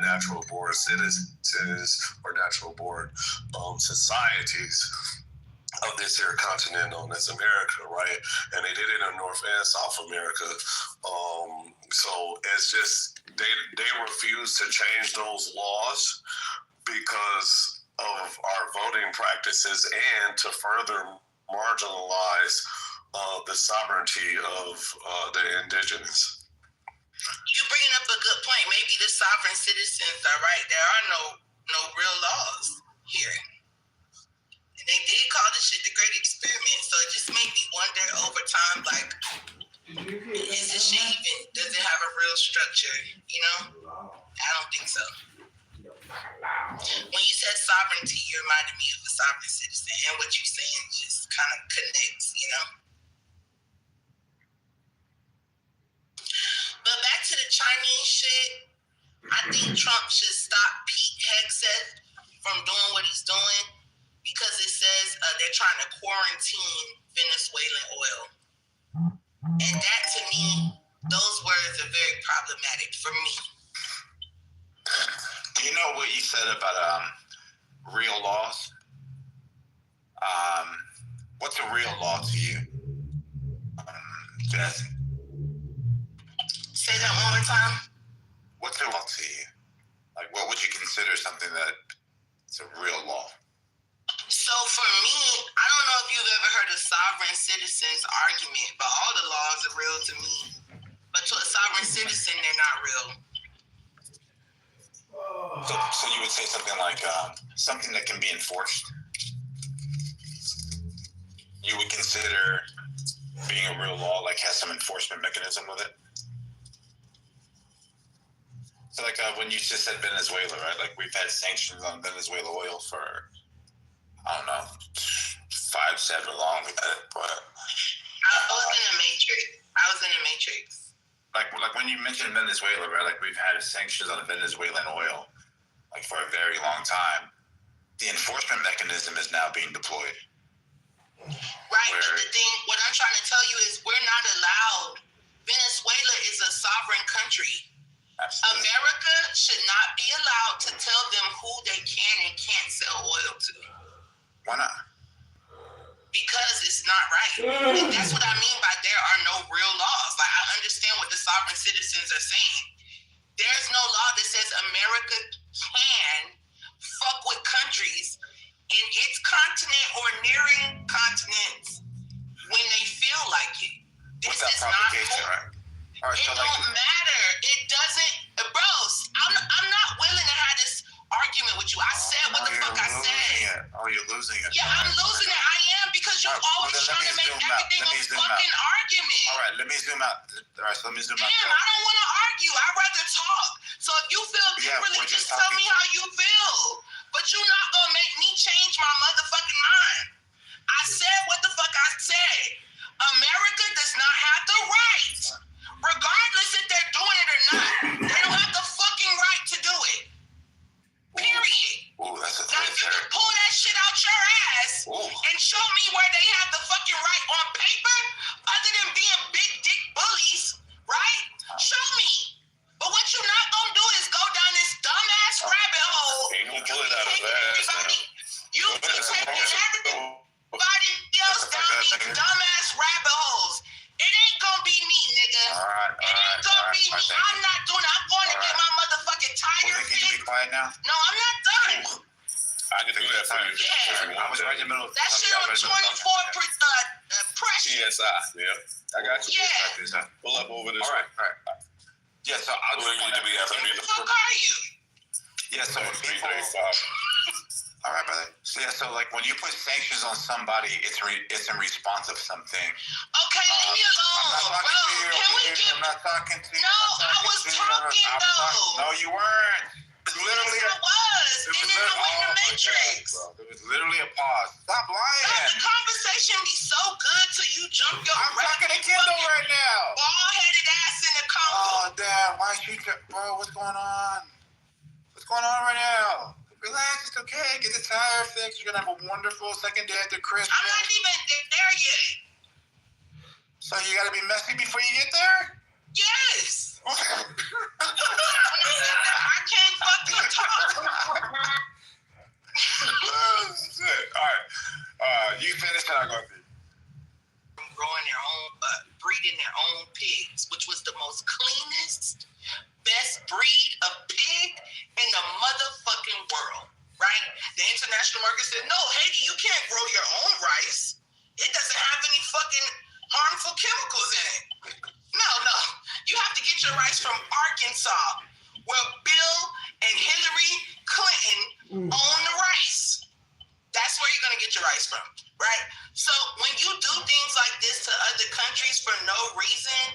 the natural born citizens or natural born societies of this here continent known as America, right? And they did it in North and South America. So it's just they refuse to change those laws because of our voting practices and to further marginalize the sovereignty of the indigenous. You bringing up a good point. Maybe the sovereign citizens are right. There are no real laws here. And they did call this shit the Great Experiment. So it just made me wonder over time, like, is this shit even, does it have a real structure? You know? I don't think so. When you said sovereignty, you reminded me of a sovereign citizen, and what you're saying just kind of connects, you know? But back to the Chinese shit, I think Trump should stop Pete Hegseth from doing what he's doing because it says they're trying to quarantine Venezuelan oil. And that, to me, those words are very problematic for me. You know what you said about real laws? What's a real law to you, Jesse? Say that one more time. What's a law to you? Like, what would you consider something that is a real law? So for me, I don't know if you've ever heard of sovereign citizens argument, but all the laws are real to me. But to a sovereign citizen, they're not real. So you would say something like something that can be enforced. You would consider being a real law, like has some enforcement mechanism with it. So like when you just said Venezuela, right? Like we've had sanctions on Venezuela oil for, I don't know, 5-7 long, but I was in a matrix. Like when you mentioned Venezuela, right? Like we've had sanctions on Venezuelan oil, like for a very long time. The enforcement mechanism is now being deployed. Right, but the thing, what I'm trying to tell you is we're not allowed. Venezuela is a sovereign country. Absolutely. America should not be allowed to tell them who they can and can't sell oil to. Why not? Because it's not right. And that's what I mean by there are no real laws. Like, I understand what the sovereign citizens are saying. There's no law that says America can fuck with countries in its continent or nearing continents when they feel like it. This is not cool. Right? Right, it don't matter. It doesn't, bros. I'm not willing to have this argument with you. I said what the fuck I said. You're losing it. Yeah, I'm losing it. I am because you're always trying to make everything a fucking argument. All right, let me zoom out. All right, so let me zoom out. Damn, I don't want to argue. I'd rather talk. So if you feel differently, just tell me how you feel. But you're not gonna make me change my motherfucking mind. I said what the fuck I said. America does not have the right, regardless if they're doing it or not. They don't have the fucking right to do it. Period. Ooh, that's a now, if you can pull that shit out your ass and show me where they have the fucking right on paper, other than being big dick bullies, right? Show me. But what you're not gonna do is go down this dumbass rabbit hole. You be taking everybody else down these dumbass rabbit holes. It ain't gonna be me, nigga. It ain't gonna be me. I'm not doing it. I'm going to get my motherfucking tire fixed. Can you be quiet now? No, I'm not done. I can do that for you. Yeah. I was right in the middle. That shit on 24 pressure. PSI. Yeah, I got you. Yeah. Pull up over this. All right. Yeah, so I'll Where you need to be after me. Who the fuck are you? Yeah, so when people... 335. All right, brother. So yeah, so like when you put sanctions on somebody, it's in response of something. Okay, leave me alone, bro. Can we get? I'm not talking to you. No, I was talking though. No, you weren't. It was literally yes, I was. And then I went in the Matrix. It was literally a pause. Stop lying. No, the conversation be so good till you jump your. I'm talking to Kindle right now. Bald-headed ass in the Congo. Oh damn! Why she? Bro, what's going on? What's going on right now? Relax, it's okay. Get the tire fixed. You're gonna have a wonderful second day after Christmas. I'm not even there yet. So you gotta be messy before you get there? Yes. When I get there, I can't fuck talk. Oh, shit. All right. You finish and I'll go through. Growing their own, breeding their own pigs, which was the most cleanest, best breed of pig in the motherfucking world, right? The international market said, no, Haiti, you can't grow your own rice. It doesn't have any fucking harmful chemicals in it. No. You have to get your rice from Arkansas, where Bill and Hillary Clinton own the rice. That's where you're going to get your rice from, right? So when you do things like this to other countries for no reason,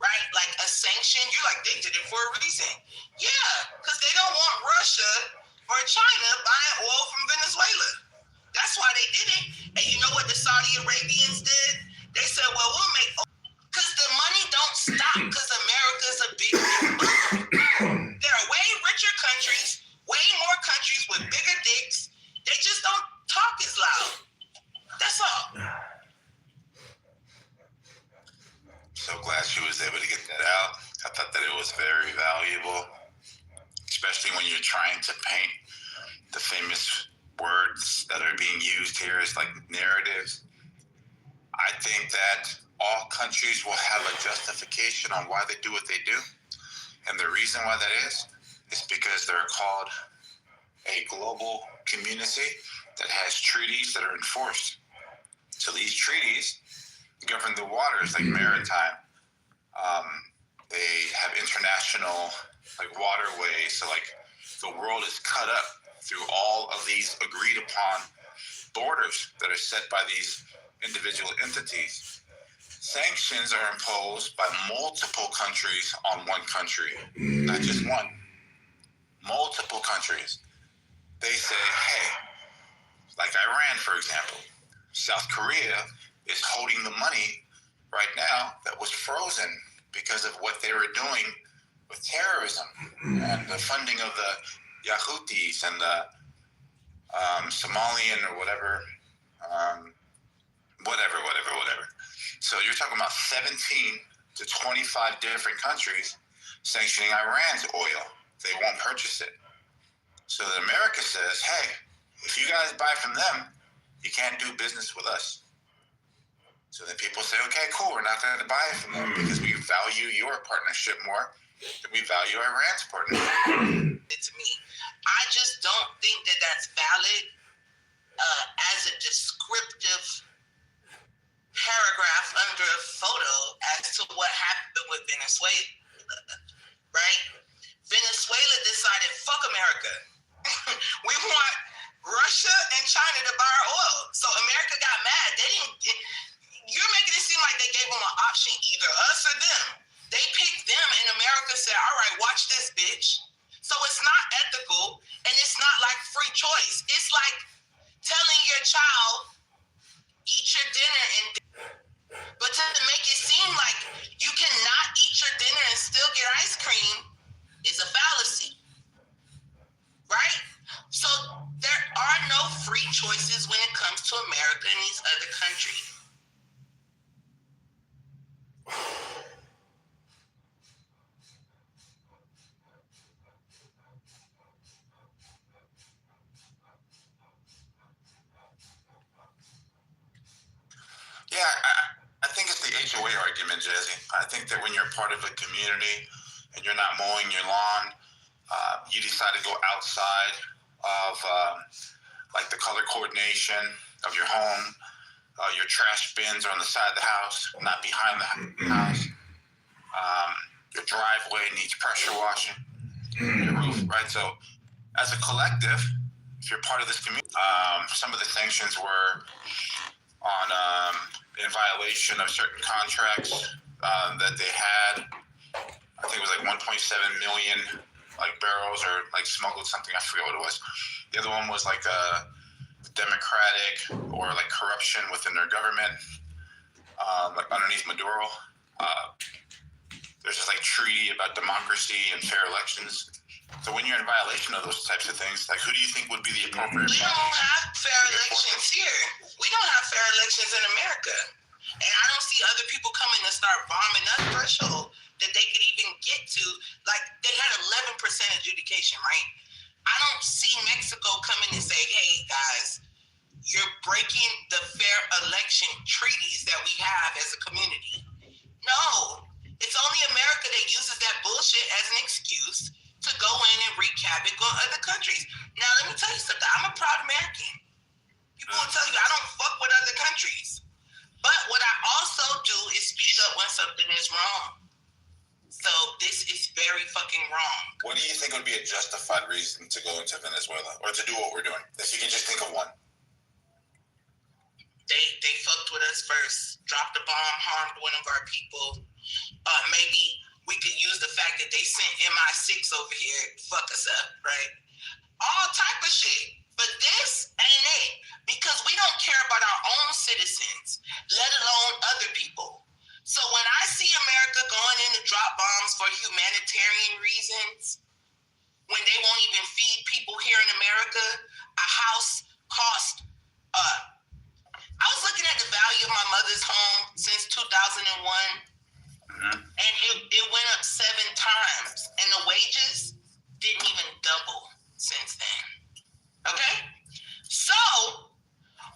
right, like a sanction, you're like, they did it for a reason. Yeah, because they don't want Russia or China buying oil from Venezuela. That's why they did it. And you know what the Saudi Arabians did? They said, well, we'll make oil. Because the money don't stop because America's a big There are way richer countries, way more countries with bigger dicks. They just don't talk as loud. That's all. So glad she was able to get that out. I thought that it was very valuable, especially when you're trying to paint the famous words that are being used here as like narratives. I think that all countries will have a justification on why they do what they do. And the reason why that is because they're called a global community that has treaties that are enforced. So these treaties govern the waters like maritime. They have international like waterways. So like the world is cut up through all of these agreed upon borders that are set by these individual entities. Sanctions are imposed by multiple countries on one country, not just one, multiple countries. They say, hey, like Iran, for example, South Korea is holding the money right now that was frozen because of what they were doing with terrorism and the funding of the Houthis and the Somalian or whatever. So you're talking about 17 to 25 different countries sanctioning Iran's oil. They won't purchase it. So that America says, hey, if you guys buy from them, you can't do business with us. So then people say, okay, cool, we're not going to buy it from them because we value your partnership more than we value Iran's partnership. To me, I just don't think that that's valid as a descriptive paragraph under a photo as to what happened with Venezuela, right? Venezuela decided, fuck America. We want Russia and China to buy our oil. So America got mad. You're making it seem like they gave them an option, either us or them. They picked them and America said, all right, watch this, bitch. So it's not ethical and it's not like free choice. It's like telling your child, eat your dinner but to make it seem like you cannot eat your dinner and still get ice cream is a fallacy, right? So there are no free choices when it comes to America and these other countries. Yeah, I think it's the HOA argument, Jesse. I think that when you're part of a community and you're not mowing your lawn, you decide to go outside of like the color coordination of your home. Your trash bins are on the side of the house, not behind the house. Your driveway needs pressure washing. Your roof, right? So as a collective, if you're part of this community, some of the sanctions were on in violation of certain contracts that they had. I think it was like 1.7 million like barrels or like smuggled something. I forget what it was. The other one was like democratic or like corruption within their government, like underneath Maduro. There's this like treaty about democracy and fair elections. So when you're in violation of those types of things, like who do you think would be the appropriate? We don't have fair elections here. We don't have fair elections in America. And I don't see other people coming to start bombing that threshold that they could even get to. Like, they had 11% adjudication, right? I don't see Mexico coming and say, hey, guys, you're breaking the fair election treaties that we have as a community. No, it's only America that uses that bullshit as an excuse to go in and wreak havoc on other countries. Now, let me tell you something. I'm a proud American. People will tell you I don't fuck with other countries. But what I also do is speak up when something is wrong. So this is very fucking wrong. What do you think would be a justified reason to go into Venezuela or to do what we're doing? If you can just think of one. They fucked with us first, dropped a bomb, harmed one of our people. Maybe we could use the fact that they sent MI6 over here, fuck us up, right? All type of shit. But this ain't it. Because we don't care about our own citizens, let alone other people. So when I see America going in to drop bombs for humanitarian reasons, when they won't even feed people here in America, a house cost, I was looking at the value of my mother's home since 2001, and it went up 7 times, and the wages didn't even double since then. Okay? So,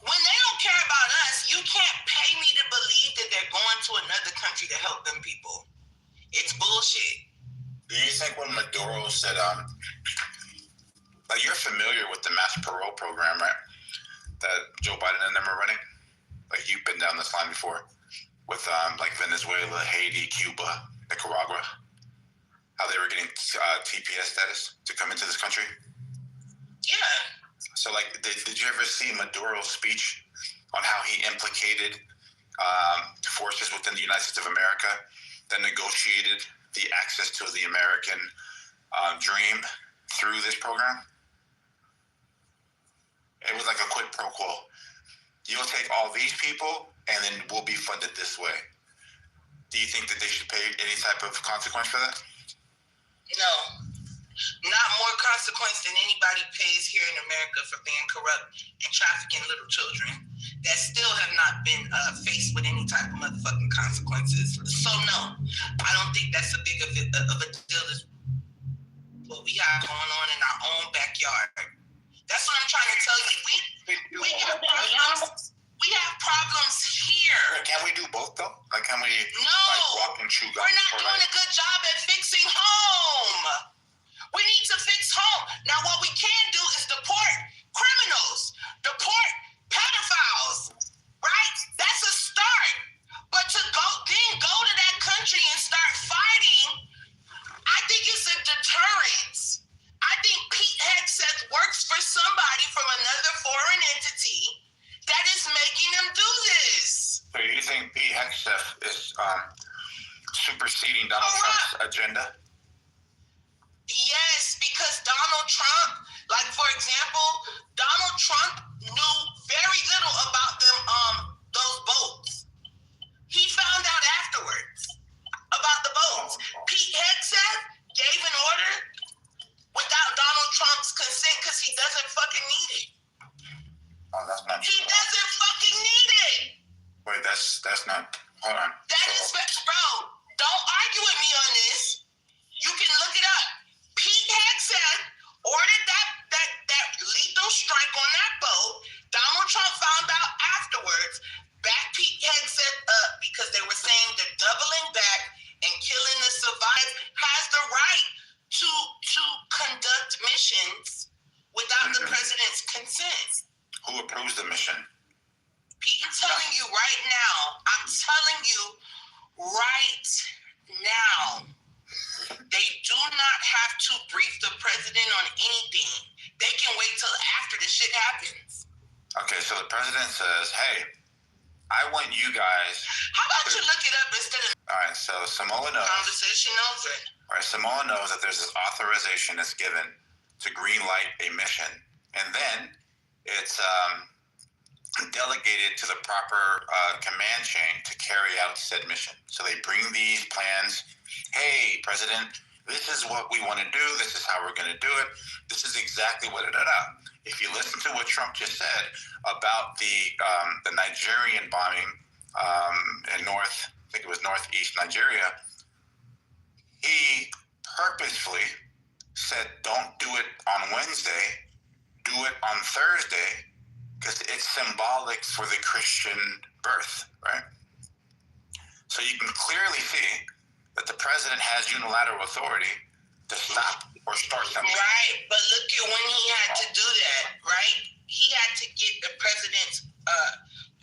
when they don't care about us, you can't pay me to believe that they're going to another country to help them people. It's bullshit. Do you think when Maduro said, like, you're familiar with the mass parole program, right? That Joe Biden and them are running? Like, you've been down this line before with, like, Venezuela, Haiti, Cuba, Nicaragua, how they were getting TPS status to come into this country? Yeah. So, like, did you ever see Maduro's speech on how he implicated forces within the United States of America that negotiated the access to the American dream through this program? It was like a quid pro quo. You'll take all these people, and then we'll be funded this way. Do you think that they should pay any type of consequence for that? No. Not more consequence than anybody pays here in America for being corrupt and trafficking little children that still have not been faced with any type of motherfucking consequences. So no, I don't think that's a big of a deal as what we have going on in our own backyard. That's what I'm trying to tell you. We have problems. We have problems here. Can we do both though? Like, can we walk and chew gum? We're not doing a good job at fixing home. We need to fix home. Now, what we can do is deport criminals, deport pedophiles, right? That's a start. But to go to that country and start fighting, I think it's a deterrence. I think Pete Hegseth works for somebody from another foreign entity that is making them do this. So you think Pete Hegseth is superseding Donald Trump's agenda? Yes, because Donald Trump, like for example, Donald Trump knew very little about those boats. He found out afterwards about the boats. Pete Hegseth gave an order without Donald Trump's consent because he doesn't fucking need it. Oh, that's not He true. doesn't fucking need it. Wait, that's not. Hold on. That is, bro, don't argue with me on this. You can look it up. Pete Hegseth ordered that lethal strike on that boat. Donald Trump found out afterwards, backed Pete Hegseth up because they were saying they're doubling back and killing the survivors, has the right to conduct missions without the president's consent. Who approves the mission? Pete, I'm telling you right now, they do not have to brief the president on anything. They can wait till after the shit happens. Okay, so the president says, hey, I want you guys. How about you look it up instead of All right, so Samoa knows. conversation over? All right, Samoa knows that there's this authorization that's given to green light a mission, and then it's delegated to the proper command chain to carry out said mission. So they bring these plans. Hey, President, this is what we want to do. This is how we're going to do it. This is exactly what it is. If you listen to what Trump just said about the Nigerian bombing in northeast Nigeria, he purposefully said, don't do it on Wednesday, do it on Thursday, because it's symbolic for the Christian birth, right? So you can clearly see that the president has unilateral authority to stop or start something. Right, but look at when he had to do that, right? He had to get the president's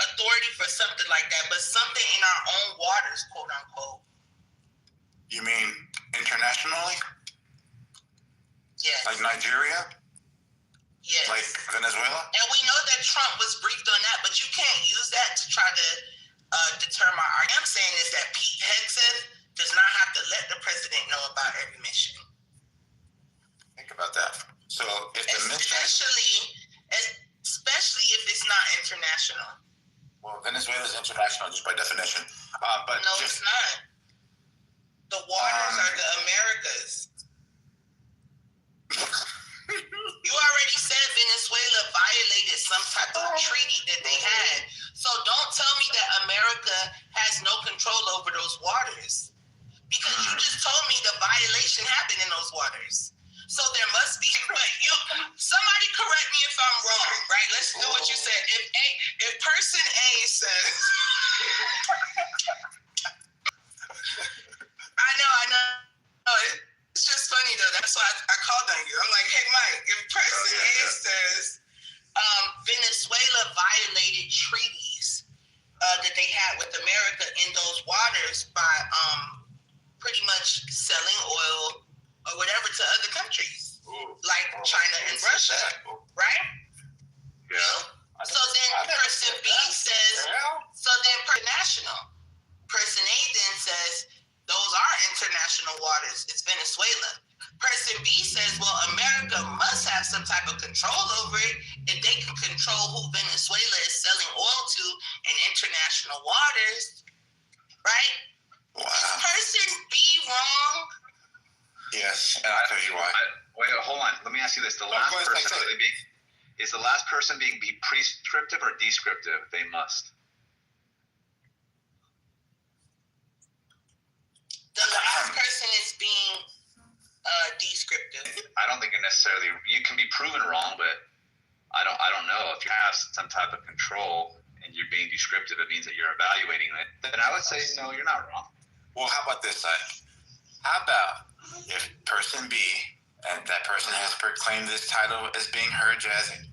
authority for something like that, but something in our own waters, quote unquote. You mean internationally? Yes. Like Nigeria? Yes. Like Venezuela? And we know that Trump was briefed on that, but you can't use that to try to deter my argument. I'm saying is that Pete Hegseth does not have to let the president know about every mission. Think about that. So if the mission... Especially if it's not international. Well, Venezuela is international just by definition. But no, it's not. The waters are the Americas. You already said Venezuela violated some type of treaty that they had. So don't tell me that America has no control over those waters. Because you just told me the violation happened in those waters. So there must be, somebody correct me if I'm wrong, right? Let's do what you said. If person A says, I know. It's just funny though. That's why I called on you. I'm like, hey Mike, if person A says Venezuela violated treaties that they had with America in those waters by pretty much selling oil or whatever to other countries, like China and Russia, right? Yeah. So then person B says, international. Person A then says, those are international waters. It's Venezuela. Person B says, well, America must have some type of control over it if they can control who Venezuela is selling oil to in international waters, right? Wow. Is person B wrong? Yes, and I'll tell you why. Wait, hold on. Let me ask you this: is the last person being prescriptive or descriptive? They must. The last person is being descriptive. I don't think it necessarily. You can be proven wrong, but I don't know if you have some type of control and you're being descriptive. It means that you're evaluating it. Then I would say no, you're not wrong. Well, how about this side? How about if person B, and that person has proclaimed this title as being her jazzing,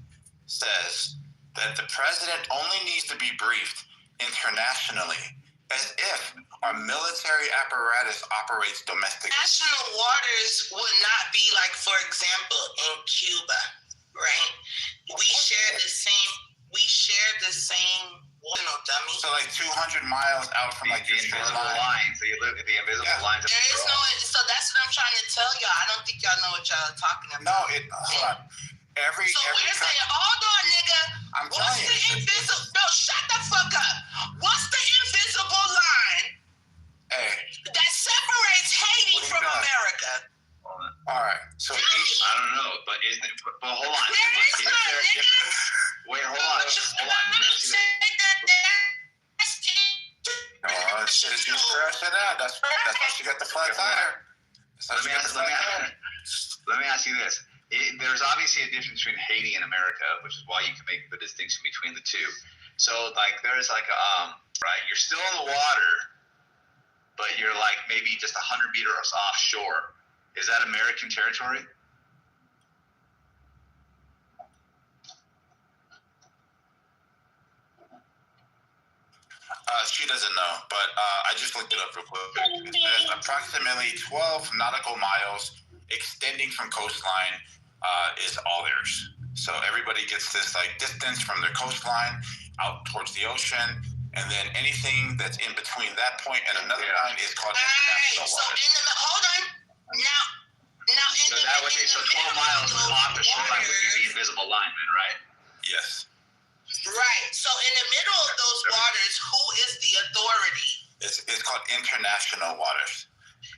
says that the president only needs to be briefed internationally, as if our military apparatus operates domestically. National waters would not be like, for example, in Cuba, right? We share the same water, dummy. So like 200 miles out from like the invisible lines. So you look at the invisible lines. There is no. So that's what I'm trying to tell y'all. I don't think y'all know what y'all are talking about. No, hold on. So we're saying, hold on, nigga. What's the invisible? No, shut the fuck up. What's the invisible line that separates Haiti from America? All right. So I don't know, but hold on. Wait, hold on. No, it's just crash it out. That's why she got the flat tire. Let me ask you this. There's obviously a difference between Haiti and America, which is why you can make the distinction between the two. So, like, there's like right, you're still in the water, but you're like maybe just 100 meters offshore. Is that American territory? She doesn't know, but I just looked it up real quick. It says approximately 12 nautical miles extending from coastline is all theirs. So everybody gets this like distance from their coastline out towards the ocean, and then anything that's in between that point and another line is called international waters. So hold on. Now so that would be 12 miles off the shoreline would be the invisible line, then, right? Yes. Right. So in the middle of those waters, who is the authority? It's called international waters.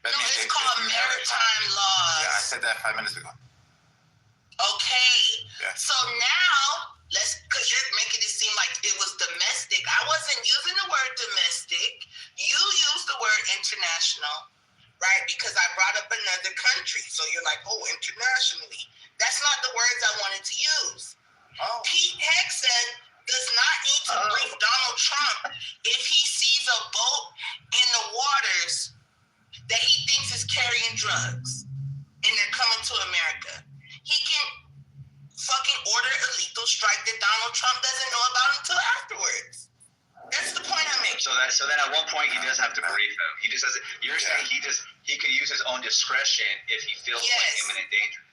That means it's called maritime laws. Yeah, I said that 5 minutes ago. Okay. Yeah. So now, because you're making it seem like it was domestic. I wasn't using the word domestic. You used the word international, right? Because I brought up another country. country. So you're like, oh, internationally. That's not the words I wanted to use. Oh. Pete Hegseth does not need to brief Donald Trump if he sees a boat in the waters that he thinks is carrying drugs and they're coming to America. He can fucking order a lethal strike that Donald Trump doesn't know about until afterwards. That's the point I'm making. So then at one point he does have to brief him. He just doesn't. You're saying he could use his own discretion if he feels like imminent danger.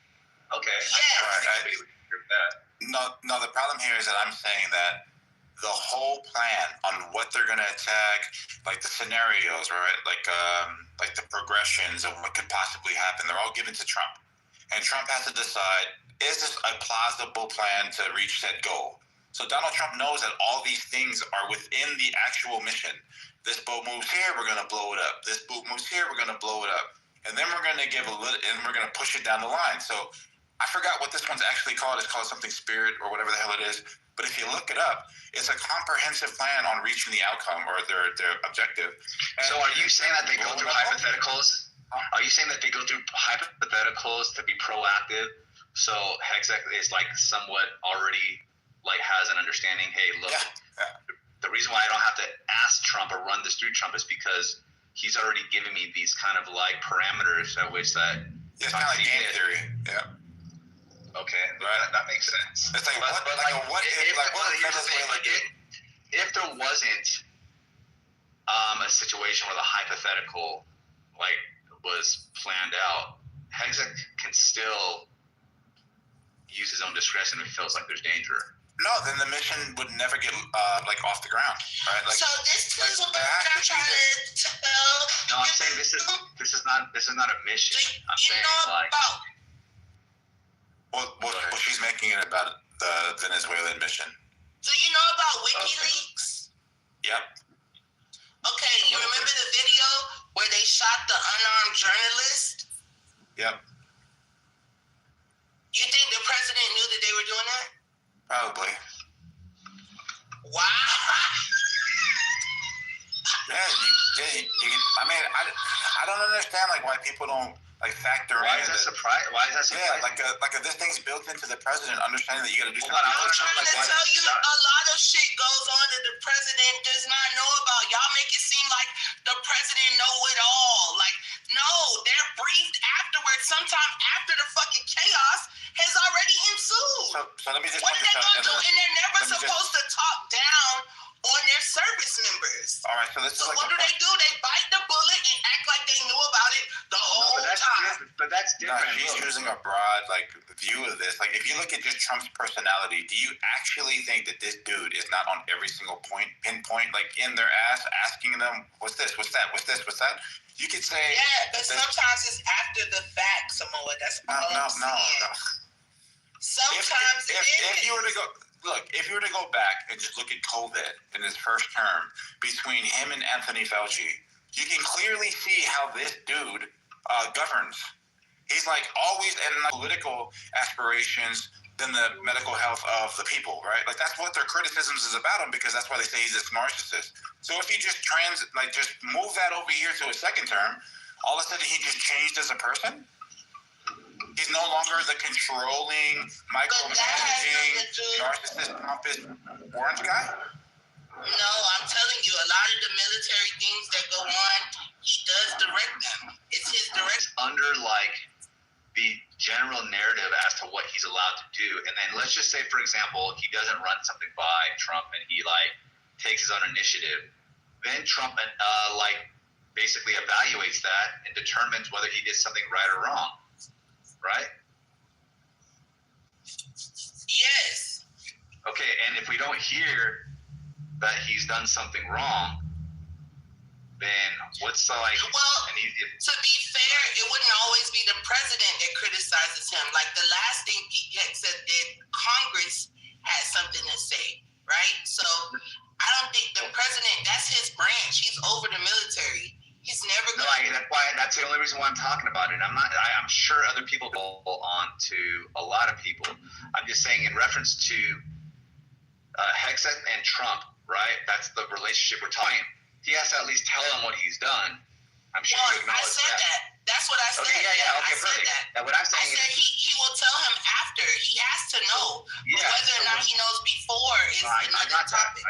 Okay. Yes. I agree with that. No, the problem here is that I'm saying that the whole plan on what they're going to attack, like the scenarios, right? Like the progressions of what could possibly happen, they're all given to Trump. And Trump has to decide, is this a plausible plan to reach that goal? So Donald Trump knows that all these things are within the actual mission. This boat moves here, we're going to blow it up. This boat moves here, we're going to blow it up. And then we're going to give a little, and we're going to push it down the line. So I forgot what this one's actually called. It's called something Spirit or whatever the hell it is. But if you look it up, it's a comprehensive plan on reaching the outcome or their objective. And so are you saying that they go through hypotheticals? Are you saying that they go through hypotheticals to be proactive? So Hegseth is like somewhat already like has an understanding. Hey, look, the reason why I don't have to ask Trump or run this through Trump is because he's already given me these kind of like parameters at which that. It's kind of like game theory. Yeah. Okay, right. That makes sense. It's like if there wasn't a situation where the hypothetical like was planned out, Hegseth can still use his own discretion if he feels like there's danger. No, then the mission would never get like off the ground, right? Like, so this is what I'm trying to tell. No, I'm saying this is not a mission. I'm saying like. Well, she's making it about the Venezuelan mission. So you know about WikiLeaks? Yep. Okay, you remember the video where they shot the unarmed journalist? Yep. You think the president knew that they were doing that? Probably. Wow. I mean, I don't understand like why people don't like factor in. Why is that surprising? Yeah, like this thing's built into the president, understanding that you got to do something. I'm trying to tell you, a lot of shit goes on that the president does not know about. Y'all make it seem like the president know it all. Like, no, they're briefed afterwards. Sometime after the fucking chaos has already ensued. So let me just. What are they gonna do? And they're never supposed to talk down on their service members. All right, so this is like what do? They bite the bullet and act like they knew about it the whole time. But that's different. No, he's using a broad like view of this. Like if you look at just Trump's personality, do you actually think that this dude is not on every single pinpoint, like in their ass, asking them, what's this, what's that, what's this, what's that? You could say. Yeah, but sometimes it's after the fact, Samoa. That's all I'm saying. No. Sometimes if you were to go. Look, if you were to go back and just look at COVID in his first term, between him and Anthony Fauci, you can clearly see how this dude governs. He's like always in political aspirations than the medical health of the people, right? Like that's what their criticisms is about him, because that's why they say he's this narcissist. So if you just just move that over here to a second term, all of a sudden he just changed as a person. He's no longer the controlling, micromanaging, narcissist, pompous orange guy? No, I'm telling you, a lot of the military things that go on, he does direct them. It's his direct. Under, like, the general narrative as to what he's allowed to do. And then let's just say, for example, he doesn't run something by Trump and he, like, takes his own initiative. Then Trump, basically evaluates that and determines whether he did something right or wrong. Right? Yes. Okay, and if we don't hear that he's done something wrong, then what's the like? Well, to be fair, it wouldn't always be the president that criticizes him. Like the last thing Pete Hegseth did, Congress had something to say, right? So I don't think the president, that's his branch. He's over the military. He's never going to. That's the only reason why I'm talking about it. I'm sure other people go on to a lot of people. I'm just saying in reference to Hegseth and Trump, right? That's the relationship we're talking. He has to at least tell him what he's done. I'm sure you acknowledge I said that. That's what I said. Okay, yeah, okay, I perfect. said that. And what I'm I saying said he will tell him after. He has to know. Whether or not he knows before is another topic.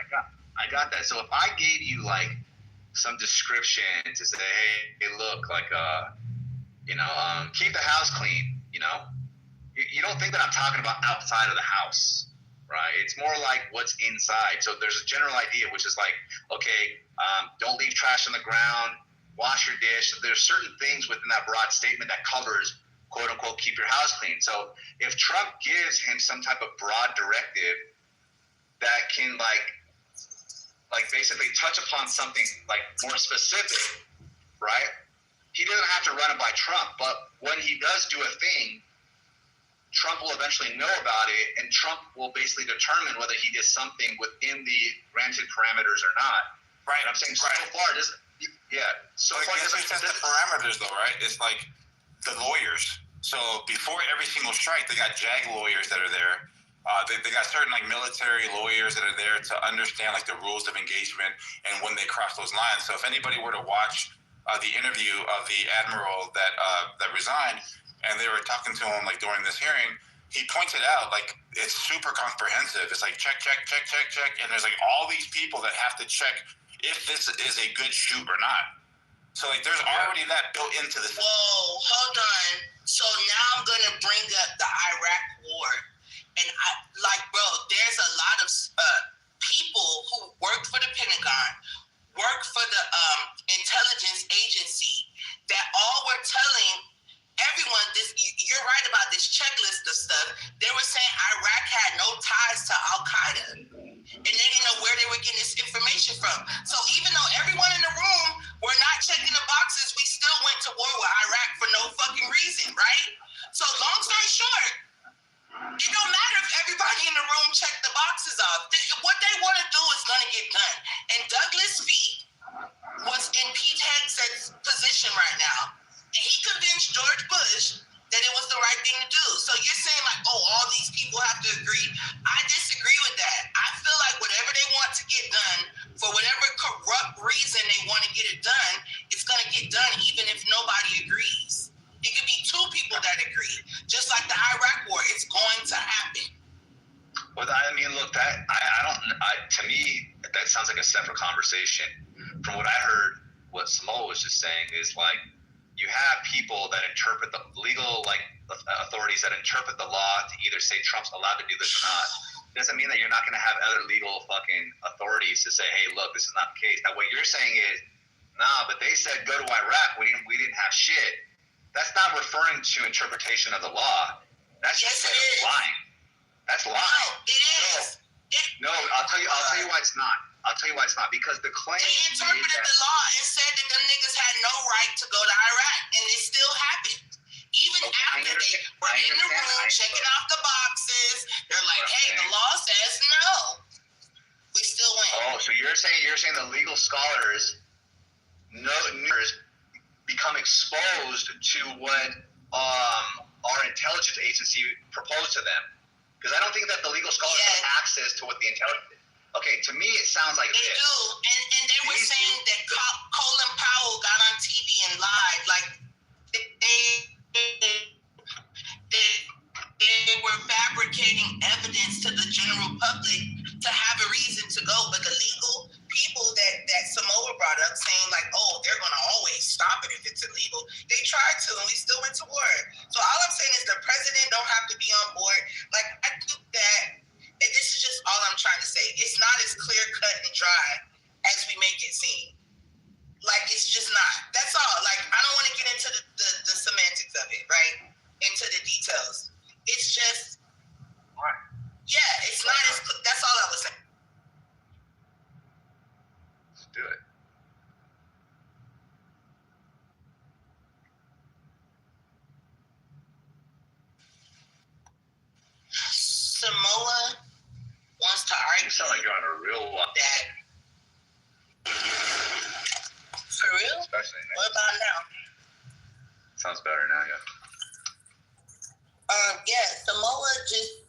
I got that. So if I gave you like some description to say, hey, look, like, keep the house clean, you don't think that I'm talking about outside of the house, right? It's more like what's inside. So there's a general idea, which is like, okay, don't leave trash on the ground, wash your dish. There's certain things within that broad statement that covers, quote unquote, keep your house clean. So if Trump gives him some type of broad directive that can like basically touch upon something like more specific, right? He doesn't have to run it by Trump, but when he does do a thing, Trump will eventually know about it, and Trump will basically determine whether he did something within the granted parameters or not. Right. And I'm saying so far, so I guess we set the parameters, though, right? It's like the lawyers. So before every single strike, they got JAG lawyers that are there. They got certain like military lawyers that are there to understand like the rules of engagement and when they cross those lines. So if anybody were to watch the interview of the admiral that resigned, and they were talking to him like during this hearing, he pointed out like it's super comprehensive. It's like check, and there's like all these people that have to check if this is a good shoot or not. So like there's already that built into this. Whoa, hold on. So now I'm gonna bring up the Iraq War, and there's a lot of people who work for the Pentagon, work for the intelligence agency, that all were telling everyone this. You're right about this checklist of stuff. They were saying Iraq had no ties to Al Qaeda, and they didn't know where they were getting this information from. So even though everyone in the room were not checking the boxes, we still went to war with Iraq for no fucking reason, right? So long story short, it don't matter if everybody in the room checked the boxes off. What they want to do is going to get done. And Douglas Fee was in Pete Hegseth's position right now. And he convinced George Bush that it was the right thing to do. So you're saying like, oh, all these people have to agree. I disagree with that. I feel like whatever they want to get done, for whatever corrupt reason they want to get it done, it's going to get done even if nobody agrees. It could be two people that agree. Just like the Iraq War, it's going to happen. Well, I mean, look, to me, that sounds like a separate conversation. From what I heard, what Samoa was just saying is like, you have people that interpret the legal, like authorities that interpret the law to either say Trump's allowed to do this or not. It doesn't mean that you're not going to have other legal fucking authorities to say, hey, look, this is not the case. Now, what you're saying is, nah, but they said go to Iraq. We didn't have shit. That's not referring to interpretation of the law. That's just lying. That's lying. No, it is. No, I'll tell you why it's not. Because the claim they interpreted the law and said that them niggas had no right to go to Iraq, and it still happened. Even after they were in the room checking off the boxes, they're like, hey, the law says no. We still win. Oh, so you're saying the legal scholars become exposed to what our intelligence agency proposed to them? Because I don't think that the legal scholars have access to what the intelligence. Okay, to me it sounds like they this. do, and they were saying that Colin Powell got on TV and lied, like they were fabricating evidence to the general public to have a reason to go. But the legal people that Samoa brought up, saying like, oh, they're gonna always stop it if it's illegal. They tried to, and we still went to war. So all I'm saying is the president don't have to be on board. Like I think that. And this is just all I'm trying to say. It's not as clear cut and dry as we make it seem. Like, it's just not. That's all. Like, I don't want to get into the semantics of it, right? Into the details. It's just, it's not as clear. That's all I was saying. Let's do it. Samoa wants to argue. You sound like you're on a real one. That for real? Especially now. What about now? Sounds better now, yeah. Samoa just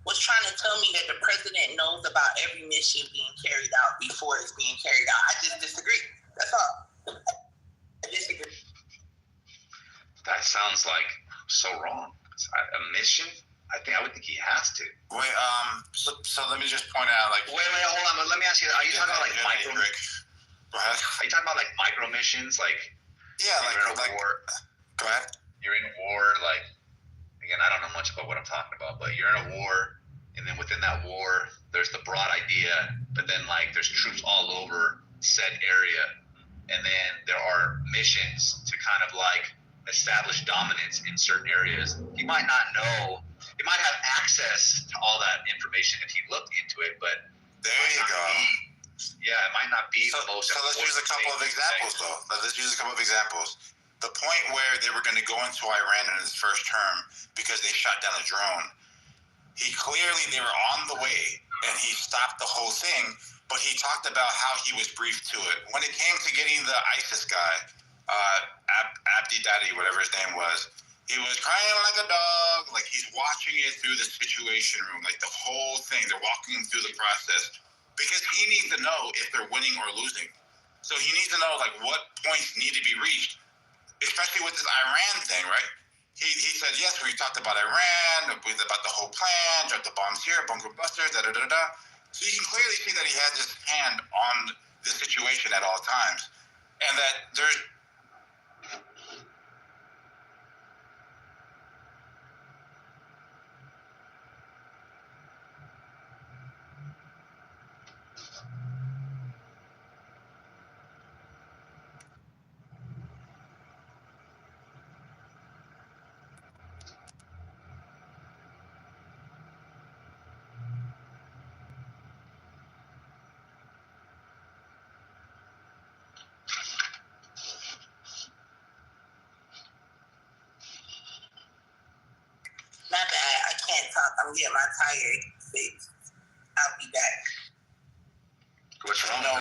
was trying to tell me that the president knows about every mission being carried out before it's being carried out. I just disagree. That's all. I disagree. That sounds like so wrong. A mission? I would think he has to. Wait, so let me just point out, like... Wait, hold on. Let me ask you, are you talking about, like, micro... Go ahead. Are you talking about, like, micro missions? Like, yeah, you're in a war. Go ahead. You're in a war, like... Again, I don't know much about what I'm talking about, but you're in a war, and then within that war, there's the broad idea, but then, like, there's troops all over said area, and then there are missions to kind of, like, establish dominance in certain areas. He might not know... He might have access to all that information if he looked into it, but there you go. Yeah, it might not be the most. So let's use a couple of examples, though. Let's use a couple of examples. The point where they were going to go into Iran in his first term because they shot down a drone. They were on the way, and he stopped the whole thing. But he talked about how he was briefed to it. When it came to getting the ISIS guy, Abdi Dadi, whatever his name was. He was crying like a dog, like he's watching it through the situation room, like the whole thing. They're walking him through the process because he needs to know if they're winning or losing. So he needs to know like what points need to be reached, especially with this Iran thing, right? He said, yes, we talked about Iran, about the whole plan, drop the bombs here, bunker busters, da-da-da-da. So you can clearly see that he has his hand on the situation at all times. And that there's... Not bad. I can't talk. I'm getting my tire fixed. I'll be back. What's wrong? No.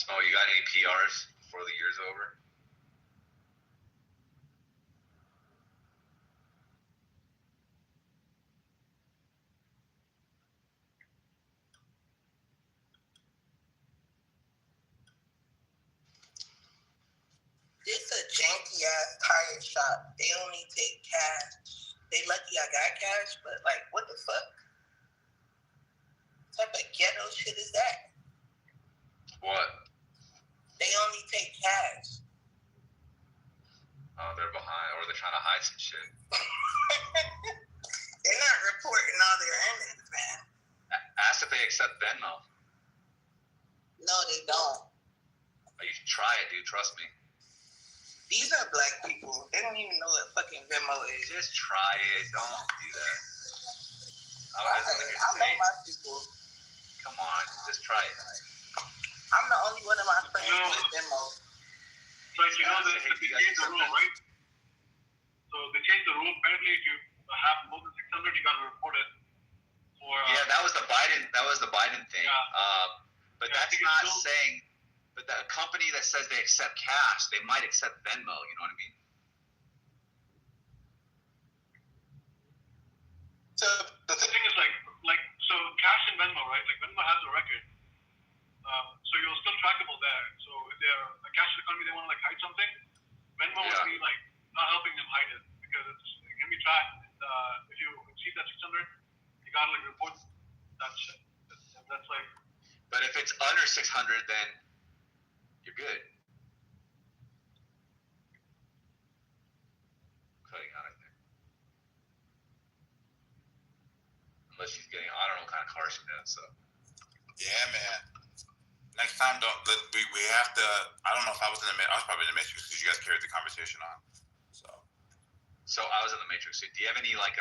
Smo, you got any PRs before the year's over? This a janky ass tire shop. They only take cash. They lucky I got cash, but like, what the fuck? What type of ghetto shit is that? What? They only take cash. Oh, they're behind, or they're trying to hide some shit. They're not reporting all their earnings, man. Ask if they accept Venmo. No, they don't. Oh, you should try it, dude. Trust me. These are black people. They don't even know what fucking Venmo is. Just try it. Don't do that. I know my people. Come on, just try it. I'm the only one of my friends with Venmo. Like, they changed the rule, right? So they changed the rule. Apparently, if you have more than 600, you gotta report it. Yeah, that was the Biden thing. Yeah. But that's not saying. But the company that says they accept cash, they might accept Venmo. You know what I mean? So the thing is, so cash and Venmo, right? Like Venmo has a record, so you're still trackable there. So if they're a cash economy, they want to like hide something. Venmo would be like not helping them hide it because it can be tracked. And, if you exceed that 600, you gotta like report that shit. That's like. But if it's under 600, then you're good. Cutting out, I think. Unless she's getting, I don't know what kind of car she has, so. Yeah, man. Next time, we have to, I don't know if I was probably in the Matrix because you guys carried the conversation on. So I was in the Matrix. Do you have any, like,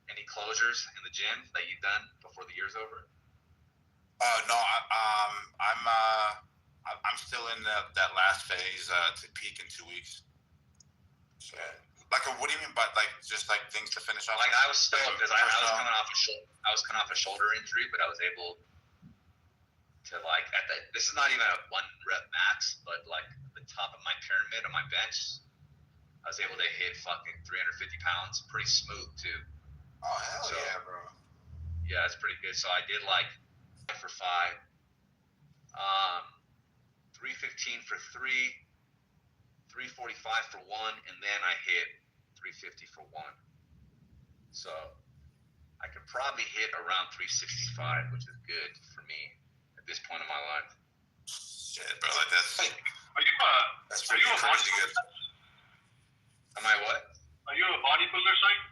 Any closures in the gym that you've done before the year's over? No, I'm still in that last phase to peak in 2 weeks. So, like, what do you mean by just things to finish off? Like, I was stoked because I was coming off a shoulder injury, but I was able to this is not even a 1 rep max, but the top of my pyramid on my bench, I was able to hit fucking 350 pounds, pretty smooth too. Oh hell yeah, bro. Yeah, it's pretty good. So I did 5 for 5, 315 for 3, 345 for 1, and then I hit 350 for 1. So I could probably hit around 365, which is good for me at this point in my life. Shit, bro, that's pretty crazy good. Am I what? Are you a bodybuilder, site?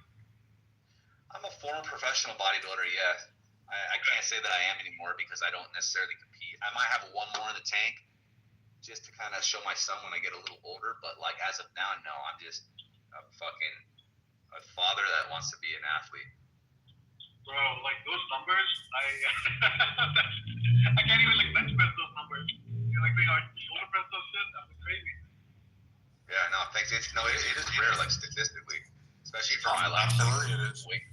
I'm a former professional bodybuilder, yeah. I can't say that I am anymore because I don't necessarily compete. I might have 1 more in the tank just to kind of show my son when I get a little older, but as of now, no, I'm just a father that wants to be an athlete. Bro, those numbers, I can't even bench press those numbers. You're shoulder press those shit, that's crazy. Yeah, no, thanks. It is rare, statistically, especially for my weight.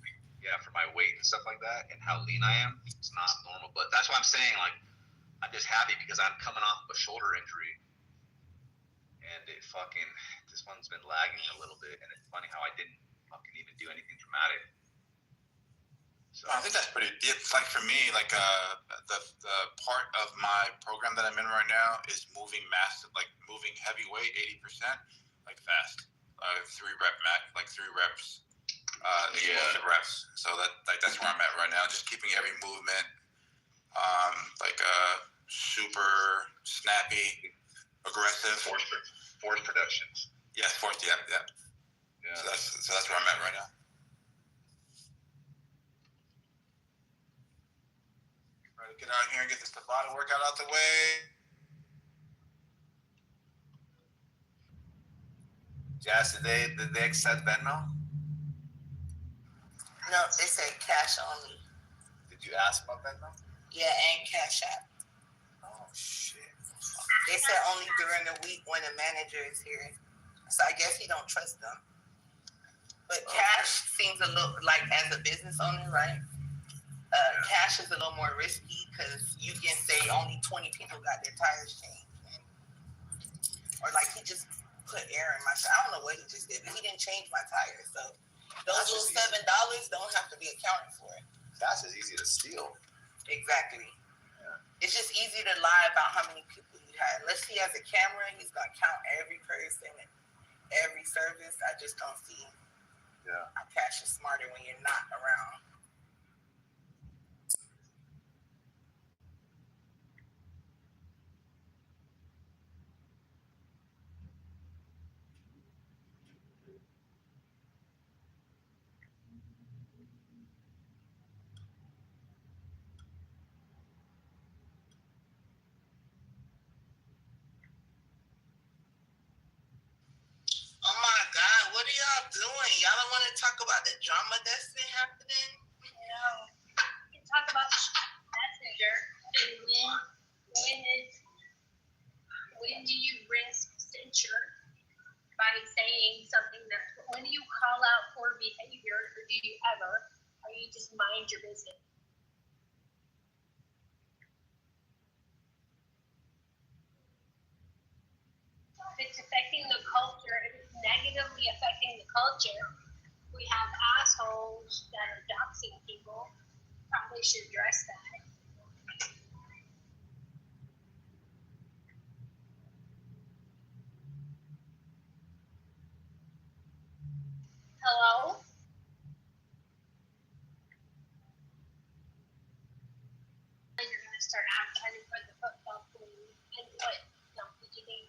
Yeah, for my weight and stuff like that, and how lean I am, it's not normal. But that's why I'm saying, I'm just happy because I'm coming off of a shoulder injury, and this one's been lagging a little bit, and it's funny how I didn't fucking even do anything dramatic. So I think that's pretty. It's for me, the part of my program that I'm in right now is moving moving heavy weight, 80%, fast, 3 rep max, 3 reps. Reps. So that's where I'm at right now. Just keeping every movement, super snappy, aggressive. Force productions. Yes, force. Yeah. So that's where I'm at right now. Ready to get out here and get this Tabata workout out the way. Jazz, did they accept Venmo? No, they say cash only. Did you ask about Venmo? Yeah, and Cash App. Oh shit. They said only during the week when the manager is here. So I guess he don't trust them. But cash seems a little as a business owner, right? Cash is a little more risky because you can say only 20 people got their tires changed. Or he just put air in my tire. I don't know what he just did, but he didn't change my tires. So those little $7 don't have to be accounted for. Cash is easy to steal. Exactly. Yeah. It's just easy to lie about how many people you had. Unless he has a camera, he's going to count every person and every service. I just don't see. Yeah. Cash is smarter when you're not around. Oh my God, what are y'all doing? Y'all don't want to talk about the drama that's been happening? No. We can talk about the messenger and when do you risk censure by saying something when do you call out poor behavior, or do you ever, or you just mind your business? If it's affecting the culture, if it's negatively affecting the culture, we have assholes that are doxing people. Probably should address that. Hello? You're going to start advertising for the football team. And what? Did you think,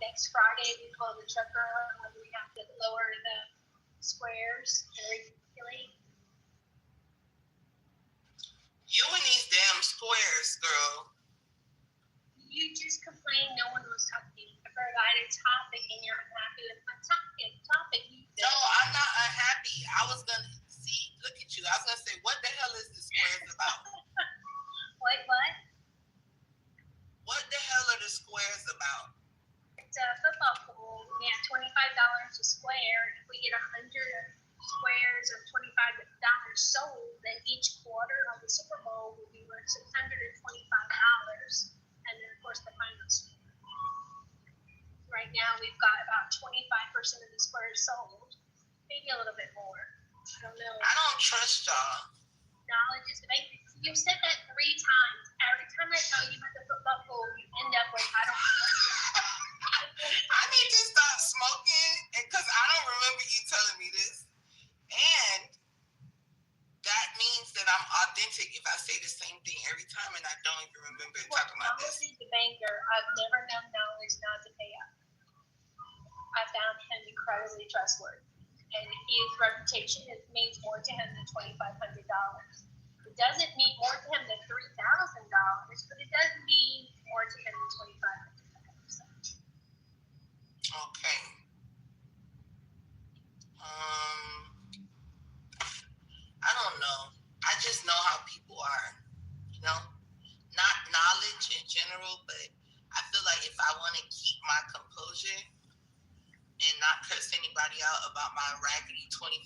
next Friday we call the trucker, we have to lower the squares very quickly? You and these damn squares, girl. You just complained no one was talking. I provided topic and you're unhappy with my topic. No, I'm not unhappy. I was gonna see. Look at you. I was gonna say, what the hell is the squares about? What? What the hell are the squares about? It's a football pool. We have $25 a square. If we get 100 squares or $25 sold, then each quarter of the Super Bowl will be worth $625. And then, of course, the final score. Right now, we've got about 25% of the squares sold. Maybe a little bit more. I don't know. I don't trust y'all. Knowledge is the main thing. You've said that 3 times. Every time I tell you about the football pool, you end up with, I don't know. I need to stop smoking because I don't remember you telling me this. And that means that I'm authentic if I say the same thing every time and I don't even remember talking about this. Knowledge is the banker. I've never known knowledge not to pay up. I found him incredibly trustworthy. And his reputation means more to him than $2,500. It doesn't mean more to him than $3,000, but it does mean more to him than $2,500. Okay. I don't know. I just know how people are, you know? Not knowledge in general, but I feel like if I want to keep my composure and not curse anybody out about my raggedy $25,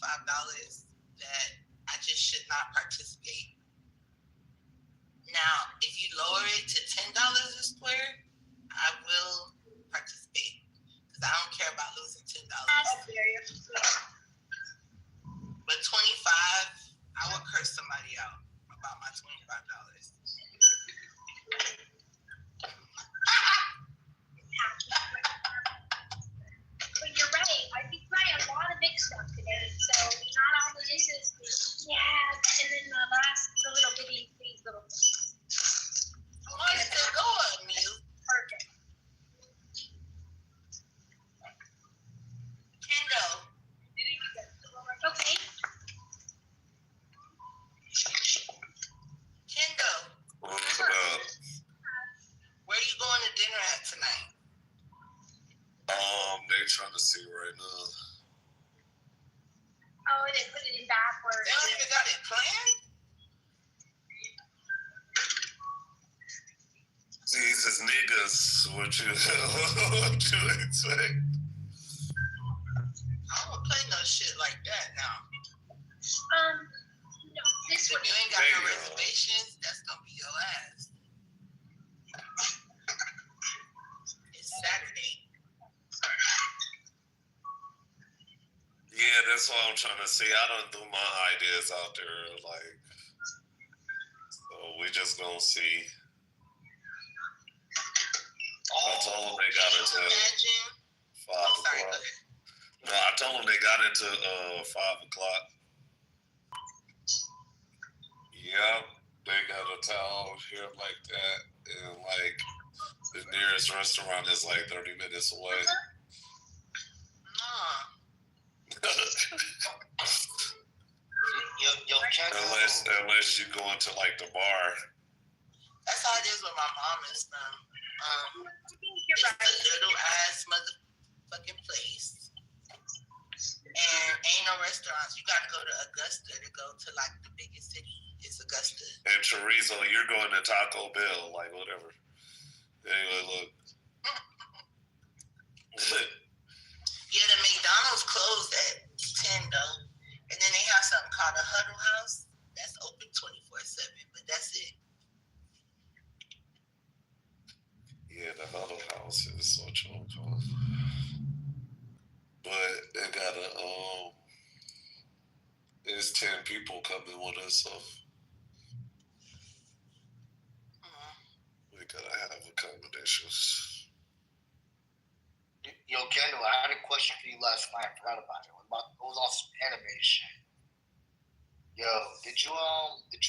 that I just should not participate. Now, if you lower it to $10 a square, I will participate because I don't care about losing $10. But $25, I would curse somebody out about my $25. But you're right. I think I had a lot of mixed up today. So not all the dishes, yeah, and then the little bitty, these little things. Why is it going, mute? Perfect. Kendall. Okay. Kendall, What's up? where are you going to dinner at tonight? They're trying to see right now. Oh, and they put it in backwards. They don't even got it planned? Jesus, niggas, what you expect? I don't play no shit like that now. No, this If one. you ain't got no There you go. reservations, that's gonna be your ass. It's Saturday. Yeah, that's what I'm trying to see. I don't do my ideas out there, like, so we just gonna see. I told them they got Can into you imagine? 5 Oh, sorry, go o'clock. ahead. No, I told them they got into 5 o'clock. Yep, they got a towel here like that, and like the nearest restaurant is like 30 minutes away. Nah. Unless you go into like the bar. That's how it is with my mom and stuff. You're It's right. a little ass motherfucking place. And ain't no restaurants. You gotta go to Augusta to go to like the biggest city. It's Augusta. And chorizo, you're going to Taco Bell, like whatever. Anyway, look. Yeah, the McDonald's closed at 10 though. And then they have something called a Huddle House. That's open 24/7, but that's it. Yeah, the Huddle House is so choke. But they got there's 10 people coming with us, so we gotta have accommodations. Yo, Kendall, I had a question for you last night. I forgot about it. It was off some anime shit. Yo, did you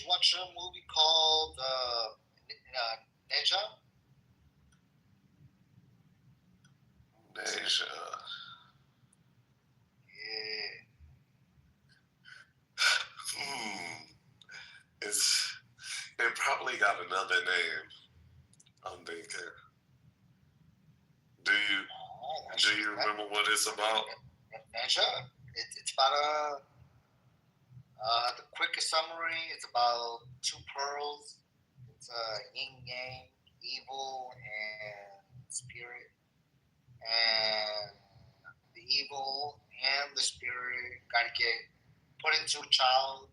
watch a movie called Ninja? Asia. Yeah. It probably got another name, I'm thinking. Do you remember what it's about? Sure. It's about the quickest summary. It's about two pearls. It's yin yang, evil and spirit, and the evil and the spirit got to get put into a child.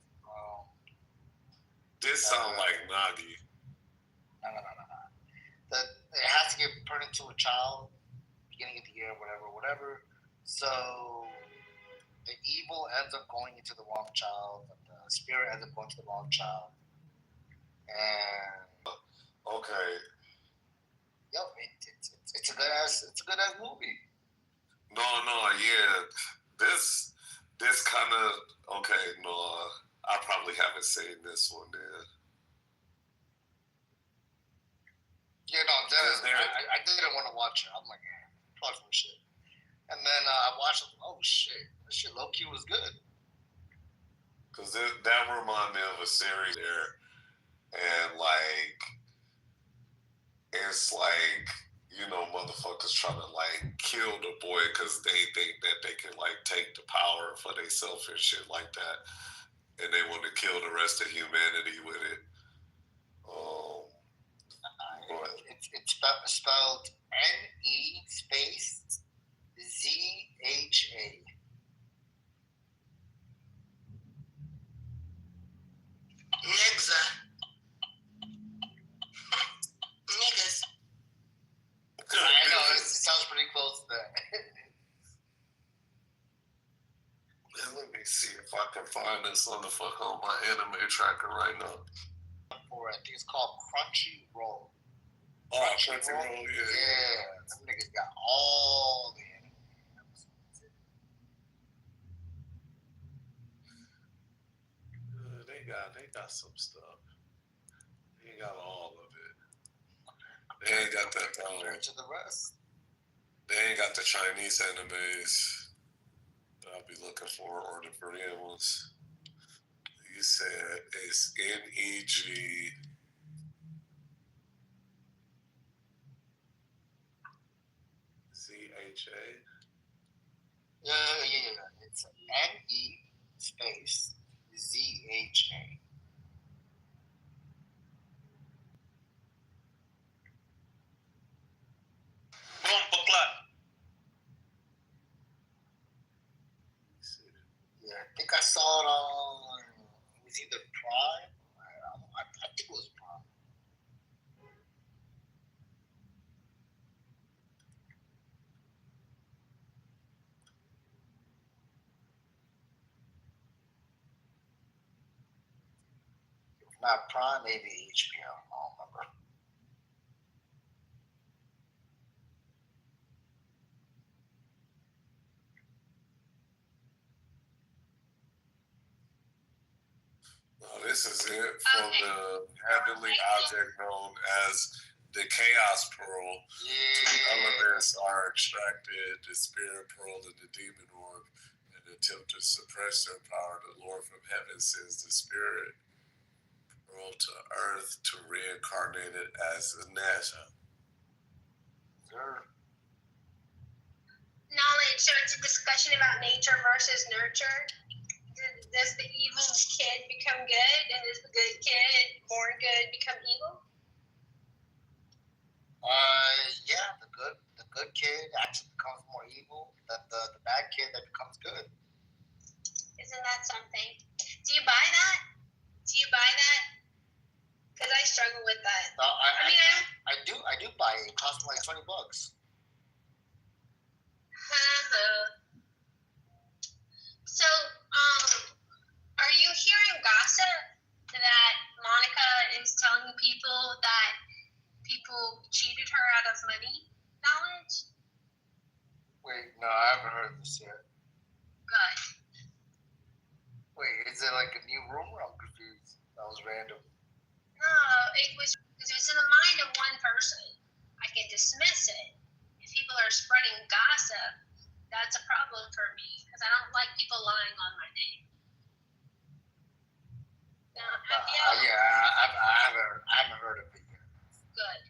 This sound like Nagi. No. It has to get put into a child, beginning of the year, whatever. So the evil ends up going into the wrong child, and the spirit ends up going to the wrong child. And okay, yep, it's a good ass movie. No, yeah. This kind of okay. No, I probably haven't seen this one then. Yeah, no, I didn't want to watch it. I'm like, fuck some shit. And then I watched it. Oh shit, this shit low key was good. Cause that reminded me of a series there, and like it's like, you know, motherfuckers trying to like kill the boy because they think that they can like take the power for themselves and shit like that, and they want to kill the rest of humanity with it. It's spelled NE space ZHA. Niggas. I know, it sounds pretty close to that. Let me see if I can find this motherfucker on my anime tracker right now. I think it's called Crunchyroll. Crunchyroll, yeah. Yeah, some niggas got all the anime episodes. They got some stuff. They ain't got all of it. They ain't got that. To the rest. They ain't got the Chinese animes that I'll be looking for, or the Korean ones. You said it's NEG. ZHA? Yeah. It's NE space ZHA. Yeah, I think I saw it on. It was either Prime. I think it was Prime. If not Prime, maybe HBO. I don't remember. This is it from the heavenly object known as the Chaos Pearl. Yeah. Elements are extracted, the spirit pearl and the demon orb, and attempt to suppress their power. The Lord from heaven sends the spirit pearl to earth to reincarnate it as a nature. Sure. Knowledge. So it's a discussion about nature versus nurture. Does the evil kid become good, and does the good kid, born good, become evil? Yeah, the good kid actually becomes more evil than the bad kid that becomes good. Isn't that something? Do you buy that? Because I struggle with that. I do buy it. It costs me like $20. So, are you hearing gossip that Monica is telling people that people cheated her out of money? Knowledge? Wait, no, I haven't heard this yet. Good. Wait, is it like a new rumor? I'm confused. That was random. No, it was in the mind of one person. I can dismiss it. If people are spreading gossip, that's a problem for me because I don't like people lying on my name. Now, I haven't heard of it yet. Good.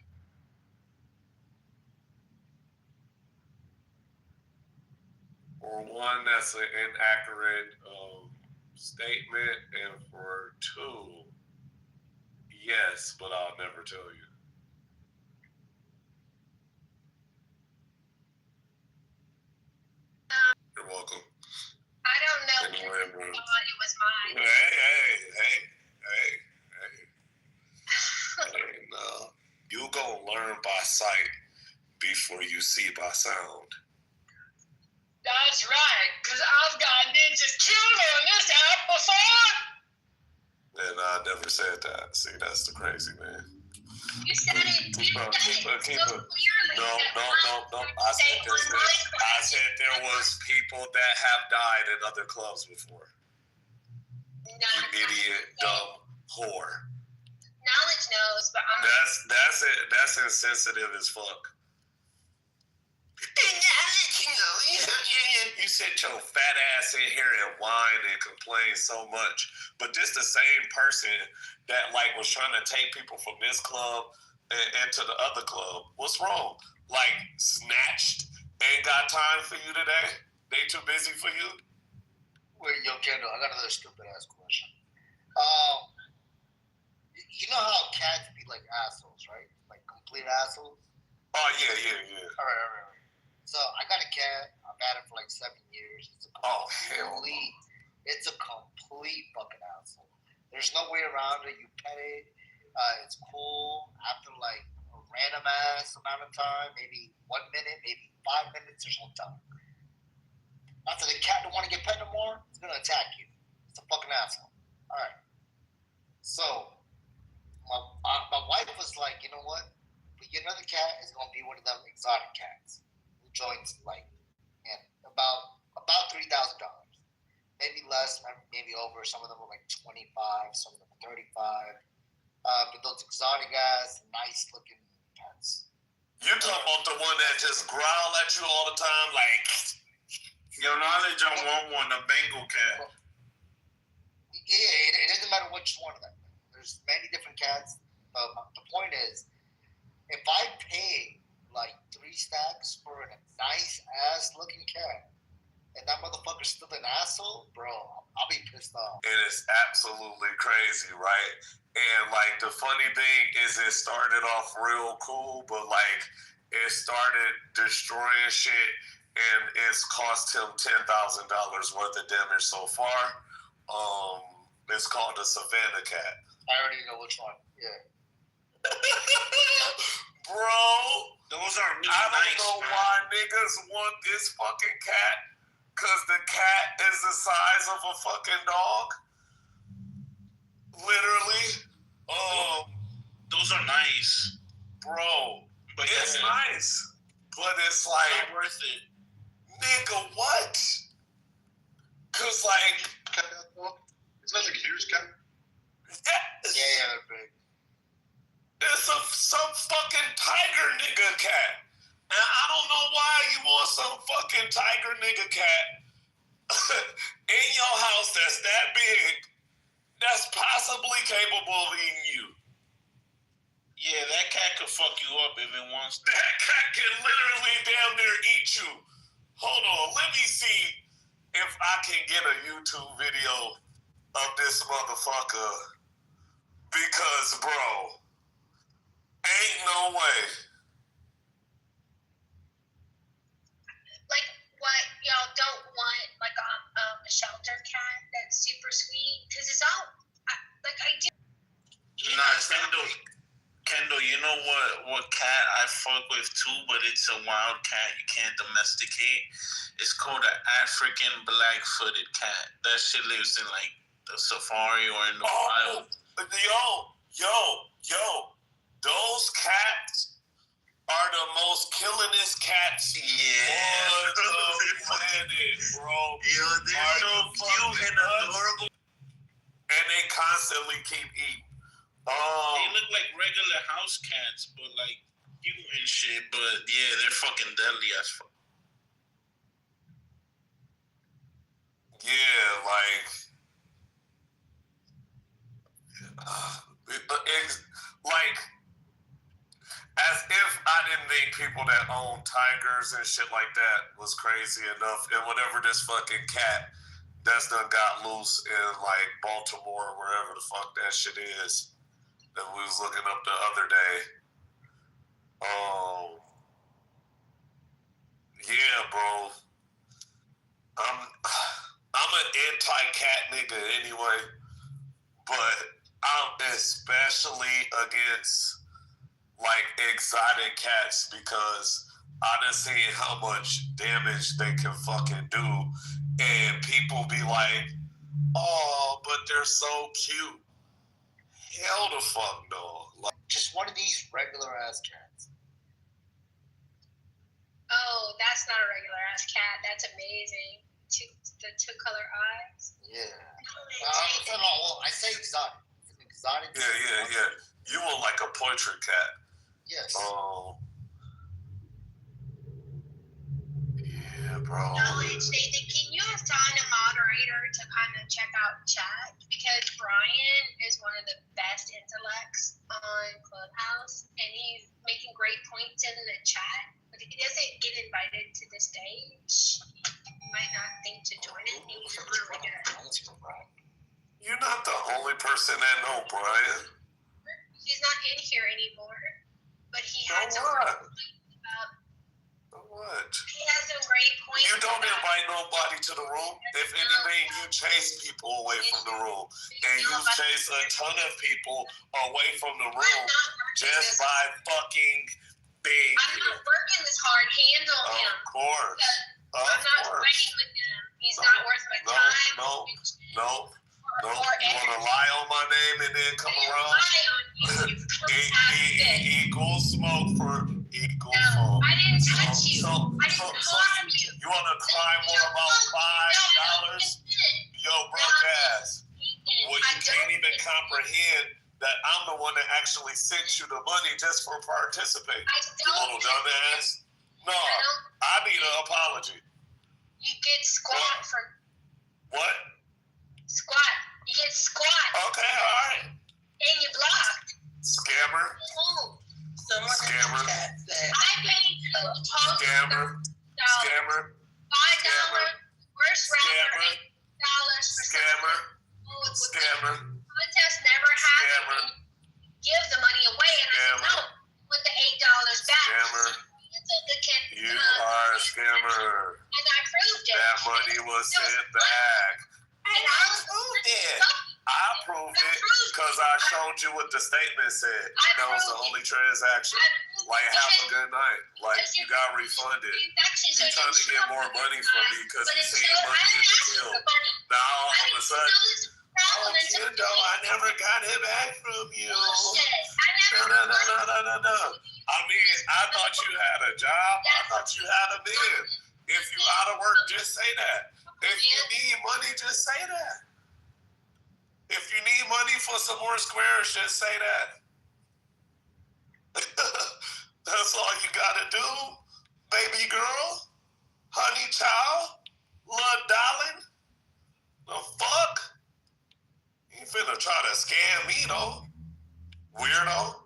For one, that's an inaccurate statement, and for two, yes, but I'll never tell you. You're welcome. I don't know. Anyway, bro. It was mine. Hey. No. You gonna learn by sight before you see by sound. That's right, because I've got ninjas killed on this app before. And I never said that. See, that's the crazy man. You said it. Keep it. Clearly. No. I said there was people that have died at other clubs before. You idiot, dumb whore. Knowledge knows, but I'm. That's it. That's insensitive as fuck. You sit your fat ass in here and whine and complain so much, but this the same person that like was trying to take people from this club and to the other club. What's wrong? Like snatched? Ain't got time for you today? They too busy for you? Wait, yo, Kendall, I got another stupid ass question. You know how cats be like assholes, right? Like complete assholes? Oh, yeah. All right. So I got a cat. I've had it for like 7 years. It's a complete fucking asshole. There's no way around it. You pet it. It's cool. After like a random ass amount of time, maybe 1 minute, maybe 5 minutes, there's no time. After the cat don't want to get pet no more, it's gonna attack you. It's a fucking asshole. All right. So my wife was like, you know what? We get another cat. It's gonna be one of them exotic cats. Who joins like, and about $3,000, maybe less, maybe over. Some of them are like 25, some of them are 35. But those exotic ass, nice looking pets. You talking about the one that just growl at you all the time, like. Yo, knowledge on one, a Bengal cat. Yeah, it doesn't matter which one of them. There's many different cats. But the point is, if I pay like 3 stacks for a nice ass looking cat, and that motherfucker's still an asshole, bro, I'll be pissed off. It is absolutely crazy, right? And like the funny thing is, it started off real cool, but like it started destroying shit. And it's cost him $10,000 worth of damage so far. It's called a Savannah cat. I already know which one. Yeah. Bro, those are really I don't nice, know man. why niggas want this fucking cat. Cause the cat is the size of a fucking dog. Literally. Those are nice, bro. but It's nice, but it's like not worth it. Nigga, what? Cause like, It's not like Hughes cat. yes. Yeah, big. It's some fucking tiger nigga cat. And I don't know why you want some fucking tiger nigga cat in your house that's that big, that's possibly capable of eating you. Yeah, that cat could fuck you up if it wants to. That cat can literally damn near eat you. Hold on, let me see if I can get a YouTube video of this motherfucker. Because, bro, ain't no way. Like, what y'all don't want, like a shelter cat that's super sweet? Because it's all, I do. Nah, Kendall, you know what cat I fuck with too, but it's a wild cat you can't domesticate? It's called an African black-footed cat. That shit lives in like the safari or in the wild. Yo, those cats are the most killingest cats on the planet, bro. Yo, they're so cute and adorable. And they constantly keep eating. They look like regular house cats, but like cute and shit. But yeah, they're fucking deadly as fuck. Yeah, like as if I didn't think people that own tigers and shit like that was crazy enough. And whatever this fucking cat that's done got loose in like Baltimore, wherever the fuck that shit is, that we was looking up the other day. Yeah, bro. I'm an anti-cat nigga anyway, but I'm especially against like exotic cats because I done seen how much damage they can fucking do, and people be like, "Oh, but they're so cute." Hell the fuck no! Like, just one of these regular ass cats. Oh, that's not a regular ass cat. That's amazing. The two color eyes. Yeah. Well, I say exotic. It's an exotic. Yeah. You want like a portrait cat? Yes. Yeah, bro. Knowledge, Nathan, can you assign a moderator to kind of check out chat? Because Brian is one of the best intellects on Clubhouse, and he's making great points in the chat. But if he doesn't get invited to the stage, he might not think to join it. He's really good. You're not the only person that know Brian. He's not in here anymore, but he had some What? He has some great points. You don't invite nobody to the room. If anything, you chase people away from the room. And you chase a ton of people away from the room just by fucking being I'm not working this hard. Handle him. Of course. I'm not fighting with him. He's not worth my time. No. You want to lie on my name and then come around? Equal smoke for equal smoke. I didn't touch you. I didn't harm you. You want to cry more about $5? Yo, broke ass. Well, you can't even comprehend that I'm the one that actually sent you the money just for participating. You little dumbass. No, I need an apology. You get squat for... What? Squat. You get squat. Okay, all right. And you blocked. Scammer. Someone Scammer. in the chat said, I paid you Scammer. Scammer. $5. Worst rapper, $8 for Scammer. Scammer. Contest never happened. Give the money away, and I said no. With the $8 back. Scammer. You are a scammer. And I proved it. That money was sent back. And I proved it. I proved it because I showed you what the statement said. That was the only transaction. Like, have a good night. Like, you got refunded. You're trying to get more money from me because you saved money in the deal. Now, all of a sudden, I never got it back from you. No. I mean, I thought you had a job. I thought you had a man. If you out of work, just say that. If you need money, just say that. If you need money for some more squares, just say that. That's all you gotta do, baby girl, honey child, little darling. The fuck? You finna try to scam me though, weirdo.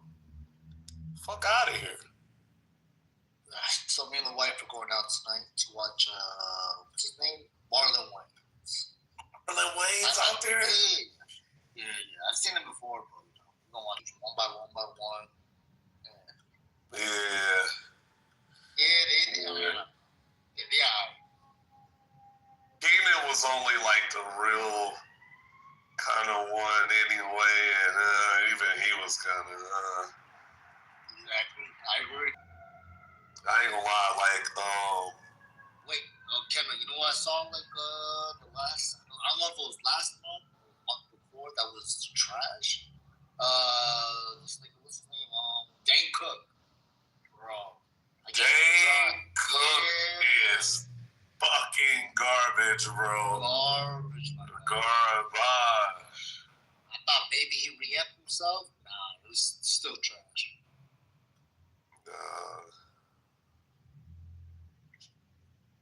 Fuck out of here. So me and the wife are going out tonight to watch, what's his name? Marlon Wayans. Marlon Wayans out there? Yeah. I've seen him before, but we're going to watch one by one. Yeah. Keenan was only like the real kind of one anyway, and even he was kind of... Exactly. I agree. I ain't gonna lie, like, Wait, Kendra, you know what I saw, like, the last... I don't know if it was last month or the month before that was trash. What's his name? Dane Cook. Bro. Dane Cook is fucking garbage, bro. Garbage. I thought maybe he re-upped himself. Nah, it was still trash.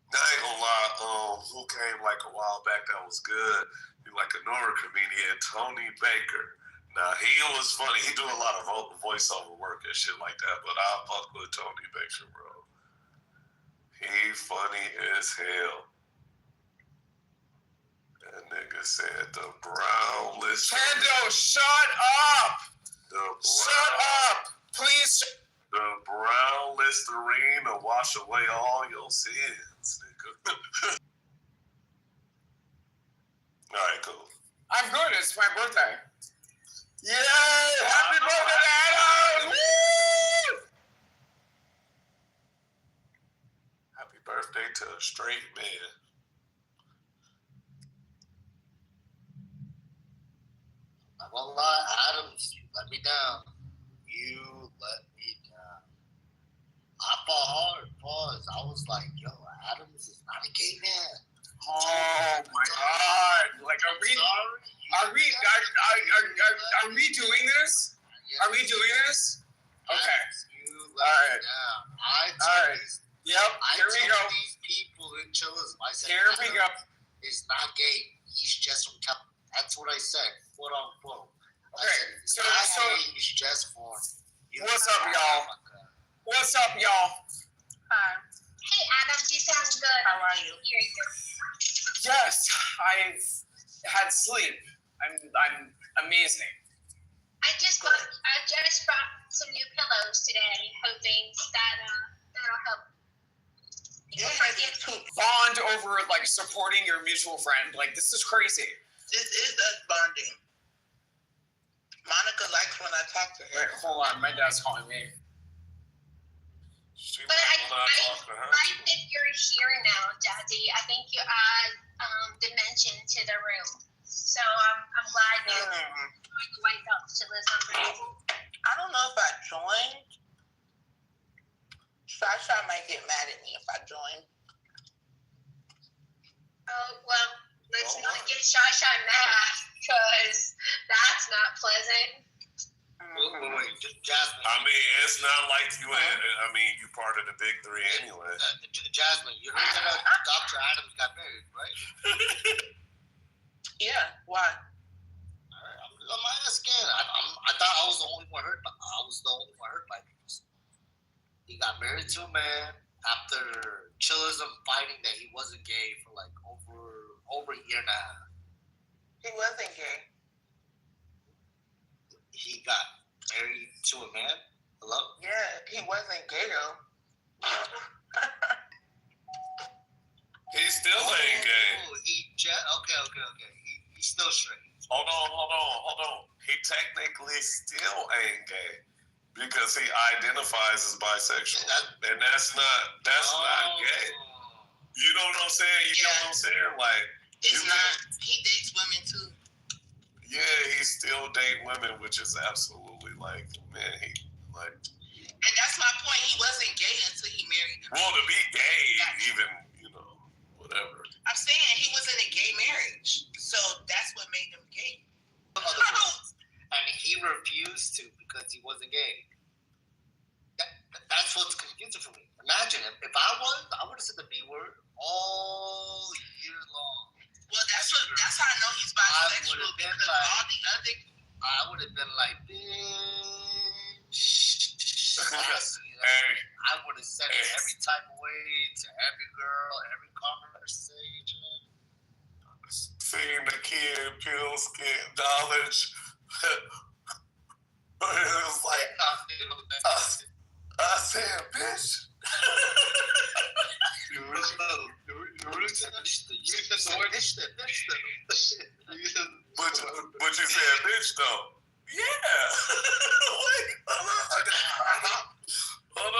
I ain't gonna lie, who came like a while back that was good? Like a newer comedian, Tony Baker. Now, he was funny. He do a lot of voiceover work and shit like that, but I fuck with Tony Baker, bro. He funny as hell. That nigga said the brown list. Tando, shut up! Shut up! Please. The brown Listerine will wash away all your sins, nigga. All right, cool. I'm good. It's my birthday. Yay! Happy birthday, Adam! Woo! Happy birthday to a straight man. I'm gonna lie, Adams, you let me down. You let me down. I fought hard, pause. I was like, yo, Adams is not a gay man. Oh my God! Like, are we doing this? Are we doing this? Okay. Adams, you let All me down. I All right. Yep. Here we go. These people in Chili's, I said, Here we go. He's not gay. He's just from California. That's what I said, quote unquote. Okay. So he's just for. What's up, y'all? What's up, y'all? Hi. Hey, Adam, you sound good. How are you? Hearing you. Yes, I've had sleep. I'm amazing. I just brought some new pillows today, hoping that that'll help. Bond over like supporting your mutual friend. Like, this is crazy. This is us bonding. Monica likes when I talk to her. Wait, hold on. My dad's calling me. She But like when I talk to her. I think you're here now, Daddy. I think you add dimension to the room. So I'm glad you wake up to listen. I don't know if I joined. Sasha might get mad at me if I join. Oh, well, let's not get Shasha mad, because that's not pleasant. Wait, Jasmine. I mean, it's not like you ain't. I mean, you part of the big three anyway. Jasmine, you heard that Dr. Adams got married, right? Yeah, why? I'm asking. I thought I was the only one hurt. I was the only one hurt by this. He got married to a man after Chillism fighting that he wasn't gay for like over a year and a half. He wasn't gay. He got married to a man. Hello? Yeah, he wasn't gay though. He still ain't gay. Okay. He's still straight. Hold on. He technically still ain't gay because he identifies as bisexual, and that's not gay. You know what I'm saying? You know what I'm saying? Like, it's not. He dates women too. Yeah, he still date women, which is absolutely like, man, he like. And that's my point. He wasn't gay until he married her. Well, to be gay, even whatever. I'm saying he was in a gay marriage, so that's what made him gay. And he refused to because he wasn't gay. That's what's confusing for me. Imagine if I would have said the B word all year long. Well, that's how I know he's bisexual because all the other. I would have been like, bitch. I would have said it every type of way to every girl, every conversation. Seeing the kid, pills, get knowledge. It was like, I said, bitch. But you said bitch though. Yeah. Wait, hold on.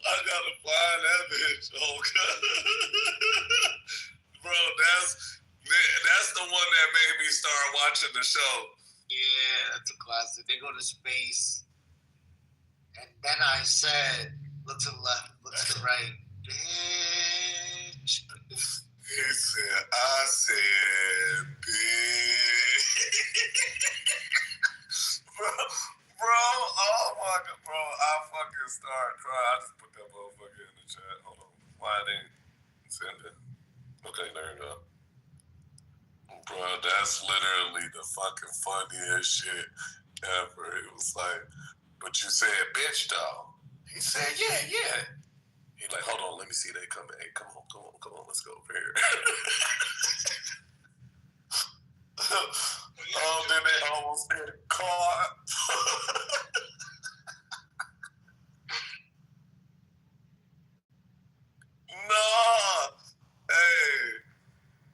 I gotta find that bitch. Okay. Bro, that's the one that made me start watching the show. Yeah, that's a classic. They go to space. And then I said, look to the left, look to the right. Bitch. He said, I said, bitch. bro, oh my God, bro, I fucking start crying. I just put that motherfucker in the chat. Hold on. Why I didn't send it? Okay, there you go. Bro, that's literally the fucking funniest shit. ever. He was like, but you said bitch though. He said, yeah. He like, hold on, let me see they coming. Hey, come on, let's go over here. Oh, then they almost get caught. No. Hey,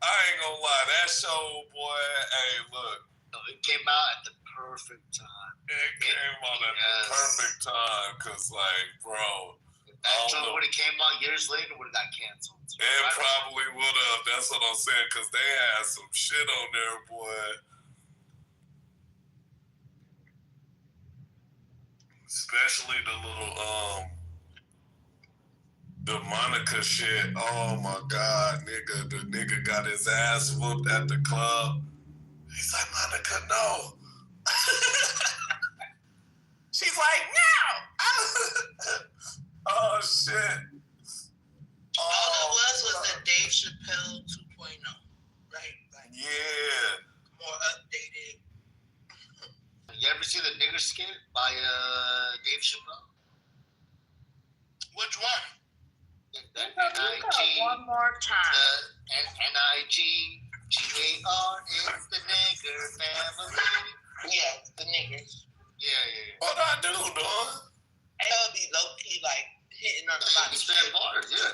I ain't gonna lie, that show, boy, hey, look. No, it came out at the perfect time. It came out at the perfect time, because, like, bro. That show would have came out years later, would have got canceled. It probably would have. That's what I'm saying, because they had some shit on there, boy. Especially the little, the Monica shit. Oh my God, nigga. The nigga got his ass whooped at the club. He's like, Monica, no. She's like, no. Oh, shit. All it was the Dave Chappelle 2.0, right? Like, yeah. More updated. You ever see the nigger skit by Dave Chappelle? Which one? The N-I-G. One more time. The N-I-G-G-A-R is the nigger family. Yeah, the niggers. Yeah. What I do, dog? They'll be low-key, like, hitting on the lot of shit. Bars, yeah.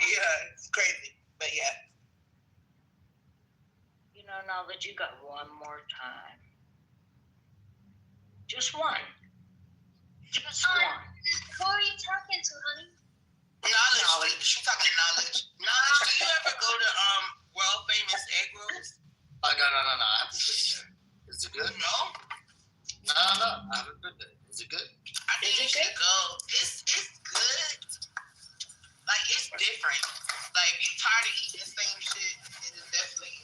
Yeah, it's crazy. But yeah. You know, Knowledge, you got one more time. Just one. Just one. Who are you talking to, honey? Knowledge. She's talking knowledge. Knowledge, do you ever go to world famous egg rolls? Oh, no. I haven't been there. Is it good? No. No. I haven't been there. Is it good? I think you should go. It's good. Like, it's different. Like, if you're tired of eating the same shit, it is definitely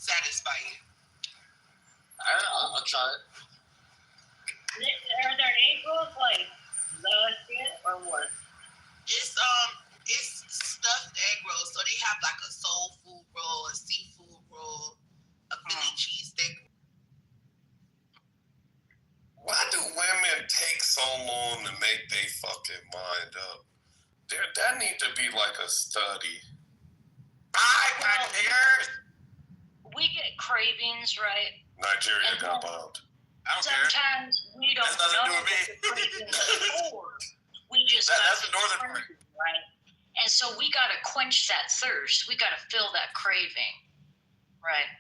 satisfying. I'll try it. Are there egg rolls like the shit or what? It's stuffed egg rolls. So they have like a soul food roll, a seafood roll, a Philly cheesesteak. Why do women take so long to make their fucking mind up? That need to be like a study. We get cravings, right? Nigeria got bombed. I don't Sometimes we don't That's nothing know to do with me. what the cravings are for. We just That's the northern part. right? And so we got to quench that thirst. We got to fill that craving, right?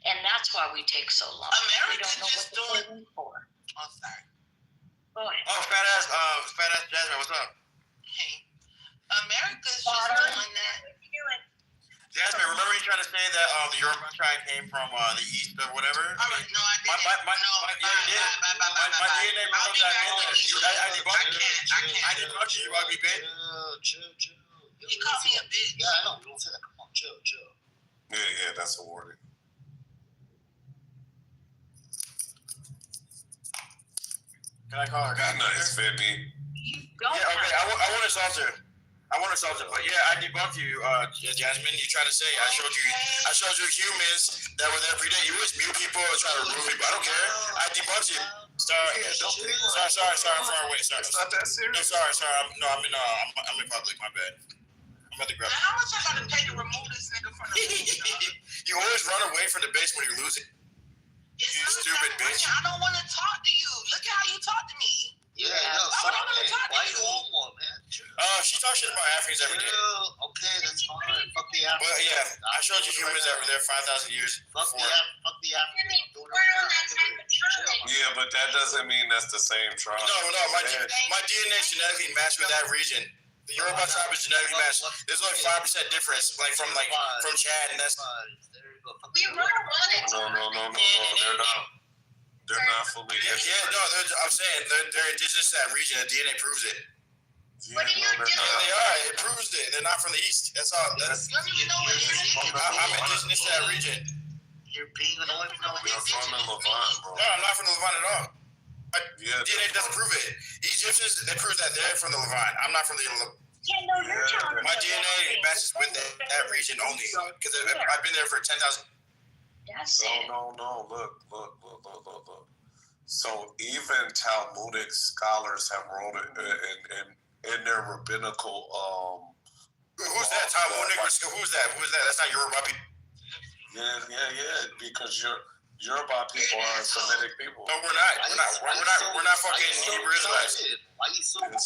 And that's why we take so long. We don't know what the craving for. Oh, sorry. Go ahead. Oh, fat ass Jasmine, what's up? Hey, America's just doing that. Jasmine, remember you trying to say that the Yoruba tribe came from the east or whatever? No, I didn't. My DNA proves that. I debunked you, ugly bitch. Chill. You called me a bitch. Yeah, I know. Don't say that. Come on, chill. Yeah, that's a warning. Can I call her? Good night, 50. You don't Yeah, okay. have I want to salsa. But yeah, I debunked you, Jasmine. You trying to say I showed you humans that were there every day. You always mute people and try to remove people. I don't care. I debunked you. Sorry. I'm far away. Sorry. It's not that serious. No, sorry. I'm in public. My bad. I'm about to grab. How much I gotta pay to remove this nigga from the movie? You always run away from the base when you're losing. You stupid bitch. I don't want to talk to you. Look at how you talk to me. Yeah, Why would I want to talk to why you? you on one, man? She talks shit about Africans every day. Okay, that's fine. Fuck the Africans. But yeah, I showed you humans that were there 5,000 years before. Fuck the Africans. We're on that type of time. Yeah, but that doesn't mean that's the same tribe. No, my DNA is genetically matched with that region. The Yoruba tribe is genetically matched. There's only 5% difference, from Chad, and that's. We run on it. No, they're not fully. I'm saying they're indigenous to that region. The DNA proves it. What are you doing? They are. It proves it. They're not from the east. That's all. You don't even know what it is. I'm indigenous to that region. You're being annoying. You're from the Levant, bro. No, I'm not from the Levant at all. Yeah, DNA doesn't prove it. Egyptians, they prove that they're from the Levant. I'm not from the Levant. Yeah, no, you're telling me. My DNA matches with that region only because I've been there for 10,000. That's it. No. Look. So even Talmudic scholars have wrote it in their rabbinical. Who's that? Talmudic? Who's that? That's not Yoruba people. Yeah. Because Yoruba people are Semitic people. No, we're not. We're not fucking Hebrew Israelites. Why you so No, we're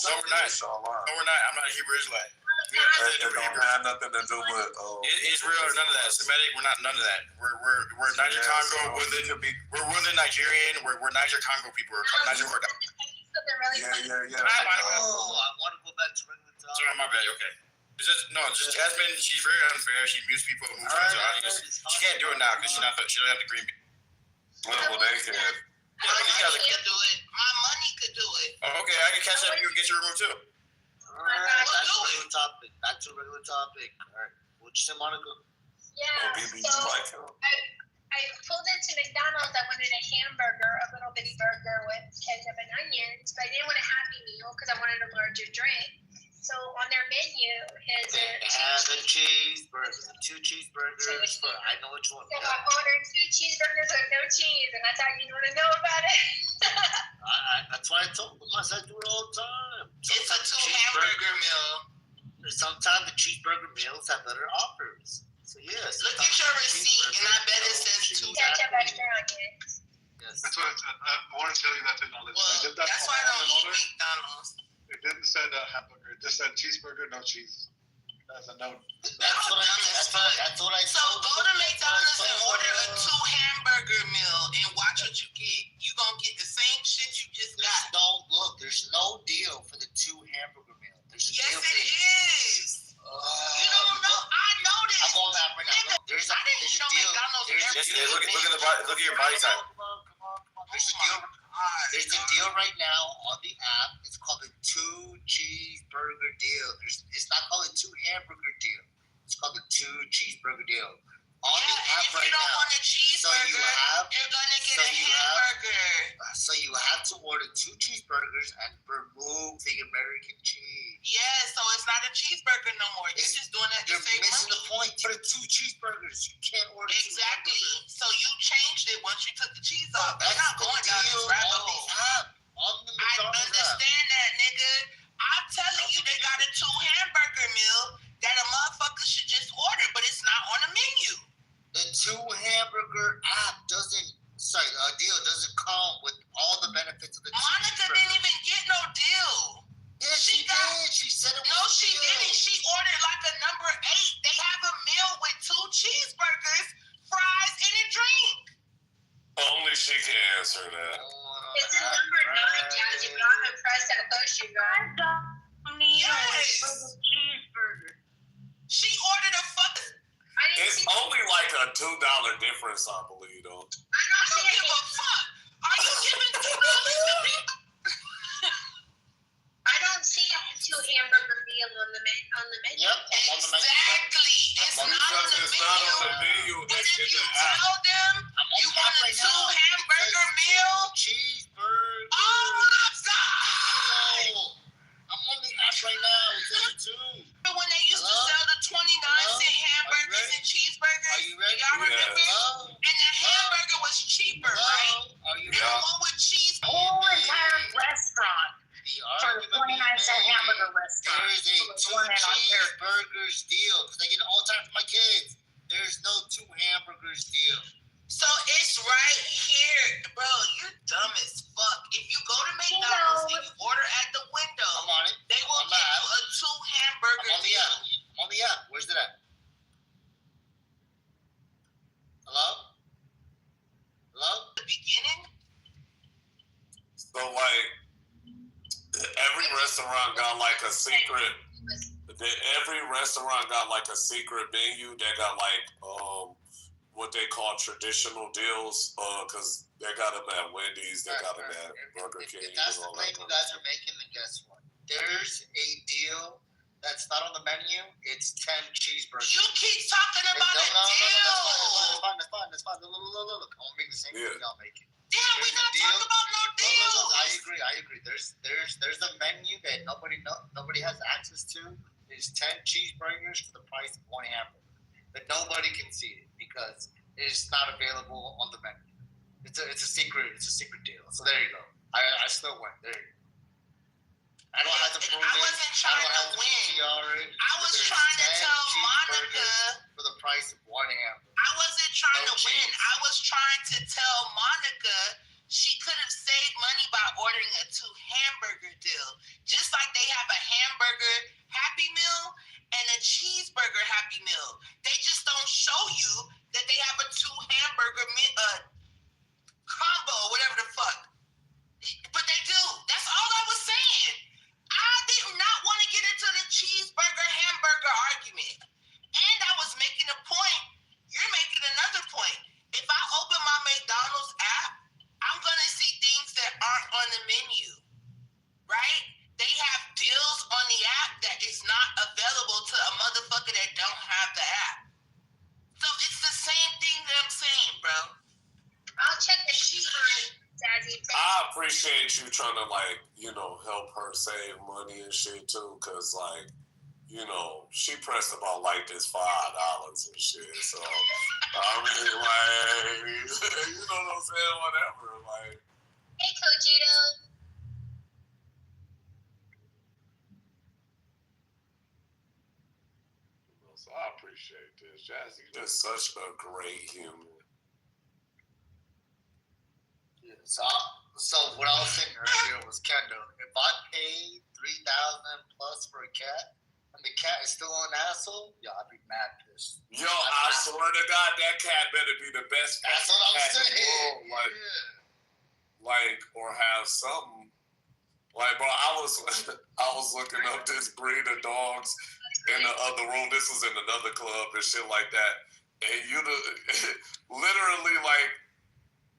not. I'm not a Hebrew Israelite. It don't have nothing to do with Israel or none of that. Semitic, we're not none of that. We're Niger Congo. We're within Nigerian. We're Niger Congo people. We're Niger Congo. Yeah. I want to go back to regular time. Sorry, my bad. Okay. Just Jasmine. She's very unfair. She mutes people. She can't do it now because she don't have the green bean. Well, they can. My money could do it. My money could do it. Oh, okay, I can catch up with you and get you removed too. Back to regular topic. All right. What you say, Monica? Yeah. So I pulled into McDonald's. I wanted a hamburger, a little bitty burger with ketchup and onions, but I didn't want a Happy Meal because I wanted a larger drink. So on their menu is a cheeseburger, 2 cheeseburgers. I know which one. So I ordered 2 cheeseburgers with no cheese, and I thought you'd want to know about it. That's why I told them. I said I do it all the time. It's a 2 hamburger meal. Sometimes the cheeseburger meals have better offers. So yes. Look at your receipt, and I bet it says 2 ketchup, extra onions. Yes. That's what I want to tell you that to knowledge. Well, that's why I don't eat McDonald's. It didn't say hamburger. It just said cheeseburger, no cheese. That's a note. That's what I So go to McDonald's and order a 2 hamburger meal and watch what you get. You gonna get the same shit you just got. There's no deal for the 2 hamburger meal. Yes, it is. You don't know. I know this. I'm going back right now. There's a deal. Look at your body type. There's a deal right now on the app. It's called the 2 cheeseburger deal. It's not called a 2 hamburger deal. It's called the 2 cheeseburger deal. On the app if right you don't now. want a cheeseburger, you're gonna get a hamburger. So you have to order 2 cheeseburgers and remove the American cheese. Yeah, so it's not a cheeseburger no more. You're just doing that to You're save missing money. the point. For 2 cheeseburgers, you can't order 2 Exactly. hamburgers. So you changed it once you took the cheese off. You're That's not going the down deal this rabbit on hole. the app. On the I McDonald's understand that, nigga. I'm telling you, they got a 2 hamburger meal that a motherfucker should just order, but it's not on the menu. The 2 hamburger app deal doesn't come with all the benefits of the Monica didn't even get no deal. Yeah, she did. She said it was No, she didn't. She ordered like a number 8. They have a meal with 2 cheeseburgers, fries, and a drink. Only she can answer that. It's a number 9, Jazzy, but I'm impressed how close you got. Yes. Cheeseburger. She ordered a fucking. It's only like a $2 difference, I believe, though. I don't give a fuck. Are you giving $2 to me? I don't see a 2 hamburger meal on the menu. Yep. Exactly. It's not on the menu. But if you tell them you want a 2 hamburger meal, cheeseburger. oh my God. I'm on the app right now. It's 2. When they used to sell the 29-cent hamburgers and cheeseburgers, Are you ready? y'all remember? Hello? And the hamburger was cheaper, right? Are you And ready? the one with cheese. Whole entire restaurant for the 29-cent hamburger restaurant. There's a 2 cheeseburgers deal. Because I get it all the time for my kids. There's no 2 hamburgers deal. So it's right here. Bro, you're dumb as fuck. If you go to McDonald's and you order at the window, I'm on it. they will give you a 2 hamburger I'm on the deal. app. I'm on the app. Where's it at? Hello? The beginning? So, like, every restaurant got like a secret. Every restaurant got like a secret menu that got like what they call traditional deals. Because they got them at Wendy's, they got them at Burger King. If that's the claim you guys are making, then guess what? There's a deal that's not on the menu. It's 10 cheeseburgers. You keep talking about a deal. That's fine. Look. I won't make the same thing y'all making. Yeah, we're not talking about no deals. I agree. There's a menu that nobody has access to. There's 10 cheeseburgers for the price of 1 hamburger. But nobody can see it because is not available on the menu. It's a secret deal. So there you go. I still win. There you go. I don't have to prove it. I wasn't trying to win. I was trying to tell Monica for the price of one hamburger. I wasn't trying to win. I was trying to tell Monica she could have saved money by ordering a 2 hamburger deal. Just like they have a hamburger Happy Meal and a cheeseburger Happy Meal. They just don't show you that they have a 2 hamburger combo, whatever the fuck. But they do. That's all I was saying. I did not want to get into the cheeseburger hamburger argument. And I was making a point. You're making another point. If I open my McDonald's app, I'm going to see things that aren't on the menu. Right? They have deals on the app that is not available to a motherfucker that don't have the app. So it's the same thing that I'm saying, bro. I'll check the sheet on Daddy. I appreciate you trying to, like, you know, help her save money and shit, too, because, like, you know, she pressed about, like, this $5 and shit, so, I mean, like, you know what I'm saying, whatever, like. Hey, Coachito. So I appreciate this. Jazzy, just such a great human. So what I was saying earlier was, Kendall, if I paid $3,000 plus for a cat, and the cat is still an asshole, yo, I'd be mad pissed. Yo, I swear to God, that cat better be the best cat That's what I'm saying. in the world. Like, or have something. Like, bro, I was looking up this breed of dogs in the other room. This was in another club and shit like that. And you literally, like,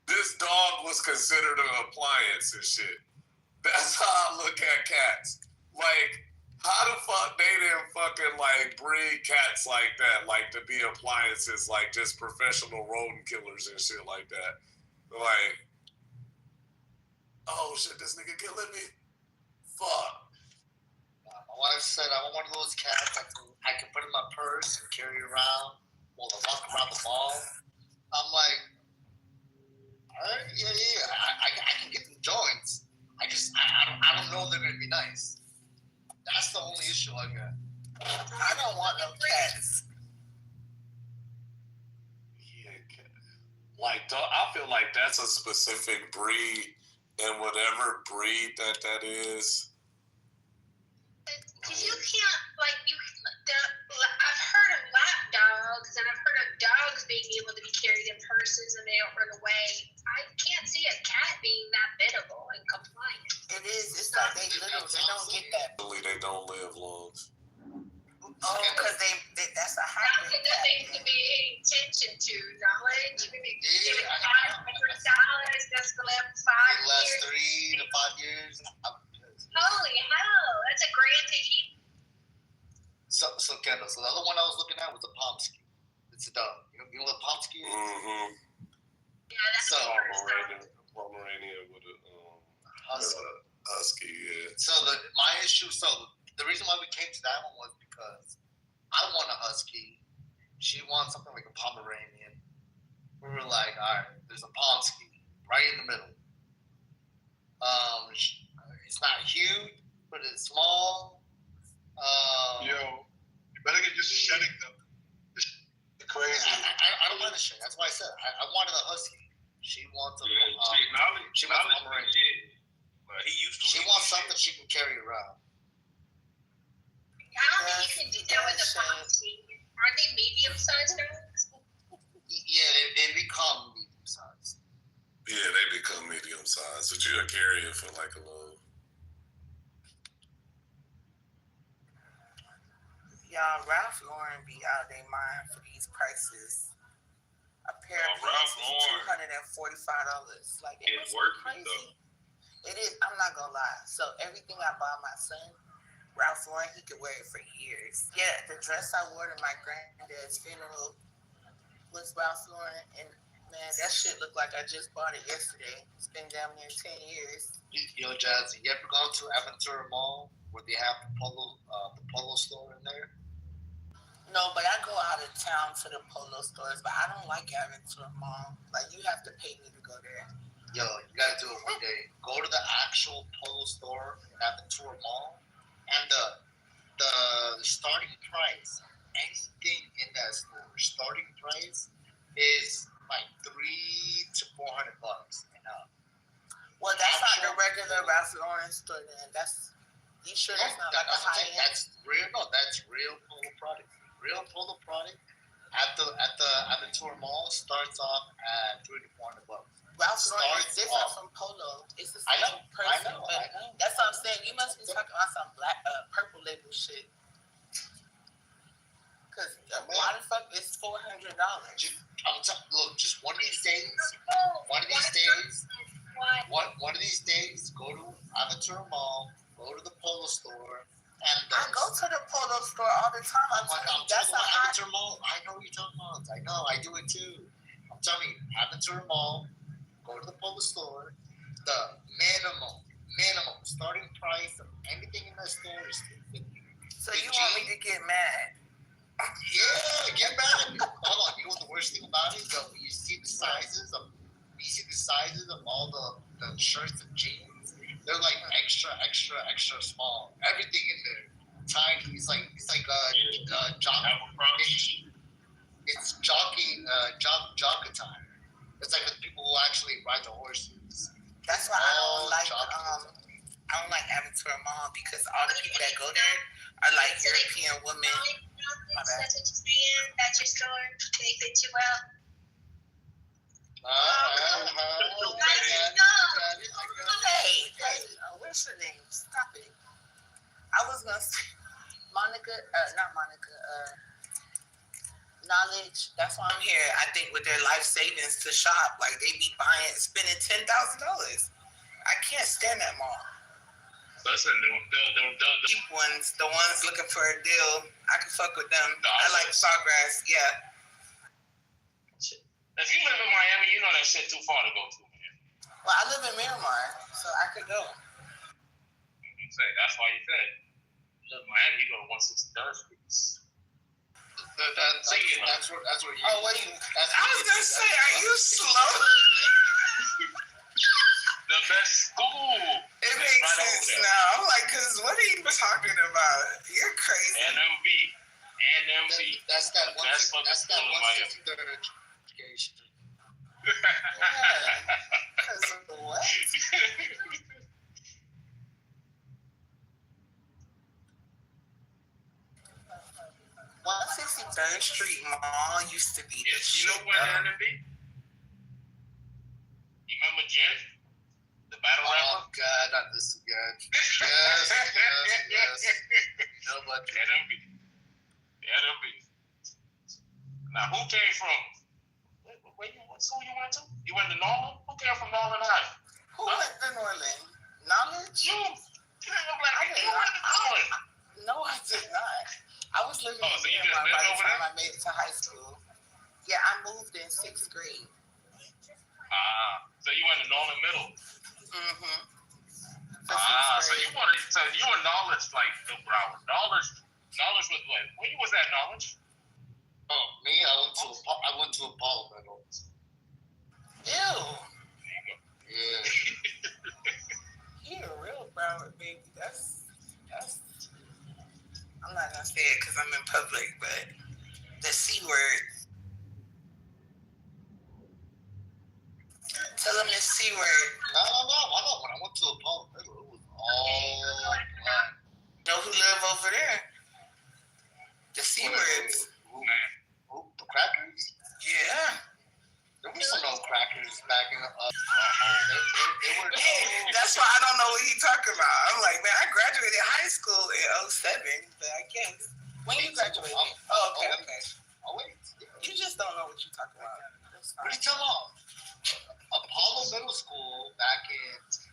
this dog was considered an appliance and shit. That's how I look at cats. Like, how the fuck they didn't fucking, like, breed cats like that, like, to be appliances, like, just professional rodent killers and shit like that. Like, oh shit, this nigga killing me? Fuck. My wife said I want one of those cats I can put in my purse and carry around while I walk around the mall. I'm like, all right, yeah, I can get them joints. I don't know if they're gonna be nice. That's the only issue I got. I don't want no cats. Yeah, like, I feel like that's a specific breed, and whatever breed that is. Because you can't, like, I've heard of lap dogs, and I've heard of dogs being able to be carried in purses and they don't run away. I can't see a cat being that biddable and compliant. It is. It's like they little. They don't get that. They don't live long. Oh, because that's a hybrid. That's a good thing to be paying attention to. Knowledge. $500. That's going to live 5 last years. 3 to 5 years. Holy hell! That's a grand to keep. So Kendall. So the other one I was looking at was a Pomsky. It's a dog. You know what a Pomsky is? Mm-hmm. Yeah, that's the first Pomeranian with a husky. Yeah. So the reason why we came to that one was because I want a husky. She wants something like a Pomeranian. We were like, all right, there's a Pomsky right in the middle. It's not huge, but it's small. Yo, you better get used to shedding them. It's crazy. I don't mind the shit. That's why I said I wanted a husky. She wants a She wants a Pomeranian. She wants something she can carry around. I don't think you can do that with a Pomsky. Aren't they medium-sized dogs? Yeah, they become medium-sized. Yeah, they become medium-sized, but you'll carry it for like a little. Y'all, Ralph Lauren be out of their mind for these prices. A pair of Ralph pants is $245. Like, it's crazy. Though. It is. I'm not gonna lie. So everything I buy my son, Ralph Lauren, he could wear it for years. Yeah, the dress I wore to my granddad's funeral was Ralph Lauren, and man, that shit looked like I just bought it yesterday. It's been down there 10 years. Yo, Jazzy, you ever gone to Aventura Mall where they have the polo store in there? No, but I go out of town to the Polo stores, but I don't like Aventura Mall. Like, you have to pay me to go there. Yo, you gotta do it one day. Go to the actual Polo store in Aventura Mall, and the starting price, anything in that store, starting price is like $300 to $400 and up. Well, that's not the regular Ralph Lauren store then. You sure that's not like a high end? That's real. No, that's real Polo product. Real Polo product at the Aventura Mall starts off at $300 to $400. Ralph Lauren is different from Polo. It's the same person. I know. That's what I'm saying. You must be talking about some black, purple label shit. Because why the fuck is $400? Look, just one of these days, one of these days, go to Aventura Mall, go to the Polo store, and I go to the Polo store all the time. I'm that's a Aventura Mall. I know what you're talking about. I know. I do it too. I'm telling you, Aventura Mall, go to the Polo store. The minimum starting price of anything in that store is $250. So you want me to get mad? Yeah, get mad. Hold on. You know what the worst thing about it? Though, you see the sizes of all the shirts and jeans. They're like extra small. Everything in there, tiny. It's like jock attire. It's like the people who actually ride the horses. That's why I don't like Aventura Mall, because all the people that go there are like European women. That's what you're saying. That's your store. They fit you well. Hey, what's your name? Stop it. I was gonna say Knowledge. That's why I'm here. I think with their life savings to shop, like they be spending $10,000. I can't stand that mall. Listen, the cheap ones, the ones looking for a deal, I can fuck with them. I like Sawgrass, yeah. If you live in Miami, you know that shit too far to go to, man. Well, I live in Miramar, so I could go. That's why you said, you live in Miami, you go to 163rd Street. That's where you. Oh, wait. I was gonna say, are you slow? The best school. It makes sense now. I'm like, cause what are you talking about? You're crazy. NMB. That's that 163rd education. Yeah. Cause of what? 163rd Street Mall used to be. Yes, you know what NMB? You remember Jen? The battle rapper? Oh God, not this again. Yes. No, but NMB. Now, who came from? What school you went to? You went to Norland? Who came from Norland High? Who went to Norland? Knowledge? You went to Norland. No, I did not. I was living in Miramar by the time I made it to high school. Yeah, I moved in 6th grade. So you went to Norland Middle. Mm-hmm. So you were Knowledge like Bill Broward. Knowledge was what? When you was at Knowledge? Oh, me? I went to Apollo Middle. Ew. There you go. Yeah. You're a real Broward baby. That's. I'm not gonna say it because I'm in public, but the C word. Tell them the C word. No. When I went to Apollo Middle, it was all black. Know who live over there? The C words. Who? The crackers? Yeah. There were some old crackers backing up. They were. That's why I don't know what he's talking about. I'm like, man, I graduated high school in 07, but I guess. When you graduated? Okay. Oh, wait. You just don't know what you're talking about. What are you talking about? Apollo Middle School back in 2000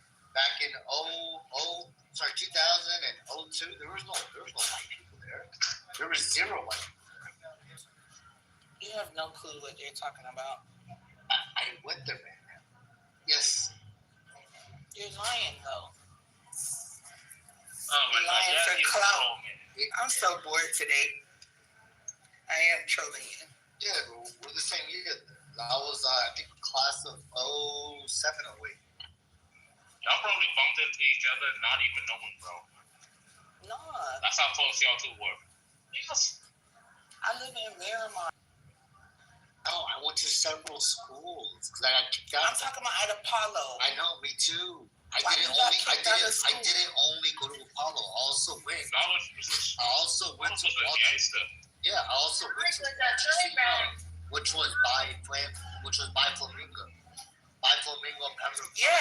and 02. There was no white people there. There was zero white people there. You have no clue what you're talking about. I went there, man. Yes. You're lying, though. Oh my lying God, for clout. I'm so bored today. I am trolling you. Yeah, but we're the same year. I was, I think, class of 07, 08. Y'all probably bumped into each other not even knowing, bro. No. That's how close y'all two were. Yes. I live in Miramar. No, I went to several schools because I got kicked out. I'm talking about at Apollo. I know, me too. I Why didn't you got only kicked out of school? I didn't only go to Apollo. I also went. Knowledge was I also went to a gangster. Yeah, I also went to which was by Flamingo. By Flamingo, Pembroke. Yeah.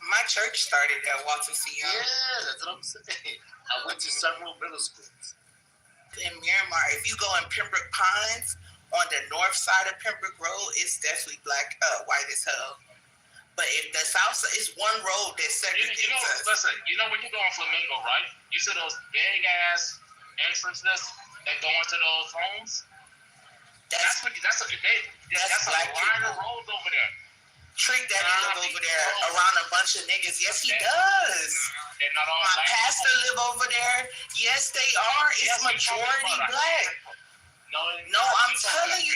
My church started at Walter C. Young. Yeah, that's what I'm saying. I went to several middle schools. In Miramar, if you go in Pembroke Pines, on the north side of Pembroke Road, it's definitely white as hell. But if the south side, it's one road that segregates us. Listen, when you go on Flamingo, right? You see those big ass entrances that go into those homes? That's a line of roads over there. Trick Daddy live over there around a bunch of niggas. Yes, he does. Not all my pastor live over there. Yes, they are. It's majority black. No, I'm telling you.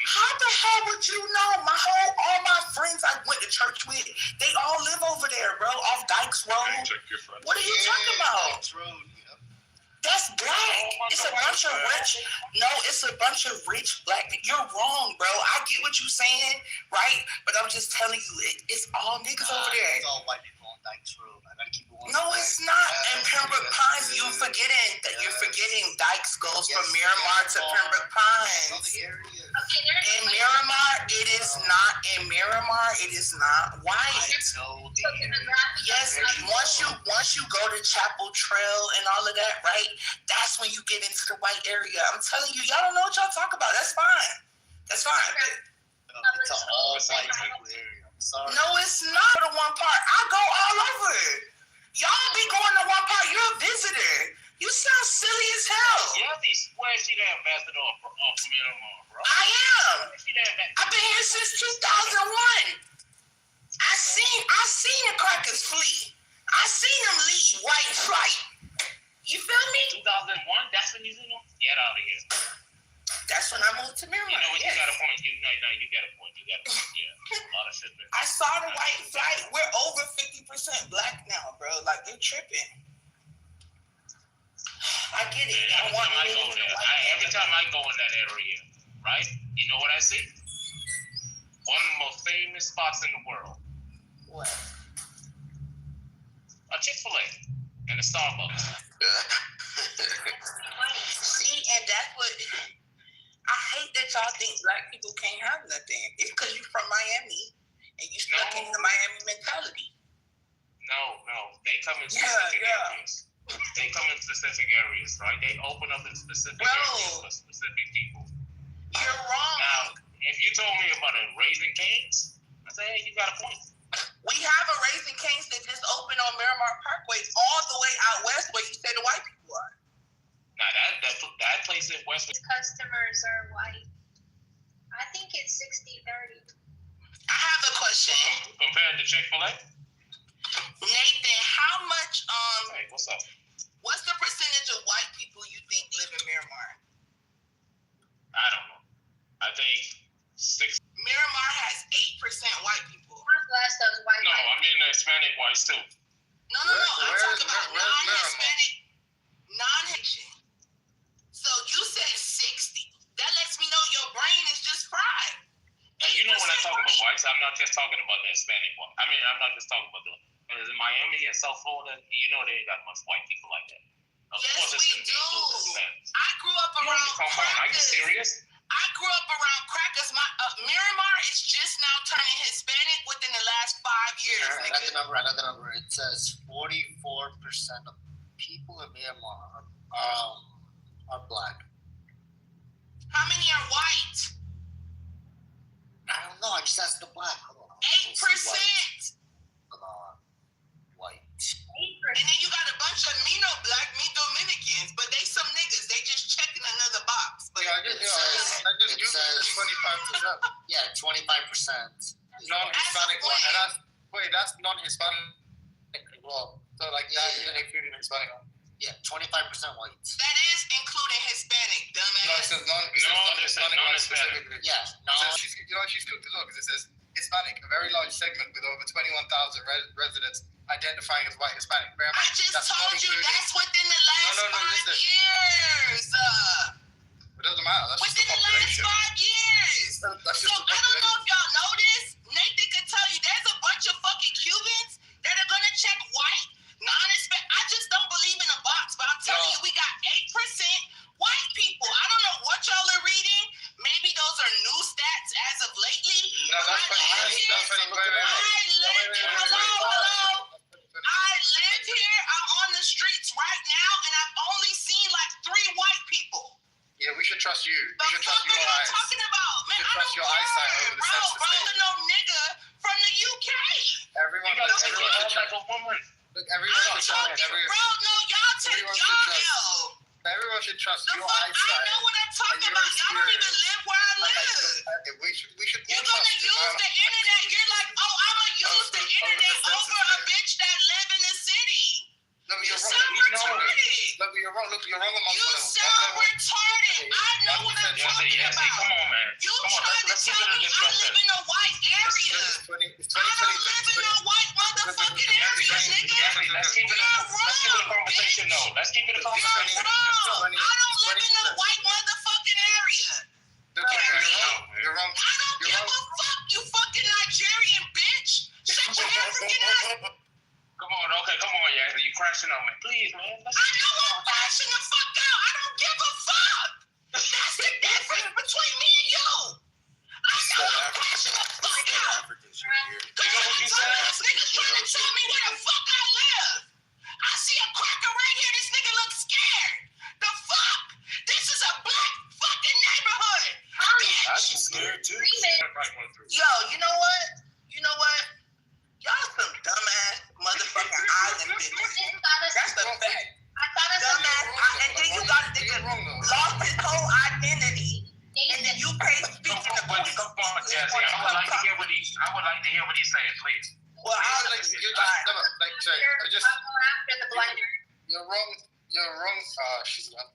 How the hell would you know? All my friends I went to church with, they all live over there, bro. Off Dykes Road. What are you talking about? That's black. It's a bunch of rich. No, it's a bunch of rich black people. You're wrong, bro. I get what you're saying, right? But I'm just telling you, it's all niggas over there. It's all white people on Dykes Road. I gotta keep it one. No, it's not. And Pembroke Pines, you're forgetting Dykes goes from Miramar to Pembroke Pines. In Miramar, it is not. In Miramar, it is not white. Yes, once you go to Chapel Trail and all of that, right? That's when you get into the white area. I'm telling you, y'all don't know what y'all talk about. That's fine. That's fine. It's an all white people area. I'm sorry. No, it's not the one part. I go all over. Y'all be going to one part. You're a visitor. You sound silly as hell. Where is she the ambassador of Miramar, bro? I am. I've been here since 2001. I seen the crackers flee. I seen them leave white flight. You feel me? 2001, that's when you seen them? Get out of here. That's when I moved to Miramar. You got a point. You got a point. Yeah. A lot of shit. I saw the white flight. We're over 50% black now, bro. Like, you're tripping. I get it. Every time I go in that area, right? You know what I see? One of the most famous spots in the world. What? A Chick-fil-A and a Starbucks. See, and that's what I hate that y'all think black people can't have nothing. It's because you're from Miami and you stuck in the Miami mentality. No. They come in specific areas. They come in specific areas, right? They open up in specific areas for specific people. You're wrong. Now, if you told me about a Raising Cane's, I'd say, hey, you got a point. We have a Raising Cane's that just opened on Miramar Parkway all the way out west where you say the white people are. Now, that place in West. Customers are white. I think it's 60-30. I have a question. Compared to Chick-fil-A? Nathan, how much, Hey, what's up? what's the percentage of white people you think live in Miramar? I don't know. I think 6. Miramar has 8% white people. Bless those white. No, I mean the Hispanic whites too. No. I'm talking about non-Hispanic, non-Haitian. So you said 60. That lets me know your brain is just fried. And you know when I talk about whites, I'm not just talking about the Hispanic one. I mean, I'm not just talking about in Miami and South Florida, they ain't got much white people like that. Of course, we do. I grew up around crackers. Are you serious? I grew up around crackers. Miramar is just now turning Hispanic within the last 5 years. I got the number. It says 44% of people in Myanmar are black. How many are white? I don't know. I just asked the black. Hold on. 8%. Hold on. White. And then you got a bunch of me no black, me Dominicans, but they some niggas. They just checking another box. But it says 25%. Yeah, 25%. Non-Hispanic one. That's non-Hispanic. Well, so like that is including Hispanic. Yeah, 25% white. That is including Hispanic. Duh. dumbass. No, it says non-Hispanic. Yeah. No. She's cooked as well because it says Hispanic, a very large segment with over 21,000 residents identifying as white Hispanic. I just told you that's within the last 5 years. It doesn't matter. That's within just the last population. 5 years. That's So just the I don't know population. if y'all know this. Nathan can tell you there's a bunch of fucking Cubans that are gonna check white, non-Hispanic. I just don't believe in a box, but I'm telling you, we got 8% white people. I don't know what y'all are reading. Maybe those are new stats as of lately. No, that's Hello. I live here. I'm on the streets right now, and I've only seen like 3 white people. Yeah, we should trust you. The We should trust fuck your are you eyes. talking about? Man, should I trust don't your care. eyesight over the census Bro, thing. no nigga from the UK. Everyone should trust. Look, everyone should trust. Bro, no, y'all take y'all. Everyone should trust The your fuck, eyesight. I know what I'm talking about. Y'all don't even live where I live. We should You're gonna use the internet. You're like, oh, I'm gonna use the internet over a bitch that live in the city. No, You sound retarded. Look, you're wrong. Look, you're wrong amongst You sound retarded. I know what I'm talking about. Come on, man. You trying to tell me I live in a white area. I don't live in a white motherfucking area, nigga. Let's keep it a conversation, though. Let's keep it a You're conversation. wrong. I don't live in a white motherfucking area. You're wrong. I don't give a fuck, you fucking Nigerian bitch. Shut your African ass. Come on, yeah. You crashing on me. Please, man. I know I'm crashing the fuck out. I don't give a fuck. That's the difference between me and you. I know I'm crashing the fuck out. Cause niggas trying to tell me where the fuck I live. I see a cracker right here. This nigga looks scared. The fuck? This is a black fucking neighborhood. Bitch. I'm scared too. Yo, you know what? Y'all some dumbass motherfucking island bitches. That's the fact. Dumbass, and then you got a nigga lost his whole identity in the UK speaking the quick. Come on, Jazzy. I would like to hear what he's saying, please. Well, You're just after the blender. you're wrong. You're wrong. She's gone.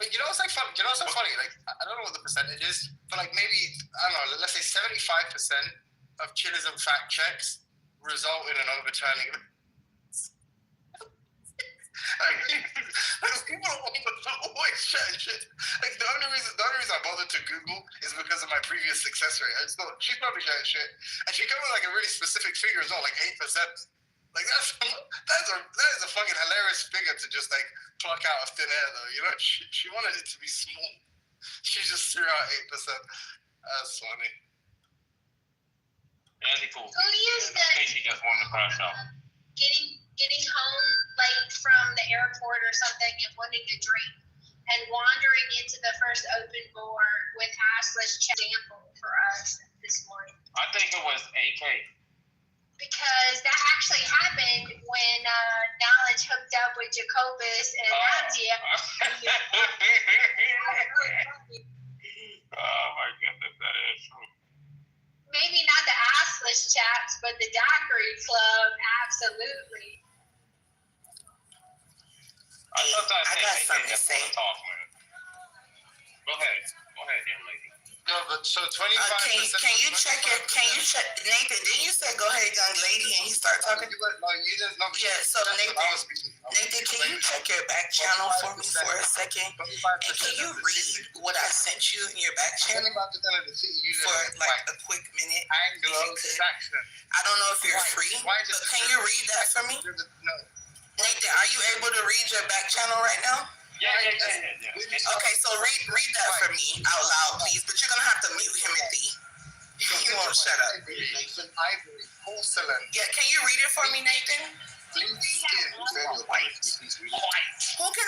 But you know what's like fun? You know what's so funny? Like I don't know what the percentage is, but like maybe I don't know. Let's say 75% of chillism fact checks result in an overturning. Like people always chat shit. Like the only reason I bothered to Google is because of my previous success rate. I just thought she's probably chatting shit, and she came with like a really specific figure as well, like 8%. Like that is a fucking hilarious figure to just like pluck out of thin air, though. You know, she wanted it to be small. She just threw out 8%. That's funny. Jazzy cool. Who do you say Casey just wanted to crash out. getting home late from the airport or something and wanting to drink and wandering into the first open bar with Ashley's example for us this morning? I think it was AK. Because that actually happened when Knowledge hooked up with Jacobus and Nadia. Oh my goodness, that is true. Maybe not the assless chaps, but the daiquiri club, absolutely. I got something to say. Talk, man. Go ahead, young lady. No, but so 25%. Can you check Nathan? Didn't you say go ahead, young lady, and he start talking? Yeah. So Nathan, can you check your back channel for me for a second? And can you read what I sent you in your back channel for like a quick minute? I don't know if you're free, but can you read that for me? Nathan, are you able to read your back channel right now? Yeah. Okay, so read that for me out loud, please. But you're gonna have to mute him and D. He won't shut up. Nathan Ivory, porcelain. Yeah, can you read it for me, Nathan? Blue skin. Who can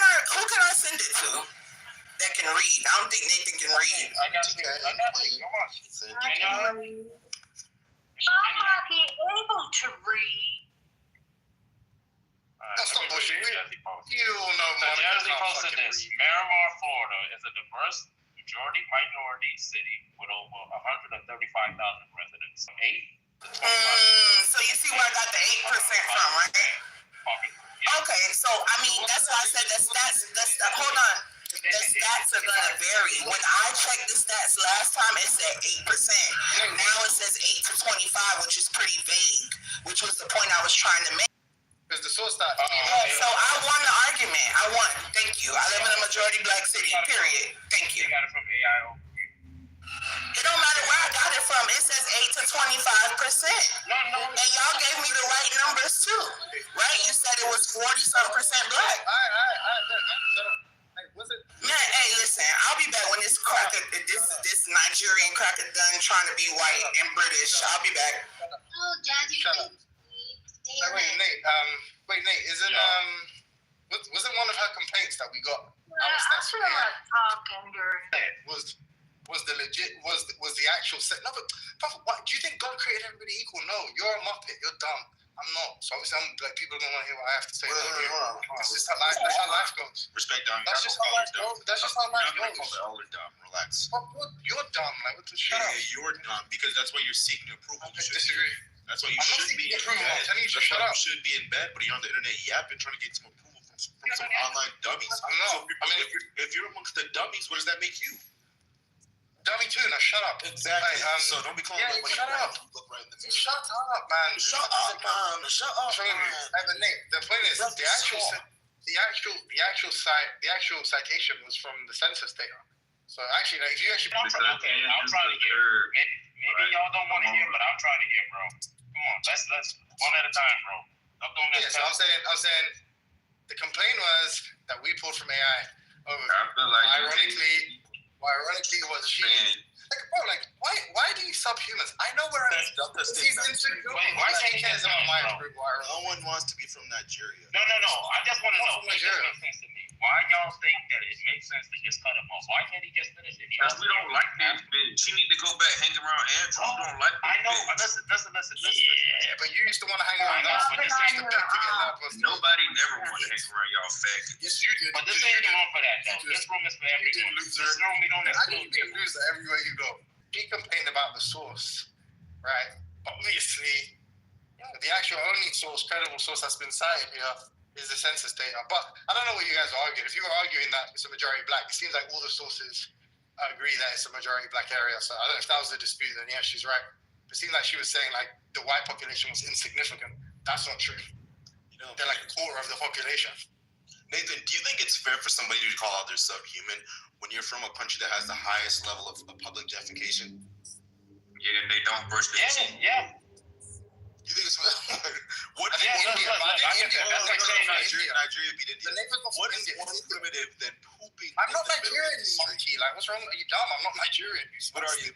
I send it to that can read? I don't think Nathan can read. I got you. Come on. I'm not able to read. That's not bullshit. You know, So Jazzy posted this. Miramar, Florida is a diverse majority city with over 135,000 residents. 8 to 25. So you see where I got the 8% from, right? Okay, so I mean that's why I said that's hold on. The stats are going to vary. When I checked the stats last time, it said 8%. Now it says 8 to 25, which is pretty vague, which was the point I was trying to make. Because the source that... So I won the argument. I won. Thank you. I live in a majority black city, period. Thank you. You got it from AIO. It don't matter where I got it from. It says 8 to 25%. No. And y'all gave me the right numbers too, right? You said it was 40-something% black. Was it? Man, hey, listen. I'll be back when this Nigerian cracker done trying to be white and British. I'll be back. Oh, Jazzy. Shut up. Wait, Nate. Isn't wasn't one of her complaints that we got? I feel like talking during. Was the actual set? No, but what, do you think God created everybody equal? No, you're a muppet. You're dumb. I'm not. So obviously, I'm like people don't want to hear what I have to say. That's just how life. That's how life goes. Respect dumb. That's just how life goes. That's just how life goes. Call the elder dumb. Relax. You're dumb. Like what the shit? Yeah, you're dumb because that's why you're seeking approval. I disagree. That's why you I'm not should be seeking in approval. bed. I'm telling you to That's shut why up. you should be in bed, but you're on the internet yapping, trying to get some approval from some online dummies. I'm not. So if you're amongst the dummies, what does that make you? Dummy too. Now shut up. Exactly. So don't be calling yeah, nobody shut up. Look right in the mirror. Shut up, man. Shut up, man. But Nate, the point is, the actual citation was from the census data. So actually, like, if you actually... I'm trying to hear. Maybe y'all don't want to hear, but I'm trying to hear, bro. Come on, let's one at a time, bro. So I'm saying, the complaint was that we pulled from AI over. I feel like Ironically, it was she. Like, bro, why do you subhumans? I know where I'm. He's insecure. Why can't he cares about my group? No one wants to be from Nigeria. No. I just want to know. Make sense to me. Why y'all think that it makes sense to just cut him off? Why can't he just finish it? Because we don't like this bitch. She need to go back hang around Andrew. We don't like this. I know. Listen. Yeah, but you used to want to hang around us when you used to get love. Nobody never want to hang around y'all faggots. Yes, you did. But this ain't the room for that, though. This room is for everyone. This room we don't I exclude. think you be a loser everywhere you go. He complained about the source, right? Obviously, the actual only source, credible source that's been cited here is the census data. But I don't know what you guys are arguing. If you were arguing that it's a majority black, it seems like all the sources agree that it's a majority black area. So I don't know if that was the dispute, then yeah, she's right. It seemed like she was saying like the white population was insignificant. That's not true. They're like a quarter of the population. Nathan, do you think it's fair for somebody to call others subhuman when you're from a country that has the highest level of public defecation? Yeah, and they don't brush their teeth. Yeah. You think it's what? I think India. That's like saying Nigeria beat India. What is more primitive than pooping? I'm not Nigerian, monkey. Like, what's wrong? Are you dumb? I'm not Nigerian. What are you?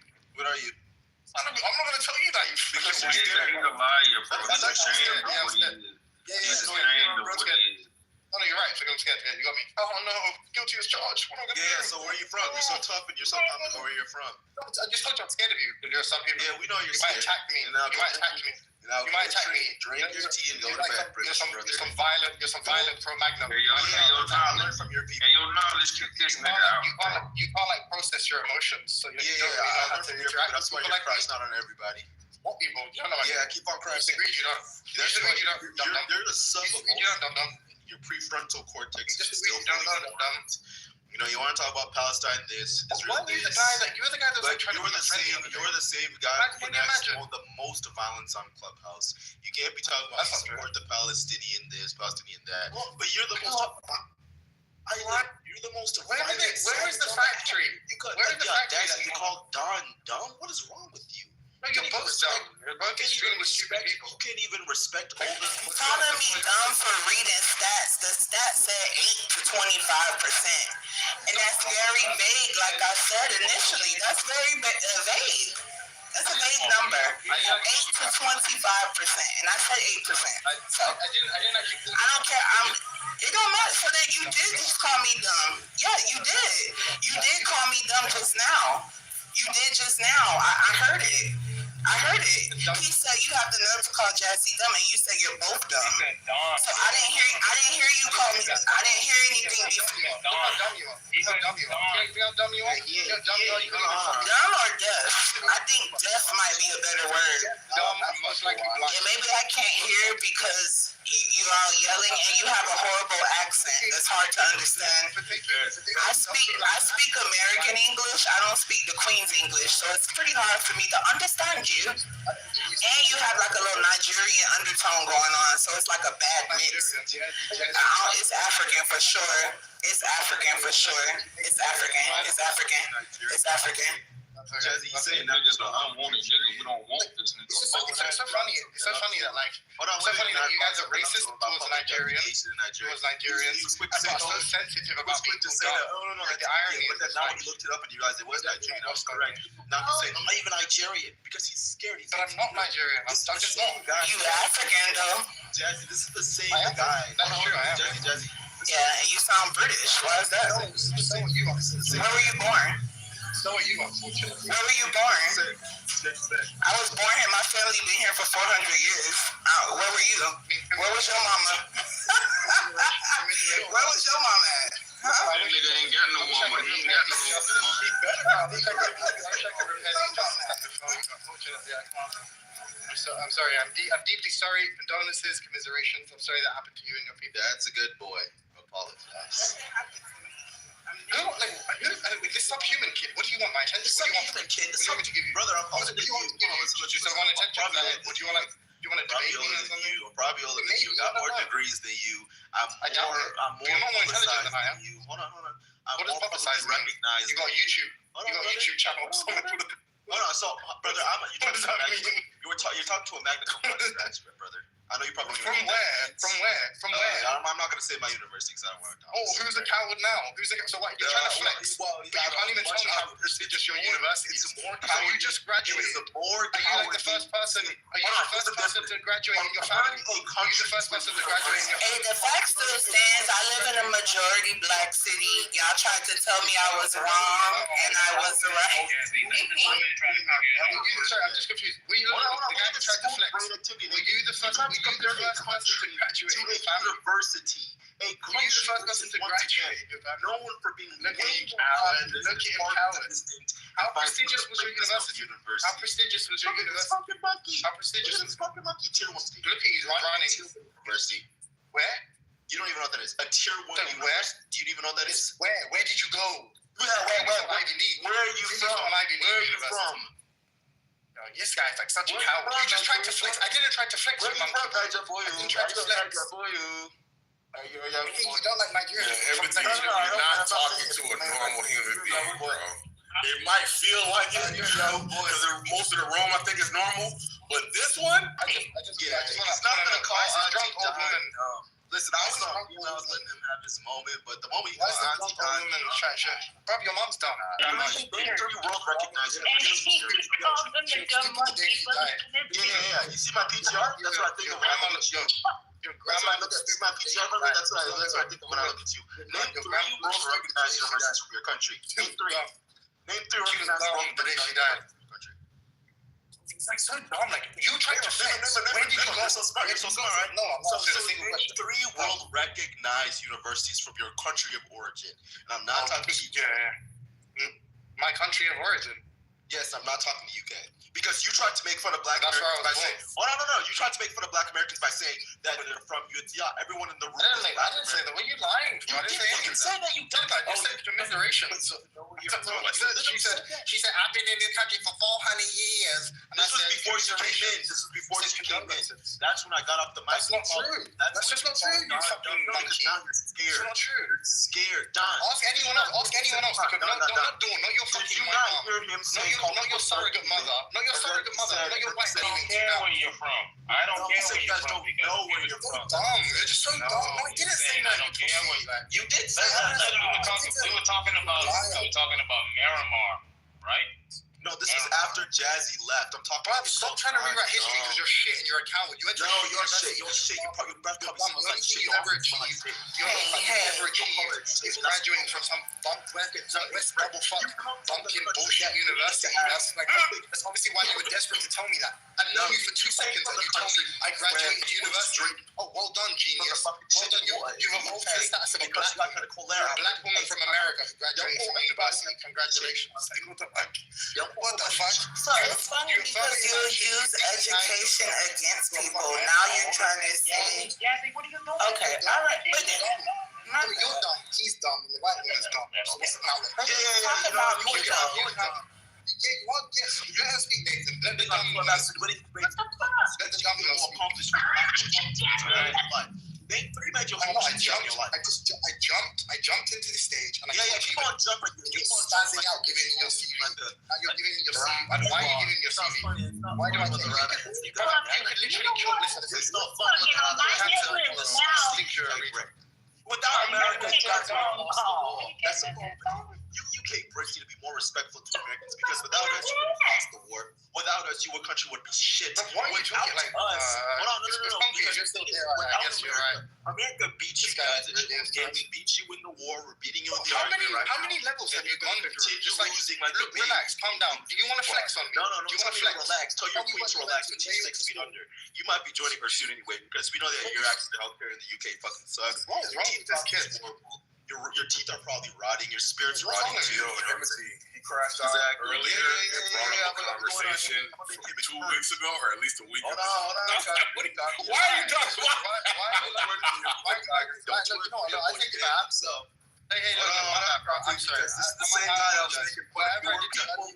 I'm not going to tell you that. Because you're scared. He's a liar, bro. He's ashamed of what he is. He's ashamed of what he is. Oh, no, you're right. So I'm scared. Yeah, you got me. Oh, no. Guilty as charged. What am I going to do? Yeah, so where are you from? You're so tough and you're so confident where you're from. I just told you I'm scared of you. Because you're some people. Yeah, we know you're scared. You might attack me. You might attack me. Drink your tea and go to bed. You're some violent pro-magnum. Hey, yo, learn from your people. Hey, yo, let's kick this nigga out. You can't like process your emotions. So you don't really know how to interact. That's why your cry's not on everybody. What people? You don't know. Yeah, keep on crying. Disagree. You don't. You're the sub of You don't. your prefrontal cortex is still fully developed. You know, you want to talk about Palestine this, Israel this. You're the guy that was like trying to be You're the same guy who connects the most violence on Clubhouse. You can't be talking about support the Palestinian this, Palestinian that. But you're the most... You're the most... Where is the factory? Where is the factory? You call Don dumb? What is wrong with you? No, you're both dumb. You're both extremely stupid people. You can't even respect older people. Calling me dumb for reading stats. The stats said 8 to 25%. And that's very vague, like I said initially. That's very vague. That's a vague number. 8 to 25%. And I said 8%. So I didn't actually... I don't care. It don't matter. So that you did just call me dumb. Yeah, you did. You did call me dumb just now. You did just now. I heard it. He said you have the nerve to call Jazzy dumb, and you said you're both dumb. So I didn't hear you call me. I didn't hear anything before. Dumb you are. Dumb or deaf? I think deaf might be a better word. Dumb, most likely blind. Yeah, maybe I can't hear because you're all yelling and you have a horrible accent. That's hard to understand. I speak American English. I don't speak the Queen's English, so it's pretty hard for me to understand you. And you have like a little Nigerian undertone going on, so it's like a bad mix. It's African for sure. It's African for sure. It's African. It's African. It's African. Jazzy, you saying niggas don't want it, nigga. We don't want this nigga. It's so funny. It's so funny that like, it's so funny that you guys are racist towards Nigerians, towards Nigerians, but so sensitive about people. No. Like the irony. But then now when you looked it up and you realized it was Nigerian, that was correct. Now you say I'm not even Nigerian because he's scared. But I'm not Nigerian. I'm just not. You African though. Jazzy, this is the same guy. That's true. I am. Jazzy. Yeah, and you sound British. Why is that? So are you. Where were you born? So are you, unfortunately. Where were you born? I was born here. My family been here for 400 years. Where were you? Where was your mama? Where was your mama at? That nigga ain't got no mama. He ain't got no mama. I'm sorry. I'm deeply sorry. Condolences, commiserations. I'm sorry that happened to you and your people. That's a good boy. Apologize. This subhuman kid. What do you want? My attention? What do you want? Kid. What do you want me to give you? Brother, I'm What do you want to give you? Just want attention? What do you want? Do you want to debate me or something? I'm probably older than you. Got more degrees than you. I'm more intelligent than I am. Hold on. What does publicize mean? You got YouTube. You got YouTube channels. Hold on. So, brother, you're talking to a magna cum laude graduate, brother. I know you probably. From where? I'm not gonna say my university because I don't want to. Oh, who's a coward now? So what? You're trying to flex? But you can't even tell me how prestigious your university is. So you just graduated. Are you like the first person? Are you the first person to graduate in your family? Are you the first person to graduate in your family? Hey, the fact still stands. I live in a majority black city. Y'all tried to tell me I was wrong, and I was right. Sorry, I'm just confused. Were you the guy that tried to flex? Were you the first person to graduate in your family? University. A Were you the first person to graduate in your family? Known for being Look at him, coward. How prestigious was your university? How prestigious was your university? How prestigious was fucking monkey? Tier 1 Look at he's running. University. Where? You don't even know what that is. A tier 1 university. Where? Do you even know what that is? Where? Where did you go? Where are you from? Where are you from? This guy's like such a coward. You just tried to flex. I didn't try to flex with monkey. I didn't try to flex. You don't like Nigeria. Yeah, everything you're not talking to a normal human being, bro. It might feel like it, because most of the room I think is normal, but this one, it's not gonna call drunk old woman. Listen, I was letting him have his moment, but the moment he called Auntie Don, bro, your mom's dumb. Three world recognized. Yeah. You see my PTR? That's what I think of when I look at you. Your grandma looks at my PTR, brother. That's what I think of when I look at you. Name 3 world recognized universities from your country. Name 3. Name 3 recognized world recognized universities. It's like so dumb. Like you tried to flex. Where did you go? You're so smart, right? No, I'm not saying a single name question. 3 world recognized universities from your country of origin. And I'm not talking to you. My country of origin. Yes, I'm not talking to you, UK. Because you tried to make fun of black That's Americans by where I saying, no. You tried to make fun of black Americans by saying that they're from UTI. Everyone in the room. I didn't say that. What are you lying for? I didn't say anything. Say that you did that. You said commiseration. She said, I've been in this country for 400 years. And this was before she came in. This was before she came in. That's when I got off the mic. That's not true. That's just not true. You fucking monkey. Now you're scared. It's not true. You're scared. Don. Ask anyone else. Not your fucking mom. Not your surrogate mother. Not your surrogate mother. Not your wife. I don't care where you're from. I don't care where you're from. Know where you're from. Dumb. You're just so dumb. No, he didn't say that. I don't care where you did say that. We were talking about Miramar, right? No, this is after Jazzy left. I'm talking about. Stop trying to rewrite history because you're shit and you're a coward. You're shit. You're shit. Your breath probably smells like shit. You ever achieved is graduating from some West Rebel fuck bumpkin bullshit university. That's obviously why you were desperate to tell me that. I've known you for 2 seconds and you told me I graduated university. Oh, well done, genius. Well done. You've evolved to the status of a black woman from America who graduated from university. Congratulations. What the fuck? So it's funny because you use education against people. Now you're trying to say, Jazzy, what are you doing? Okay, all right. You're dumb. dumb and the white woman's dumb. So what's the problem? Yeah, you want yes. You let her speak, Nathan. Let the dumb girl speak. Let the dumb girl speak. Three major I homes jumped into the stage and keep on jumping. You're spazzing out, giving me your CV. Now you're giving me your CV. Why are you giving me your CV? Why do I take it? You could literally kill this. It's not funny. Without America, you guys are all. That's the problem. You UK Brits need to be more respectful to Americans because without us, you would have lost the war. Without us, your country would be shit. But why are you talking like us? Hold on, no. You're still there. I guess you're right. America beat you guys. We beat you in the war. We're beating you in the army. How many levels have you gone through? Just like losing, like look, relax, calm down. Do you want to flex on me? No. Do you want to flex? Relax. Tell your queen to relax when she's 6 feet under. You might be joining her soon anyway because we know that your access to healthcare in the UK fucking sucks. What's wrong with this kid? Your teeth are probably rotting. Your spirit's rotting too. He crashed out earlier and brought up a conversation from 2 weeks ago, or at least a week ago. Hold on. Why are you talking? I think it's bad. Hey, look, I'm sorry. This is the same guy I was making fun of.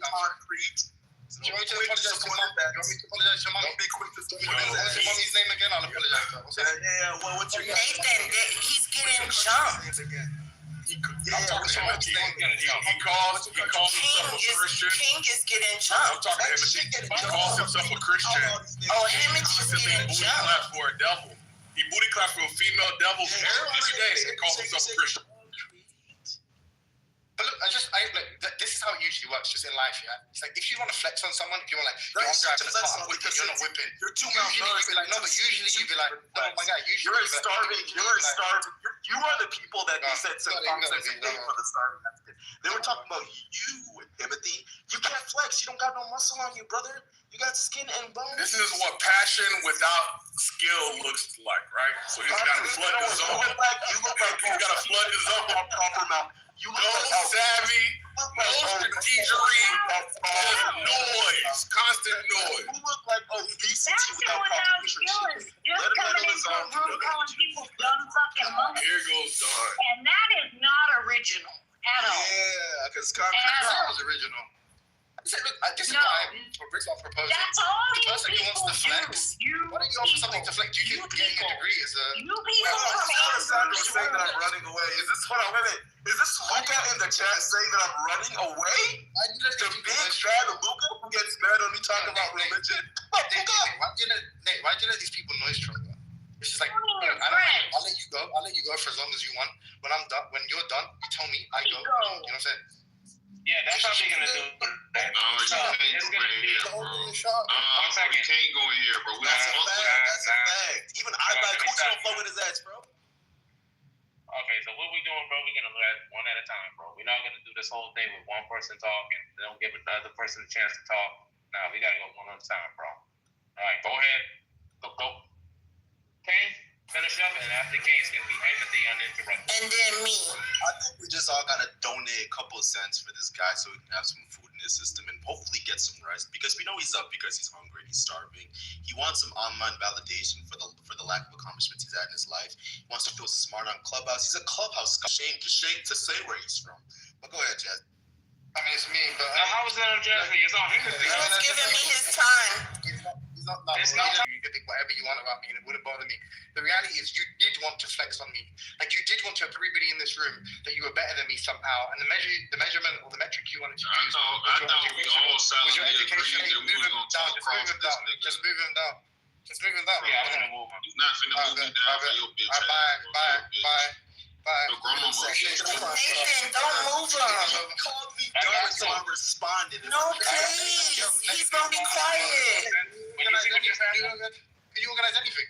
Concrete. Do you want me to apologize to mom? Don't be quick to say what's your mommy's name again? I'll apologize to her. What's your Nathan, he's getting jumped. He calls himself a Christian. King is getting I'm jumped. talking to Himothy. He calls himself a Christian. Oh, Himothy's getting Booty jumped. clap for a devil. He booty clap for a female devil every day and calls himself a Christian. But look, this is how it usually works, just in life, yeah. It's like if you want to flex on someone, if you want I'm driving the car, you're not whipping. You're too Usually you'd be like, no, but usually you'd be like, no, my guy, usually you're starving. You are the people that they said some concepts for the starving. They were talking about you, Timothy. You can't flex. You don't got no muscle on you, brother. You got skin and bones. This is what passion without skill looks like, right? So he's got to flood his zone. You look like He's got to flood his zone on proper amount. You no savvy, no strategery, just noise, constant noise. You look like obesity That's without without nutrition. skills. Just coming into a room calling people dumb fucking monkeys. Here goes Don. And that is not original at all. Yeah, because that was original. Look, this is what Rick's not proposing. That's all the you person who people wants to flex. Why don't you offer something to flex? You can get a degree as a. You people from Sandra saying that I'm running away. Is this hold on, wait a minute. Is this Luca in the chat saying that I'm running away? The big fat Luca who gets mad when we talk about religion? Why do you let these people noise trouble? It's just like, I'll let you go. I'll let you go for as long as you want. When I'm done, when you're done, you tell me, I go. You know what I'm saying? Yeah, that's how they're gonna do it. No, you can't go in here, bro. We can't go in here, bro. That's a fact. Even I like who's gonna flow with his ass, bro? Okay, so what we doing, bro? We're gonna let one at a time, bro. We're not gonna do this whole thing with one person talking. Don't give another person a chance to talk. Nah, we gotta go one at a time, bro. All right, go ahead. Go. Kane, finish up, and after Kane, it's gonna be Timothy uninterrupted. And then me. I think we just all gotta donate a couple of cents for this guy so he can have some food in his system and hopefully get some rest because we know he's up because he's hungry, he's starving. He wants some online validation for the lack of accomplishments he's had in his life. He wants to feel smart on Clubhouse. He's a Clubhouse guy. Shame to say where he's from. But go ahead, Jazz. I mean, it's me, but now, how is that on Jazzy? It's on him. He was giving me his time. He's not. You can think whatever you want about me, and it wouldn't bother me. The reality is, you did want to flex on me. Like you did want to everybody in this room that you were better than me somehow, and the measurement or the metric you wanted to use I thought we all was your silently education. agreed that we were gonna talk across this nigga. Just move him down. Yeah, I'm gonna move him. He's not finna move me down for your bitch ass. Bye. Your grandma Nathan, don't move him. He called me dumb, so I responded. No, please. He's gonna be quiet. Can you organize anything?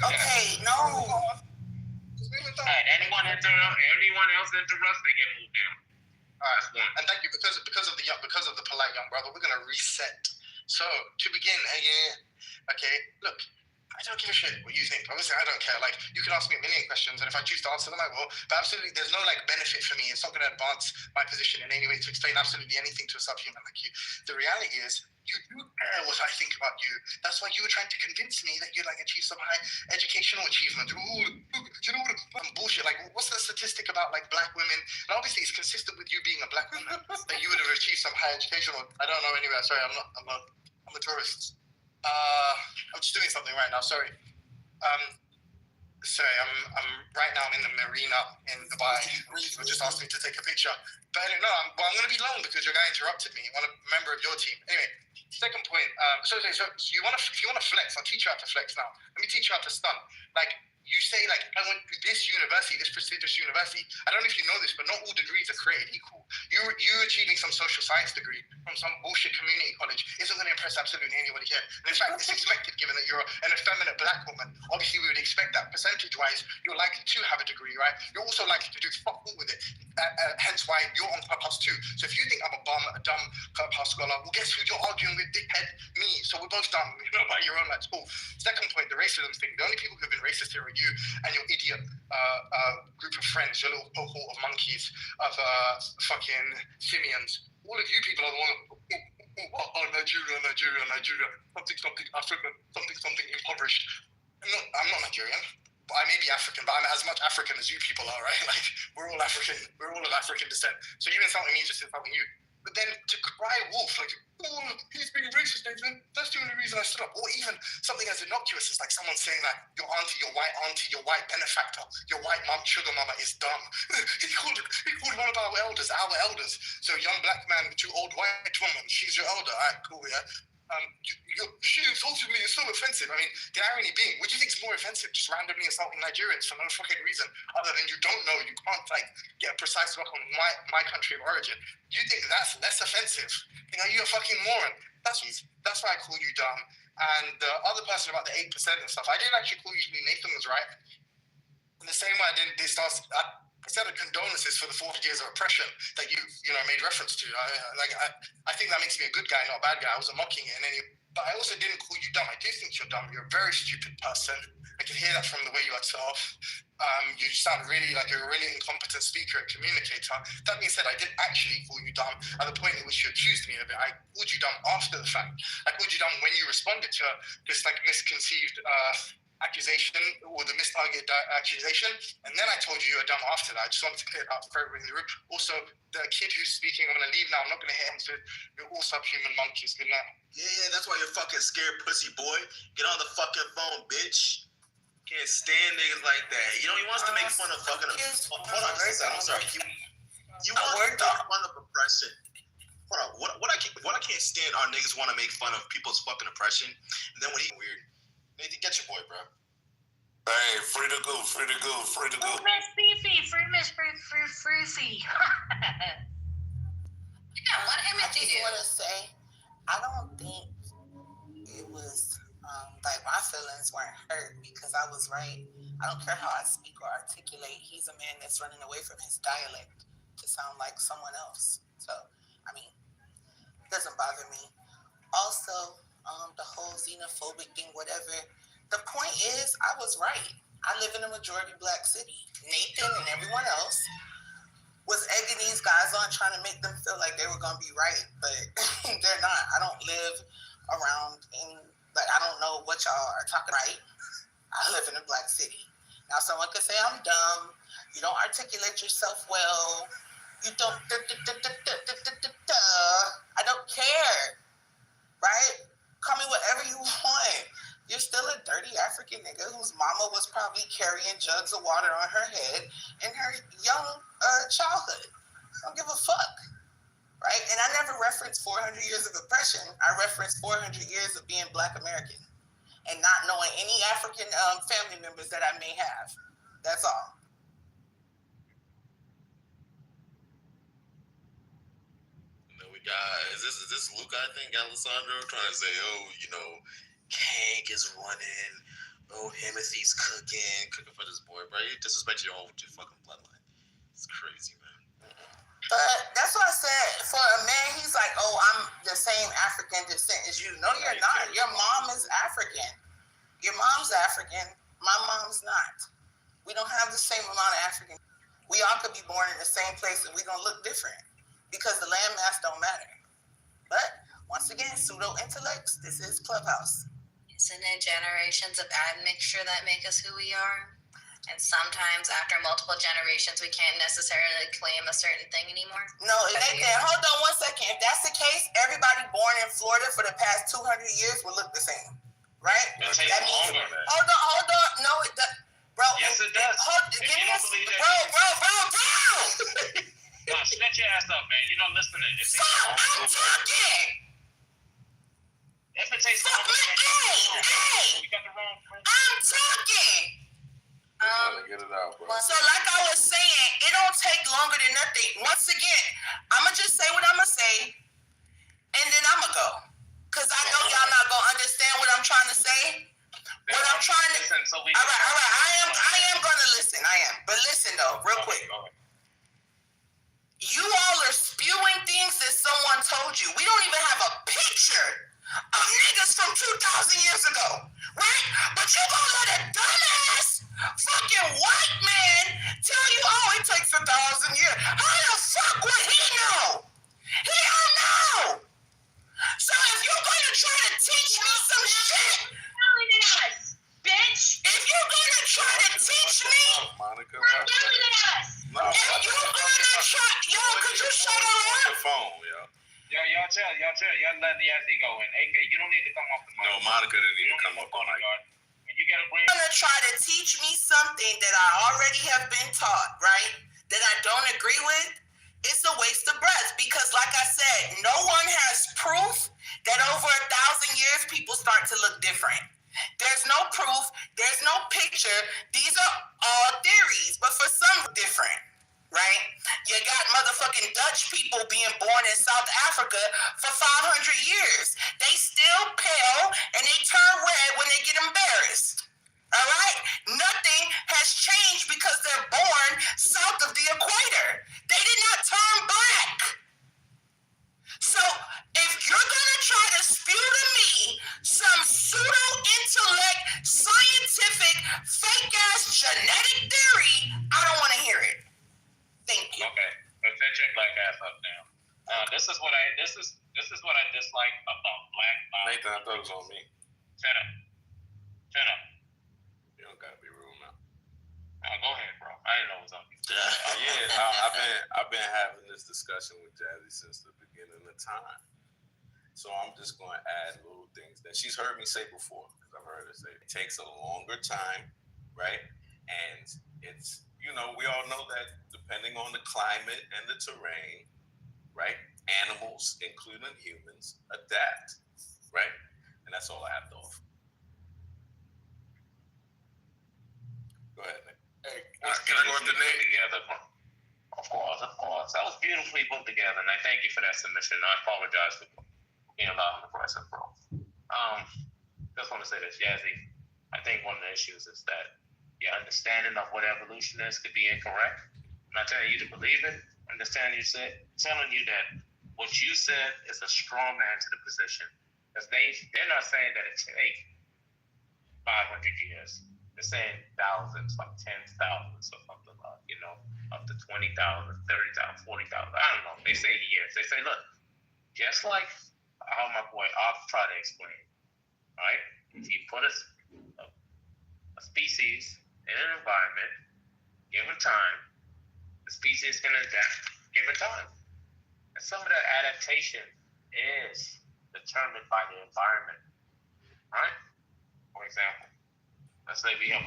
Okay, no. Alright, anyone else interrupts, they get moved down. Alright, and thank you because of the polite young brother. We're gonna reset. So to begin, okay. Look, I don't give a shit what you think. Obviously, I don't care. Like, you can ask me a million questions, and if I choose to answer them, I will. But absolutely, there's no benefit for me. It's not going to advance my position in any way to explain absolutely anything to a subhuman like you. The reality is, you do care what I think about you. That's why you were trying to convince me that you'd achieve some high educational achievement. Ooh, you know what? Bullshit. Like, what's the statistic about like black women, and obviously it's consistent with you being a black woman that you would have achieved some high education. Or I don't know anywhere. Sorry, I'm a tourist. I'm just doing something right now. Sorry. Sorry, I'm right now in the marina in Dubai. People just asked me to take a picture. But I don't know. I'm going to be long because your guy interrupted me. One member of your team. Anyway, second point. So if you want to flex, I'll teach you how to flex now. Let me teach you how to stun. Like, you say, like, I went to this university, this prestigious university. I don't know if you know this, but not all degrees are created equal. You achieving some social science degree from some bullshit community college isn't going to impress absolutely anybody here. And in fact, it's expected given that you're an effeminate black woman. Obviously, we would expect that percentage-wise, you're likely to have a degree, right? You're also likely to do fuck all with it. Hence why you're on Clubhouse too. So if you think I'm a bum, a dumb Clubhouse scholar, well, guess who you're arguing with, dickhead? Me. So we're both dumb. You know about your own, that's cool. Second point, the racism thing. The only people who have been racist here are you and your idiot group of friends, your little cohort of monkeys, of fucking simians. All of you people are the one, Nigeria, something African, something impoverished. I'm not Nigerian. I may be African, but I'm as much African as you people are, right? Like, we're all African. We're all of African descent. So you insulting me just insulting you. But then to cry wolf, like, oh, he's being racist, Nathan. That's the only reason I stood up. Or even something as innocuous as like someone saying that your white benefactor, your white mom, sugar mama is dumb. he called one of our elders. So young black man to old white woman, she's your elder. All right, cool, yeah. She insulted me. It's so offensive. I mean, the irony being, what do you think is more offensive? Just randomly insulting Nigerians for no fucking reason, other than you don't know, you can't like get a precise look on my country of origin. You think that's less offensive? Are you a fucking moron? That's why I call you dumb. And the other person about the 8% and stuff, I didn't actually call you. Nathan was right. In the same way, I said condolences for the 40 years of oppression that you made reference to. I think that makes me a good guy, not a bad guy. I wasn't mocking it in any. But I also didn't call you dumb. I do think you're dumb. You're a very stupid person. I can hear that from the way you are off. You sound really like you're a really incompetent speaker and communicator. That being said, I didn't actually call you dumb at the point at which you accused me of it. I called you dumb after the fact. I called you dumb when you responded to this like misconceived accusation or the mistargeted accusation, and then I told you were dumb after that. I just wanted to clear it up for everybody in the room. Also, the kid who's speaking, I'm going to leave now. I'm not going to hit him, so you're all subhuman monkeys. Good night. Yeah, that's why you're fucking scared, pussy boy. Get on the fucking phone, bitch. Can't stand niggas like that. You know, he wants to make fun of fucking. Hold on, I'm sorry. You want to make fun of oppression. Hold on. What I can't stand are niggas want to make fun of people's fucking oppression, and then when he weird. Nathan, get your boy, bro. Hey, free to go. Free Miss Fifi. Yeah, what Timothy do? I just want to say, I don't think it was like my feelings weren't hurt because I was right. I don't care how I speak or articulate. He's a man that's running away from his dialect to sound like someone else. So, I mean, it doesn't bother me. Also, the whole xenophobic thing, whatever. The point is, I was right. I live in a majority black city. Nathan and everyone else was egging these guys on, trying to make them feel like they were going to be right, but they're not. I don't live around I don't know what y'all are talking about. I live in a black city. Now, someone could say I'm dumb. You don't articulate yourself well. You don't. I don't care. Right? Call me whatever you want. You're still a dirty African nigga whose mama was probably carrying jugs of water on her head in her young childhood. Don't give a fuck. Right? And I never referenced 400 years of oppression. I referenced 400 years of being Black American and not knowing any African family members that I may have. That's all. Is this Luca, I think, Alessandro, trying to say, Kank is running, Himothy's cooking for this boy, bro. You disrespect your own fucking bloodline. It's crazy, man. But that's what I said. For a man, he's like, I'm the same African descent as you. No, you're not. Your mom is African. Your mom's African. My mom's not. We don't have the same amount of African. We all could be born in the same place and we're going to look different because the landmass don't matter. But once again, pseudo-intellects, this is Clubhouse. Isn't it generations of admixture that make us who we are? And sometimes after multiple generations, we can't necessarily claim a certain thing anymore. No, hold on 1 second. If that's the case, everybody born in Florida for the past 200 years will look the same, right? It takes longer. Hold on. No, it does. Bro, yes, it does. Give me a... Bro, no, shut your ass up, man. You're not listening. Stop! I'm talking! If it takes longer... Hey! You got the wrong... I'm talking! Get it out, bro. So like I was saying, it don't take longer than nothing. Once again, I'ma just say what I'ma say, and then I'ma go. Cause I know y'all not gonna understand what I'm trying to say. What I'm trying to all right. I am gonna listen. I am. But listen though, real quick. You all are spewing things that someone told you. We don't even have a picture of niggas from 2,000 years ago, right? But you gonna let a dumbass fucking white man tell you, oh, it takes 1,000 years. How the fuck would he know? He don't know. So if you're gonna try to teach me some shit, bitch. If you're gonna try to teach me, Monica, stop yelling at us. if you're gonna try, yo, could you shut up? The phone, yo. Y'all chill. Y'all let the Yazzie go. And AK, you don't need to come off the mic. No, Monica didn't even come up on the mic. When you get a brain... You're gonna try to teach me something that I already have been taught, right? That I don't agree with. It's a waste of breath because, like I said, no one has proof that over 1,000 years people start to look different. There's no proof. There's no picture. These are all theories, but for some different. Right? You got motherfucking Dutch people being born in South Africa for 500 years. They still pale and they turn red when they get embarrassed. All right? Nothing has changed because they're born south of the equator. They did not turn black. So if you're going to try to spew to me some pseudo-intellect, scientific, fake-ass genetic theory, I don't want to hear it. Thank you. Okay, but set your black ass up now. This is what I dislike about black. Nathan, I thought it was on me. Shut up. You don't gotta be rude now. Go ahead, bro. I didn't know it was on you. I've been having this discussion with Jazzy since the beginning of time. So I'm just going to add little things that she's heard me say before, because I've heard her say it takes a longer time, right? And it's, we all know that depending on the climate and the terrain, right? Animals, including humans, adapt, right? And that's all I have to offer. Go ahead, Nick. Hey, can I go with the name together? Of course. That was beautifully put together, and I thank you for that submission. I apologize for being loud and aggressive, bro. Just want to say this, Yazzie. I think one of the issues is that your understanding of what evolution is could be incorrect. I'm not telling you to believe it. Telling you that what you said is a straw man to the position. Because they're not saying that it takes 500 years. They're saying thousands, like 10,000 or something like, up to 20,000, 30,000, 40,000. I don't know. They say years. They say, look, just like how my boy Ops tried to explain, right? If you put a species in an environment, given time, the species can adapt given time. And some of that adaptation is determined by the environment, right? For example, let's say we have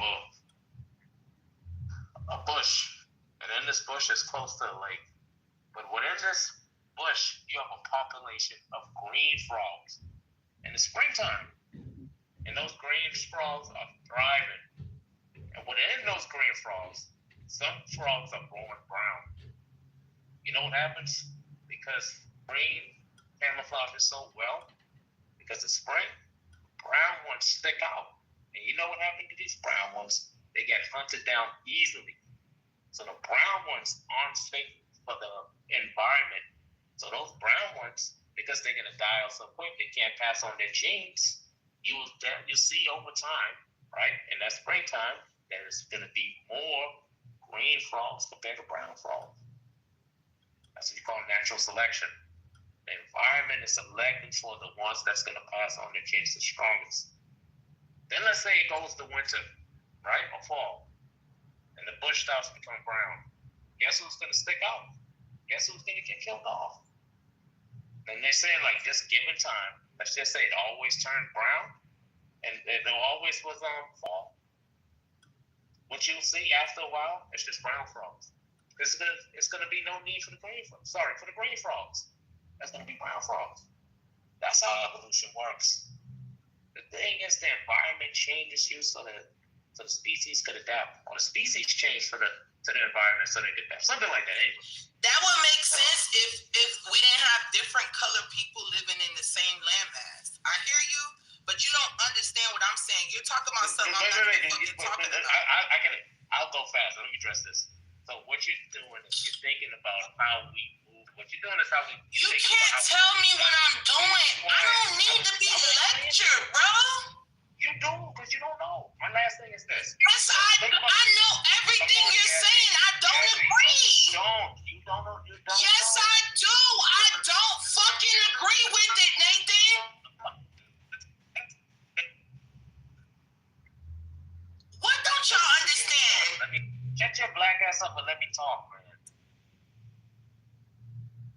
a bush, and in this bush is close to a lake. But within this bush, you have a population of green frogs in the springtime. And those green frogs are thriving. And within those green frogs, some frogs are growing brown. You know what happens? Because green camouflages so well, because it's spring, brown ones stick out. And you know what happened to these brown ones? They get hunted down easily. So the brown ones aren't safe for the environment. So those brown ones, because they're going to die off so quick, they can't pass on their genes. You'll see over time, right? In that springtime, there's going to be more green frogs compared to brown frogs. That's what you call natural selection. The environment is selecting for the ones that's going to pass on their genes the strongest. Then let's say it goes to winter, right? Or fall. and the bush starts to become brown, guess who's going to stick out? Guess who's going to get killed off? And they say, like, just given time, let's just say it always turned brown, and there always was fall. What you'll see after a while is just brown frogs. It's going to be no need for the green frogs. Sorry, for the green frogs. That's going to be brown frogs. That's how evolution works. The thing is, the environment changes you so the species could adapt, or the species change to the environment so they could adapt. Something like that, anyway. That would make sense if we didn't have different colored people living in the same landmass. I hear you, but you don't understand what I'm saying. You're talking about something I'm not fucking talking about. I'll go fast. Let me address this. So what you're doing is you're thinking about how we move. What you're doing is how we. You can't tell me what I'm doing. I don't need to be lectured, bro. You do, because you don't know. My last thing is this. Yes, I know everything you're saying. I don't agree. You don't know. Yes, I do. I don't fucking agree with it, Nathan. What don't y'all understand? Get your black ass up and let me talk, man.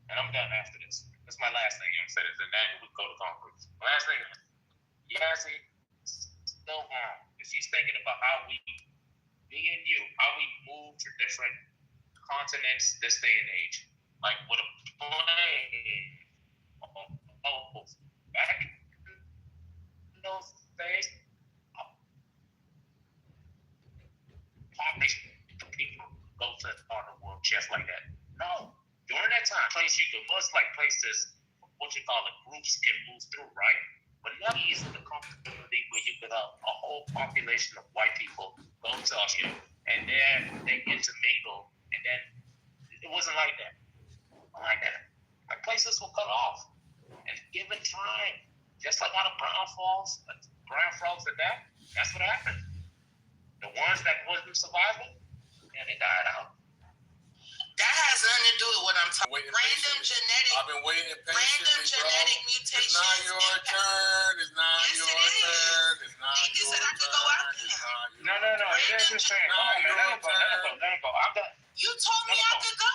And I'm done after this. This is my last thing. I'm saying this, and then we go to concrete. Last thing is, Yazzie, still on. She's thinking about how we, me and you, how we move to different continents this day and age. Like with a plane. Back in those days, people go to part of the world just like that. No. During that time, you could much like places, what you call it, groups can move through, right? But now is the community where you could have a whole population of white people go to you, and then they intermingle, and then it wasn't like that. Not like that. Like places were cut off, and given time, just like how the brown frogs adapt. That's what happened. The ones that wasn't surviving, yeah, they died out. That has nothing to do with what I'm talking about. Random genetic. I've been waiting patiently, random genetic bro. mutations. It's not your turn. It's not your turn. It's not your said I could go after him. No. It is just saying. Come on, man. Let it go. I'm done. You told me I could go.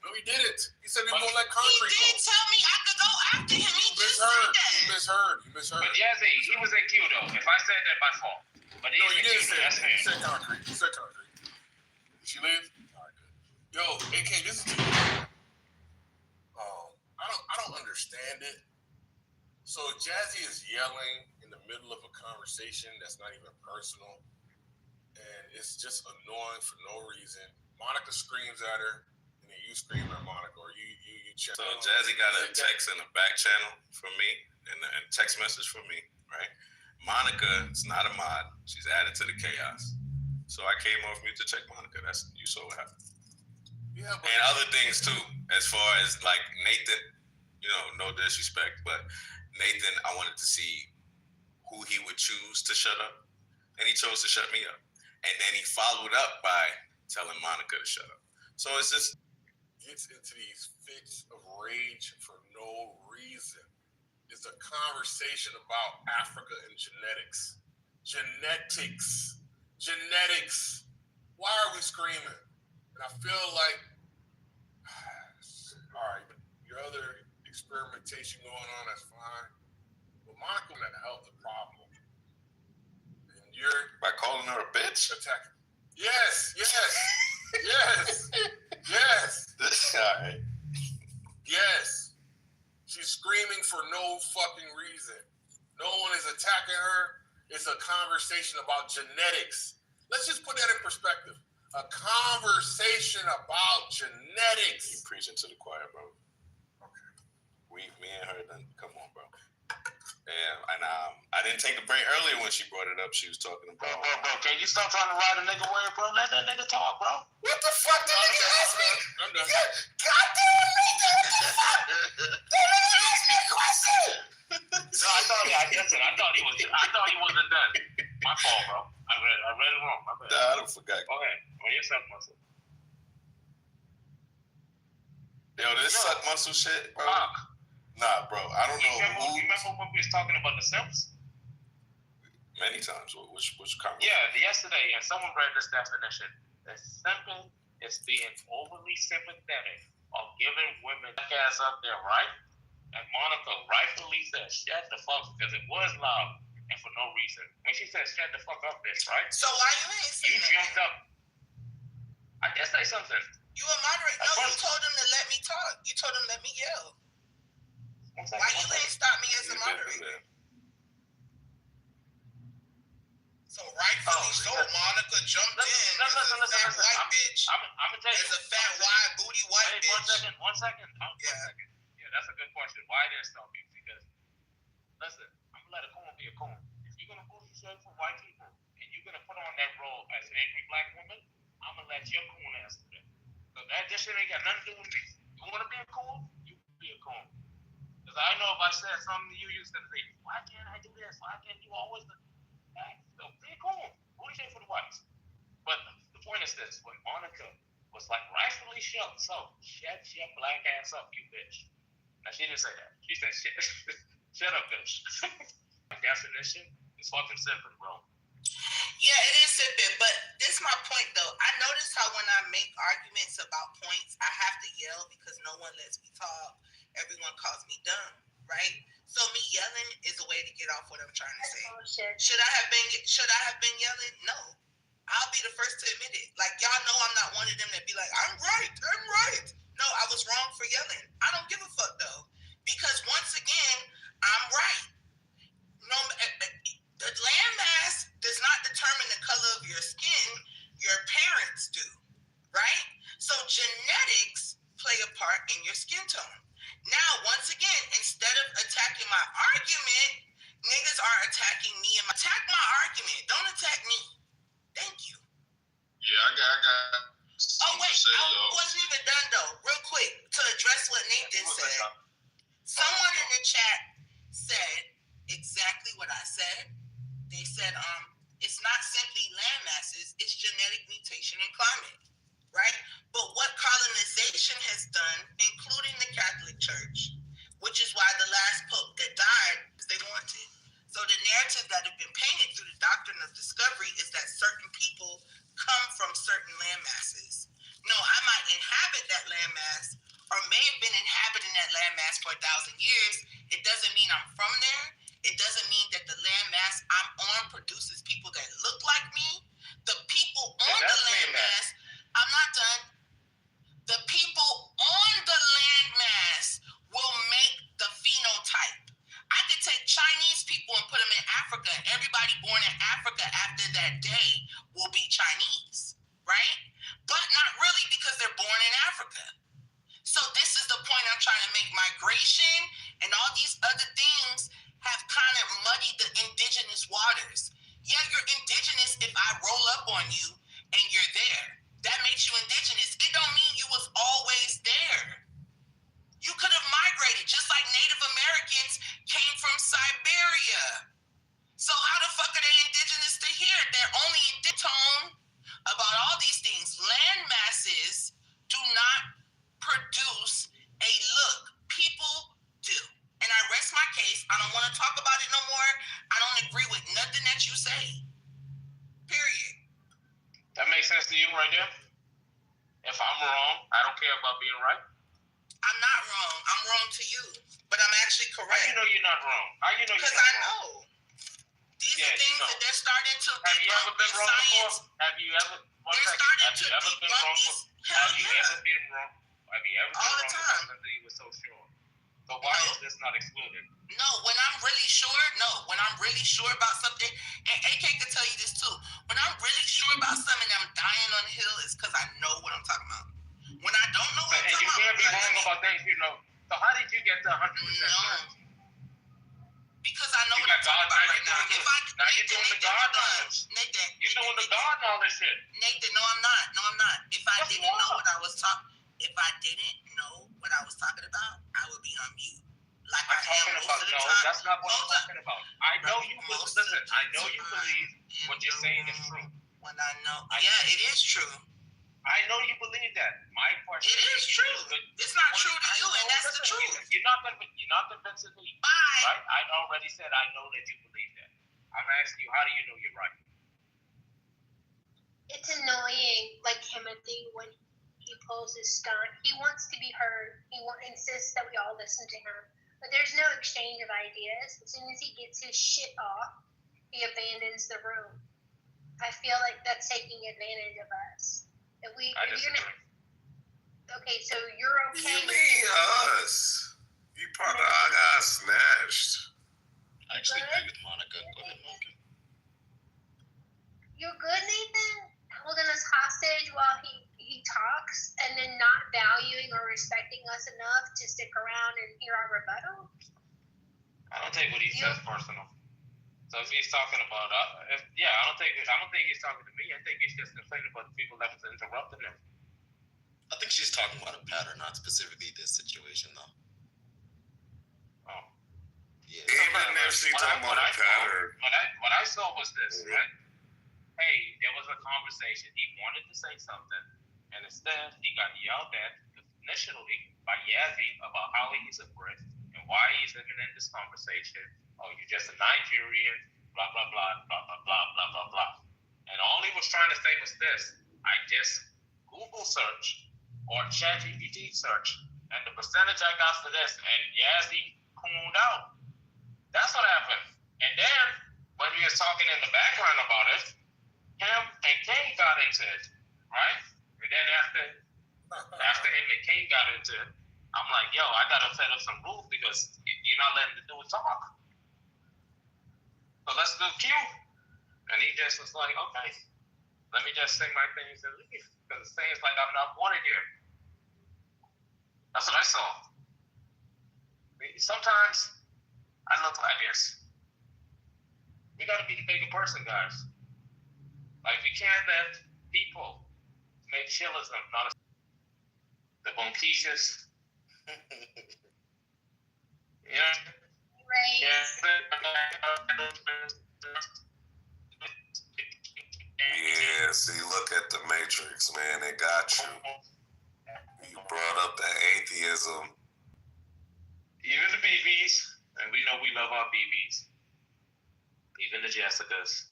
No, he didn't. He said he won't let concrete go. He did tell me I could go after him. He just said that. You misheard. But Yazzie, he was in Q though. If I said that, my fault. But no, you didn't say that. You said concrete. Did she leave? All right, good. Yo, AK, this is to you. I don't understand it. So Jazzy is yelling in the middle of a conversation that's not even personal, and it's just annoying for no reason. Monica screams at her, and then you scream at Monica, or you check. So Jazzy got a text in the back channel from me, and a text message from me, right? Monica is not a mod. She's added to the chaos. So I came off mute to check Monica. You saw what happened. Yeah, and other things too, as far as like Nathan, no disrespect, but Nathan, I wanted to see who he would choose to shut up, and he chose to shut me up. And then he followed up by telling Monica to shut up. So it's just gets into these fits of rage for no reason. It's a conversation about Africa and genetics. Genetics. Why are we screaming? And I feel like, all right, your other experimentation going on, that's fine. But Monica had to help the problem. And you're... By calling her a bitch? Attacking. Yes. All right. Yes. She's screaming for no fucking reason. No one is attacking her. It's a conversation about genetics. Let's just put that in perspective. A conversation about genetics. You preaching to the choir, bro. Okay. Me and her, then come on, bro. And I didn't take a break earlier when she brought it up. She was talking about. Bro, can you stop trying to ride a nigga away, bro? Let that nigga talk, bro. What the fuck did nigga ask me? I'm done. God damn, nigga, what the fuck? That nigga asked me a question. No, I thought he wasn't done. My fault, bro. I read it wrong. My bad. Nah, I don't forget. Okay, well, you suck muscle. Yo, this suck muscle shit, bro. Nah, bro, I don't know. You remember when we was talking about the Sims? Many times. Which comment? Yeah, yesterday, and someone read this definition. that simping is being overly sympathetic or giving women black ass up there, right? And Monica rightfully said, shut the fuck, because it was loud and for no reason. When she said, shut the fuck up, bitch, right? So why you ain't saying You jumped up. I did say something. You a moderator. No, you told him to let me talk. You told him to let me yell. Why you ain't stop me as a moderator? So rightfully so, Monica jumped in as a fat white bitch. I'm gonna tell you. As a fat wide booty white bitch. One second. Yeah, that's a good question. Why did it stop you? Because listen, I'm gonna let a coon be a coon. If you're gonna booty shame for white people and you're gonna put on that role as an angry black woman, I'm gonna let your coon answer that. So that this shit ain't got nothing to do with me. You wanna be a coon? You be a coon. Because I know if I said something to you, you're gonna say, why can't I do this? Why can't you always do that? So be a coon. Booty shame for the whites. But the point is this: when Monica was like rightfully shut your black ass up, you bitch. Now she didn't say that. She said shut up, bitch. My definition is fucking simple, bro. Yeah, it is simple, but this is my point though. I notice how when I make arguments about points, I have to yell because no one lets me talk. Everyone calls me dumb, right? So me yelling is a way to get off what I'm trying to say. Should I have been yelling? No. I'll be the first to admit it. Like, y'all know I'm not one of them that be like, I'm right. No, I was wrong for yelling. I don't give a fuck, though. Because once again, I'm right. No, the landmass does not determine the color of your skin. Your parents do, right? So genetics play a part in your skin tone. Now, once again, instead of attacking my argument, niggas are attacking me. Attack my argument. Don't attack me. Thank you. Yeah, I got. Oh, wait. I wasn't even done, though. Real quick, to address what Nathan said. Someone in the chat said exactly what I said. They said, it's not simply land masses, it's genetic mutation and climate, right? But what colonization has done, including the Catholic Church, which is why the last pope that died, they wanted. So the narrative that have been painted through the doctrine of discovery is that certain people come from certain land masses. No, I might inhabit that land mass or may have been inhabiting that land mass for 1,000 years. It doesn't mean I'm from there. It doesn't mean that the land mass I'm on produces people that look like me. The people on the land mass, I'm not done. The people on the land mass will make the phenotype. I could take Chinese people and put them in Africa. Everybody born in Africa after that day will be Chinese, right? But not really because they're born in Africa. So this is the point I'm trying to make. Migration and all these other things have kind of muddied the indigenous waters. Yeah, you're indigenous if I roll up on you and you're there. That makes you indigenous. It don't mean you was always there. You could have migrated, just like Native Americans came from Siberia. So how the fuck are they indigenous to here? They're only in tone about all these things. Land masses do not produce a look. People do. And I rest my case. I don't want to talk about it no more. I don't agree with nothing that you say. Period. That makes sense to you right there? If I'm wrong, I don't care about being right. I'm not wrong. I'm wrong to you. But I'm actually correct. How you know you're not wrong? How you know you're not wrong? Because I know. These are things that they're starting to Have you ever been wrong before? Have you ever? Have you ever been wrong? Have you ever been wrong? Have you ever been wrong about something you were so sure? So why is this not excluded? No, when I'm really sure, When I'm really sure about something, and AK can tell you this too. When I'm really sure about something, I'm dying on the hill, is because I know what I'm talking about. When I don't know what I'm talking about. And you can't be wrong about things you know. So how did you get to 100%? Because I know what I'm talking about right now. Now you're doing the God knowledge. Nathan, you're doing the God knowledge shit. Nathan, no, I'm not. If I didn't know what I was talking about, I would be on mute. Like I'm talking about. No, that's not what I'm talking about. I know you listen. I know you believe what you're saying is true. When I know, yeah, it is true. I know you believe that. My question. It is true. It's not true to you, and that's the truth. You're not convincing me. Bye. Right? I already said I know that you believe that. I'm asking you, how do you know you're right? It's annoying, like Timothy, when he pulls his stunt. He wants to be heard. He insists that we all listen to him. But there's no exchange of ideas. As soon as he gets his shit off, he abandons the room. I feel like that's taking advantage of us. Okay, so you're okay. You mean us? You part of I got snatched. I actually agree with Monica. Go ahead, Monica. You're good, Nathan? Holding us hostage while he talks and then not valuing or respecting us enough to stick around and hear our rebuttal? I don't take what he says personal. So if he's talking about, I don't think he's talking to me. I think he's just complaining about the people that was interrupting him. I think she's talking about a pattern, not specifically this situation, though. Oh. Yeah. Even if she's talking about a pattern. What I saw was this, right? Hey, there was a conversation. He wanted to say something, and instead he got yelled at initially by Yazzie about how he's a Brit and why he's even in this conversation. Oh, you're just a Nigerian, blah, blah, blah, blah, blah, blah, blah, blah, blah. And all he was trying to say was this: I just Google search or ChatGPT search, and the percentage I got for this, and Yazzie cooned out. That's what happened. And then, when we was talking in the background about it, him and King got into it, right? And then after him and King got into it, I'm like, yo, I gotta set up some rules because you're not letting the dude talk. So let's do Q. And he just was like, okay, let me just say my things and leave. Because it seems like I'm not wanted here. That's what I saw. Sometimes I look like this. We gotta be the bigger person, guys. Like, we can't let people make chillism, not the bonquishas. Yeah. Right. Yeah, see, look at the Matrix, man. They got you. You brought up that atheism. Even the BBs, and we know we love our BBs. Even the Jessicas.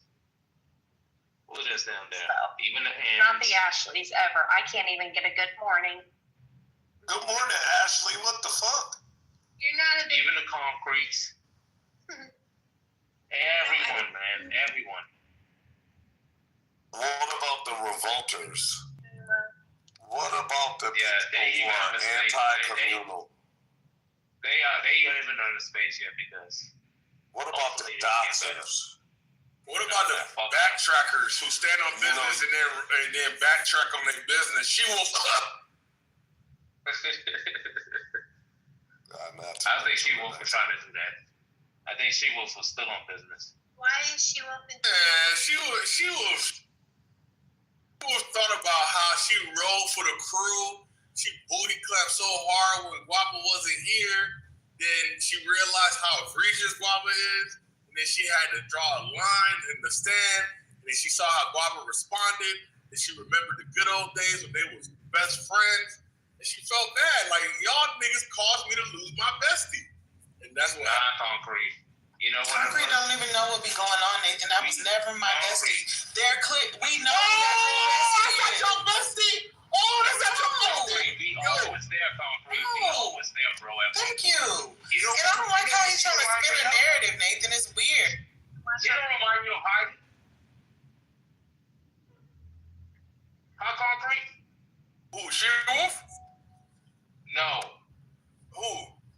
Who is down there? So, even the hands. Not the Ashleys ever. I can't even get a good morning. Good morning, Ashley. What the fuck? You're not a big... Even the concretes. Everyone, man. Everyone. What about the revolters? What about the people who are anti-communal? They ain't even on the space yet because... What about the doxers? What about the backtrackers who stand on business and then backtrack on their business? She will I think She Wolf was trying to do that. I think She Wolf was still on business. Why is She Wolf? She was thought about how she rolled for the crew. She booty clapped so hard when Guapa wasn't here. Then she realized how egregious Guapa is. And then she had to draw a line in the stand. And then she saw how Guapa responded. And she remembered the good old days when they was best friends. And she felt bad. Like, y'all niggas caused me to lose my bestie. And that's what Concrete. You know what? Concrete don't even know what be going on, Nathan. That was never my bestie. They're clear. We know that's not your bestie. Oh, that's not your bestie. We always there, Concrete. We always there, bro. Thank you. And I don't like how he's trying to spin a narrative, Nathan. It's weird. You don't remind me of Heidi? Huh, Concrete? Who, She Wolf? No. Who?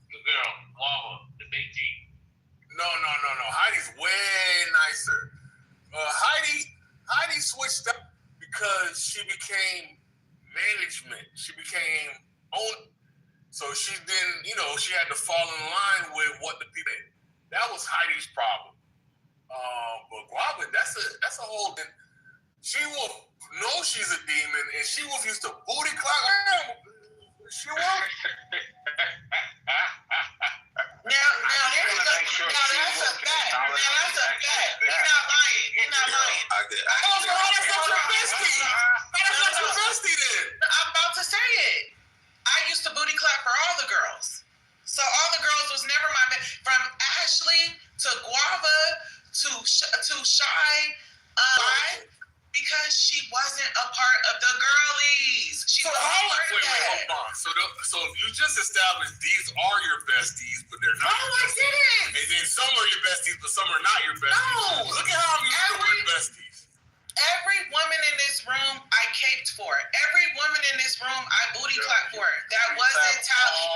The girl, Lava, the big G. No. Heidi's way nicer. Heidi switched up because she became management. She became owner. So she didn't, she had to fall in line with what the people did. That was Heidi's problem. But Guava, that's a whole thing. She Wolf knows she's a demon, and She Wolf used to booty clap. She Wolf. Now that's a fact. You're not lying. That's not your bestie. That's not your bestie then. I'm about to say it. I used to booty clap for all the girls. So all the girls was never my best. From Ashley to Guava to Shy. Because she wasn't a part of the girlies. She So wasn't how? a part of Wait, that. hold on. So if you just established these are your besties, but they're not. No, I didn't. And then some are your besties, but some are not your besties. No. Look at how I'm using the word besties. Every woman in this room, I caped for. Every woman in this room, I booty clapped for. That wasn't Tally.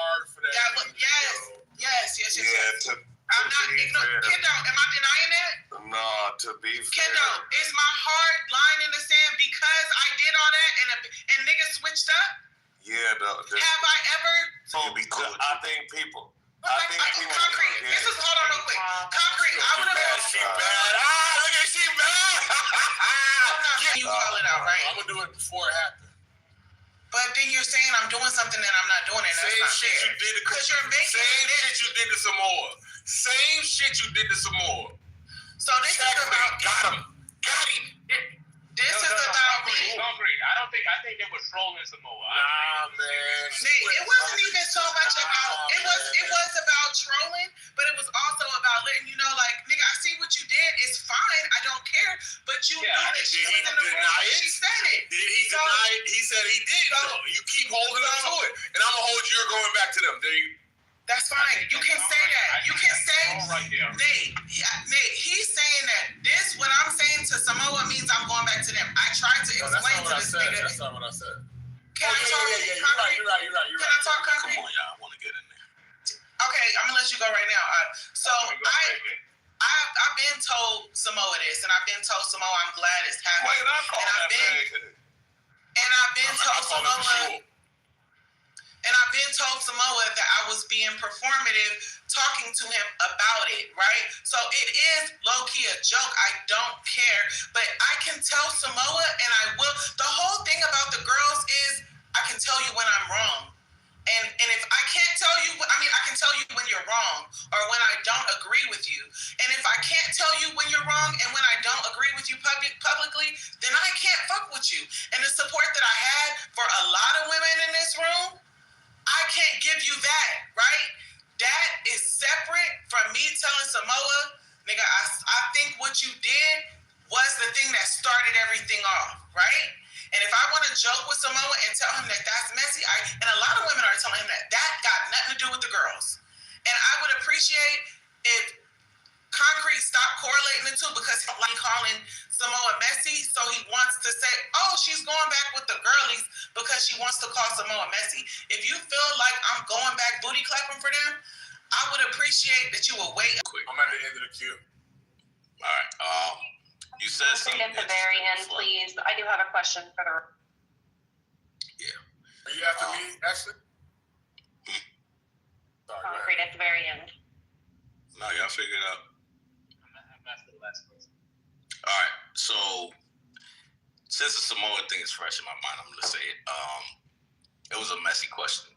That was yes. Yeah, I'm not ignoring. Kendo, am I denying that? No, to be fair. Kendo, is my heart line in the sand because I did all that and niggas switched up? Yeah, Have I ever? I think people. Concrete. This is hold on real quick. Concrete. I would have. She bad. Look at she bad. You call it out, right? I'm gonna do it before it happens. But then you're saying I'm doing something that I'm not doing, and that's not fair. You did because you're making shit you did to Samoa. Same shit you did to Samoa. So this is about got him. This is about me. I think they were trolling Samoa. Nah, man. It wasn't even so much about it was about trolling, but it was also about letting you know, like, nigga, I see what you did. It's fine. I don't care. But you knew that she was in the room. She said it. Did he deny it? He said he did. You keep holding on to it. And I'm gonna hold you. You're going back to them. That's fine. You can say that. You can say, right there. Nate, he's saying that this, what I'm saying to Samoa means I'm going back to them. I tried to explain to this nigga. That's not what I said. Can I talk? You're right. Can I talk concrete? Come on, y'all. I want to get in there. Okay, I'm gonna let you go right now. I've been told Samoa this, and I've been told Samoa I'm glad it's happening. Wait, I call that and I've been told Samoa. And I've been told Samoa that I was being performative talking to him about it, right? So it is low-key a joke. I don't care. But I can tell Samoa, and I will. The whole thing about the girls is I can tell you when I'm wrong. And if I can't tell you, I can tell you when you're wrong or when I don't agree with you. And if I can't tell you when you're wrong and when I don't agree with you publicly, then I can't fuck with you. And the support that I had for a lot of women in this room, I can't give you that, right? That is separate from me telling Samoa, nigga, I think what you did was the thing that started everything off, right? And if I want to joke with Samoa and tell him that that's messy, and a lot of women are telling him that got nothing to do with the girls. And I would appreciate if Concrete stopped correlating the two because he's like calling Samoa messy, so he wants to say, oh, she's going back with the girlies because she wants to call Samoa messy. If you feel like I'm going back booty clapping for them, I would appreciate that you will wait. I'm at the end of the queue. All right. You said something at the very end, please. I do have a question for the. Yeah. Are you after me, Ashley? Sorry, Concrete at the very end. No, y'all figure it out. I'm after the last question. All right. So since the Samoa thing is fresh in my mind, I'm gonna say it. It was a messy question.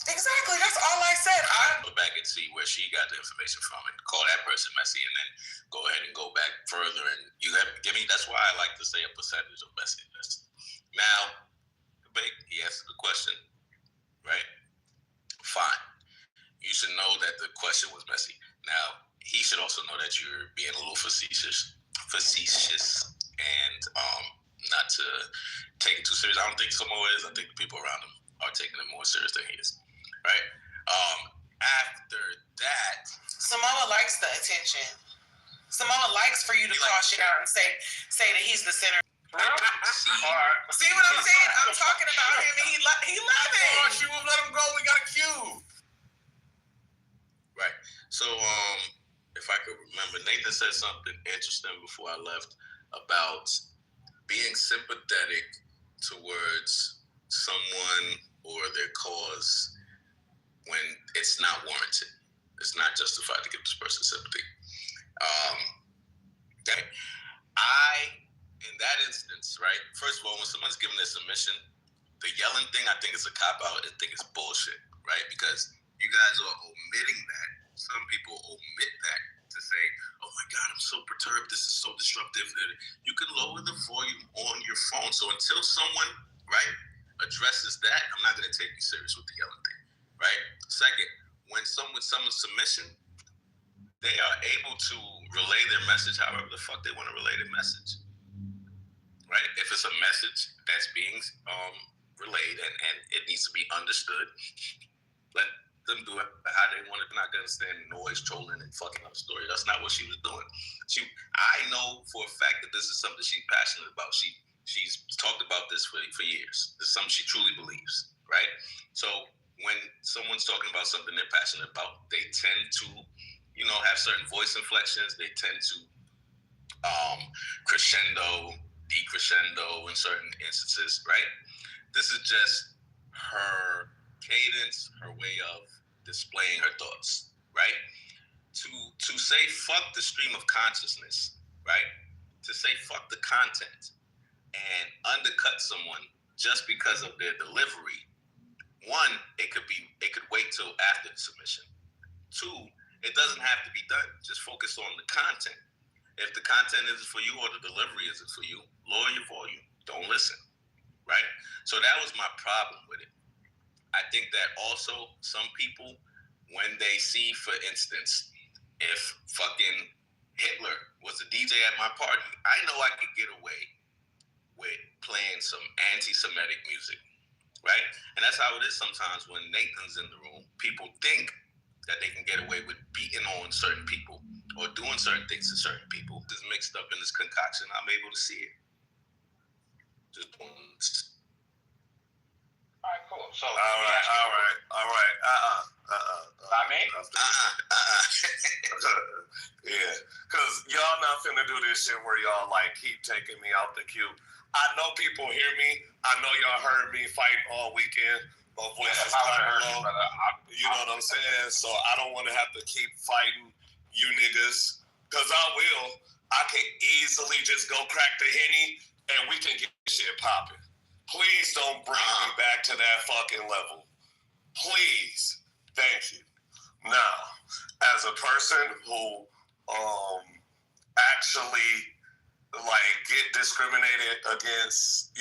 Exactly. That's all I said. I go back and see where she got the information from and call that person messy, and then go ahead and go back further. And you have give me. That's why I like to say a percentage of messiness. Now, he asked the question, right? Fine. You should know that the question was messy. Now, he should also know that you're being a little facetious, and not to take it too serious. I don't think Samoa is. I think the people around him are taking it more serious than he is, right? After that, Samoa likes the attention. Samoa likes for you to call shit out and say that he's the center. See what I'm saying? I'm talking about him, and he love it. Oh, she won't let him go. We got a queue. Right. So, if I could remember, Nathan said something interesting before I left about being sympathetic towards someone or their cause when it's not warranted. It's not justified to give this person sympathy. In that instance, right, first of all, when someone's giving their submission, the yelling thing, I think is a cop-out. I think it's bullshit, right? Because you guys are omitting that. Some people omit that to say, oh my God, I'm so perturbed. This is so disruptive. You can lower the volume on your phone. So until someone, right, addresses that, I'm not going to take you serious with the yelling thing, right? Second, when someone's submission, they are able to relay their message however the fuck they want to relay their message, right? If it's a message that's being relayed and it needs to be understood, let them do it how they want it. They're not going to stand noise, trolling, and fucking up the story. That's not what she was doing. I know for a fact that this is something she's passionate about. She's talked about this for years. This is something she truly believes, right? So when someone's talking about something they're passionate about, they tend to, have certain voice inflections. They tend to crescendo, decrescendo in certain instances, right? This is just her cadence, her way of displaying her thoughts, right? To say fuck the stream of consciousness, right? To say fuck the content and undercut someone just because of their delivery. One, it could wait till after the submission. Two, it doesn't have to be done. Just focus on the content. If the content isn't for you or the delivery isn't for you, lower your volume. Don't listen, right? So that was my problem with it. I think that also some people, when they see, for instance, if fucking Hitler was a DJ at my party, I know I could get away with playing some anti-Semitic music, right? And that's how it is sometimes when Nathan's in the room. People think that they can get away with beating on certain people or doing certain things to certain people. Just mixed up in this concoction, I'm able to see it. Just once. All right, cool. So, all right. I mean? Yeah, because y'all not finna do this shit where y'all keep taking me out the queue. I know people hear me. I know y'all heard me fight all weekend. My voice is kind of low. You know what I'm saying? So I don't want to have to keep fighting you niggas. Because I can easily just go crack the Henny and we can get shit popping. Please don't bring me back to that fucking level. Please. Thank you. Now, as a person who actually get discriminated against,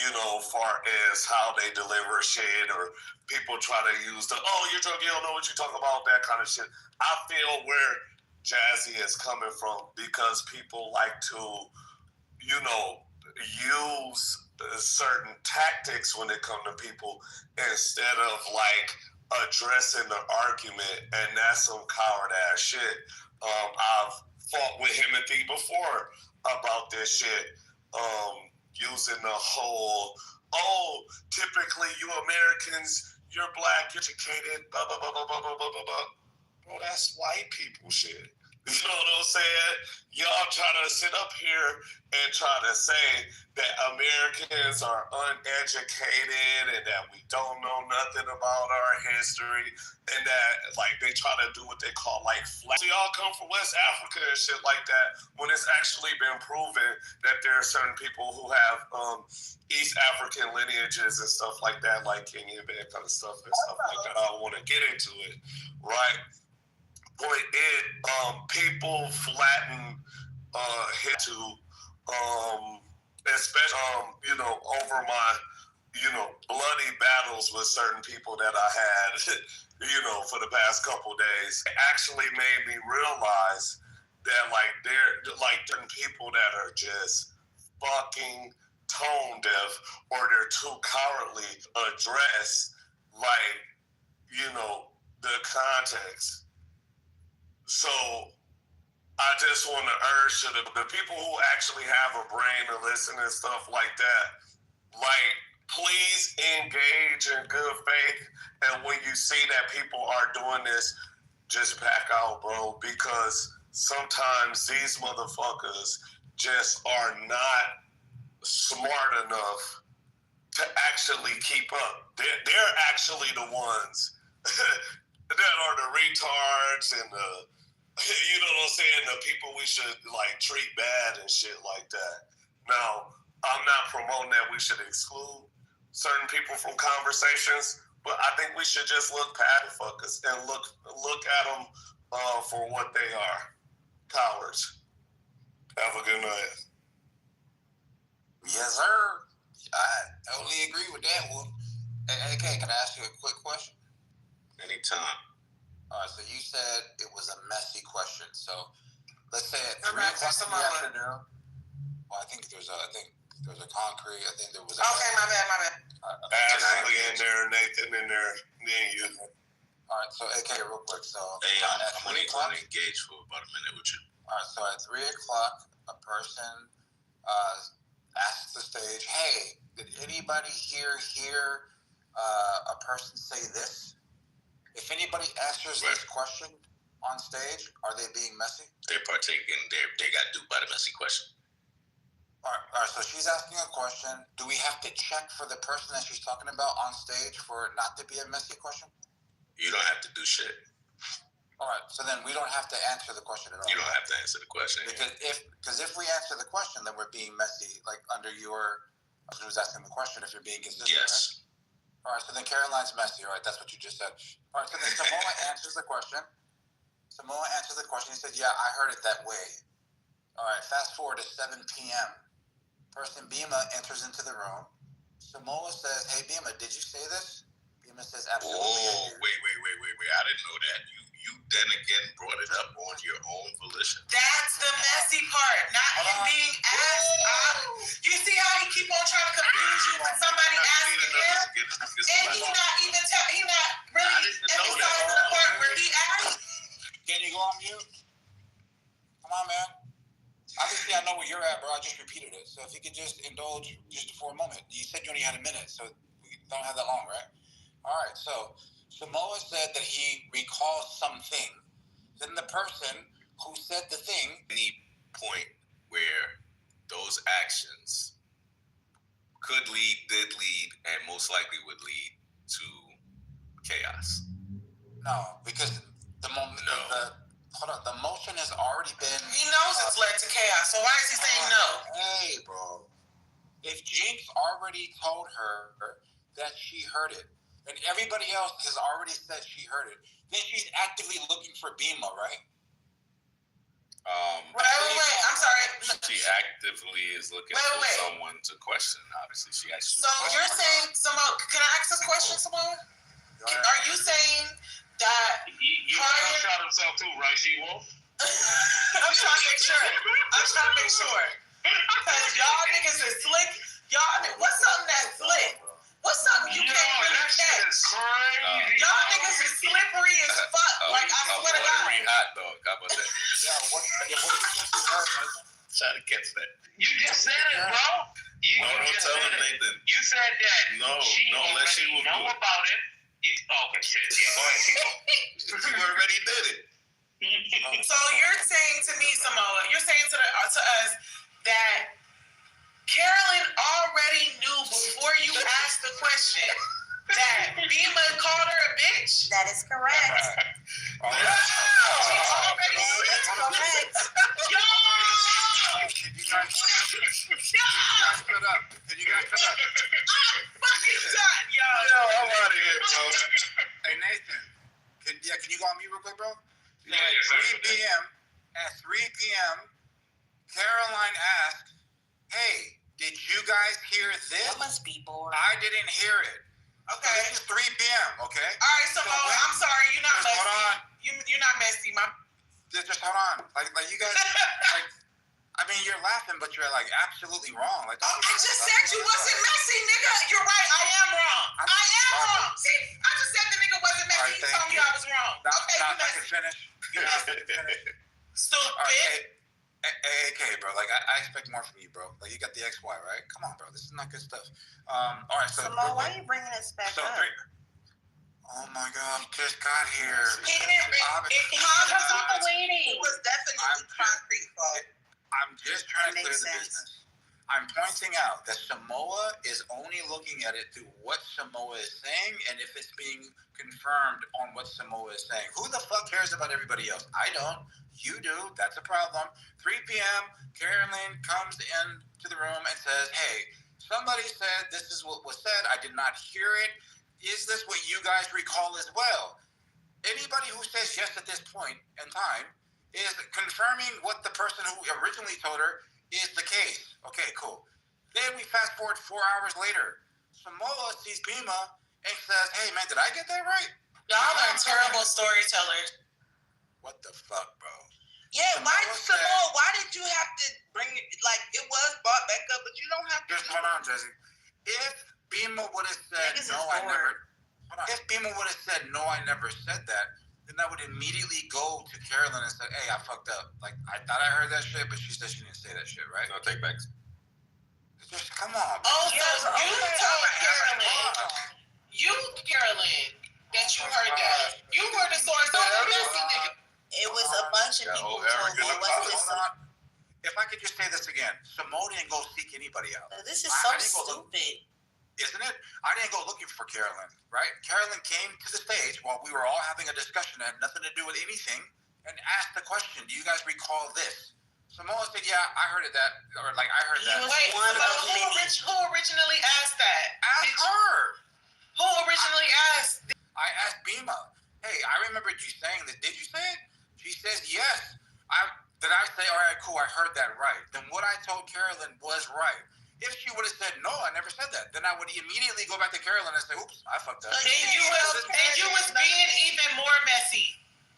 far as how they deliver shit, or people try to use you're drunk, you don't know what you're talking about, that kind of shit. I feel where Jazzy is coming from, because people like to, use certain tactics when it comes to people instead of addressing the argument, and that's some coward ass shit. I've fought with Timothy before about this shit, using the whole, typically you Americans, you're black, you're educated, blah, blah, blah, blah, blah, blah, blah, blah. Bro, that's white people shit. You know what I'm saying? Y'all try to sit up here and try to say that Americans are uneducated and that we don't know nothing about our history, and that they try to do what they call flat. So y'all come from West Africa and shit like that, when it's actually been proven that there are certain people who have East African lineages and stuff like that, like Kenya, that kind of stuff and stuff like that. I don't want to get into it, right? People flatten hit to especially over my bloody battles with certain people that I had for the past couple days. It actually made me realize that they're certain people that are just fucking tone deaf, or they're too cowardly address the context. So I just want to urge to the people who actually have a brain to listen and stuff like that, please engage in good faith. And when you see that people are doing this, just back out, bro, because sometimes these motherfuckers just are not smart enough to actually keep up. They're actually the ones that are the retards and the, you know what I'm saying, the people we should treat bad and shit like that. Now, I'm not promoting that we should exclude certain people from conversations, but I think we should just look past fuckers and look at them for what they are, cowards. Have a good night. Yes, sir. I totally agree with that one. Hey, can I ask you a quick question? Anytime. All right, so you said it was a messy question. So let's say at 3 o'clock in the afternoon. Well, I think There was a concrete. I think there was. Okay, my bad. Ashley in there, Nathan in there, then you. All right, so AK, real quick. So hey, I'm only going to engage for about a minute with you. All right, so at 3 o'clock, a person asks the stage, "Hey, did anybody hear a person say this?" If anybody answers this question on stage, are they being messy? They're partaking. They got duped by the messy question. All right, so she's asking a question. Do we have to check for the person that she's talking about on stage for it not to be a messy question? You don't have to do shit. All right, so then we don't have to answer the question at all. You don't have to answer the question. Because if we answer the question, then we're being messy, like under your, who's asking the question, if you're being consistent. Yes. Right? All right, so then Caroline's messy, all right? That's what you just said. All right, so then Samoa answers the question. He said, yeah, I heard it that way. All right, fast forward to 7 p.m. Person Bima enters into the room. Samoa says, hey, Bima, did you say this? Bima says, absolutely. Oh, wait. I didn't know that. You then again brought it up on your own volition. That's the messy part, not him being asked. You see how he keep on trying to confuse you when somebody asks him? And he's not really emphasizing the part where he asked. Can you go on mute? Come on, man. Obviously, I know where you're at, bro. I just repeated it. So if you could just indulge just for a moment. You said you only had a minute, so we don't have that long, right? All right, so Samoa said that he recalls something. Then the person who said the thing... Any point where those actions could lead, did lead, and most likely would lead to chaos. No, because the moment... Hold on, the motion has already been... He knows it's led to chaos, so why is he saying no? Hey, bro. If Jinx already told her that she heard it, and everybody else has already said she heard it, then she's actively looking for Bima, right? Wait, I'm sorry. She actively is looking for someone to question, obviously. She actually... So you're saying, Samoa, can I ask this question, Samoa? Are you saying that... You shot himself too, right, She-Wolf? I'm trying to make sure. Because y'all niggas is slick. What's something that's slick? What's something you can't really catch? Y'all niggas is slippery as fuck. Like, I swear to God. Hot dog. How about that? What do you think you heard, Nathan? Try to catch that. You just said it, bro. Don't tell him, Nathan. You said that. No, let she know about it. Okay, shit. Yeah, go ahead, She already did it. So you're saying to me, Samoa, you're saying to us that Carolyn already knew before you asked the question that Bima called her a bitch? That is correct. She already knew. That's correct. Yo! Can you guys shut up? I'm fucking done, yo. I'm out of here, bro. Hey, Nathan. Can you go on mute real quick, bro? Yeah, At 3 p.m., Caroline asked, hey, did you guys hear this? That must be boring. I didn't hear it. Okay. So this is 3 p.m., okay? All right, Samoa, I'm sorry. You're not messy. Hold on. You're not messy, Mom. Just hold on. Like you guys, I mean, you're laughing, but you're like absolutely wrong. Like, I just said you wasn't messy, nigga. You're right. I am wrong. See, I just said the nigga wasn't messy. Right, you told me I was wrong. Okay, you I can finish. Stupid. Okay, bro. Like, I expect more from you, bro. Like, you got the XY, right? Come on, bro. This is not good stuff. All right, so... Samoa, why are you bringing this back up? Oh, my God. He just got here. He didn't... waiting. It was definitely concrete fault. I'm just trying to clear the business. I'm pointing out that Samoa is only looking at it through what Samoa is saying and if it's being confirmed on what Samoa is saying. Who the fuck cares about everybody else? I don't. You do. That's a problem. 3 p.m., Carolyn comes into the room and says, hey, somebody said this is what was said. I did not hear it. Is this what you guys recall as well? Anybody who says yes at this point in time is confirming what the person who originally told her is the case. Okay, cool. Then we fast forward 4 hours later. Samoa sees Bima and says, hey, man, did I get that right? Y'all are terrible storytellers. What the fuck, bro? Yeah, why Samoa? Why did you have to bring it? Like, it was brought back up, but you don't have to. Just hold on, Jesse. If Bima would have said no, I never. Hold on. If Bima would have said no, I never said that, then I would immediately go to Carolyn and say, "Hey, I fucked up. Like, I thought I heard that shit, but she said she didn't say that shit, right?" No take backs. Just come on. Oh, so you told Carolyn, that you heard that. You were the source of the messy nigga. It was a bunch of people who told me. It wasn't just If I could just say this again, Samoa didn't go seek anybody out. This is so stupid. Isn't it? I didn't go looking for Carolyn, right? Carolyn came to the stage while we were all having a discussion that had nothing to do with anything and asked the question, do you guys recall this? Samoa said, yeah, I heard that. Or like, I heard that. Wait, who originally asked that? Ask her. Who originally asked? I asked Bima, hey, I remembered you saying this. Did you say it? She says, yes. Did I say, all right, cool, I heard that right? Then what I told Carolyn was right. If she would have said, no, I never said that, then I would immediately go back to Carolyn and say, oops, I fucked up. And you was being even more messy.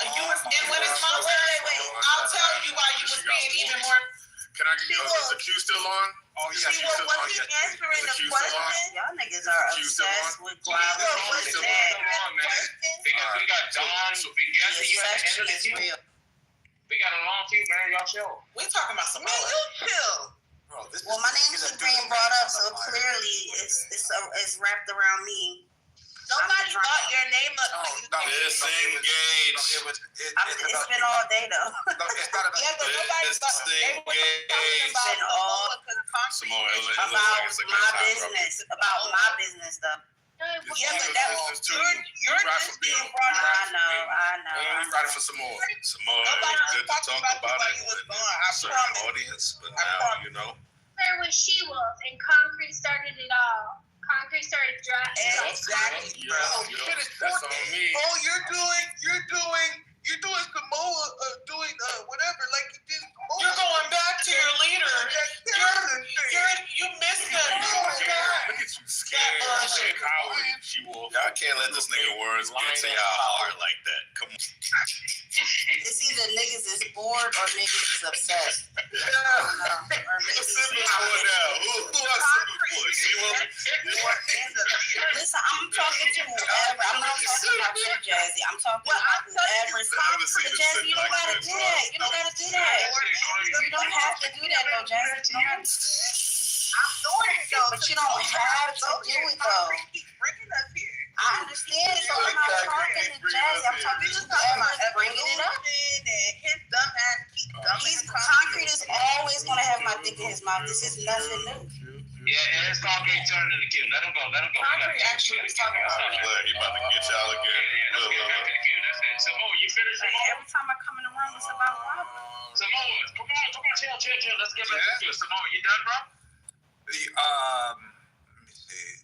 And when it's my wait, I'll tell you why you was being even more. Can I get the queue still on? Oh, yeah. She was answering the question. Y'all niggas are obsessed with Guava. Because we got Dawn, we got you at the end of the queue. We got a long queue, man. Y'all chill. We talking about some. Man, you chill. Bro, well, my name is being brought up, so clearly it's wrapped around me. Nobody brought your name up. Disengage. It's been all day though. It's not about disengage. About my business stuff. Yeah, but that's you're just being brought up. I know. We're ready for some more. Good to talk about it with a certain audience, but now you know. There was She-Wolf, and Concrete started it all. Concrete started drafting. Exactly, bro. That's on me. Oh, you're doing Samoa, whatever, like you did. You're going back to your leader. You missed him. Look at you scared. Coward, She-Wolf. Y'all can't let this nigga words get to y'all heart like that. Come on. It's either niggas is bored or niggas is obsessed. Listen, I'm talking to whoever. I'm not talking about you, Jazzy. I'm talking about whoever's Jazzy, you don't gotta do that. You don't gotta do that. You don't have to do that though, Jazzy. I'm doing it though, but you don't have to do it though. I understand, so I'm not talking to Jazzy. I'm talking to whoever's bringing it up. Concrete is always gonna have my dick in his mouth. This is nothing new. Yeah, and it's Concrete turning to the queue. Let him go. Concrete actually was talking about it. He about to get y'all again. Let's get back to the queue. That's it. Samoa, you finished, Samoa? Every time I come in the room, it's about Guava. Samoa, come on, chill. Let's get back to the queue. Samoa, you done, bro? Let me see.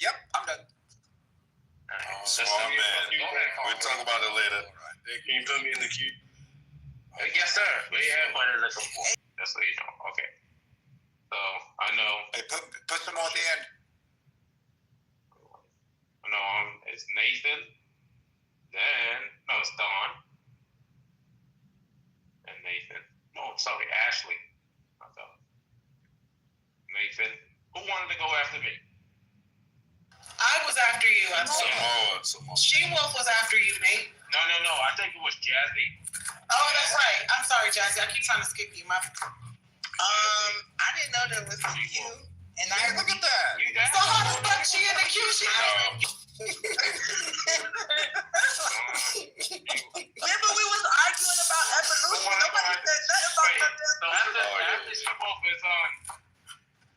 Yep, I'm done. Small man. We'll talk about it later. Can you put me in the queue? Yes, sir. We have what they're looking for. That's what you know. Okay. So I know. Hey, put some on the end. No, it's Nathan. Then it's Dawn. And Nathan. No, sorry, Ashley. Nathan. Who wanted to go after me? I was after you. Samoa. She-Wolf was after you, Nate. No. I think it was Jazzy. Oh, that's right. I'm sorry, Jazzy. I keep trying to skip you. I didn't know there was a queue. And look at that. So how the fuck she in the queue? Remember we was arguing about evolution. Nobody said nothing about that. So after She-Wolf is on.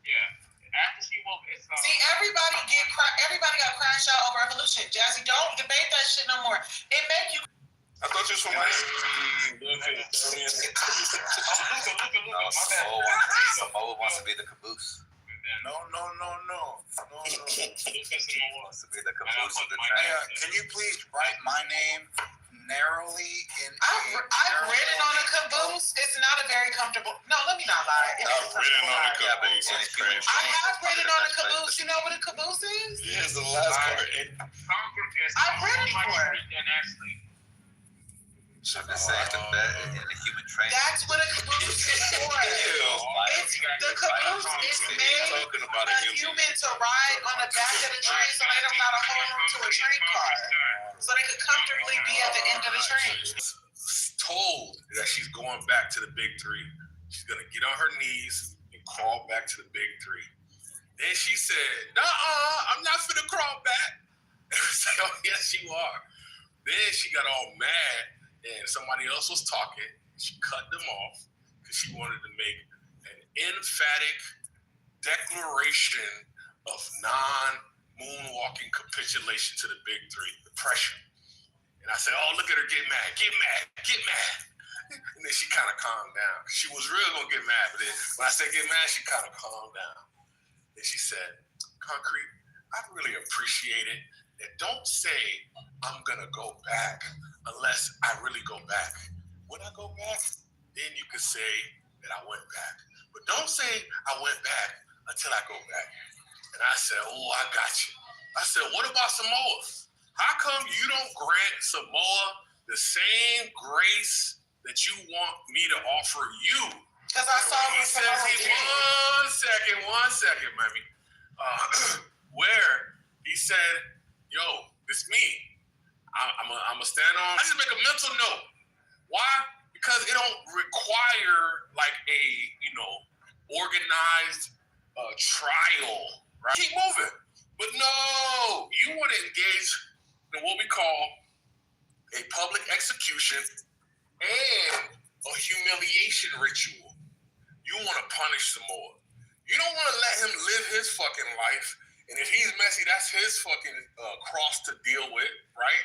Yeah. After She-Wolf is on. See, everybody got crashed out over evolution. Jazzy, don't debate that shit no more. It make you. I thought you was from Samoa wants to be the caboose. No. Wants to be the caboose of the train. Can you please write my name narrowly in? I've ridden on a caboose. It's not a very comfortable. No, let me not lie. I've ridden on a caboose. I have ridden on a caboose. You know what a caboose is? Yeah, it's the last part. I've ridden before. Shouldn't have said that in the human train. That's what a caboose is for. It's the caboose is made for a human to ride on the back of the train so they don't gotta hold on to a train car. So they could comfortably be at the end of the train. Told that she's going back to the big three. She's gonna get on her knees and crawl back to the big three. Then she said, "Nuh-uh, I'm not finna crawl back." And I said, "Oh yes, you are." Then she got all mad, and somebody else was talking. She cut them off because she wanted to make an emphatic declaration of non-moonwalking capitulation to the big three, the pressure. And I said, "Oh, look at her get mad, get mad, get mad." And then she kind of calmed down. She was really going to get mad, but then when I said get mad, she kind of calmed down. And she said, "Concrete, I really appreciate it. And don't say I'm going to go back unless I really go back. When I go back, then you could say that I went back. But don't say I went back until I go back." And I said, "Oh, I got you." I said, "What about Samoa? How come you don't grant Samoa the same grace that you want me to offer you?" Because I saw he said, one second, mommy. Where he said, "Yo, it's me. I'm gonna stand on." I just make a mental note. Why? Because it don't require like a organized trial, right? Keep moving. But no, you want to engage in what we call a public execution and a humiliation ritual. You want to punish Samoa. You don't want to let him live his fucking life. And if he's messy, that's his fucking cross to deal with, right?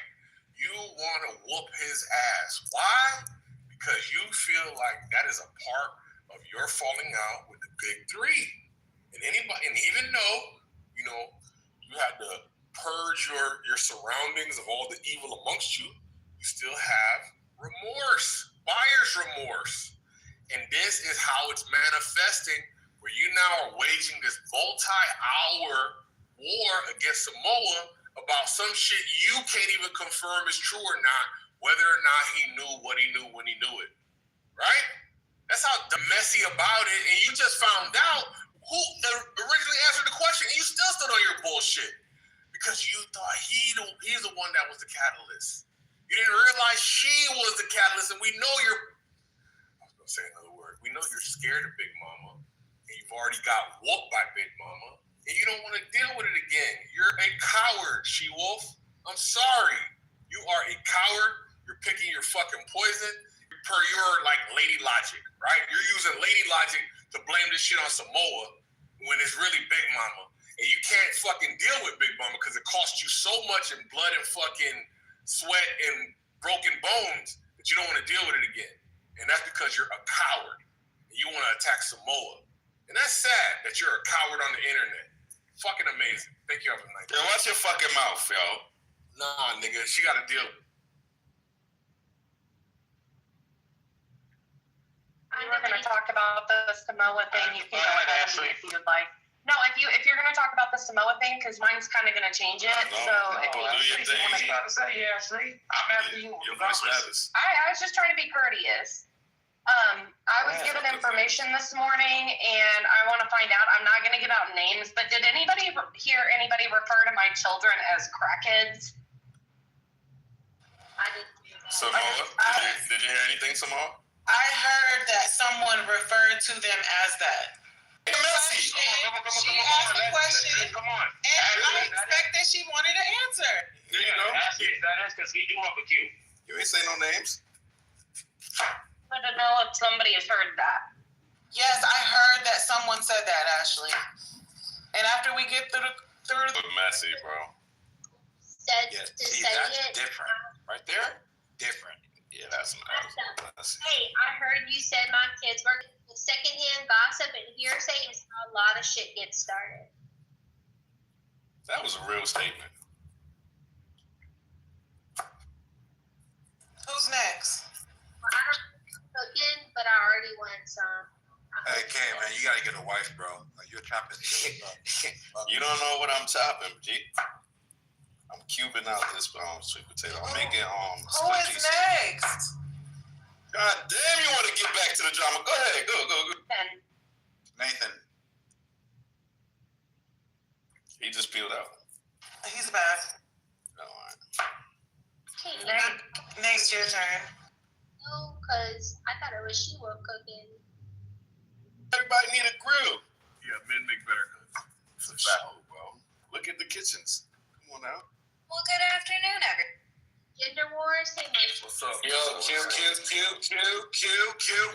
You want to whoop his ass. Why? Because you feel like that is a part of your falling out with the big three. And even though, you had to purge your surroundings of all the evil amongst you, you still have remorse, buyer's remorse. And this is how it's manifesting, where you now are waging this multi-hour war against Samoa about some shit you can't even confirm is true or not, whether or not he knew what he knew when he knew it, right? That's how messy about it. And you just found out who originally answered the question, and you still stood on your bullshit because you thought he's the one that was the catalyst. You didn't realize she was the catalyst, and we know I was going to say another word. We know you're scared of Big Mama, and you've already got whooped by Big Mama, and you don't want to deal with it again. You're a coward, She-Wolf. I'm sorry. You are a coward. You're picking your fucking poison per your, lady logic, right? You're using lady logic to blame this shit on Samoa when it's really Big Mama. And you can't fucking deal with Big Mama because it costs you so much in blood and fucking sweat and broken bones that you don't want to deal with it again. And that's because you're a coward. And you want to attack Samoa. And that's sad that you're a coward on the internet. Fucking amazing. Thank you, everyone. Yo, watch your fucking mouth, yo. Nah, nigga, she got to deal with it. We're going to talk about the Samoa thing. You can go ahead if you would like. No, if you're going to talk about the Samoa thing, because mine's kind of going to change it. If you want to say, Ashley, I'm after you. Your voice matters. I was just trying to be courteous. I was given information this morning, and I want to find out. I'm not going to give out names, but did anybody hear anybody refer to my children as crackheads? I didn't do that. Samoa? Did you hear anything, Samoa? I heard that someone referred to them as that. She asked a question, and I expected she wanted an answer. There you go. That is because he grew up with you. You ain't say no names. I don't know if somebody has heard that. Yes, I heard that someone said that, Ashley. And after we get through Messy, bro. Yeah, see, that's different. Right there, different. Yeah, that's messy. Hey, I heard you said my kids were secondhand gossip and hearsay is how a lot of shit gets started. That was a real statement. Who's next? Well, I don't know cooking, but I already went some. Hey, Kay, man, you gotta get a wife, bro. You're chopping shit. You don't know what I'm chopping, G. I'm cubing out this sweet potato. I'm making Who is next? God damn, you want to get back to the drama. Go ahead. Go. Nathan. He just peeled out. He's back. Next, your turn. No, because I thought it was she was cooking. Everybody need a grill. Yeah, men make better cooks. For sure, bro. Look at the kitchens. Come on now. Well, good afternoon, everyone. Gender wars, same like. What's up? Yo, Q.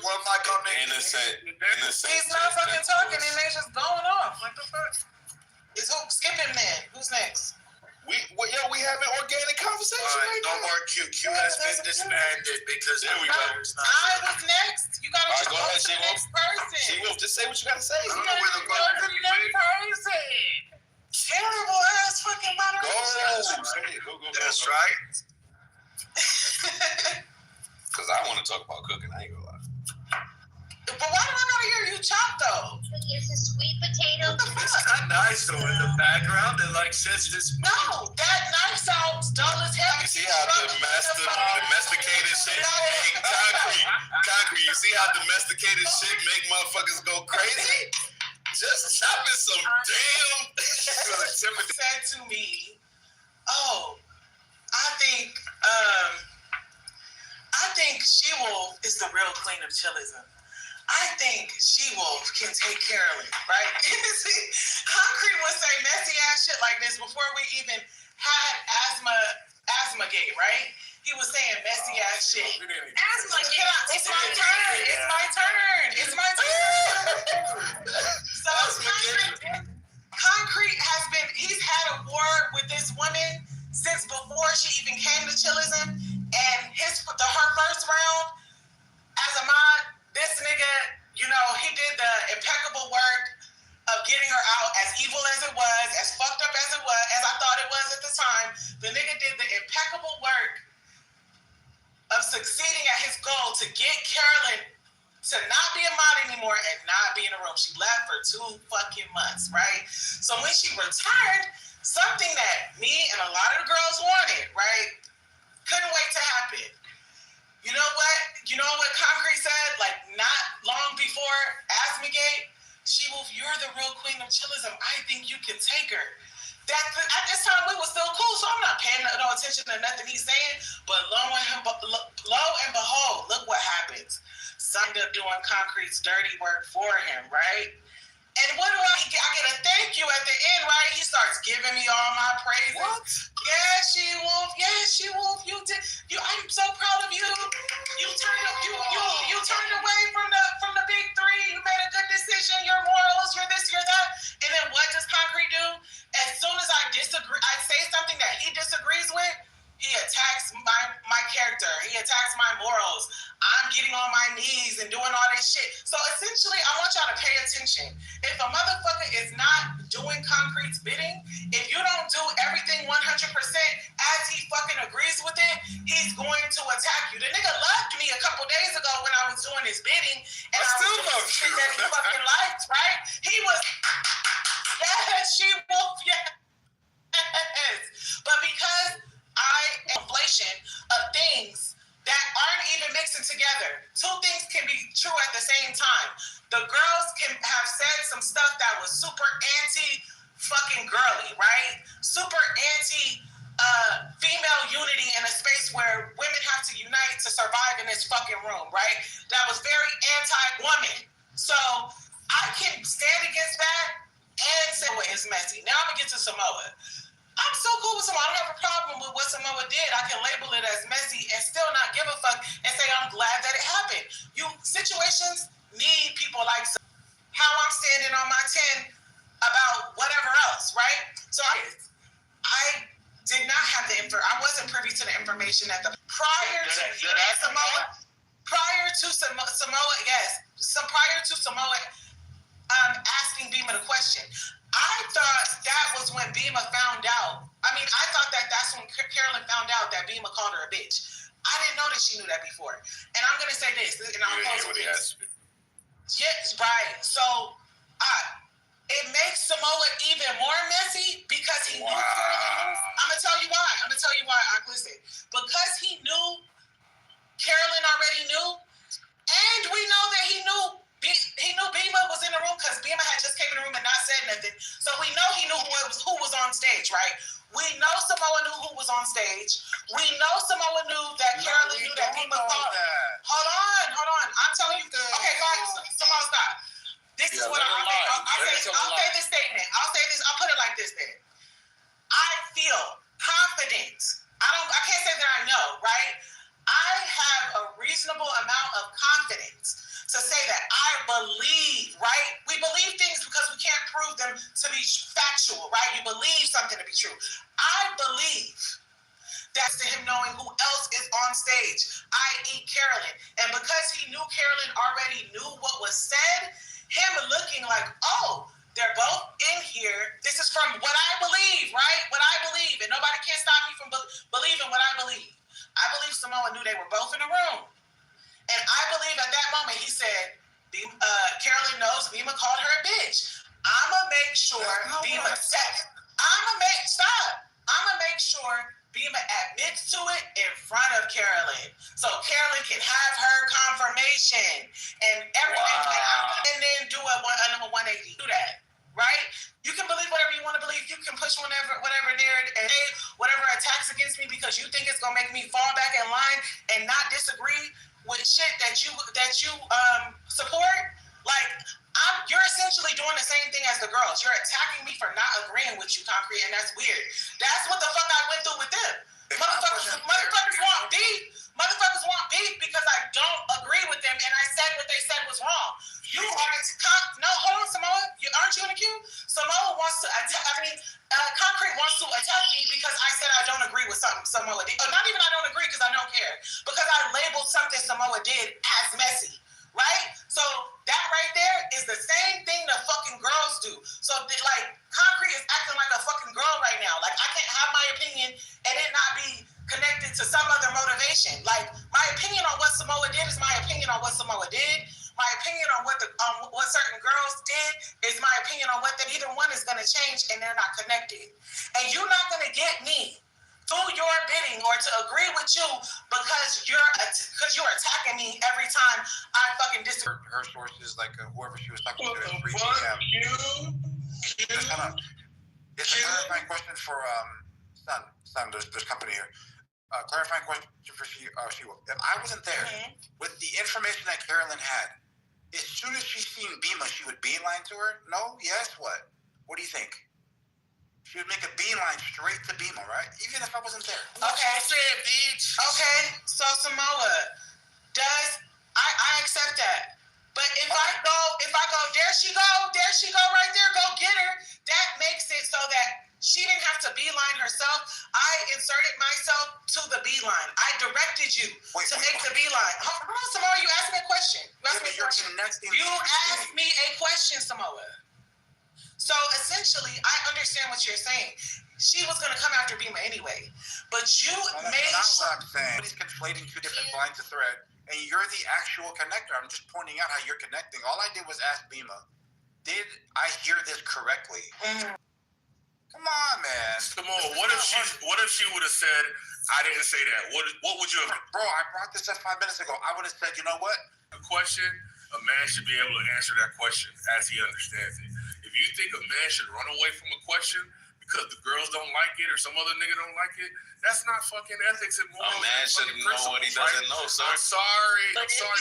One mic on me. Innocent. He's not fucking talking and they just going off. What the fuck? Skip him then. Who's next? We having organic conversation. All right, no more Q. Q has been disbanded because there we go. I was next. You gotta just go to the next person. She-Wolf, just say what you gotta say. You gotta go to the next person. Terrible ass fucking moderation. Go. That's right. Because I want to talk about cooking. I ain't gonna lie. But why do I gotta hear you chop though? It's a sweet potato. It's kind of nice though in the background. It like sets this. No, that knife sounds dull as hell. You see how domesticated shit make concrete. You see how domesticated shit make motherfuckers go crazy? Just chopping some damn. Said to me, "Oh, I think She-Wolf is the real queen of chillism. I think She-Wolf can take Carolyn, right?" Concrete would say messy ass shit like this before we even had Asthma-gate, right? He was saying messy ass shit. It's my turn. So Concrete has been, he's had a war with this woman since before she even came to chillism. And her first round as a mod, this nigga, he did the impeccable work of getting her out, as evil as it was, as fucked up as it was, as I thought it was at the time. The nigga did the impeccable work of succeeding at his goal to get Carolyn to not be a mod anymore and not be in the room. She left for 2 fucking months, right? So when she returned, something that me and a lot of the girls wanted, right? Couldn't wait to happen. You know what? You know what Concrete said? Like, not long before Asthma-Gate? She-Wolf, you're the real queen of chillism. I think you can take her. At this time, we were still cool, so I'm not paying no attention to nothing he's saying. But lo and behold, look what happens. Signed up doing Concrete's dirty work for him, right? And what do I get a thank you at the end, right? He starts giving me all my praises. What? Yeah, She-Wolf, you did. I'm so proud of you. You turned away from the big 3. You made a good decision. Your morals, you're this, you're that. And then what does Concrete do? As soon as I say something that he disagrees with, he attacks my character. He attacks my morals. I'm getting on my knees and doing all this shit. So essentially, I want y'all to pay attention. If a motherfucker is not doing Concrete's bidding, if you don't do everything 100% as he fucking agrees with it, he's going to attack you. The nigga left me a couple days ago when I was doing his bidding, and I still love shit that he fucking liked, right? He was, yes, She-Wolf, yes. But because inflation of things that aren't even mixing together. 2 things can be true at the same time. The girls can have said some stuff that was super anti-fucking girly, right? Super anti-female unity in a space where women have to unite to survive in this fucking room, right? That was very anti-woman. So I can stand against that and say, well, it's messy. Now I'm going to get to Samoa. I'm so cool with Samoa. I don't have a problem with what Samoa did. I can label it as messy and still not give a fuck and say I'm glad that it happened. Situations need people like how I'm standing on my 10 about whatever else, right? So I did not have I wasn't privy to the information at the prior to Samoa, yes. So prior to Samoa asking Bima the question. I thought that was when Bima found out. I mean, I thought that's when Carolyn found out that Bima called her a bitch. I didn't know that she knew that before. And I'm going to say this, and I'll close with this. Yes, right. So, it makes Samoa even more messy because he knew. I'm going to tell you why. Listen. Because he knew, Carolyn already knew, we know that he knew Bima was in the room because Bima had just came in the room and not said nothing. So we know he knew who was on stage, right? We know Samoa knew who was on stage. We know Samoa knew that Carolyn knew that Bima called. Hold on. I'm telling you. Okay, guys, Samoa, stop. This is what I'll say this statement. I'll put it like this then. I feel confident. I can't say that I know, right? I have a reasonable amount of confidence to say that I believe, right? We believe things because we can't prove them to be factual, right? You believe something to be true. I believe that's to him knowing who else is on stage, i.e. Carolyn. And because he knew Carolyn already knew what was said, him looking like, oh, they're both in here. This is from what I believe, right? What I believe. And nobody can stop me from believing what I believe. I believe Samoa knew they were both in the room. And I believe at that moment he said, Carolyn knows Bima called her a bitch. I'ma make sure Bima make sure Bima admits to it in front of Carolyn. So Carolyn can have her confirmation and everything. And then do a 180. Do that. Right? You can believe whatever you want to believe. You can push whatever narrative and say whatever attacks against me because you think it's gonna make me fall back in line and not disagree with shit that you support. Like you're essentially doing the same thing as the girls. You're attacking me for not agreeing with you, Concrete, and that's weird. That's what the fuck I went through with them. Motherfuckers want beef. Motherfuckers want beef because I don't agree with them and I said what they said was wrong. You are no, hold on, Samoa. Aren't you in the queue? Samoa wants to attack. Concrete wants to attack me because I said I don't agree with something Samoa did. Not even I don't agree because I don't care. Because I labeled something Samoa did as messy. Right? So that right there is the same thing the fucking girls do. So like Concrete is acting like a fucking girl right now. Like I can't have my opinion and it not be connected to some other motivation. Like my opinion on what Samoa did is my opinion on what Samoa did. My opinion on what certain girls did is my opinion on what either one is going to change, and they're not connected. And you're not going to get me through your bidding or to agree with you because you're attacking me every time I fucking disagree. Her sources, like whoever she was talking to at 3 p.m. Just hold on. It's a clarifying question for Son. There's company here. Clarifying question for She-Wolf. If I wasn't there, with the information that Carolyn had, as soon as she seen Bima, she would beeline to her? No? Yes? What? What do you think? She would make a beeline straight to Bima, right? Even if I wasn't there. Okay. Said, bitch. Okay. So Samoa, I accept that. But if I go, there she go right there, go get her. That makes it so that she didn't have to beeline herself. I inserted myself to the beeline. I directed you to make the beeline. Hold on, Samoa, you asked me a question. You asked me a question, Samoa. So essentially, I understand what you're saying. She was going to come after Bima anyway. But you made sure. That's what I'm saying. Somebody's conflating two different lines of thread, and you're the actual connector. I'm just pointing out how you're connecting. All I did was ask Bima, did I hear this correctly? Come on, man. Samoa, what if she would have said, I didn't say that? What would you have? Bro, I brought this up 5 minutes ago. I would have said, you know what? A question, a man should be able to answer that question as he understands it. If you think a man should run away from a question because the girls don't like it or some other nigga don't like it, that's not fucking ethics and morals. A man shouldn't know what he doesn't know, sir. I'm sorry. Principles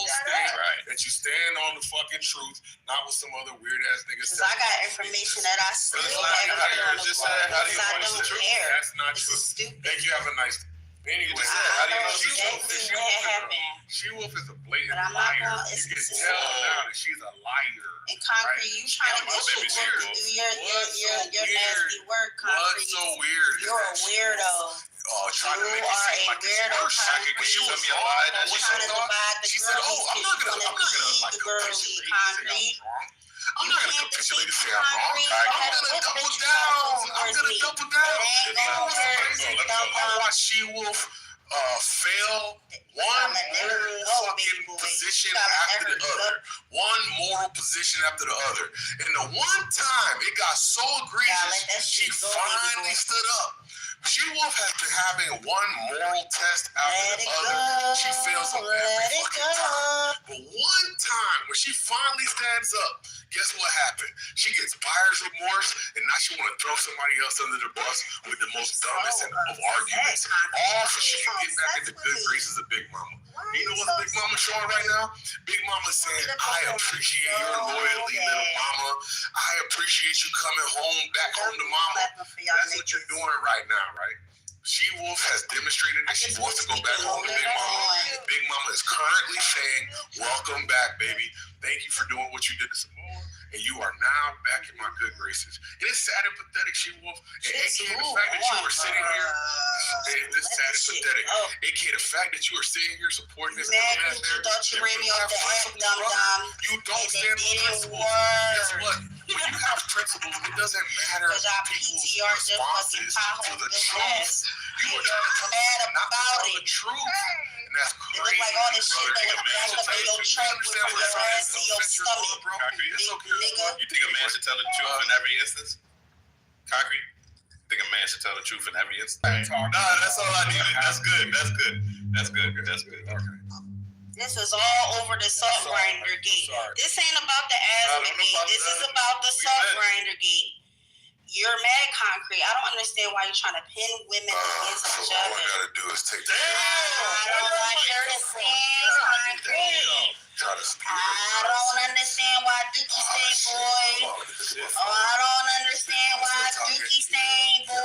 state that you stand on the fucking truth, not with some other weird ass niggas. Because I got information that I still have on the board because I don't care. That's not true. Thank you. Have a nice day. Anyway, She-Wolf is a blatant liar. You can tell now that she's a liar. And Concrete, you trying to get She-Wolf to do your nasty work, Concrete. What's so weird? You're a weirdo. Trying to make it seem like it's worse. She was trying to divide the girls. I'm not gonna Concrete. I'm not going to capitulate and say I'm wrong. I'm going to double down. I watched She-Wolf fail one moral fucking position after the other. One moral position after the other. And the one time it got so egregious, she finally stood up. She She-Wolf has been having one moral test after the other. She fails on every fucking time. But one time when she finally stands up, guess what happened? She gets buyer's remorse, and now she want to throw somebody else under the bus with the most dumbest of arguments. All so she can get back in the good graces of Big Mama. You know what Big Mama showing right now? Big Mama saying, I appreciate your loyalty, little mama. I appreciate you coming back home to mama. That's what you're doing right now, right? She-Wolf has demonstrated that she wants to go back home to Big Mama. Big Mama is currently saying, welcome back, baby. Thank you for doing what you did to Samoa. And you are now back in my good graces. It is sad and pathetic, She-Wolf. And AK, the fact that you are sitting here, it is sad and pathetic. AK, the fact that you are sitting here supporting this dumbass you thought you ran me off the ass, dum-dum. You don't stand for principles. Guess what? When you have principles, it doesn't matter people's responses to the truth. You are trying to mad about the truth. And that's crazy. It look like all this shit that was back up in your trunk with your ass in your stomach. Nigga. You think a man should tell the truth in every instance? Concrete? You think a man should tell the truth in every instance? No, that's all I needed. That's good. That's good. That's good. That's good. Okay. This is all over the salt grinder gate. This ain't about the asthma gate. This is about the salt grinder gate. You're mad, Concrete. I don't understand why you're trying to pin women against each other. All I gotta do is take I don't understand, Concrete. I don't understand why Dookie stay, boy. I don't understand why Dookie stay, boy.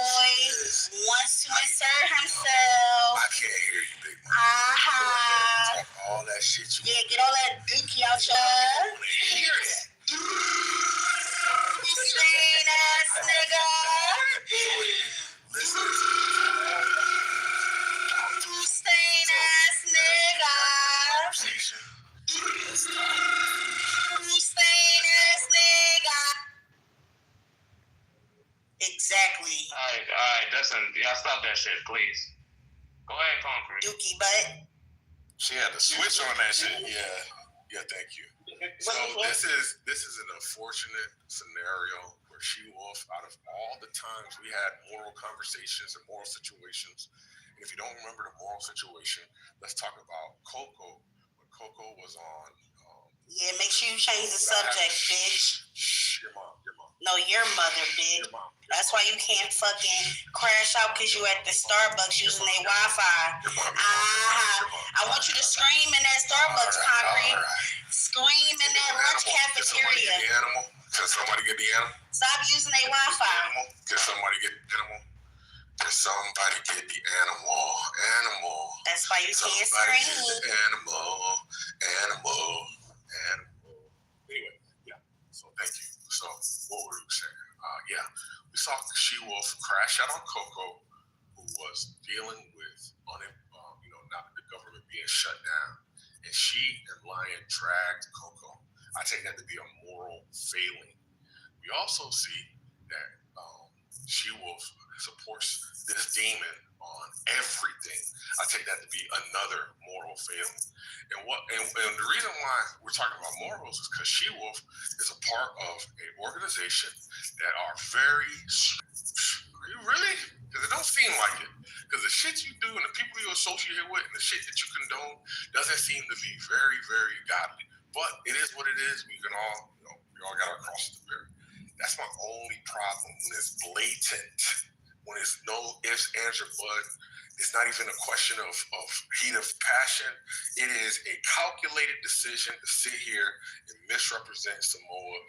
Wants to insert himself. I can't hear you, Big Mama. All that shit you get all that Dookie out your hear that. Stain ass nigga. Listen. Stain ass nigga. Stain ass nigga. Exactly. All right. Y'all stop that shit, please. Go ahead, Concrete. Dookie butt. She had to switch on that shit. Yeah, thank you. So this is an unfortunate scenario where She-Wolf, out of all the times we had moral conversations and moral situations, and if you don't remember the moral situation, let's talk about Coco. When Coco was on make sure you change the subject, bitch. Your mom. No, your mother, bitch. That's why you can't fucking crash out because you at the Starbucks using their Wi-Fi. I want you to scream in that Starbucks, Concrete. Scream in that lunch cafeteria. Can somebody get the animal? Stop using their Wi-Fi. Can somebody get the animal? Can somebody get the animal? That's why you can't scream. Animal. Anyway, yeah. So thank you. So what were we saying? We saw She-Wolf crash out on Coco, who was dealing with not the government being shut down, and she and Lion dragged Coco. I take that to be a moral failing. We also see that She-Wolf supports this demon on everything. I take that to be another moral failing. And the reason why we're talking about morals is because She-Wolf is a part of an organization that are very. Are you really? Because it don't seem like it. Because the shit you do and the people you associate with and the shit that you condone doesn't seem to be very, very godly. But it is what it is. We all got our crosses to bear. That's my only problem when it's blatant. When it's no ifs, ands, or buts. It's not even a question of heat of passion. It is a calculated decision to sit here and misrepresent Samoa,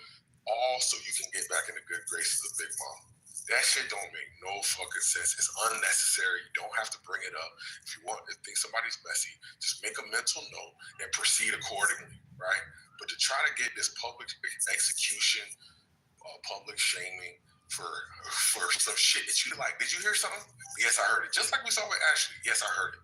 all so you can get back in the good graces of Big Mama. That shit don't make no fucking sense. It's unnecessary. You don't have to bring it up. If you think somebody's messy, just make a mental note and proceed accordingly, right? But to try to get this public execution, public shaming for some shit that you like. Did you hear something? Yes, I heard it. Just like we saw with Ashley. Yes, I heard it.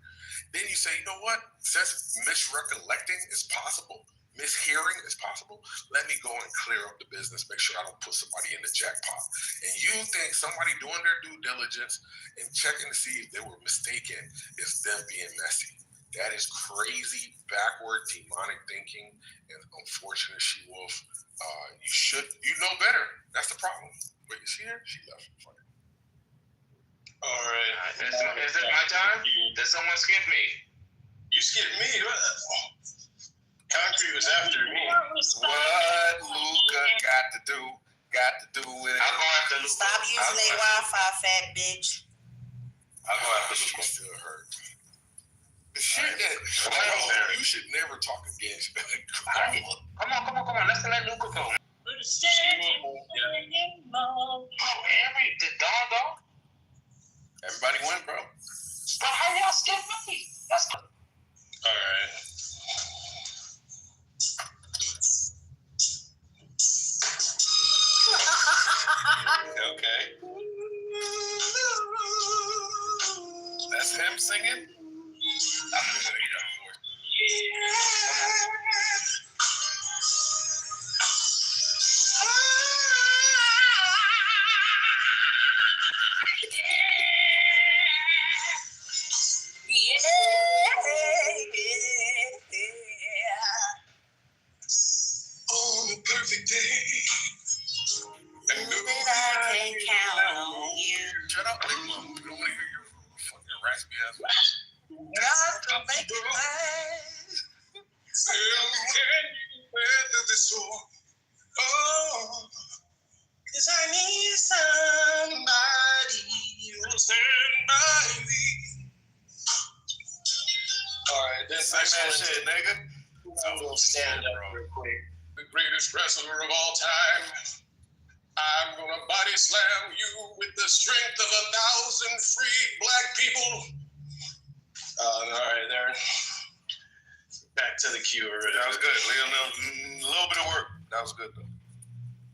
Then you say, you know what? Since misrecollecting is possible, mishearing is possible, let me go and clear up the business, make sure I don't put somebody in the jackpot. And you think somebody doing their due diligence and checking to see if they were mistaken is them being messy. That is crazy, backward, demonic thinking, and unfortunate She-Wolf. You know better. That's the problem. Wait, you see her? She left. All right. Is it my time? Did someone skip me? You skipped me. Concrete was after me. What Luca got to do with it? I'll go after Luca. Stop using their Wi-Fi, fat bitch. I'll go after Luca. Still hurt. The shit that you should never talk against. Come on. Let's let Luca go. Did Don go? Everybody went, bro. But how y'all skip me? That's all right. Okay. That's him singing? I'm gonna hear that voice. On a perfect day. And I can count on you. Shut up, big mom. We don't want to hear your fucking raspy ass voice. Got to make it last. Can you weather the storm? Oh, 'cause I need somebody who'll stand by me. All right, this shit, nigga. I'm gonna stand up real quick. The greatest wrestler of all time. I'm gonna body slam you with the strength of 1,000 free black people. All right, there. Back to the queue already. That was good. A little bit of work. That was good, though.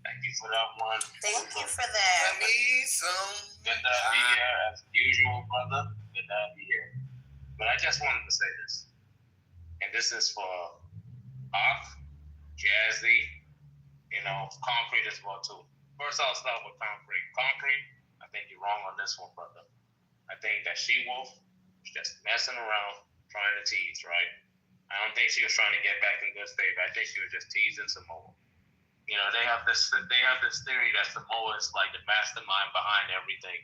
Thank you for that one. Thank you for that. I need some. Good to be here as usual, brother. Good to be here. But I just wanted to say this. And this is for Off, Jazzy, Concrete as well, too. First, I'll start with Concrete. Concrete, I think you're wrong on this one, brother. I think that She-Wolf was just messing around, trying to tease, right? I don't think she was trying to get back in good state. I think she was just teasing Samoa. They have this theory that Samoa is like the mastermind behind everything.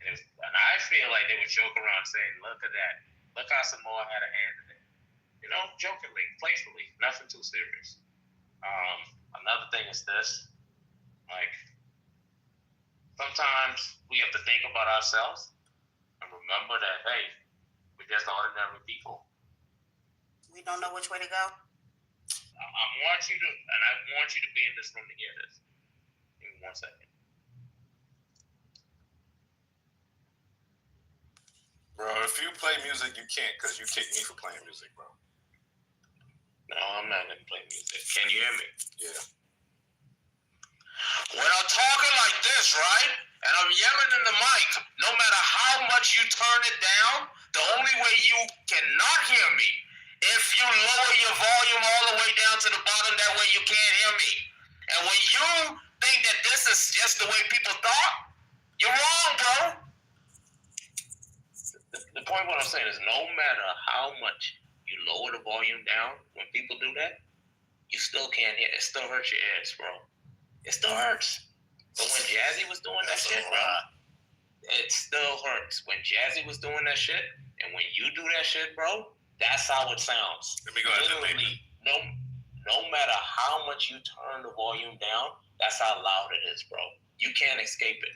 And I feel like they would joke around saying, look at that. Look how Samoa had a hand in it. Jokingly, playfully, nothing too serious. Another thing is this. Like, sometimes we have to think about ourselves and remember that, hey, we're just ordinary people. We don't know which way to go. I want you to be in this room to hear this. Give me 1 second. Bro, if you play music, you can't because you kicked me for playing music, bro. No, I'm not going to play music. Can you hear me? Yeah. When I'm talking like this, right, and I'm yelling in the mic, no matter how much you turn it down, the only way you cannot hear me, if you lower your volume all the way down to the bottom, that way you can't hear me. And when you think that this is just the way people thought, you're wrong, bro. The point what I'm saying is no matter how much you lower the volume down, when people do that, you still can't hear. It still hurts your ears, bro. It still hurts. But when Jazzy was doing that shit, bro, it still hurts. When Jazzy was doing that shit, and when you do that shit, bro, that's how it sounds. Let me go ahead and literally, no matter how much you turn the volume down, that's how loud it is, bro. You can't escape it.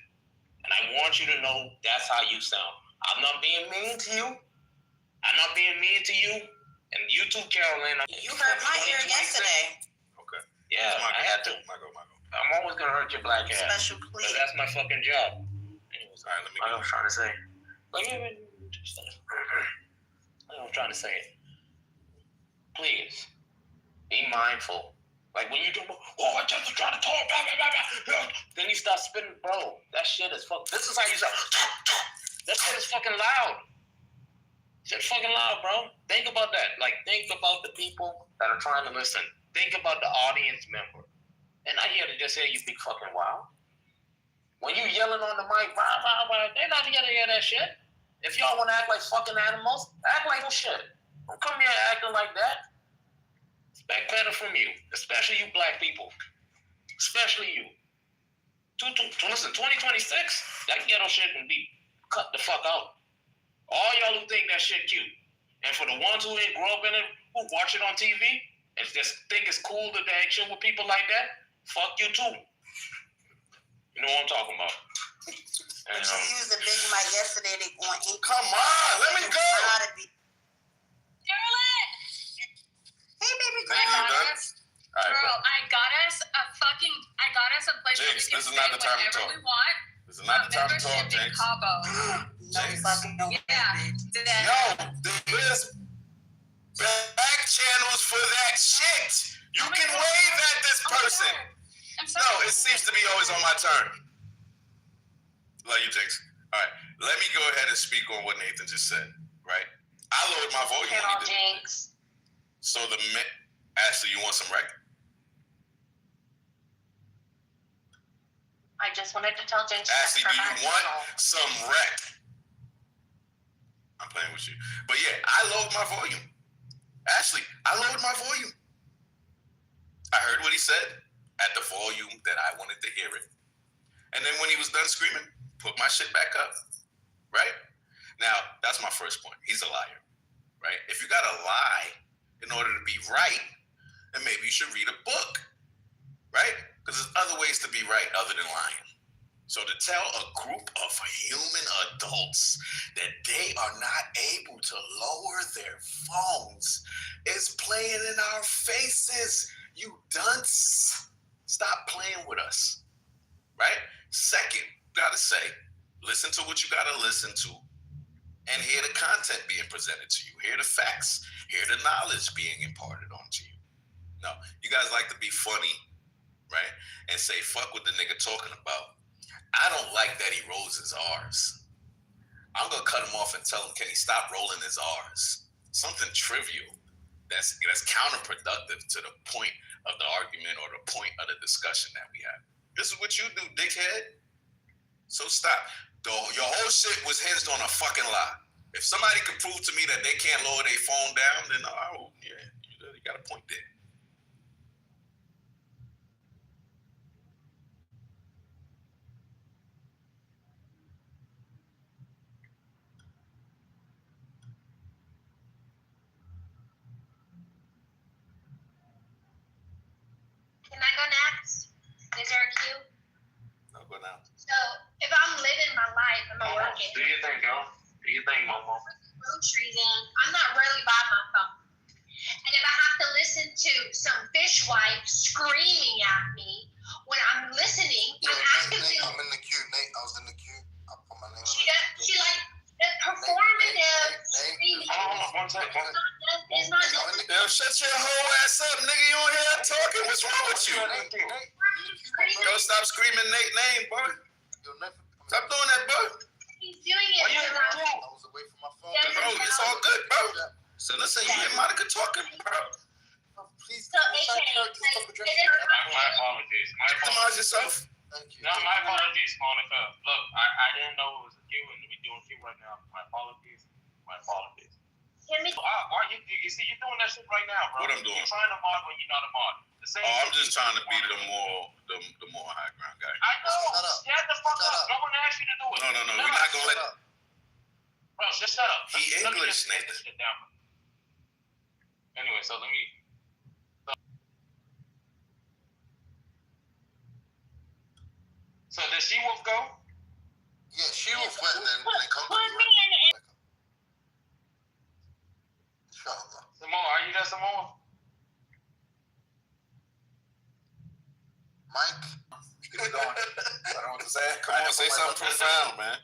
And I want you to know that's how you sound. I'm not being mean to you. And you too, Caroline. You hurt my ear yesterday. Okay. Yeah, I had to. Michael. I'm always going to hurt your black ass. Special plea. That's my fucking job. Anyways, all right, let me I was trying to say. I'm trying to say it. Please, be mindful. Like when you do, I just was trying to talk, blah, blah, blah, blah. Then you start spitting, bro. That shit is this is how you sound. That shit is fucking loud. Shit's fucking loud, bro. Think about that. Like, think about the people that are trying to listen. Think about the audience member. They're not here to just hear you be fucking wild. When you yelling on the mic, blah, blah, blah, they're not here to hear that shit. If y'all want to act like fucking animals, act like shit. Don't come here acting like that. Expect better from you, especially you black people. Especially you. Listen, 2026, that ghetto shit can be cut the fuck out. shit cute. And for the ones who didn't grow up in it, who watch it on TV and just think it's cool to action with people like that, fuck you too. You know what I'm talking about. But you used a big mic yesterday. They going in. Come on, let me go. Carolyn! Hey, baby girl. I got us a place where we Jinx, can this is stay not the time to whenever talk. we want. This is not the time to talk, Membership in Jinx. Cabo. Yo, there's back channels for that shit. You can wave at this person. No, it seems to be always on my turn. Love you, Jinx. All right, let me go ahead and speak on what Nathan just said, right? I lowered my volume when he did. Jinx. So Ashley, you want some rec? I just wanted to tell Jinx. Ashley, do you want some rec? I'm playing with you. But yeah, I lowered my volume. Ashley, I lowered my volume. I heard what he said at the volume that I wanted to hear it. And then when he was done screaming, put my shit back up. Right? Now, that's my first point. He's a liar. Right? If you gotta lie in order to be right, then maybe you should read a book. Right? Because there's other ways to be right other than lying. So to tell a group of human adults that they are not able to lower their phones is playing in our faces. You dunce. Stop playing with us. Right? Second, gotta say, listen to what you gotta listen to and hear the content being presented to you. Hear the facts. Hear the knowledge being imparted onto you. No, you guys like to be funny, right? And say, fuck what the nigga talking about. I don't like that he rolls his R's. I'm gonna cut him off and tell him, can he stop rolling his R's? Something trivial that's counterproductive to the point of the argument or the point of the discussion that we have. This is what you do, dickhead. So stop. Your whole shit was hinged on a fucking lie. If somebody can prove to me that they can't lower their phone down, then you got a point there. Can I go next? Is there a queue? No, go now. So if I'm living my life, I'm working. Do your thing, girl. Do your thing, Momo. Groceries in, I'm not really by my phone. And if I have to listen to some fishwife screaming at me when I'm listening, I'm actively. I'm in the queue, Nate. I was in the queue. I put my name. She like the performative screaming. One second. It's not. Yo, shut your whole ass up, nigga. You don't hear her talking. What's wrong with you? Yo, stop screaming Nate's name, boy. Stop doing that, bro. He's doing it. I was away from my phone. Bro, it's all good, bro. So let's say you and Monica talking, bro. Please. So, AJ, My apologies. Victimize yourself. Thank you. No, my apologies, Monica. Look, I didn't know it was you and we doing you right now. My apologies. My apologies. Why you see you're doing that shit right now, bro? What I'm doing? You're trying to mod when you're not a mod. The same I'm just trying to be the more high ground guy. I know. Shut the fuck up. No one asked you to do it. No. We're not gonna let. Bro, just shut up. He Let me English, just get Nathan. this shit down. Anyway, so let me. So did She-Wolf go? Yeah, She-Wolf went and then come to me, right? Inshallah. Samoa, are you there, Samoa? Mike. Keep it going. I don't know what to say. Come on, say something profound, man.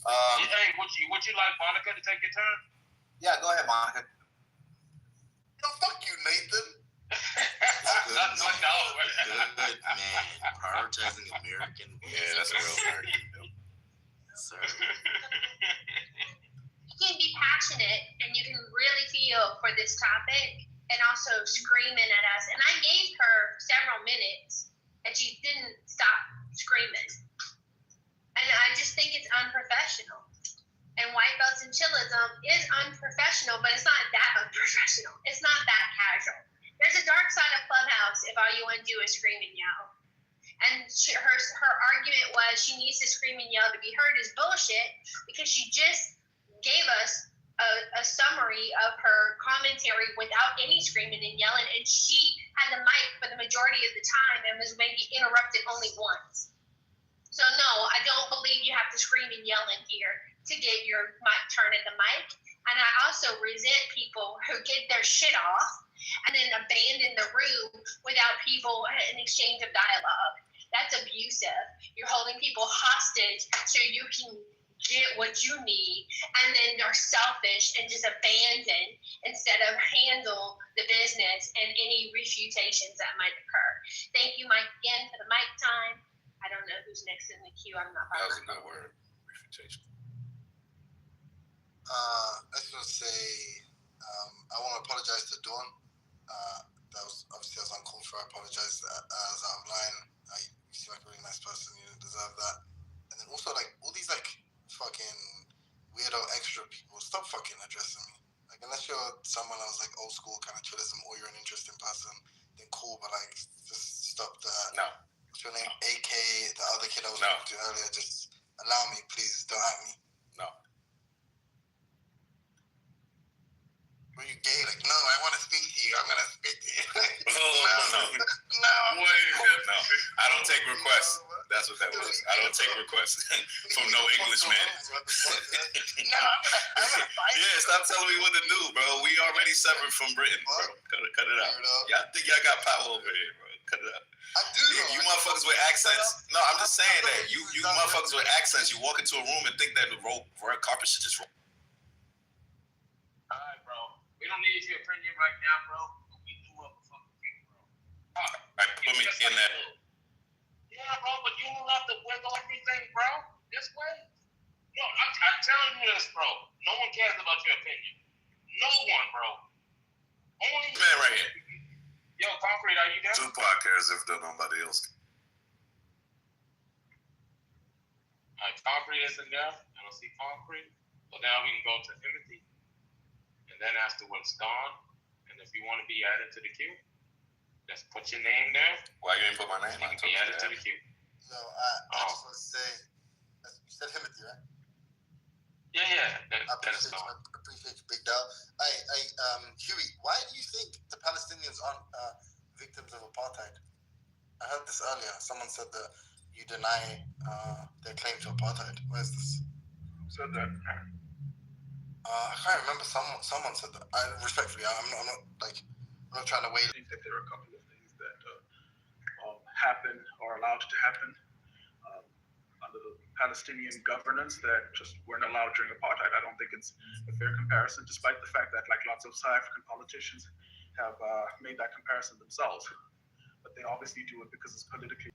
Hey, would you like Monica to take your turn? Yeah, go ahead, Monica. No, fuck you, Nathan. Good man. Prioritizing American. Yeah, that's a real nerd. Sir. You can be passionate and you can really feel for this topic and also screaming at us. And I gave her several minutes and she didn't stop screaming. And I just think it's unprofessional. And white belts and chillism is unprofessional, but it's not that unprofessional. It's not that casual. There's a dark side of Clubhouse if all you want to do is scream and yell. And her argument was she needs to scream and yell to be heard is bullshit because she just gave us a a summary of her commentary without any screaming and yelling, and she had the mic for the majority of the time and was maybe interrupted only once. So no, I don't believe you have to scream and yell in here to get your mic turn at the mic. And I also resent people who get their shit off and then abandon the room without people an exchange of dialogue. That's abusive. You're holding people hostage so you can get what you need, and then they're selfish and just abandon instead of handle the business and any refutations that might occur. Thank you, Mike, again for the mic time. I don't know who's next in the queue. I'm not. That was a good word, refutation. Let's just say I want to apologize to Dawn. That was obviously uncalled for. I apologize. I was out of line. You seem like a really nice person. You didn't deserve that. And then also, like, all these like fucking weirdo extra people, stop fucking addressing me. Like, unless you're someone else like old school kind of chillism or you're an interesting person, then cool. But like, just stop that. No. What's your name? AK, the other kid I was talking to earlier. Just allow me, please. Don't at me. No. Were you gay? Like, no, I want to speak to you. I'm gonna speak to you. No. Wait, no. I don't take requests. That's what that was. I don't take requests from no Englishman. Yeah, stop telling me what to do, bro. We already severed from Britain, bro. Cut it out. Y'all think y'all got power over here, bro. Cut it out. I do. You motherfuckers with accents. No, I'm just saying that. You motherfuckers with accents, you walk into a room and think that the red carpet should just roll. Alright, bro. We don't need your opinion right now, bro. We do what the fuck we do, bro. Alright, put me in that. Yeah, bro, but you don't have to wiggle everything, bro. This way. Yo, I'm telling you this, bro. No one cares about your opinion. No one, bro. Only man right here. Yo, Concrete, are you there? Tupac cares if nobody else. Alright, Concrete isn't there. I don't see Concrete. So now we can go to Timothy. And then afterwards, Dawn. And if you want to be added to the queue, just put your name there. Why you ain't put my name? You can be added to the queue. No, I just want to say, you said Timothy, right? Yeah. I appreciate you, big dog. Huey, why do you think the Palestinians aren't victims of apartheid? I heard this earlier. Someone said that you deny their claim to apartheid. Where's this? Who said that? I can't remember. Someone said that. Respectfully, I'm not trying to wait. I think that there are a couple of things that happen or allowed to happen under the Palestinian governance that just weren't allowed during apartheid. I don't think it's a fair comparison, despite the fact that like lots of South African politicians have made that comparison themselves. But they obviously do it because it's politically.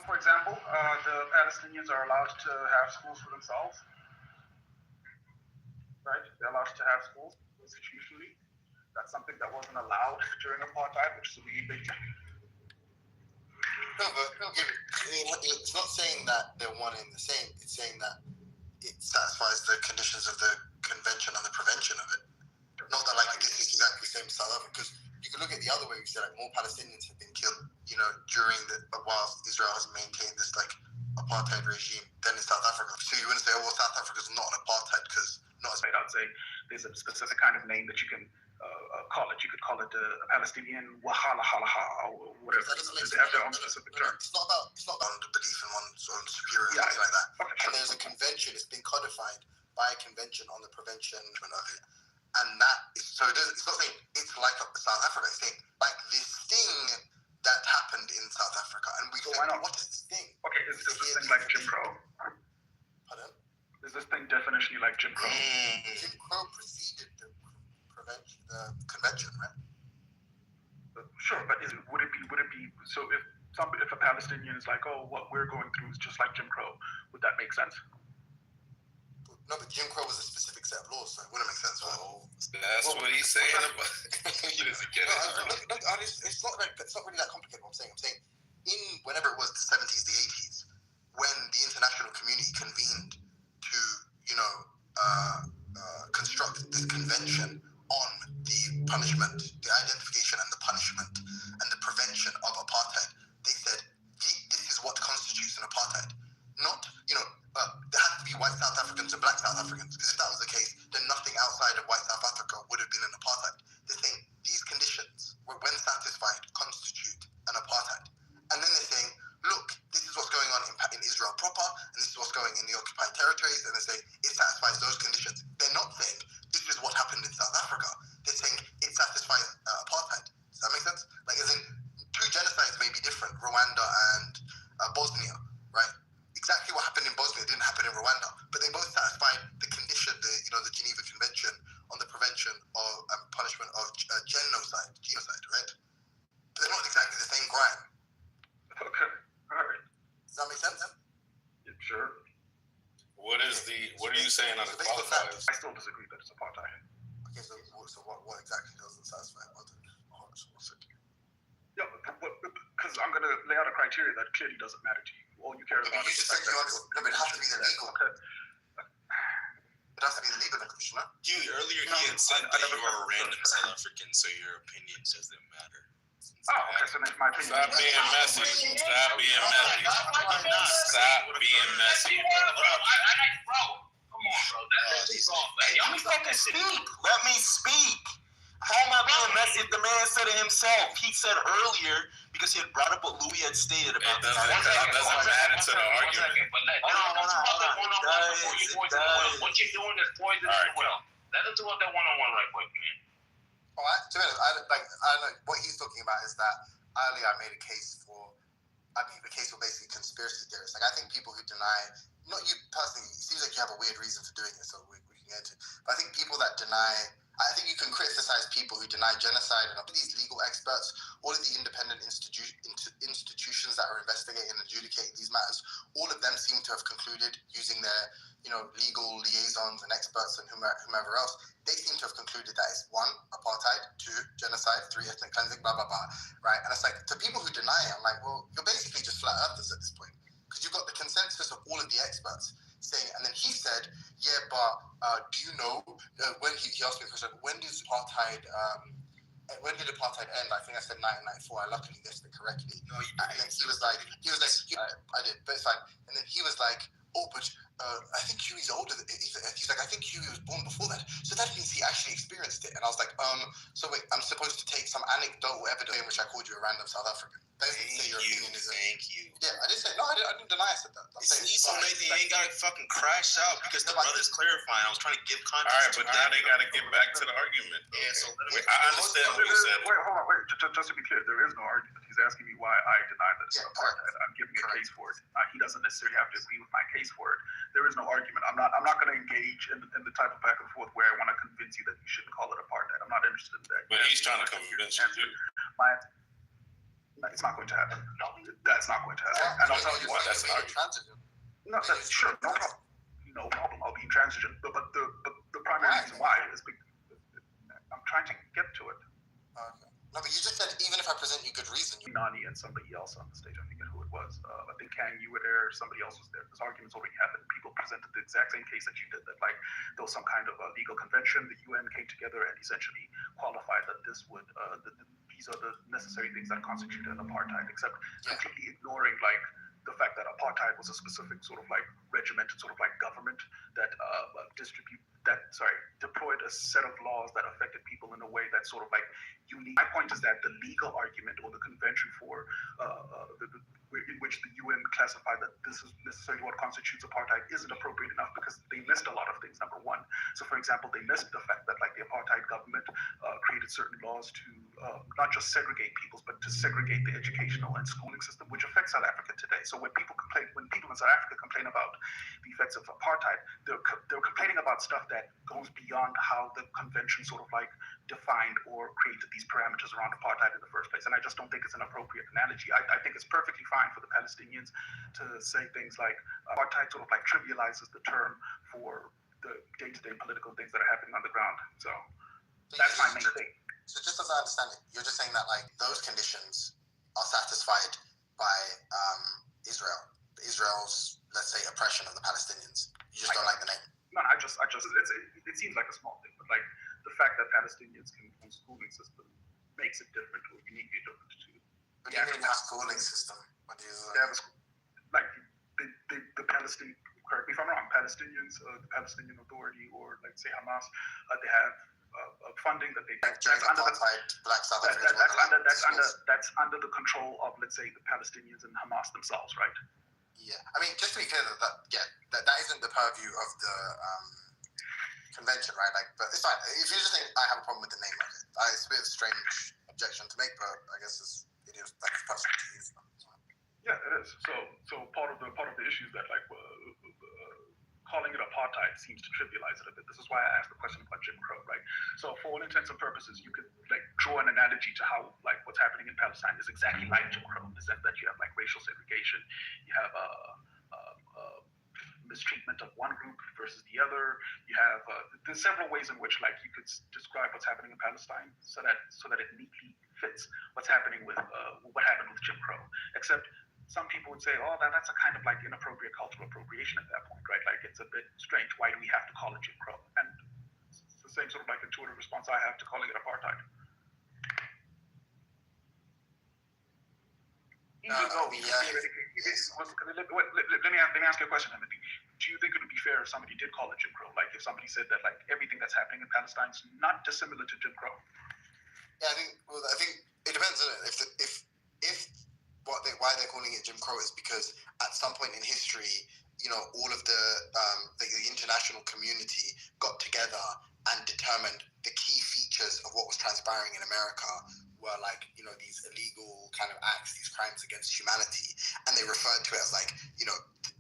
For example, the Palestinians are allowed to have schools for themselves. Right? They're allowed to have schools institutionally. That's something that wasn't allowed during apartheid, which is a really big thing. No, but it's not saying that they're one and the same. It's saying that it satisfies the conditions of the convention and the prevention of it. Not that like this is exactly the same as South Africa, because you can look at the other way. We say like more Palestinians have been killed, during whilst Israel has maintained this like apartheid regime than in South Africa. So you wouldn't say, oh, well, South Africa is not an apartheid because not as. I'd say there's a specific kind of name that you can call it. You could call it a Palestinian Wahala or whatever. They have their own specific term. It's not about the belief in one's own superior or anything like that. Okay, sure. And there's a convention. It's been codified by a convention on the prevention of it. And that is so. It's not saying it's like South Africa. It's saying like this thing that happened in South Africa, and we. So why not? What is this thing? Okay, is this thing like Jim Crow? Pardon? Is this thing definitionally like Jim Crow? Jim Crow preceded the convention, right? Sure, but would it be so if a Palestinian is like, oh, what we're going through is just like Jim Crow, would that make sense? No, but Jim Crow was a specific set of laws, so it wouldn't make sense. That's what he's saying about. He doesn't get it. It's not really that complicated. What I'm saying in whenever it was the 70s, the 80s, when the international community convened to construct this convention on the punishment, the identification and the punishment and the prevention of apartheid, they said this is what constitutes an apartheid. Not there has to be white South Africans and black South Africans, because if that was the case, then nothing else satisfies those conditions. They're not saying this is what happened in South Africa. They're saying it satisfies apartheid. Does that make sense? Like, as in, two genocides may be different, Rwanda and Bosnia, right? Exactly what happened in Bosnia didn't happen in Rwanda, but they both satisfied the condition, the Geneva Convention on the prevention of and punishment of genocide, right? But they're not exactly the same crime. Okay, all right. Does that make sense? Yeah, sure. What are you saying on the qualifiers? I still disagree that it's apartheid. Okay, so what exactly doesn't satisfy apartheid? Yeah, because I'm going to lay out a criteria that clearly doesn't matter to you. All you care about is the fact that it has to be the legal. Okay. It has to be the legal conclusion, no? Earlier he had said that you are a random South African, so your opinion doesn't matter. Oh, okay, so that's my opinion. Stop being messy. Stop being messy. Stop being messy, Bro, come on, bro. That's wrong. Let me fucking speak. Let me speak. How am I being messy if the man said it himself? He said earlier, because he had brought up what Louis had stated about that doesn't matter to the argument. What you're doing is poison as well. Let us do that one-on-one right quick, man. All right, to be honest, I know what he's talking about is that earlier I made a case for basically conspiracy theorists. Like, I think people who deny, not you personally, it seems like you have a weird reason for doing it, so we can get into it. But I think people that deny, I think you can criticize people who deny genocide, and these legal experts, all of the independent institutions that are investigating and adjudicating these matters, all of them seem to have concluded using their, legal liaisons and experts and whomever else, they seem to have concluded that it's 1, apartheid, 2, genocide, 3, ethnic cleansing, blah, blah, blah, right? And it's like, to people who deny it, I'm like, well, you're basically just flat earthers at this point, because you've got the consensus of all of the experts saying, and then he said, yeah, but do you know, when he asked me a question, when did apartheid end? I think I said 1994. I luckily guessed it correctly. No, you didn't. And then he was like, I did, but it's fine. And then he was like, oh, but I think Huey's older. He's like, I think Huey was born before that. So that means he actually experienced it. And I was like, so wait, I'm supposed to take some anecdotal evidence in which I called you a random South African. Thank you. Yeah, I didn't say, no, I didn't deny I said that. See, so maybe you ain't got to fucking crash out because the brother's clarifying. I was trying to give context. All right, but now they got to get back to the argument. Yeah, so I understand what you said. Wait, hold on, just to be clear, there is no argument. He's asking me why I deny this apartheid. I'm giving a case for it. He doesn't necessarily have to agree with my case for it. There is no argument. I'm not going to engage in the type of back and forth where I want to convince you that you shouldn't call it apartheid. I'm not interested in that. But he's trying to convince you too. It's not going to happen. No, that's not going to happen. And I'll tell you why. That's an argument. No, that's sure, no problem. No problem. I'll be intransigent. But the primary reason why is because I'm trying to get to it. Okay. No, but you just said even if I present you good reason. Nani and somebody else on the stage. I forget who it was. I think Kang, you were there. Somebody else was there. This argument's already happened. People presented the exact same case that you did. That like there was some kind of a legal convention. The UN came together and essentially qualified that this would these are the necessary things that constitute an apartheid, except completely ignoring like the fact that apartheid was a specific sort of like regimented sort of like government that deployed a set of laws that affected people in a way that's sort of like unique. My point is that the legal argument or the convention for in which the UN classified that this is necessarily what constitutes apartheid isn't appropriate enough because they missed a lot of things. Number one, so for example, they missed the fact that like the apartheid government created certain laws to not just segregate peoples, but to segregate the educational and schooling system, which affects South Africa today. So when people in South Africa complain about the effects of apartheid, they're complaining about stuff that goes beyond how the convention sort of like defined or created these parameters around apartheid in the first place. And I just don't think it's an appropriate analogy. I think it's perfectly fine for the Palestinians to say things like apartheid sort of like trivializes the term for the day-to-day political things that are happening on the ground. So that's my main thing. So just as I understand it, you're just saying that like those conditions are satisfied by Israel's, let's say, oppression of the Palestinians. You just don't like the name. No, it seems like a small thing, but like the fact that Palestinians can have a schooling system makes it different or uniquely different to. But you mean a schooling system? What do you? They have like the Palestinian. Correct me if I'm wrong. Palestinians, the Palestinian Authority, or like say Hamas, they have funding that they. That's under the control of, let's say, the Palestinians and Hamas themselves, right? Yeah, I mean, just to be clear, that isn't the purview of the convention, right? Like, but it's fine. If you just think I have a problem with the name of it, it's a bit of a strange objection to make, but I guess it is like personal to use. Yeah, it is. So part of the issue is that like calling it apartheid seems to trivialize it a bit. This is why I asked the question about Jim Crow, right? So for all intents and purposes, you could like draw an analogy to how like what's happening in Palestine is exactly like Jim Crow in the sense that you have like racial segregation, you have mistreatment of one group versus the other. You have there's several ways in which like you could describe what's happening in Palestine so that it neatly fits what's happening with what happened with Jim Crow. Except some people would say, oh, that's a kind of like inappropriate cultural appropriation at that point, right? Like it's a bit strange. Why do we have to call it Jim Crow? And it's the same sort of like intuitive response I have to calling it apartheid. Even though let me ask you a question, Timothy. Do you think it would be fair if somebody did call it Jim Crow? Like if somebody said that like everything that's happening in Palestine is not dissimilar to Jim Crow? Yeah, I think it depends on it. If why they're calling it Jim Crow is because at some point in history, you know, all of the international community got together and determined the key features of what was transpiring in America were like, you know, these illegal kind of acts, these crimes against humanity, and they referred to it as like, you know,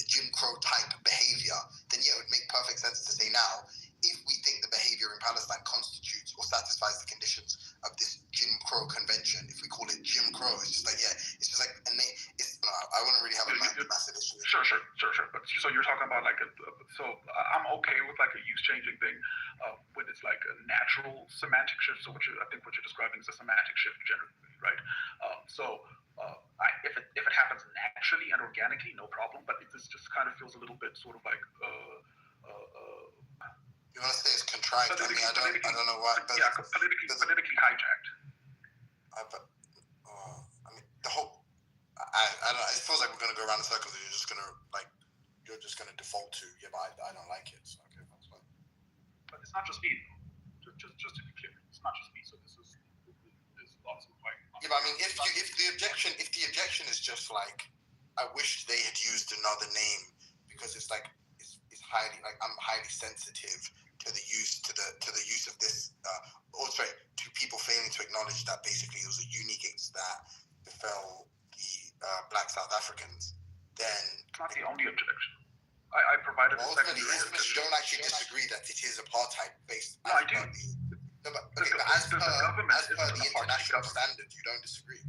Jim Crow type behavior. Then yeah, it would make perfect sense to say now, if we think the behavior in Palestine constitutes or satisfies the conditions of this Jim Crow convention, if we call it Jim Crow, it's just like, yeah, it's just like a name. I wouldn't really have a massive issue. Sure. But so you're talking about like I'm okay with like a use changing thing when it's like a natural semantic shift. So I think what you're describing is a semantic shift generally, right? If it happens naturally and organically, no problem. But this just kind of feels a little bit sort of like you want to say it's contrived? I mean, I don't know why. But yeah, politically hijacked. I mean, the whole. I don't know. It feels like we're gonna go around in circles, and you're just gonna default to but I don't like it. So okay, that's fine. But it's not just me. Just to be clear, it's not just me. So there's lots of like. Yeah, but I mean, if the objection is just like, I wish they had used another name because it's like it's highly like I'm highly sensitive to the use of this. To people failing to acknowledge that basically it was a unique case that befell the Black South Africans. Then it's not the only objection. I provided a secondary. Ultimately, you don't actually disagree that it is apartheid based. No, I do. But as per the international standard, you don't disagree.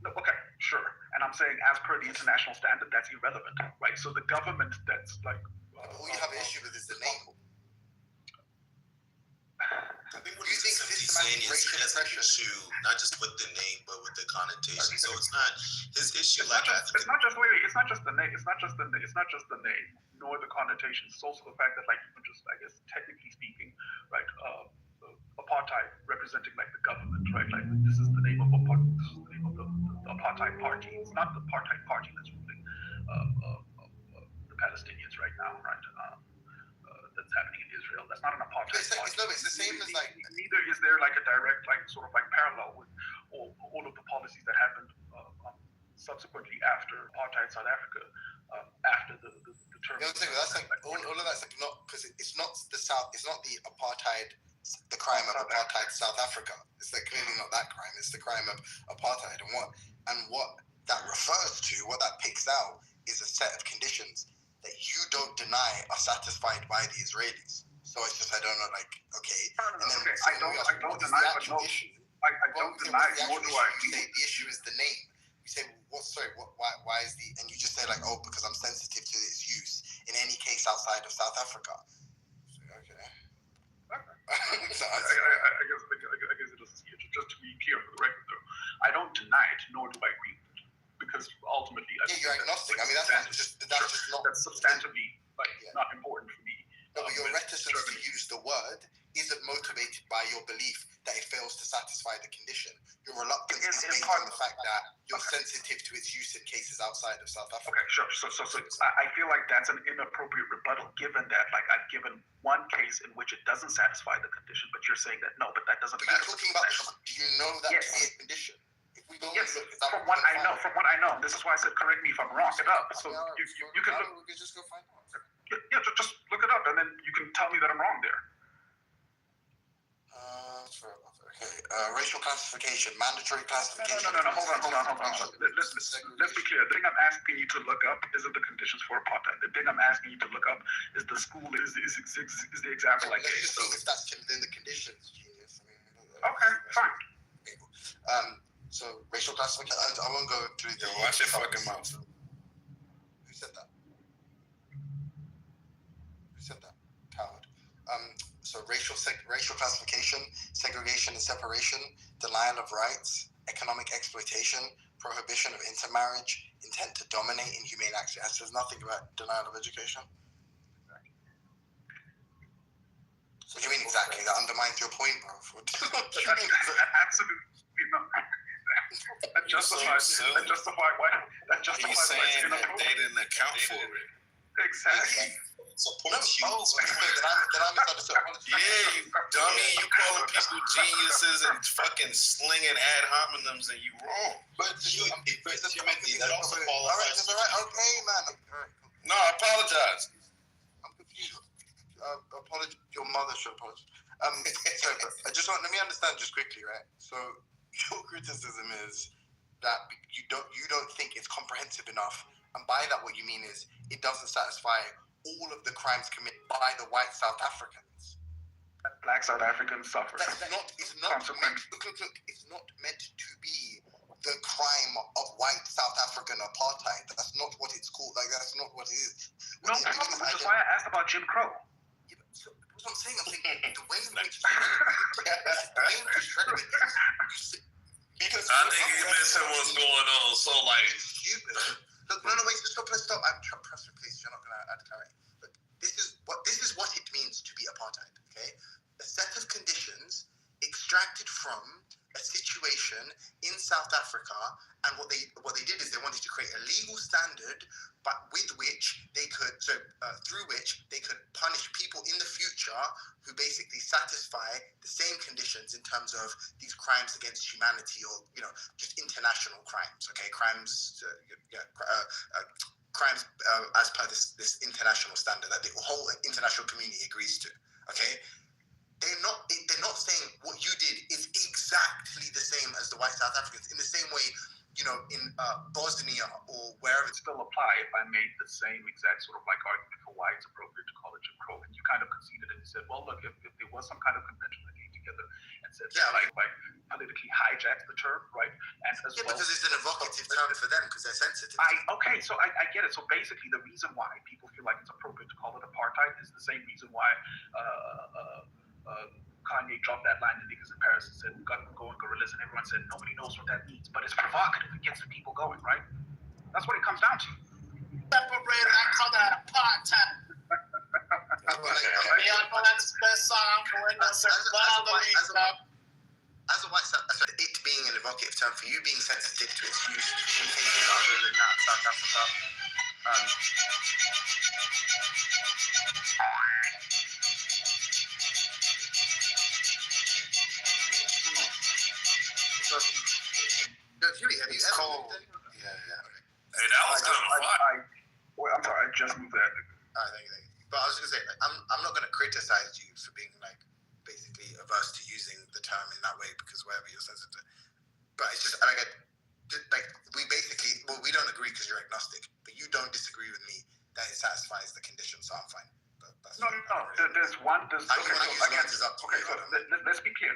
No, okay, sure. And I'm saying as per the international standard, that's irrelevant, right? So the government that's like. All you have an issue with is the name. I think what he's simply saying is he has an issue not just with the name but with the connotation. So it's not his issue. It's not just the name. It's not just the name, nor the connotation. It's also the fact that, like, even just, I guess, technically speaking, right, apartheid representing like the government, right? Like this is the name of apartheid. This is the name of the apartheid party. It's not the apartheid party that's ruling the Palestinians right now, right? That's happening in Israel. That's not an apartheid party. It's the same as like. Neither is there like a direct, like sort of like parallel with all of the policies that happened subsequently after apartheid South Africa, after the term. You know, that's like all of that's like not because it's not the South. It's not the apartheid. The crime of apartheid South Africa. It's like clearly not that crime. It's the crime of apartheid, and what that refers to, what that picks out, is a set of conditions that you don't deny are satisfied by the Israelis. So it's just, I don't know, like, okay. And then I don't deny, nor do I. The issue is the name. You say, why is the, and you just say like, oh, because I'm sensitive to its use in any case outside of South Africa. Okay. So I guess it doesn't see it. Just to be clear for the record, though, I don't deny it, nor do I agree with it, because ultimately, you're agnostic. I mean, that's substantively not important for me. No, but your reticence to use the word isn't motivated by your belief that it fails to satisfy the condition. Your reluctance is based on the fact that you're sensitive to its use in cases outside of South Africa. Okay, sure. So I feel like that's an inappropriate rebuttal, given that, like, I've given one case in which it doesn't satisfy the condition, but you're saying that no, but that doesn't matter. You're talking about, do you know that to be a condition? Yes, from what I know. This is why I said correct me if I'm wrong. Look it up. So you can look. We can just go find out. Yeah, just look it up, and then you can tell me that I'm wrong there. Okay. Racial classification, mandatory classification. No. Hold on. Let's be clear. The thing I'm asking you to look up isn't the conditions for apartheid. The thing I'm asking you to look up is the school is the example I gave. So if that's within the conditions, genius. Okay, fine. Okay, cool. So racial classification. I won't go through. Yo, watch your fucking mouth. Who said that? Coward. So racial classification, segregation and separation, denial of rights, economic exploitation, prohibition of intermarriage, intent to dominate, inhumane action. It says nothing about denial of education. So what do you mean exactly? That undermines your point, bro. Absolutely not. That justifies why. He's saying that they didn't account for it. Exactly. Then I misunderstood. Yeah, you dummy. You calling people geniuses and fucking slinging ad hominems, and you wrong. But that also qualifies. All right, that's all right. Okay, man. All right. No, I apologize. I'm confused. Your mother should apologize. So let me understand just quickly, right? So your criticism is that you don't think it's comprehensive enough, and by that what you mean is it doesn't satisfy all of the crimes committed by the white South Africans. Black South Africans suffer. It's not meant to be the crime of white South African apartheid. That's not what it's called. Like, that's not what it is. No problem, which is why I asked about Jim Crow. Yeah, but so, what I'm saying, the way in which you because I think he missing what's going on. So, like, stupid. Look, no, wait, stop. I'm pressing, please. You're not gonna add clarity. Look, this is what it means to be apartheid. Okay, a set of conditions extracted from a situation in South Africa, and what they did is they wanted to create a legal standard, but with which they could through which they could punish people in the future who basically satisfy the same conditions in terms of these crimes against humanity, or just international crimes. Okay, crimes as per this international standard that the whole international community agrees to. Okay. They're not saying what you did is exactly the same as the white South Africans. In the same way, in Bosnia or wherever. It still apply if I made the same exact sort of like argument for why it's appropriate to call it Jim Crow, and you kind of conceded and you said, well, look, if there was some kind of convention that came together and said, like politically hijacked the term, right? And as well, because it's an evocative term for them because they're sensitive. So I get it. So basically, the reason why people feel like it's appropriate to call it apartheid is the same reason why. Kanye dropped that line to niggas in Paris and said, "Got them going gorillas," and everyone said nobody knows what that means, but it's provocative. It gets the people going, right? That's what it comes down to. Separated, I call that apartheid. That's the best song for it. As a white South African, it being an evocative term for you, being sensitive to its use in cases other than that, South Africa. Have you ever moved in? Yeah. Hey, that was kind of fun. I'm sorry, I just moved there. All right, thank you. But I was gonna say, I'm not gonna criticize you for being basically averse to using the term in that way because whatever you're sensitive. But it's just we don't agree because you're agnostic, but you don't disagree with me that it satisfies the conditions, so I'm fine. No. There's one. Let's be clear.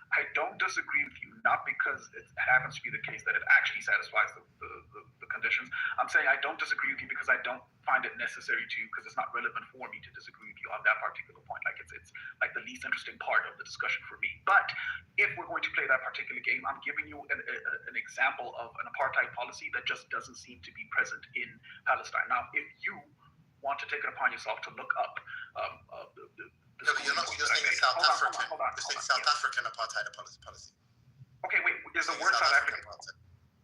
I don't disagree with you, not because it happens to be the case that it actually satisfies the conditions. I'm saying I don't disagree with you because I don't find it necessary to, because it's not relevant for me to disagree with you on that particular point. Like it's like the least interesting part of the discussion for me. But if we're going to play that particular game, I'm giving you an example of an apartheid policy that just doesn't seem to be present in Palestine. Now, if you want to take it upon yourself to look up you're saying South African. You're saying South African apartheid policy. Okay, wait. Is the word South African?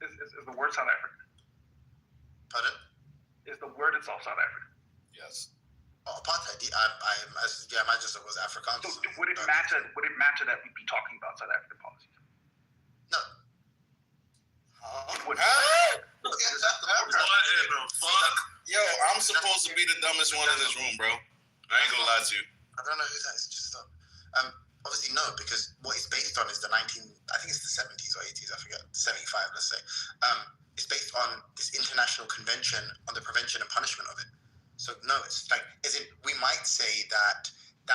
Is the word South African? Pardon? Is the word itself South African? Yes. Oh, apartheid. I imagine it was Afrikaans. So would it matter? Would it matter that we'd be talking about South African policies? No. What in the fuck? Yo, I'm supposed to be the dumbest one in this room, bro. I ain't gonna lie to you. I don't know who that is. Just stop. Obviously, no, because what it's based on is I think it's the 70s or 80s, I forget, 75, let's say. It's based on this international convention on the prevention and punishment of it. So no, it's like, as in, we might say that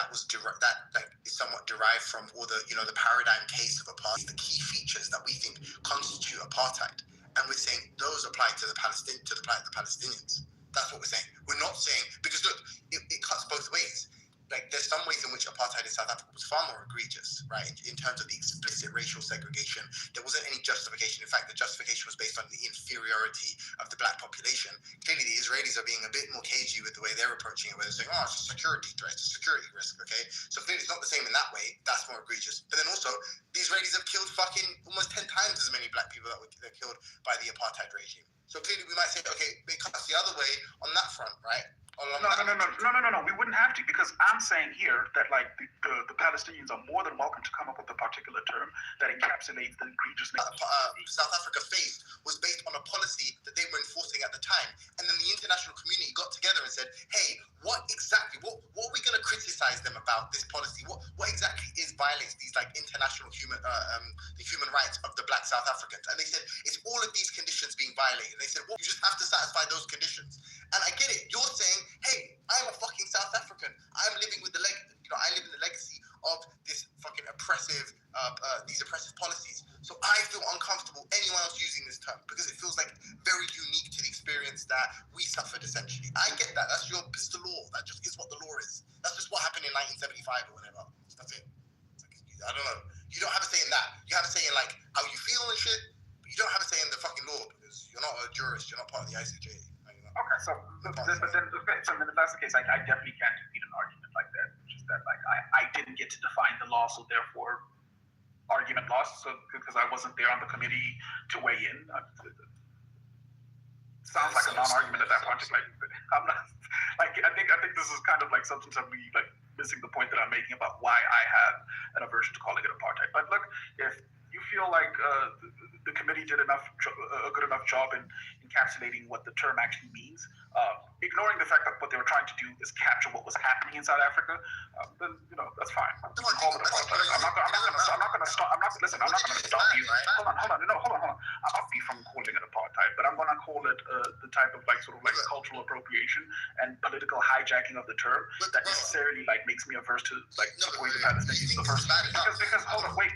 was is somewhat derived from all the the paradigm case of apartheid, the key features that we think constitute apartheid, and we're saying those apply to the Palestinians. That's what we're saying. We're not saying, because look, it cuts both ways. Like, there's some ways in which apartheid in South Africa was far more egregious, right? In terms of the explicit racial segregation, there wasn't any justification. In fact, the justification was based on the inferiority of the black population. Clearly, the Israelis are being a bit more cagey with the way they're approaching it, where they're saying, oh, it's a security threat, it's a security risk, okay? So clearly, it's not the same in that way. That's more egregious. But then also, the Israelis have killed fucking almost 10 times as many black people that were killed by the apartheid regime. So clearly, we might say, okay, it cuts the other way on that front, right? No. We wouldn't have to, because I'm saying here that like the Palestinians are more than welcome to come up with a particular term that encapsulates the egregiousness. South Africa faced was based on a policy that they were enforcing at the time, and then the international community got together and said, "Hey, what are we going to criticize them about this policy? What exactly violates these like international the human rights of the black South Africans?" And they said it's all of these conditions being violated. They said, "Well, you just have to satisfy those conditions." And I get it. You're saying, hey, I'm a fucking South African. I'm living with I live in the legacy of this fucking oppressive, these oppressive policies. So I feel uncomfortable anyone else using this term because it feels like very unique to the experience that we suffered, essentially. I get that. That's the law. That just is what the law is. That's just what happened in 1975 or whatever. That's it. I don't know. You don't have a say in that. You have a say in like how you feel and shit, but you don't have a say in the fucking law because you're not a jurist. You're not part of the ICJ. Okay, so if that's the case, I definitely can't defeat an argument like that. Just that, like, I didn't get to define the law, so therefore, argument lost. So because I wasn't there on the committee to weigh in, sounds like a non-argument at that point. Like, I'm not like I think this is kind of like substantively like missing the point that I'm making about why I have an aversion to calling it apartheid. But look, if you feel like the committee did a good enough job in encapsulating what the term actually means, ignoring the fact that what they were trying to do is capture what was happening in South Africa, then that's fine. Call it apartheid. I'm not going to stop. Listen, I'm not going to stop you. Hold on. I'm not stop you from calling it apartheid, but I'm going to call it the type of like sort of like cultural appropriation and political hijacking of the term that necessarily like makes me averse to like supporting the Palestinians in the first place. Because hold on, wait.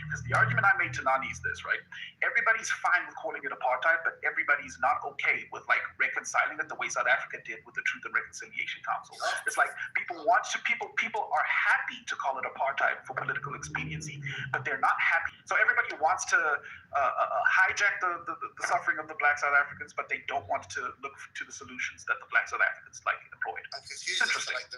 Because the argument I made to Nani is this, right? Everybody's fine with calling it apartheid, but everybody's not okay with like reconciling it the way South Africa did with the Truth and Reconciliation Council. It's like people are happy to call it apartheid for political expediency, but they're not happy. So everybody wants to hijack the suffering of the black South Africans, but they don't want to look to the solutions that the black South Africans like employed. I'm confused. Interesting. Like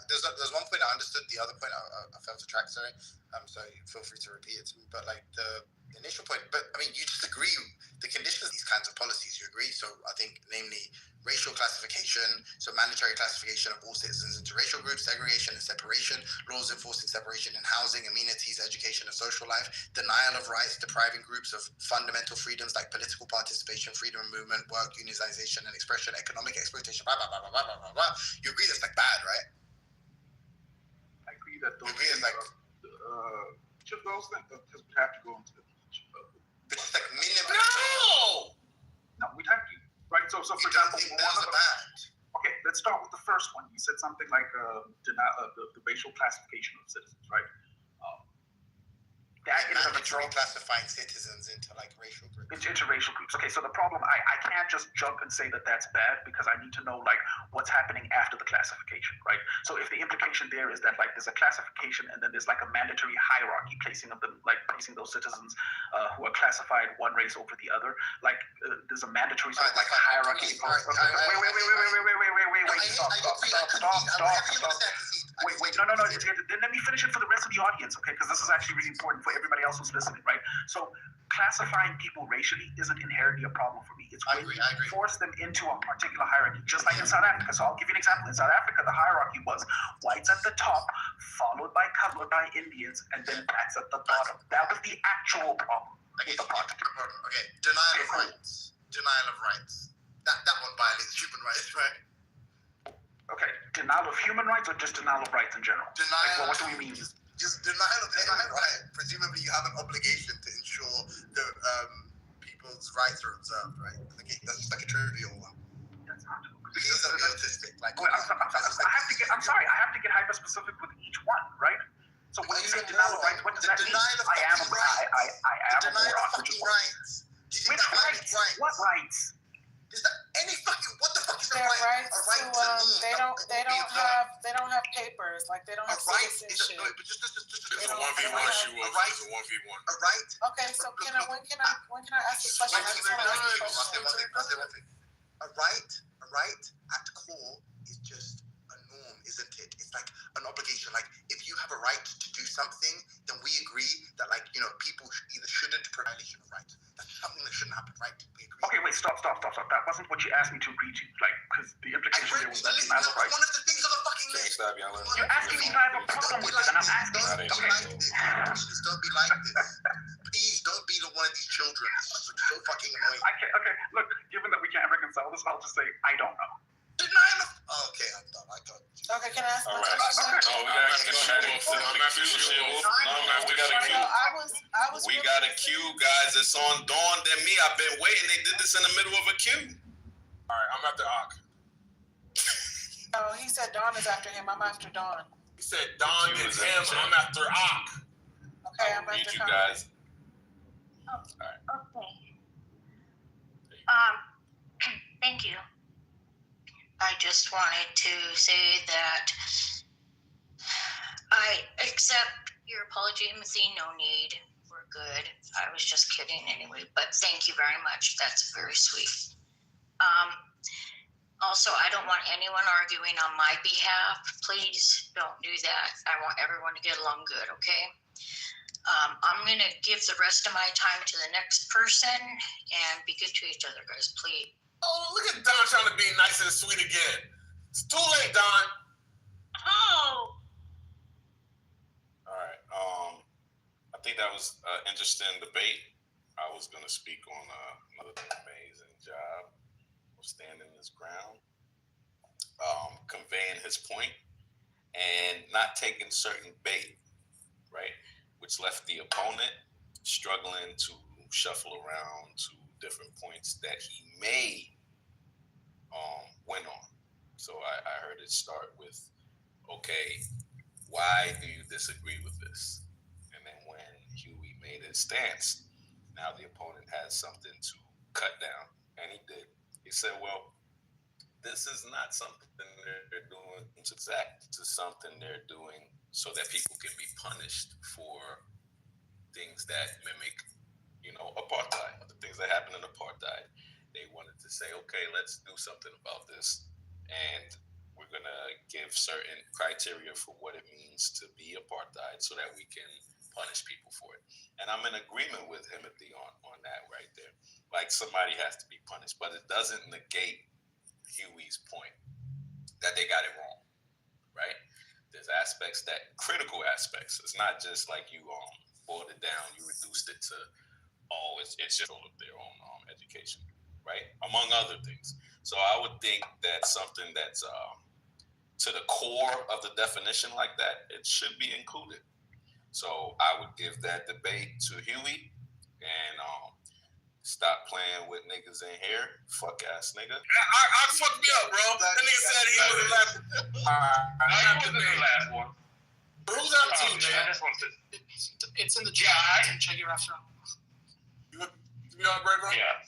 there's one point I understood. The other point I failed to track. Sorry. So feel free to repeat it to me. But like the initial point, but I mean, you just agree the conditions of these kinds of policies. You agree. So I think, namely, racial classification, so mandatory classification of all citizens into racial groups, segregation and separation, laws enforcing separation in housing, amenities, education, and social life, denial of rights, depriving groups of fundamental freedoms like political participation, freedom of movement, work, unionization and expression, economic exploitation, blah, blah, blah, blah, blah, blah, blah. You agree that's like bad, right? I agree that those things like just those things because we have to go into the but it's like minimum. No, we'd have to. Right, so for example, okay, let's start with the first one. You said something like the racial classification of citizens, right? That in and of itself, classifying citizens into like racial groups. Into racial groups. Okay, so the problem, I can't just jump and say that that's bad because I need to know like what's happening after the classification, right? So if the implication there is that like there's a classification and then there's like a mandatory hierarchy placing those citizens who are classified one race over the other, like there's a mandatory sort of like hierarchy. Wait, stop. No. Let me finish it for the rest of the audience, okay? Because this is actually really important for everybody else who's listening, right? So classifying people racially isn't inherently a problem for me. It's when you force them into a particular hierarchy, just like in South Africa. So I'll give you an example. In South Africa, the hierarchy was whites at the top, followed by Indians, and then blacks at the bottom. That was the actual problem. Okay, denial of rights. That one violates human rights, right? Okay, denial of human rights or just denial of rights in general? Denial. What do we mean? Just denial of any right. Presumably, you have an obligation to ensure that people's rights are observed, right? That's just like a trivial one. That's not true. Please don't be autistic. Like, wait, I'm sorry. I have to get hyper specific with each one, right? So when you say denial of rights, what does that mean? I am a moron. Fucking rights. Which rights? What rights? Is that any fucking what the fuck is a Their right? rights A right to to they don't have papers, like they don't have citizenship. It's a 1v1 shoe. It's a 1v1. A right. Okay, so when can I ask a question? A right at core is just a norm, isn't it? It's like an obligation. Like if you have a right to do something, then we agree that people either shouldn't or violation of rights. That's something that shouldn't happen, right? We agree. Okay, wait, stop. That wasn't what you asked me to read to. Like, because the implication there was that denial of rights. One of the things on the fucking list. You're asking me if I have a problem with it, and I'm asking. Please don't be like this. Please don't be one of these children. It's so fucking annoying. Okay, look, given that we can't reconcile this, I'll just say, I don't know. Denial of... Okay, I'm done. I got you. Okay, can I ask my question? We got a queue, guys. It's on Dawn than me. I've been waiting. They did this in the middle of a queue. All right, I'm after Ak. Oh, he said Dawn is after him. I'm after Dawn. He said Dawn is him. I'm after Ak. Okay, I'm after you guys. Okay. Thank you. I just wanted to say that I accept your apology, Missy. No need. We're good. I was just kidding anyway, but thank you very much. That's very sweet. Also, I don't want anyone arguing on my behalf. Please don't do that. I want everyone to get along good, okay? I'm going to give the rest of my time to the next person and be good to each other, guys, please. Oh, look at Don trying to be nice and sweet again. It's too late, Don. Oh. All right. I think that was an interesting debate. I was going to speak on another amazing job of standing his ground, conveying his point, and not taking certain bait, right? Which left the opponent struggling to shuffle around to different points that he may win on. So I heard it start with, okay, why do you disagree with this? And then when Huey made his stance, now the opponent has something to cut down. And he did. He said, well, this is not something they're doing to Zach. This is something they're doing so that people can be punished for things that mimic, apartheid, the things that happen in apartheid. They wanted to say, okay, let's do something about this. And we're going to give certain criteria for what it means to be apartheid so that we can punish people for it. And I'm in agreement with Timothy on that right there. Like, somebody has to be punished, but it doesn't negate Huey's point that they got it wrong, right? There's critical aspects. It's not just like you boiled it down, you reduced it to, it's just all of their own education, right? Among other things. So I would think that something that's to the core of the definition like that, it should be included. So I would give that debate to Huey and stop playing with niggas in here. Fuck ass nigga. I fucked me up, bro. That nigga said he was the last. I'm the last one. Who's up to you, man? It's in the chat. Check your after. You on break, bro? Yeah.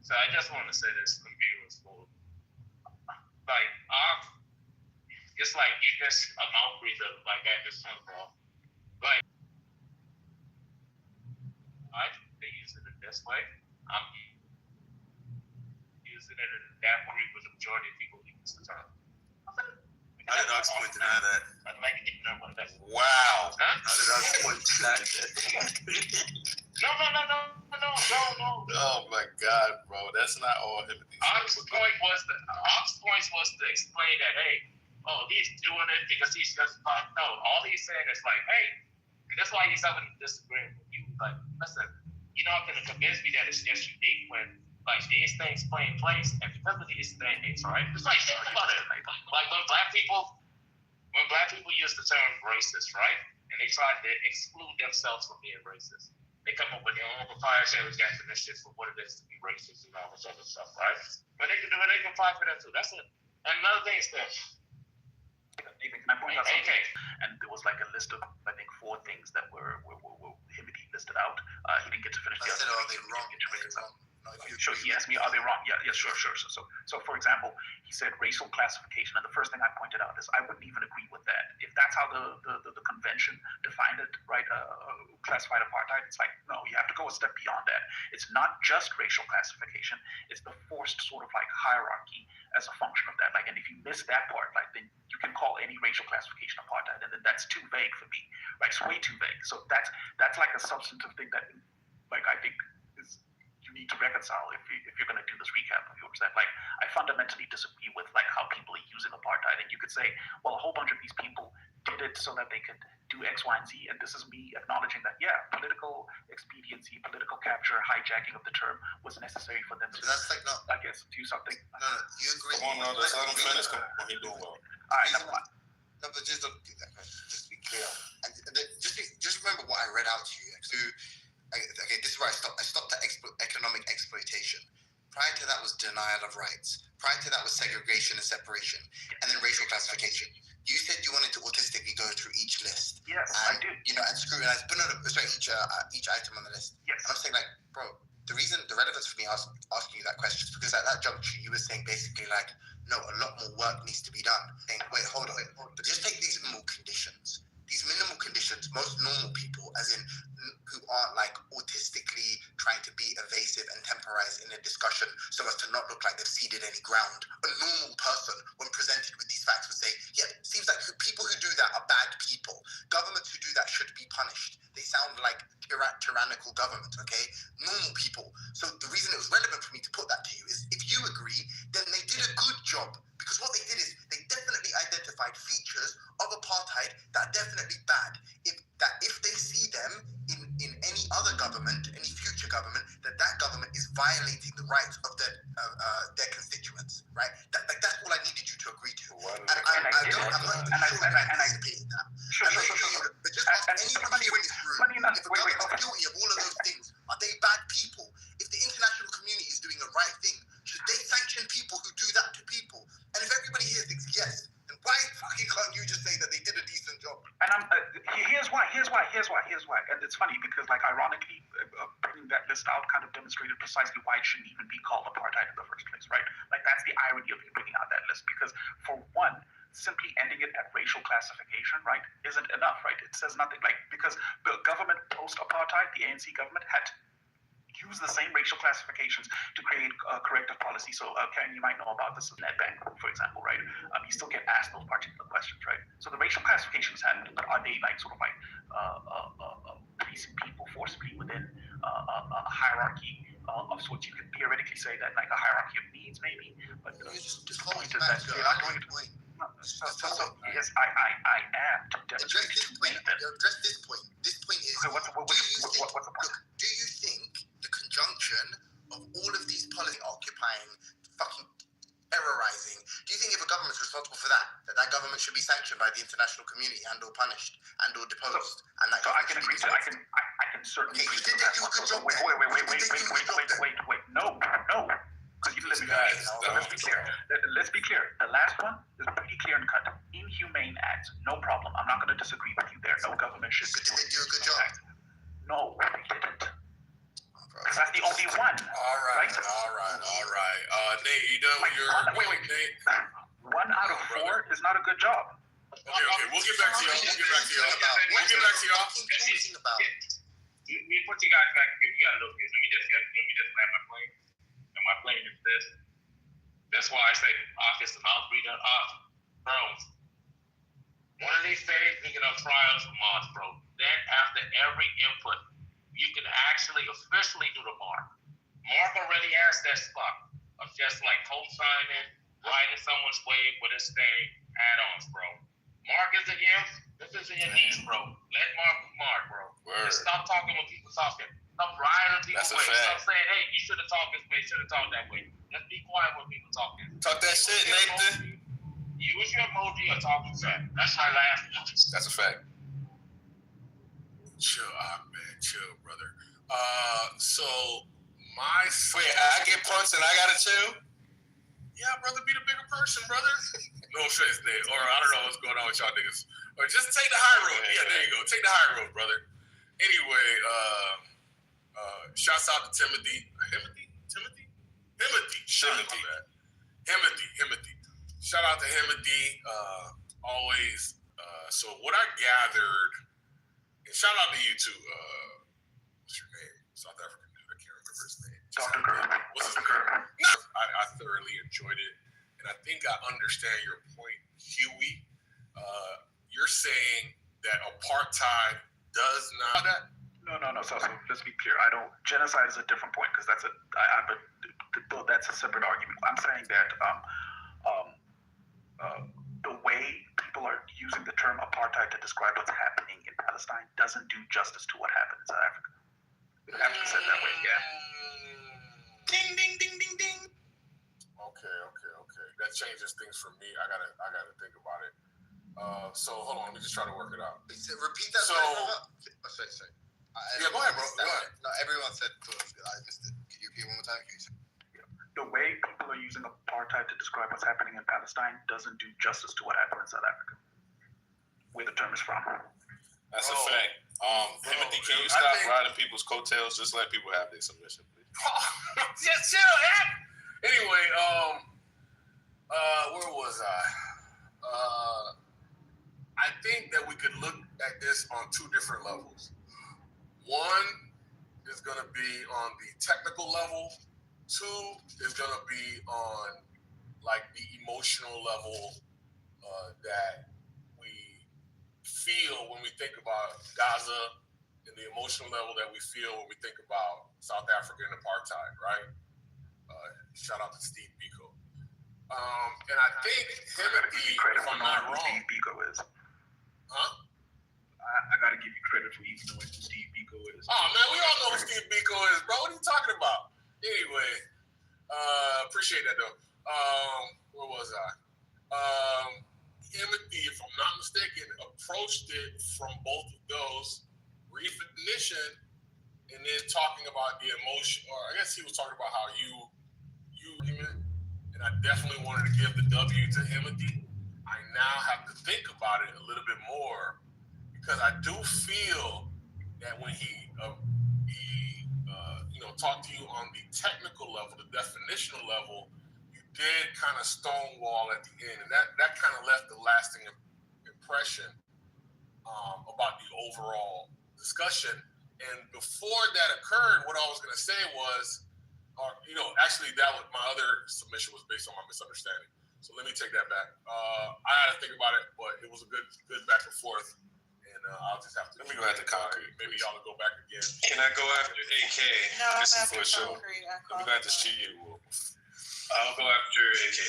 So I just want to say this to the viewers. Like, it's like you just a mouth breather, like at this time, bro. Like, I they use it in this way. I'm using it in that way with the majority of people use the term. I did not point to that. I'd like to get one. Wow. Huh? I did not point to that. No. Oh my God, bro. That's not all him. Ox's point was to explain that, hey, he's doing it because he's just no. All he's saying is like, hey, and that's why he's having a disagreement with you. Like, listen, you're not going to convince me that it's just unique when like these things play in place, and because of these things, right? It's like think about it. Like when black people use the term racist, right? And they try to exclude themselves from being racist. They come up with their own proprietary definitions for what it is to be racist and all this other stuff, right? But they can do it, they can fight for that too. That's it. And another thing is that Nathan, can I point out something? And there was like a list of, I think, 4 things that were him and he listed out. He didn't get to finish the other. Are they wrong? Sure, he asked me, are they wrong? Yeah, sure. So, for example, he said racial classification, and the first thing I pointed out is I wouldn't even agree with that. If that's how the convention defined it, right, classified apartheid, it's like, no, you have to go a step beyond that. It's not just racial classification, it's the forced sort of like hierarchy as a function of that. Like, and if you miss that part, like, then you can call any racial classification apartheid, and then that's too vague for me. Like, it's way too vague. So that's like a substantive thing that, like, I think is you need to reconcile if you're going to do this recap of yours. That, like, I fundamentally disagree with like how people are using apartheid, and you could say, well, a whole bunch of these people did it so that they could do X, Y, and Z, and this is me acknowledging that, yeah, political expediency, political capture, hijacking of the term was necessary for them to, that's like not, I guess, do something. No, you agree. Come on, let's let him finish. Come on, he's doing well. All right, never mind. No, but just to be clear, and just remember what I read out to you. So, okay, this is where I stopped. I stopped at economic exploitation. Prior to that was denial of rights. Prior to that was segregation and separation, and then racial classification. You said you wanted to autistically go through each list. Yes, and, I did. You know, and scrutinize, but no, sorry, each item on the list. Yes. And I'm saying, like, bro, the relevance for me asking you that question is because at that juncture you were saying basically like, no, a lot more work needs to be done. Saying, wait, hold on. But just take these minimal conditions. These minimal conditions, most normal people, as in who aren't like autistically trying to be evasive and temporize in a discussion so as to not look like they've ceded any ground. A normal person, when presented with these facts, would say, yeah, it seems like people who do that are bad people. Governments who do that should be punished. They sound like tyrannical government, okay? Normal people. So the reason it was relevant for me to put that to you is if you agree, then they did a good job. Because what they did is they definitely identified features of apartheid that are definitely bad. If they see them in any other government, any future government, that government is violating the rights of their constituents, right? That's all I needed you to agree to. I'm not sure I anticipated that. But just ask anyone here in this room, if a government is guilty of all of those things, are they bad people? If the international community is doing the right thing, should they sanction people who do that to people? And if everybody here thinks yes, then why fucking can't you just say that they did a decent job? And here's why. And it's funny because, like, ironically, bringing that list out kind of demonstrated precisely why it shouldn't even be called apartheid in the first place, right? Like, that's the irony of you bringing out that list, because for one, simply ending it at racial classification, right, isn't enough, right? It says nothing, like, because the government post-apartheid, the ANC government, had use the same racial classifications to create corrective policy. So, Karen, you might know about this in NetBank, for example, right? You still get asked those particular questions, right? So the racial classifications happened, but are they like sort of like placing people forcibly within a hierarchy of sorts? You could theoretically say that like a hierarchy of needs, maybe, but the point is that you're not going to. So yes, I am to demonstrate to Nathan. Address this point. This point is. Okay, what's the point? Do you think the conjunction of all of these policies occupying, fucking terrorizing, do you think if a government is responsible for that government should be sanctioned by the international community and or punished and or deposed? So I can agree. I can certainly agree to that. Wait. No. Because let's be clear. The last one is pretty clear and cut. Inhumane acts, no problem. I'm not going to disagree with you there. No government should be doing. Did they do a good job? No, they didn't. Because that's the only one. All right. Nate, you done with your... Wait. 1 out of 4 is not a good job. Okay. We'll get back to y'all. Let me put you guys back here. You got a little bit. Let me just land my plane. And my plane is this. That's why I say office and all three done off. Bro, one of these days we get a trials from Mars, bro. Then after every input, you can actually officially do the mark. Mark already has that spot of just like co-signing, writing someone's wave with his thing, add-ons, bro. Mark isn't him. This isn't your niche, bro. Let Mark be Mark, bro. Just stop talking when people talking. Stop riding people That's a way. fact. Stop saying, hey, you should have talked this way, should have talked that way. Let's be quiet when people talking. Talk that shit, Nathan. Use your emoji or talk back. That's my last one. That's a fact. Chill out, man. Chill, brother. So my wait, I get punched and I gotta chill? Yeah, brother, be the bigger person, brother. No offense, Nate. Or I don't know what's going on with y'all niggas. Or just take the high road. Yeah, there you go. Take the high road, brother. Anyway, shouts out to Timothy. Himothy. Shout out to Himothy. Always. So what I gathered, and shout out to you too. What's your name? South African dude. I can't remember his name. Dr. Kirk. What's his name? No. I thoroughly enjoyed it. And I think I understand your point, Huey. You're saying that apartheid does not... No. So let's be clear. Genocide is a different point because that's a separate argument. I'm saying that the way people are using the term apartheid to describe what's happening in Palestine doesn't do justice to what happened in South Africa. It has to be said that way, yeah. Ding, ding, ding, ding, ding. Okay. That changes things for me. I gotta think about it. So hold on, let me just try to work it out. Repeat that. So, sorry. Yeah, go ahead, bro. Go ahead. No, everyone said I missed it. Can you repeat one more time? The way people are using apartheid to describe what's happening in Palestine doesn't do justice to what happened in South Africa, where the term is from. That's a fact. Timothy, can you stop riding people's coattails? Just let people have their submission, please. Just chill, man. Anyway, where was I? I think that we could look at this on two different levels. One is going to be on the technical level. Two is going to be on like the emotional level that we feel when we think about Gaza, and the emotional level that we feel when we think about South Africa and apartheid, right? Shout out to Steve Biko. And I think Timothy, if I'm not wrong, Steve Biko is. Huh? I gotta give you credit for even knowing who Steve Biko is. Oh man, we all know who Steve Biko is, bro. What are you talking about? Anyway, appreciate that though. Where was I? Timothy, if I'm not mistaken, approached it from both of those, redefinition, and then talking about the emotion, or I guess he was talking about how you argument, and I definitely wanted to give the W to Timothy. I now have to think about it a little bit more, because I do feel that when he talked to you on the technical level, the definitional level, you did kind of stonewall at the end, and that kind of left the lasting impression about the overall discussion. And before that occurred, what I was going to say was, actually that was my other submission was based on my misunderstanding. So let me take that back. I had to think about it, but it was a good back and forth. I'll just have to. Let me go after Concrete. Maybe y'all will go back again. Can I go after AK? No, I'm this is after for sure. Concrete. Let me go after Cheaty Wolf. I'll go after AK.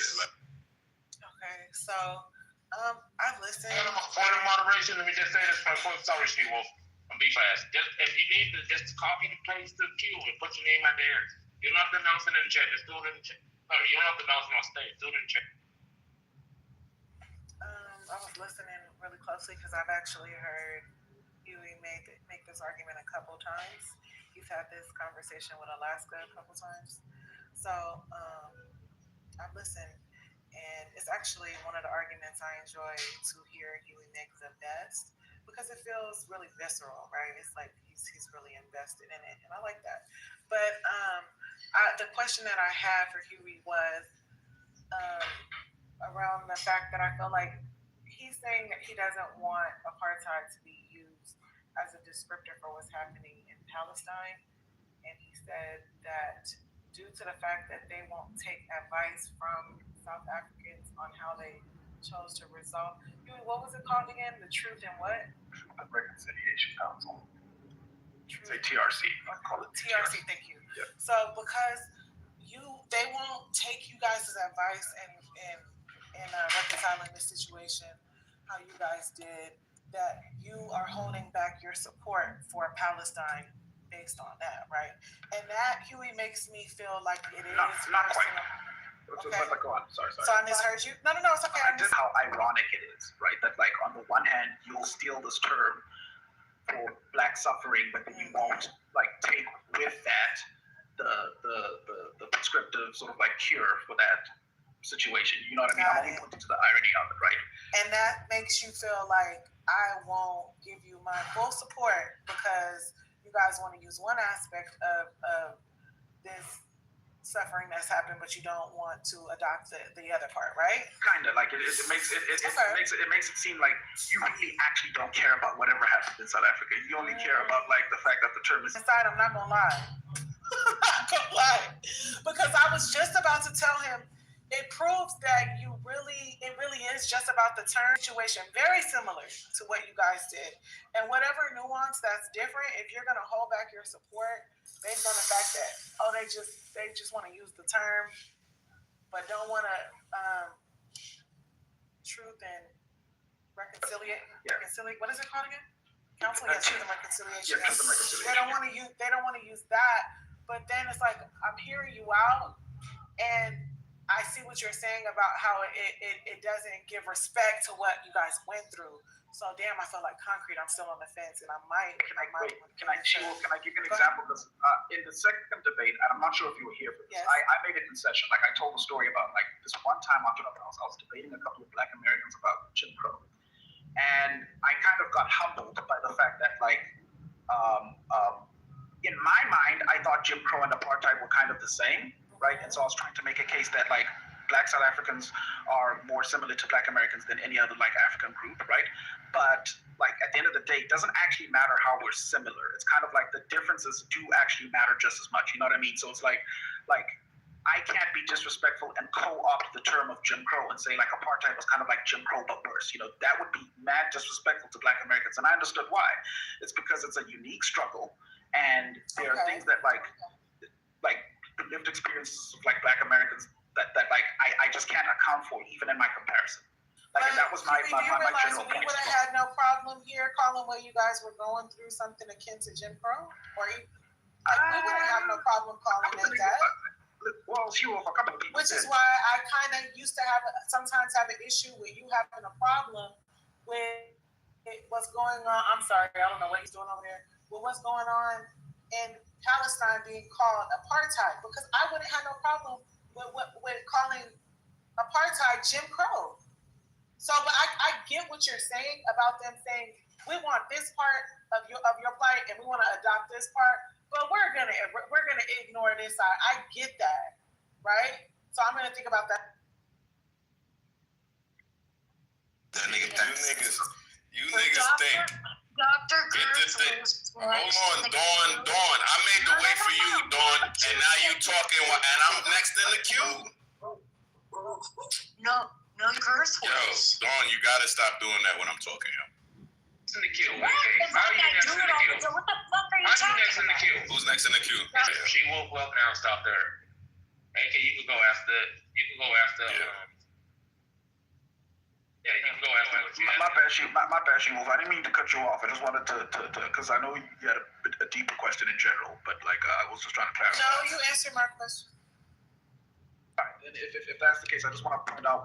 Okay, so I've listened. Point of moderation. Let me just say this. Sorry, Steve Wolf. I'm be fast. If you need to just copy the place to queue and put your name out there. You don't have to announce it in the chat. Just do it in the chat. No, you don't have to announce it on stage. Do it in the chat. I was listening really closely because I've actually heard Huey make this argument a couple times. He's had this conversation with Alaska a couple times. So I've listened, and it's actually one of the arguments I enjoy to hear Huey make the best, because it feels really visceral, right? It's like he's really invested in it, and I like that. But the question that I had for Huey was around the fact that I feel like he's saying that he doesn't want apartheid to be used as a descriptor for what's happening in Palestine. And he said that due to the fact that they won't take advice from South Africans on how they chose to resolve. What was it called again? The Truth and what? Truth and Reconciliation Council. Say TRC. I call it TRC. Thank you. Yep. So because they won't take you guys' advice in reconciling the situation how you guys did, that you are holding back your support for Palestine based on that, right? And that, Huey, makes me feel like it is not quite. Okay. But go on. Sorry. So I misheard you? No, it's okay. Just how ironic it is, right? That like on the one hand, you'll steal this term for Black suffering, but then you won't like take with that the prescriptive sort of like cure for that situation. You know what I mean? I'm only pointing to the irony of it, right? And that makes you feel like I won't give you my full support because you guys want to use one aspect of this suffering that's happened, but you don't want to adopt the other part, right? Kind of like it makes it seem like you really actually don't care about whatever happens in South Africa. You only care about like the fact that the term is inside. I'm not gonna lie. I'm not gonna lie, because I was just about to tell him it proves that it really is just about the term situation, very similar to what you guys did, and whatever nuance that's different. If you're gonna hold back your support based on the fact that they just want to use the term, but don't want to truth and reconciliate. What is it called again? Counseling and truth and reconciliation. Yeah, truth and reconciliation. They don't want to use that. But then it's like I'm hearing you out, and I see what you're saying about how it doesn't give respect to what you guys went through. So damn, I feel like concrete. I'm still on the fence, and I might. Can I give you an example? Because in the second debate, and I'm not sure if you were here for this, yes. I made a concession. Like I told the story about like this one time on Clubhouse, I was debating a couple of Black Americans about Jim Crow, and I kind of got humbled by the fact that like in my mind, I thought Jim Crow and apartheid were kind of the same, right? And so I was trying to make a case that like Black South Africans are more similar to Black Americans than any other like African group, right? But like at the end of the day, it doesn't actually matter how we're similar. It's kind of like the differences do actually matter just as much. You know what I mean? So it's like I can't be disrespectful and co-opt the term of Jim Crow and say like apartheid was kind of like Jim Crow but worse. You know, that would be mad disrespectful to Black Americans. And I understood why. It's because it's a unique struggle. And there are things that like the lived experiences of like Black Americans that like I just can't account for even in my comparison. Like that was my general point. We would have had no problem here calling what you guys were going through something akin to Jim Crow, or we wouldn't have no problem calling it that. Well, sure, a couple of people. Which is why I kind of used to sometimes have an issue with you having a problem with what's going on. I'm sorry, I don't know what he's doing over there. With what's going on in Palestine being called apartheid, because I wouldn't have no problem with calling apartheid Jim Crow. So, but I get what you're saying about them saying we want this part of your plight and we want to adopt this part, but we're gonna ignore this side. I get that, right? So I'm gonna think about that. You niggas think. Dr. Kurtz. Hold on, Dawn. I made the way for you, Dawn, and now you talking, and I'm next in the queue. No curse words. Yo, Dawn, you gotta stop doing that when I'm talking, yo. In the queue. What? How are you next in the queue? What the fuck are you talking about? Who's next in the queue? She will walk down, stop there. AK, you can go after. Yeah, you can go after. My bad, she move. I didn't mean to cut you off. I just wanted to because I know you had a deeper question in general, but like I was just trying to clarify. No, you answered my question. All right, and if that's the case, I just want to point out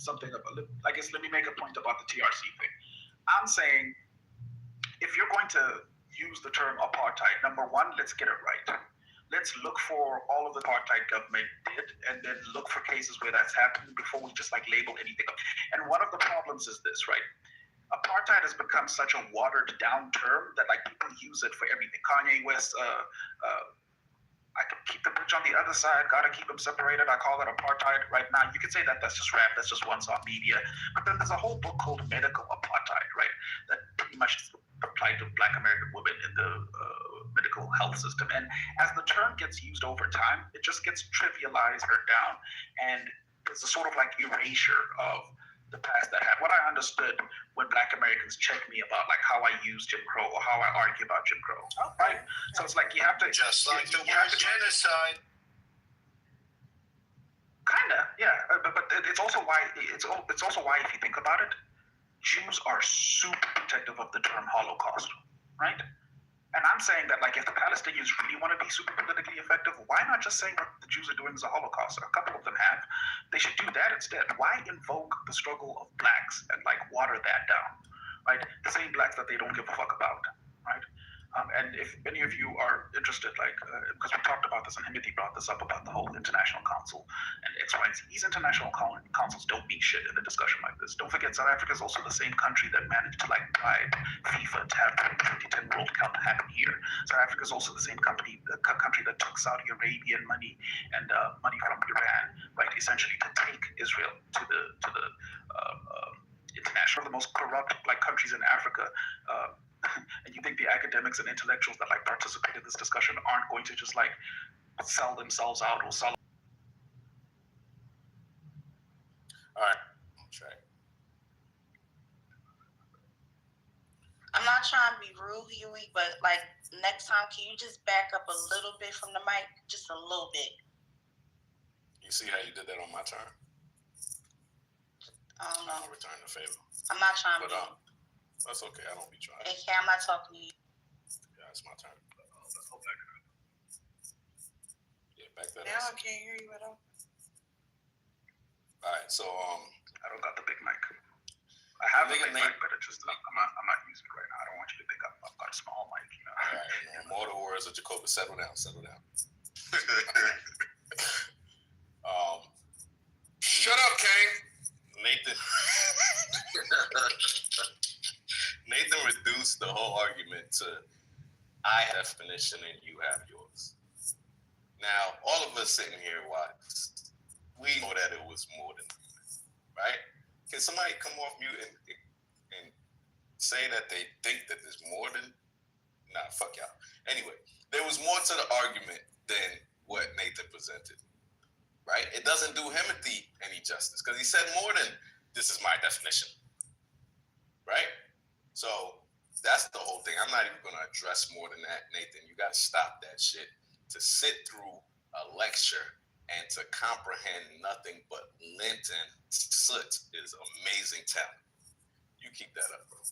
something about. I guess let me make a point about the TRC thing. I'm saying if you're going to use the term apartheid, number one, let's get it right. Let's look for all of the apartheid government did, and then look for cases where that's happened before we just like label anything up. And one of the problems is this, right? Apartheid has become such a watered down term that like people use it for everything. Kanye West, I can keep the bitch on the other side, gotta keep them separated. I call it apartheid right now. You could say that that's just rap, that's just one song media. But then there's a whole book called Medical Apartheid, right? That pretty much applied to Black American women in the medical health system. And as the term gets used over time, it just gets trivialized or down. And there's a sort of like erasure of the past that had. What I understood when Black Americans check me about like how I use Jim Crow or how I argue about Jim Crow, right? So it's like you have to just like the word genocide. Kinda, yeah. But it's also why if you think about it, Jews are super protective of the term Holocaust, right? And I'm saying that, like, if the Palestinians really want to be super politically effective, why not just say what the Jews are doing is a Holocaust? A couple of them have. They should do that instead. Why invoke the struggle of blacks and, like, water that down, right? The same blacks that they don't give a fuck about, right? And if any of you are interested, like, because we talked about this, and Himothy brought this up about the whole international council and X, Y, and Z. These international councils don't mean shit in a discussion like this. Don't forget, South Africa is also the same country that managed to, like, bribe FIFA to have the 2010 World Cup happen here. South Africa is also the same country that took Saudi Arabian money and money from Iran, right, essentially to take Israel to the international, the most corrupt, like, countries in Africa. And you think the academics and intellectuals that, like, participate in this discussion aren't going to just, like, sell themselves out or sell? All right. Try. I'm not trying to be rude, Huey, but, like, next time, can you just back up a little bit from the mic? Just a little bit. You see how you did that on my turn? I don't know. I'm gonna return the favor. I'm not trying to be. That's okay. I don't be trying. Okay, I'm not talking to you. Yeah, it's my turn. Yeah, back that Now up. I can't hear you at all. All right, so I don't got the big mic. I have a big mic, but it's just I'm not using it right now. I don't want you to think I've got a small mic, you know. All right, more the words of Jacoby. Settle down. Shut up, Kane. Nathan reduced the whole argument to I have definition and you have yours. Now, all of us sitting here, we know that it was more than that, right? Can somebody come off mute and say that they think that there's more than? Nah, fuck y'all. Anyway, there was more to the argument than what Nathan presented, right? It doesn't do Himothy any justice because he said more than this is my definition, right? So that's the whole thing. I'm not even going to address more than that, Nathan. You got to stop that shit. To sit through a lecture and to comprehend nothing but lint and soot is amazing talent. You keep that up, bro.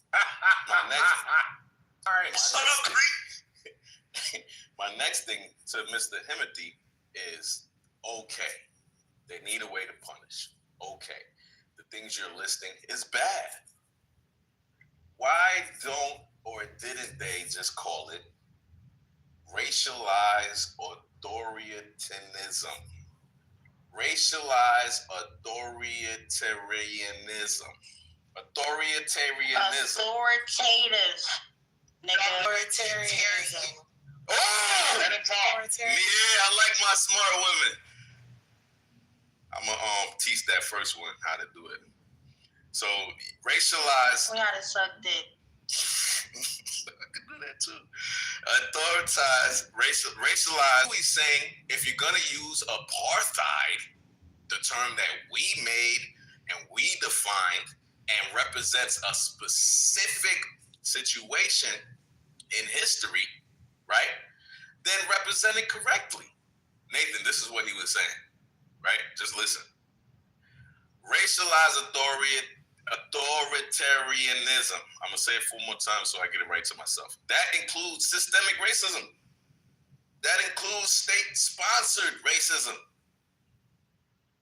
My next thing to Mr. Himothy is okay. They need a way to punish. Okay. The things you're listing is bad. Why don't or didn't they just call it racialized authoritarianism? Racialized authoritarianism. Authoritarianism. Authoritative. Authoritarianism. Oh! Let it talk. Yeah, I like my smart women. I'm gonna teach that first one how to do it. So racialized. We had to suck dick. I could do that too. Authoritized, racialized. He's saying if you're gonna use apartheid, the term that we made and we defined and represents a specific situation in history, right? Then represent it correctly. Nathan, this is what he was saying, right? Just listen. Racialized authoritarianism. I'm going to say it 4 more times so I get it right to myself. That includes systemic racism. That includes state-sponsored racism.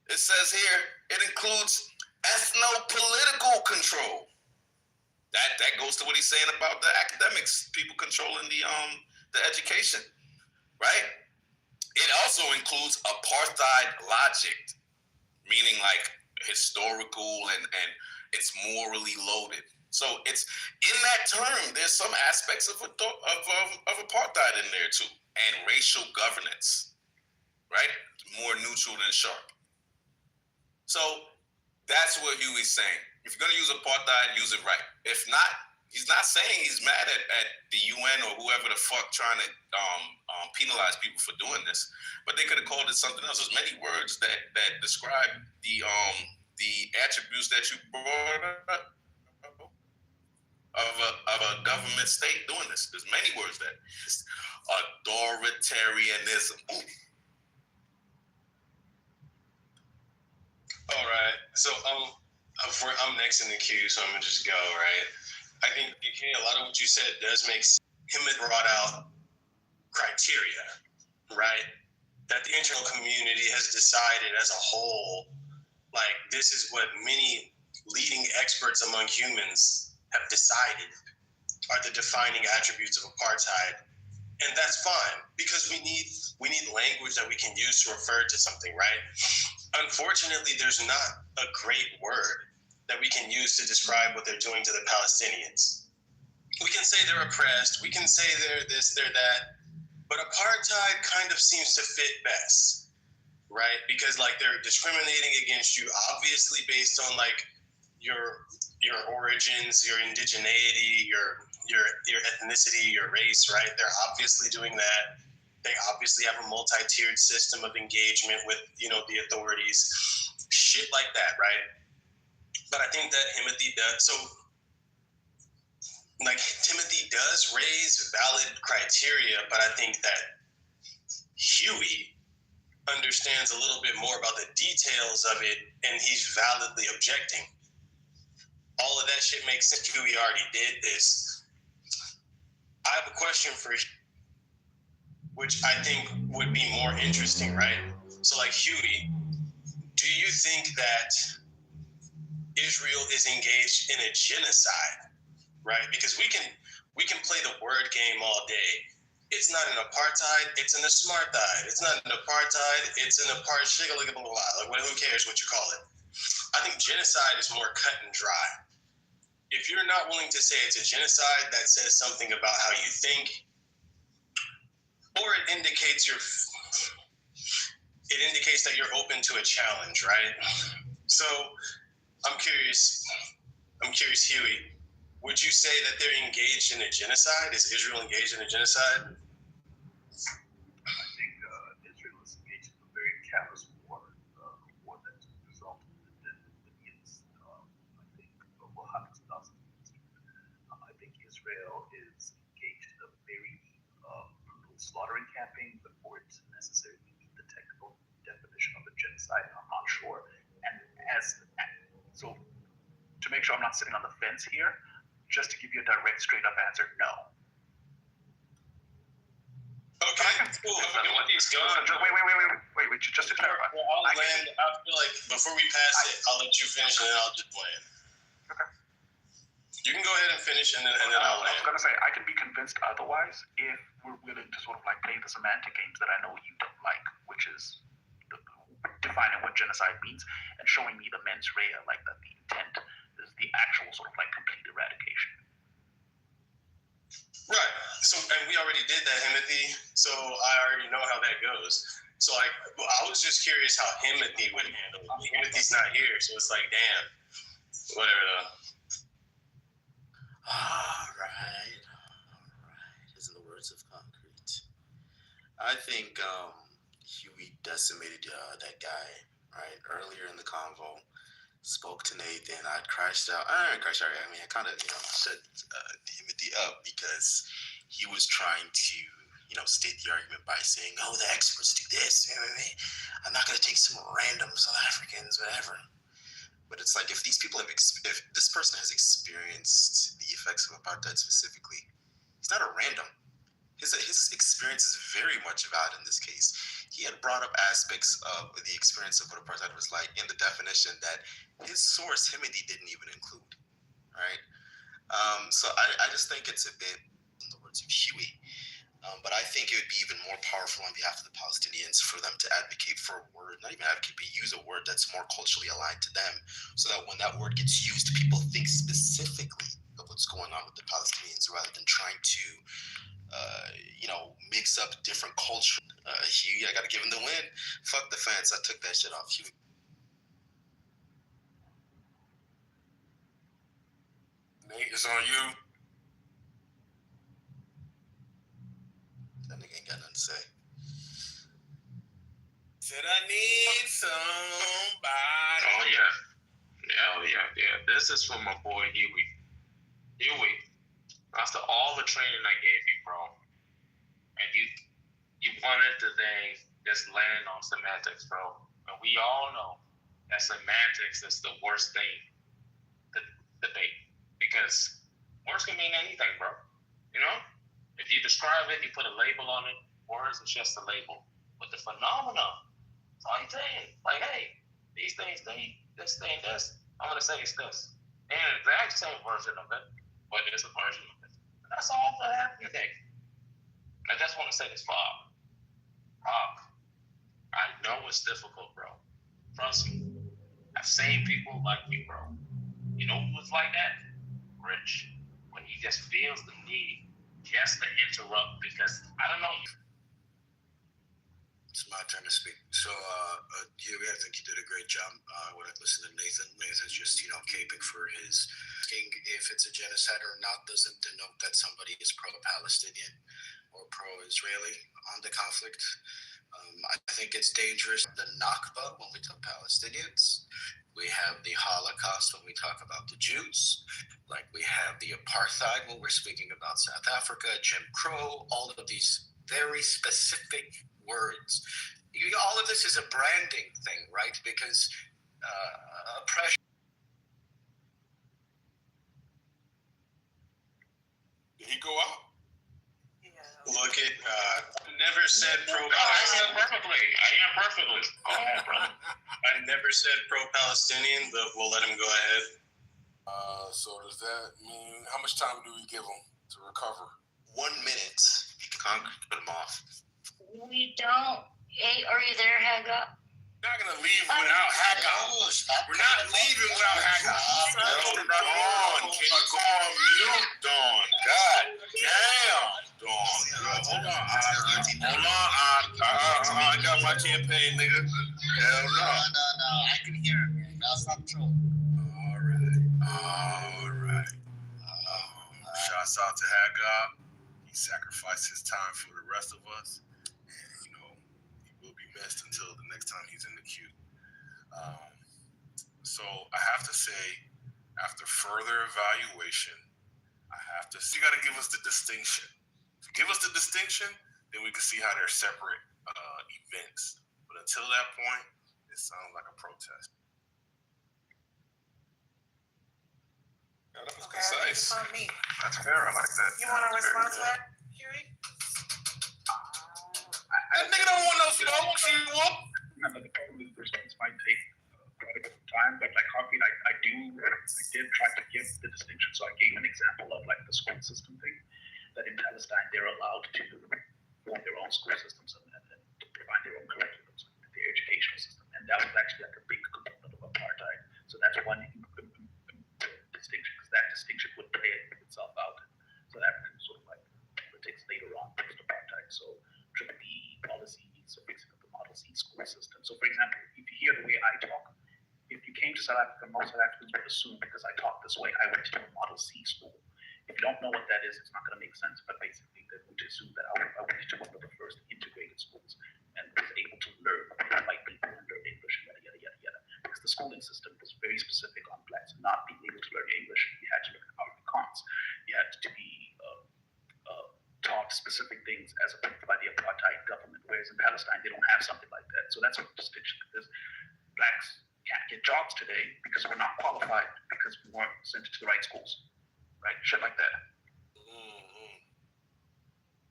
It says here, it includes ethno-political control. That goes to what he's saying about the academics, people controlling the education, right? It also includes apartheid logic, meaning like historical and it's morally loaded. So it's in that term, there's some aspects of apartheid in there too, and racial governance, right? More neutral than sharp. So that's what Huey's saying. If you're going to use apartheid, use it right. If not, he's not saying he's mad at the UN or whoever the fuck trying to penalize people for doing this, but they could have called it something else. There's many words that describe the attributes that you brought up of a government state doing this. There's many words that authoritarianism. Ooh. All right, so I'm next in the queue, so I'm gonna just go. Right, I think a lot of what you said does make sense. Himmet brought out criteria, right? That the internal community has decided as a whole, like this is what many leading experts among humans have decided are the defining attributes of apartheid. And that's fine, because we need language that we can use to refer to something, right? Unfortunately, there's not a great word that we can use to describe what they're doing to the Palestinians. We can say they're oppressed, we can say they're this, they're that, but apartheid kind of seems to fit best, right? Because like they're discriminating against you, obviously based on like your origins, your indigeneity, your ethnicity, your race, right? They're obviously doing that. They obviously have a multi-tiered system of engagement with, the authorities, shit like that, right? But I think that Timothy does raise valid criteria, but I think that Huey understands a little bit more about the details of it, and he's validly objecting. All of that shit makes sense. Huey already did this. I have a question for you, which I think would be more interesting, right? So, like, Huey, do you think that Israel is engaged in a genocide, right? Because we can play the word game all day. It's not an apartheid, it's an apartheid. It's not an apartheid, it's an apartheid. Like, who cares what you call it? I think genocide is more cut and dry. If you're not willing to say it's a genocide, that says something about how you think, or it indicates that you're open to a challenge, right? So I'm curious, Huey, would you say that they're engaged in a genocide? Is Israel engaged in a genocide? I think Israel is engaged in a very callous war that resulted in millions, I think, over hundreds of thousands of people. I think Israel is engaged in a very brutal slaughtering campaign before it necessarily meet the technical definition of a genocide. I'm not sure. So to make sure I'm not sitting on the fence here, just to give you a direct, straight up answer, no. Okay, cool. Wait, just to clarify. I feel like before we pass it, I'll let you finish and then I'll just land. Okay. You can go ahead and finish and then I'll land. I was going to say, I can be convinced otherwise if we're willing to sort of like play the semantic games that I know you don't like, which is defining what genocide means and showing me the mens rea, like that the intent is the actual sort of like complete eradication. Right. So, and we already did that, Timothy. So I already know how that goes. So, like, I was just curious how Timothy would handle it. Timothy's not here, so it's like, damn. Whatever, though. All right. These are the words of concrete. I think Huey decimated that guy, right? Earlier in the convo, spoke to Nathan. I crashed out. I kind of, shut Timothy up because he was trying to, state the argument by saying, oh, the experts do this. I'm not going to take some random South Africans, whatever. But it's like, if these people if this person has experienced the effects of apartheid specifically, he's not a random. His experience is very much valid in this case. He had brought up aspects of the experience of what apartheid was like in the definition that his source, Himidi, didn't even include, right? So I just think it's a bit, in the words of Huey, but I think it would be even more powerful on behalf of the Palestinians for them to advocate for a word, not even advocate, but use a word that's more culturally aligned to them, so that when that word gets used, people think specifically of what's going on with the Palestinians rather than trying to mix up different culture. Huey, I gotta give him the win. Fuck the fence. I took that shit off. Huey. Nate, it's on you. That nigga ain't got nothing to say. Said I need somebody. Oh yeah. Hell yeah. This is for my boy Huey. Huey, after all the training I gave you, bro, and you wanted to then just land on semantics, bro. And we all know that semantics is the worst thing to debate, because words can mean anything, bro. If you describe it, you put a label on it. Words is just a label. But the phenomenon, that's all you're saying. Like, hey, these things, this thing, this. I'm gonna say it's this. And the exact same version of it, but it's a version of it. And that's all for happening today. I just want to say this, Rob. I know it's difficult, bro. Trust me. I've seen people like you, bro. You know who was like that? Rich. When he just feels the need just to interrupt because, I don't know. It's my turn to speak. So, Huey, I think you did a great job. When I listened to Nathan, Nathan's just, caping for his king. If it's a genocide or not doesn't denote that somebody is pro-Palestinian or pro-Israeli on the conflict. I think it's dangerous. The Nakba when we talk Palestinians. We have the Holocaust when we talk about the Jews. Like we have the apartheid when we're speaking about South Africa, Jim Crow, all of these very specific words. All of this is a branding thing, right? Because oppression. Did he go out? Look at, never said pro-Palestinian. I hear perfectly. I never said pro-Palestinian, but we'll let him go ahead. So does that mean, how much time do we give him to recover? 1 minute. You can cut him off. We don't. Hey, are you there, Haga? We're not going to leave without Haga. We're not leaving without Haga. Dawn, can you go on mute, Dawn? God damn, Dawn. Hold on. I got my campaign, nigga. Hell no. No. I can hear him. That's not true. All right. Shouts out to Haga. He sacrificed his time for the rest of us. And, he will be missed until the next time he's in the queue. So I have to say, after further evaluation, you got to give us the distinction. If you give us the distinction, then we can see how they're separate events. But until that point, it sounds like a protest. Yeah, that was concise. That's fair. I like that. You want to respond to that, Huey? That nigga don't want no smoke. She whoop. Remember, the problem is response might take quite a bit of time, but like Harvey, I did try to give the distinction. So I gave an example of like the school system thing, that in Palestine they're allowed to form their own school systems and provide their own curriculums, their educational system, and that was actually like a big component of apartheid. So that's one distinction, because that distinction would play itself out in South African sort of like politics later on post-apartheid. So triple E policies, so fixing up the Model C school system. So for example, if you hear the way I talk, if you came to South Africa, most South Africans would assume because I talk this way, I went to a Model C school. If you don't know what that is, it's not going to make sense, but basically they would assume that I went to one of the first integrated schools and was able to learn white people and learn English, yada, yada, yada, yada. Because the schooling system was very specific on blacks not being able to learn English. You had to learn Afrikaans. You had to be taught specific things as approved by the apartheid government, whereas in Palestine, they don't have something like that. So that's a distinction, because blacks can't get jobs today because we're not qualified, because we weren't sent to the right schools, right? Shit like that.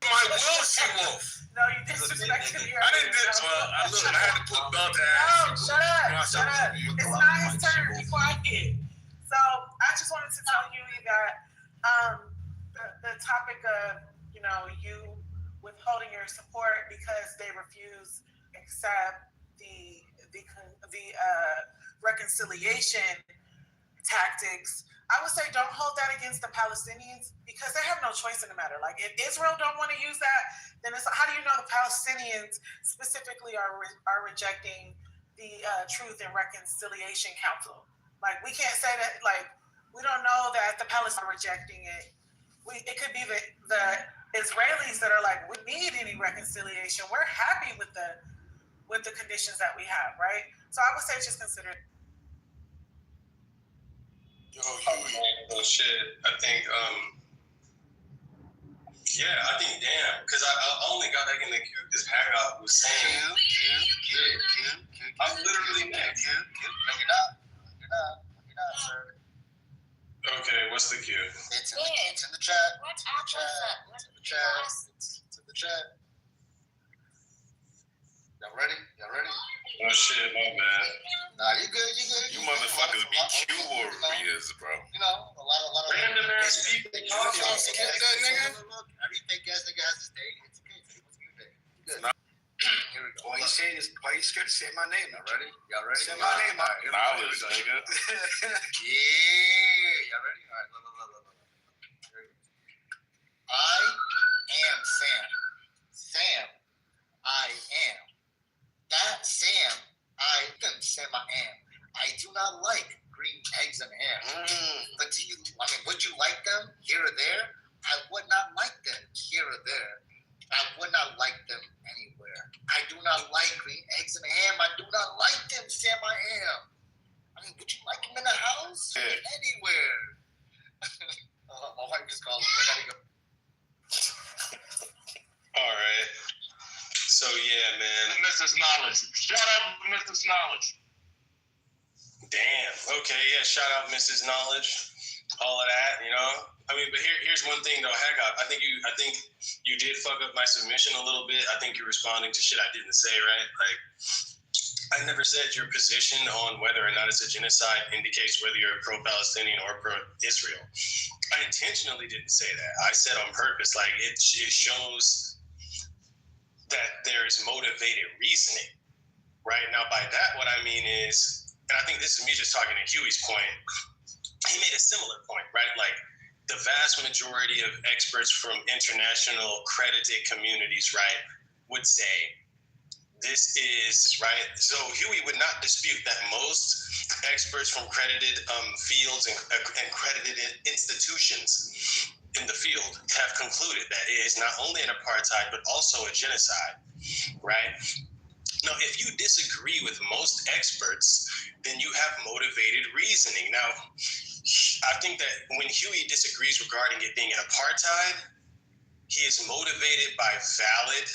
My will, she wolf. No, you disrespected me. I didn't I had to put belt to ass. No, shut up. It's not his turn. Be quiet. So I just wanted to tell you that the topic of you withholding your support because they refuse accept the reconciliation tactics. I would say don't hold that against the Palestinians, because they have no choice in the matter. Like, if Israel don't want to use that, then it's how do you know the Palestinians specifically are rejecting the Truth and Reconciliation Council? Like, we can't say that. Like, we don't know that the Palestinians are rejecting it. It could be the Israelis that are like, we need any reconciliation. We're happy with the conditions that we have, right? So I would say just consider it. Oh shit. I think, damn, because I only got back in the queue because Haga was saying, I'm literally next. You're not, sir. Okay, What's the cue? It's in the chat. What app was that? It's in the chat. It's in the chat. Y'all ready? Oh shit, my bad. Nah, you good. You motherfuckers be Q warriors, bro. You know, a lot of random ass people. Y'all skip that nigga. Every fake ass nigga has his day. It's okay. It's a good day. Good. Here we go. Why you scared to say my name? Y'all ready? Say my name. Knowledge, nigga. Yeah. Y'all ready? All right. Look. Here we go. I am Sam. Sam. I am. That Sam. I am Sam. I am. I do not like green eggs and ham. But would you like them here or there? I would not like them here or there. I would not like them anywhere. I do not like green eggs and ham. I do not like them, Sam. I am. Would you like them in the house? Yeah. Anywhere. My wife just called me. I gotta go. All right. So yeah, man. Mrs. Knowledge. Shout out Mrs. Knowledge. Damn. Okay. Yeah. Shout out Mrs. Knowledge. All of that. You know. I mean, but here's one thing though, Hagop. I think you did fuck up my submission a little bit. I think you're responding to shit I didn't say, right? Like, I never said your position on whether or not it's a genocide indicates whether you're pro-Palestinian or pro-Israel. I intentionally didn't say that. I said on purpose, like it shows that there is motivated reasoning, right? Now, by that, what I mean is, and I think this is me just talking to Huey's point. He made a similar point, right? Like, the vast majority of experts from international credited communities, right, would say this is, right? So Huey would not dispute that most experts from credited fields and credited institutions in the field have concluded that it is not only an apartheid, but also a genocide, right? Now, if you disagree with most experts, then you have motivated reasoning. Now, I think that when Huey disagrees regarding it being an apartheid, he is motivated by valid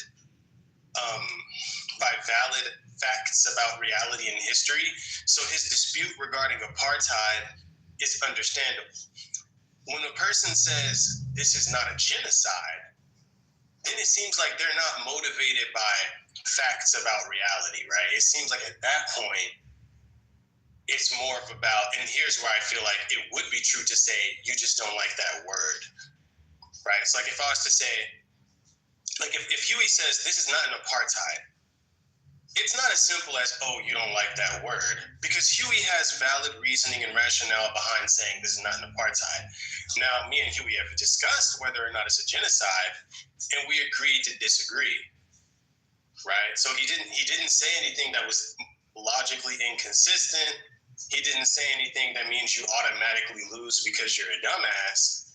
facts about reality and history. So his dispute regarding apartheid is understandable. When a person says this is not a genocide, then it seems like they're not motivated by facts about reality, right? It seems like at that point, it's more of about, and here's where I feel like it would be true to say, you just don't like that word, right? It's like if I was to say, like if Huey says this is not an apartheid, it's not as simple as, oh, you don't like that word, because Huey has valid reasoning and rationale behind saying this is not an apartheid. Now, me and Huey have discussed whether or not it's a genocide, and we agreed to disagree, right? So he didn't say anything that was logically inconsistent. He didn't say anything that means you automatically lose because you're a dumbass,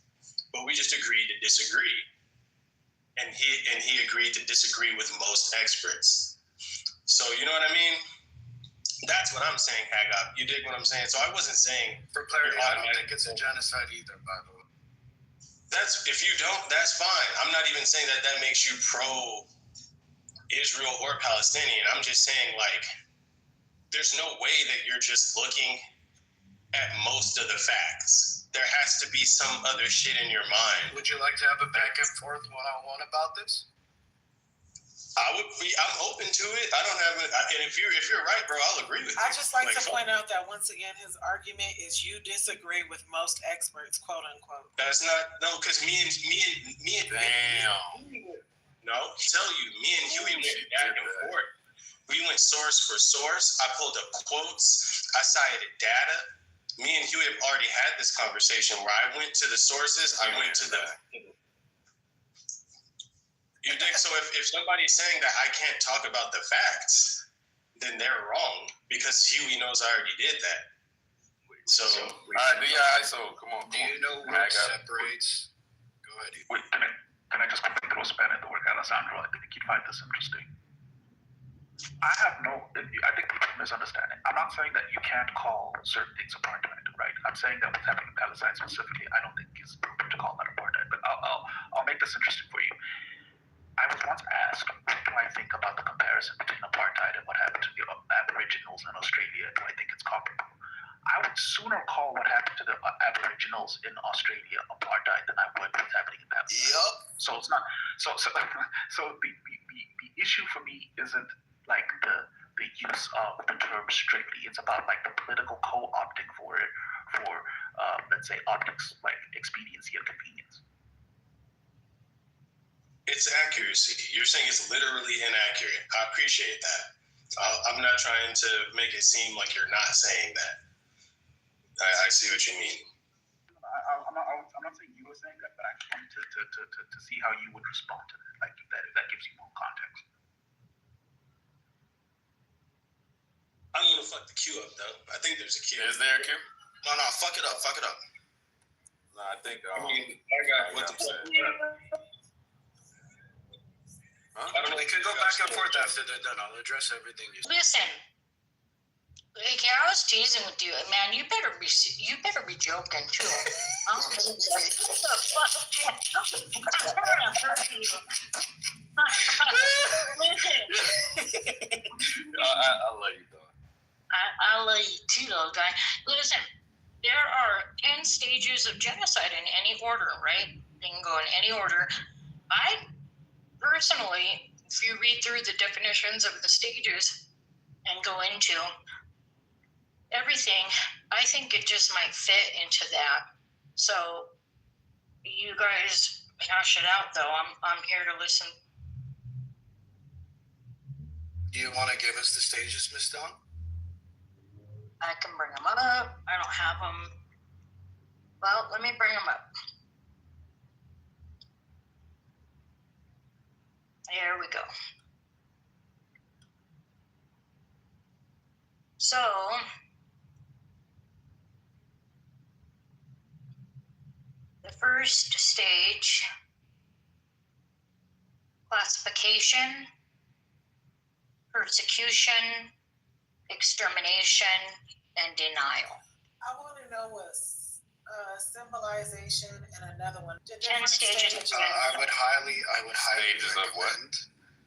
but we just agreed to disagree. And he agreed to disagree with most experts. So you know what I mean? That's what I'm saying, Hagop. You dig what I'm saying? So I wasn't saying, for clarity, I don't think it's a genocide either, by the way. That's, if you don't, that's fine. I'm not even saying that makes you pro-Israel or Palestinian. I'm just saying, like, there's no way that you're just looking at most of the facts. There has to be some other shit in your mind. Would you like to have a back and forth one-on-one about this? I'm open to it. I don't have it. And if you're right, bro, I'll agree with you. I just like to point out that once again, his argument is you disagree with most experts, quote unquote. That's not, no, because me and me and Huey went back and forth. We went source for source. I pulled up quotes. I cited data. Me and Huey have already had this conversation where I went to the sources. I went to the. You think so? If somebody's saying that I can't talk about the facts, then they're wrong because Huey knows I already did that. So, all right, so come on. Do you know what separates? Go ahead. Wait, can I just quickly throw a span at the work, Alessandro? I think you'd find this interesting. I think people misunderstand it. I'm not saying that you can't call certain things apartheid, right? I'm saying that what's happening in Palestine specifically, I don't think is appropriate to call that apartheid. But I'll make this interesting for you. I was once asked, what do I think about the comparison between apartheid and what happened to the Aboriginals in Australia? Do I think it's comparable? I would sooner call what happened to the Aboriginals in Australia apartheid than I would what's happening in Pakistan. Yep. So it's not. So the issue for me isn't like the use of the term strictly. It's about like the political co-opting for it for let's say optics, like expediency and convenience. It's accuracy. You're saying it's literally inaccurate. I appreciate that. I'm not trying to make it seem like you're not saying that. I see what you mean. I'm not saying you were saying that, but I just wanted to see how you would respond to that. Like that gives you more context. I'm gonna fuck the queue up though. I think there's a queue. Is there a queue? No, fuck it up. No, I think. I got what to say. They can go back and forth after they're done. I'll address everything you said. Listen, like I was teasing with you, man. You better be joking too. I'm gonna hurt you. I love you, though. I love you too, little guy. Listen, there are 10 stages of genocide in any order, right? They can go in any order. I personally, if you read through the definitions of the stages and go into everything, I think it just might fit into that. So you guys hash it out, though. I'm here to listen. Do you want to give us the stages, Miss Dawn? I can bring them up. I don't have them. Well, let me bring them up. Here we go. So, the first stage, classification, persecution, extermination, and denial. I want to know what symbolization and another one. 10 stages. I would highly Stages of what?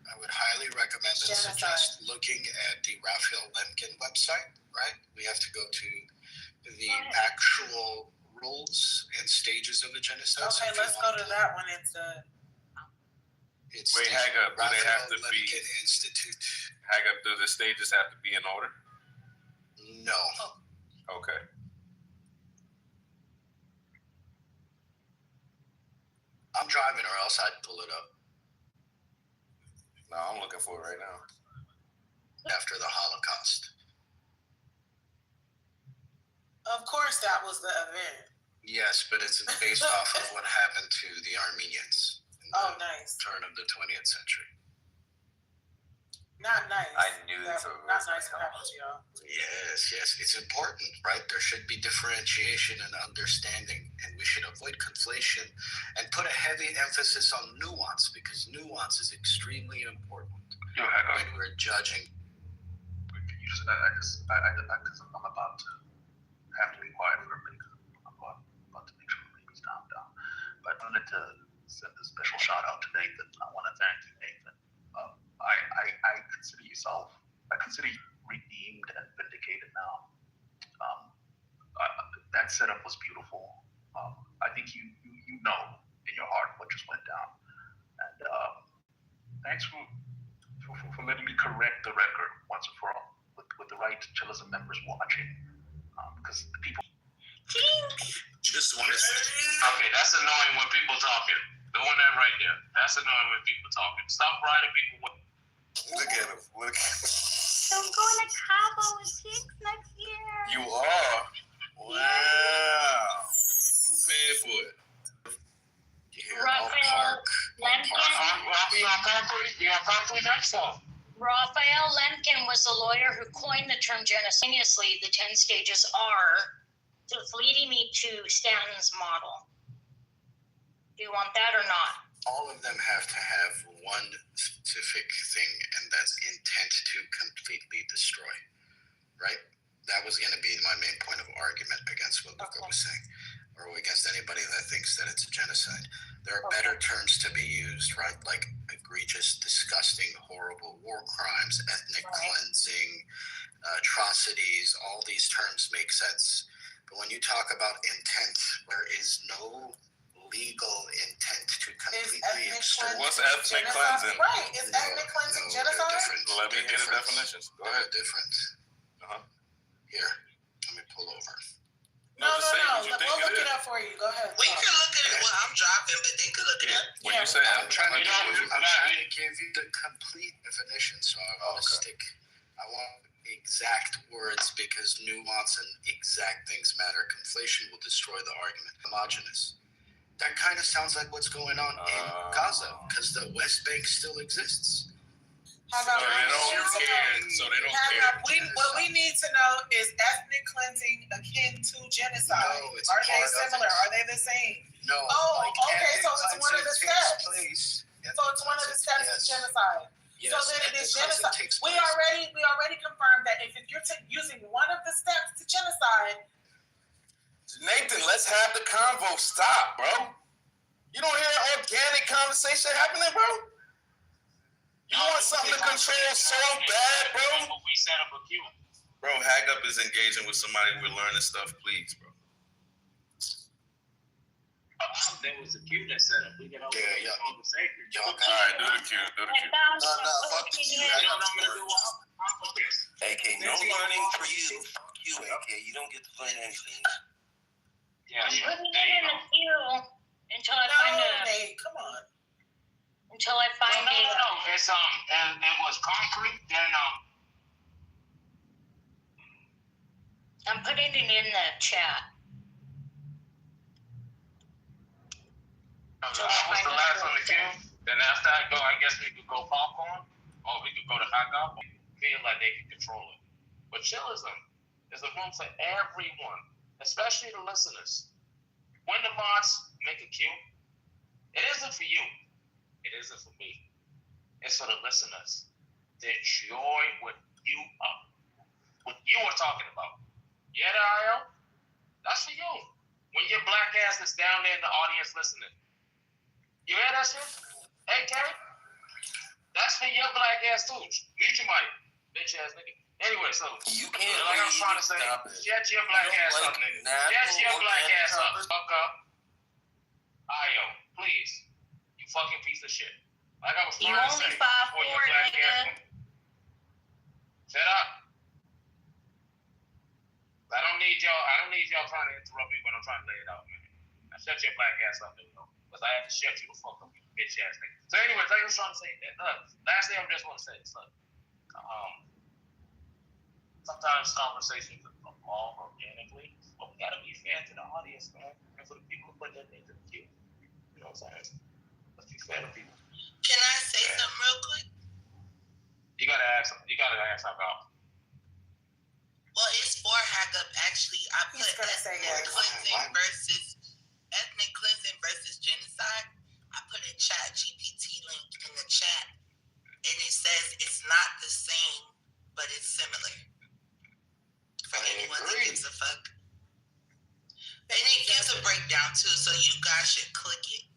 I would highly recommend and suggest looking at the Raphael Lemkin website, right? We have to go to the actual rules and stages of a genocide. Okay, let's go to that one. It's Wait, Haga, do they have to be Lemkin Institute. Haga, do the stages have to be in order? No. Okay. I'm driving, or else I'd pull it up. No, I'm looking for it right now. After the Holocaust. Of course, that was the event. Yes, but it's based off of what happened to the Armenians in the turn of the 20th century. Not nice. I knew this was not nice what happened to y'all. Yes, it's important, right? There should be differentiation and understanding, and we should avoid conflation and put a heavy emphasis on nuance, because nuance is extremely important when we're judging. Because I'm about to have to be quiet for a minute. I'm about to make sure the baby's calmed down. But I wanted to send a special shout out to Nathan. I want to thank you, Nathan. I consider you redeemed and vindicated now. That setup was beautiful. I think you know in your heart what just went down. And thanks for letting me correct the record once and for all with the right Chillism members watching. Because the people. You just want to say. Okay, that's annoying when people talking. Doing that right there. That's annoying when people talking. Stop writing people. Look at him. Look. So I'm going to Cabo with Chicks next year. You are? Wow. Who paid for it? Raphael Lemkin. Raphael Lemkin was the lawyer who coined the term genocide. Simultaneously, the 10 stages are just leading me to Stanton's model. Do you want that or not? All of them have to have one specific thing, and that's intent to completely destroy, right? That was going to be my main point of argument against what Luca was saying, or against anybody that thinks that it's a genocide. There are better terms to be used, right? Like egregious, disgusting, horrible war crimes, ethnic cleansing, atrocities. All these terms make sense. But when you talk about intent, there is no legal intent to completely extort. What's ethnic cleansing? Right. Is ethnic cleansing genocide? Let me get a definition. Go ahead. They're different. Here, let me pull over. No. We'll look it up for you. Go ahead. We can look at it. Well, I'm driving, but they could look it up. When you say I'm trying to give you the complete definition, so I want to I want exact words because nuance and exact things matter. Conflation will destroy the argument. Homogenous. That kind of sounds like what's going on in Gaza because the West Bank still exists. So they don't care. What we need to know is ethnic cleansing akin to genocide. No, are they similar? Are they the same? No. Oh, okay. So it's one of the steps. So it's one of the steps of genocide. Yes, so then it is genocide. We place. already confirmed that if you're using one of the steps to genocide. Nathan, let's have the convo. Stop, bro. You don't hear organic conversation happening, bro? You want something to control so bad, bro? We set up a queue. Bro, Hag Up is engaging with somebody we're learning stuff, please, bro. There was a queue that set up. We can open the conversation. All right, do the queue. No, fuck the queue. AK, no learning for you. Fuck you, AK. You don't get to learn anything. I'm putting it in the queue until I find come on. Until I find it. No. It's it was concrete. Then I'm putting it in the chat. I was the last on the queue. Then after I go, I guess we could go popcorn, or we could go to Hot Dog. Feel like they can control it. But chillism is a room for everyone, especially the listeners. When the mods make a queue, it isn't for you. It isn't for me. It's for the listeners to enjoy what you are talking about. Yeah, IO? That's for you. When your black ass is down there in the audience listening. You hear that shit? AK? That's for your black ass too. Mute your mic, bitch ass nigga. Anyway, so you can't like I'm trying to say, shut your black ass up, nigga. Shut your black ass up. Fuck up. IO, please. You fucking piece of shit. Like I was trying to say. 5'4", nigga. Shut up. I don't need y'all trying to interrupt me when I'm trying to lay it out, man. Now shut your black ass up, nigga. Because I have to shut you the fuck up, you bitch ass nigga. So anyways, like I was trying to say that. Lastly, I just want to say this. Look, sometimes conversations evolve organically, but we gotta be fair to the audience, man. And for the people who put their names in the queue. You know what I'm saying? Let's be fair to people. Can I say something real quick? You gotta ask about. Well, it's for Hag Up. Actually, I put ethnic cleansing versus genocide. I put a chat GPT link in the chat, and it says it's not the same, but it's similar. For anyone that gives a fuck. And it gives a breakdown too, so you guys should click it.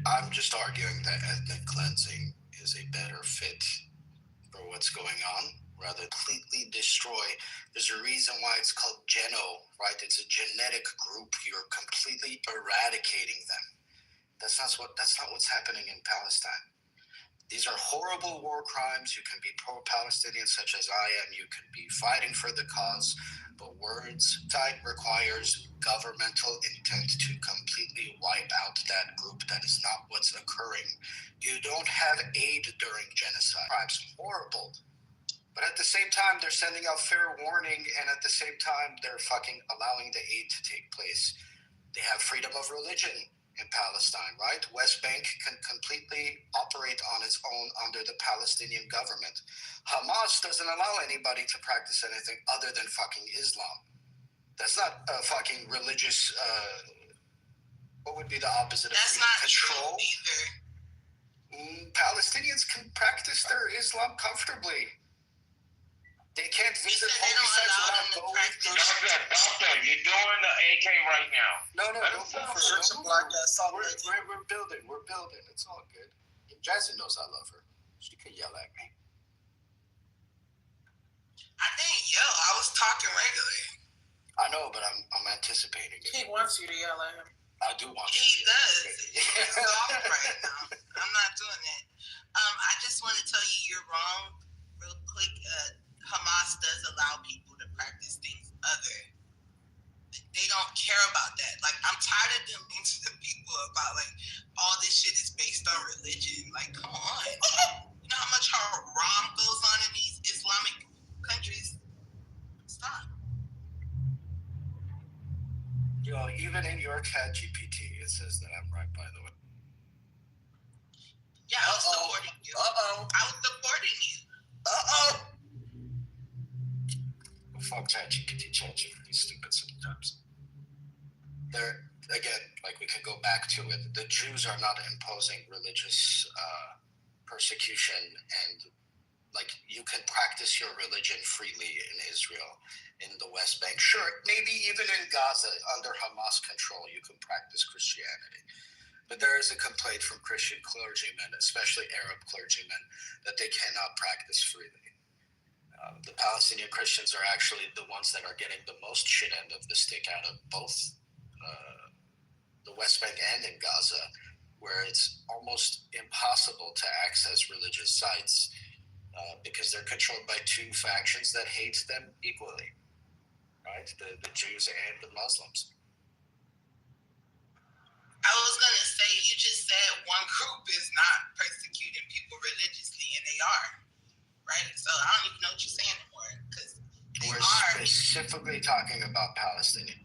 I'm just arguing that ethnic cleansing is a better fit for what's going on, rather completely destroy. There's a reason why it's called geno, right? It's a genetic group. You're completely eradicating them. That's not what's happening in Palestine. These are horrible war crimes. You can be pro-Palestinian, such as I am. You can be fighting for the cause. But words side requires governmental intent to completely wipe out that group. That is not what's occurring. You don't have aid during genocide. Crimes horrible. But at the same time, they're sending out fair warning, and at the same time, they're fucking allowing the aid to take place. They have freedom of religion in Palestine, right? West Bank can completely operate on its own under the Palestinian government. Hamas doesn't allow anybody to practice anything other than fucking Islam. That's not a fucking religious, what would be the opposite of freedom? Control? Palestinians can practice their Islam comfortably. They can't visit They holy don't sites allow without them to going practice. Doctor, you're doing the AK right now. No, don't go for it. Don't go for it. We're building. We're building. It's all good. Jazzy knows I love her. She could yell at me. I didn't yell. I was talking regularly. I know, but I'm anticipating it. He wants you to yell at him. I do want He does. He's off right now. I'm not doing it. I just want to tell you you're wrong. Real quick, Hamas does allow people to practice things other. They don't care about that. Like, I'm tired of them being to the people about, like, all this shit is based on religion. Like, come on. You know how much haram goes on in these Islamic countries? Stop. Yo, even in your ChatGPT, it says that I'm right, by the way. Yeah, I was supporting you. I was supporting you. Fuck ChatGPT. ChatGPT is stupid sometimes. There, again, like we could go back to it. The Jews are not imposing religious persecution, and like you can practice your religion freely in Israel, in the West Bank. Sure, maybe even in Gaza, under Hamas control, you can practice Christianity. But there is a complaint from Christian clergymen, especially Arab clergymen, that they cannot practice freely. The Palestinian Christians are actually the ones that are getting the most shit end of the stick out of both the West Bank and in Gaza, where it's almost impossible to access religious sites because they're controlled by two factions that hate them equally, right? The Jews and the Muslims. I was going to say, you just said one group is not persecuting people religiously, and they are, right? So I don't even know what you're saying anymore, because We're specifically talking about Palestinian.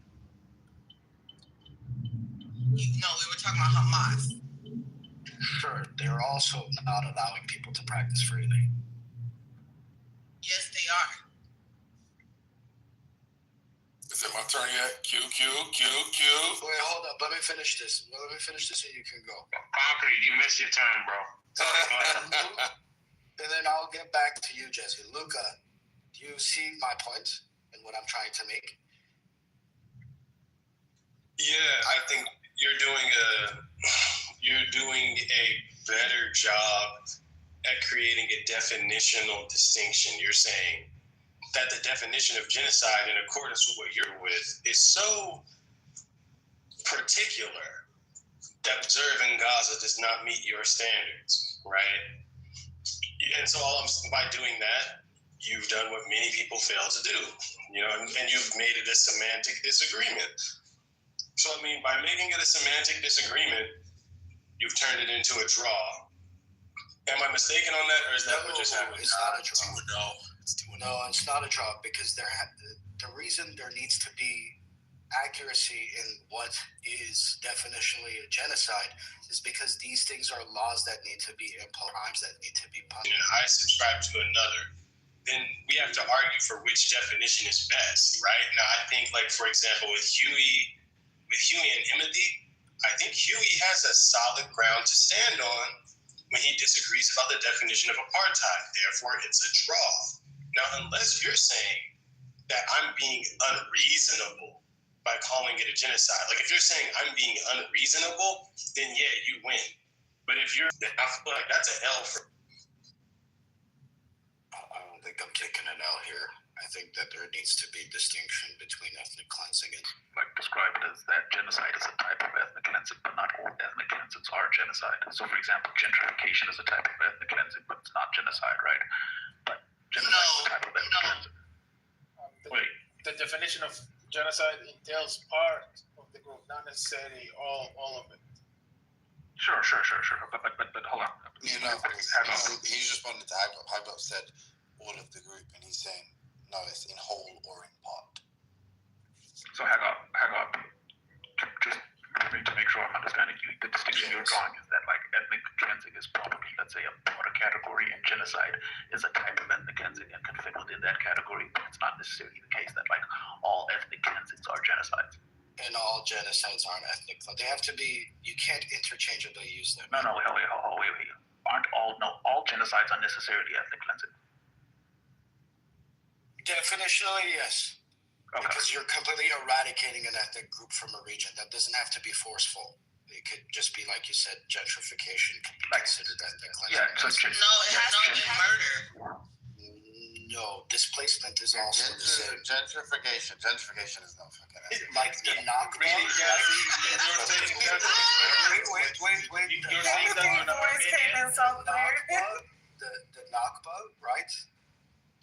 No, we were talking about Hamas. Sure, they're also not allowing people to practice freely. Yes, they are. Is it my turn yet? Q. Wait, hold up. Let me finish this. And you can go. Concrete, you missed your turn, bro. And then I'll get back to you, Jesse. Luca, do you see my point and what I'm trying to make? Yeah, I think you're doing a better job at creating a definitional distinction. You're saying that the definition of genocide, in accordance with what you're with, is so particular that observing Gaza does not meet your standards, right? And so by doing that, you've done what many people fail to do, and you've made it a semantic disagreement. So, I mean, by making it a semantic disagreement, you've turned it into a draw. Am I mistaken on that, or is that what just happened? It's not a draw. No, it's not a draw, because the reason there needs to be accuracy in what is definitionally a genocide is because these things are laws that need to be imposed, that need to be punished. And I subscribe to another. Then we have to argue for which definition is best, right? Now, I think, like, for example, with Huey and Imadi, I think Huey has a solid ground to stand on when he disagrees about the definition of apartheid. Therefore, it's a draw. Now, unless you're saying that I'm being unreasonable by calling it a genocide, like if you're saying I'm being unreasonable, then yeah, you win. But if I feel like that's an L for. I don't think I'm taking an L here. I think that there needs to be distinction between ethnic cleansing and describe it as that genocide is a type of ethnic cleansing, but not all ethnic cleansings are genocide. So, for example, gentrification is a type of ethnic cleansing, but it's not genocide, right? But genocide is a type of ethnic cleansing. The definition of genocide entails part of the group, not necessarily all of it. Sure. But hold on. He just wanted to hype up said all of the group, and he's saying no, it's in whole or in part. So hang up. Just to make sure I'm understanding you, the distinction you're drawing is that like ethnic cleansing is probably, let's say, a broader category, and genocide is a type of ethnic cleansing and can fit within that category. But it's not necessarily the case that like all ethnic cleansings are genocides. And all genocides aren't ethnic. They have to be. You can't interchangeably use them. No, wait. All genocides are necessarily ethnic cleansing. Definitionally, yes. Okay. Because you're completely eradicating an ethnic group from a region. That doesn't have to be forceful. It could just be, like you said, gentrification could be considered ethnic cleansing. Yeah, so No, it has to be murder. No, displacement is also the same. Gentrification is not fucking ethnic. Like the Nakba. Really, Jazzy? You're saying Everything voice came in so clear. The Nakba, right,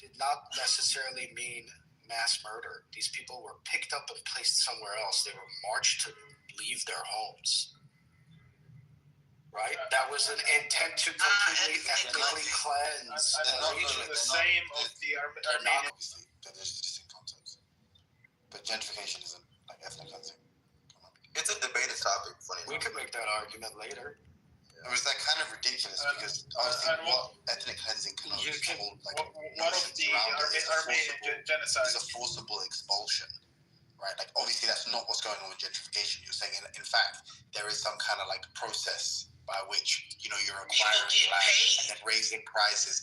did not necessarily mean mass murder. These people were picked up and placed somewhere else. They were marched to leave their homes. Right? That was an intent to completely ethnically cleanse the region. The same of the Armenian. Obviously, they're just distinct concepts. But gentrification isn't like ethnic cleansing. Come on. It's a debated topic. Funny. We could make that argument later. It was like kind of ridiculous because obviously what ethnic cleansing can only hold like what of the Armenian genocide is a forcible expulsion, right? Like obviously that's not what's going on with gentrification. You're saying in fact there is some kind of like process by which you're acquiring land and then raising prices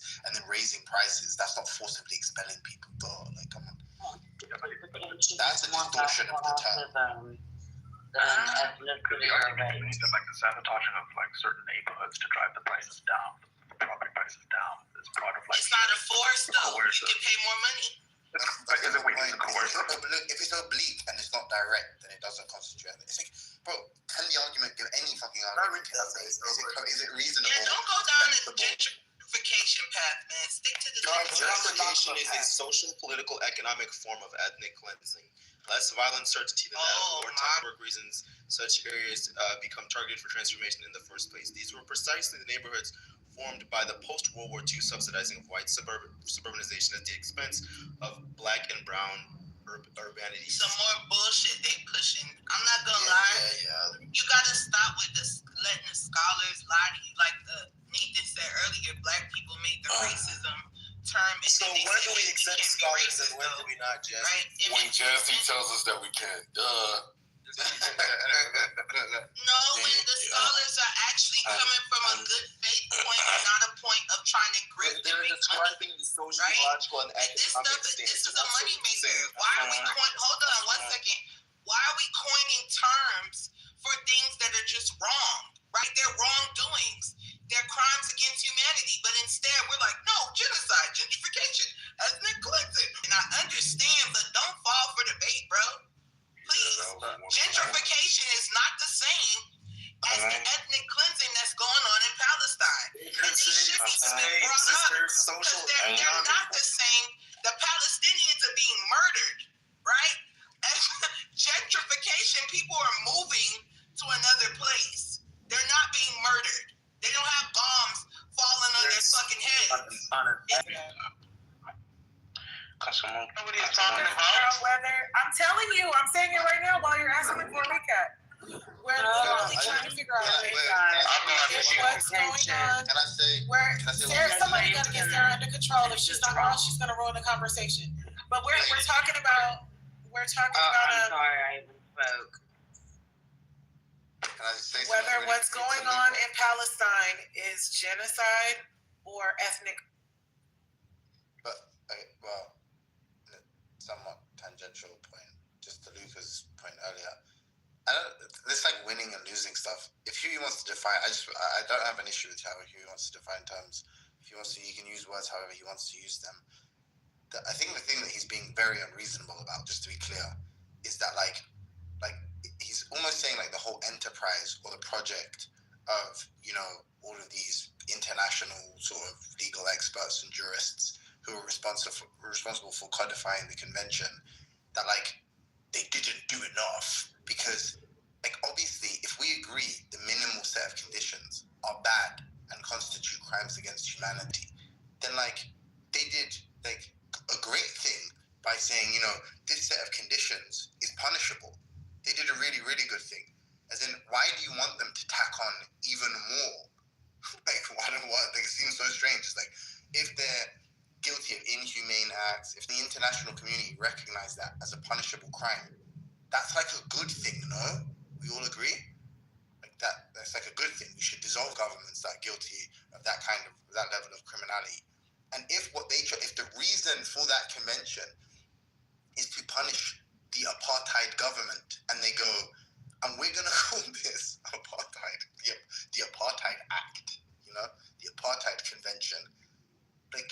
That's not forcibly expelling people, though. Like come on, that's a distortion of the term. Like the sabotaging of like certain neighborhoods to drive the prices down, the property prices down. It's part of like. It's not a force though. You can pay more money. If it's oblique and it's not direct, then it doesn't constitute. It's like, bro, can the argument give any fucking argument? Is it reasonable? Yeah, don't go down the gentrification path, man. Stick to the gentrification is a social, political, economic form of ethnic cleansing. Less violent certainty than that. Wartime work reasons such areas become targeted for transformation in the first place. These were precisely the neighborhoods formed by the post-World War II subsidizing of white suburbanization at the expense of black and brown urbanity. Some more bullshit they pushing. I'm not gonna lie. Yeah. You gotta stop with this letting the scholars lie to you. Like Nathan said earlier, black people made the racism term. So when do we accept scholars and when do we not, Jazzy? Right? When Jazzy tells us that we can. No, when the scholars are actually coming from a good faith point and not a point of trying to grip they're describing the sociological and economic This is a moneymaker. Why are we hold on one second. Why are we coining terms for things that are just wrong? Right? They're wrongdoings. They're crimes against humanity. But instead we're like, no, genocide, gentrification, ethnic cleansing. And I understand, but don't fall for the bait, bro. Please. Gentrification is not the same as the ethnic cleansing that's going on in Palestine. And these should be brought up because they're not the same. The Palestinians are being murdered, right? Gentrification, people are moving to another place. They're not being murdered. They don't have bombs falling on their fucking heads. Nobody is talking about whether I'm telling you, I'm saying it right now while you're asking me for a recap. We're literally trying to figure out what's going on. Can I say? Somebody gotta get Sarah under control. If she's not wrong, she's gonna ruin the conversation. But we're talking about I'm sorry, I even spoke. Whether what's going on in Palestine is genocide or ethnic. But well, somewhat tangential point, just to Luca's point earlier. It's like winning and losing stuff. If Huey wants to define, I don't have an issue with how Huey wants to define terms. If he wants to, he can use words however he wants to use them. I think the thing that he's being very unreasonable about, just to be clear, is that like he's almost saying like the whole enterprise or the project of all of these international sort of legal experts and jurists who are responsible for codifying the convention, that like they didn't do enough because like obviously if we agree the minimal set of conditions are bad and constitute crimes against humanity, then like they did like a great thing by saying this set of conditions is punishable. They did a really, really good thing. As in, why do you want them to tack on even more? Like, it seems so strange. It's like, if they're guilty of inhumane acts, if the international community recognize that as a punishable crime, that's like a good thing, no? We all agree? Like that's like a good thing. We should dissolve governments that are guilty of that level of criminality. And if the reason reason for that convention is to punish the apartheid government, and they go, and we're gonna call this apartheid, the Apartheid Act, you know, the Apartheid Convention. And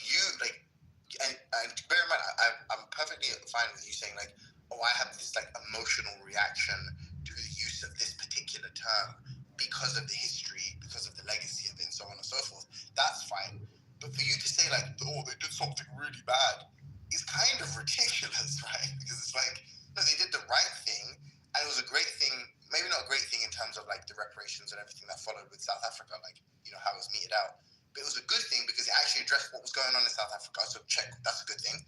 bear in mind, I'm perfectly fine with you saying like, oh, I have this like emotional reaction to the use of this particular term because of the history, because of the legacy of it, and so on and so forth. That's fine. But for you to say like, oh, they did something really bad, is kind of ridiculous, right? Because it's like, no, they did the right thing, and it was a great thing. Maybe not a great thing in terms of like the reparations and everything that followed with South Africa, like, you know, how it was meted out. But it was a good thing because it actually addressed what was going on in South Africa. So check, that's a good thing.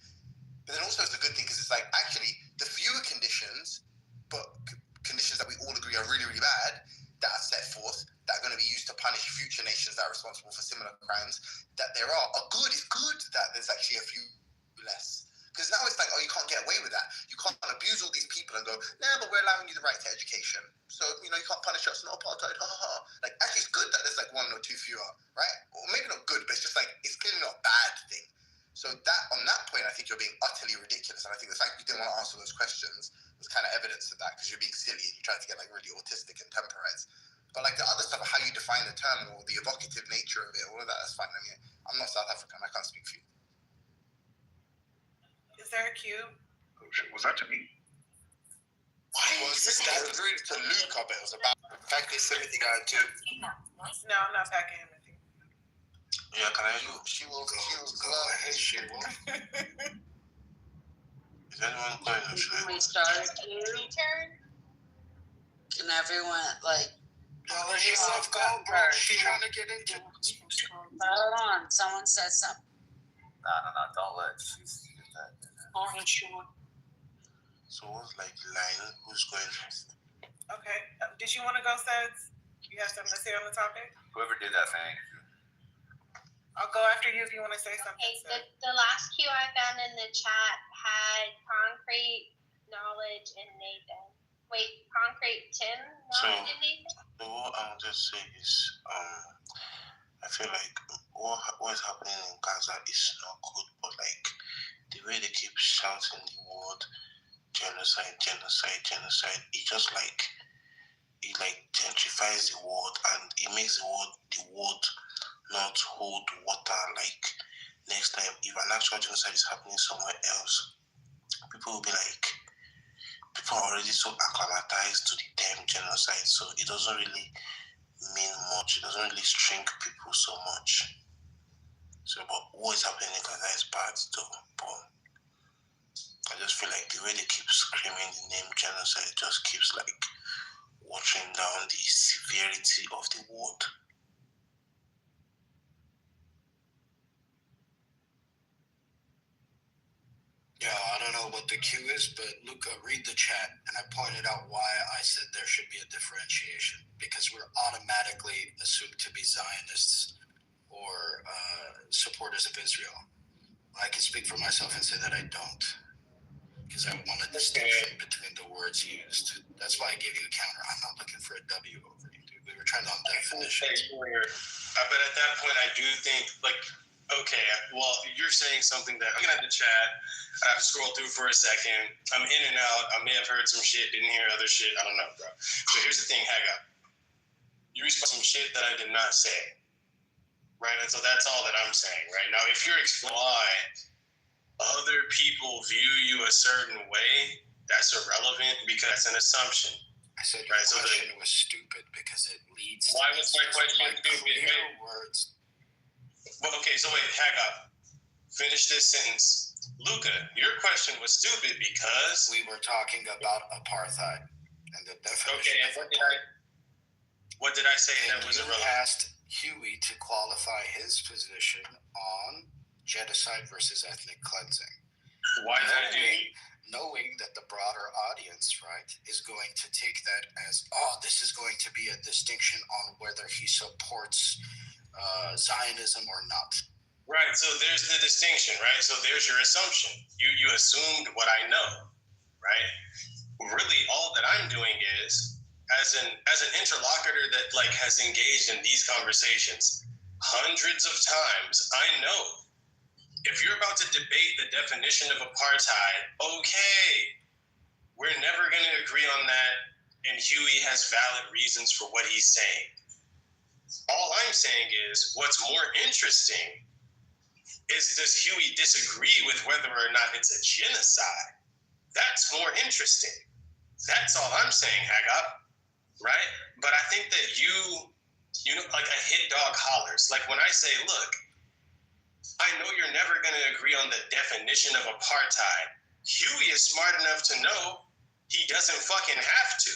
But then also it's a good thing because it's like, actually, the fewer conditions, but conditions that we all agree are really, really bad, that are set forth, that are going to be used to punish future nations that are responsible for similar crimes, that there are good. It's good that there's actually a few less. Because now it's like, oh, you can't get away with that. You can't abuse all these people and go, nah, but we're allowing you the right to education. So, you know, you can't punish us, no apartheid, ha ha ha. Like, actually, it's good that there's like one or two fewer, right? Or maybe not good, but it's just like, it's clearly not a bad thing. So that, on that point, I think you're being utterly ridiculous. And I think the fact you didn't want to answer those questions was kind of evidence of that, because you're being silly and you're trying to get like really autistic and temporized. But like the other stuff of how you define the term or the evocative nature of it, all of that, that's fine. I mean, I'm not South African, I can't speak for you. Is there a cue? Oh shit, was that to me? Why was this guy rude to Luke? I bet it was about Packy Timothy guy too. No, I'm not packing him. Yeah, can I? She will go ahead. She will. Is anyone playing or should we start you? Can everyone like? Let yourself go, bro. She wanna get into it. Hold on, someone said something. No, don't let. She's that. Oh, sure. So what's like line? Who's going first? Okay. Did you want to go, Seds? You have something to say on the topic? Whoever did that thing. I'll go after you if you want to say something. Okay, the last cue I found in the chat had Concrete, Knowledge, and Nathan. Wait, Concrete, Tim, Knowledge, and Nathan? So what I'll just say is, I feel like what is happening in Gaza is not good, but like the way they keep shouting the word genocide, it just like gentrifies the word, and it makes the word not hold water. Like next time, if an actual genocide is happening somewhere else, people will be like, people are already so acclimatized to the term genocide, so it doesn't really mean much. It doesn't really shrink people so much. So, but what is happening in Gaza is bad though. But I just feel like the way they keep screaming the name genocide just keeps like watering down the severity of the word. Yeah, I don't know what the cue is, but Luca, read the chat, and I pointed out why I said there should be a differentiation, because we're automatically assumed to be Zionists or supporters of Israel. I can speak for myself and say that I don't, because I want a distinction between the words used. That's why I gave you a counter. I'm not looking for a W over you, dude. We were trying on definitions. But at that point, I do think, like, okay, well, you're saying something that, looking at the chat, I have to scroll through for a second. I'm in and out. I may have heard some shit, didn't hear other shit. I don't know, bro. So here's the thing, Haga. You respond some shit that I did not say, right? And so that's all that I'm saying, right? Now, if you're explaining why other people view you a certain way, that's irrelevant because that's an assumption. I said your question was stupid because it leads to... Why was my question stupid? Words. Well, okay, so wait, Haga, finish this sentence. Luca, your question was stupid because... We were talking about apartheid and the definition. Okay, and what did I say that was irrelevant? You asked Huey to qualify his position on genocide versus ethnic cleansing. Why did I do it? Knowing that the broader audience, right, is going to take that as, oh, this is going to be a distinction on whether he supports Zionism or not. Right, so there's the distinction, right? So there's your assumption. You assumed what I know, right? Really, all that I'm doing is, as an interlocutor that like has engaged in these conversations hundreds of times, I know If you're about to debate the definition of apartheid, okay, we're never going to agree on that, and Huey has valid reasons for what he's saying. All I'm saying is, what's more interesting is, does Huey disagree with whether or not it's a genocide? That's more interesting. That's all I'm saying, Hagop, right? But I think that you know, like a hit dog hollers. Like when I say, look, I know you're never going to agree on the definition of apartheid. Huey is smart enough to know he doesn't fucking have to.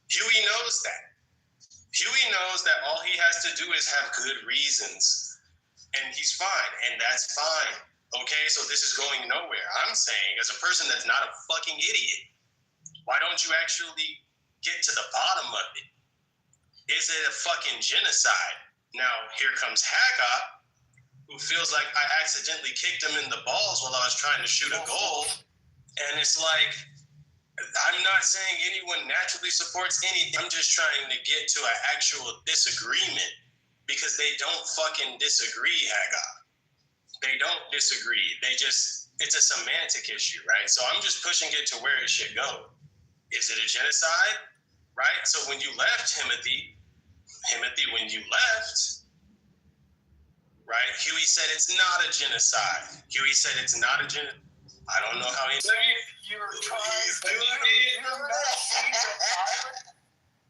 Huey knows that. Huey knows that all he has to do is have good reasons, and he's fine, and that's fine. Okay, so this is going nowhere. I'm saying, as a person that's not a fucking idiot, why don't you actually get to the bottom of it? Is it a fucking genocide? Now, here comes Hagop, who feels like I accidentally kicked him in the balls while I was trying to shoot a goal. And it's like, I'm not saying anyone naturally supports anything. I'm just trying to get to an actual disagreement, because they don't fucking disagree, Hagop. They don't disagree. It's a semantic issue, right? So I'm just pushing it to where it should go. Is it a genocide? Right? So when you left Timothy, when you left, right, Huey said it's not a genocide. Huey said it's not a genocide. I don't know how he... You're trying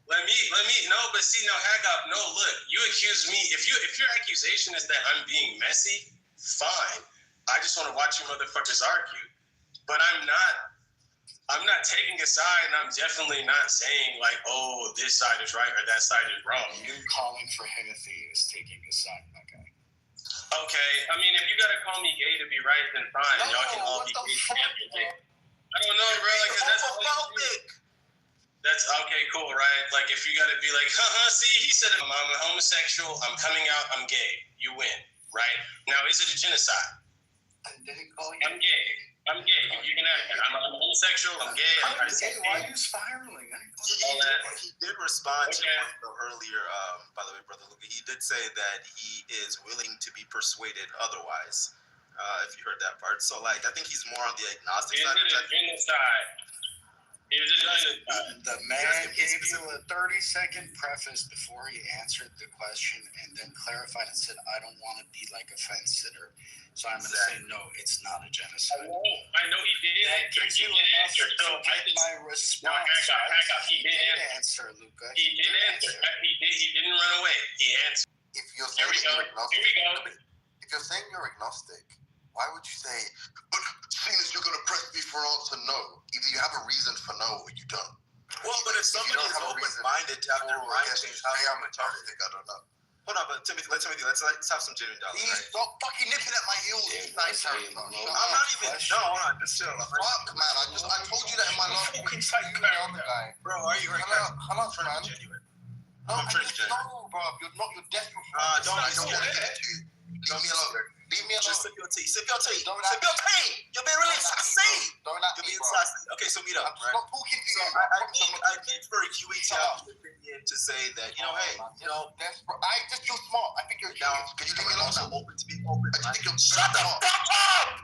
Let me, no, but see, no, Hagop, no, look, you accuse me, if your accusation is that I'm being messy, fine. I just want to watch you motherfuckers argue. But I'm not taking a side, and I'm definitely not saying like, oh, this side is right or that side is wrong. You calling for Timothy is taking a side, my guy. Okay, I mean, if you gotta call me gay to be right, then fine. No, y'all can all be gay. I don't know, bro, because that's homophobic. That's okay, cool, right? Like, if you gotta be like, see, he said I'm a homosexual, I'm coming out, I'm gay. You win, right? Now, is it a genocide? I didn't call you. I'm gay. You can act. I'm homosexual. I'm gay. Why are you spiraling? He did respond to earlier. By the way, Brother Luca, he did say that he is willing to be persuaded otherwise. If you heard that part, so like I think he's more on the agnostic side. Is it a genocide? The man gave you a 30-second preface before he answered the question, and then clarified and said, "I don't want to be like a fence sitter." So I'm going to say, no, it's not a genocide. I know he did. That gives you enough to get my response. Hagop, he did answer, Luca. He did answer. He didn't run away. He answered. If you're saying you're agnostic, if you're saying you're agnostic, why would you say, but seeing as you're going to press me for answer no, either you have a reason for no or you don't. Well, but if somebody is open-minded to have their mind change, I'm agnostic, I don't know. Hold on, but Timothy, let's have some genuine dialogue. Please stop fucking nipping at my heels. I'm not even. No, hold on, just chill. Fuck, man, I told you that in my last fucking guy. Bro, are you right? Come on, man. Genuine. I'm genuine. No, bro, you're not. You're desperate for I don't want to get to. Leave me alone. Leave me alone. Just sip your tea. Sip your tea. Sip your tea. You're being really sassy. Don't at You're me, being bro. sassy. Okay, so meet up. I'm not talking to you. I think for Huey to have an opinion to say that, you know, hey, you know, I just feel smart. I think you're genius. Can you leave me alone? I'm open to be open. I think you're shut the fuck up!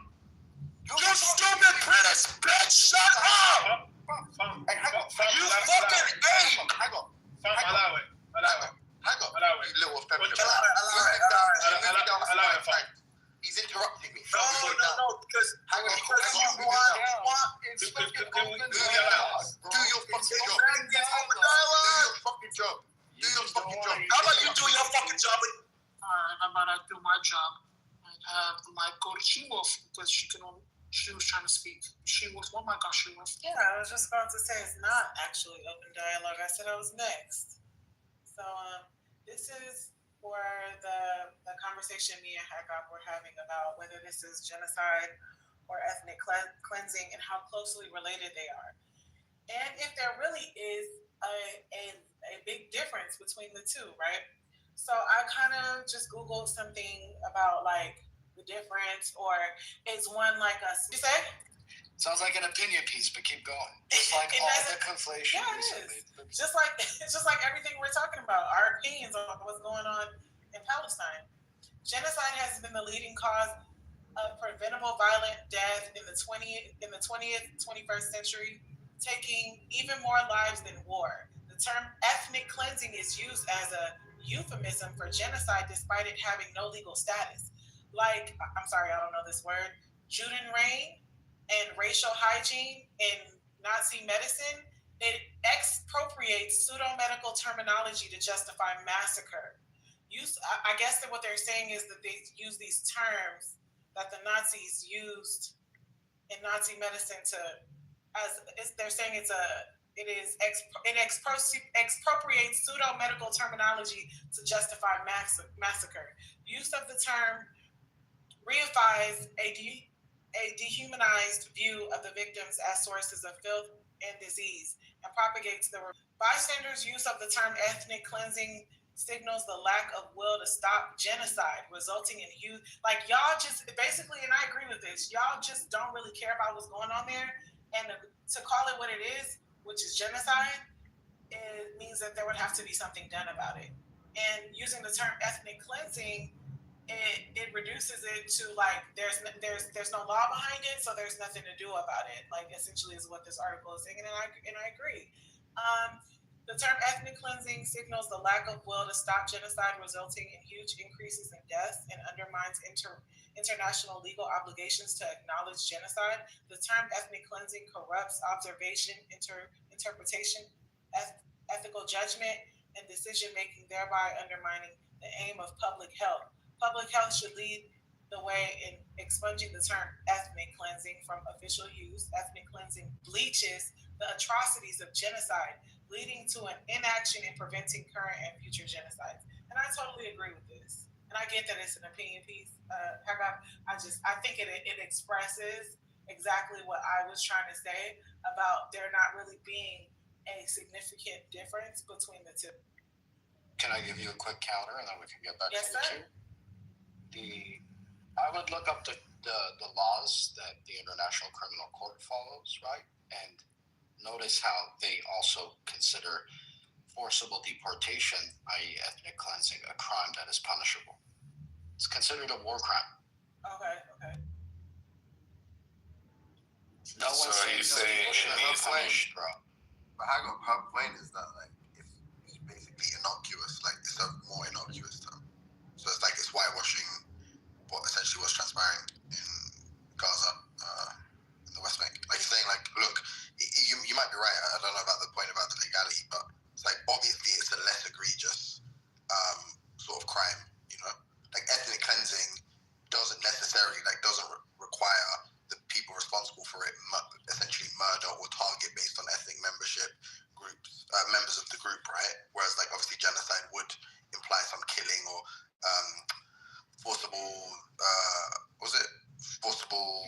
You stupid British bitch! Shut up! You fucking ape! Hang on. You little feminine. He's interrupting me. No, because you want do your fucking job. How about you do your fucking job? I'm gonna do my job. I have my coach She-Wolf because she was trying to speak. She-Wolf, oh my gosh, She-Wolf. Yeah, I was just about to say it's not actually open dialogue. I said I was next. So this is for the conversation me and Hagop were having about whether this is genocide or ethnic cleansing and how closely related they are. And if there really is a big difference between the two, right? So I kind of just Googled something about like the difference, or is one like a, you say? Sounds like an opinion piece, but keep going. It's like all the conflation. Yeah, it is. Just like everything we're talking about, our opinions on what's going on in Palestine. Genocide has been the leading cause of preventable violent death in the 21st century, taking even more lives than war. The term ethnic cleansing is used as a euphemism for genocide despite it having no legal status. Like, I'm sorry, I don't know this word, Judenrein and racial hygiene in Nazi medicine, it expropriates pseudo-medical terminology to justify massacre. I guess that what they're saying is that they use these terms that the Nazis used in Nazi medicine they're saying it expropriates pseudo-medical terminology to justify massacre. Use of the term reifies a dehumanized view of the victims as sources of filth and disease, and propagates the bystanders' use of the term ethnic cleansing signals the lack of will to stop genocide, resulting in huge, like, y'all just basically, and I agree with this, y'all just don't really care about what's going on there, and to call it what it is, which is genocide, it means that there would have to be something done about it. And using the term ethnic cleansing, it reduces it to like there's no law behind it, so there's nothing to do about it. Like, essentially, is what this article is saying, and I agree. The term ethnic cleansing signals the lack of will to stop genocide, resulting in huge increases in deaths, and undermines international legal obligations to acknowledge genocide. The term ethnic cleansing corrupts observation, interpretation, ethical judgment, and decision making, thereby undermining the aim of public health. Public health should lead the way in expunging the term ethnic cleansing from official use. Ethnic cleansing bleaches the atrocities of genocide, leading to an inaction in preventing current and future genocides. And I totally agree with this. And I get that it's an opinion piece. I think it expresses exactly what I was trying to say about there not really being a significant difference between the two. Can I give you a quick counter and then we can get back Yes, to sir. I would look up the laws that the International Criminal Court follows, right? And notice how they also consider forcible deportation, i.e. ethnic cleansing, a crime that is punishable. It's considered a war crime. Okay. No one says saying people should it needs to punished, bro. But her point is that, like, it's basically innocuous. Like, it's a more innocuous term. So it's like it's whitewashing what essentially was transpiring in Gaza, in the West Bank. Like, saying, like, look, you might be right. I don't know about the point about the legality, but it's like, obviously it's a less egregious sort of crime, you know? Like, ethnic cleansing doesn't necessarily, like, doesn't require the people responsible for it essentially murder or target based on ethnic membership groups, members of the group, right? Whereas, like, obviously genocide would imply some killing or forcible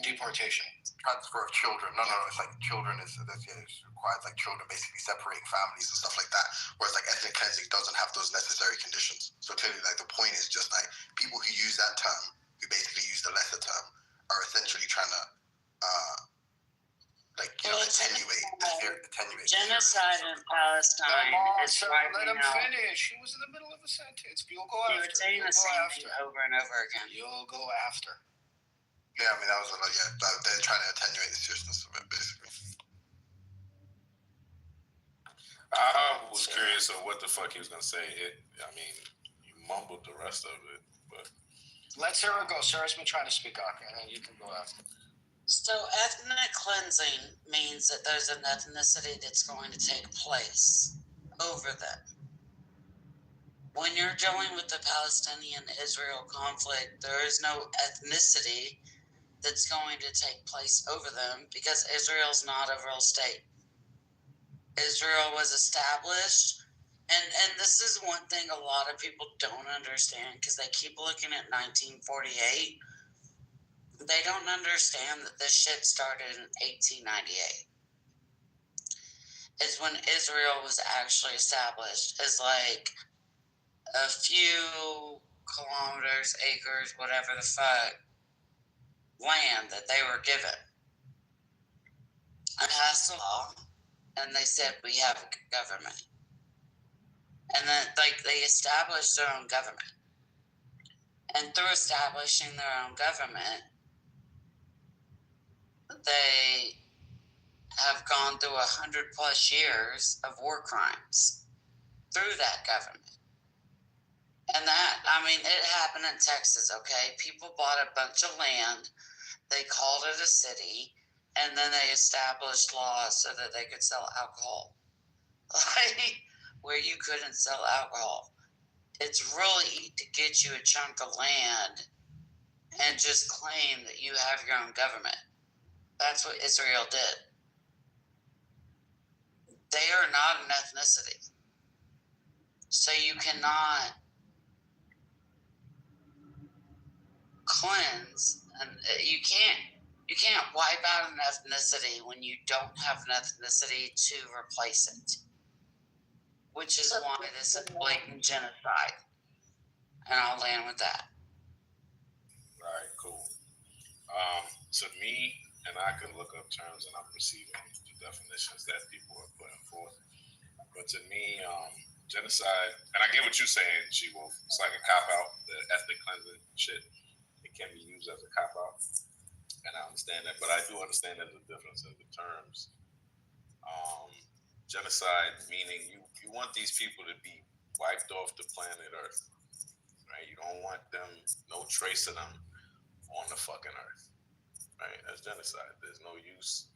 deportation, transfer of children. No, it's like children it requires like children basically separating families and stuff like that. Whereas like ethnic cleansing doesn't have those necessary conditions. So clearly, like, the point is just like people who use that term, who basically use the lesser term, are essentially trying to attenuate genocide in Palestine is right let him now. finish. He was in the middle of a sentence. You'll go You're after. saying the same thing over and over again. You'll go after. Yeah, I mean, that was they're trying to attenuate the seriousness of it, basically. I was curious of what the fuck he was gonna say. You mumbled the rest of it, but let Sarah go. Sarah's been trying to speak on here, and you can go after. So ethnic cleansing means that there's an ethnicity that's going to take place over them. When you're dealing with the Palestinian-Israel conflict, there is no ethnicity that's going to take place over them because Israel's not a real state. Israel was established, and this is one thing a lot of people don't understand because they keep looking at 1948. They don't understand that this shit started in 1898. Is when Israel was actually established as like a few kilometers, acres, whatever the fuck, land that they were given. And passed a law, and they said we have a government. And then they established their own government. And through establishing their own government, they have gone through 100+ years of war crimes through that government. And that, I mean, it happened in Texas, okay? People bought a bunch of land, they called it a city, and then they established laws so that they could sell alcohol. Like, where you couldn't sell alcohol. It's really to get you a chunk of land and just claim that you have your own government. That's what Israel did. They are not an ethnicity. So you cannot cleanse, and you can't wipe out an ethnicity when you don't have an ethnicity to replace it. Which is why this is blatant genocide. And I'll land with that. All right, cool. To me, and I can look up terms and I'm receiving the definitions that people are putting forth. But to me, genocide, and I get what you're saying, She-Wolf. It's like a cop-out, the ethnic cleansing shit. It can be used as a cop-out. And I understand that, but I do understand there's a difference in the terms. Genocide meaning you want these people to be wiped off the planet Earth, right? You don't want them, no trace of them on the fucking Earth, right? That's genocide. There's no use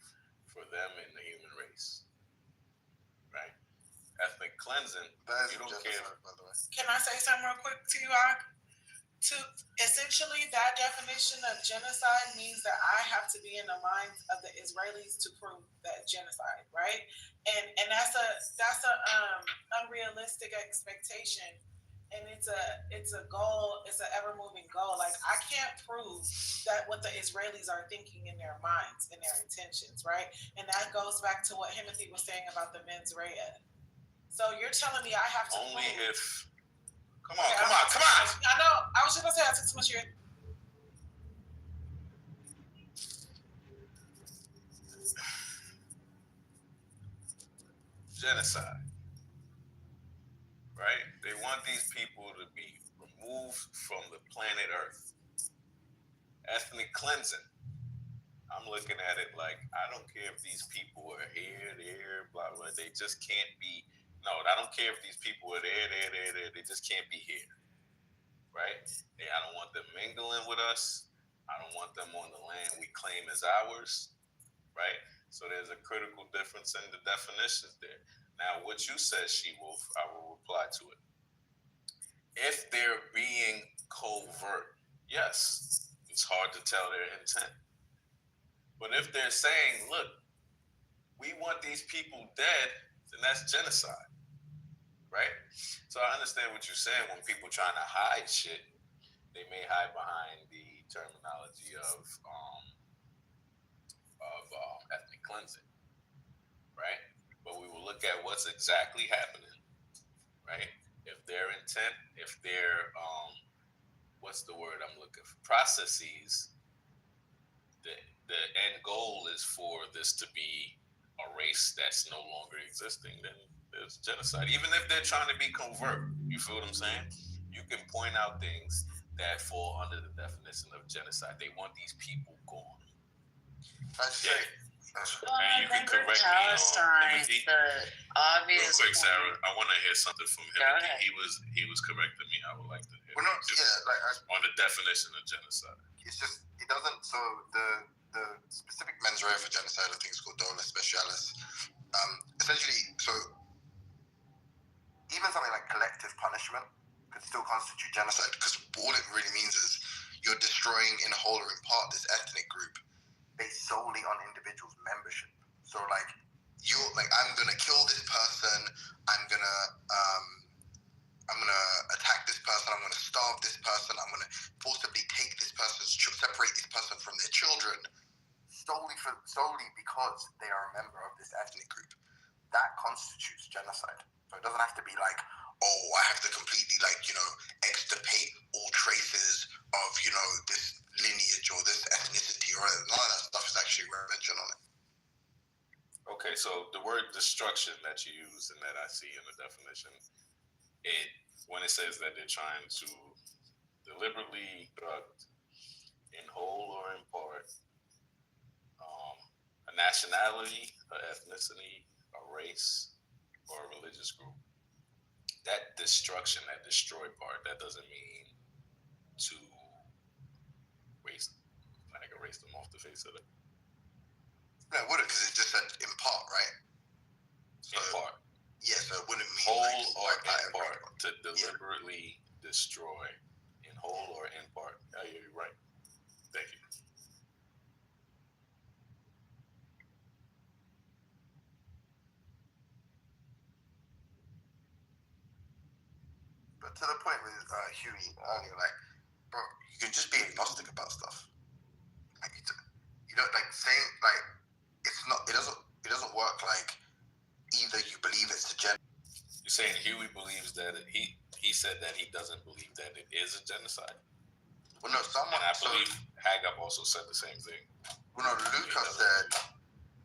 for them in the human race, right? Ethnic cleansing, you don't care. By the way. Can I say something real quick to you, Og? Essentially, that definition of genocide means that I have to be in the minds of the Israelis to prove that genocide, right? And that's a unrealistic expectation, and it's a goal. It's an ever moving goal. Like I can't prove that what the Israelis are thinking in their minds and their intentions, right? And that goes back to what Timothy was saying about the mens rea. So you're telling me I have to only prove. if. Come on. I know. I was just gonna say I took too much here. Genocide, right? They want these people to be removed from the planet Earth. Ethnic cleansing. I'm looking at it like I don't care if these people are here, there, blah blah. They just can't be. No, I don't care if these people are there. They just can't be here. Right? I don't want them mingling with us. I don't want them on the land we claim as ours. Right? So there's a critical difference in the definitions there. Now, what you said, She-Wolf, I will reply to it. If they're being covert, yes, it's hard to tell their intent. But if they're saying, look, we want these people dead, then that's genocide. Right? So I understand what you're saying. When people trying to hide shit, they may hide behind the terminology of ethnic cleansing, right? But we will look at what's exactly happening, right? If their intent, if their what's the word I'm looking for? Processes. The end goal is for this to be a race that's no longer existing, then there's genocide. Even if they're trying to be covert, you feel what I'm saying? You can point out things that fall under the definition of genocide. They want these people gone. And you can correct me on Timothy. Real quick, Sarah, I want to hear something from him. He was correcting me. I would like to hear on the definition of genocide. It's just it doesn't. So the specific mens rea for genocide, I think, is called dolus specialis. Essentially, so even something like collective punishment could still constitute genocide because all it really means is you're destroying in whole or in part this ethnic group based solely on individuals' membership. So I'm gonna kill this person. I'm gonna attack this person. I'm gonna starve this person. I'm gonna forcibly take this person, separate this person from their children, solely because they are a member of this ethnic group. That constitutes genocide. So it doesn't have to be like, oh, I have to completely extirpate all traces of this lineage or this ethnicity or none of that stuff is actually mentioned on it. Okay, so the word destruction that you use and that I see in the definition, when it says that they're trying to deliberately destruct in whole or in part nationality, a ethnicity, a race, or a religious group. That destruction, that destroy part, that doesn't mean to erase them off the face of it. No, it wouldn't, because it just said in part, right? So, in part. Yeah, so it wouldn't mean whole or in part. To deliberately destroy in whole or in part. Oh, yeah, you're right. Thank you. But to the point with Huey earlier, like, bro, you can just be agnostic about stuff. Like, you don't like saying like it's not. It doesn't work like either you believe it's a genocide. You're saying Huey believes that he said that he doesn't believe that it is a genocide. Well, no, someone. And I believe Haggard also said the same thing. Well, no, Lucas said.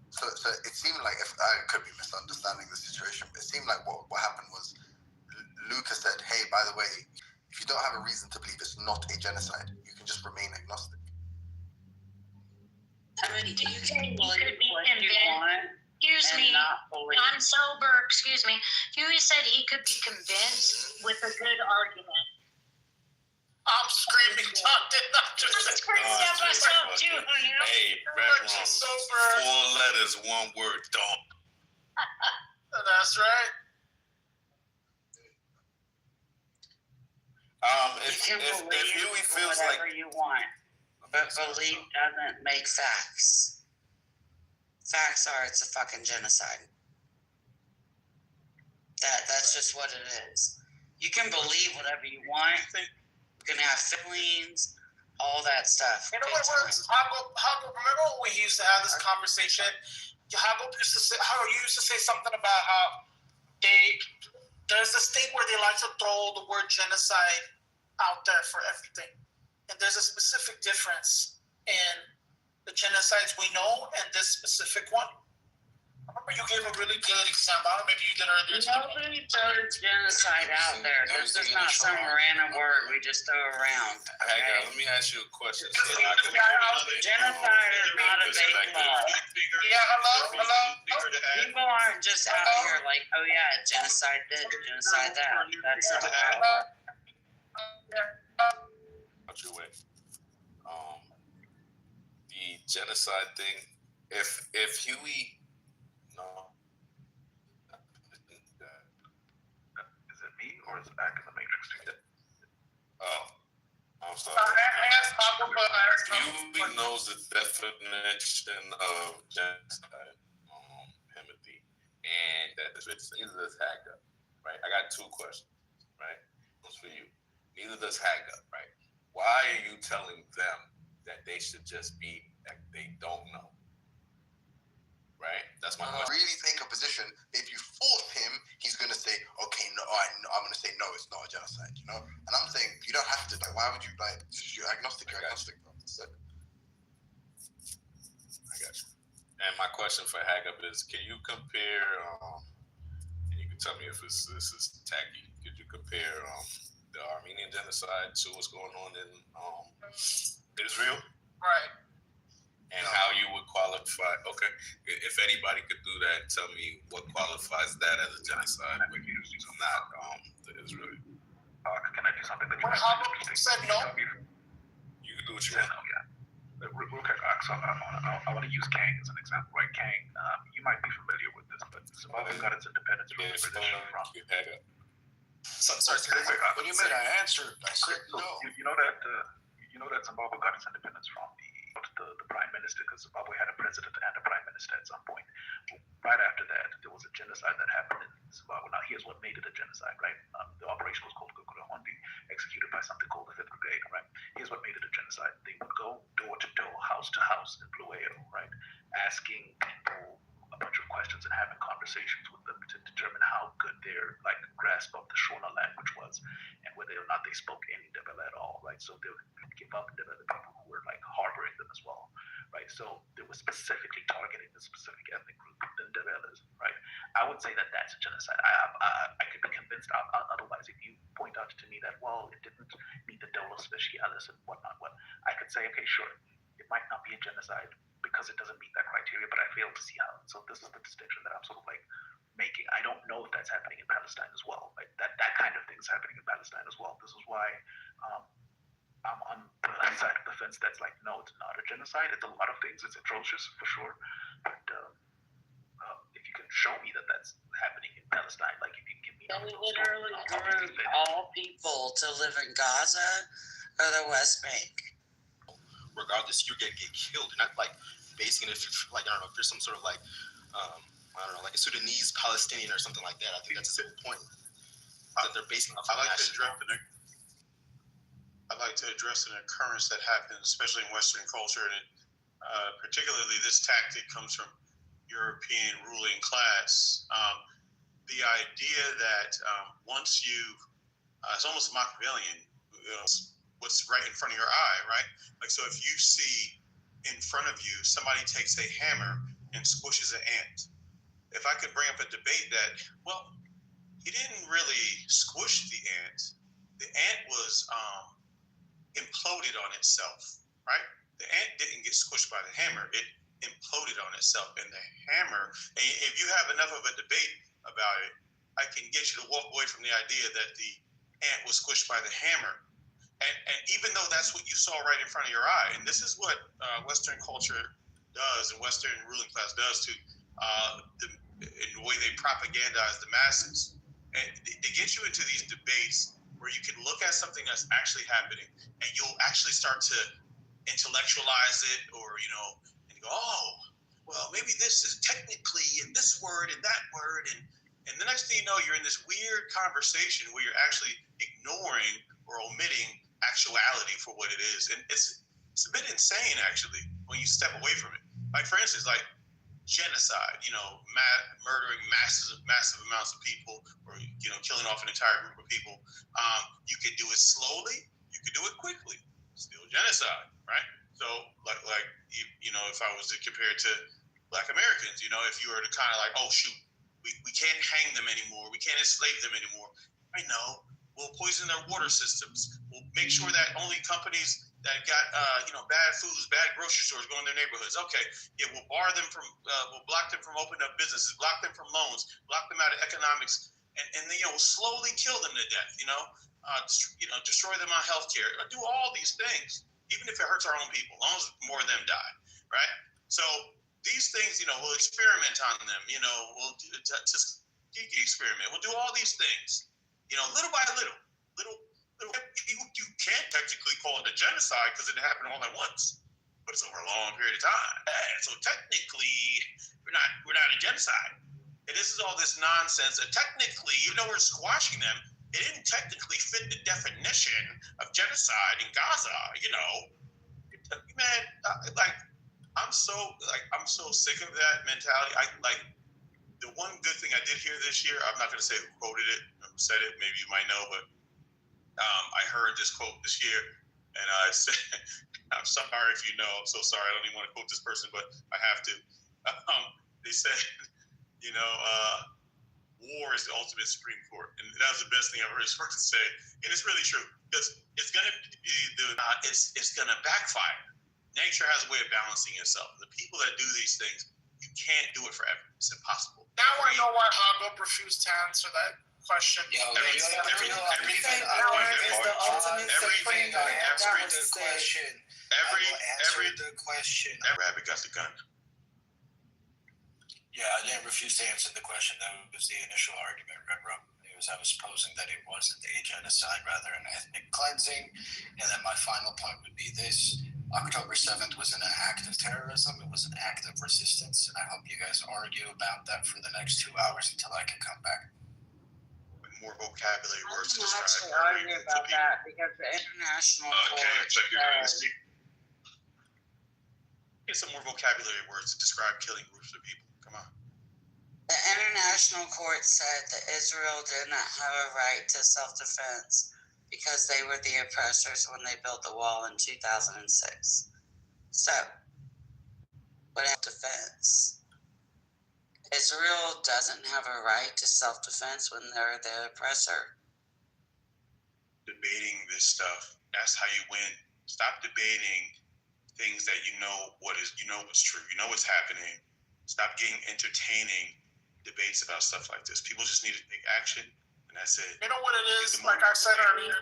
So it seemed like, if I could be misunderstanding the situation, but it seemed like what happened was Lucas said, "Hey, by the way, if you don't have a reason to believe it's not a genocide, you can just remain agnostic." I mean, you can believe what you want. Excuse me, I'm sober. Excuse me. Huey said he could be convinced with a good argument. I'm screaming, I'm just screaming at myself too, you know? Hey, Red so 4 letters, one word, don't. That's right. If Huey feels whatever like you want, but belief doesn't make facts. Facts are it's a fucking genocide. That's just what it is. You can believe whatever you want. You can have feelings, all that stuff. You know what? Hago, remember when we used to have this conversation? Hago used to say something about how there's this thing where they like to throw the word genocide out there for everything, and there's a specific difference in the genocides we know and this specific one. I remember you gave a really good example. I don't know, maybe you did earlier. Nobody throws genocide out there. This is not some random word we just throw around. Okay, let me ask you a question. Genocide is not a big law. Yeah, hello. People aren't just out here like, oh yeah, genocide this, genocide that. That's not how it works. Out your way. The genocide thing. If Huey. No. Is it me or is it back in the Matrix again? Oh, I'm sorry. Huey knows the definition of genocide, Timothy, and that is neither does Haggard, right? I got two questions, right? Those for you. Neither does Haggard, right? Why are you telling them that they should just be like they don't know? Right? That's my question. Really take a position. If you force him, he's going to say, "Okay, no, I'm going to say no, it's not a genocide." You know, and I'm saying you don't have to. Like, why would you like? You're agnostic. You're agnostic, bro. So. I got you. And my question for Haggard is: can you compare? And you can tell me if this is tacky. Could you compare the Armenian genocide to what's going on in Israel? Right. And how you would qualify? Okay, if anybody could do that, tell me what qualifies that as a genocide, but not the Israeli. Can I do something that you said no? You can do what you want. Yeah. Real quick, so I want to use Kang as an example, right? Kang, you might be familiar with this, but Zimbabwe got its independence from the British. Sorry, what do you mean? I answered. I said no. You know that Zimbabwe got its independence from the prime minister, because Zimbabwe had a president and a prime minister at some point. Right after that, there was a genocide that happened in Zimbabwe. Now, here's what made it a genocide, right? The operation was called Gukurahondi, executed by something called the 5th Brigade, right? Here's what made it a genocide. They would go door to door, house to house in Blueair, right? Asking people a bunch of questions and having conversations with them to determine how good their grasp of the Shona language was, and whether or not they spoke any Ndebele at all, right? So they would give up Ndebele people who were harboring them as well, right? So they were specifically targeting the specific ethnic group, the Ndebeles, right? I would say that that's a genocide. I could be convinced otherwise if you point out to me that, well, it didn't meet the Dolo Specialis and whatnot. I could say, okay, sure, it might not be a genocide because because it doesn't meet that criteria, but I fail to see how. So this is the distinction that I'm sort of like making. I don't know if that's happening in Palestine as well. Like that kind of thing is happening in Palestine as well. This is why I'm on the side of the fence that's like, no, it's not a genocide. It's a lot of things. It's atrocious for sure. But if you can show me that that's happening in Palestine, like if you give me They literally group all people to live in Gaza or the West Bank. Regardless, you're gonna get killed. You're not like basing it like, I don't know, if there's some sort of like I don't know, like a Sudanese Palestinian or something like that. I think that's a simple point. That they're basing off of I'd like to address an occurrence that happens, especially in Western culture, and particularly this tactic comes from European ruling class. The idea that once you, it's almost Machiavellian, what's right in front of your eye, right? Like, so if you see in front of you, somebody takes a hammer and squishes an ant. If I could bring up a debate that, well, he didn't really squish the ant. The ant was imploded on itself, right? The ant didn't get squished by the hammer. It imploded on itself. And the hammer, and if you have enough of a debate about it, I can get you to walk away from the idea that the ant was squished by the hammer. And even though that's what you saw right in front of your eye, and this is what Western culture does and Western ruling class does to in the way they propagandize the masses. And they get you into these debates where you can look at something that's actually happening and you'll actually start to intellectualize it, or, you know, and you go, oh, well, maybe this is technically in this word and that word. And the next thing you know, you're in this weird conversation where you're actually ignoring or omitting actuality for what it is. And it's a bit insane, actually, when you step away from it. Like, for instance, like genocide, you know, murdering massive amounts of people, or, you know, killing off an entire group of people. You could do it slowly, you could do it quickly. Still genocide, right? So, like you know, if I was to compare it to Black Americans, you know, if you were to kind of like, oh shoot, we can't hang them anymore, we can't enslave them anymore. I know, we'll poison their water systems. We'll make sure that only companies that got you know, bad foods, bad grocery stores go in their neighborhoods. Okay, yeah, we'll bar them from, we'll block them from opening up businesses, block them from loans, block them out of economics, and you know, slowly kill them to death. You know, destroy them on healthcare. Do all these things, even if it hurts our own people, as long as more of them die, right? So these things, you know, we'll experiment on them. You know, we'll do Tuskegee experiment. We'll do all these things. You know, little by little. You can't technically call it a genocide because it happened all at once, but it's over a long period of time. And so technically, we're not a genocide. And this is all this nonsense. And technically, even though we're squashing them, it didn't technically fit the definition of genocide in Gaza. You know, man, I'm so sick of that mentality. The one good thing I did hear this year, I'm not going to say who quoted it, who said it. Maybe you might know, but I heard this quote this year, and I said, I'm sorry if you know, I'm so sorry, I don't even want to quote this person, but I have to. They said, you know, war is the ultimate Supreme Court. And that was the best thing I've heard this person say. And it's really true, because it's going to be, it's going to backfire. Nature has a way of balancing itself. The people that do these things, you can't do it forever. It's impossible. Now I know why Hago refused to answer that question. Everything Rabbit got the gun. Yeah, I didn't refuse to answer the question. That was the initial argument, Red Rum. I was posing that it wasn't a genocide, rather an ethnic cleansing, and then my final point would be this: October 7th was an act of terrorism. It was an act of resistance, and I hope you guys argue about that for the next 2 hours until I can come back. More vocabulary words to describe. I argue about that because the international court get some more vocabulary words to describe killing groups of people. Come on. The international court said that Israel did not have a right to self-defense because they were the oppressors when they built the wall in 2006. So, what is defense? Israel doesn't have a right to self-defense when they're the oppressor. Debating this stuff, that's how you win. Stop debating things that you know what's true. You know what's happening. Stop getting entertaining debates about stuff like this. People just need to take action, and that's it. You know what it is? Like I said earlier,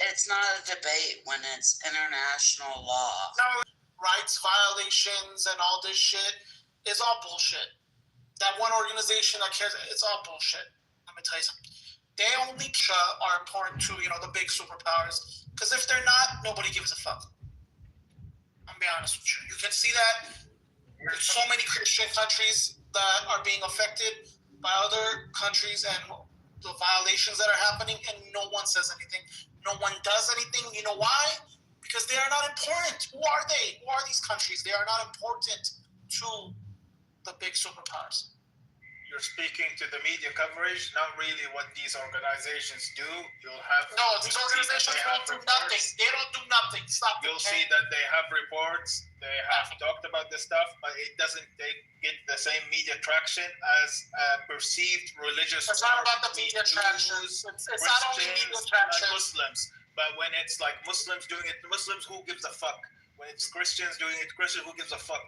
It's not a debate when it's international law. no, rights violations and all this shit is all bullshit. That one organization that cares, it's all bullshit. Let me tell you something. They only are important to, the big superpowers. Because if they're not, nobody gives a fuck. I'm being honest with you. You can see that there's so many Christian countries that are being affected by other countries and the violations that are happening, and no one says anything. No one does anything. You know why? Because they are not important. Who are they? Who are these countries? They are not important to the big superpowers. You're speaking to the media coverage, not really what these organizations do. You'll have these organizations don't do nothing. They don't do nothing. Stop. You'll see that they have reports. They have talked about this stuff, but it doesn't get the same media traction as perceived religious. It's not about the media traction. It's not only media traction. Muslims, but when it's like Muslims doing it, Muslims, who gives a fuck? When it's Christians doing it, Christians, who gives a fuck?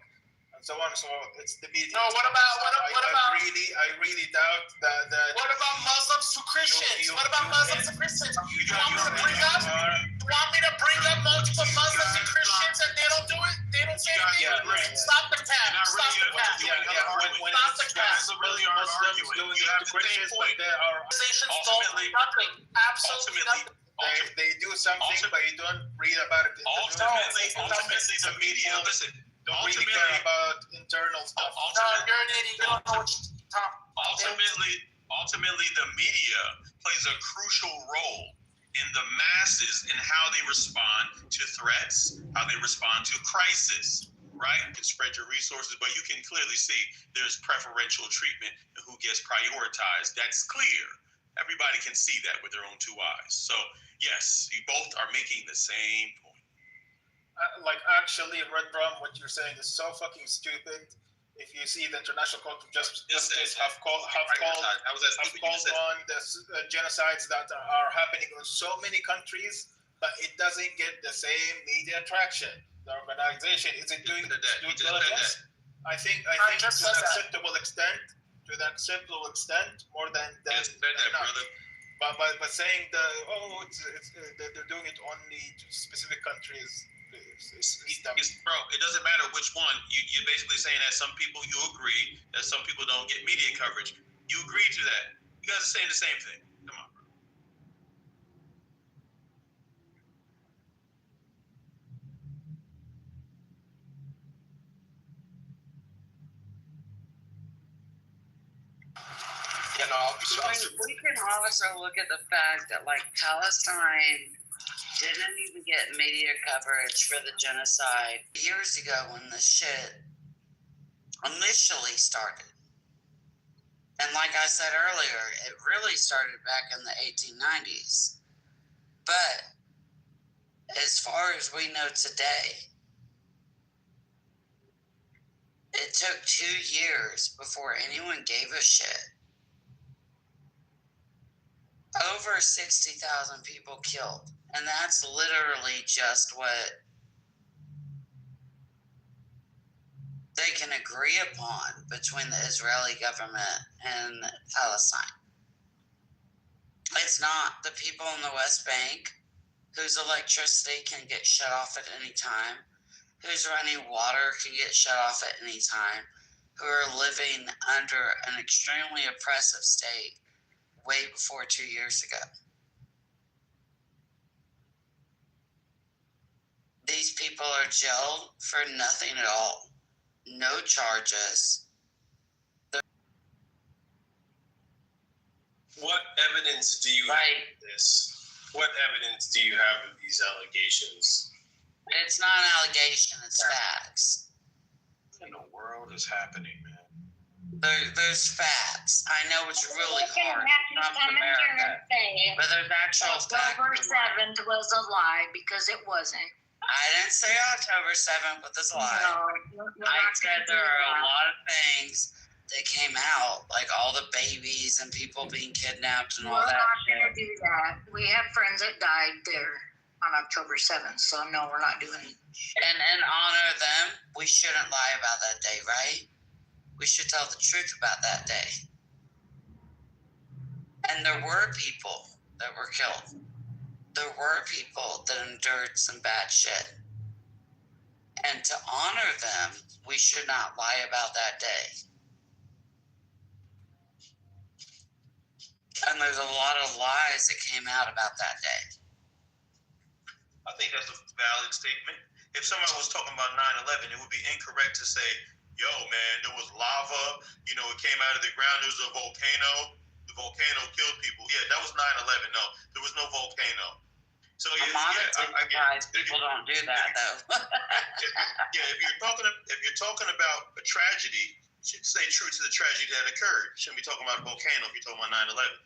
And so on and so on. It's the media. No, what about? I really doubt that. What about Muslims to Christians? What about Muslims to Christians? You want me to bring up multiple Muslims and Christians and they don't do it? They don't say anything? Stop the cap. Stop the cap. When it's Muslims doing it to Christians, but there are organizations don't do nothing. Absolutely nothing. They do something, but you don't read about it. Ultimately, the media. Listen. Don't really care about internal stuff. You're an idiot. You don't know what you're talking about. Ultimately, the media plays a crucial role in the masses in how they respond to threats, how they respond to crisis, right? You can spread your resources, but you can clearly see there's preferential treatment and who gets prioritized. That's clear. Everybody can see that with their own two eyes. So, yes, you both are making the same point. Actually, Red Drum, what you're saying is so fucking stupid. If you see the International Court of Justice have called on the genocides that are happening in so many countries, but it doesn't get the same media traction. The organization isn't doing the due diligence. I think to the acceptable extent, more than that. But saying they're doing it only to specific countries. Bro, it doesn't matter which one. You're basically saying that some people, you agree that some people don't get media coverage. You agree to that. You guys are saying the same thing. Come on, bro. We can also look at the fact that, Palestine didn't even get media coverage for the genocide years ago when the shit initially started. And like I said earlier, it really started back in the 1890s. But as far as we know today, it took 2 years before anyone gave a shit. Over 60,000 people killed. And that's literally just what they can agree upon between the Israeli government and Palestine. It's not the people in the West Bank whose electricity can get shut off at any time, whose running water can get shut off at any time, who are living under an extremely oppressive state way before 2 years ago. These people are jailed for nothing at all. No charges. What evidence do you have of this? What evidence do you have of these allegations? It's not an allegation, it's facts. What in the world is happening, man? There's facts. I know it's really hard to come to America, but there's actual facts. October 7th was a lie because it wasn't. I didn't say October 7th was a lie. No, I said there are a lot of things that came out, like all the babies and people being kidnapped and all that. We're not going to do that. We have friends that died there. on October 7th. So no, we're not doing it. And in honor of them, we shouldn't lie about that day, right? We should tell the truth about that day. And there were people that were killed. There were people that endured some bad shit. And to honor them, we should not lie about that day. And there's a lot of lies that came out about that day. I think that's a valid statement. If somebody was talking about 9/11, it would be incorrect to say, yo, man, there was lava, you know, it came out of the ground, there was a volcano, the volcano killed people. Yeah, that was 9/11. No, there was no volcano. So I'm honestly surprised people don't do that, though. if you're talking about a tragedy, you should stay true to the tragedy that occurred. You shouldn't be talking about a volcano if you're talking about 9/11.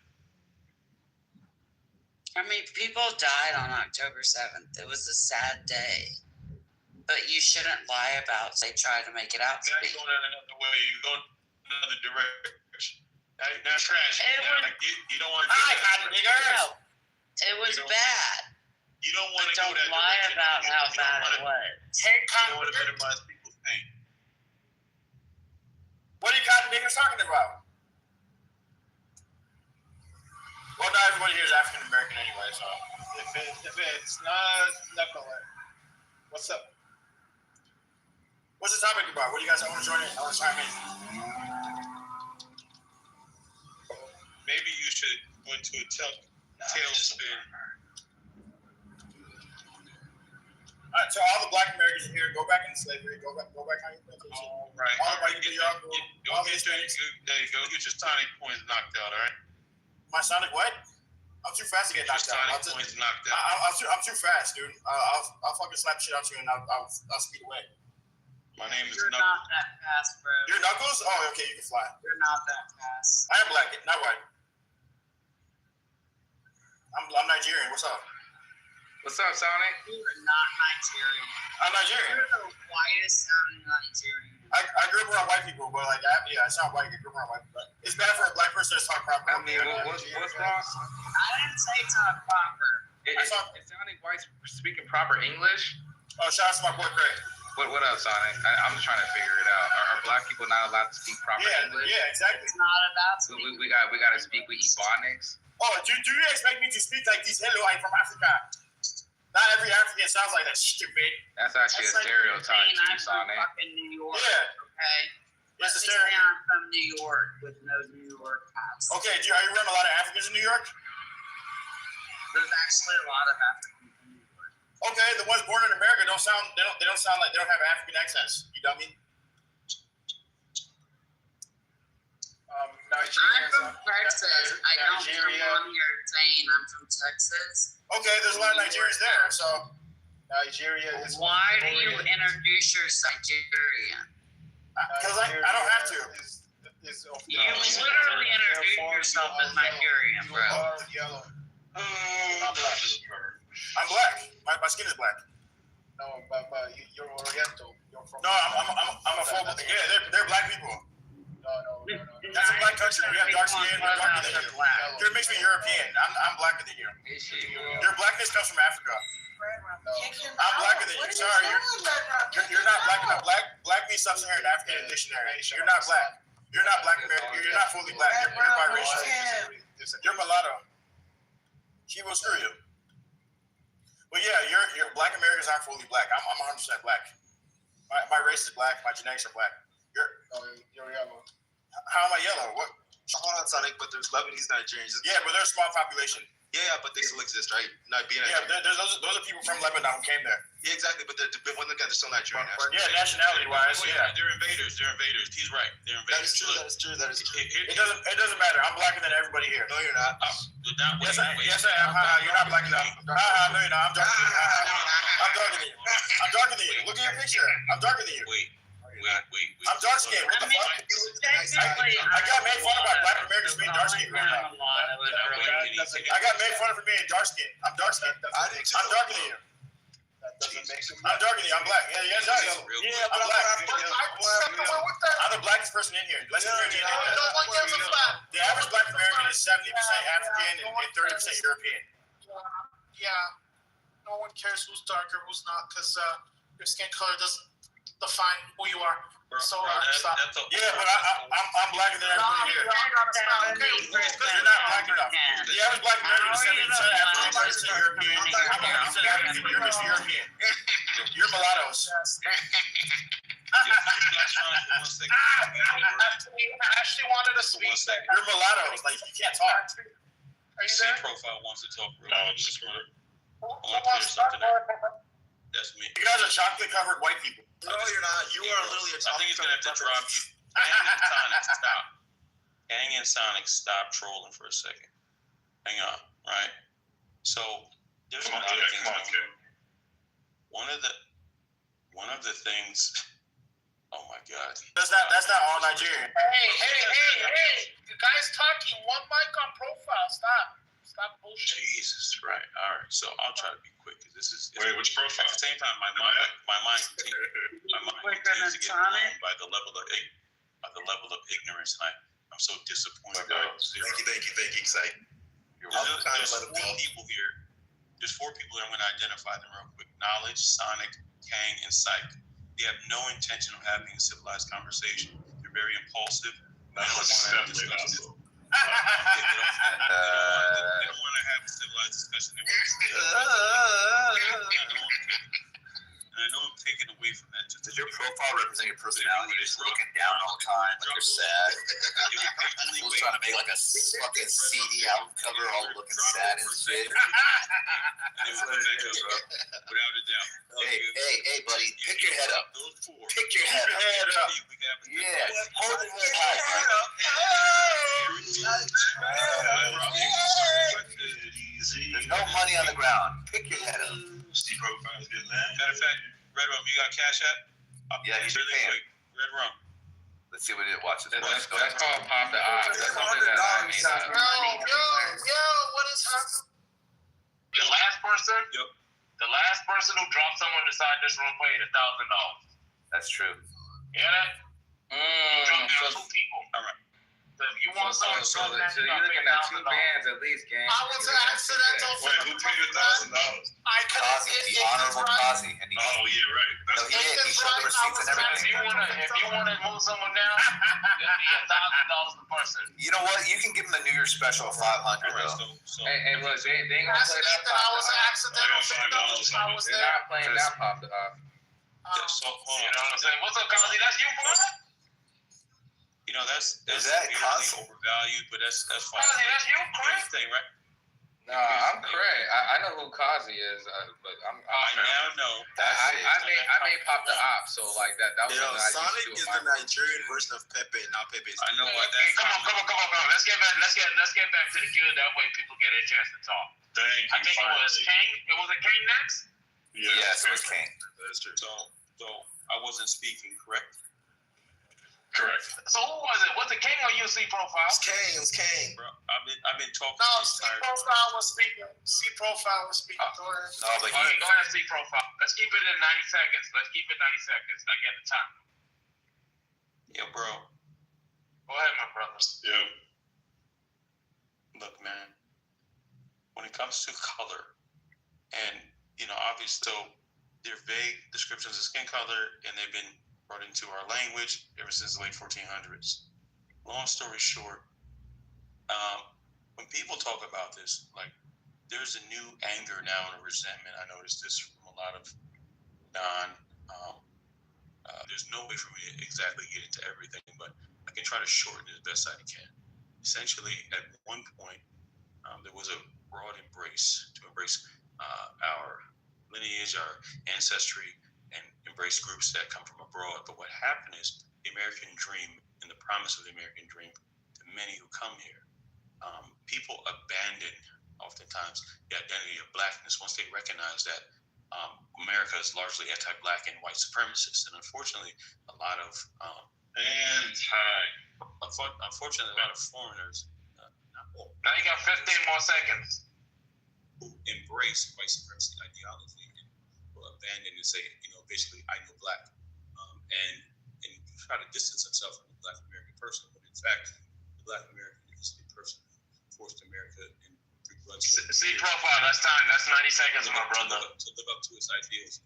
I mean, people died on October 7th. It was a sad day. But you shouldn't lie about they try to make it out to Now be. you're going another way. You're going another direction. Now tragedy. You don't want to do that. No, it was bad. You don't want to don't go that lie direction. about how You don't bad wanna- it was. Hey, You don't want to minimize people's pain. What are you cotton niggas talking about? Well, not everybody here is African American anyway, so. If it's not gonna work. What's up? What's the topic about? What do you guys want to join in? I want to chime in. Maybe you should go into a tailspin. All right, so all the Black Americans here, go back into slavery. Go back on your plantation. All right. All the white people, y'all go. All the Hispanics. There you go. Get your sonic points knocked out. All right. My sonic what? I'm too fast to get knocked out. Sonic points knocked out. I'm too fast, dude. I'll fucking slap shit out you and I'll speed away. My name is You're not that fast, bro. Your Knuckles? Oh, okay, you can fly. You're not that fast. I am black, not white. I'm Nigerian. What's up? What's up, Sonic? You are not Nigerian. I'm Nigerian. You're the whitest sounding Nigerian. I grew up around white people, but like, I sound white. I grew up around white people. It's bad for a black person to talk proper. I mean, what's wrong? I didn't say talk proper. It sounding white speaking proper English. Oh, shout out to my boy Craig. What up, Sonic? I'm just trying to figure it out. Are black people not allowed to speak proper English? Yeah, exactly. It's not about speaking. We got to speak with Ebonics. Oh, do you expect me to speak like this? Hello, I'm from Africa. Not every African sounds like that, stupid. That's actually a stereotype, too, Sonic. I'm from New York. Yeah. Okay. It's a Let me say stereotype. I'm from New York with no New York accent. Okay, are you around a lot of Africans in New York? There's actually a lot of Africans in New York. Okay, the ones born in America don't sound like they don't have African accents. You dummy. I'm from Texas. I don't come on here saying I'm from Texas. Okay, there's a lot of Nigerians there, so. Nigeria is. Why do you introduce yourself Nigerian? Because I don't have to. You literally introduce yourself as Nigerian, bro. Yellow. I'm black. My skin is black. No, but you're Oriental. You're from. No, I'm a full. Yeah, they're black people. No. That's a black country. We have dark skin. We're darker than you. You're mixed with European. I'm blacker than you. Your blackness comes from Africa. I'm blacker than you. Sorry, you're not black enough. Black means sub-Saharan African in the dictionary. You're not black. You're not black American. You're not fully black. You're biracial. You're mulatto. She will screw you. Well, yeah, you're black Americans aren't fully black. I'm 100% black. My race is black. My genetics are black. You're yellow. How am I yellow? What? Hold on, Sonic, but there's Lebanese Nigerians. Yeah, but they're a small population. Yeah, but they still exist, right? Not being yeah, those are people from Lebanon who came there. Yeah, exactly, but when they got they're still Nigerian. Yeah, nationality-wise, yeah. They're invaders. He's right. They're invaders. That is true. It doesn't matter. I'm blacker than everybody here. No, you're not. Yes, I am. You're not black enough. No, you're not. I'm darker than you. I'm darker than you. I'm darker than you. Look at your picture. I'm darker than you. Wait. I'm dark skinned. What the fuck? I got made fun of by black Americans being dark skinned growing up. I got made fun of for being dark skinned. I'm dark skinned. I'm darker than you. I'm darker than you. I'm black. Yeah, it does. Yeah, I'm black. I'm the blackest person in here. Let's the average black American is 70% African and 30% European. Yeah. No, no one cares who's darker, who's not, because your skin color doesn't define who you are. So stop. Yeah, but I'm blacker than everybody here. Because you're not black enough. The average black American is 70% African, 30% European. I'm 100% African. You're just European. You're mulattoes. I actually wanted to speak. You're mulattoes. Like, you can't talk. Are you there? C-Profile wants to talk real quick. Just want to clear something there. That's me. You guys are chocolate-covered white people. No, you're not. You are literally a I think he's going to have to drop you. Gang and Sonic, stop. Gang and Sonic, stop trolling for a second. Hang on, right? So, there's a lot of things going on. One of the things... Oh, my God. That's not all Nigerian. Hey. You guys talking. One mic on profile. Stop bullshit. Jesus, right. All right. So I'll try to be quick because this is. Wait, which profile? At the same time, my mind continues to get blown by the level of ignorance, and I'm so disappointed. Thank you, Psych. There's 4 people here. There's 4 people here. I'm going to identify them real quick. Knowledge, Sonic, Kang, and Psych. They have no intention of having a civilized conversation. They're very impulsive. They don't want to have discussion. They don't want to have a civilized discussion. And I know I'm taking away from that. Does your profile represent your personality? You're just looking down all the time, like you're sad. Who's trying to make like a fucking CD album cover, all looking sad and shit. Without a doubt. Hey, buddy, pick your head up. Pick your head up. Yeah, hold your head high. There's no money on the ground. Pick your head up. Matter of fact, Red Rum, you got Cash App? Yeah, he's really paying. quick. Red Rum. Let's see what it watches. That's called Pop the Ops. That's something that I made up. Yo, what is happening? The last person who dropped someone inside this room paid $1,000. That's true. Hear that? Dropped down 2 people. All right. So if you want someone to drop down, you're looking at 2 bands at least, gang. I was an accidental. Wait, who paid $1,000? I couldn't the honorable Kazi. Oh, yeah, right. No, he did. He showed the receipts and everything. If you want to move someone down, it'll be $1,000 per person. You know what? You can give him the New Year's special of $500 though. Hey, look, they ain't gonna play that Pop I was an the accidental. Ops. They're not playing that Pop the Ops. So, you know what I'm saying? What's up, Kazi? That's you, bro? You know, that's Kazi? overvalued, but that's fine. Kazi, that's you, Chris? Thing, right? No, I'm Craig. I know who Kazi is, but I now know. I made Pop the Ops, so like that was something I Sonic used to do. is the Nigerian version of Pepe, not Pepe's. I know what Hey, come on. Let's get back to the queue. That way people get a chance to talk. Thank you. I think it was Kang. Was it Kang next? Yes, it was Kang. That's true. So I wasn't speaking, correct? Correct. So who was it? Was it Kang or UC Profile? It was Kang. Bro, I've been talking. No, C-Profile was speaking. C-Profile was speaking. No, but All right, go ahead, C Profile. Let's keep it in 90 seconds. I get the time. Yeah, bro. Go ahead, my brother. Yeah. Look, man. When it comes to color, and obviously, so they're vague descriptions of skin color, and they've been brought into our language ever since the late 1400s. Long story short, when people talk about this, like, there's a new anger now and a resentment. I noticed this from a lot of there's no way for me to exactly get into everything, but I can try to shorten it as best I can. Essentially, at one point, there was a broad embrace to embrace our lineage, our ancestry, and embrace groups that come from abroad. But what happened is the American dream and the promise of the American dream to many who come here, people abandon oftentimes the identity of blackness once they recognize that America is largely anti-black and white supremacist. And unfortunately, a lot of unfortunately, a lot of foreigners, now you got 15 more seconds, who embrace white supremacy ideology and will abandon and say, basically, I know black, and try to distance himself from the black American person. But in fact, the black American is the person who forced America in 3 See profile. That's time. That's 90 seconds, my brother. To live up to his ideals.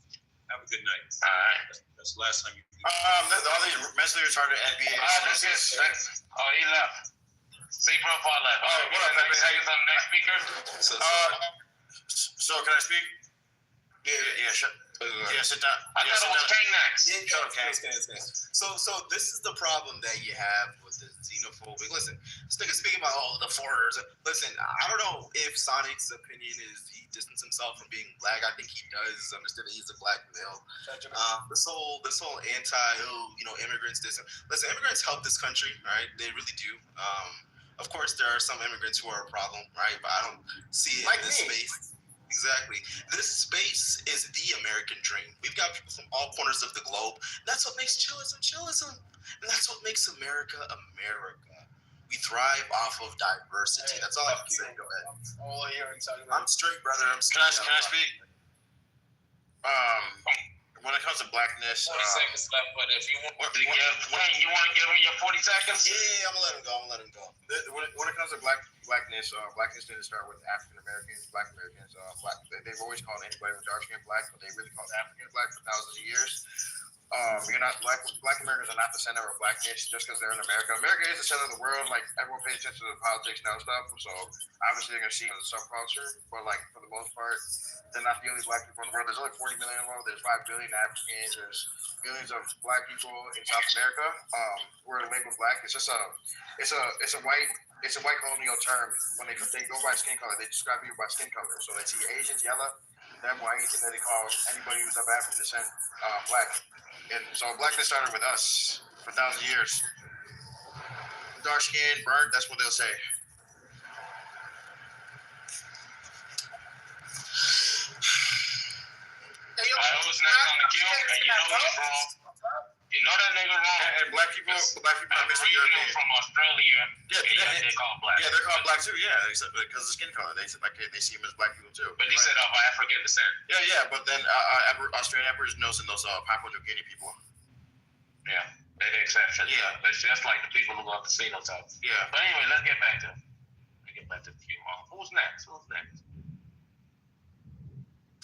Have a good night. All right. That's the last time you. All these mentally retarded NBA. Oh, he left. See profile left. All right, what up, Pepe? Seconds on the next speaker. So can I speak? Yeah, sure. Yeah, sit down. I thought it was Kang next. So this is the problem that you have with the xenophobic. Listen, this nigga speaking about all the foreigners. Listen, I don't know if Sonic's opinion is he distanced himself from being black. I think he does understand that he's a black male. This whole anti immigrants. Listen, immigrants help this country, right? They really do. Of course, there are some immigrants who are a problem, right? But I don't see it in this space. Exactly. This space is the American dream. We've got people from all corners of the globe. That's what makes chillism. And that's what makes America America. We thrive off of diversity. That's all I can say. Go ahead. All here inside. I'm straight, brother. I'm straight. Can I speak? When it comes to blackness, 40 seconds left, but if you want to you want to give him your 40 seconds? Yeah, I'm gonna let him go. When it comes to blackness, blackness didn't start with African Americans, Black Americans. They've always called anybody with dark skin black, but they really called Africans black for thousands of years. You're not black Americans are not the center of blackness just because they're in America. America is the center of the world. Like everyone pays attention to the politics and stuff. So obviously they're gonna see it as a subculture, but like for the most part, they're not the only black people in the world. There's only 40 million of them. There's 5 billion Africans. There's millions of black people in South America. We're labeled black. It's just it's a white colonial term. When they go by skin color, they describe people by skin color. So they see Asians yellow, them white, and then they call anybody who's of African descent black. And so blackness started with us for thousands of years. Dark skin, burnt, that's what they'll say. Who's next on the queue? And you know he's wrong. You know that nigga wrong. And black people are missing European. From Australia. Yeah, they call black. Yeah, they're called black too. Yeah, except because of skin color, they see them as black people too. But they said of African descent. Yeah, but then Australian Aboriginals knows in those Papua New Guinea people. Yeah, they're the exception. Yeah, it's just like the people who love the phenotype. Yeah. But anyway, let's get back to the queue. Who's next?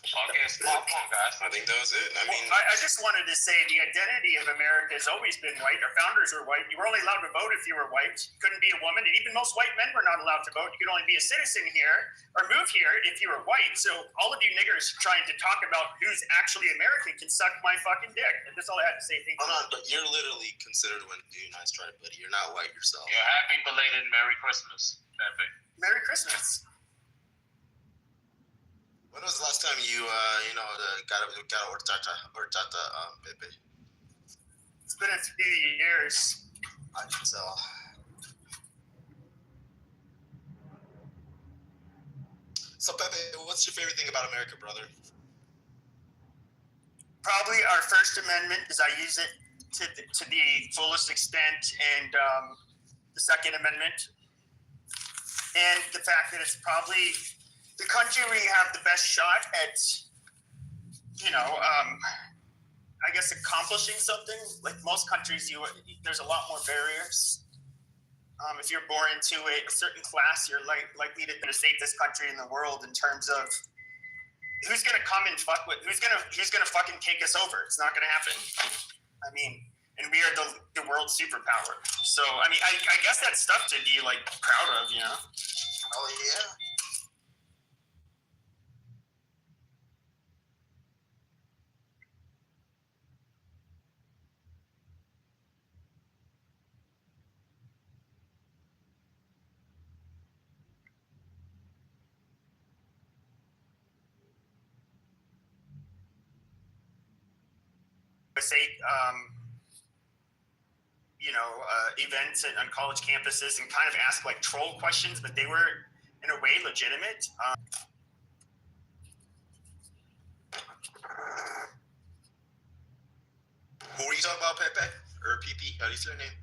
Okay, small point, guys. I think that was it. I mean, I just wanted to say the identity of America has always been white. Our founders were white. You were only allowed to vote if you were white. You couldn't be a woman, and even most white men were not allowed to vote. You could only be a citizen here or move here if you were white. So all of you niggers trying to talk about who's actually American can suck my fucking dick. And that's all I had to say. Thank you. Hold on, but you're literally considered one unionized tribe, buddy. You're not white yourself. Yeah, happy belated Merry Christmas, Pepe. Merry Christmas. When was the last time you got horchata, Pepe? It's been a few years. I can tell. So Pepe, what's your favorite thing about America, brother? Probably our First Amendment, because I use it to the fullest extent, and the Second Amendment, and the fact that it's probably the country where you have the best shot at, I guess accomplishing something. Like most countries, there's a lot more barriers. If you're born into a certain class, you're likely to save this country in the world in terms of who's gonna come and who's gonna fucking take us over. It's not gonna happen. I mean, and we are the world superpower. So I mean, I guess that's stuff to be like proud of, Oh yeah. Events on college campuses and kind of ask like troll questions, but they were in a way legitimate. Who were you talking about, Pepe? Or PP? How do you say your name?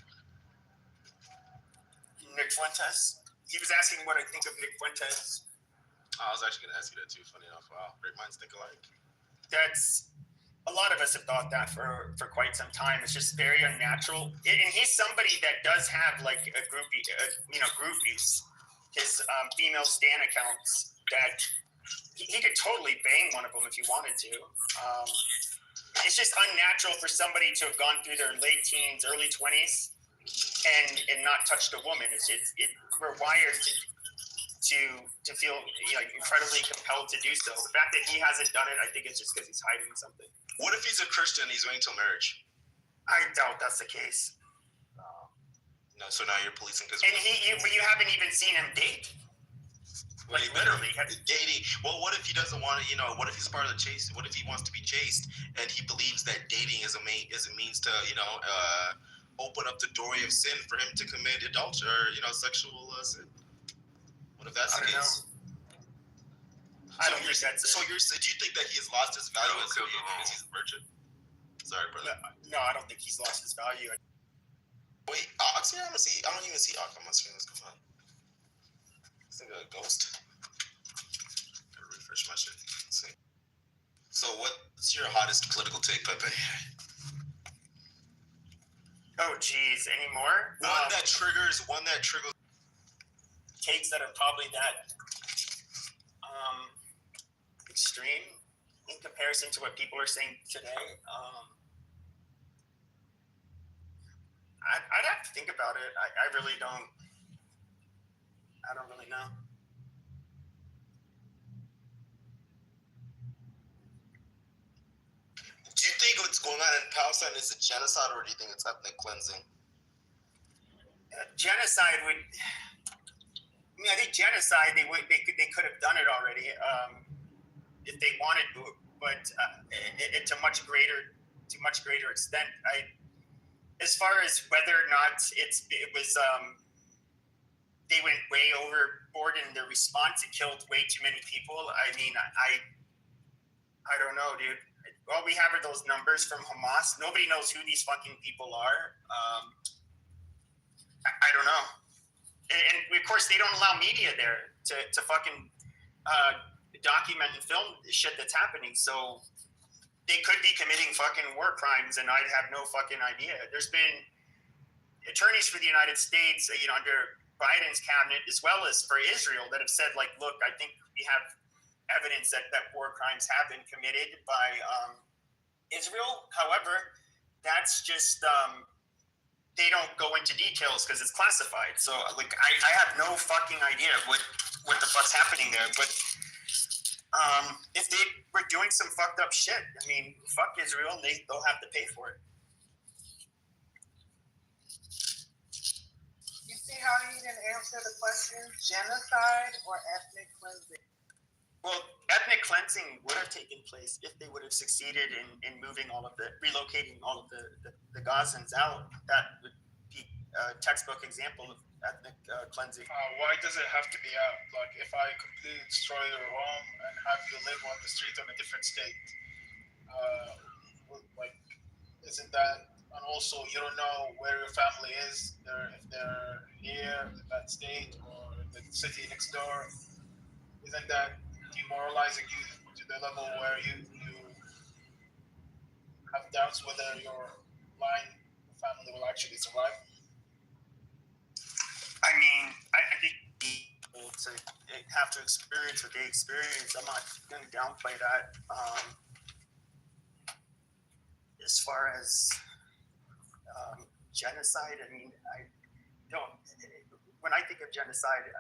Nick Fuentes. He was asking what I think of Nick Fuentes. I was actually going to ask you that too, funny enough. Wow, great minds think alike. That's a lot of us have thought that for quite some time. It's just very unnatural. And he's somebody that does have like a groupie, groupies. his female stan accounts that he could totally bang one of them if he wanted to. It's just unnatural for somebody to have gone through their late teens, early 20s, and not touched a woman. We're wired to feel incredibly compelled to do so. The fact that he hasn't done it, I think it's just because he's hiding something. What if he's a Christian and he's waiting till marriage? I doubt that's the case. No, so now you're policing because. And you haven't even seen him date. Like literally dating. Well, what if he doesn't want to? What if he's part of the chase? What if he wants to be chased and he believes that dating is a means to open up the doorway of sin for him to commit adultery or sexual sin? What if that's the case? I don't think that's it. So do you think that he has lost his value because he's a virgin? Sorry, brother. No, I don't think he's lost his value. Wait, Ox? Yeah, I don't even see Ox on my screen. Let's go find. Is it a ghost? Gotta refresh my shit. Let's see. So, what's your hottest political take, Pepe? Oh, geez, any more? One that triggers. Takes that are probably that extreme in comparison to what people are saying today. I'd have to think about it. I really don't. I don't really know. Do you think what's going on in Palestine is a genocide, or do you think it's ethnic cleansing? Genocide would. I think genocide. They could have done it already if they wanted to, but to much greater extent. As far as whether or not it was, they went way overboard in their response. It killed way too many people. I mean, I don't know, dude. All we have are those numbers from Hamas. Nobody knows who these fucking people are. I don't know. And of course, they don't allow media there to fucking document and film the shit that's happening. So they could be committing fucking war crimes, and I'd have no fucking idea. There's been attorneys for the United States, under Biden's cabinet, as well as for Israel, that have said, like, look, I think we have evidence that war crimes have been committed by Israel. However, that's just they don't go into details because it's classified. So, like, I have no fucking idea what the fuck's happening there, but. If they were doing some fucked up shit, I mean, fuck Israel, and they'll have to pay for it. You see how he didn't answer the question? Genocide or ethnic cleansing? Well, ethnic cleansing would have taken place if they would have succeeded in relocating all of the Gazans out. That would be a textbook example of ethnic cleansing. Why does it have to be out? Like, if I completely destroy your home and have you live on the street in a different state, isn't that? And also, you don't know where your family is. If they're here in that state or in the city next door, isn't that demoralizing you to the level where you have doubts whether your line of family will actually survive? I mean, I think people to have to experience what they experience. I'm not going to downplay that. As far as genocide, I mean, when I think of genocide,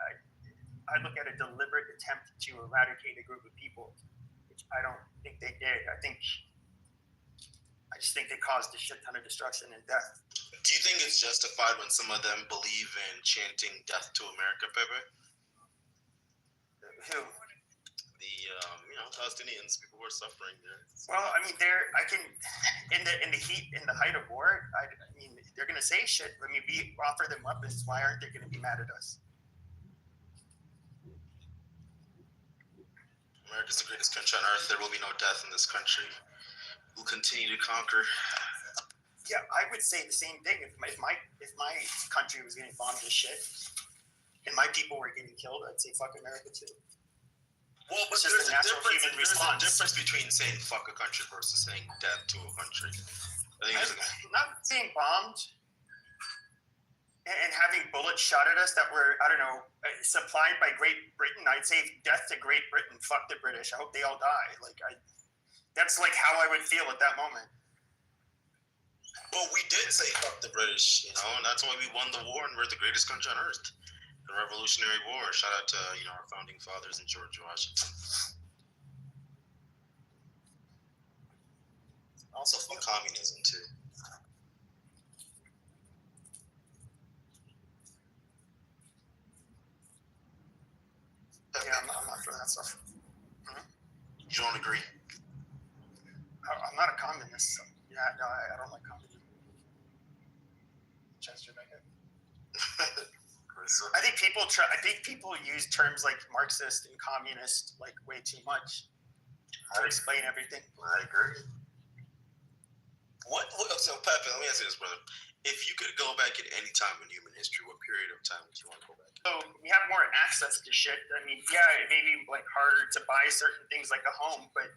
I look at a deliberate attempt to eradicate a group of people, which I don't think they did. I just think they caused a shit ton of destruction and death. Do you think it's justified when some of them believe in chanting "Death to America," Pepe? Who? The Palestinians, people who are suffering there. Well, I mean, in the height of war. I mean, they're gonna say shit. I mean, we offer them weapons. Why aren't they gonna be mad at us? America's the greatest country on earth. There will be no death in this country. We'll continue to conquer. Yeah, I would say the same thing. If my country was getting bombed to shit and my people were getting killed, I'd say fuck America too. Well, but there's a difference between saying fuck a country versus saying death to a country. I think I'm not saying bombed. and having bullets shot at us that were, I don't know, supplied by Great Britain. I'd say death to Great Britain. Fuck the British. I hope they all die. That's like how I would feel at that moment. Well, we did say fuck the British, and that's why we won the war and we're the greatest country on earth. The Revolutionary War. Shout out to, our founding fathers and George Washington. Also, fuck communism, too. Yeah, I'm not for that stuff. You don't agree? I'm not a communist. So yeah, no, I don't like communism. Chester Bennett. I think people use terms like Marxist and communist way too much to explain everything. I agree. So Pepe, let me ask you this, brother. If you could go back at any time in human history, what period of time would you want to go back? So we have more access to shit. I mean, yeah, it may be harder to buy certain things like a home, but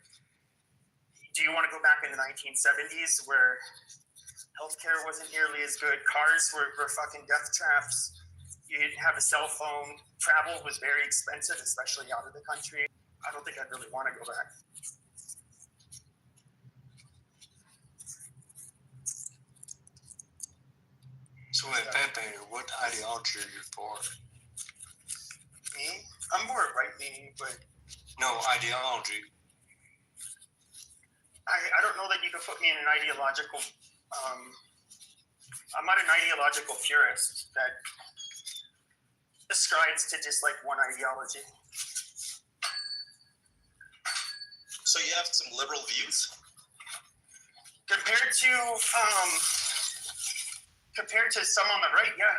do you want to go back in the 1970s where healthcare wasn't nearly as good? Cars were fucking death traps. You didn't have a cell phone. Travel was very expensive, especially out of the country. I don't think I'd really want to go back. So with Pepe, what ideology are you for? Me? I'm more right-leaning, but... No, ideology. I don't know that you could put me in an ideological... I'm not an ideological purist that ascribes to just one ideology. So you have some liberal views? Compared to some on the right, yeah.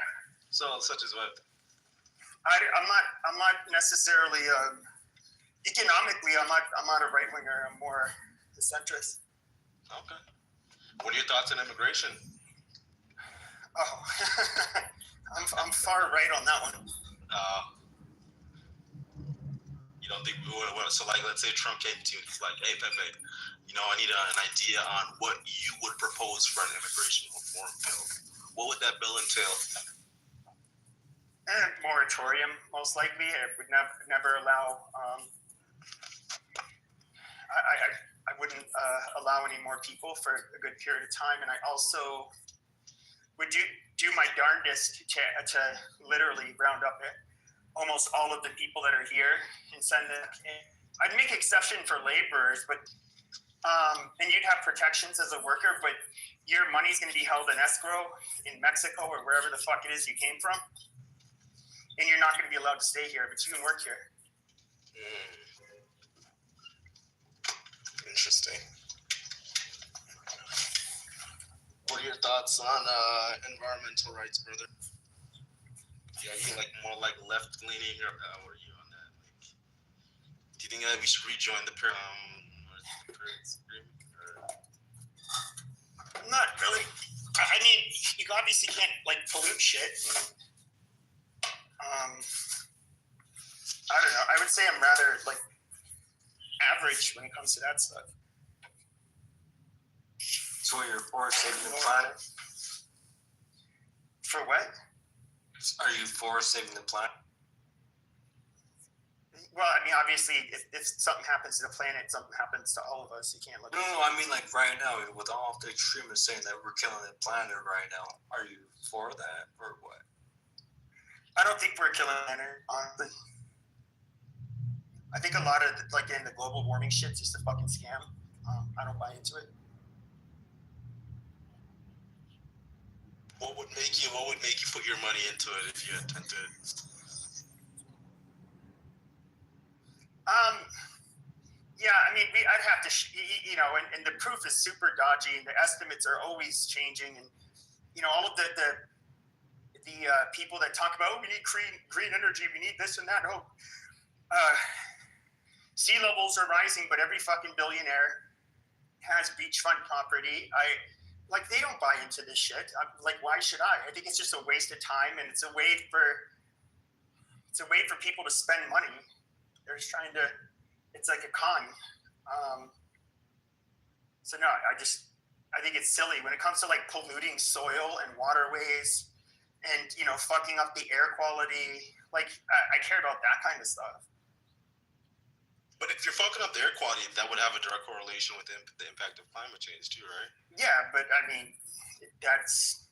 So such as what? I'm not necessarily economically. I'm not a right winger. I'm more a centrist. Okay. What are your thoughts on immigration? Oh, I'm far right on that one. You don't think we would? So let's say Trump came to you and he's like, "Hey, Pepe, I need an idea on what you would propose for an immigration reform bill. What would that bill entail?" Moratorium, most likely. It would never allow. I wouldn't allow any more people for a good period of time, and I also would do my darndest to literally round up almost all of the people that are here and send them in. I'd make exception for laborers, but and you'd have protections as a worker, but your money's going to be held in escrow in Mexico or wherever the fuck it is you came from, and you're not going to be allowed to stay here, but you can work here. Interesting. What are your thoughts on environmental rights, brother? Yeah, you more left leaning, or what are you on that? Do you think that we should rejoin the Paris Agreement? Not really. I mean, you obviously can't pollute shit. I don't know. I would say I'm rather average when it comes to that stuff. So you're for saving the planet? For what? Are you for saving the planet? Well, I mean, obviously, if something happens to the planet, something happens to all of us. You can't look. No, I mean right now, with all the extremists saying that we're killing the planet right now, are you for that or what? I don't think we're killing the planet, honestly. I think a lot of in the global warming shit's just a fucking scam. I don't buy into it. What would make you put your money into it if you attempted it? Yeah, I mean, I'd have to, and the proof is super dodgy, and the estimates are always changing, and all of the people that talk about, we need green energy, we need this and that. Sea levels are rising, but every fucking billionaire has beachfront property. They don't buy into this shit. Why should I? I think it's just a waste of time, and it's a way for people to spend money. They're just trying to. It's like a con. So no, I think it's silly when it comes to polluting soil and waterways and fucking up the air quality. Like I care about that kind of stuff. But if you're fucking up the air quality, that would have a direct correlation with the impact of climate change too, right? Yeah, but I mean, that's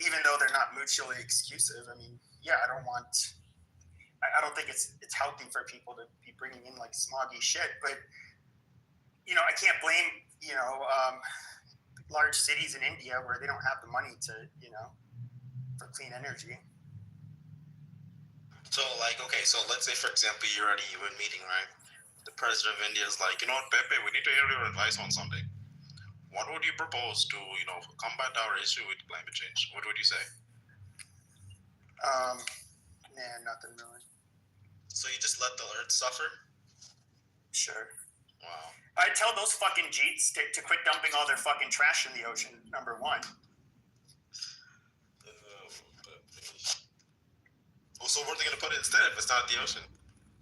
even though they're not mutually exclusive. I mean, yeah, I don't think it's healthy for people to be bringing in like smoggy shit. But I can't blame large cities in India where they don't have the money to for clean energy. So, okay, so let's say, for example, you're at a UN meeting, right? The president of India is like, you know what, Pepe, we need to hear your advice on something. What would you propose to, combat our issue with climate change? What would you say? Nothing really. So you just let the earth suffer? Sure. Wow. I tell those fucking Jeets to quit dumping all their fucking trash in the ocean, number one. So where are they going to put it instead if it's not the ocean?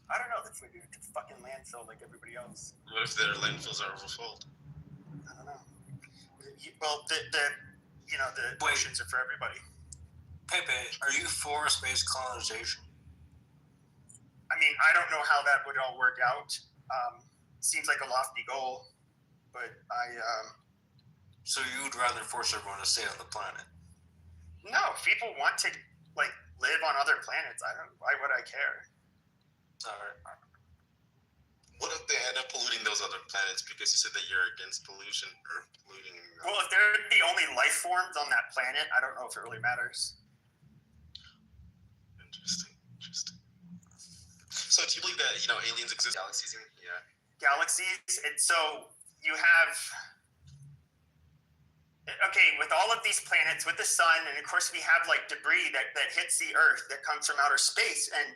I don't know if we do to fucking landfill like everybody else. What if their landfills are overfilled? I don't know. Well, the oceans are for everybody. Pepe, are you for space colonization? I mean, I don't know how that would all work out. Seems like a lofty goal, but So you would rather force everyone to stay on the planet? No, if people want to live on other planets, why would I care? All right. What if they end up polluting those other planets because you said that you're against pollution or polluting? Well, if they're the only life forms on that planet, I don't know if it really matters. Interesting. So do you believe that aliens exist? Galaxies? Yeah. Galaxies. So you have. Okay, with all of these planets, with the sun, and of course we have like debris that hits the Earth that comes from outer space. And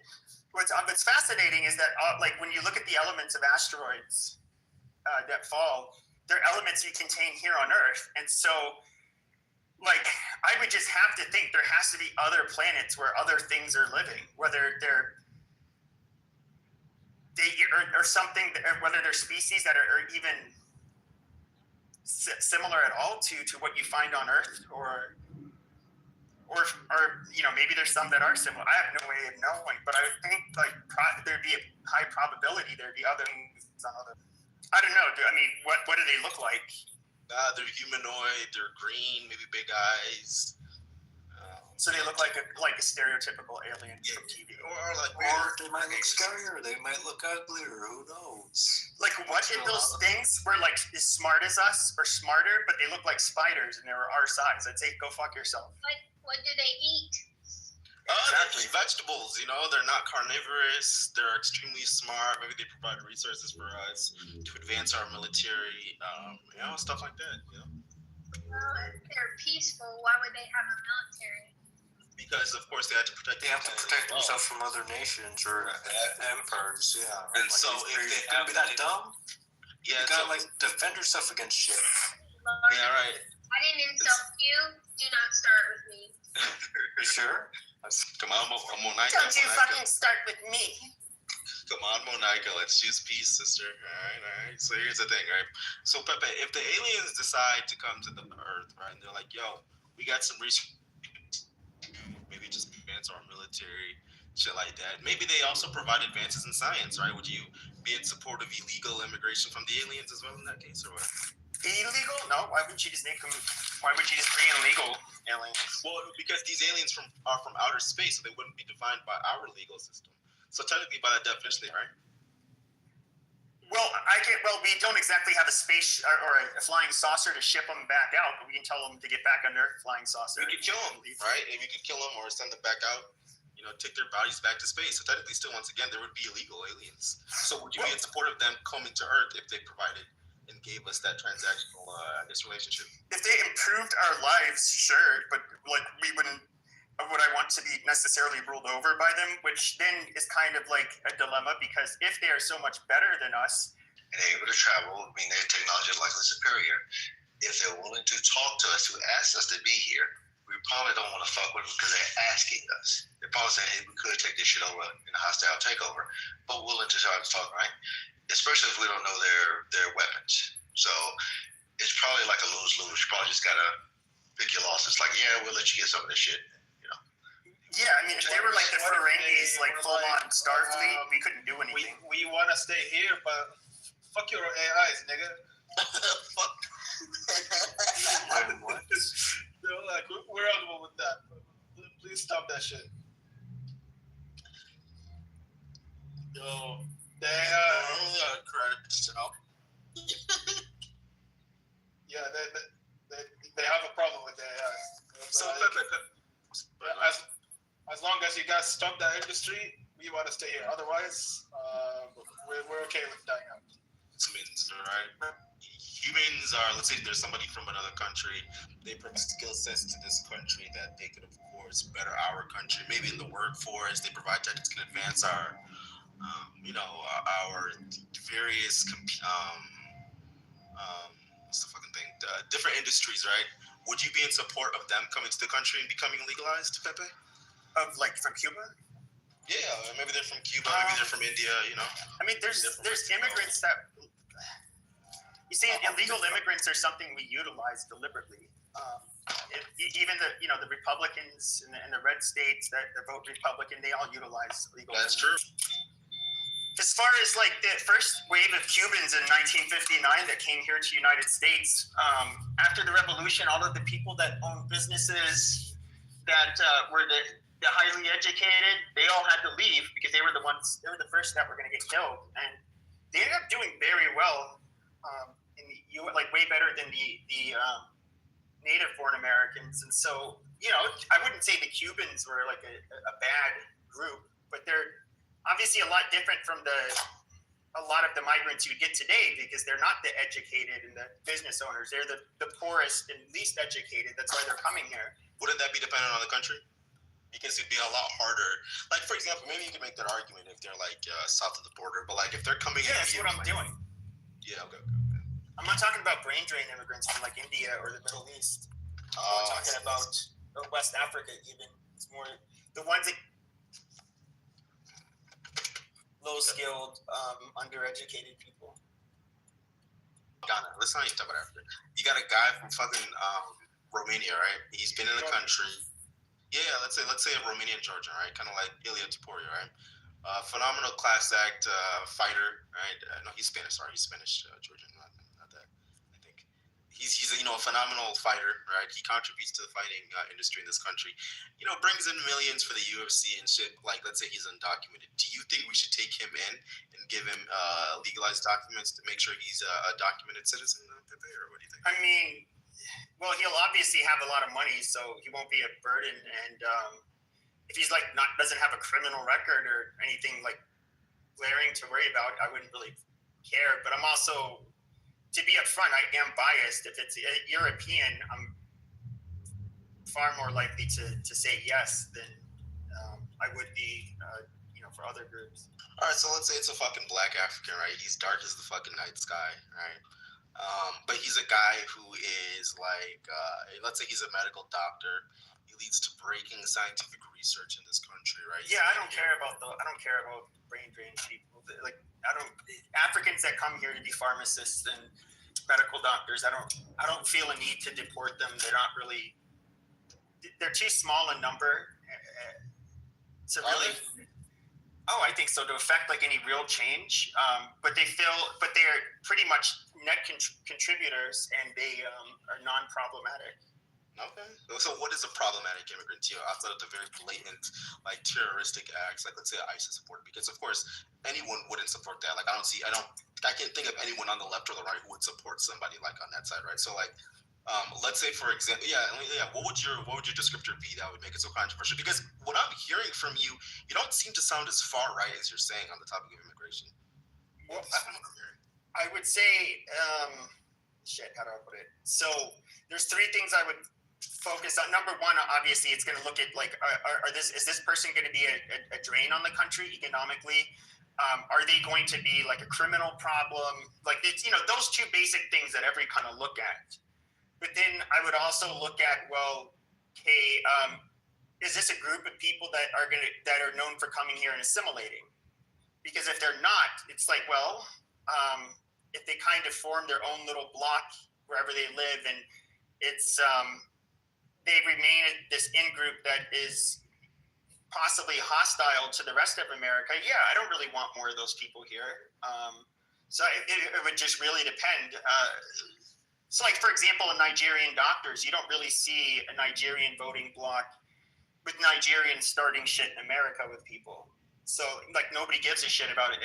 what's fascinating is that when you look at the elements of asteroids that fall, they're elements you contain here on Earth. And so, I would just have to think there has to be other planets where other things are living, whether they're something, whether they're species that are even similar at all to what you find on Earth, or maybe there's some that are similar. I have no way of knowing, but I would think there'd be a high probability there'd be other things on other. I don't know. What do they look like? They're humanoid. They're green, maybe big eyes. So they look like a stereotypical alien from TV. Or they might look scary, or they might look ugly, or who knows? What if those things were as smart as us or smarter, but they look like spiders and they were our size? I'd say go fuck yourself. What do they eat? Exactly. Vegetables, they're not carnivorous. They're extremely smart. Maybe they provide resources for us to advance our military, stuff like that. Well, if they're peaceful, why would they have a military? Because of course they have to protect themselves from other nations or empires. Yeah. And so if they have that dumb, you gotta defend yourself against shit. Yeah, right. I didn't insult you. Do not start with me. You sure? Come on, Monica. Don't you fucking start with me. Come on, Monica. Let's choose peace, sister. All right. So here's the thing, right? So Pepe, if the aliens decide to come to the Earth, right, and they're like, yo, we got some research, maybe just advance our military, shit like that. Maybe they also provide advances in science, right? Would you be in support of illegal immigration from the aliens as well in that case, or what? Illegal? No. Why wouldn't you just bring in legal aliens? Well, because these aliens are from outer space, so they wouldn't be defined by our legal system. So technically, by that definition, right? Well, we don't exactly have a space or a flying saucer to ship them back out, but we can tell them to get back on their flying saucer. We could kill them, right? And we could kill them or send them back out, take their bodies back to space. So technically, still, once again, there would be illegal aliens. So would you be in support of them coming to Earth if they provided and gave us that transactional, relationship? If they improved our lives, sure, but we wouldn't. Would I want to be necessarily ruled over by them? Which then is kind of like a dilemma, because if they are so much better than us and able to travel, their technology is likely superior. If they're willing to talk to us, to ask us to be here, we probably don't want to fuck with them because they're asking us. They're probably saying, hey, we could take this shit over in a hostile takeover, but willing to try to talk, right? Especially if we don't know their weapons. So it's probably like a lose-lose. You probably just gotta pick your losses. Like, yeah, we'll let you get some of this shit. Yeah, I mean, if they were like the Ferengis, like full on Starfleet, we couldn't do anything. We want to stay here, but fuck your AIs, nigga. Fuck. What? They're like, we're eligible with that. Please stop that shit. Yo, they yeah, they have a problem with the AI. So as long as you guys stop that industry, we want to stay here. Otherwise, we're okay with dying out. Humans, right? Humans are, let's say there's somebody from another country, they bring skill sets to this country that they could, of course, better our country. Maybe in the workforce, they provide tech that can advance our, our various, what's the fucking thing? Different industries, right? Would you be in support of them coming to the country and becoming legalized, Pepe? Of like from Cuba? Yeah, maybe they're from Cuba, maybe they're from India, I mean, there's immigrants that, you see, illegal immigrants are something we utilize deliberately. Even the Republicans in the red states that vote Republican, they all utilize illegal immigrants. That's true. As far as like the first wave of Cubans in 1959 that came here to the United States, after the revolution, all of the people that owned businesses that were the highly educated, they all had to leave because they were the first that were going to get killed. And they ended up doing very well, way better than the native born Americans. And so, I wouldn't say the Cubans were like a bad group, but they're obviously a lot different from a lot of the migrants you'd get today because they're not the educated and the business owners. They're the poorest and least educated. That's why they're coming here. Wouldn't that be dependent on the country? Because it'd be a lot harder. Like, for example, maybe you could make that argument if they're like south of the border, but like if they're coming in. Yeah, that's what I'm doing. Yeah, okay. I'm not talking about brain drain immigrants from like India or the Middle East. I'm talking about West Africa even. It's more the ones that low-skilled, undereducated people. Ghana. Let's not even talk about Africa. You got a guy from fucking Romania, right? He's been in the country. Yeah, let's say a Romanian Georgian, right? Kind of like Ilya Taporia, right? Phenomenal class act fighter, right? No, he's Spanish. Sorry, he's Spanish Georgian, not that. I think he's a phenomenal fighter, right? He contributes to the fighting industry in this country. Brings in millions for the UFC and shit. Like, let's say he's undocumented. Do you think we should take him in and give him legalized documents to make sure he's a documented citizen, Pepe, or what do you think? I mean, well, he'll obviously have a lot of money, so he won't be a burden. And if he's like doesn't have a criminal record or anything like glaring to worry about, I wouldn't really care. But I'm also, to be upfront, I am biased. If it's a European, I'm far more likely to say yes than I would be, for other groups. All right, so let's say it's a fucking black African, right? He's dark as the fucking night sky, right? But he's a guy who is like, let's say he's a medical doctor. He leads to breaking scientific research in this country, right? Yeah, I don't care about brain drain people. Like, Africans that come here to be pharmacists and medical doctors, I don't feel a need to deport them. They're too small a number to really. Oh, I think so, to affect like any real change. But they're pretty much net contributors, and they are non-problematic. Okay. So what is a problematic immigrant to you outside of the very blatant, like, terroristic acts, like, let's say ISIS support? Because of course anyone wouldn't support that. Like, I can't think of anyone on the left or the right who would support somebody like on that side, right? So like, let's say for example, what would your descriptor be that would make it so controversial? Because what I'm hearing from you, you don't seem to sound as far right as you're saying on the topic of immigration. Well, I would say, how do I put it? So there's three things I would focus on. Number one, obviously, it's going to look at like, is this person going to be a drain on the country economically? Are they going to be like a criminal problem? Like, it's, those two basic things that every kind of look at. But then I would also look at, is this a group of people that are known for coming here and assimilating? Because if they're not, it's like, if they kind of form their own little block wherever they live, and it's they remain this in-group that is possibly hostile to the rest of America, yeah, I don't really want more of those people here. So it would just really depend. So like, for example, in Nigerian doctors, you don't really see a Nigerian voting bloc with Nigerians starting shit in America with people. So like, nobody gives a shit about a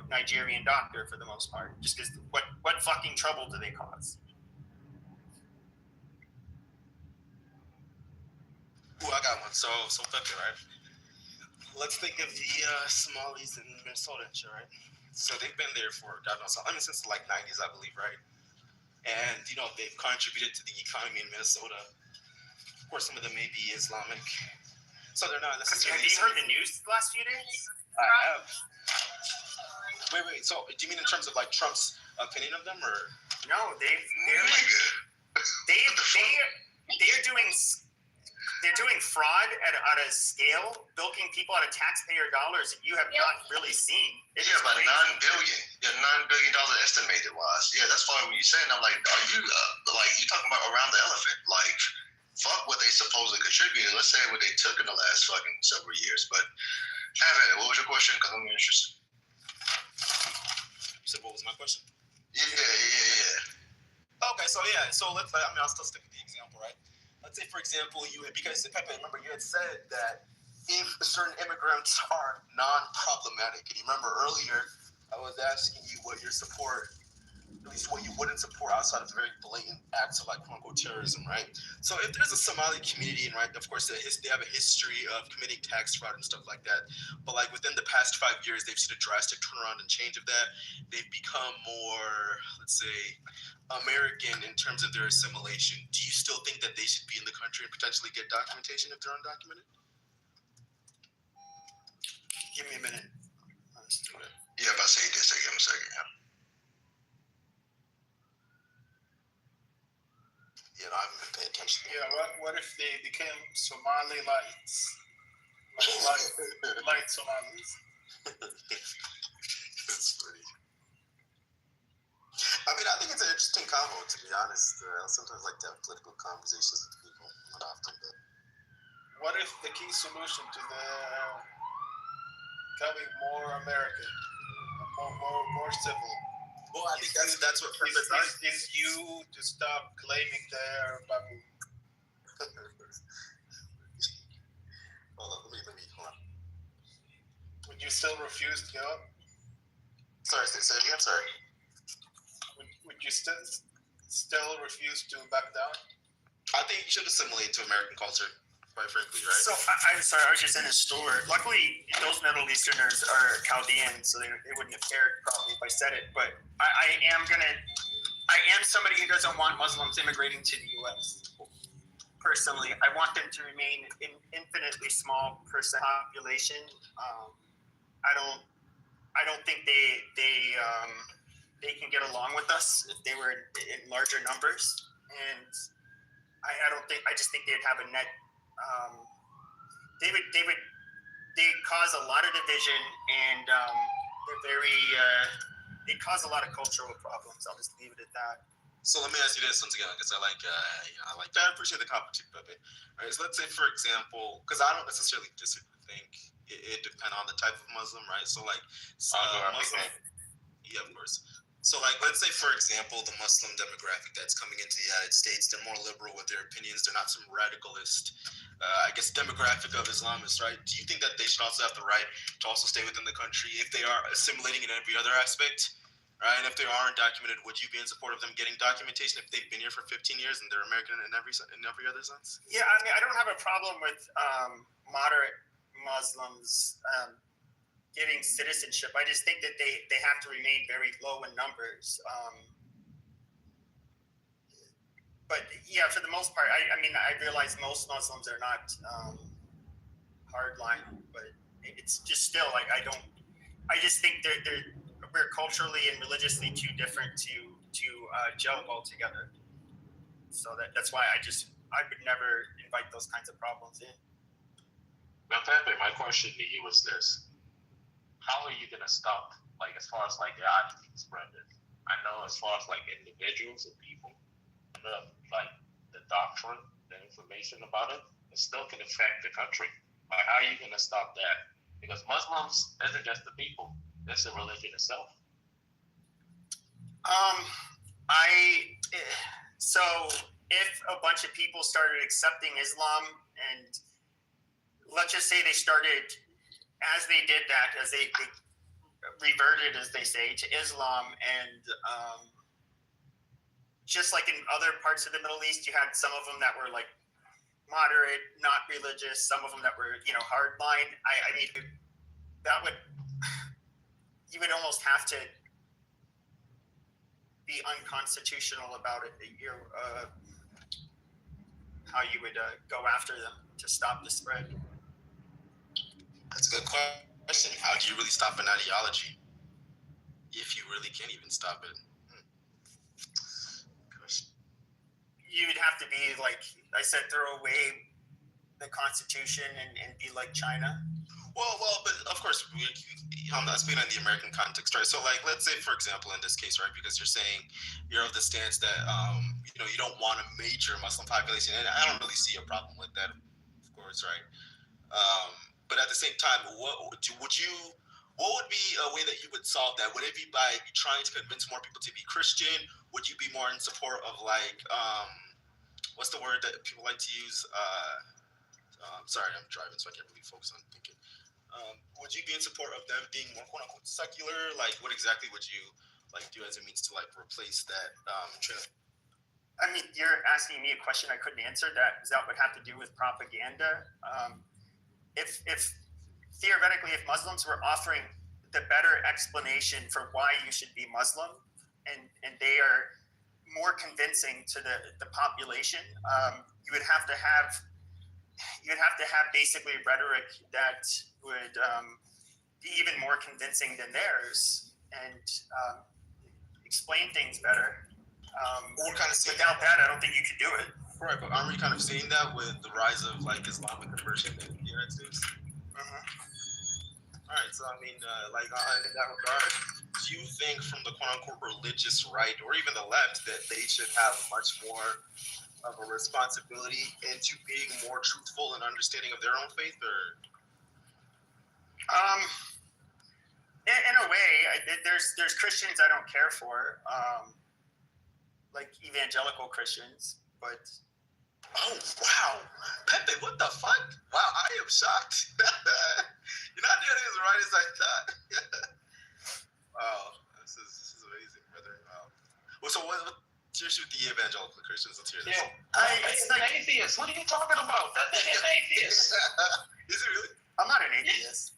Nigerian doctor for the most part, just because what fucking trouble do they cause? Ooh, I got one. So fuck it, right? Let's think of the Somalis in Minnesota and shit, right? So they've been there for God knows how long, since the like 90s, I believe, right? And they've contributed to the economy in Minnesota. Of course, some of them may be Islamic, so they're not necessarily. Have you heard the news the last few days? I have. Wait. So do you mean in terms of like Trump's opinion of them, or? No, they're doing fraud at a scale, bilking people out of taxpayer dollars that you have not really seen. It's about $9 billion. Yeah, $9 billion estimated wise. Yeah, that's why when you're saying, I'm like, are you you talking about around the elephant? Like, fuck what they supposedly contributed. Let's say what they took in the last fucking several years. But have at it. What was your question? Because I'm interested. So what was my question? Yeah. Okay, so yeah, I'll still stick with the example, right? Let's say, for example, because Pepe, remember, you had said that if certain immigrants are non-problematic, and you remember earlier, I was asking you what your support, at least what you wouldn't support outside of the very blatant acts of like quote-unquote terrorism, right? So if there's a Somali community, and right, of course, they have a history of committing tax fraud and stuff like that, but like within the past 5 years, they've seen a drastic turnaround and change of that. They've become more, let's say, American in terms of their assimilation. Do you still think that they should be in the country and potentially get documentation if they're undocumented? Give me a minute. Yeah, if I say this, give him a second. I haven't been paying attention. Yeah, what if they became Somali lights? Light Somalis. That's pretty. I mean, I think it's an interesting convo, to be honest. I sometimes like to have political conversations with people. Not often, but. What if the key solution to the becoming more American, more civil? Well, I think that's what is you to stop claiming their baboon. Hold on. Would you still refuse to go up? Sorry, say again. Sorry. Would you still refuse to back down? I think you should assimilate to American culture, quite frankly, right? So I'm sorry, I was just in a store. Luckily, those Middle Easterners are Chaldean, so they wouldn't have cared probably if I said it. But I am somebody who doesn't want Muslims immigrating to the U.S. Personally, I want them to remain an infinitely small population. I don't think they can get along with us if they were in larger numbers, and I just think they'd have a net. They cause a lot of division, and they cause a lot of cultural problems. I'll just leave it at that. So let me ask you this once again, because I appreciate the competition, Pepe. All right, so let's say, for example, because I don't necessarily think it depends on the type of Muslim, right? So like Muslim, yeah, of course. So like, let's say, for example, the Muslim demographic that's coming into the United States, they're more liberal with their opinions. They're not some radicalist, demographic of Islamists, right? Do you think that they should also have the right to also stay within the country if they are assimilating in every other aspect? Right, and if they aren't documented, would you be in support of them getting documentation if they've been here for 15 years and they're American in every other sense? Yeah, I mean, I don't have a problem with moderate Muslims getting citizenship. I just think that they have to remain very low in numbers. But yeah, for the most part, I mean, I realize most Muslims are not hardline, but it's just still like I just think we're culturally and religiously too different to gel well together. So that's why I would never invite those kinds of problems in. Now, Pepe, my question to you is this: how are you gonna stop, like, as far as like the identity spread is? I know as far as like individuals and people, like the doctrine, then information about it, it still can affect the country. Like, how are you going to stop that? Because Muslims isn't just the people; it's the religion itself. So if a bunch of people started accepting Islam, and let's just say they started, as they did that, as they reverted, as they say, to Islam, and just like in other parts of the Middle East, you had some of them that were like moderate, not religious, some of them that were, hardline. I mean, that would, you would almost have to be unconstitutional about it. How you would go after them to stop the spread. That's a good question. How do you really stop an ideology? If you really can't even stop it. You would have to be, like I said, throw away the Constitution and be like China. Well, but of course, I'm not speaking in the American context, right? So, like, let's say, for example, in this case, right, because you're saying you're of the stance that, you don't want a major Muslim population, and I don't really see a problem with that, of course, right? But at the same time, what would be a way that you would solve that? Would it be by trying to convince more people to be Christian? Would you be more in support of, like, what's the word that people like to use? Sorry, I'm driving, so I can't really focus on thinking. Would you be in support of them being more quote unquote secular? Like, what exactly would you like do as a means to like replace that trend? I mean, you're asking me a question I couldn't answer. That would have to do with propaganda. If theoretically, if Muslims were offering the better explanation for why you should be Muslim, and they are more convincing to the population, you would have to have basically rhetoric that would be even more convincing than theirs, and explain things better. Without that, I don't think you could do it. Right, but aren't we kind of seeing that with the rise of like Islamic conversion in the United States? All right, so I mean, in that regard, do you think from the quote-unquote religious right, or even the left, that they should have much more of a responsibility into being more truthful and understanding of their own faith, or? In a way, there's Christians I don't care for, like evangelical Christians, but. Oh wow, Pepe, what the fuck? Wow, I am shocked. You're not nearly as right as I thought. Wow, this is amazing, brother. Well, so what's your issue with the evangelical Christians? Let's hear this. It's like atheist. What are you talking about? That thing is atheist. Is it really? I'm not an atheist.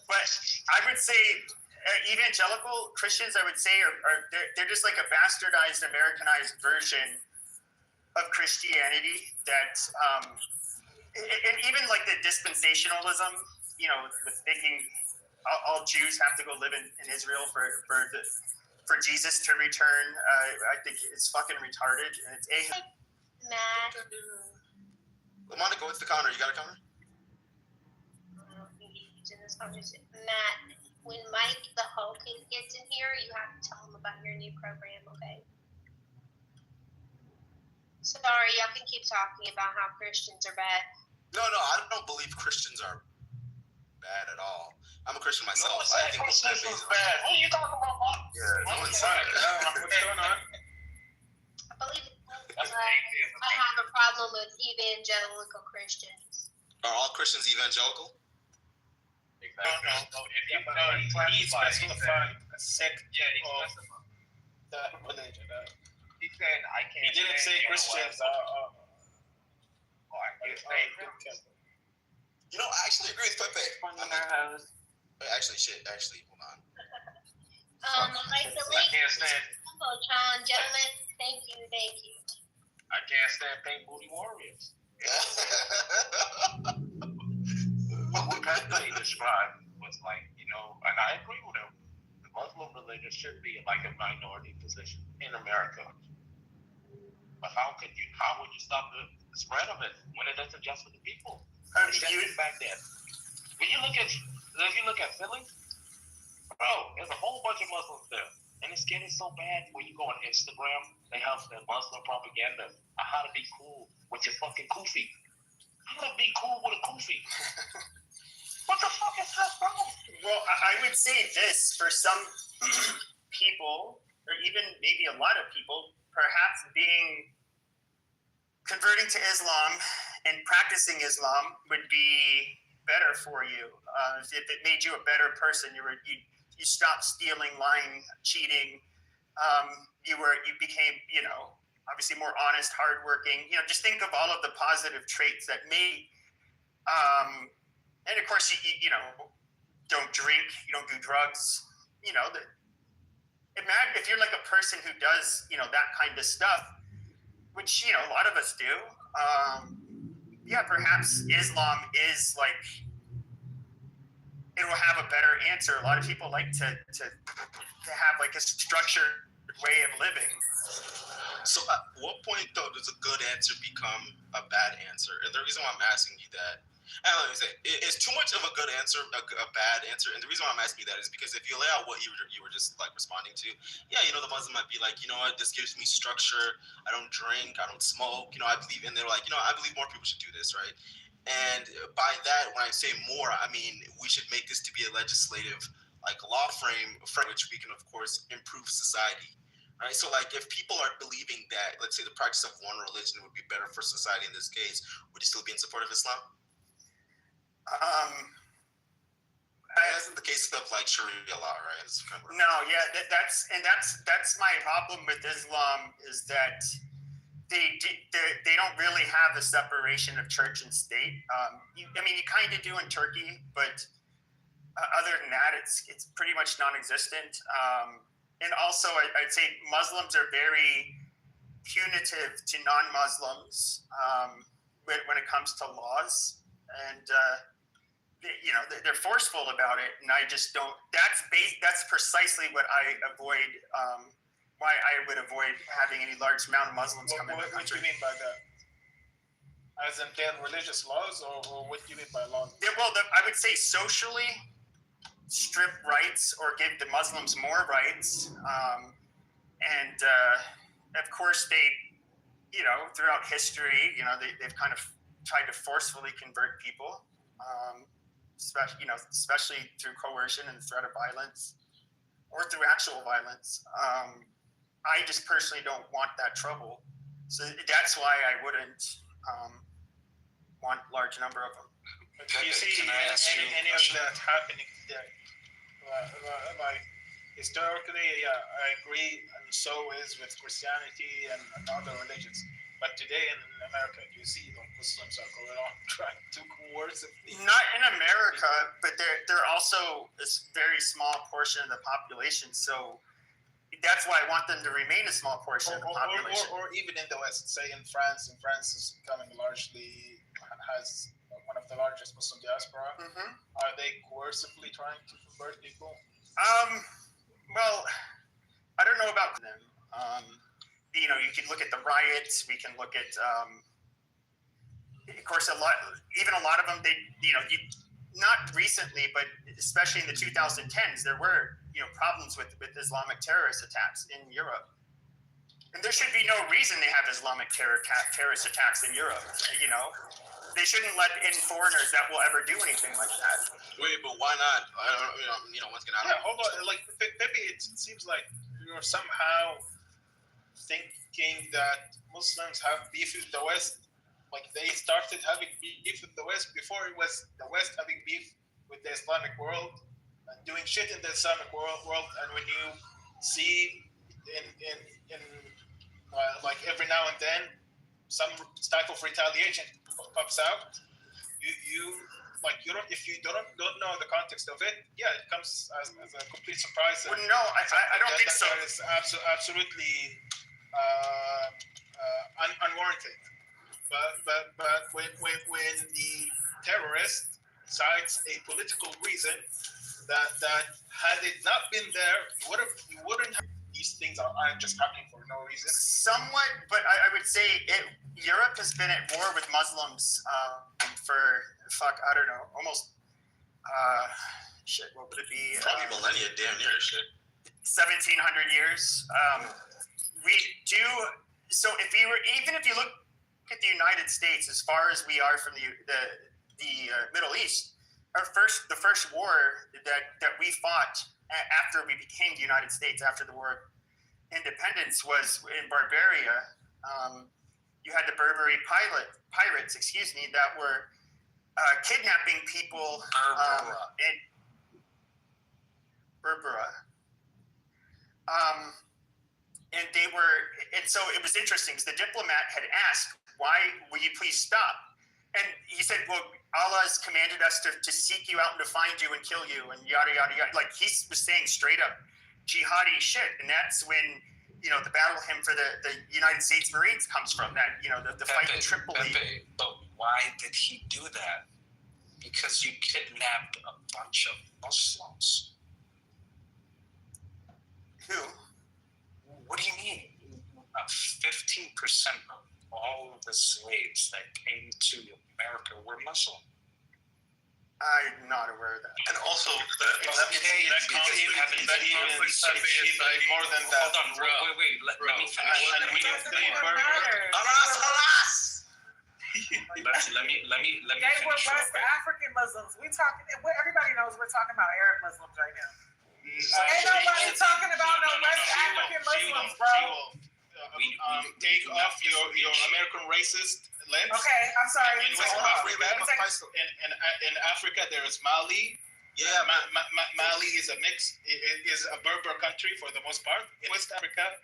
But I would say evangelical Christians, I would say, they're just like a bastardized, Americanized version of Christianity that, and even like the dispensationalism, the thinking all Jews have to go live in Israel for Jesus to return. I think it's fucking retarded. And it's Matt. Monica, what's the counter? You got a counter? I don't think he's in this conversation. Matt, when Mike the Hulk gets in here, you have to tell him about your new program, okay? Sorry, y'all can keep talking about how Christians are bad. No, I don't believe Christians are bad at all. I'm a Christian myself. I think Christians are bad. What are you talking about, Mark? Yeah, no one's saying that. what's going on? I believe I have a problem with evangelical Christians. Are all Christians evangelical? No. If you He specified a sect he of specified. that religion. He said, I can't. He didn't say Christians. I can't stand Christians. I actually agree with Pepe. Actually, hold on. Like the I can't stand. Gentlemen, thank you. I can't stand pink booty warriors. What Pepe described was like, and I agree with him. The Muslim religion should be like a minority position in America. But how would you stop the spread of it when it doesn't just for the people? Back then. If you look at Philly, bro, there's a whole bunch of Muslims there. And it's getting so bad when you go on Instagram, they have the Muslim propaganda on how to be cool with your fucking kufi. How to be cool with a kufi? What the fuck is that, bro? Well, I would say this for some people, or even maybe a lot of people, perhaps converting to Islam and practicing Islam would be better for you. If it made you a better person, you stopped stealing, lying, cheating. You became, obviously more honest, hardworking. Just think of all of the positive traits that made. And of course, you don't drink, you don't do drugs. Imagine if you're like a person who does, that kind of stuff, which a lot of us do. Perhaps Islam is like, it will have a better answer. A lot of people like to have like a structured way of living. So at what point, though, does a good answer become a bad answer? And the reason why I'm asking you that, let me say, it's too much of a good answer, a bad answer. And the reason why I'm asking you that is because if you lay out what you were just like responding to, the Muslim might be like, you know what, this gives me structure. I don't drink, I don't smoke. I believe, and they're like, I believe more people should do this, right? And by that, when I say more, I mean we should make this to be a legislative, like law frame from which we can, of course, improve society. Right? So, like, if people are believing that, let's say, the practice of one religion would be better for society in this case, would you still be in support of Islam? That isn't the case of like Sharia law, right? No, that's my problem with Islam is that they don't really have the separation of church and state. You kind of do in Turkey, but other than that, it's pretty much non-existent. And also, I'd say Muslims are very punitive to non-Muslims when it comes to laws, and they're forceful about it. And I just don't. That's precisely what I avoid. Why I would avoid having any large amount of Muslims come into the country. What do you mean by that? As in their religious laws, or what do you mean by laws? I would say socially strip rights or give the Muslims more rights. And of course, they, throughout history, they've kind of tried to forcefully convert people, especially through coercion and the threat of violence or through actual violence. I just personally don't want that trouble. So that's why I wouldn't want a large number of them. Do you see any of that happening today? Historically, I agree, and so is with Christianity and other religions. But today in America, do you see the Muslims are going on trying to coercively? Not in America, but they're also a very small portion of the population. So that's why I want them to remain a small portion of the population. Or even in the West, say in France. And France is becoming has one of the largest Muslim diaspora. Mm-hmm. Are they coercively trying to convert people? Well, I don't know about them. You can look at the riots. We can look at, of course, a lot of them. Not recently, but especially in the 2010s, there were problems with Islamic terrorist attacks in Europe, and there should be no reason they have Islamic terrorist attacks in Europe. They shouldn't let in foreigners that will ever do anything like that. Wait, but why not? Once again, hold on. Like maybe it seems like you're somehow thinking that Muslims have beef with the West. Like they started having beef with the West before it was the West having beef with the Islamic world and doing shit in the Islamic world. And when you see in like every now and then some type of retaliation pops out, if you don't know the context of it, it comes as a complete surprise. Well, no, I don't think so. That is absolutely unwarranted. But when the terrorist cites a political reason that had it not been there, you wouldn't have these things aren't just happening for no reason. Somewhat, but I would say Europe has been at war with Muslims for I don't know, almost what would it be? Probably millennia, damn near shit. 1,700 years. We do. So if you look at the United States, as far as we are from the Middle East, the first war that we fought after we became the United States, after the War of Independence, was in Barbaria. You had the Berberi pirates, that were kidnapping people in Berbera. And so it was interesting because the diplomat had asked, "Why will you please stop?" And he said, "Well, Allah has commanded us to seek you out and to find you and kill you," and yada yada yada. Like, he was saying straight up jihadi shit, and that's when the battle hymn for the United States Marines comes from. That the fight in Tripoli. But why did he do that? Because you kidnapped a bunch of Muslims. Who? What do you mean? 15% of all of the slaves that came to America were Muslim. I'm not aware of that. And also, more than that. Hold on, wait. Let me finish. Let me. They were West African Muslims. Everybody knows we're talking about Arab Muslims right now. Ain't nobody talking about no West African Muslims, bro. Take off your American racist lens. Okay, I'm sorry. In Africa, there is Mali. Yeah, Mali is a mix. It is a Berber country for the most part. In West Africa,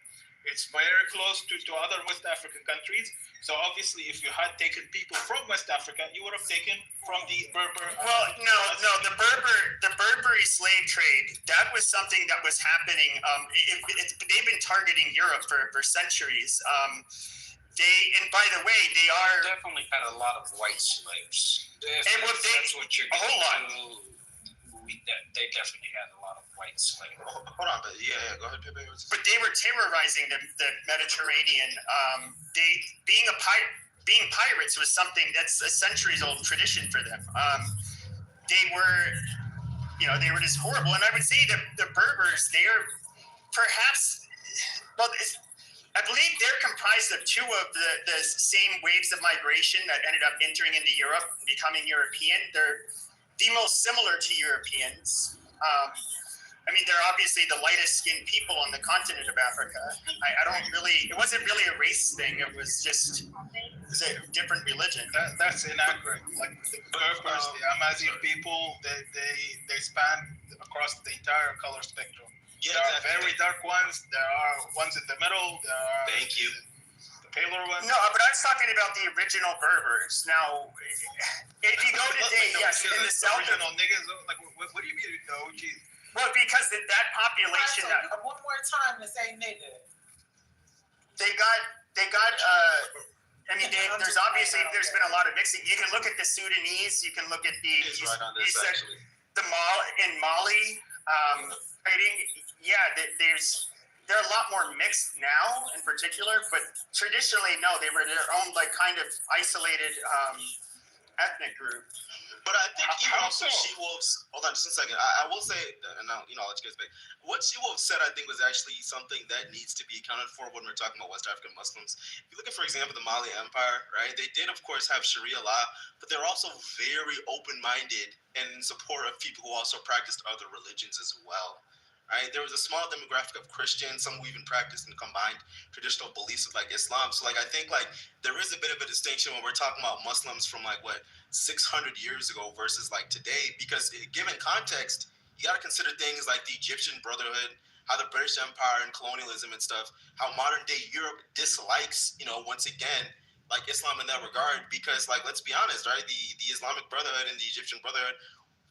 it's very close to other West African countries. So obviously, if you had taken people from West Africa, you would have taken from the Berber. Well, no, the Berberi slave trade, that was something that was happening. They've been targeting Europe for centuries. And by the way, they definitely had a lot of white slaves. That's what you're getting to. They definitely had a lot of white slaves. Hold on, but go ahead, Pepe. But they were terrorizing the Mediterranean. Being pirates was something that's a centuries-old tradition for them. They were just horrible. And I would say that the Berbers, they are perhaps, I believe they're comprised of two of the same waves of migration that ended up entering into Europe and becoming European. They're the most similar to Europeans. They're obviously the lightest skinned people on the continent of Africa. It wasn't really a race thing. It was just a different religion. That's inaccurate. Like the Berbers, the Amazigh people, they span across the entire color spectrum. Yeah, there are very dark ones. There are ones in the middle. Thank you. The paler ones. No, but I was talking about the original Berbers. Now, if you go today, yes, in the south. Original niggas. Like, what do you mean the OGs? Well, because that population. Right, so one more time to say nigga. There's been a lot of mixing. You can look at the Sudanese. You can look at the. He's right on this, actually. In Mali, fighting. Yeah, they're a lot more mixed now, in particular. But traditionally, no, they were their own kind of isolated ethnic group. But I think even also She-Wolves. Hold on, just a second. I will say, and I'll let you guys back. What She-Wolves said, I think, was actually something that needs to be accounted for when we're talking about West African Muslims. If you look at, for example, the Mali Empire, right? They did, of course, have Sharia law, but they're also very open-minded and in support of people who also practiced other religions as well. Right? There was a small demographic of Christians, some who even practiced and combined traditional beliefs with Islam. So I think there is a bit of a distinction when we're talking about Muslims from 600 years ago versus today, because given context, you got to consider things like the Egyptian Brotherhood, how the British Empire and colonialism and stuff, how modern day Europe dislikes, once again, Islam in that regard, because let's be honest, right? The Islamic Brotherhood and the Egyptian Brotherhood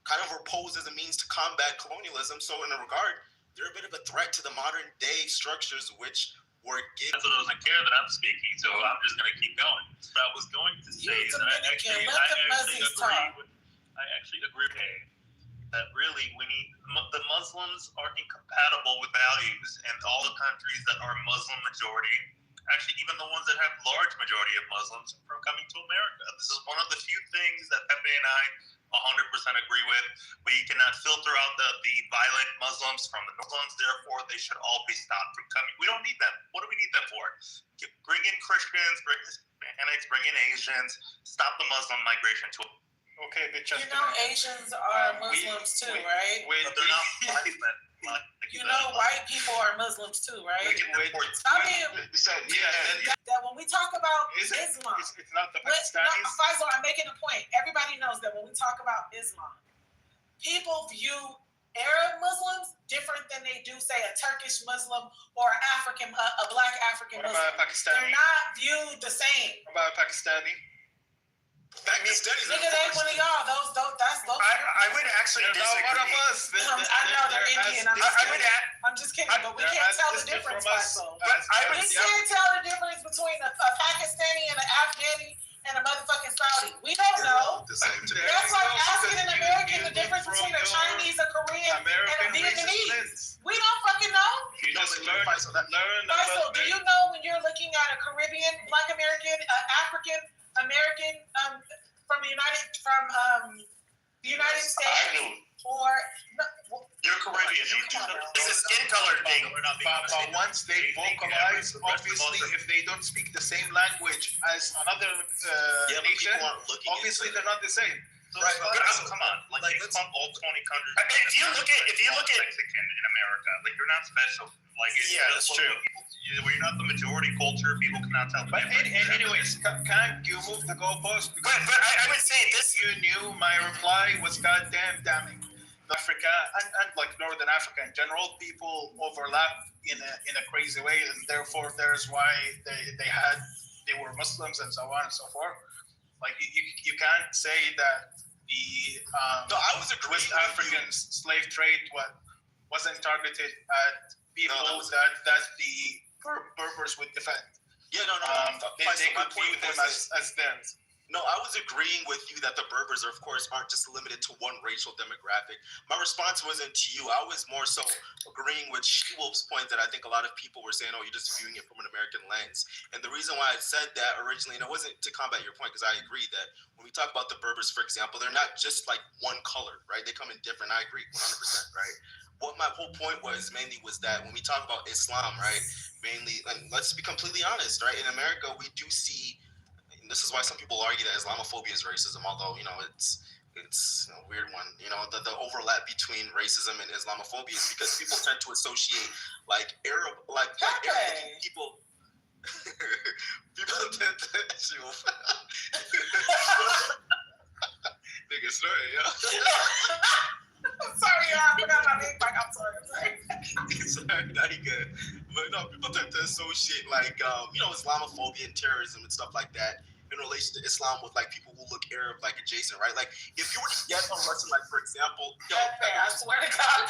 kind of were posed as a means to combat colonialism. So in a regard, they're a bit of a threat to the modern day structures which were given. That's what doesn't care that I'm speaking, so I'm just going to keep going. What I was going to say is that I actually agree that really the Muslims are incompatible with values, and all the countries that are Muslim majority, actually even the ones that have large majority of Muslims, are coming to America. This is one of the few things that Pepe and I 100% agree with. We cannot filter out the violent Muslims from the Muslims. Therefore, they should all be stopped from coming. We don't need them. What do we need them for? Bring in Christians, bring Hispanics, bring in Asians. Stop the Muslim migration to. Okay, but you know Asians are Muslims too, right? But they're not violent. You know white people are Muslims too, right? Stop being that when we talk about Islam, it's not the Pakistanis. Faisal, I'm making a point. Everybody knows that when we talk about Islam, people view Arab Muslims different than they do, say, a Turkish Muslim or a black African Muslim. What about Pakistani? They're not viewed the same. What about Pakistani? Nigga, they one of y'all. Those. I would actually disagree. One of us. I know they're Indian. I'm just kidding, but we can't tell the difference. We can't tell the difference between a Pakistani and an Afghani and a motherfucking Saudi. We don't know. That's like asking an American the difference between a Chinese, a Korean, and a Vietnamese. We don't fucking know. You just learn. Faisal, do you know when you're looking at a Caribbean, Black American, African American from the United States, or you're Caribbean. It's a skin color thing. But once they vocalize, obviously, if they don't speak the same language as another nation, obviously they're not the same. Right, come on, like from all 20 countries. If you look at Mexican in America, like you're not special. Like that's true. You're not the majority culture. People cannot tell. But anyways, can you move the goalpost? But I would say this. You knew my reply was goddamn damning. Africa and like Northern Africa in general, people overlap in a crazy way, and therefore there's why they were Muslims and so on and so forth. Like you can't say that the West African slave trade wasn't targeted at people that the Berbers would defend. Yeah, no. They could view them as theirs. No, I was agreeing with you that the Berbers, of course, aren't just limited to one racial demographic. My response wasn't to you. I was more so agreeing with She-Wolf's point that I think a lot of people were saying, oh, you're just viewing it from an American lens. And the reason why I said that originally, and it wasn't to combat your point, because I agree that when we talk about the Berbers, for example, they're not just like one color, right? They come in different. I agree 100%, right? What my whole point was that when we talk about Islam, right, mainly, and let's be completely honest, right? In America, we do see, this is why some people argue that Islamophobia is racism, although, it's a weird one. The overlap between racism and Islamophobia is because people tend to associate Arab people. People tend to nigga started, yeah. I'm sorry, I forgot my name. I'm sorry. Sorry, not good. But no, people tend to associate Islamophobia and terrorism and stuff like that in relation to Islam with people who look Arab adjacent, right? Like if you were to get a lesson, for example, I swear to God.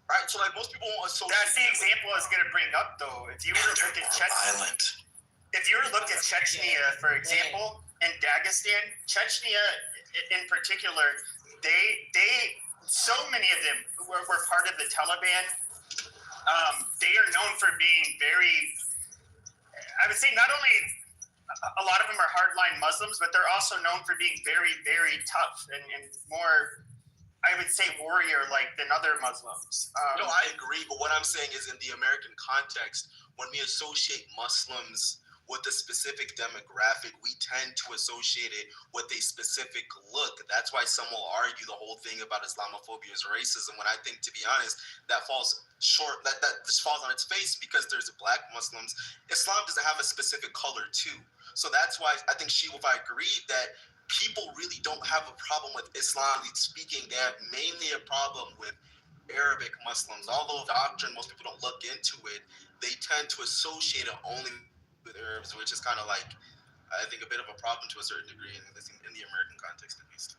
Right, so most people won't associate. That's the example I was gonna bring up though. If you were to look at Chechnya, for example, and Dagestan, Chechnya in particular, they so many of them were part of the Taliban. They are known for being very, I would say, not only a lot of them are hardline Muslims, but they're also known for being very, very tough and more, I would say, warrior-like than other Muslims. No, I agree, but what I'm saying is in the American context, when we associate Muslims with a specific demographic, we tend to associate it with a specific look. That's why some will argue the whole thing about Islamophobia is racism, when I think, to be honest, that falls short, that just falls on its face because there's black Muslims. Islam doesn't have a specific color too. So that's why I think She-Wolf, I agree that people really don't have a problem with Islam speaking. They have mainly a problem with Arabic Muslims. Although doctrine, most people don't look into it, they tend to associate it only with Arabs, which is kind of I think, a bit of a problem to a certain degree, in the American context at least.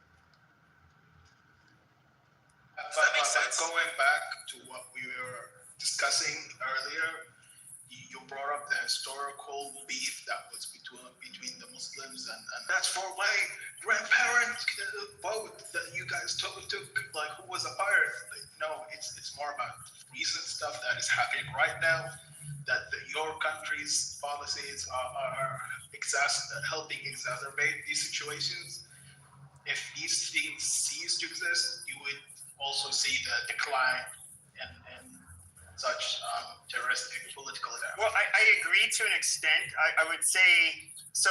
But going back to what we were discussing earlier, you brought up the historical beef that was between the Muslims and that's for my grandparents' vote that you guys took, who was a pirate. No, it's more about recent stuff that is happening right now, that your country's policies are helping exacerbate these situations. if these things cease to exist, you would also see the decline in such terroristic political attacks. Well, I agree to an extent. I would say so.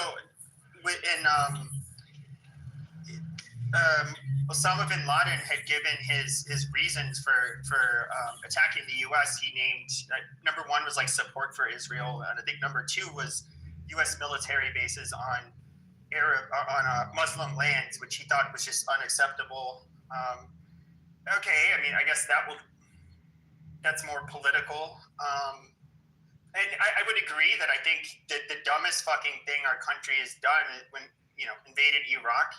Osama bin Laden had given his reasons for attacking the U.S. He named number one was like support for Israel, and I think number two was U.S. military bases on Muslim lands, which he thought was just unacceptable. Okay, I mean, I guess that's more political. And I would agree that I think that the dumbest fucking thing our country has done when, invaded Iraq.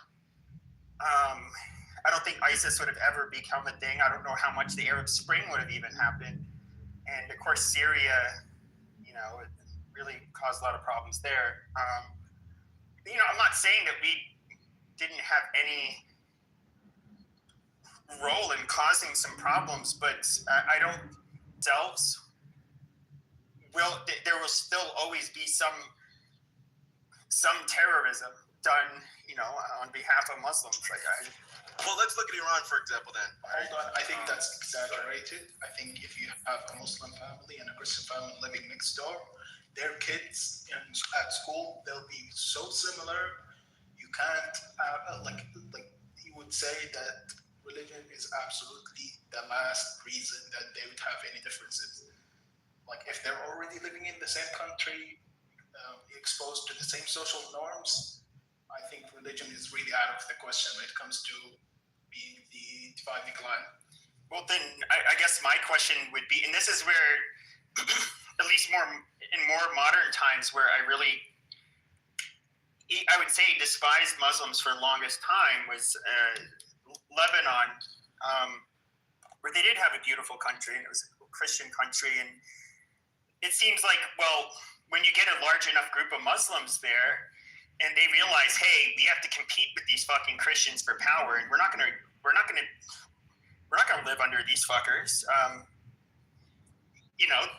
I don't think ISIS would have ever become a thing. I don't know how much the Arab Spring would have even happened. And of course, Syria, it really caused a lot of problems there. I'm not saying that we didn't have any role in causing some problems, but I don't themselves. There will still always be some terrorism done, on behalf of Muslims. Well, let's look at Iran, for example, then. Hold on, I think that's exaggerated. I think if you have a Muslim family and a Christian family living next door, their kids at school, they'll be so similar. You can't, like you would say that religion is absolutely the last reason that they would have any differences. Like if they're already living in the same country, exposed to the same social norms, I think religion is really out of the question when it comes to being the dividing line. Well, then I guess my question would be, and this is where, at least in more modern times, where I would say despised Muslims for the longest time was Lebanon, where they did have a beautiful country, and it was a Christian country, and it seems like, well, when you get a large enough group of Muslims there, and they realize, hey, we have to compete with these fucking Christians for power, and we're not gonna live under these fuckers.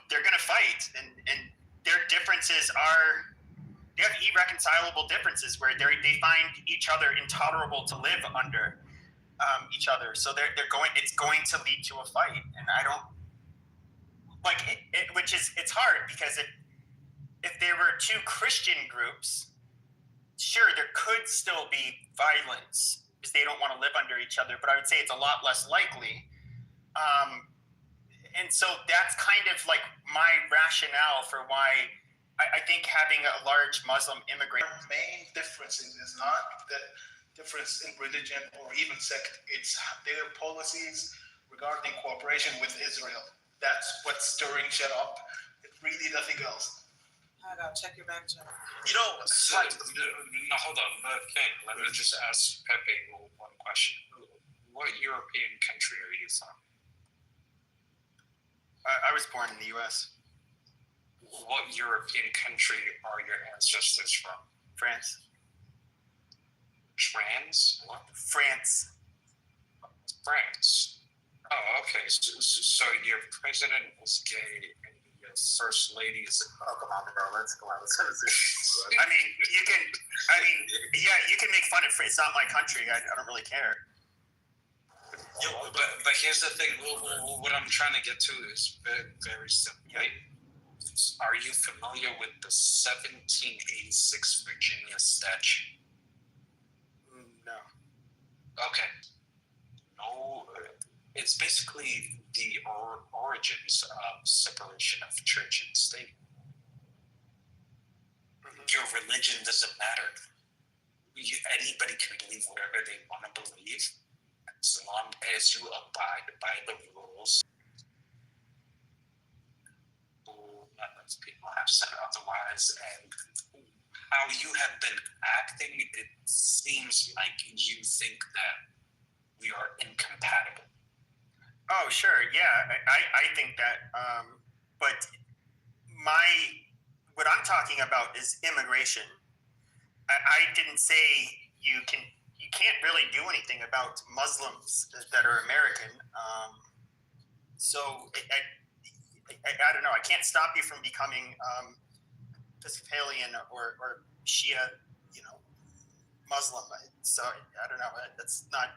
They're gonna fight, and their differences they have irreconcilable differences where they find each other intolerable to live under each other. So it's going to lead to a fight, and I don't like it, it's hard because if there were two Christian groups, sure, there could still be violence because they don't want to live under each other, but I would say it's a lot less likely. And so that's kind of like my rationale for why I think having a large Muslim immigrant. The main difference is not the difference in religion or even sect, it's their policies regarding cooperation with Israel. That's what's stirring shit up. It's really nothing else. I gotta check your back channel. No, hold on. Okay, let me just ask Pepe one question. What European country are you from? I was born in the U.S. What European country are your ancestors from? France. What? France. France. Oh, okay. So your president is gay and your first lady is. Oh, come on, bro. Let's go on. I mean, you can make fun of France. It's not my country. I don't really care. But here's the thing. What I'm trying to get to is very, very simple. Right? Are you familiar with the 1786 Virginia Statute? No. Okay. No. It's basically the origins of separation of church and state. Your religion doesn't matter. Anybody can believe whatever they want to believe, as long as you abide by the rules. People have said otherwise, and how you have been acting, it seems like you think that we are incompatible. Oh, sure, yeah, I think that, but what I'm talking about is immigration. I didn't say you can't really do anything about Muslims that are American. So I don't know. I can't stop you from becoming Episcopalian or Shia, Muslim. So I don't know. That's not.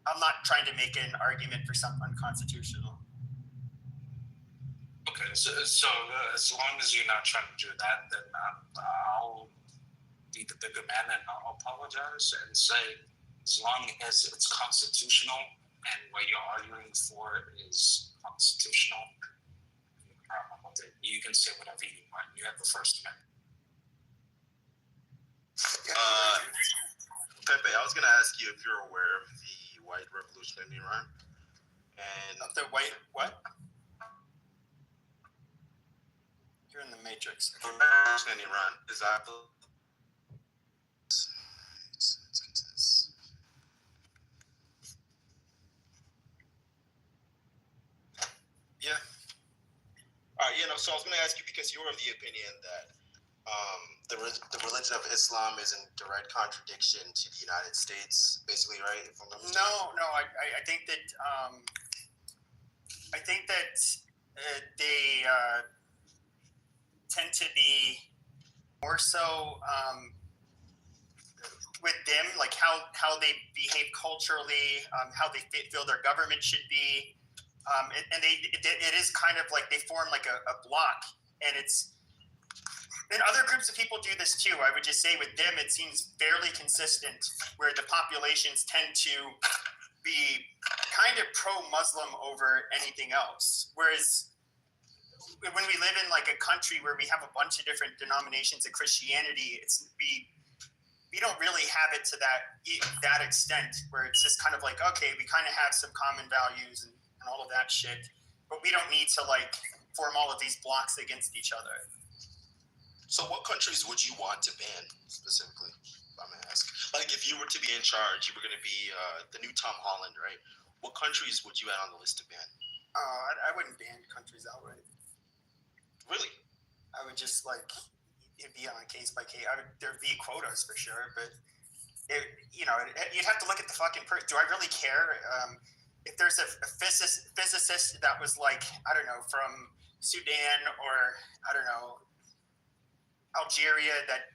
I'm not trying to make an argument for something unconstitutional. Okay, so as long as you're not trying to do that, then I'll be the bigger man and I'll apologize and say, as long as it's constitutional and what you're arguing for is constitutional, you can say whatever you want. You have the First Amendment. Pepe, I was going to ask you if you're aware of the White Revolution in Iran. And the white what? You're in the Matrix. The Revolution in Iran is that the Yeah. All right, so I was going to ask you because you're of the opinion that the religion of Islam is in direct contradiction to the United States, basically, right? No. I think that they tend to be more so with them, like how they behave culturally, how they feel their government should be. And it is kind of like they form like a block, and and other groups of people do this too. I would just say with them, it seems fairly consistent, where the populations tend to be kind of pro-Muslim over anything else. Whereas when we live in like a country where we have a bunch of different denominations of Christianity, we don't really have it to that extent, where it's just kind of like, okay, we kind of have some common values and all of that shit, but we don't need to like form all of these blocks against each other. So what countries would you want to ban specifically, if I may ask? Like if you were to be in charge, you were going to be the new Tom Holland, right? What countries would you add on the list to ban? I wouldn't ban countries outright. Really? I would just like, it'd be on a case by case. There'd be quotas for sure, but you'd have to look at the fucking person. Do I really care? If there's a physicist that was like, I don't know, from Sudan or I don't know, Algeria, that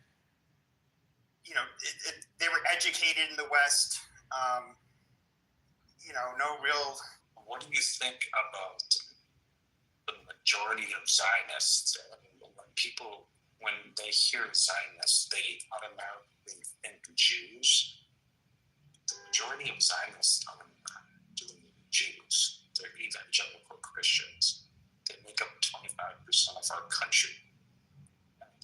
they were educated in the West, no real. What do you think about the majority of Zionists? When they hear Zionists, they automatically think Jews. The majority of Zionists are not doing Jews. They're evangelical Christians. They make up 25% of our country.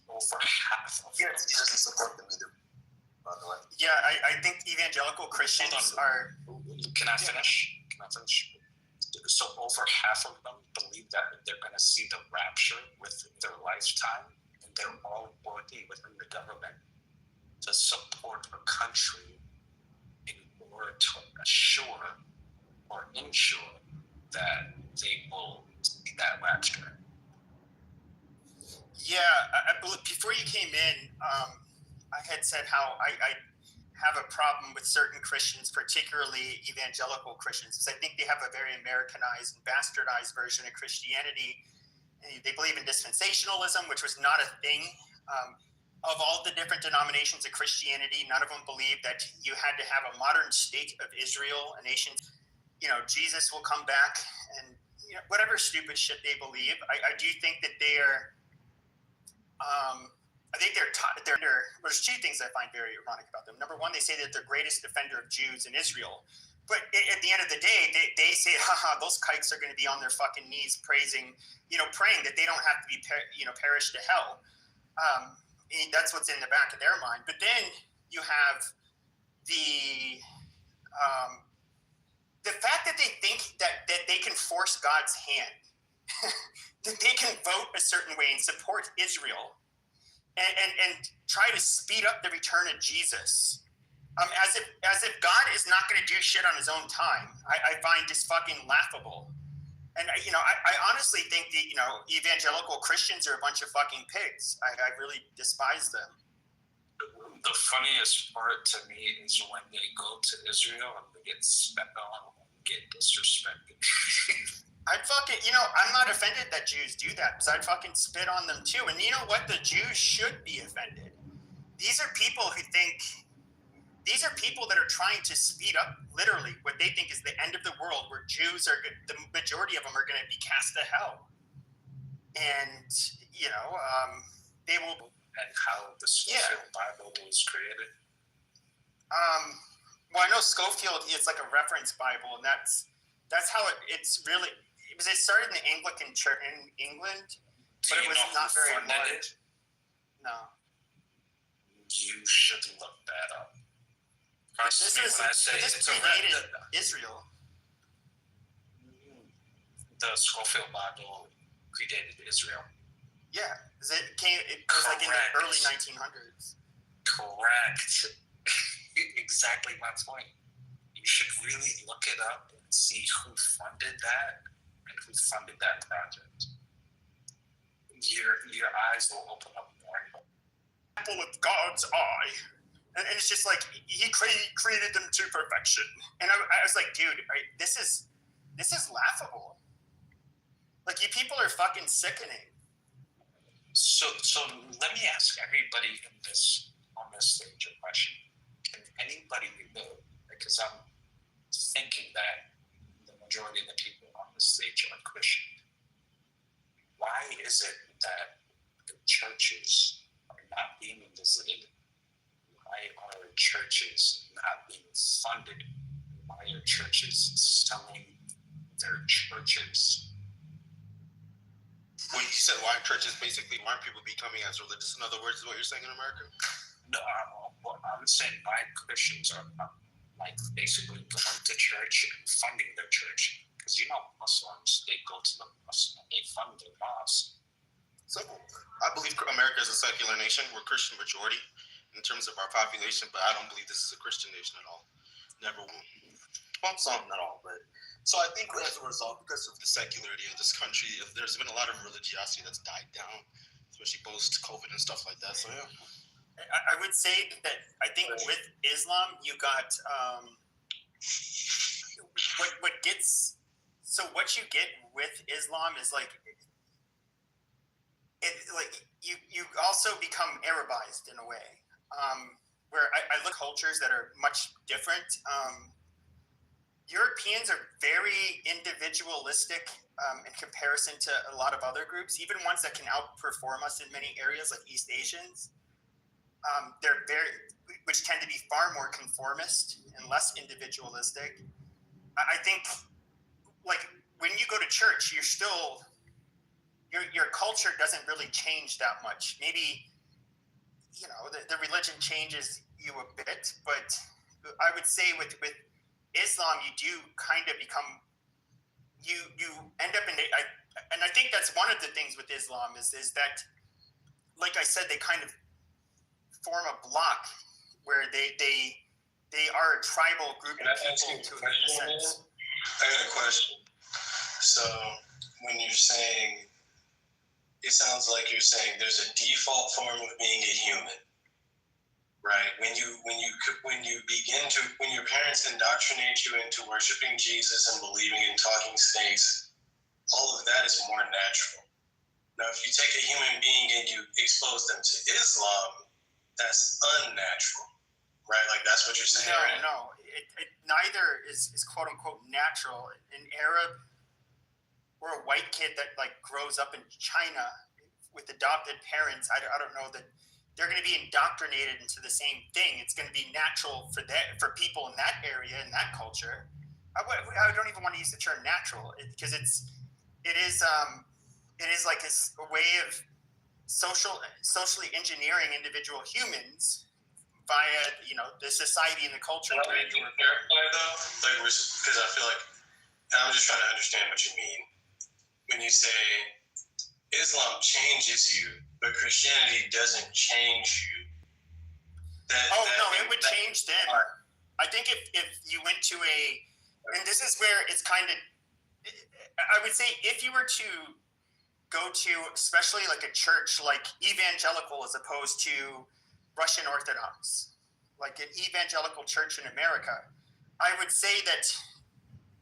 Over half of them. He doesn't support them either, by the way. Yeah, I think evangelical Christians are. Can I finish? So over half of them believe that they're going to see the rapture within their lifetime, and they're all working within the government to support a country in order to assure or ensure that they will see that rapture. Yeah, I believe before you came in, I had said how I have a problem with certain Christians, particularly evangelical Christians, because I think they have a very Americanized and bastardized version of Christianity. They believe in dispensationalism, which was not a thing. Of all the different denominations of Christianity, none of them believed that you had to have a modern state of Israel, a nation. Jesus will come back, and whatever stupid shit they believe. I do think that they are. I think there's two things I find very ironic about them. Number one, they say that they're greatest defender of Jews in Israel. But at the end of the day, they say, haha, those kikes are going to be on their fucking knees praying that they don't have to be, perish to hell. That's what's in the back of their mind. But then you have the fact that they think that they can force God's hand, that they can vote a certain way and support Israel, and try to speed up the return of Jesus, as if God is not going to do shit on his own time. I find just fucking laughable. And I honestly think that evangelical Christians are a bunch of fucking pigs. I really despise them. The funniest part to me is when they go to Israel and they get spat on and get disrespected. I'd fucking, I'm not offended that Jews do that, because I'd fucking spit on them too. And you know what? The Jews should be offended. These are people who think trying to speed up literally what they think is the end of the world, where Jews are, the majority of them are going to be cast to hell. And, they will. And how the Schofield Bible was created. Well, I know Schofield is like a reference Bible, and that's how it's really. It started in the Anglican Church in England, but it was not very large. No. You should look that up. This predated Israel. The Schofield Bible predated Israel. Yeah, it was like in the early 1900s. Correct. Exactly my point. You should really look it up and see who funded that and who funded that project. Your eyes will open up more and more. Apple with God's eye. And it's just like, he created them to perfection. And I was like, dude, this is laughable. Like, you people are fucking sickening. So let me ask everybody on this stage a question. Can anybody remove, because I'm thinking that the majority of the people on the stage are Christian. Why is it that the churches are not being visited? Why are churches not being funded? Why are churches selling their churches? When you said why churches, basically, why aren't people becoming as religious? In other words, is what you're saying in America? No, I'm saying why Christians are basically going to church and funding their church. Because Muslims, they go to the mosque and they fund their mosque. So I believe America is a secular nation. We're Christian majority in terms of our population, but I don't believe this is a Christian nation at all. Never will. Well, some, not all, but. So I think as a result, because of the secularity of this country, there's been a lot of religiosity that's died down, especially post-COVID and stuff like that. So yeah. I would say that I think with Islam, you got what you get with Islam is you also become Arabized in a way, where I look at cultures that are much different. Europeans are very individualistic in comparison to a lot of other groups, even ones that can outperform us in many areas, like East Asians. They're which tend to be far more conformist and less individualistic. I think, like, when you go to church, you're still your culture doesn't really change that much. Maybe the religion changes you a bit, but I would say with Islam, you do kind of become you end up in and I think that's one of the things with Islam is that, like I said, they kind of form a block where they are a tribal group of people to a sense. I got a question. So when you're saying, it sounds like you're saying there's a default form of being a human, right? When your parents indoctrinate you into worshiping Jesus and believing in talking snakes, all of that is more natural. Now, if you take a human being and you expose them to Islam, that's unnatural, right? Like, that's what you're saying, right? No. It neither is quote unquote natural. An Arab or a white kid that grows up in China with adopted parents, I don't know that they're going to be indoctrinated into the same thing. It's going to be natural for people in that area, in that culture. I don't even want to use the term natural because it is like a way of socially engineering individual humans via the society and the culture. Can I clarify though? Because I feel like, and I'm just trying to understand what you mean when you say Islam changes you, but Christianity doesn't change you. It would change them. I think if you went to and this is where it's kind of, I would say if you were to go to, especially like a church like evangelical as opposed to Russian Orthodox, like an evangelical church in America, I would say that,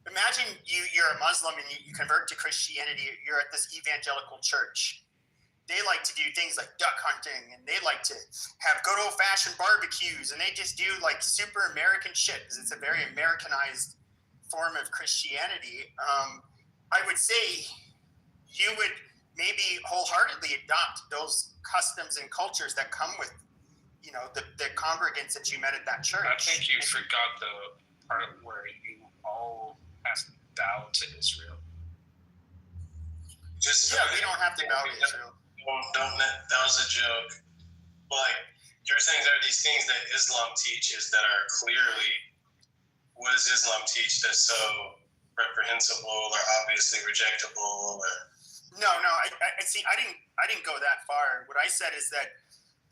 imagine you're a Muslim and you convert to Christianity, you're at this evangelical church. they like to do things like duck hunting, and they like to have good old-fashioned barbecues, and they just do like super American shit because it's a very Americanized form of Christianity. I would say you would maybe wholeheartedly adopt those customs and cultures that come with, you know, the congregants that you met at that church. I think you forgot the part where you all have to bow to Israel. We don't have to bow to Israel. That was a joke. Like, you're saying there are these things that Islam teaches that are clearly, what does Islam teach that's so reprehensible or obviously rejectable? Or... No. I see. I didn't go that far. What I said is that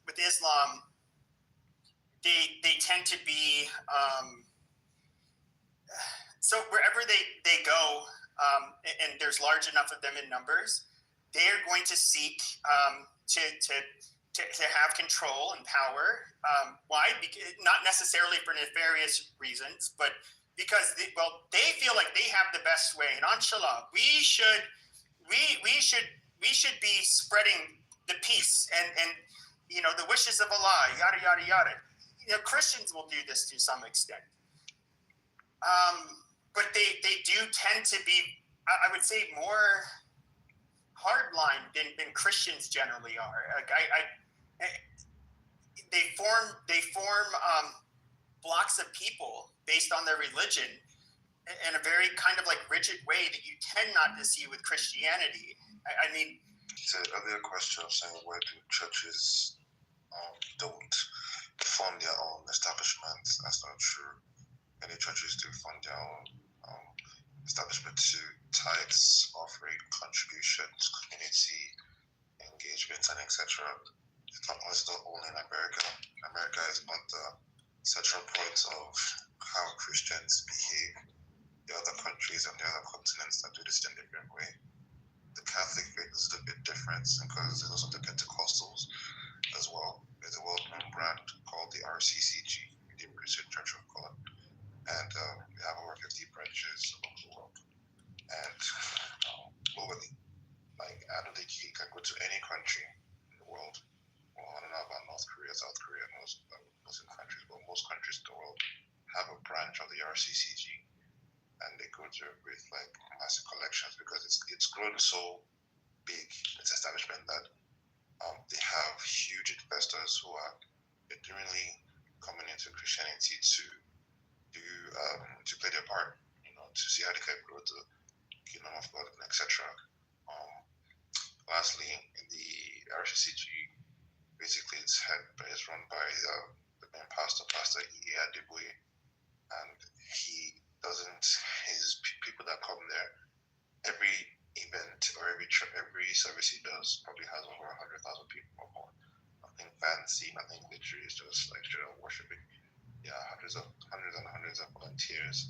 with Islam, they tend to be so wherever they go, and there's large enough of them in numbers, they are going to seek to have control and power. Why? Because, not necessarily for nefarious reasons, but because they feel like they have the best way. And inshallah, we should be spreading the peace and you know, the wishes of Allah, yada yada yada. You know, Christians will do this to some extent, but they do tend to be, I would say, more hardline than Christians generally are. Like they form blocks of people based on their religion in a very kind of like rigid way that you tend not to see with Christianity. I mean, to the earlier question of saying where do churches don't fund their own establishments, that's not true. Many churches do fund their own establishment to tithes, offering, contributions, community engagements, and etc. It's not only in America. America is not the central point of how Christians behave. The other countries and the other continents that do this in a different way. The Catholic faith is a bit different because there's also the Pentecostals as well. There's a well-known brand called the RCCG, the Christian Church of God, and we have over 50 branches around the world. And globally, like I don't think you can go to any country in the world. Well, I don't know about North Korea, South Korea, Muslim countries, but most countries in the world have a branch of the RCCG, and they go to it with like massive collections because it's grown so big, its establishment, that they have huge investors who are genuinely coming into Christianity to do to play their part, you know, to see how they can grow the kingdom of God, and etc. Lastly, in the RCCG, basically it's run by the main pastor, Pastor E. Adeboye, and he doesn't. His people that come there, every event or every service he does probably has over 100,000 people or more. Nothing fancy, nothing literary. It's just like straight up worshiping. Yeah, hundreds of volunteers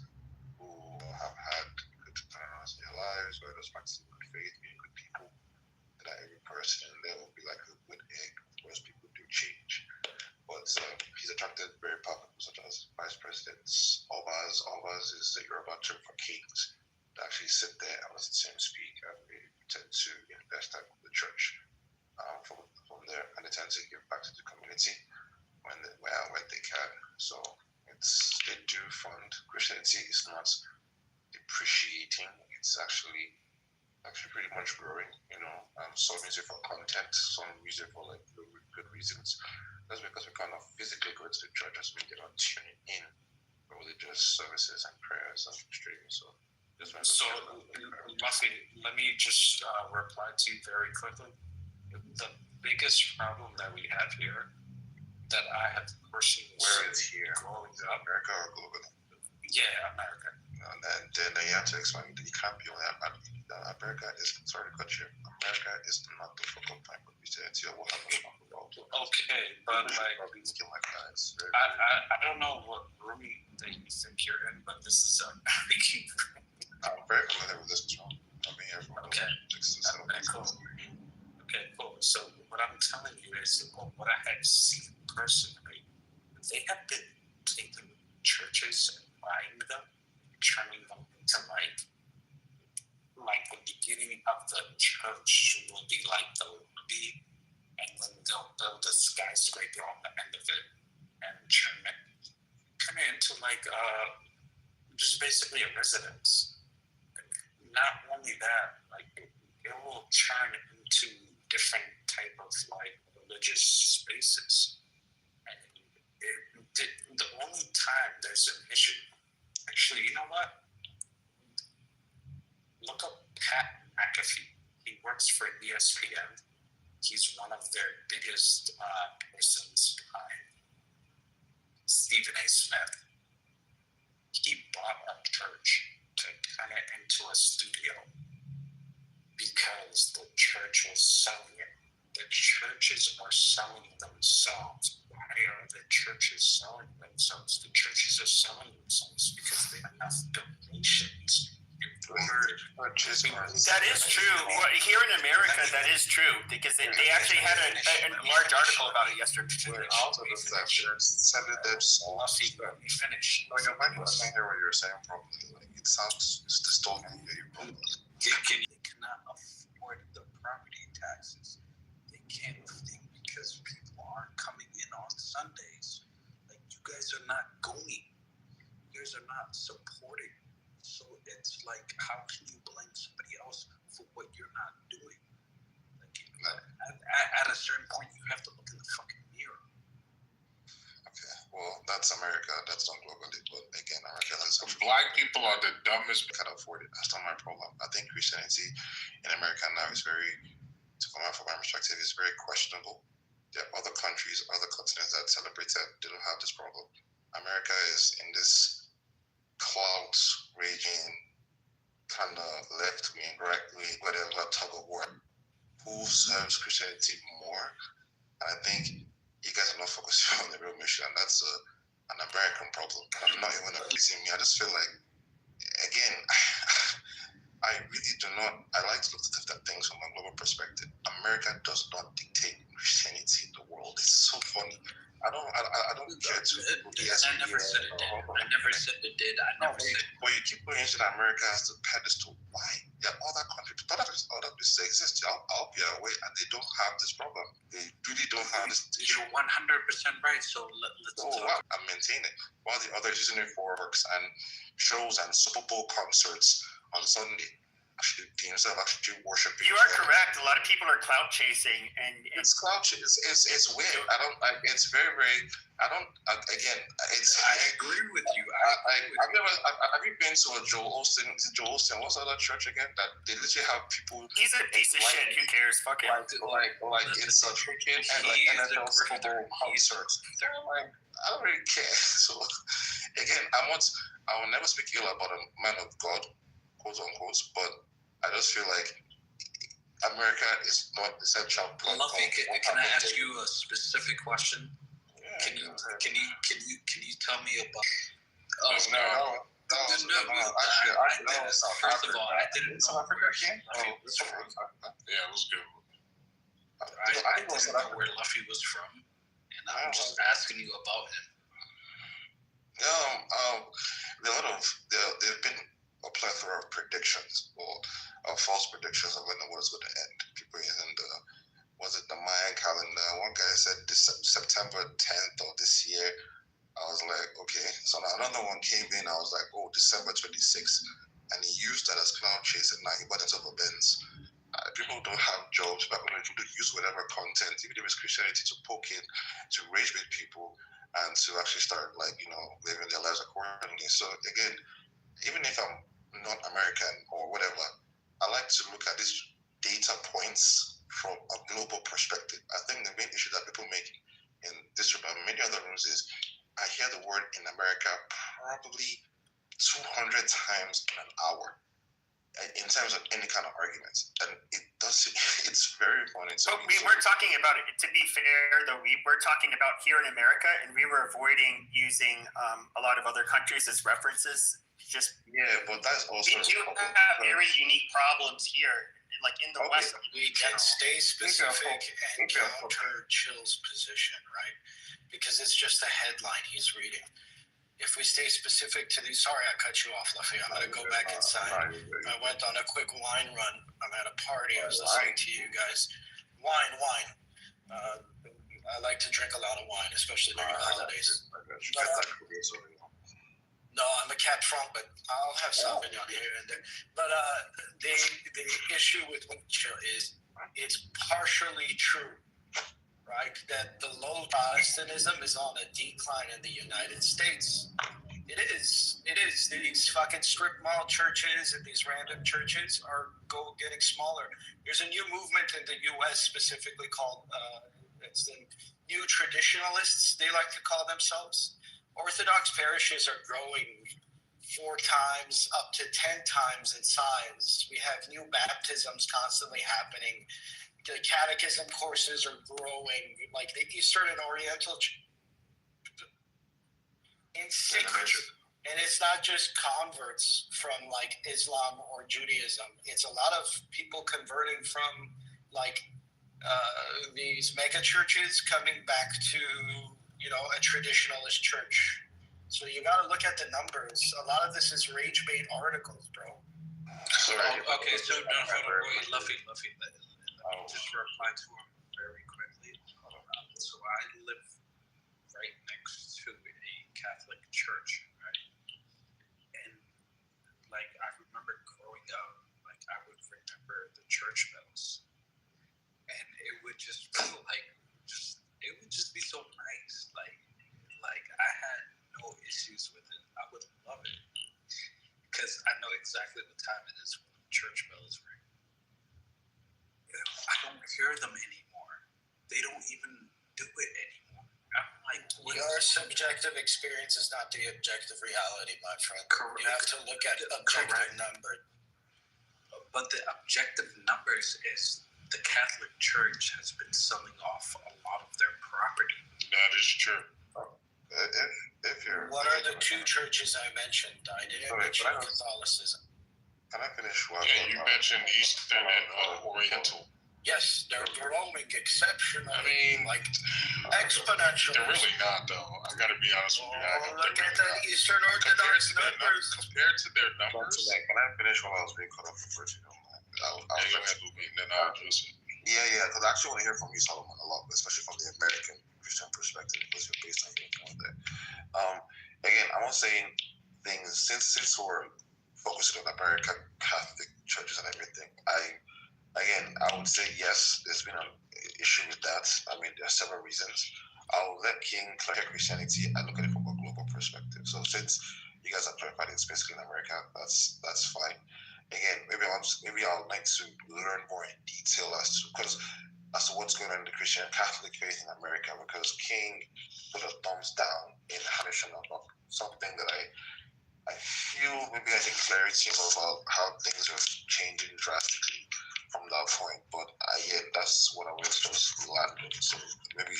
who have had good turnarounds in their lives, where they're practicing good faith, being good people. That every person there will be like a good egg. Of course, people do change, but he's attracted very powerful people such as vice presidents, Obas is the Yoruba term for kings. They actually sit there and listen to him speak, and they tend to invest in the church from there, and they tend to give back to the community when they can. So they do fund Christianity. It's not depreciating. It's actually pretty much growing. You know, some music for content, some music for like good reasons. That's because we kind of physically go to the church as we get on tuning in for religious services and prayers and streaming. So Muffy, let me just reply to you very quickly. The biggest problem that we have here, that I have personally growing up, America or globally? Yeah, America. And then you have to explain that you can't be only America is, sorry to cut you, America is not the focal point of Christianity or what happens around the world. Okay, but like, I don't know what room that you think you're in, but this is American. I'm very familiar with this as well. I've been here for 6 to 7 weeks. Cool. Okay, cool. So what I'm telling you is what I have seen personally, they have been taking churches and buying them, turning them into like like the beginning of the church will be like the lobby, and then they'll build a skyscraper on the end of it and turn it into like just basically a residence. Not only that, like it will turn into different type of like religious spaces. And the only time there's an issue, actually, you know what? Look up Pat McAfee. He works for ESPN. He's one of their biggest persons behind Stephen A. Smith. He bought a church to turn it into a studio because the church was selling it. The churches are selling themselves. Why are the churches selling themselves? The churches are selling themselves because they have enough donations. That is true. Well, here in America, that is true because they actually had a large article about it yesterday. Out of the Let me finish. No, your mind was saying what you're saying probably. Like it sounds distorted. They cannot afford the property taxes. They can't because people aren't coming in on Sundays. Like you guys are not going. You guys are not supporting. So it's like, how can you blame somebody else for what you're not doing? Like, at a certain point, you have to look in the fucking mirror. Okay, well, that's America. That's not globally, but again, America has. Black people are the dumbest. Can't afford it. That's not my problem. I think Christianity in America now is very, from my perspective, is very questionable. There are other countries, other continents that celebrate it. They don't have this problem. America is in this clout raging kind of left wing, right wing, whatever tug of war. Who serves Christianity more? And I think you guys are not focusing on the real mission, and that's an American problem. I'm not even accusing me. I just feel like, again, I really do not. I like to look at things from a global perspective. America does not dictate Christianity in the world. It's so funny. I don't care to. I never said it did. I never said it did. I never said. But you keep going into America as the pedestal. Why? There are other countries, other places exist. I'll be away, and they don't have this problem. They really don't have this issue. You're 100% right. So let's. I'm maintaining. While the others using it for works and shows and Super Bowl concerts on Sunday. Actually, instead of actually worshiping. You are correct. A lot of people are clout chasing, and it's clout chasing. It's weird. It's very, very. Again, it's. I agree with you. Have you been to a Joel Osteen? Is it Joel Osteen? What's the other church again? That they literally have people. He's a piece of shit. Who cares? Fuck him. Like it's a freaking NFL Super Bowl concerts. They're like, I don't really care. So, again, I will never speak ill about a man of God, quote unquote, but I just feel like America is not the central point. Luffy, can I ask you a specific question? Yeah, can you tell me about? First of all, I didn't know. Yeah, it was good. I didn't know where Luffy was from, and I'm just asking you about him. There've been a plethora of predictions or false predictions of when the world's going to end. People using the Mayan calendar. One guy said September 10th of this year. I was like, okay. So now another one came in. I was like, oh, December 26th. And he used that as cloud chasing. Now he bought into the Benz. People don't have jobs. But when people use whatever content, even if it's Christianity, to poke in, to rage with people, and to actually start living their lives accordingly. So again, even if I'm not American or whatever, I like to look at these data points from a global perspective. I think the main issue that people make in this room and many other rooms is I hear the word in America probably 200 times in an hour in terms of any kind of arguments. And it's very funny. But we were talking about it. To be fair, though, we were talking about here in America, and we were avoiding using a lot of other countries as references. But that's also. We do have very unique problems here, like in the West. We can stay specific and counter Chill's position, right? Because it's just a headline he's reading. if we stay specific to these, sorry I cut you off, Luffy. I'm gonna go back inside. I went on a quick wine run. I'm at a party. I was listening to you guys. Wine. I like to drink a lot of wine, especially during the holidays. No, I'm a cat front, but I'll have something on here and there. But the issue with Winchell is it's partially true, right? That the low Protestantism is on a decline in the United States. It is. These fucking strip mall churches and these random churches are getting smaller. There's a new movement in the U.S. specifically called it's the New Traditionalists, they like to call themselves. Orthodox parishes are growing 4 times up to 10 times in size. We have new baptisms constantly happening. The catechism courses are growing. Like the Eastern and Oriental and it's not just converts from like Islam or Judaism. It's a lot of people converting from like these mega churches coming back to, a traditionalist church. So you got to look at the numbers. A lot of this is rage bait articles, bro. Okay, so wait, Luffy. I'll just reply to him very quickly. So I live right next to a Catholic church, right? And like I remember growing up, like I would remember the church bells, and it would just feel like it would just be so nice. Like I had no issues with it. I would love it because I know exactly what time it is when the church bells ring. I don't hear them anymore. They don't even do it anymore. I'm like, your subjective experience is not the objective reality, my friend. Correct. You have to look at objective numbers. But the objective numbers is the Catholic Church has been selling off a lot of their property. That is true. What are the 2 churches I mentioned? I didn't mention Catholicism. Can I finish? You mentioned Eastern and Oriental. Yes, they're growing exceptionally, exponentially. They're really not, though. I got to be honest with you. Look at the Eastern Orthodox numbers. Compared to their numbers. Can I finish while I was being cut off first? I'll address it. Yeah, because I actually want to hear from you, Solomon, a lot, especially from the American Christian perspective, because you're based on your point there. Again, I'm not saying things, since we're focusing on American Catholic churches and everything, I would say yes, there's been an issue with that. I mean, there are several reasons. I'll let King clarify Christianity and look at it from a global perspective. So since you guys are clarified it's basically in America, that's fine. Again, maybe I'll like to learn more in detail as to what's going on in the Christian Catholic faith in America, because King put a thumbs down in Hamishan about something that I feel maybe I need clarity about how things are changing drastically from that point. But that's what I was just landing. So maybe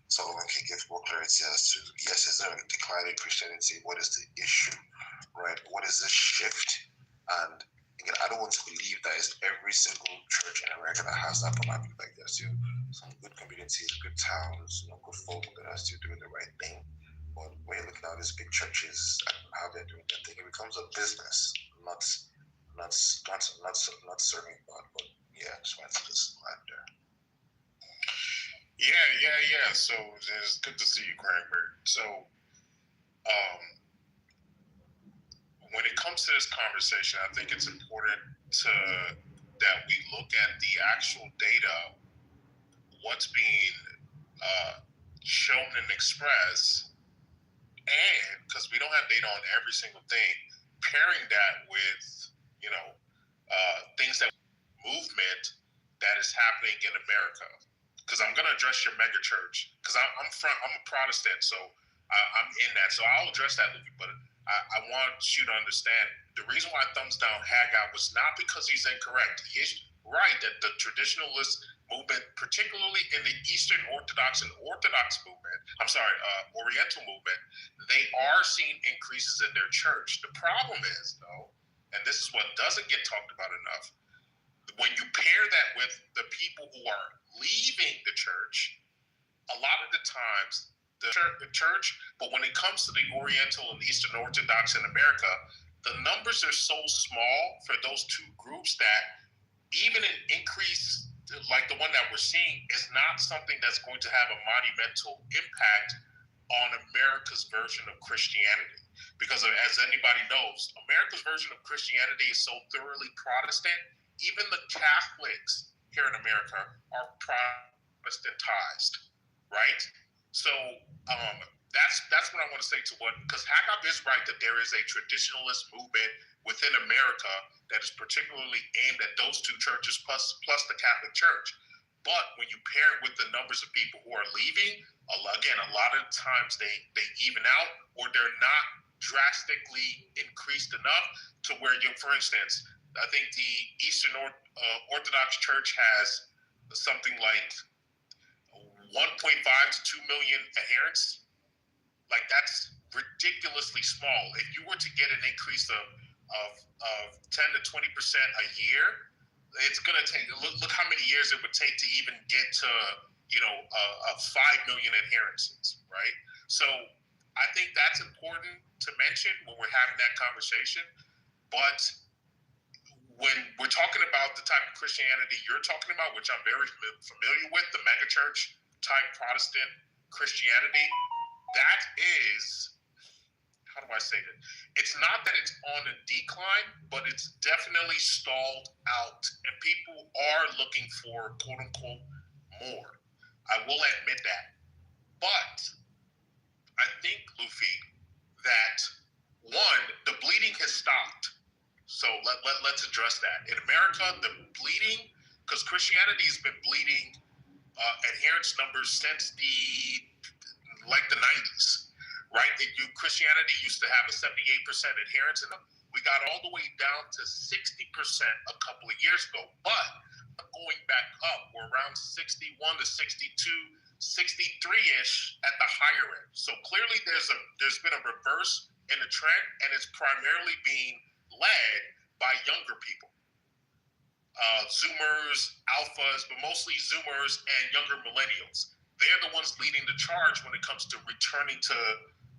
Solomon can give more clarity as to, yes, is there a decline in Christianity? What is the issue, right? What is this shift? And again, I don't want to believe that it's every single church in America that has that, but I feel like there's still some good communities, good towns, good folk that are still doing the right thing. But when you're looking at these big churches and how they're doing their thing, it becomes a business, not serving God. But yeah, I just wanted to just land there. Yeah. So it's good to see you, Cranberry. So, when it comes to this conversation, I think it's important that we look at the actual data, what's being shown and expressed, and because we don't have data on every single thing, pairing that with things that movement that is happening in America. Because I'm going to address your mega church, because I'm a Protestant, so I'm in that. So I'll address that, Luke, but I want you to understand the reason why I thumbs down Haggai was not because he's incorrect. He is right that the traditionalist movement, particularly in the Eastern Orthodox and Orthodox movement, Oriental movement, they are seeing increases in their church. The problem is, though, and this is what doesn't get talked about enough, when you pair that with the people who are leaving the church, a lot of the times the church, but when it comes to the Oriental and Eastern Orthodox in America, the numbers are so small for those two groups that even an increase like the one that we're seeing is not something that's going to have a monumental impact on America's version of Christianity. Because as anybody knows, America's version of Christianity is so thoroughly Protestant, even the Catholics here in America are Protestantized, right? So that's what I want to say to what, because Hagop is right that there is a traditionalist movement within America that is particularly aimed at those two churches plus the Catholic Church. But when you pair it with the numbers of people who are leaving, again, a lot of times they even out, or they're not drastically increased enough to where you, for instance, I think the Eastern Orthodox Church has something like 1.5 to 2 million adherents. Like, that's ridiculously small. If you were to get an increase of 10 to 20% a year, it's going to take, look how many years it would take to even get to, a 5 million adherences, right? So I think that's important to mention when we're having that conversation. But when we're talking about the type of Christianity you're talking about, which I'm very familiar with, the megachurch type Protestant Christianity, that is, how do I say that? It's not that it's on a decline, but it's definitely stalled out, and people are looking for quote unquote more. I will admit that. But I think, Luffy, that one, the bleeding has stopped. So let's address that. In America, the bleeding, because Christianity has been bleeding adherence numbers since the 90s, right? Christianity used to have a 78% adherence, and we got all the way down to 60% a couple of years ago. But going back up, we're around 61 to 62, 63-ish at the higher end. So clearly there's been a reverse in the trend, and it's primarily being led by younger people. Zoomers, alphas, but mostly Zoomers and younger millennials. They're the ones leading the charge when it comes to returning to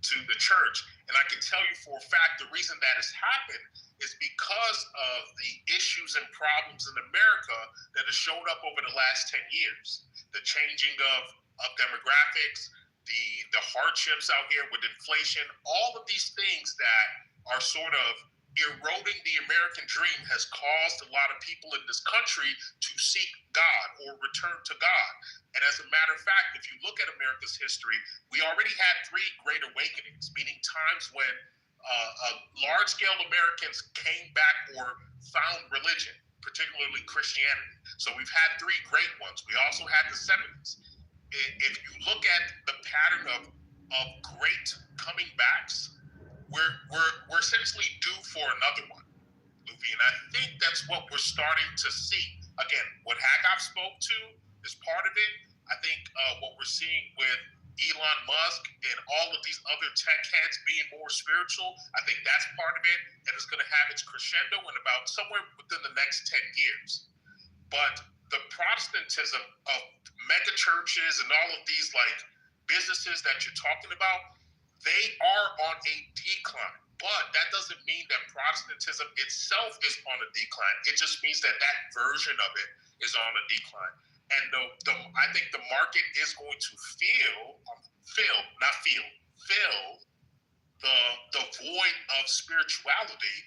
the church. And I can tell you for a fact, the reason that has happened is because of the issues and problems in America that have showed up over the last 10 years. The changing of demographics, the hardships out here with inflation, all of these things that are sort of eroding the American dream has caused a lot of people in this country to seek God or return to God. And as a matter of fact, if you look at America's history, we already had 3 great awakenings, meaning times when large-scale Americans came back or found religion, particularly Christianity. So we've had 3 great ones. We also had the 70s. If you look at the pattern of great coming backs, we're essentially due for another one, Luffy, and I think that's what we're starting to see. Again, what Hagop spoke to is part of it. I think what we're seeing with Elon Musk and all of these other tech heads being more spiritual, I think that's part of it, and it's going to have its crescendo in about somewhere within the next 10 years. But the Protestantism of mega churches and all of these like businesses that you're talking about, they are on a decline. But that doesn't mean that Protestantism itself is on a decline. It just means that version of it is on a decline. And I think the market is going to fill the void of spirituality,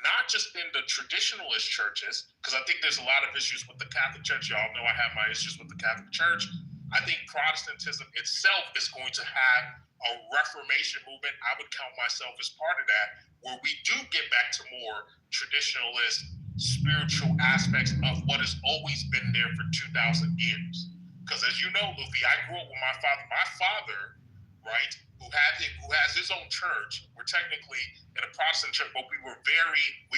not just in the traditionalist churches, because I think there's a lot of issues with the Catholic Church. Y'all know I have my issues with the Catholic Church. I think Protestantism itself is going to have a Reformation movement. I would count myself as part of that, where we do get back to more traditionalist spiritual aspects of what has always been there for 2,000 years. Because as you know, Luffy, I grew up with my father. My father, right, who has his own church. We're technically in a Protestant church, but we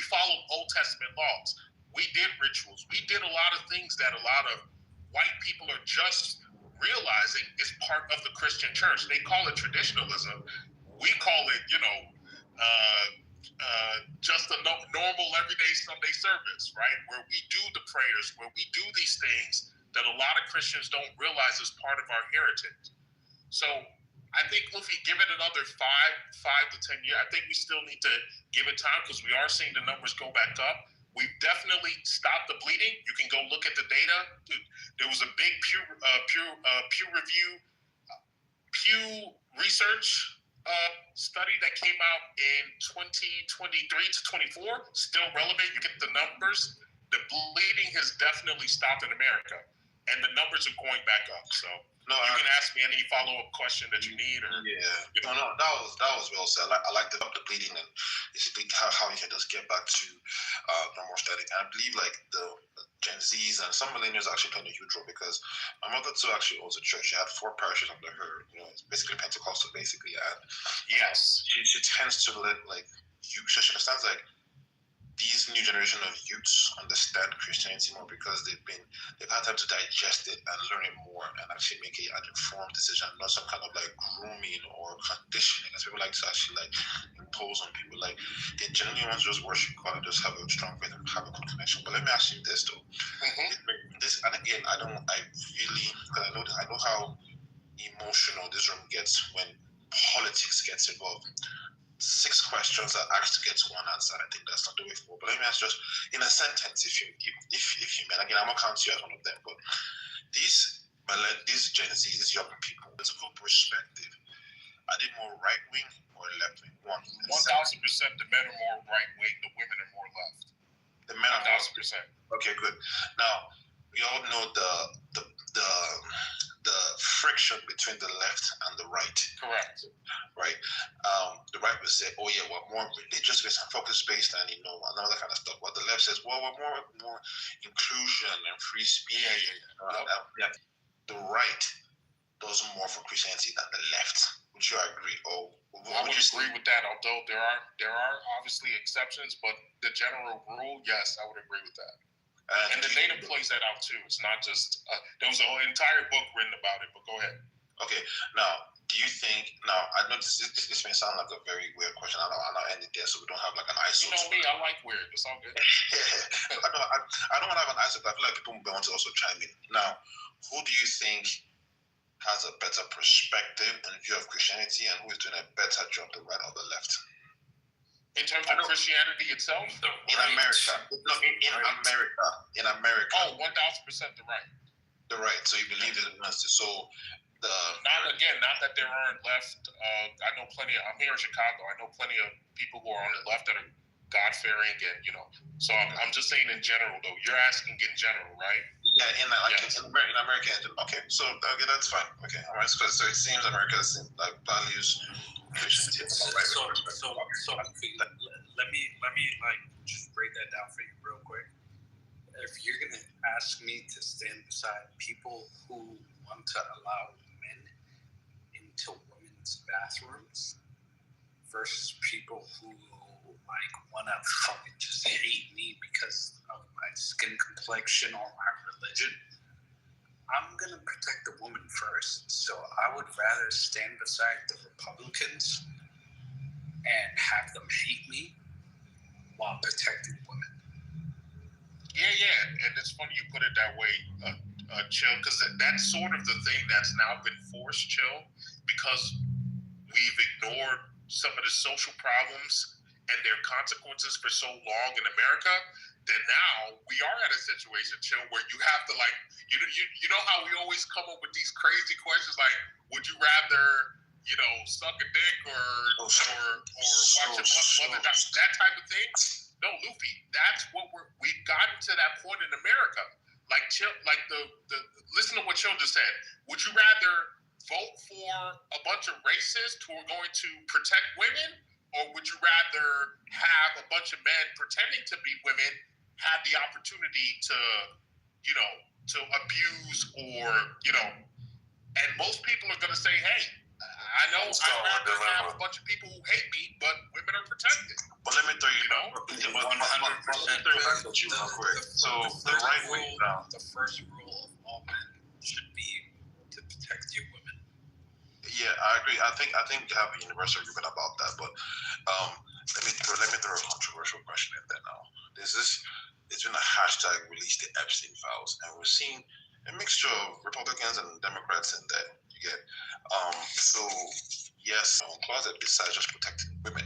followed Old Testament laws. We did rituals. We did a lot of things that a lot of white people are just realizing is part of the Christian church. They call it traditionalism. We call it, just a normal everyday Sunday service, right? Where we do the prayers, where we do these things that a lot of Christians don't realize is part of our heritage. So I think Luffy, give it another 5 to 10 years. I think we still need to give it time because we are seeing the numbers go back up. We've definitely stopped the bleeding. You can go look at the data. Dude, there was a big Pew Research study that came out in 2023 to 24. Still relevant. You get the numbers. The bleeding has definitely stopped in America, and the numbers are going back up. So you can ask me any follow-up question that you need. Or that was well said. I like the bleeding and basically how you can just get back to normal static. And I believe like the Gen Zs and some millennials actually playing a huge role because my mother too actually owns a church. She had 4 parishes under her. It's basically Pentecostal, basically. And yes, she tends to let like you. She understands like these new generation of youths understand Christianity more because they've had time to digest it and learn it more and actually make an informed decision, not some kind of like grooming or conditioning, as people like to actually like impose on people. Like they genuinely want to just worship God and just have a strong faith and have a good connection. But let me ask you this though. This, and again, I know how emotional this room gets when politics gets involved. 6 questions are asked to get to one answer. I think that's not the way forward. But let me ask just in a sentence, if you may. Again, I'm not counting you as one of them, but these Gen Z, these young people, political perspective, are they more right wing or left wing? 1,000%. The men are more right wing. The women are more left. The men are 1,000%. Okay, good. Now we all know the friction between the left and the right. Correct. Right. The right will say, "Oh yeah, we're more religious based and focus based, and and all that kind of stuff." But the left says, "Well, we're more inclusion and free speech." Yeah. The right does more for Christianity than the left. Would you agree? Or I would agree with that. Although there are obviously exceptions, but the general rule, yes, I would agree with that. And the data plays that out too. It's not just there was a whole entire book written about it. But go ahead. Okay. Now, do you think? Now, I know this may sound like a very weird question. I'll end it there so we don't have like an ISO. You know me, I like weird. It's all good. I don't want to have an ISO. I feel like people want to also chime in. Now, who do you think has a better perspective and view of Christianity, and who is doing a better job, the right or the left? In terms of Christianity itself? In America. No, in America. Oh, 1,000% the right. The right. So you believe it wants to. So not that there aren't left. I know plenty of, I'm here in Chicago. I know plenty of people who are on the left that are God-fearing and, So I'm just saying in general, though. You're asking in general, right? Yeah, in America. Okay, so that's fine. Okay, all right. So it seems America values Christianity. So let me like just break that down for you real quick. If you're gonna ask me to stand beside people who want to allow men into women's bathrooms versus people who like wanna fucking just hate me because of my skin complexion or my religion, I'm going to protect the woman first. So I would rather stand beside the Republicans and have them hate me while protecting women. Yeah. And it's funny you put it that way, Chill, because that's sort of the thing that's now been forced, Chill, because we've ignored some of the social problems and their consequences for so long in America, that now we are at a situation, Chill, where you have to you know how we always come up with these crazy questions like, would you rather, suck a dick or watch a mother die, that type of thing? No, Luffy, that's what we've gotten to that point in America. Like Chill, listen to what Chill just said. Would you rather vote for a bunch of racists who are going to protect women? Or would you rather have a bunch of men pretending to be women have the opportunity to abuse or, and most people are going to say, hey, I know I'd rather have a bunch of people who hate me, but women are protected. But let me throw you, 100%. So the right way down. The first rule of all men should be to protect your women. Yeah, I agree. I think you have a universal agreement about that. But let me throw a controversial question in there now. It's been a hashtag release the Epstein files, and we're seeing a mixture of Republicans and Democrats in there. You get. So yes, closet besides just protecting women,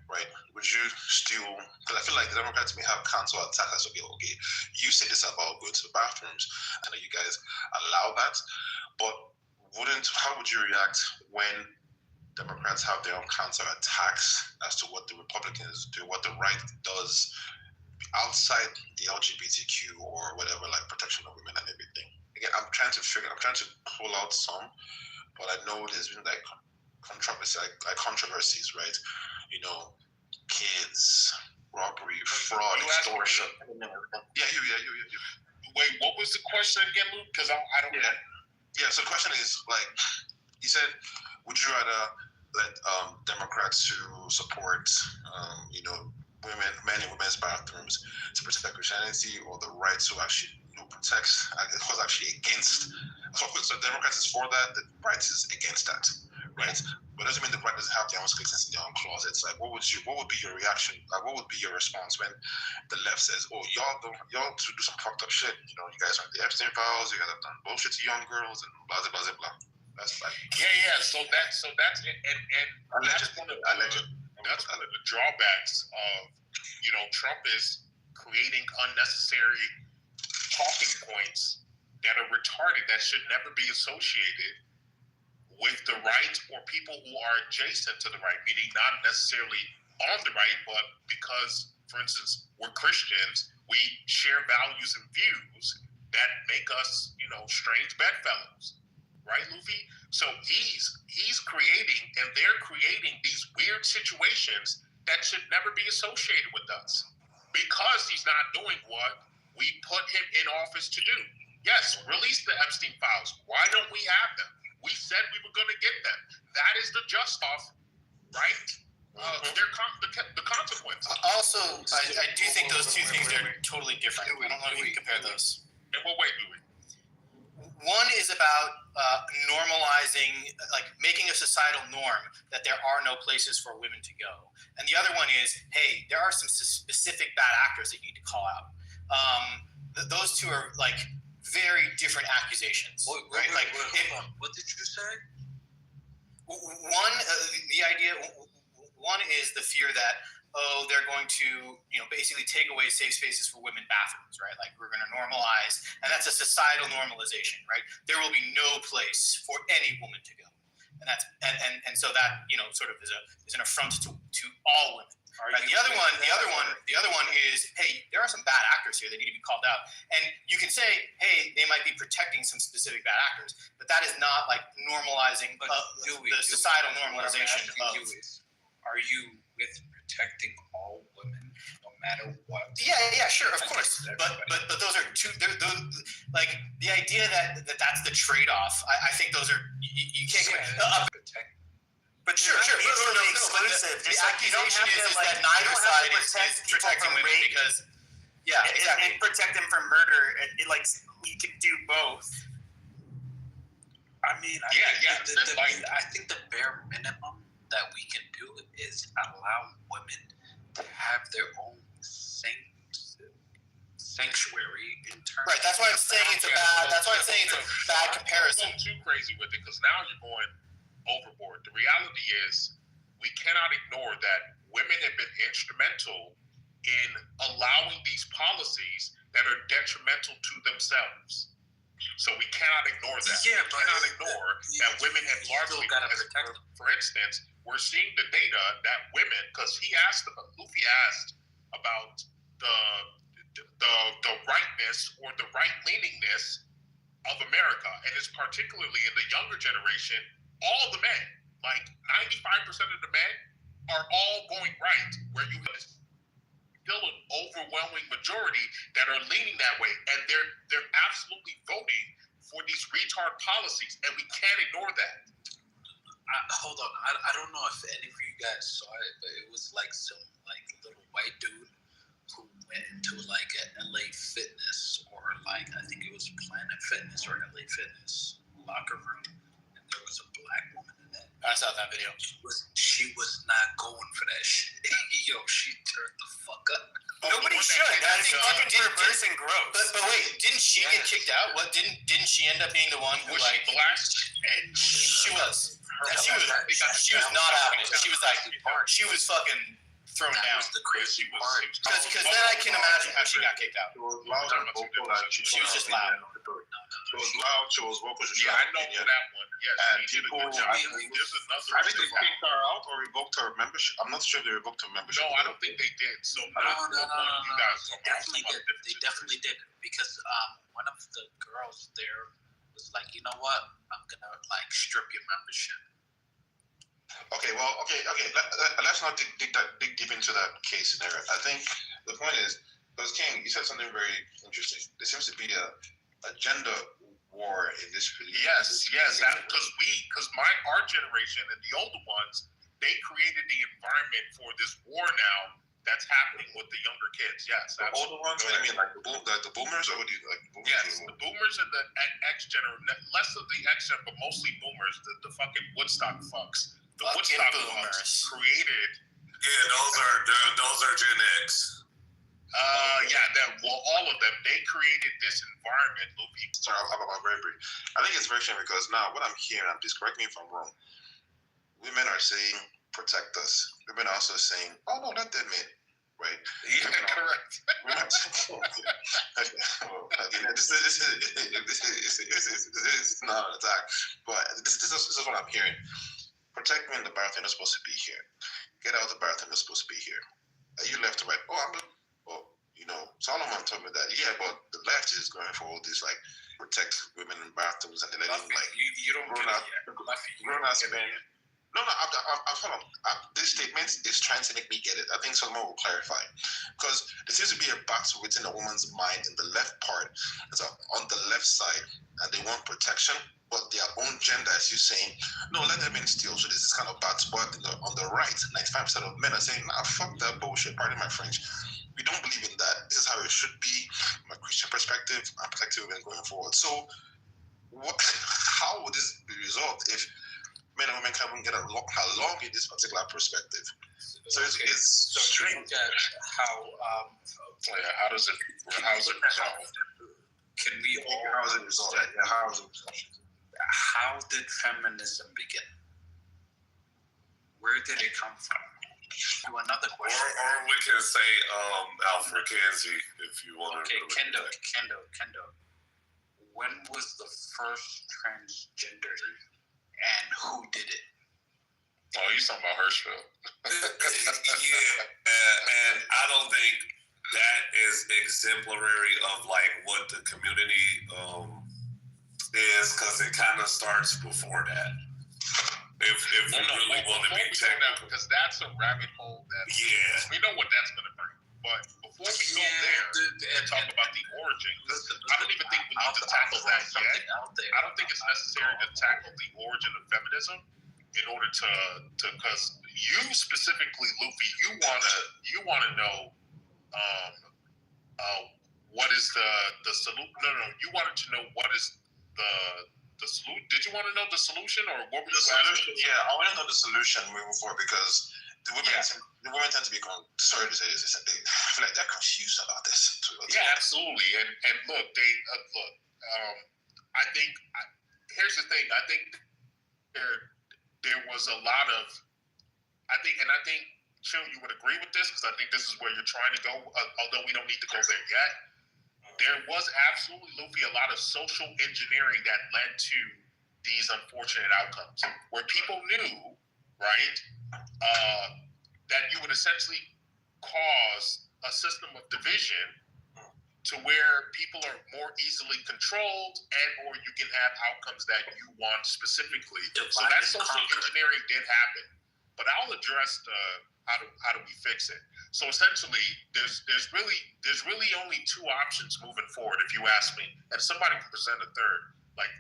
right? Would you still? Because I feel like the Democrats may have counsel attackers. Okay, you say this about going to the bathrooms. I know you guys allow that, but how would you react when Democrats have their own counter attacks as to what the Republicans do, what the right does outside the LGBTQ or whatever, like protection of women and everything? Again, I'm trying to pull out some, but I know there's been like controversies, right? You know, kids, robbery, fraud, extortion. Yeah, you. Wait, what was the question again, Luke? Because I don't know. Yeah, so the question is, like, you said, would you rather let Democrats who support, men in women's bathrooms to protect Christianity, or the right to actually protects, it was actually against? So Democrats is for that, the right is against that, right? But it doesn't mean the right doesn't have their own skeletons in their own closets. Like, what would be your reaction? Like, what would be your response when the left says, "Oh, y'all to do some fucked up shit. You know, you guys are the Epstein files. You guys have done bullshit to young girls and blah blah blah blah." That's like So that's one of the drawbacks of Trump is creating unnecessary talking points that are retarded that should never be associated with the right or people who are adjacent to the right, meaning not necessarily on the right, but because, for instance, we're Christians, we share values and views that make us, strange bedfellows, right, Luffy? So he's creating, and they're creating these weird situations that should never be associated with us because he's not doing what we put him in office to do. Yes, release the Epstein files. Why don't we have them? We said we were going to get them. That is the just off, right? The consequence. Also, I do think those two things are totally different. I don't know if we can compare those. In what way, Louis? One is about normalizing, like making a societal norm that there are no places for women to go. And the other one is, hey, there are some specific bad actors that you need to call out. Those two are like very different accusations, right? What did you say? One is the fear that, they're going to, basically take away safe spaces for women bathrooms, right? Like we're going to normalize, and that's a societal normalization, right? There will be no place for any woman to go, and so that sort of is an affront to all women. Right? The other one is, hey, there are some bad actors here that need to be called out, and you can say, hey, they might be protecting some specific bad actors, but that is not like normalizing the societal normalization of. Are you with protecting all women, no matter what? Yeah, sure, of course. But those are two. Like the idea that's the trade-off. I think those are you can't protect. But sure. Mutually exclusive. The accusation is that neither side is protecting women because and protect them from murder. You can do both. I mean, I think the bare minimum that we can do is allow women to have their own sanctuary in terms. Right. That's why I'm saying it's a bad. That's why I'm saying it's a bad comparison. Don't go too crazy with it because now you're going overboard. The reality is we cannot ignore that women have been instrumental in allowing these policies that are detrimental to themselves. So we cannot ignore that. Yeah, we cannot ignore that women have largely got to protect them. For instance, we're seeing the data that women, because Luffy asked about the rightness or the right-leaningness of America, and it's particularly in the younger generation. All the men, like 95% of the men, are all going right, where you have still an overwhelming majority that are leaning that way, and they're absolutely voting for these retard policies, and we can't ignore that. Hold on, I don't know if any of you guys saw it, but it was like some little white dude who went into like an LA Fitness or I think it was Planet Fitness or LA Fitness locker room, and there was a black woman in it, I saw that video. She was not going for that shit. Yo, she turned the fuck up. Nobody should. That's fucking perverse and gross. But wait, didn't she get kicked out? What didn't she end up being the one who Was she black? And she was. She was not having it. She was like, she was fucking thrown down. The crazy part. Because then I can imagine how she got kicked out. She was loud and vocal. She was just loud. She was loud. She was vocal. Yeah, I know that one. Yes, And she did a people, good job. I think they kicked her out or revoked her membership. I'm not sure they revoked her membership. No, I don't think they did. So No. you guys They definitely did because one of the girls there was like, you know what? I'm gonna like strip your membership. Okay. Let's not dig deep into that case scenario. I think the point is, because King, you said something very interesting. There seems to be a gender war in this. Yes, because our generation and the older ones, they created the environment for this war now that's happening with the younger kids. Yes, The older ones. What do you mean, like the boomers, or what do you like? Yes, the boomers and the X generation, less of the X gen, but mostly boomers. The fucking Woodstock fucks. The Woodstock fucks created. Yeah, those are Gen X. All of them. They created this environment, Luffy. Sorry, I'll very brief. I think it's very interesting because now what I'm hearing, please correct me if I'm wrong. Women are saying protect us. Women are also saying, oh no, let them in, right? Yeah, correct. This is not an attack, but this is what I'm hearing. Protect me in the bathroom. They're supposed to be here. Get out of the bathroom. They're supposed to be here. Are you left or right? Solomon told me that. Yeah, but the left is going for all this like protect women in bathrooms and they let them like you don't get it yet. No, I'm following. This statement is trying to make me get it. I think someone will clarify. Because there seems to be a box within a woman's mind in the left part, so on the left side, and they want protection, but their own gender, as you're saying, no, let them in still. So there's this kind of bad spot on the right. 95% of men are saying, nah, fuck that bullshit. Pardon my French. We don't believe in that. This is how it should be from a Christian perspective and protective women going forward. So how would this be resolved if men and women can't get along in this particular perspective? So it's strange. Look at how's it resolved? Can we all? How is it resolved? Yeah, how is it resolved? How did feminism begin? Where did it come from? To another question. Or we can say Alfred Kinsey, if you want to. Okay, Kendo. When was the first transgender and who did it? Oh, you're talking about Hirschfeld. And I don't think that is exemplary of like what the community is, because it kind of starts before that. If you really want to be technical, because that's a rabbit hole that we know what that's going to bring. But before we go there and talk about the origin, I don't even think we need to tackle that yet. I don't think it's necessary to tackle the origin of feminism in order to because you specifically, Luffy, you wanna know what is the solution? No, you wanted to know what is the solution. Did you want to know the solution, or what was the solution? Yeah, I want to know the solution moving forward because the women tend to be sorry to say this, they feel like they're confused about this. Yeah, absolutely. And look, I think here's the thing. I think there was a lot of I think Chill, you would agree with this because I think this is where you're trying to go. Although we don't need to go there yet. There was absolutely, Luffy, a lot of social engineering that led to these unfortunate outcomes where people knew, right, that you would essentially cause a system of division to where people are more easily controlled and or you can have outcomes that you want specifically. So that social engineering did happen. But I'll address how do we fix it. So essentially, there's really only two options moving forward, if you ask me. And somebody can present a third, like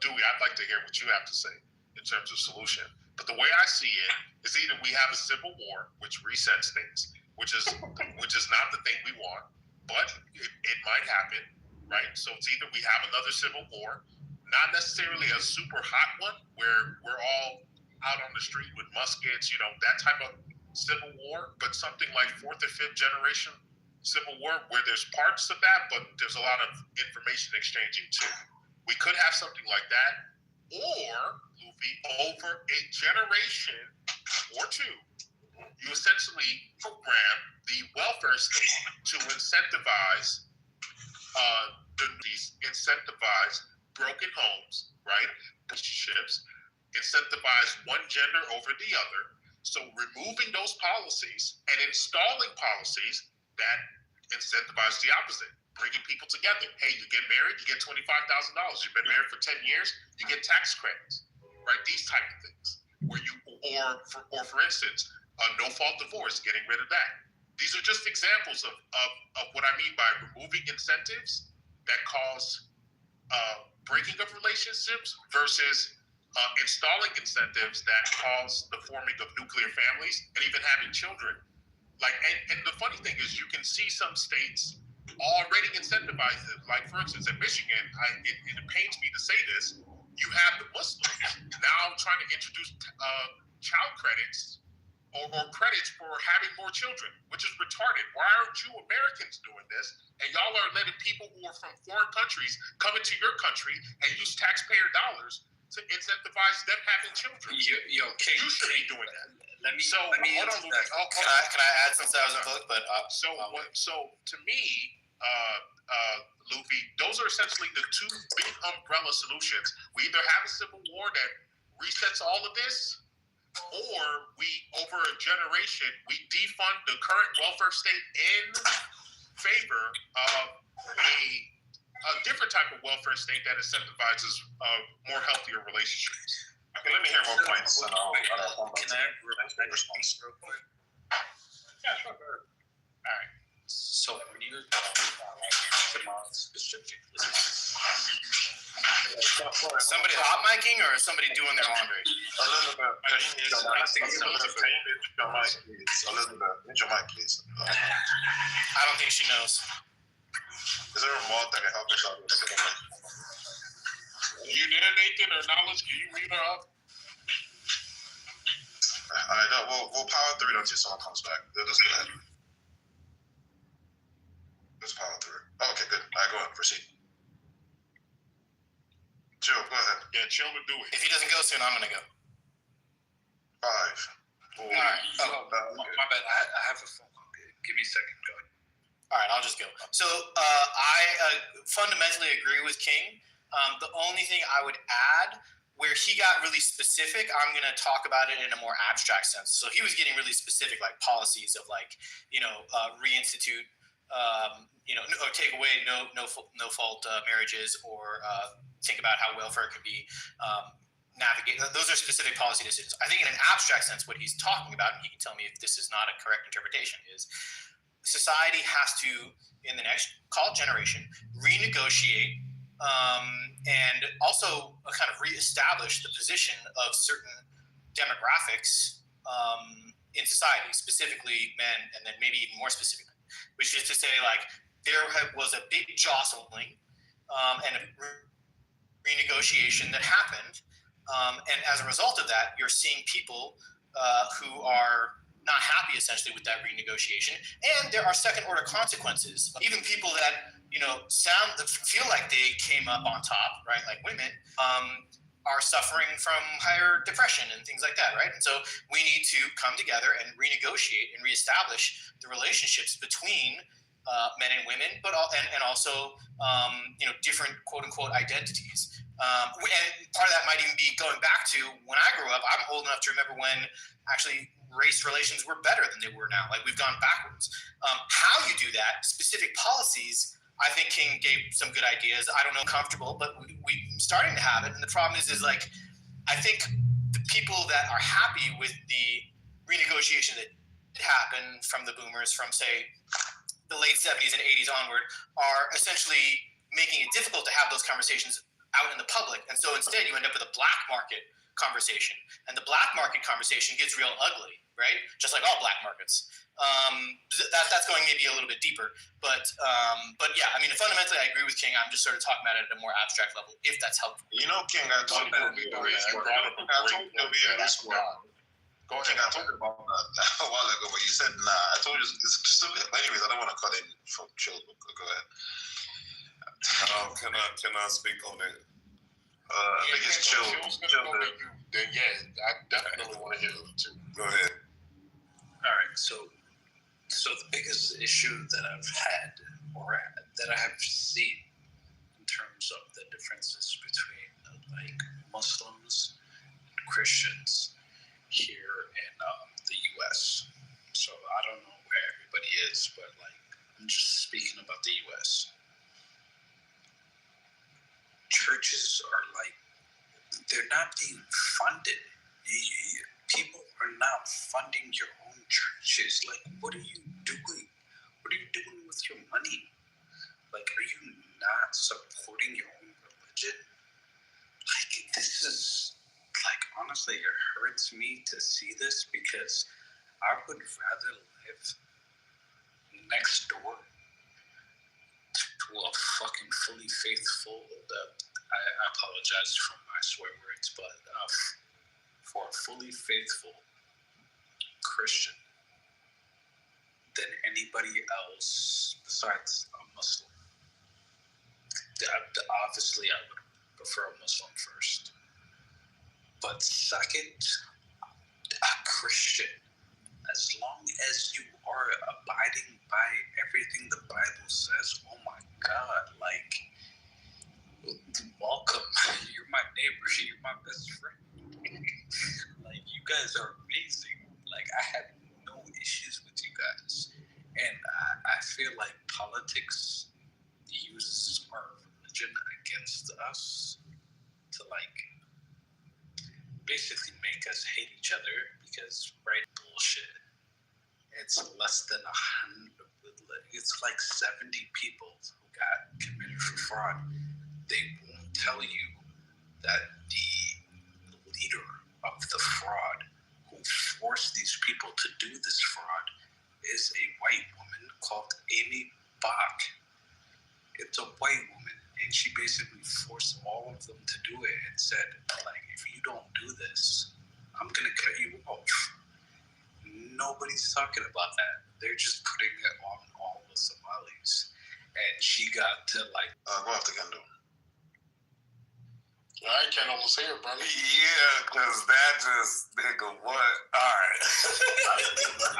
Dewey. I'd like to hear what you have to say in terms of solution. But the way I see it is either we have a civil war, which resets things, which is not the thing we want, but it might happen, right? So it's either we have another civil war, not necessarily a super hot one where we're all out on the street with muskets, that type of civil war, but something like fourth or fifth generation civil war where there's parts of that, but there's a lot of information exchanging too. We could have something like that, or Luffy, over a generation or two, you essentially program the welfare state to incentivize incentivize broken homes, right? Relationships, incentivize one gender over the other. So removing those policies and installing policies that incentivize the opposite, bringing people together. Hey, you get married, you get $25,000. You've been married for 10 years, you get tax credits, right? These type of things. Where you, or for instance, a no-fault divorce, getting rid of that. These are just examples of what I mean by removing incentives that cause breaking of relationships versus installing incentives that cause the forming of nuclear families and even having children. And the funny thing is, you can see some states already incentivize it. Like, for instance, in Michigan, it pains me to say this, you have the Muslims now trying to introduce child credits or credits for having more children, which is retarded. Why aren't you Americans doing this? And y'all are letting people who are from foreign countries come into your country and use taxpayer dollars to incentivize them having children. You should be doing that. Let me hold on, Luffy. Can I add since I was involved? But so to me, Luffy, those are essentially the two big umbrella solutions. We either have a civil war that resets all of this, or we, over a generation, we defund the current welfare state in favor of a different type of welfare state that incentivizes more healthier relationships. Okay, let me hear more points. Can I response real quick? Yeah, sure. All right. So when you're talking about specifically, somebody hot micing or somebody doing their laundry? Elizabeth, mute your mic, please. I don't think she knows. Is there a mod that can help us out with this? You there, Nathan, or Knowledge? Can you read her up? All right, no, we'll power through it until someone comes back. Let's go ahead. Let's power through it. Okay, good. All right, go ahead. Proceed. Chill, go ahead. Yeah, Chill will do it. If he doesn't go soon, I'm going to go. 5. All right. My bad. I have a phone call. Give me a second. Go ahead. All right, I'll just go. So I fundamentally agree with King. The only thing I would add, where he got really specific, I'm going to talk about it in a more abstract sense. So he was getting really specific, like policies of reinstitute, or take away no fault marriages, or think about how welfare could be navigated. Those are specific policy decisions. I think in an abstract sense, what he's talking about, and he can tell me if this is not a correct interpretation, is society has to, in the next generation, renegotiate and also kind of reestablish the position of certain demographics in society, specifically men, and then maybe even more specifically, which is to say, like, there was a big jostling and a renegotiation that happened, and as a result of that, you're seeing people who are not happy essentially with that renegotiation, and there are second order consequences. Even people that feel like they came up on top, right, like women, are suffering from higher depression and things like that, right? And so we need to come together and renegotiate and reestablish the relationships between men and women, but also different quote unquote identities. And part of that might even be going back to when I grew up. I'm old enough to remember when actually race relations were better than they were now. Like, we've gone backwards. How you do that, specific policies, I think King gave some good ideas. I don't know, comfortable, but we're starting to have it. And the problem is I think the people that are happy with the renegotiation that happened from the boomers from, say, the late 70s and 80s onward, are essentially making it difficult to have those conversations out in the public. And so instead you end up with a black market conversation, and the black market conversation gets real ugly, right? Just like all black markets. That's going maybe a little bit deeper, but yeah, I mean, fundamentally, I agree with King. I'm just sort of talking about it at a more abstract level, if that's helpful. You know, King, I told you that. Go ahead. I told you about that a while ago, but you said nah. I told you it's still. Anyways, I don't want to cut in from Chill. Go ahead. Can I speak on it? I think it's Chill. Then yeah, I definitely want to hear them too. Go ahead. All right. So the biggest issue that I've had, or that I have seen, in terms of the differences between like Muslims and Christians here in the U.S. So I don't know where everybody is, but like I'm just speaking about the U.S. Churches are like, they're not being funded. People are not funding your own churches. Like, what are you doing? What are you doing with your money? Like, are you not supporting your own religion? Like, this is, like, honestly, it hurts me to see this, because I would rather live next door to a fucking fully faithful, I apologize for my swear words, but for a fully faithful Christian than anybody else besides a Muslim. Obviously, I would prefer a Muslim first. But second, a Christian. As long as you are abiding by everything the Bible says, oh my God, like, welcome. You're my neighbor. You're my best friend. Like, you guys are amazing. Like, I have no issues with you guys. And I feel like politics uses our religion against us to, like, basically make us hate each other, because, right, bullshit. It's less than 100. It's like 70 people who got committed for fraud. They won't tell you that the leader of the fraud, who forced these people to do this fraud, is a white woman called Amy Bach. It's a white woman, and she basically forced all of them to do it and said, like, if you don't do this, I'm gonna cut you off. Nobody's talking about that. They're just putting it on all the Somalis. And she got to, like, go after Kendo. All right, Kendall, let's hear it, brother. Yeah, because that just, nigga, what? All right.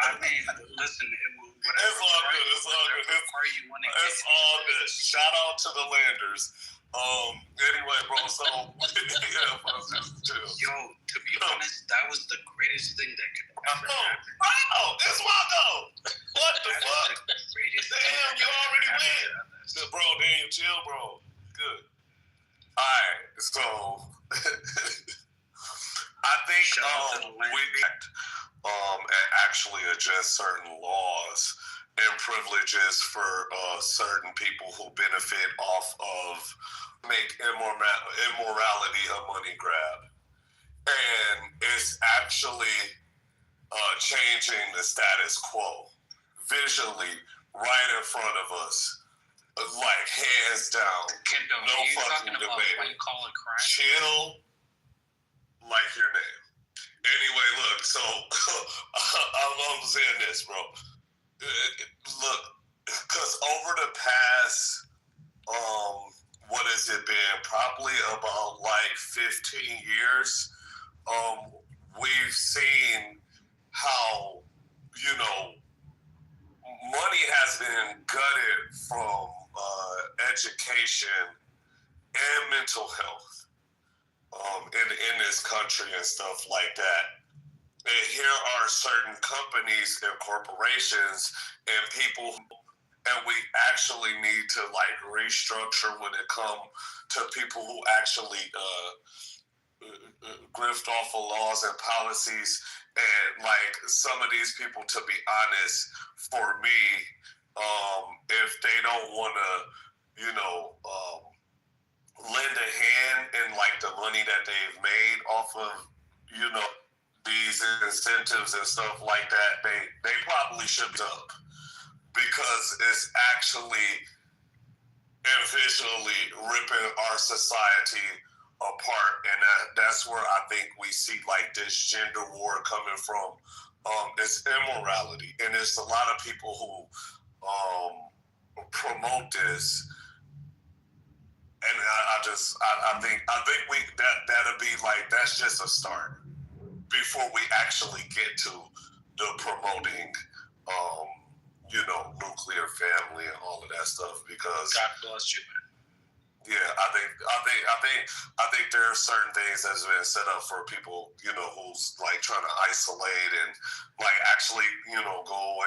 I mean, listen, it's all good. It's all good. It's all good. Shout out to the Landers. Anyway, bro, so yeah, yo, to be honest, that was the greatest thing that could ever happen. Bro, it's Waldo. What the fuck? Damn, you already win. Bro, damn, chill, bro. Good. Alright, so I think we need and actually adjust certain laws and privileges for certain people who benefit off of make immorality a money grab. And it's actually changing the status quo visually right in front of us. Like, hands down. Kendo, no you fucking talking about debate. what you call a crime? Chill like your name. Anyway, look, so I'm saying this, bro. Look, because over the past, what has it been? Probably about like 15 years, we've seen how, you know, money has been gutted from education and mental health in this country and stuff like that. And here are certain companies and corporations and people, and we actually need to like restructure when it comes to people who actually grift off of laws and policies. And like some of these people, to be honest, for me, if they don't want to, you know, lend a hand in like the money that they've made off of, you know, these incentives and stuff like that, they probably should be up, because it's actually visually ripping our society apart, and that's where I think we see like this gender war coming from. It's immorality, and it's a lot of people who promote this. And I think that'll be like, that's just a start before we actually get to the promoting, you know, nuclear family and all of that stuff. Because God bless you, man. Yeah, I think there are certain things that's been set up for people, you know, who's like trying to isolate and like actually, you know, go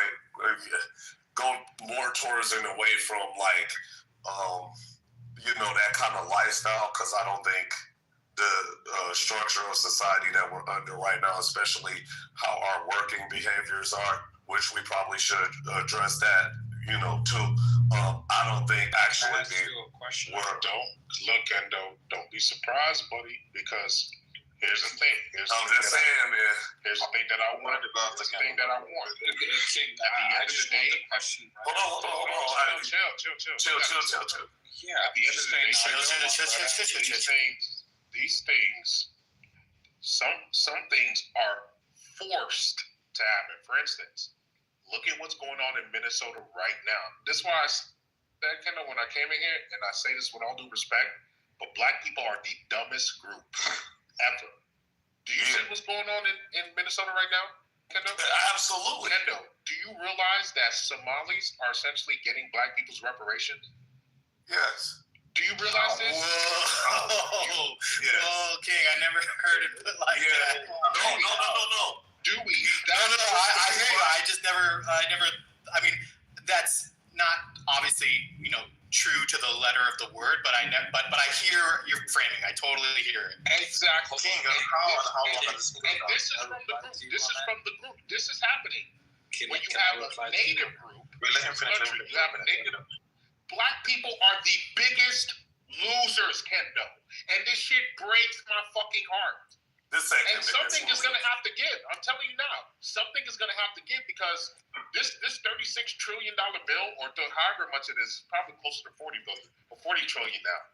more towards and away from like, you know, that kind of lifestyle. Because I don't think the structure of society that we're under right now, especially how our working behaviors are, which we probably should address that, you know, too. I don't think actually don't be surprised, buddy, because here's the thing. Here's the thing that I want. At the end of the day, hold on. Chill. Yeah. At the end of the day, these things, some things are forced to happen. For instance, look at what's going on in Minnesota right now. This is why I said, Kendall, when I came in here, and I say this with all due respect, but Black people are the dumbest group ever. Do you see what's going on in Minnesota right now, Kendall? Absolutely. Kendall, do you realize that Somalis are essentially getting Black people's reparations? Yes. Do you realize this? Whoa. Yes. Oh, King, I never heard it put like that. No. Do we? No. I hear you. I mean, that's not obviously, you know, true to the letter of the word, but I hear your framing. I totally hear it. Exactly. King, this is from the group. This is happening. When you have a native group, you have a native. Black people are the biggest losers, Kendo, and this shit breaks my fucking heart. And something is going to have to give. I'm telling you now, something is going to have to give, because this $36 trillion bill, or however much it is, probably closer to 40 billion or 40 trillion now,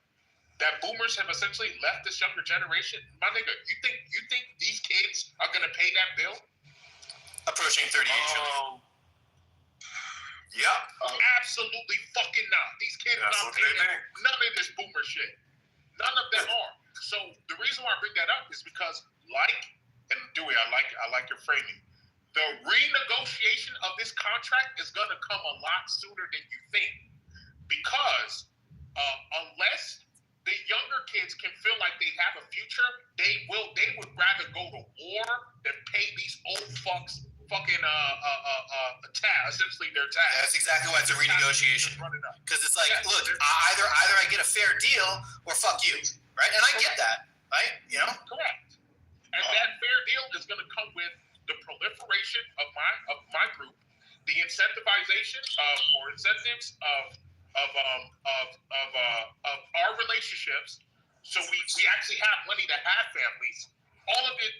that boomers have essentially left this younger generation. My nigga, you think these kids are going to pay that bill? Approaching 38 trillion. Yeah. Absolutely fucking not. These kids are not paying none of this boomer shit. None of them are. So the reason why I bring that up is because, and Dewey, I like your framing. The renegotiation of this contract is going to come a lot sooner than you think, because unless the younger kids can feel like they have a future, they would rather go to war than pay these old fucks fucking essentially their tax. Yeah, that's exactly why it's a renegotiation. Because it's like, look, either I get a fair deal or fuck you, right? And I get that, right? You know, correct. And that fair deal is going to come with the proliferation of my group, the incentivization or incentives of our relationships, so we actually have money to have families. All of the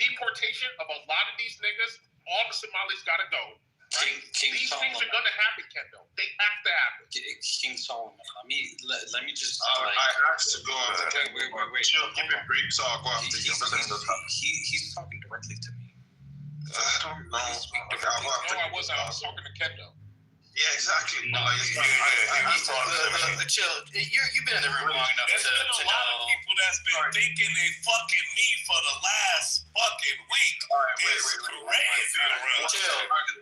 deportation of a lot of these niggas. All the Somalis gotta go. Right? These things are gonna happen, Kendall. They have to happen. King Solomon, let me just. I have to go after. Wait. Chill, give me a break, so I'll go after you. He's talking directly to me. I don't know. I was talking to Kendall. Yeah, exactly. Chill. You've been in the room long enough to know. A lot of people that's been thinking they fucking me for the last fucking week. It's crazy around.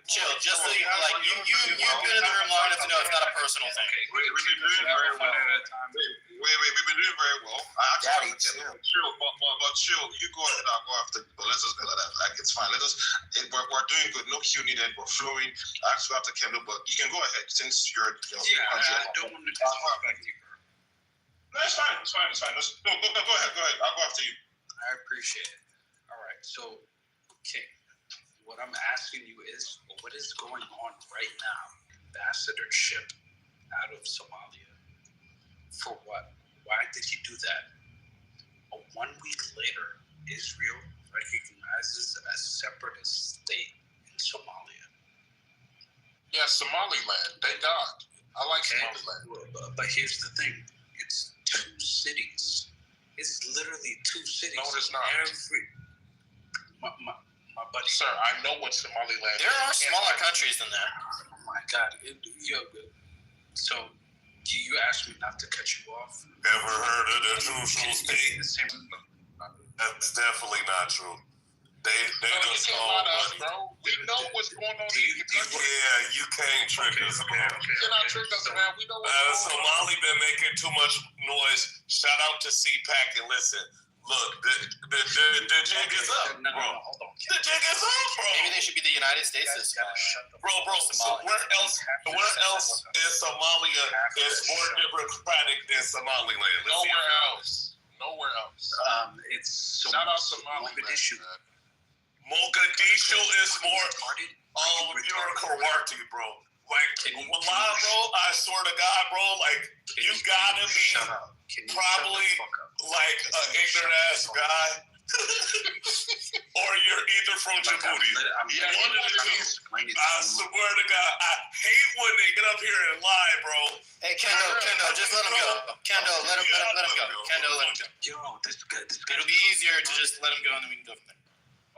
Chill. Just so you like, you've been in the room long enough to know it's not a personal thing. We've been doing very well. We've been doing very well. I actually chill, but chill. You go ahead. I'll go after. But let's just go like that. Like, it's fine. We're doing good. No Q needed. We're flowing. I actually have to Kendall, but you can go ahead since you're. I don't want to disrespect you. No, it's fine. Go ahead. I'll go after you. I appreciate it. All right. So, okay. What I'm asking you is, what is going on right now? Ambassadorship out of Somalia. For what? Why did he do that? 1 week later, Israel recognizes a separatist state in Somalia. Yeah, Somaliland. Thank God. I like Somaliland. But here's the thing. It's 2 cities. It's literally 2 cities. No, it's not. My buddy. Sir, I know what Somaliland is. There are smaller countries than that. Oh my God. So, you asked me not to cut you off. Ever heard of the true state? That's definitely not true. They just all money. Bro. We know what's going on in the country. Yeah, you can't trick us, man. You cannot trick us, man. We know what's going on. Somali been making too much noise. Shout out to CPAC and listen. Look, the jig is up, bro. The jig is up, bro. Maybe they should be the United States. Bro. So where else is Somalia is more democratic than Somaliland? Nowhere else. It's shout out Somaliland. Mogadishu is more. You're Kawati, bro. Like, Wallah, bro, I swear to God, bro, like, you gotta be probably like an ignorant ass guy, or you're either from Djibouti. One of the things, I swear to God, I hate when they get up here and lie, bro. Hey, Kendall, just let him go. Kendall, let him go. Kendall, let him go. Yo, this guy. It'll be easier to just let him go and then we can go from there.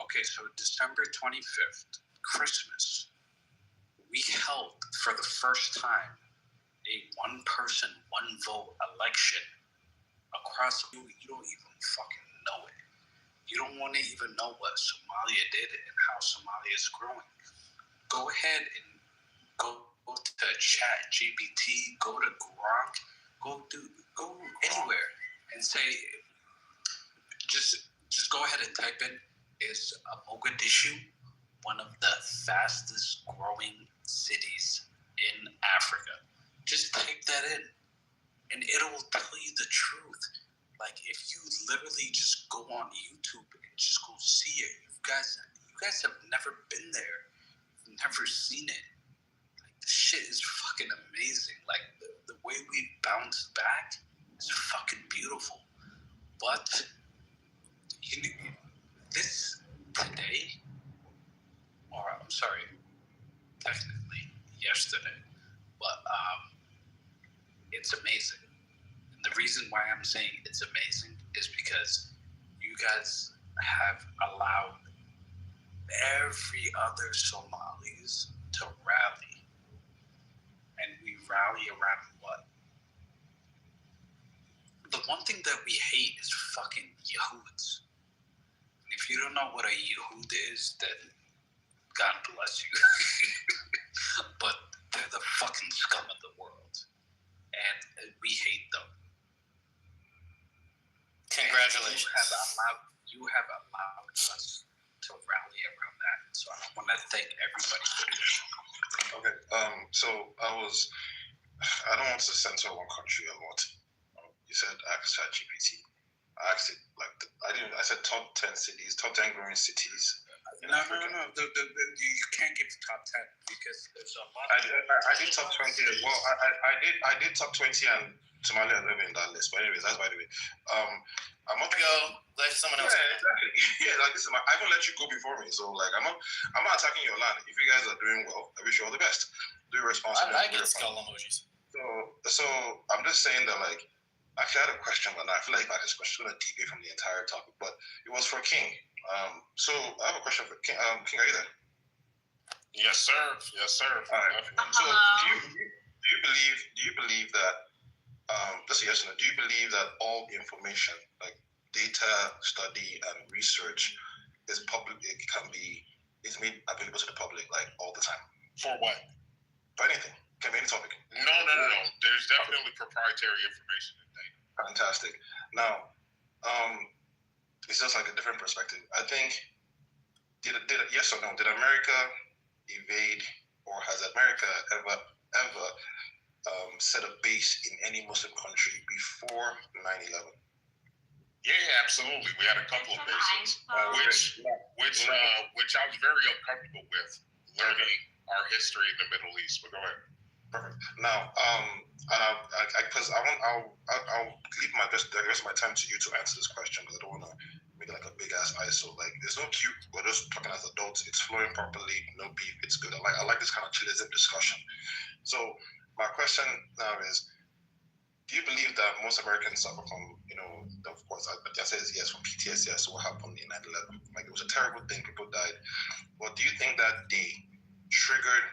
Okay, so December 25th, Christmas, we held for the first time a 1-person, 1-vote election across. You don't even fucking know it. You don't want to even know what Somalia did and how Somalia is growing. Go ahead and go to ChatGPT, go to Grok, go anywhere and say, just go ahead and type in, is Mogadishu one of the fastest growing cities in Africa? Just type that in and it'll tell you the truth. Like, if you literally just go on YouTube and just go see it, you guys have never been there, never seen it. Like, the shit is fucking amazing. Like, the way we bounced back is fucking beautiful. But this today, or I'm sorry, technically yesterday, but it's amazing. And the reason why I'm saying it's amazing is because you guys have allowed every other Somalis to rally. And we rally around what? The one thing that we hate is fucking Yehoods. And if you don't know what a Yehood is, then God bless you. But they're the fucking scum of the world. And we hate them. Congratulations. You have allowed us to rally around that. So I want to thank everybody for this. Okay, so I don't want to censor one country a lot. You said ask ChatGPT. I asked it I said top 10 cities, top 10 growing cities. No. You can't give top 10 because there's a lot. I did top 20 as well. I did top 20 and Somalia are living in that list. But anyways, that's by the way. I'm not go. Let someone else. Yeah, exactly. Yeah, like this is I won't let you go before me. So like I'm not attacking your land. If you guys are doing well, I wish you all the best. Do responsibly. I get skull emojis. So I'm just saying that like actually I had a question, but now I feel like this question is going to deviate from the entire topic. But it was for King. So I have a question for King. King, are you there? Yes, sir. All right. So do you believe that just a yes or no, do you believe that all information like data, study, and research is public? It's made available to the public like all the time. For what? For anything. Can be any topic. No. There's definitely proprietary information in data. Fantastic. Now, it's just like a different perspective. I think, did yes or no? Did America evade, or has America ever set a base in any Muslim country before 9/11? Yeah, absolutely. We had a couple of bases, which I was very uncomfortable with learning our history in the Middle East. But go ahead. Perfect. Now, I'll leave the rest of my time to you to answer this question because I don't want to make it like a big ass ISO. Like, there's no cute. We're just talking as adults. It's flowing properly. No beef. It's good. I like this kind of chillism discussion. So my question now is, do you believe that most Americans suffer from, of course, I say yes, from PTSD as to what happened in 9/11? Like, it was a terrible thing. People died. But do you think that they triggered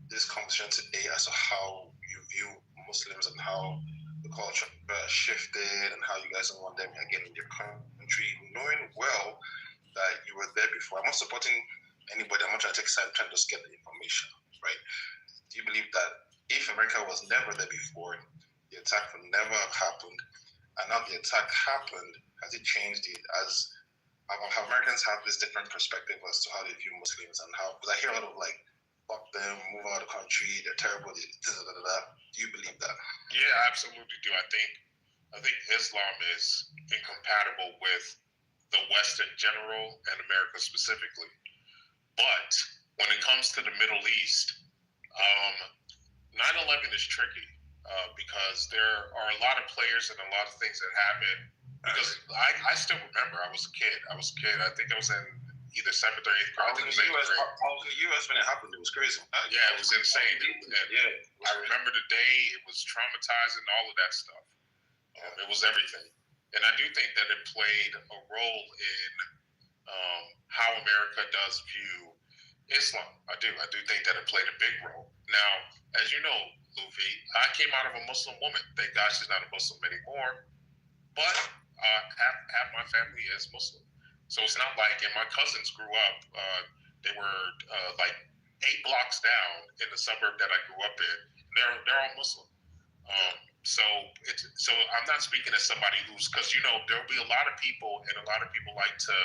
this conversation today as to how you view Muslims and how the culture shifted and how you guys don't want them again in your country, knowing well that you were there before? I'm not supporting anybody. I'm not trying to take side. I'm trying to just get the information, right? Do you believe that if America was never there before, the attack would never have happened, and now the attack happened, has it changed it? As how Americans have this different perspective as to how they view Muslims and how, because I hear a lot of like, fuck them, move out of the country, they're terrible, Do you believe that? Yeah, I absolutely do. I think Islam is incompatible with the West in general and America specifically. But when it comes to the Middle East, 9/11 is tricky because there are a lot of players and a lot of things that happen. Because I still remember I was a kid. I think I was in either 7th or 8th grade. I think it was 8th grade. I was in the U.S. when it happened. It was crazy. Yeah, it was insane. I remember the day. It was traumatizing, all of that stuff. It was everything. And I do think that it played a role in how America does view Islam. I do think that it played a big role. Now, as you know, Luffy, I came out of a Muslim woman. Thank God she's not a Muslim anymore. But half my family is Muslim. So it's not like, and my cousins grew up, they were like 8 blocks down in the suburb that I grew up in. They're all Muslim. So I'm not speaking as somebody who's, because there'll be a lot of people, and a lot of people like to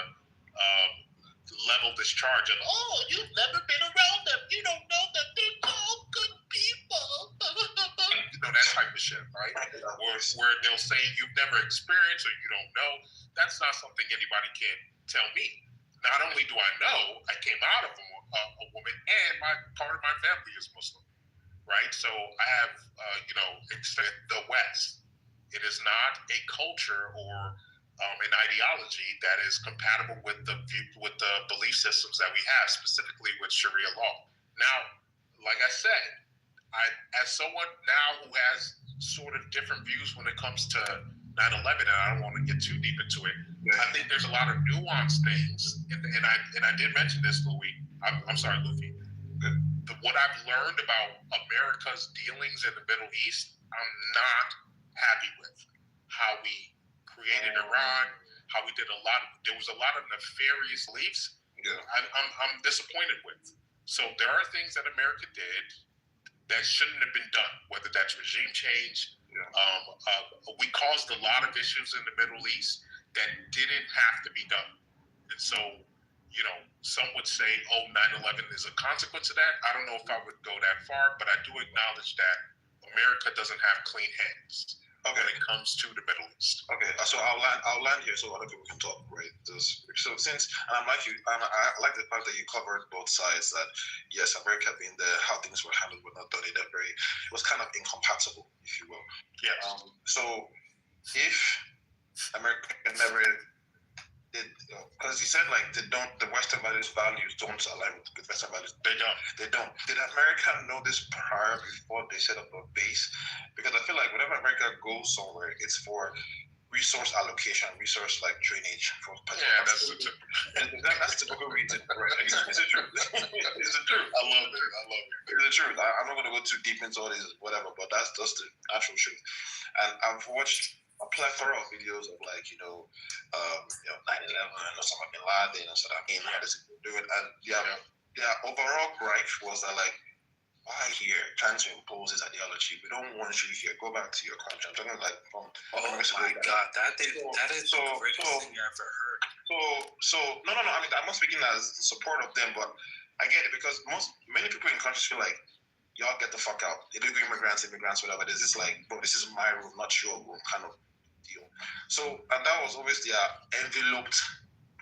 level this charge of, oh, you've never been around them, you don't know that they're all good people. That type of shit, right? Where they'll say you've never experienced or you don't know. That's not something anybody can tell me. Not only do I know, I came out of a woman, and part of my family is Muslim, right? So I have, the West. It is not a culture or an ideology that is compatible with the belief systems that we have, specifically with Sharia law. Now, like I said, as someone now who has sort of different views when it comes to 9/11, and I don't want to get too deep into it, I think there's a lot of nuanced things, and I did mention this, Louis. I'm sorry, Luffy. What I've learned about America's dealings in the Middle East, I'm not happy with. How we created Iran, how we did there was a lot of nefarious beliefs. Yeah. I'm disappointed with. So there are things that America did that shouldn't have been done, whether that's regime change. Yeah. We caused a lot of issues in the Middle East that didn't have to be done. And so, some would say, 9/11 is a consequence of that. I don't know if I would go that far, but I do acknowledge that America doesn't have clean hands when it comes to the Middle East. Okay, so I'll land here so other people can talk, right? So since, and I like the fact that you covered both sides, that yes, America being there, how things were handled were not done in a it was kind of incompatible, if you will. Yeah. So if America never did, because you said like the Western values don't align with Western values. They don't. Did America know this prior before they set up a base? Because I feel like whenever America goes somewhere, it's for resource allocation, resource like drainage. That's typical reason, right? It's the truth. It's the truth. I love it. It's the truth. I'm not going to go too deep into all this, whatever, but that's just the actual truth. And I've watched a plethora of videos of 9/11, Osama bin Laden, and Saddam Hussein, how this do it, and their overall gripe was that why here trying to impose this ideology? We don't want you here. Go back to your country. I'm talking like from. Oh my God, that is the greatest thing you ever heard. So no. I mean, I'm not speaking as in support of them, but I get it because many people in countries feel like y'all get the fuck out. Illegal immigrants, whatever. There's this bro, this is my room, not your room, kind of deal. So, and that was always their enveloped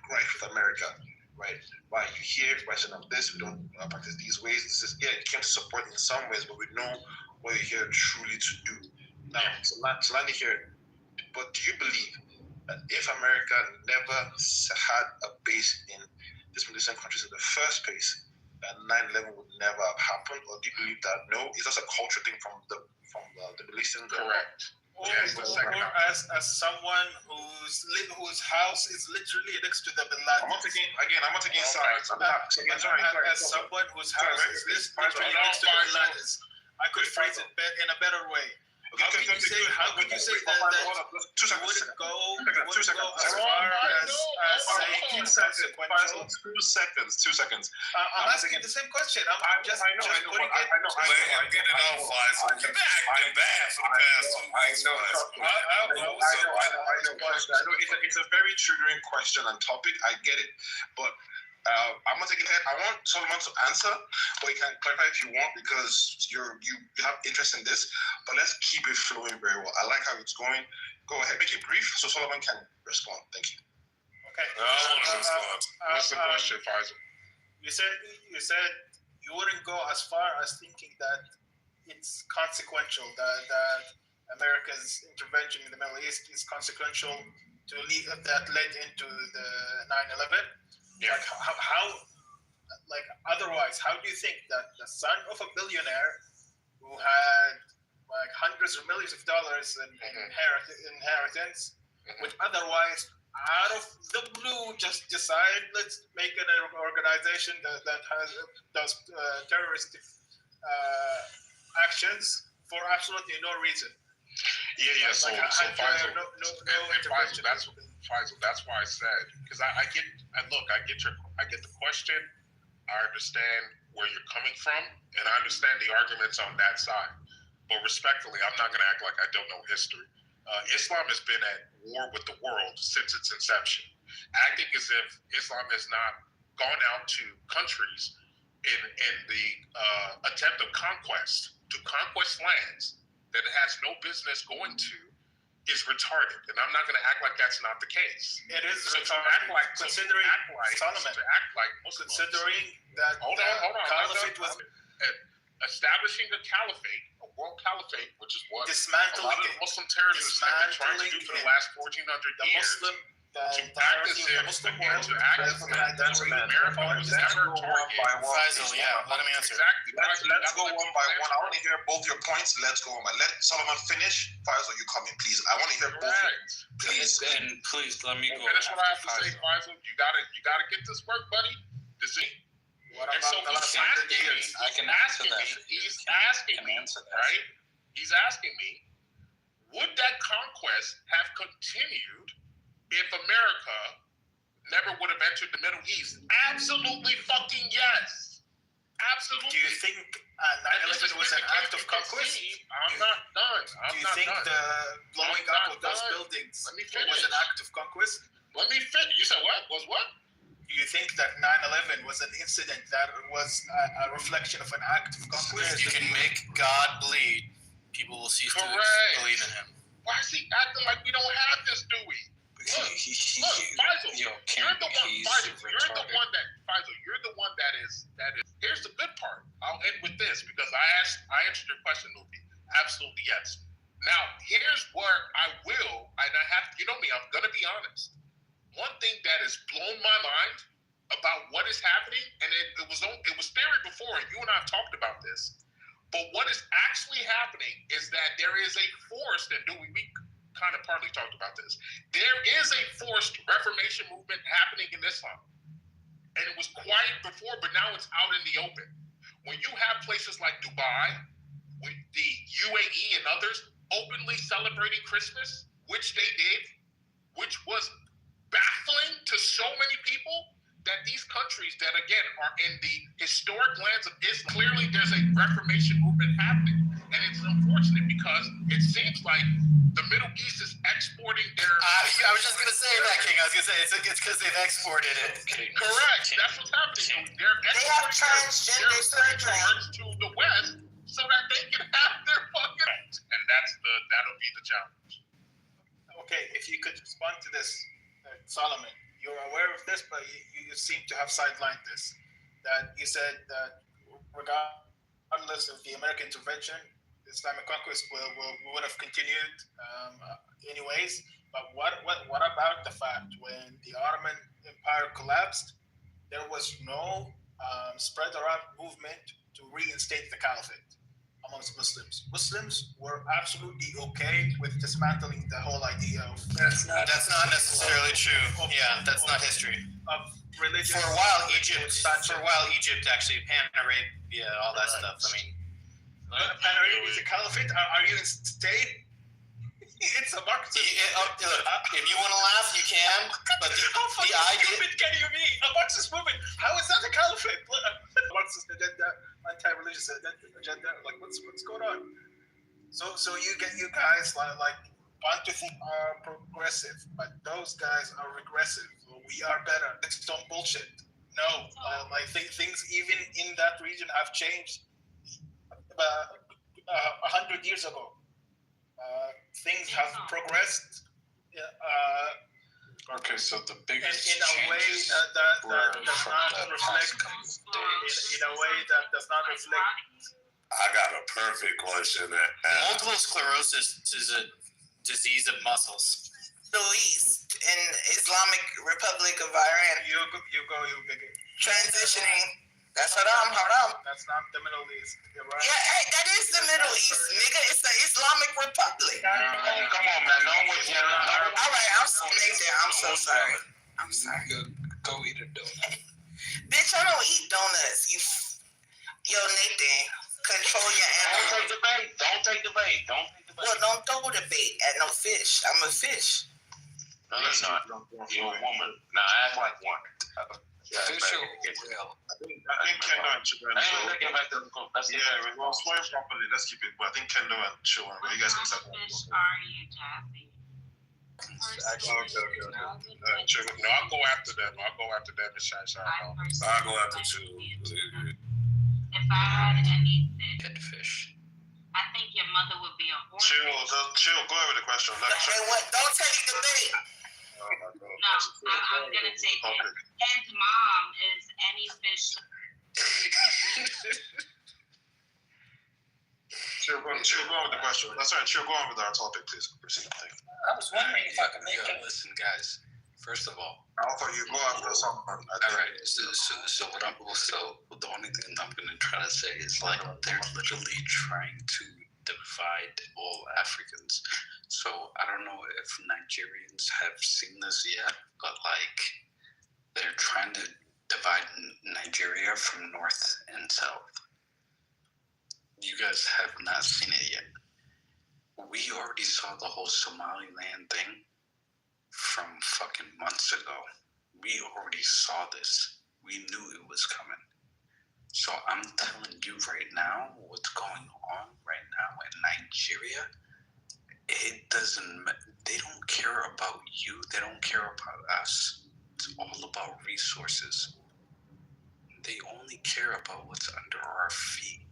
gripe with America. right? Why you hear question of this, we don't practice these ways. This is it came to support in some ways, but we know what you're here truly to do. Now, Solani here, but do you believe that if America never had a base in these Middle Eastern countries in the first place, that 9/11 would never have happened, or do you believe that no, it's just a culture thing from the Middle Eastern? Correct. Or as someone whose house is literally next to the Bin Laden. I'm not taking sides. As someone whose house is literally next to the Bin Laden, I could phrase it in a better way. How could you say that you wouldn't go as far as saying consequential? 2 seconds. I'm asking the same question. I'm just putting it. Get it out, Faisal. You've been acting bad for the past 2 weeks. I know it's a very triggering question and topic. I get it, but I'm not taking it. I want Solomon to answer, but you can clarify if you want because you have interest in this. But let's keep it flowing very well. I like how it's going. Go ahead, make it brief so Solomon can respond. Thank you. Okay. I want to respond. What's the question, Faisal? You said you wouldn't go as far as thinking that it's consequential, that America's intervention in the Middle East is consequential to that led into the 9/11. Yeah. Like otherwise, how do you think that the son of a billionaire who had like hundreds of millions of dollars in inheritance would otherwise, out of the blue, just decide let's make an organization that does terrorist actions for absolutely no reason? Yeah. So Faisal, Faisal, that's why I said, because I get the question. I understand where you're coming from, and I understand the arguments on that side. But respectfully, I'm not going to act like I don't know history. Islam has been at war with the world since its inception, acting as if Islam has not gone out to countries in the attempt of conquest to conquest lands that it has no business going to is retarded, and I'm not going to act like that's not the case. It is so retarded, considering Muslims, considering that hold on, caliphate was establishing a caliphate, a world caliphate, which is what dismantling a lot of Muslim terrorists have been trying to do for the last 1,400 years. To act as if America was never targeted. Faisal, let me answer. Exactly. Let's go one by one. I want to hear both your points. Let's go on by. Let Solomon finish. Faisal, you come in, please. I want to hear both. Please let me go. Finish what I have to say, Faisal. You gotta get this work, buddy. This is. What about the last 100 years? I can answer that. He's asking me, right? He's asking me, would that conquest have continued if America never would have entered the Middle East? Absolutely fucking yes. Absolutely. Do you think 9/11 was an act of conquest? I'm not done. Do you think the blowing up of those buildings was an act of conquest? Let me finish. You said what? Was what? Do you think that 9/11 was an incident that was a reflection of an act of conquest? If you can make God bleed, people will cease to believe in him. Why is he acting like we don't have this, do we? Look, Faisal, you're the one that is. Here's the good part. I'll end with this because I answered your question, Lupi. Absolutely yes. Now, here's where I will, and I have, you know me, I'm gonna be honest. One thing that has blown my mind about what is happening, and it was theory before, and you and I have talked about this, but what is actually happening is that there is a forced, and we kind of partly talked about this, there is a forced Reformation movement happening in Islam. And it was quiet before, but now it's out in the open. When you have places like Dubai, with the UAE and others openly celebrating Christmas, which they did, which was baffling to so many people, that these countries that, again, are in the historic lands of Islam, clearly there's a Reformation movement happening. And it's unfortunate because it seems like the Middle East is exporting their... I was just going to say that, King. I was going to say it's because they've exported it. Correct. That's what's happening. They're exporting their surcharge to the West so that they can have their fucking... And that'll be the challenge. Okay, if you could respond to this, Solomon. you're aware of this, but you seem to have sidelined this. That you said that regardless of the American intervention, the Islamic conquest would have continued anyways. But what about the fact when the Ottoman Empire collapsed, there was no spread around movement to reinstate the caliphate amongst Muslims. Muslims were absolutely okay with dismantling the whole idea of That's not necessarily true. Yeah, that's not history. Of religion. For a while, Egypt actually, Pan Arabia, all that stuff. I mean, Pan Arabia is a caliphate. Are you insane? It's a Marxist. If you want to laugh, you can. But the idea. Stupid can you be? A Marxist movement? How is that a caliphate? Marxist agenda, anti-religious agenda. Like what's going on? So you guys like want to think are progressive, but those guys are regressive. We are better. It's some bullshit. No, I think things even in that region have changed. 100 years ago. Things have progressed okay, so the biggest in a way that does not reflect in a way that does not reflect. I got a perfect question. Multiple sclerosis is a disease of muscles. Middle East in Islamic Republic of Iran. You go. Transitioning. That's haram. That's not the Middle East. You're right. Yeah, hey, that is the Middle East, nigga. It's the Islamic Republic. Come on, man. All right, I'm so sorry. I'm sorry. Go eat a donut. Bitch, I don't eat donuts. Yo, Nathan, control your animal. Don't take the bait. Well, don't throw the bait at no fish. I'm a fish. No, that's not. You're a woman. Now act like one. Fish or whale? I think Kendo and Children show. Yeah, we'll explain properly. Let's keep it. But I think Kendo and Children, you guys can start. Fish are you, Jazzy? Okay. No, I'll go after them. And Shine. I'll go after two. If I had any fish, I think your mother would be a horse. Chill. Go over the question. Don't take the bait. No, I'm gonna take it. And mom is any fish. Chill, go on with the question. That's right. Chill, go on with our topic, please. Proceed. I was wondering if I could make it. Listen, guys. First of all, I'll thought you go after something. All right. So the only thing I'm gonna try to say is like they're literally trying to divide all Africans. So I don't know if Nigerians have seen this yet, but like they're trying to divide Nigeria from north and south. You guys have not seen it yet. We already saw the whole Somaliland thing from fucking months ago. We already saw this. We knew it was coming. So I'm telling you right now, what's going on right now in Nigeria, it doesn't, they don't care about you. They don't care about us. It's all about resources. They only care about what's under our feet,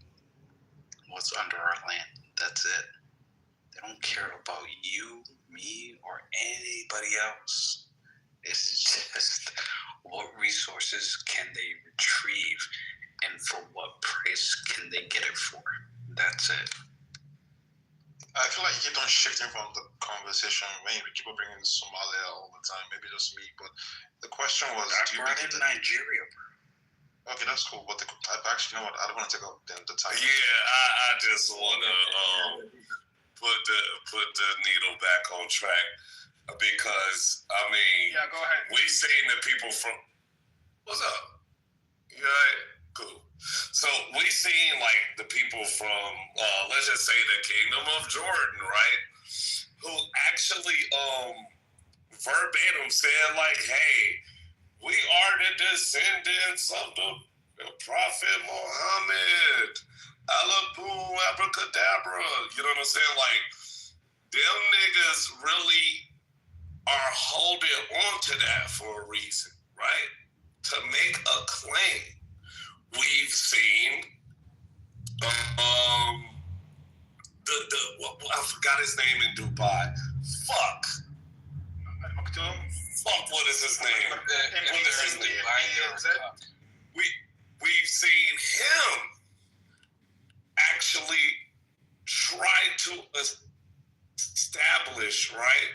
what's under our land. That's it. They don't care about you, me, or anybody else. It's just what resources can they retrieve and for what price can they get it for. That's it. I feel like you keep on shifting from the conversation. Maybe people bringing Somalia all the time. Maybe just me, but the question was, I brought in Nigeria, bro. Okay, that's cool. But actually, you know what? I don't want to take up the time. Yeah, I just want to put the needle back on track because I mean, yeah, go ahead. We seen the people from. What's up? You all right? Cool. So we seen like the people from let's just say the Kingdom of Jordan, right? Who actually verbatim said like, hey, we are the descendants of the Prophet Muhammad. Alaboom, abracadabra. You know what I'm saying? Like, them niggas really are holding on to that for a reason, right? To make a claim. We've seen I forgot his name in Dubai. Fuck. Fuck, what is his name? What is his name? We've seen him actually try to establish, right,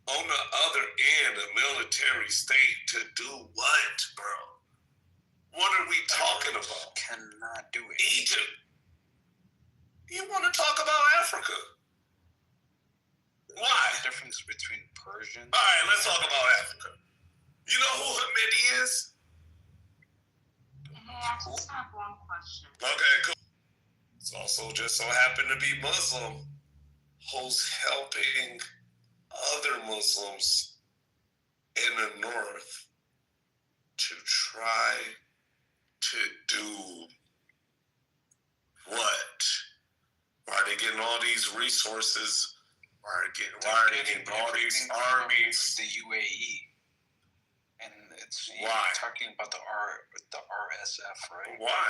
on the other end, a military state to do what, bro? What are we talking about? Cannot do it. Egypt. You want to talk about Africa? Why? The difference between Persian. All right, let's talk about Africa. You know who Hamidi is? Hey, I just have one question. Okay, cool. It's also just so happened to be Muslim, who's helping other Muslims in the north to try to do what? Why are they getting all these resources? Why are they getting all these armies? The UAE, and it's why talking about the RSF, right? Why?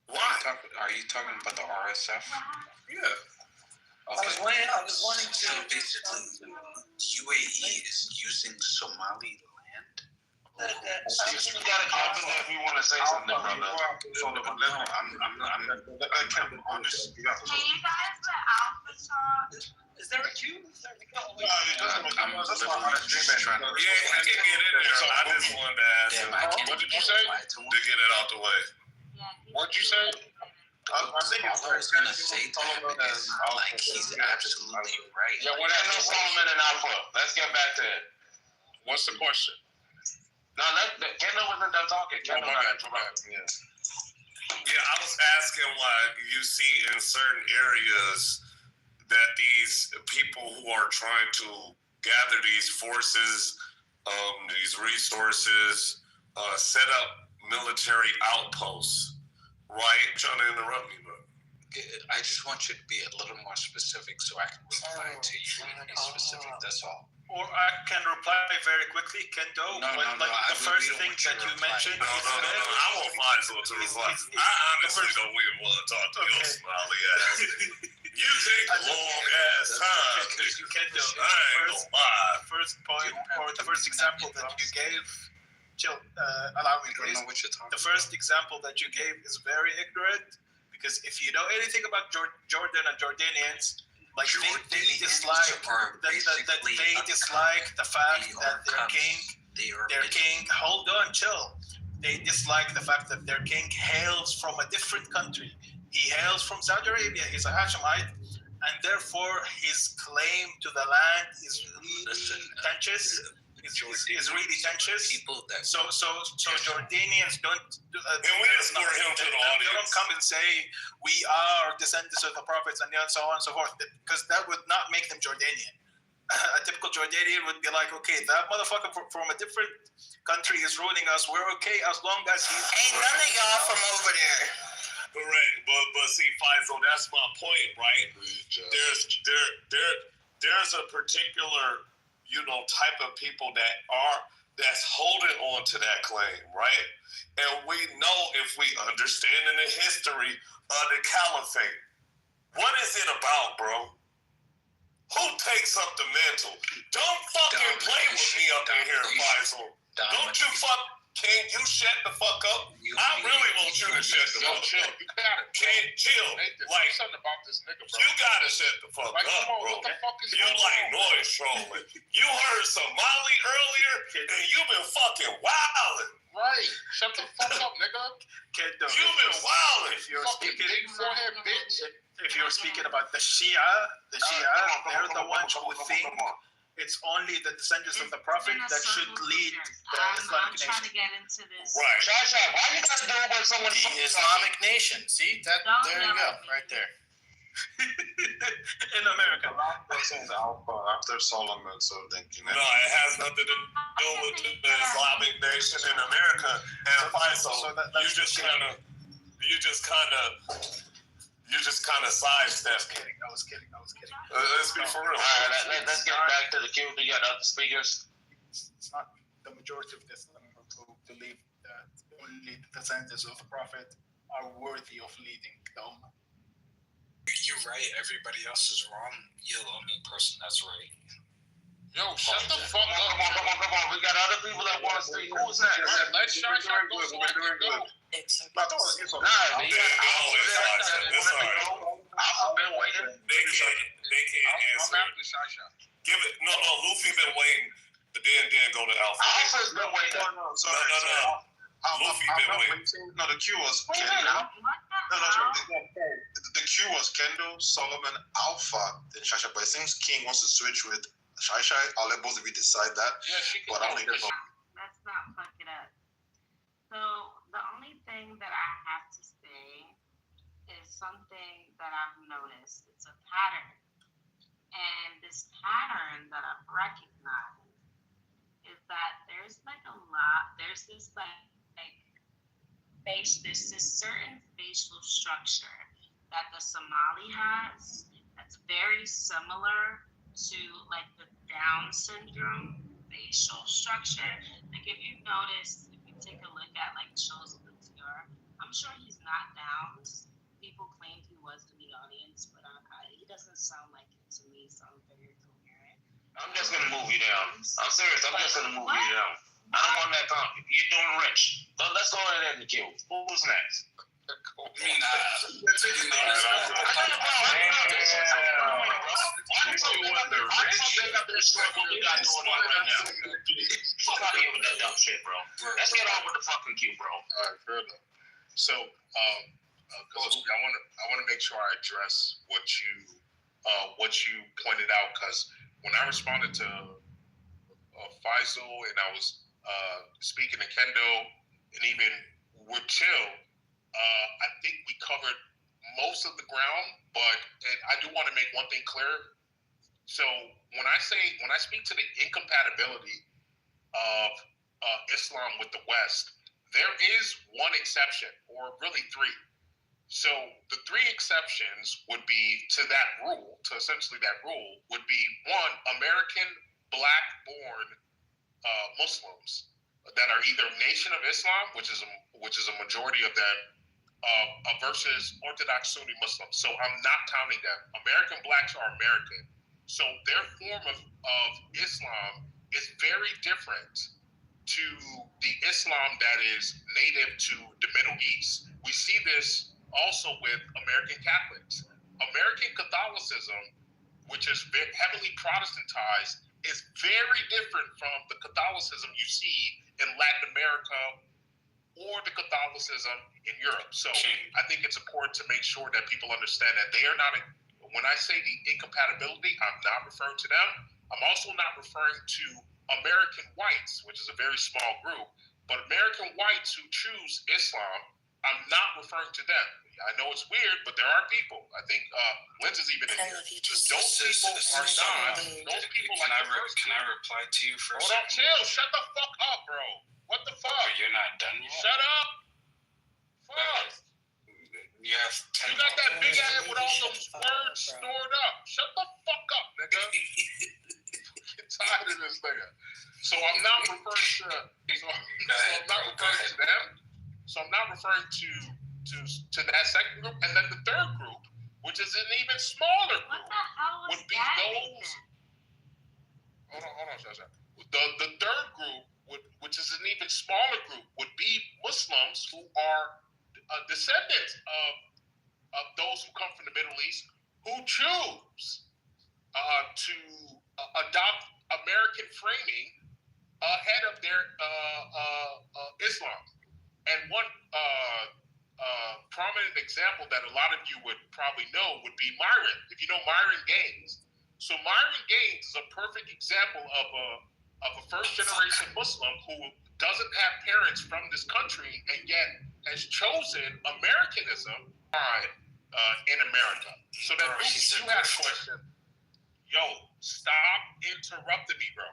Why? Are you talking about the RSF? Yeah. Okay. I was wanting to. So basically, UAE is using Somali land. We gotta jump in there if we want to say something, brother. I can't be honest. Hey, you guys let Alpha talk. Is there a queue? That's why I'm trying to. Yeah, I can get in there. I just wanted to ask him. What did you say? To get it out the way. What'd you say? I was gonna say to him is like he's absolutely right. Yeah, what happened to Solomon and Alpha? Let's get back to it. What's the question? No, Kendall wasn't done talking. Kendall, Yeah, I was asking why you see in certain areas that these people who are trying to gather these forces, these resources, set up military outposts. Right? I'm trying to interrupt you, bro. I just want you to be a little more specific so I can reply to you and be specific. That's all. Or I can reply very quickly. Kendo, the first thing that you mentioned. No. I won't find someone to reply. I honestly don't even want to talk to your smiley ass. You take a long ass time. Kendo, the first point or the first example that you gave. Chill, allow me, please. The first example that you gave is very ignorant because if you know anything about Jordan and Jordanians, like they dislike the fact that their king. Hold on, chill. They dislike the fact that their king hails from a different country. He hails from Saudi Arabia. He's a Hashemite, and therefore his claim to the land is really contentious. Is really tensions. So Jordanians don't. And we escort him to the audience. They don't come and say we are descendants of the prophets and so on and so forth, because that would not make them Jordanian. A typical Jordanian would be like, okay, that motherfucker from a different country is ruling us. We're okay as long as he's. Ain't none of y'all from over there. Correct, but see, Faisal, that's my point, right? There's a particular, type of people that's holding on to that claim, right? And we know if we understand in the history of the caliphate, what is it about, bro? Who takes up the mantle? Don't fucking play with me up in here, Faisal. Don't you can you shut the fuck up? I really want you to shut the fuck up. Can't chill. Like something about this nigga, bro. You gotta shut the fuck up, bro. What the fuck is you like noise trolling. You heard Somali earlier, and you been fucking wilding. Right. Shut the fuck up, nigga. You been wilding. If you're speaking, big forehead, bitch. If you're speaking about the Shia, they're the ones who think it's only the descendants of the Prophet that should lead the Islamic nation. I'm trying to get into this. Right. Shasha, why you guys doing what someone The Islamic nation. See that? There you go, right there. In America. After Solomon, so thinking. No, it has nothing to do with the Islamic nation in America. And Faisal, you just kind of sidestepped. I was kidding. Let's be for real. All right, let's get back to the queue. We got other speakers. It's not the majority of this who believe that only the descendants of the Prophet are worthy of leading the Ummah. You're right. Everybody else is wrong. You're the only person that's right. Yo, shut the fuck up. Come on. We got other people that want to speak. Who's next? Let Shy go. So I can go. I've been waiting. They can't answer. Give it. No. Luffy been waiting. Then go to Alpha. Alpha's been waiting. No. Luffy been waiting. No, the queue was Kendo. The queue was Kendo, Solomon, Alpha, then Shasha. But it seems King wants to switch with Shai. I'll let both of you decide that. But I'm Let's not fuck it up. So the only thing that I have to say is something that I've noticed. It's a pattern. And this pattern that I've recognized is that there's this certain facial structure that the Somali has that's very similar to like the Down syndrome facial structure. Like if you notice, if you take a look at like shows of the TR, I'm sure he's not down. People claimed he was in the audience, but he doesn't sound like it to me. Sounds very coherent. I'm just gonna move you down. I'm serious. I'm just gonna move you down. I don't want that conflict. You're doing rich. Let's go ahead and kill. Who's next? Let's get on with the fucking queue, bro. All right, fair enough. So, I want to make sure I address what you pointed out, because when I responded to Faisal and I was speaking to Kendo and even with Chill, I think we covered most of the ground, but I do want to make one thing clear. So when I speak to the incompatibility of Islam with the West, there is one exception, or really three. So the three exceptions would be to that rule, to essentially that rule, would be one, American black-born Muslims that are either Nation of Islam, which is a majority of that, versus Orthodox Sunni Muslims. So I'm not counting them. American blacks are American. So their form of Islam is very different to the Islam that is native to the Middle East. We see this also with American Catholics. American Catholicism, which is heavily Protestantized, is very different from the Catholicism you see in Latin America or the Catholicism in Europe. So I think it's important to make sure that people understand that they are not, when I say the incompatibility, I'm not referring to them. I'm also not referring to American whites, which is a very small group, but American whites who choose Islam, I'm not referring to them. I know it's weird, but there are people. I think Lynch is even in here. Those people are not. Those people can I reply to you for a second? Hold on, chill. Shut the fuck up, bro. What the fuck? You're not done yet. Shut up. Fuck. You have 10 You got that big ass with all those words stored up. Shut the fuck up, nigga. Get tired of this nigga. So I'm not referring to. I'm not referring to them. So I'm not referring to that second group, and then the third group, which is an even smaller group, would be those. Hold on, Shasha. The third group, which is an even smaller group, would be Muslims who are descendants of those who come from the Middle East, who choose to adopt American framing ahead of their Islam. And one prominent example that a lot of you would probably know would be Myron, if you know Myron Gaines. So Myron Gaines is a perfect example of a first-generation Muslim who doesn't have parents from this country and yet has chosen Americanism in America. So that means you had a question. Yo, stop interrupting me, bro.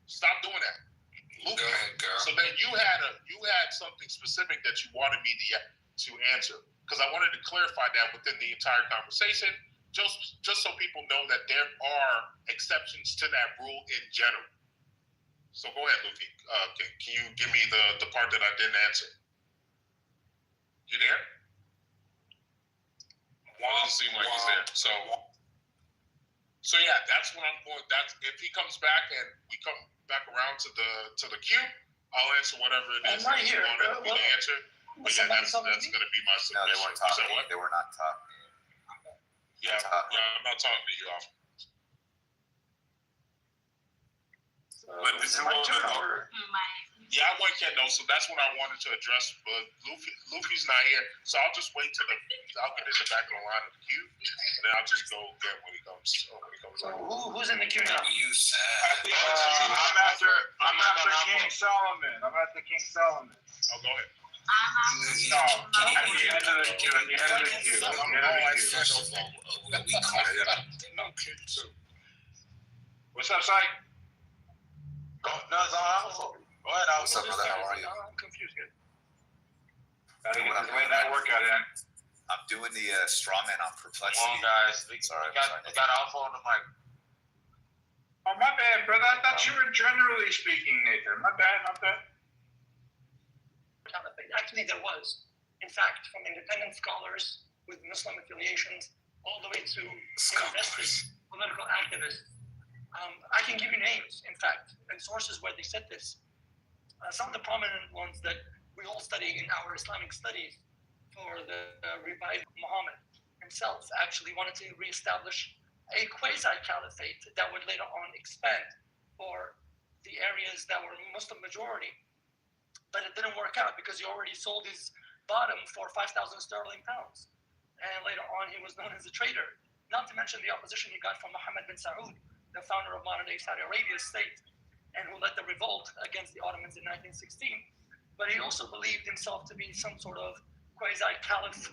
Stop doing that. Go ahead, girl. So then you had something specific that you wanted me to answer, because I wanted to clarify that within the entire conversation, just so people know that there are exceptions to that rule in general. So go ahead, Luffy. Can you give me the part that I didn't answer? You there? Well, it doesn't seem like he's there. So So yeah, that's what I'm going. That's if he comes back and we come back around to the queue, I'll answer whatever it is I'm right here. you want to answer. But yeah, that's going to be my submission. No, they weren't talking. They were not talking. Yeah, I'm not talking to you, off. But the two other. Yeah, I went Kendo, so that's what I wanted to address. But Luffy's not here, so I'll just wait till I'll get in the back of the line of the queue, and then I'll just go get when he comes. Who's in the queue now? You said. I'm after King Solomon. I'm after King Solomon. Oh, go ahead. No, at the end of the queue. What's up, Syke? Go ahead, Al. What's up, brother? How are you? I'm confused. Good. Gotta get this late night workout in. I'm doing the straw man on perplexity. Come on, guys. We got Alpha on the mic. Oh, my bad, brother. I thought you were generally speaking, Nathan. My bad. Actually, there was. In fact, from independent scholars with Muslim affiliations all the way to investors, political activists. I can give you names, in fact, and sources where they said this. Some of the prominent ones that we all study in our Islamic studies for the revived Muhammad himself actually wanted to reestablish a quasi-caliphate that would later on expand for the areas that were Muslim majority. But it didn't work out because he already sold his bottom for 5,000 sterling pounds. And later on, he was known as a traitor. Not to mention the opposition he got from Mohammed bin Saud, the founder of modern-day Saudi Arabia state, and who led the revolt against the Ottomans in 1916. But he also believed himself to be some sort of quasi-caliph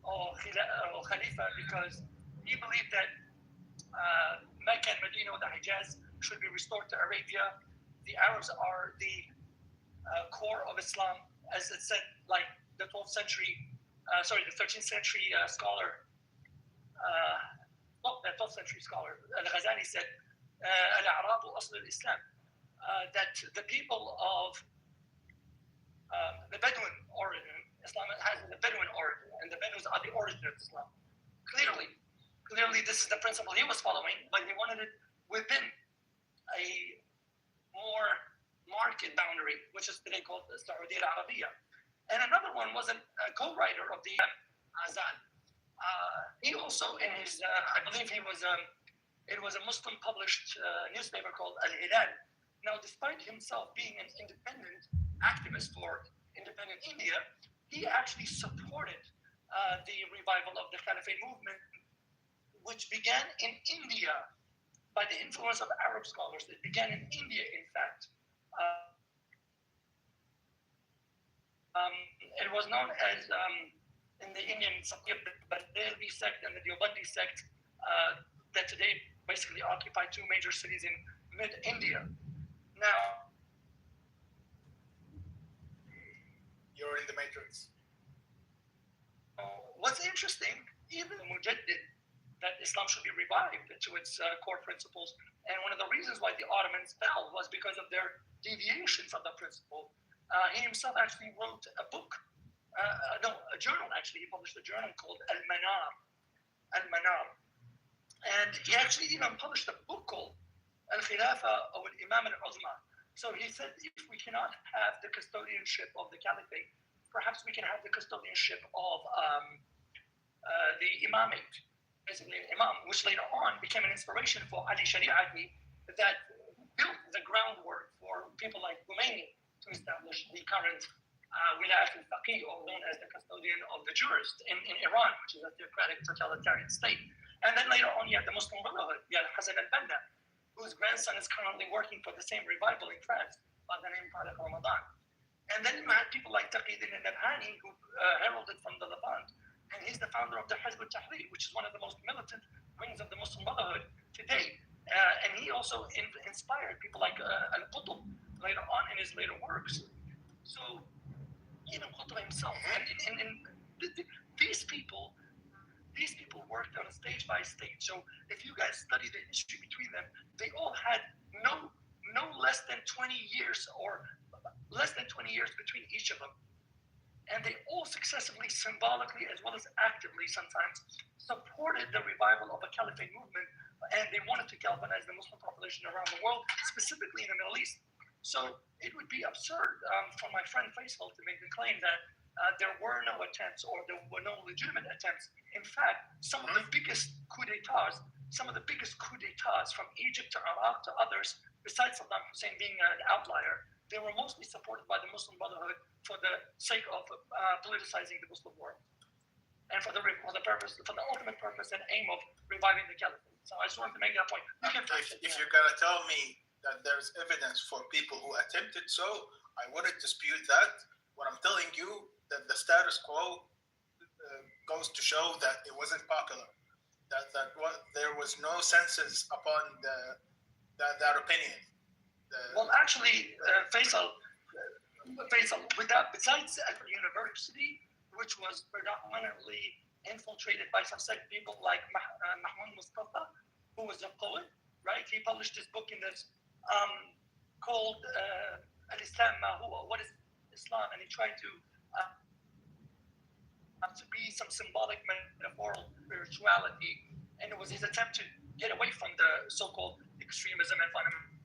or khalifa because he believed that Mecca and Medina, the Hijaz, should be restored to Arabia. The Arabs are the core of Islam, as it said, like the 13th century scholar, the 12th century scholar, Al-Ghazali said, Al-A'rabu Asl al-Islam, that the people of the Bedouin origin, Islam has the Bedouin origin, and the Bedouins are the origin of Islam. Clearly, this is the principle he was following, but he wanted it within a more market boundary, which is today called the Saudi Arabia. And another one was a co-writer of the Azan. He also, in his, I believe it was a Muslim published newspaper called Al-Hilal. Now, despite himself being an independent activist for independent India, he actually supported the revival of the Caliphate movement, which began in India by the influence of Arab scholars. It began in India, in fact. It was known as, in the Indian Bareilly sect and the Deobandi sect, that today basically occupy two major cities in mid-India. Now, you're in the matrix. What's interesting, even the Mujaddid, that Islam should be revived to its core principles. And one of the reasons why the Ottomans fell was because of their deviations from the principle. He himself actually wrote a book, a journal actually. He published a journal called Al-Manar. And he actually even published a book called Al-Khilafa of Al-Imam Al-Uzma. So he said, if we cannot have the custodianship of the caliphate, perhaps we can have the custodianship of the imamate, basically an imam, which later on became an inspiration for Ali Shari'ati that built the groundwork for people like Khomeini to establish the current Wilayat al-Faqih, or known as the custodian of the jurist in Iran, which is a theocratic totalitarian state. And then later on, you had the Muslim Brotherhood, you had Hassan al-Banna, whose grandson is currently working for the same revival in France by the name of Ramadan. And then you had people like Taqiyuddin al-Nabhani, who heralded from the Levant, and he's the founder of the Hizb al-Tahrir, which is one of the most militant wings of the Muslim Brotherhood today. And he also inspired people like al-Qutb later on in his later works. So even Qutb himself, and these people worked on a stage by stage. So if you guys study the history between them, they all had no less than 20 years or less than 20 years between each of them. And they all successively, symbolically, as well as actively sometimes, supported the revival of a caliphate movement and they wanted to galvanize the Muslim population around the world, specifically in the Middle East. So it would be absurd for my friend Faisal to make the claim that there were no attempts or there were no legitimate attempts. In fact, some of the biggest coup d'etats, from Egypt to Iraq to others, besides Saddam Hussein being an outlier, they were mostly supported by the Muslim Brotherhood for the sake of politicizing the Muslim world, and for the ultimate purpose and aim of reviving the caliphate. So I just wanted to make that point. If you're gonna tell me that there's evidence for people who attempted so, I wouldn't dispute that. What I'm telling you, that the status quo goes to show that it wasn't popular. There was no census upon that opinion. Well, actually, Faisal, besides at the university, which was predominantly infiltrated by some sect people like Mahmoud Mustafa, who was a poet, right? He published his book in this called Al-Islam Ma Huwa, What is Islam? And he tried to be some symbolic metaphorical spirituality, and it was his attempt to get away from the so-called extremism and fundamentalism.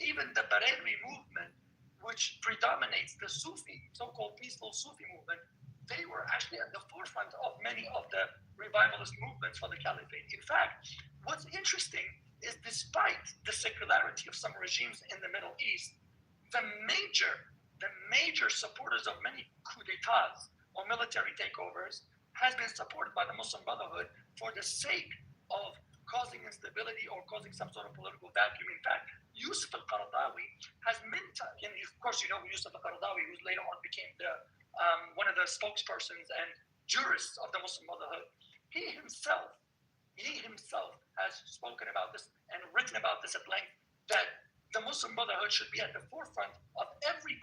Even the Bareilly movement, which predominates the Sufi, so-called peaceful Sufi movement, they were actually at the forefront of many of the revivalist movements for the caliphate. In fact, what's interesting is despite the secularity of some regimes in the Middle East, the major supporters of many coups d'etats or military takeovers has been supported by the Muslim Brotherhood for the sake of causing instability or causing some sort of political vacuum. In fact, Yusuf al-Qaradawi has many times, and of course you know Yusuf al-Qaradawi, who later on became one of the spokespersons and jurists of the Muslim Brotherhood. He himself has spoken about this and written about this at length, that the Muslim Brotherhood should be at the forefront of every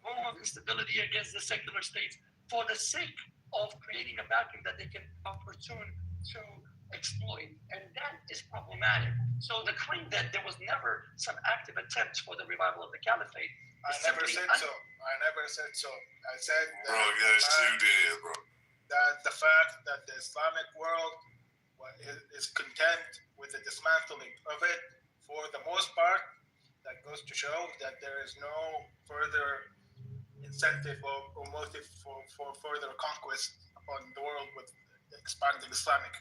form of instability against the secular states for the sake of creating a vacuum that they can opportune to exploit, and that is problematic. So the claim that there was never some active attempt for the revival of the caliphate, I never said so. I said bro, guys, too dead, bro. That the fact that the Islamic world is content with the dismantling of it, for the most part, that goes to show that there is no further incentive or motive for further conquest upon the world with expanding Islamic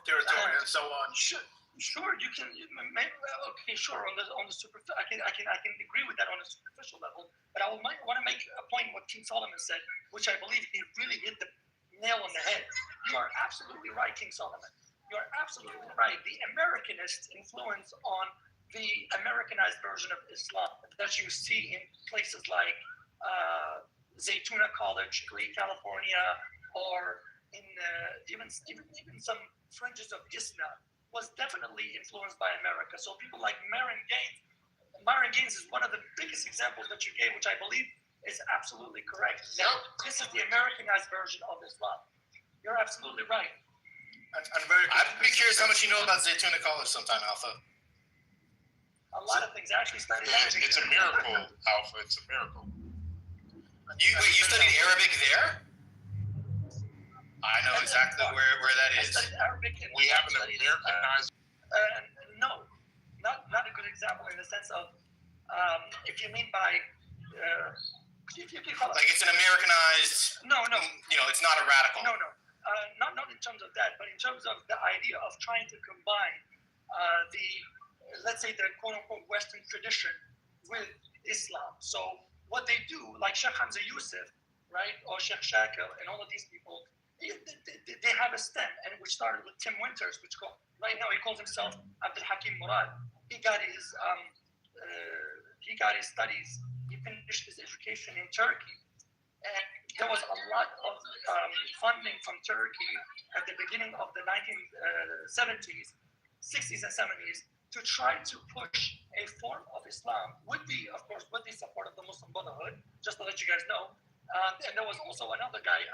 territory and so on. Sure, you can. Okay, sure. On the superficial, I can agree with that on a superficial level. But I want to make a point what King Solomon said, which I believe he really hit the nail on the head. You are absolutely right, King Solomon. You are absolutely right. The Americanist influence on the Americanized version of Islam that you see in places like Zaytuna College, Lee, California, or in even some fringes of Islam, was definitely influenced by America. So people like Myron Gaines is one of the biggest examples that you gave, which I believe is absolutely correct. Now, this is the Americanized version of Islam. You're absolutely right. I'd be curious how much you know about Zaytuna College sometime, Alpha. A lot of things. I actually studied Arabic. It's a miracle, Alpha. It's a miracle. You studied Arabic there? I know exactly where that is. I studied Arabic. We have an Americanized. No, not a good example in the sense of if you mean by like it's an Americanized. No. It's not a radical. No. Not in terms of that, but in terms of the idea of trying to combine let's say the quote-unquote Western tradition with Islam. So what they do, like Sheikh Hamza Yusuf, right, or Sheikh Shakir, and all of these people, they have a stem, and which started with Tim Winters, right now he calls himself Abdul Hakim Murad. He got his studies. He finished his education in Turkey, and there was a lot of funding from Turkey at the beginning of the 1970s, 60s, and 70s to try to push a form of Islam with the support of the Muslim Brotherhood, just to let you guys know. And there was also another guy,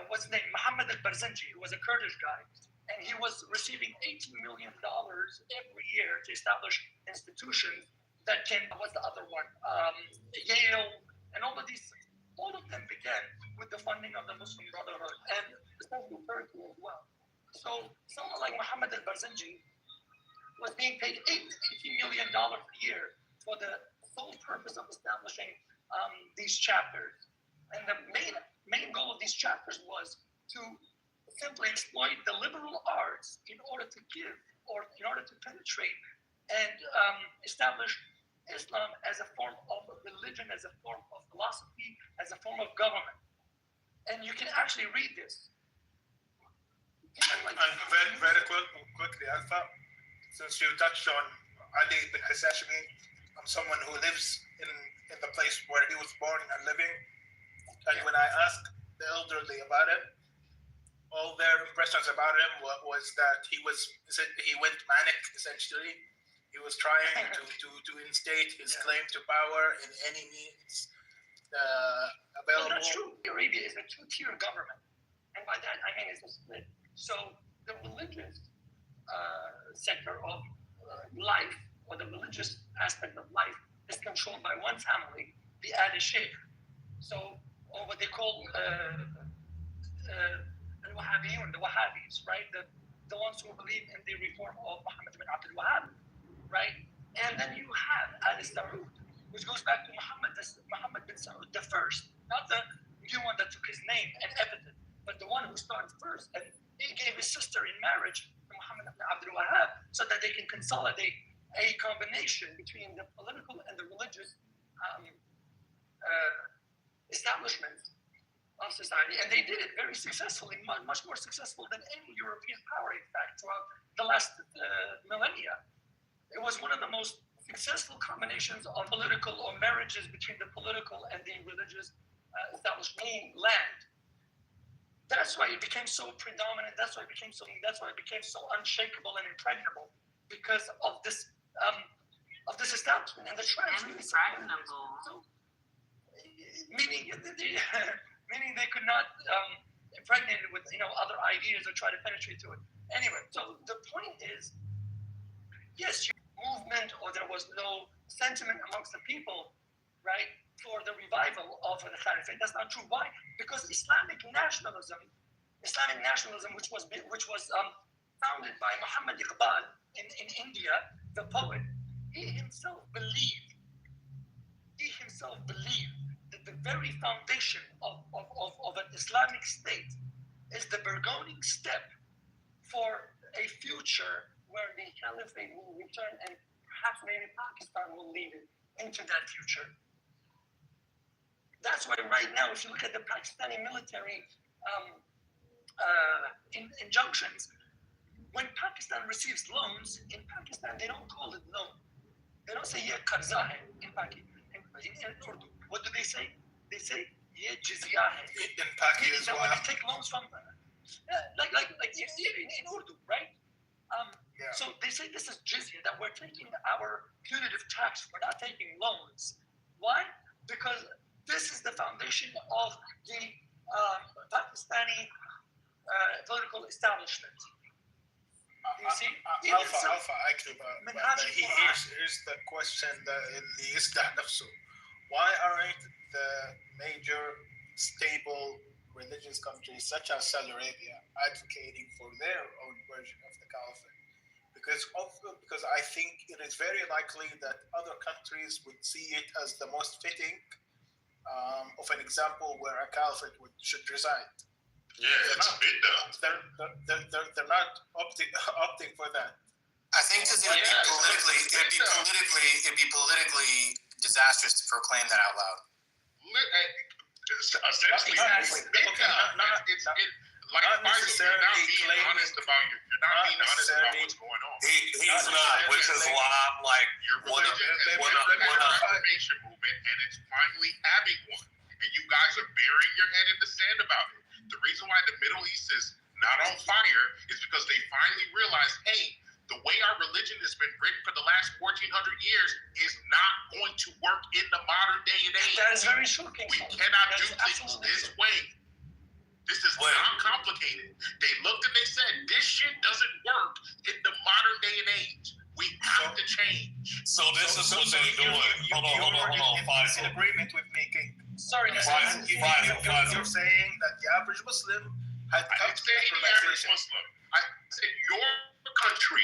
what's his name, Muhammad al-Barzanji, who was a Kurdish guy, and he was receiving $18 million every year to establish institutions that what's the other one? Yale, and all of these all of them began with the funding of the Muslim Brotherhood and especially Turkey as well. So someone like Mohammed al-Barzanji was being paid $80 million a year for the sole purpose of establishing these chapters. And the main goal of these chapters was to simply exploit the liberal arts in order to give or in order to penetrate and establish Islam as a form of religion, as a form of philosophy, as a form of government. And you can actually read this. And very quickly, Alpha, since you touched on Ali bin Hashashmi, I'm someone who lives in the place where he was born and living. And when I asked the elderly about him, all their impressions about him was that he went manic, essentially. He was trying to instate his claim to power in any means available. Well, that's true. Arabia is a two-tier government. And by that, I mean it's a split. So the religious sector of life, or the religious aspect of life, is controlled by one family, the Ali Sheikh. So, or what they call Al-Wahhabiyun, the Wahhabis, right? The ones who believe in the reform of Muhammad bin Abdul Wahhab, right? And then you have Ali Saud, which goes back to Muhammad bin Saud the first, not the new one that took his name and epithet, but the one who started first, and he gave his sister in marriage to Muhammad bin Abdul Wahhab so that they can consolidate a combination between the political and the religious establishments of society. And they did it very successfully, much more successful than any European power, in fact, throughout the last millennia. It was one of the most successful combinations of political or marriages between the political and the religious establishment land. That's why it became so predominant. That's why it became so unshakable and impregnable, because of this establishment and the tragedy. Impregnable. Meaning they could not impregnate it with other ideas or try to penetrate to it. Anyway, so the point is, yes, movement, or there was no sentiment amongst the people, right, for the revival of the Caliphate. That's not true. Why? Because Islamic nationalism, which was founded by Muhammad Iqbal in India, the poet, he himself believed that the very foundation of an Islamic state is the burgeoning step for a future where the Caliphate will return, and perhaps maybe Pakistan will lead it into that future. That's why right now, if you look at the Pakistani military injunctions, when Pakistan receives loans, in Pakistan they don't call it loan. They don't say "ye qarza hai" in Urdu. What do they say? They say "ye jizya hai." In Pakistan as well. When you take loans from, like in Urdu, right? Yeah. So they say this is jizya, that we're taking our punitive tax. We're not taking loans. Why? Because this is the foundation of the Pakistani political establishment. You see? Alpha, actually, here's the question in the Islah nafsu. Why aren't the major stable religious countries such as Saudi Arabia advocating for their own version of the caliphate? Because I think it is very likely that other countries would see it as the most fitting of an example where a caliphate should reside. Yeah, it's a bit though. They're not opting for that. I think because it'd be politically disastrous to proclaim that out loud. Essentially, like Faisal, you're not being honest about what's going on. He's not, which is why I'm like, your religion has been a reformation movement, and it's finally having one. And you guys are burying your head in the sand about it. The reason why the Middle East is not on fire is because they finally realized, hey, the way our religion has been written for the last 1,400 years is not going to work in the modern day and age. That is very shocking. We cannot do things this way. This is not complicated. They looked and they said, this shit doesn't work in the modern day and age. We have to change. So this is what they're doing. Hold on, Faisal. In agreement with me, King. Sorry, you're saying that the average Muslim had come to the average Muslim. I said your country,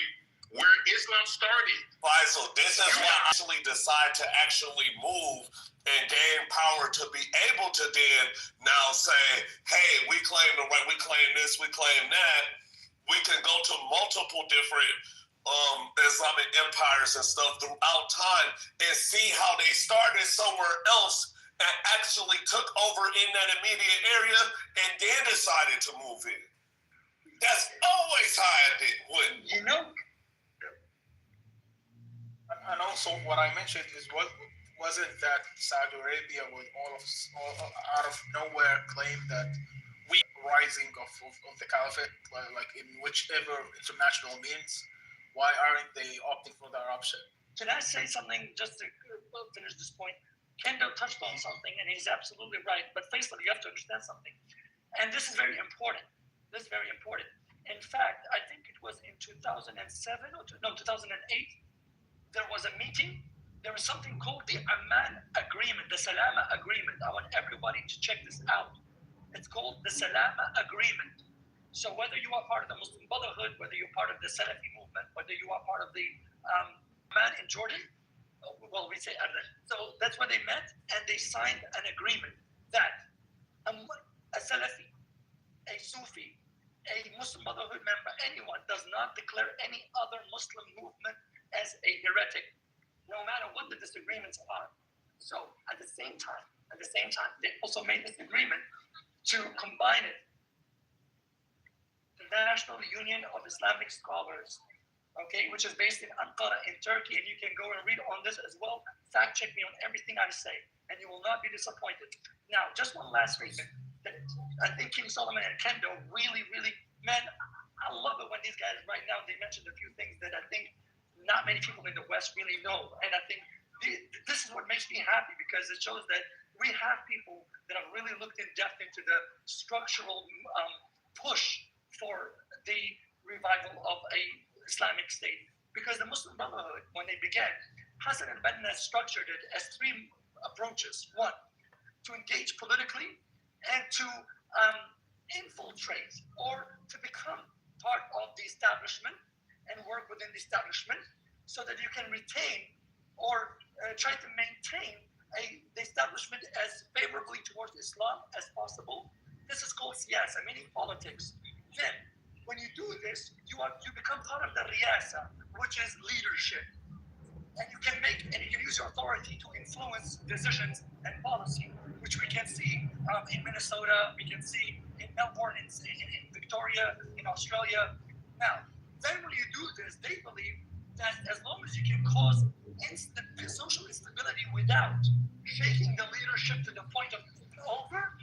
where Islam started. Faisal, this is why I actually decide to actually move and gain power to be able to then now say, hey, we claim the right, we claim this, we claim that. We can go to multiple different Islamic empires and stuff throughout time and see how they started somewhere else and actually took over in that immediate area and then decided to move in. That's always how I did. And also, what I mentioned is wasn't that Saudi Arabia would all out of nowhere claim that we rising of the caliphate, like in whichever international means? Why aren't they opting for that option? Can I say something just to finish this point? Kendo touched on something, and he's absolutely right. But Faisal, you have to understand something, and this is very important. This is very important. In fact, I think it was in 2007 or 2008. There was a meeting. There was something called the Amman Agreement, the Salama Agreement. I want everybody to check this out. It's called the Salama Agreement. So whether you are part of the Muslim Brotherhood, whether you're part of the Salafi movement, whether you are part of the Amman in Jordan, well, we say Ardan. So that's where they met, and they signed an agreement that a Salafi, a Sufi, a Muslim Brotherhood member, anyone does not declare any other Muslim movement as a heretic, no matter what the disagreements are. So at the same time, they also made this agreement to combine it. The National Union of Islamic Scholars, okay, which is based in Ankara in Turkey, and you can go and read on this as well. Fact check me on everything I say, and you will not be disappointed. Now, just one last statement. I think King Solomon and Kendo really, man, I love it when these guys right now, they mentioned a few things that I think not many people in the West really know. And I think this is what makes me happy, because it shows that we have people that have really looked in depth into the structural push for the revival of a Islamic State. Because the Muslim Brotherhood, when they began, Hassan al-Banna structured it as three approaches. One, to engage politically, and to infiltrate or to become part of the establishment and work within the establishment so that you can retain or try to maintain the establishment as favorably towards Islam as possible. This is called siyasa, meaning politics. Then, when you do this, you become part of the riyasa, which is leadership. And you can use your authority to influence decisions and policy, which we can see in Minnesota, we can see in Melbourne, in Victoria, in Australia. Now, then when you do this, they believe that as long as you can cause social instability without shaking the leadership to the point of over,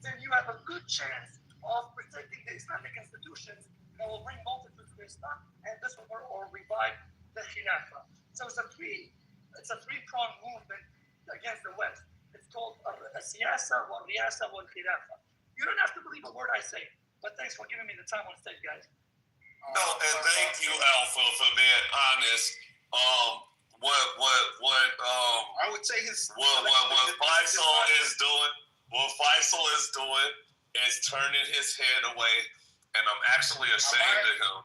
then you have a good chance of protecting the Islamic institutions that will bring multitudes to Islam, and this will revive the Khilafah. So it's a three-pronged movement against the West. It's called Siyasa, Riyasa, Khilafah. You don't have to believe a word I say, but thanks for giving me the time on stage, guys. No, and thank you, Alpha, for being honest. I would say what Faisal is doing is turning his head away, and I'm actually ashamed of him,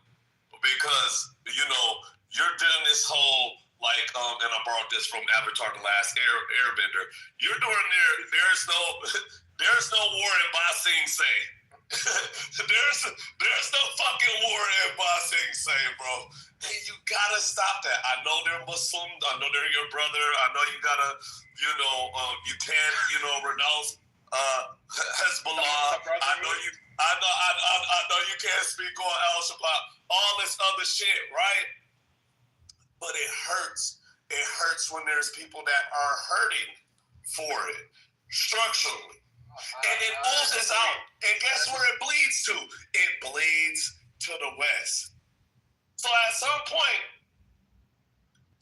because you're doing this whole and I borrowed this from Avatar: The Last Airbender. You're doing there's no war in Ba Sing Se. there's no fucking war in Ba Sing Se, bro. Hey, you gotta stop that. I know they're Muslim. I know they're your brother. I know you gotta, you can't, renounce Hezbollah. I know you can't speak on Al Shabaab. All this other shit, right? But it hurts. It hurts when there's people that are hurting for it structurally. And it oozes out. And guess where it bleeds to? It bleeds to the West. So at some point,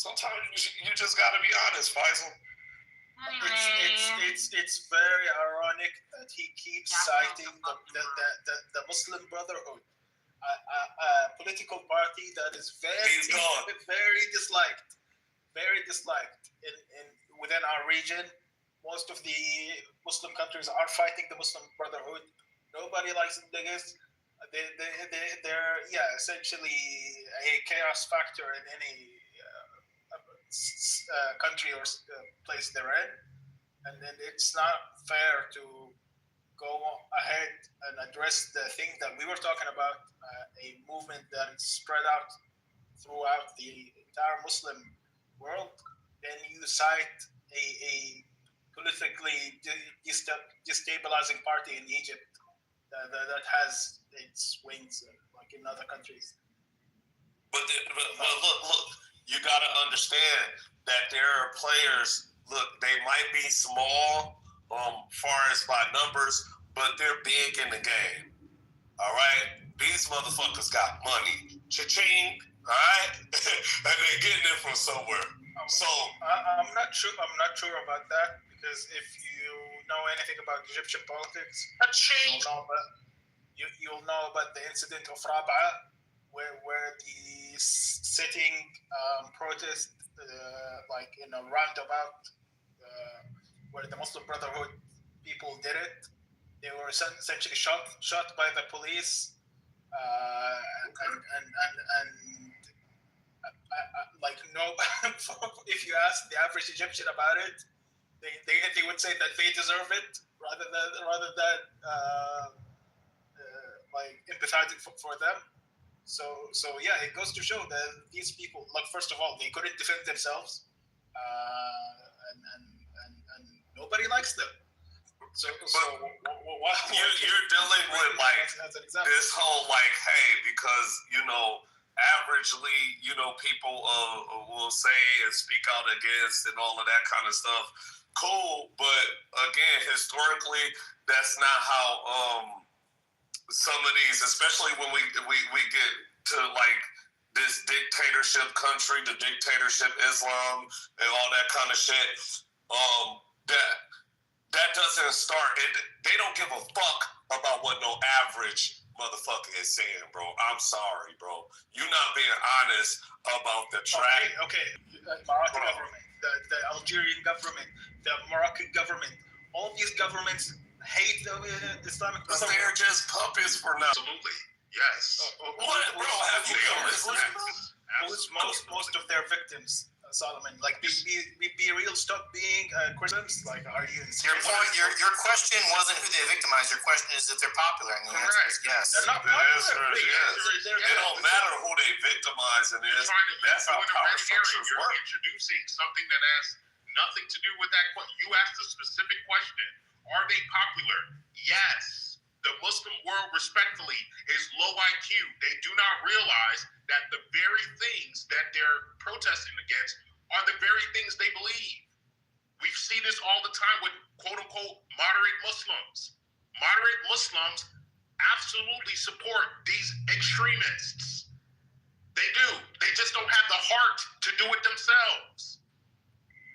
sometimes you just got to be honest, Faisal. It's very ironic that he keeps citing the Muslim Brotherhood, a political party that is very disliked within our region, most of the Muslim countries are fighting the Muslim Brotherhood. Nobody likes the niggas. They're essentially a chaos factor in any country or place they're in, and then it's not fair to go ahead and address the thing that we were talking about, a movement that is spread out throughout the entire Muslim world. Then you cite a politically destabilizing party in Egypt that has its wings like in other countries. But look, you got to understand that there are players. Look, they might be small, far as by numbers, but they're big in the game. All right, these motherfuckers got money, cha-ching. All right, and they're getting it from somewhere. So I'm not sure about that, because if you know anything about Egyptian politics, you'll know about the incident of Rab'a, where the sitting protest, like in a roundabout, where the Muslim Brotherhood people did it. They were essentially shot by the police, like no. If you ask the average Egyptian about it, they would say that they deserve it rather than like empathizing for them. So yeah, it goes to show that these people, like, first of all, they couldn't defend themselves, and nobody likes them. So you're dealing with like this whole like, hey, because averagely, people will say and speak out against and all of that kind of stuff. Cool, but again, historically, that's not how some of these, especially when we get to like this dictatorship country, the dictatorship Islam and all that kind of shit, that doesn't start. They don't give a fuck about what no average motherfucker is saying, bro. I'm sorry, bro. You're not being honest about the track. Okay. The Moroccan government, the Algerian government, the Moroccan government, all these governments hate the Islamic Because they're just puppets for now. Absolutely. Yes. What, bro? Have you most of their victims, Solomon? Like, be real. Stop being Christians. Like, are you? Your question wasn't who they victimize. Your question is if they're popular, and the answer is yes. They're not popular. It don't matter who they victimize, and that's how power structures work. You're introducing something that has nothing to do with that question. You asked a specific question. Are they popular? Yes. The Muslim world, respectfully, is low IQ. They do not realize that the very things that they're protesting against are the very things they believe. We see this all the time with quote-unquote moderate Muslims. Moderate Muslims absolutely support these extremists. They do. They just don't have the heart to do it themselves.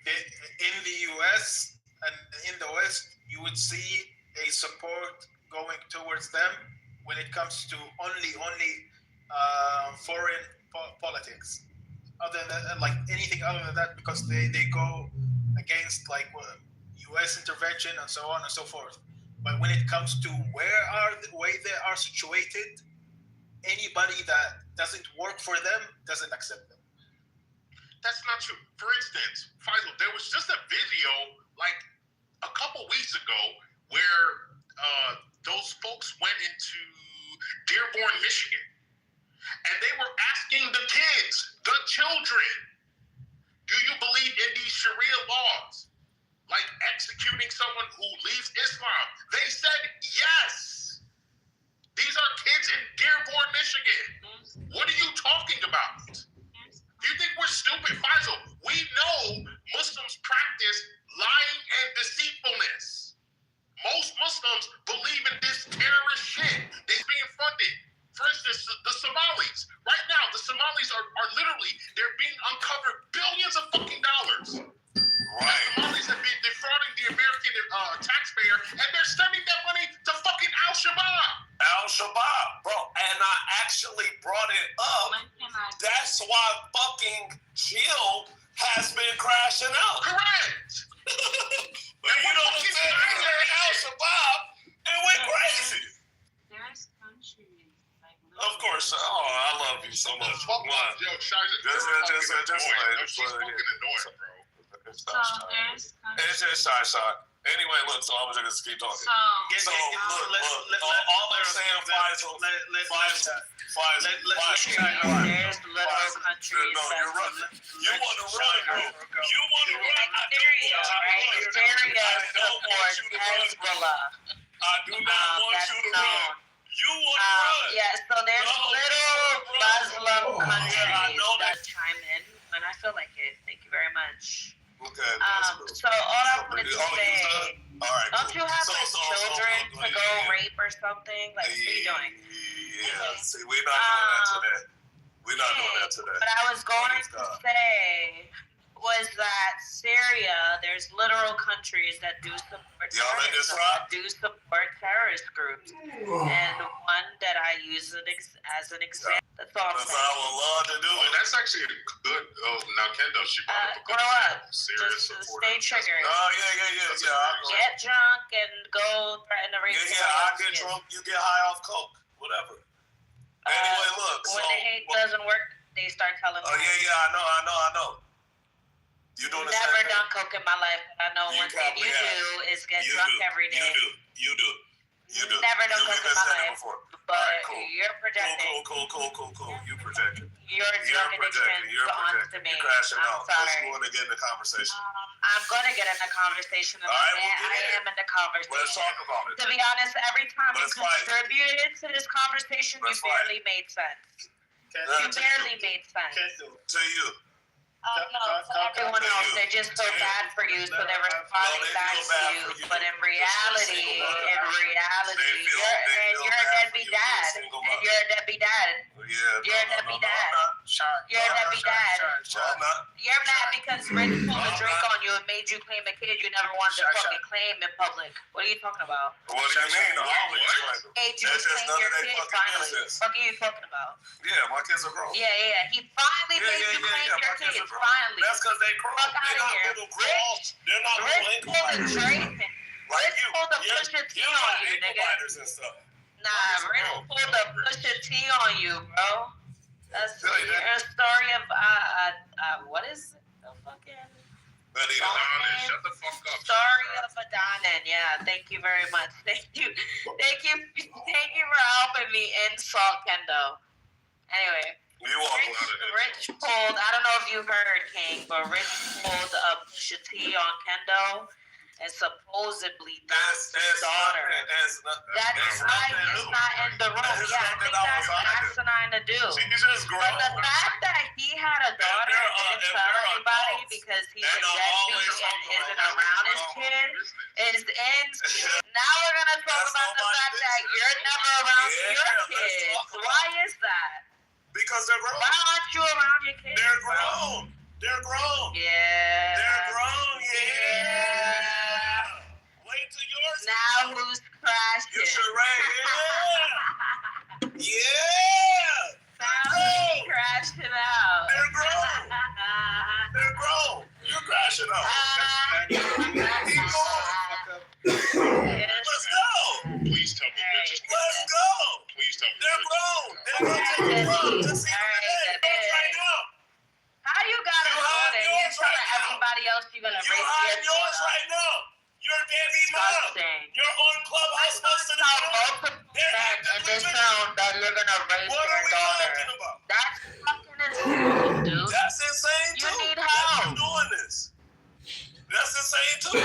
In the U.S. and in the West, you would see a support going towards them when it comes to only foreign politics. Other than like anything other than that, because they go against like U.S. intervention and so on and so forth. But when it comes to where they are situated, anybody that doesn't work for them doesn't accept them. That's not true. For instance, Faisal, there was just a video like a couple weeks ago where those folks went into Dearborn, Michigan, and they were asking the kids, the children, do you believe in these Sharia laws? Like executing someone who leaves Islam. They said yes. These are kids in Dearborn, Michigan. What are you talking about? Do you think we're stupid, Faisal? We know Muslims practice lying and deceitfulness. Most Muslims believe in this terrorist shit. They're being funded. For instance, the Somalis. Right now, the Somalis are literally, they're being uncovered billions of fucking dollars. Right. The Somalis have been defrauding the American taxpayer, and they're sending that money to fucking Al-Shabaab. Al-Shabaab, bro. And I actually brought it up. That's why fucking Chill has been crashing out. Correct. And So much. Fuck off, yo, Shiza. Just fucking annoying, bro. So there's It's just shy. Anyway, look, so I'm just gonna keep talking. So Look, all I'm saying, Faisal, there's little countries no, you're right. You want to run, bro. You want to run. Syria, right? Syria supports Hezbollah. I do not want you to run. You want to run. Yeah, so there's little Muslim countries that chime in when I feel like it. Thank you very much. Okay. So all I wanted to say, right, don't you have children to go rape or something? Like, what are you doing? Yeah, see, we're not doing that today. We're not doing that today. What I was going to say was that Syria, there's literal countries that do support terrorist groups, and the one that I use as an example. That's all I'm saying. I would love to do it. That's actually a good. Now Kendall, she brought up a good grow up. Serious Just supporter. stay triggered. Oh yeah. Get drunk and go threaten to rape. I get drunk. You get high off coke. Whatever. Anyway, look. When the hate doesn't work, they start telling. Oh yeah. I know. You doing the same never thing? done coke in my life, but I know one thing you do is get drunk every day. You do. Never done coke in my life, but cool. you're projecting. Cool. You projecting. Your drug addiction onto me. You're crashing I'm out. sorry. You want to get in the conversation. I'm going to get in the conversation. And I am in the conversation. Let's talk about it. To be honest, every time you contributed to this conversation, you barely made sense. You barely made sense. To you. No, to everyone else, they just feel bad for you, so they're responding back to you. But in reality, you're a deadbeat dad. And you're a deadbeat dad. You're a deadbeat dad. You're a deadbeat dad. You're mad because Rich pulled a drink on you and made you claim a kid you never wanted to fucking claim in public. What are you talking about? What do you mean? Made you claim your kid finally. What are you talking about? Yeah, my kids are grown. Yeah. He finally made you claim your kids. Finally. That's because they grown. Fuck out of here. They're not Rich pulled a drink. Rich pulled a Pusha T on you, nigga. Nah, Rich pulled a Pusha T on you, bro. That's a story of what is it? The fucking Shut the fuck up. Story of Adonin. Yeah, thank you very much. Thank you for helping me insult Kendo. Anyway. Rich pulled, I don't know if you heard, King, but Rich pulled a Pusha T on Kendo and supposedly that's his daughter. That's why he's not in the room. Yeah, I think that's asinine to do. But the fact that he had a daughter and didn't tell anybody because he's a deadbeat and isn't around his kid is insane. Now we're going to talk about the fact that you're never around your kids. Why is that? Because they're grown. Why aren't you around your kids? They're grown. Yeah. They're grown, yeah. Wait till yours. Now who's crashing? You should right. Yeah. Now who's crashing out? They're grown. You're crashing out. Let's go. Please tell me. Let's go. Please tell me. They're grown. Just see right now. How you got it on and you're telling everybody else you're gonna raise your yours right now. You're deadbeat mom. You're on Clubhouse most of the time. In this room that you're gonna raise your daughter. That's fucking insane, dude. That's insane too. You need help. You're doing this. That's insane too.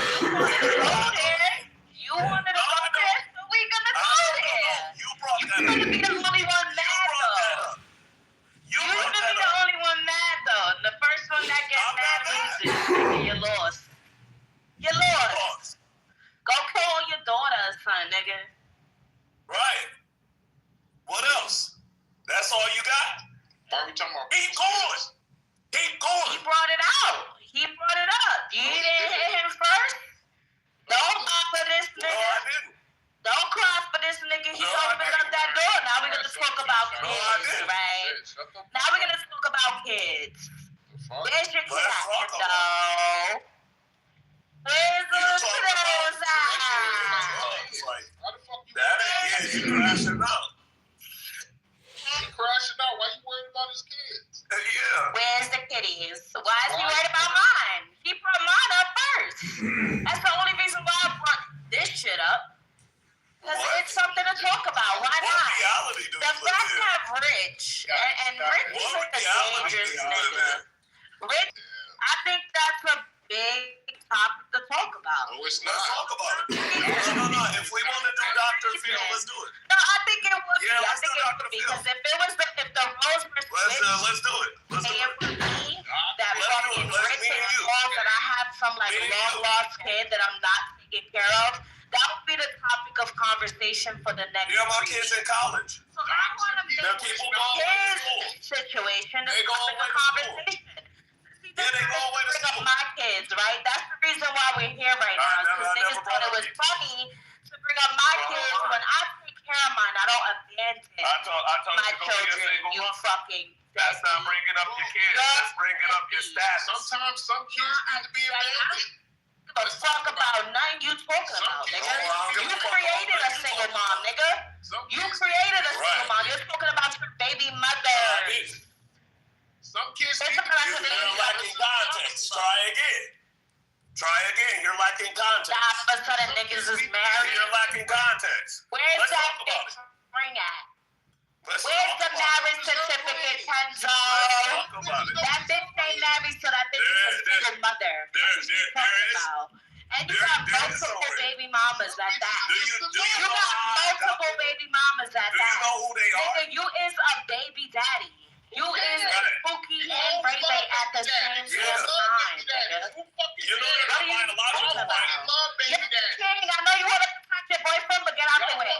You wanted to go there, so we're gonna go there. You're gonna be the only one mad though. You're gonna be the only one mad though. And the first one that gets mad loses. You lost. You lost. Go call your daughter, son, nigga. Right. What else? That's all you got? Why are we talking about? Keep going. He brought it out. He brought it up. You didn't hit him first? Don't cry for this nigga. No, I didn't. Don't cry for this nigga. He opened up that door. Now we're going to talk about kids, right? Now we're going to talk about kids. Where's your cat, though? Rich is a dangerous nigga. Rich, I think that's a big topic to talk about. No, it's not. Let's talk about it. No. If we want to do Dr. Phil, let's do it. No, I think it would be. Yeah, I let's think do it Dr. would be Phil. because if the roles were switched, Let's do it. Let's do it it. would be that Let's do fucking it. Let's Rich me and and you. calls that I have some like Me and long you. lost kid that I'm not taking care of. That would be the topic of conversation for the next. Yeah, my kids in college. So I want to They're people going away to school. his situation They is go topic away of to school. conversation. Yeah, they go away to Bring up school. my kids, right? That's the reason why we're here right now. I Because niggas never thought it brought was up funny to bring up my kids when I take care of mine. I don't abandon I told my you to go be a children. single You mom. fucking. That's not bringing up your kids. That's bringing up your status. Sometimes some kids need to be abandoned. Give a fuck about nothing you talking about, nigga. You created a single mom, nigga. You created a single mom. You're talking about your baby mother. Some kids They're need to talking about be your baby You're lacking context. Try again. Try again. You're lacking context. All of a sudden niggas is married. You're lacking context. Where's Let's that talk about bitch it. ring at? Let's Where's talk the about marriage it. certificate, Kenzo? Let's talk about it. That bitch ain't married, so that bitch is a single mother. There is. And you got there is multiple already. baby mamas at that. Do you You know got how I got multiple baby mamas at Do you that. know who they are? Nigga, you is a baby daddy. You is a Spooky and Ray Ray at the same Yeah. time, nigga. You know they're What are not you buying a lot of talking them, about? right? love baby Yes, daddy. King, I know you want to touch your boyfriend, but get out the way.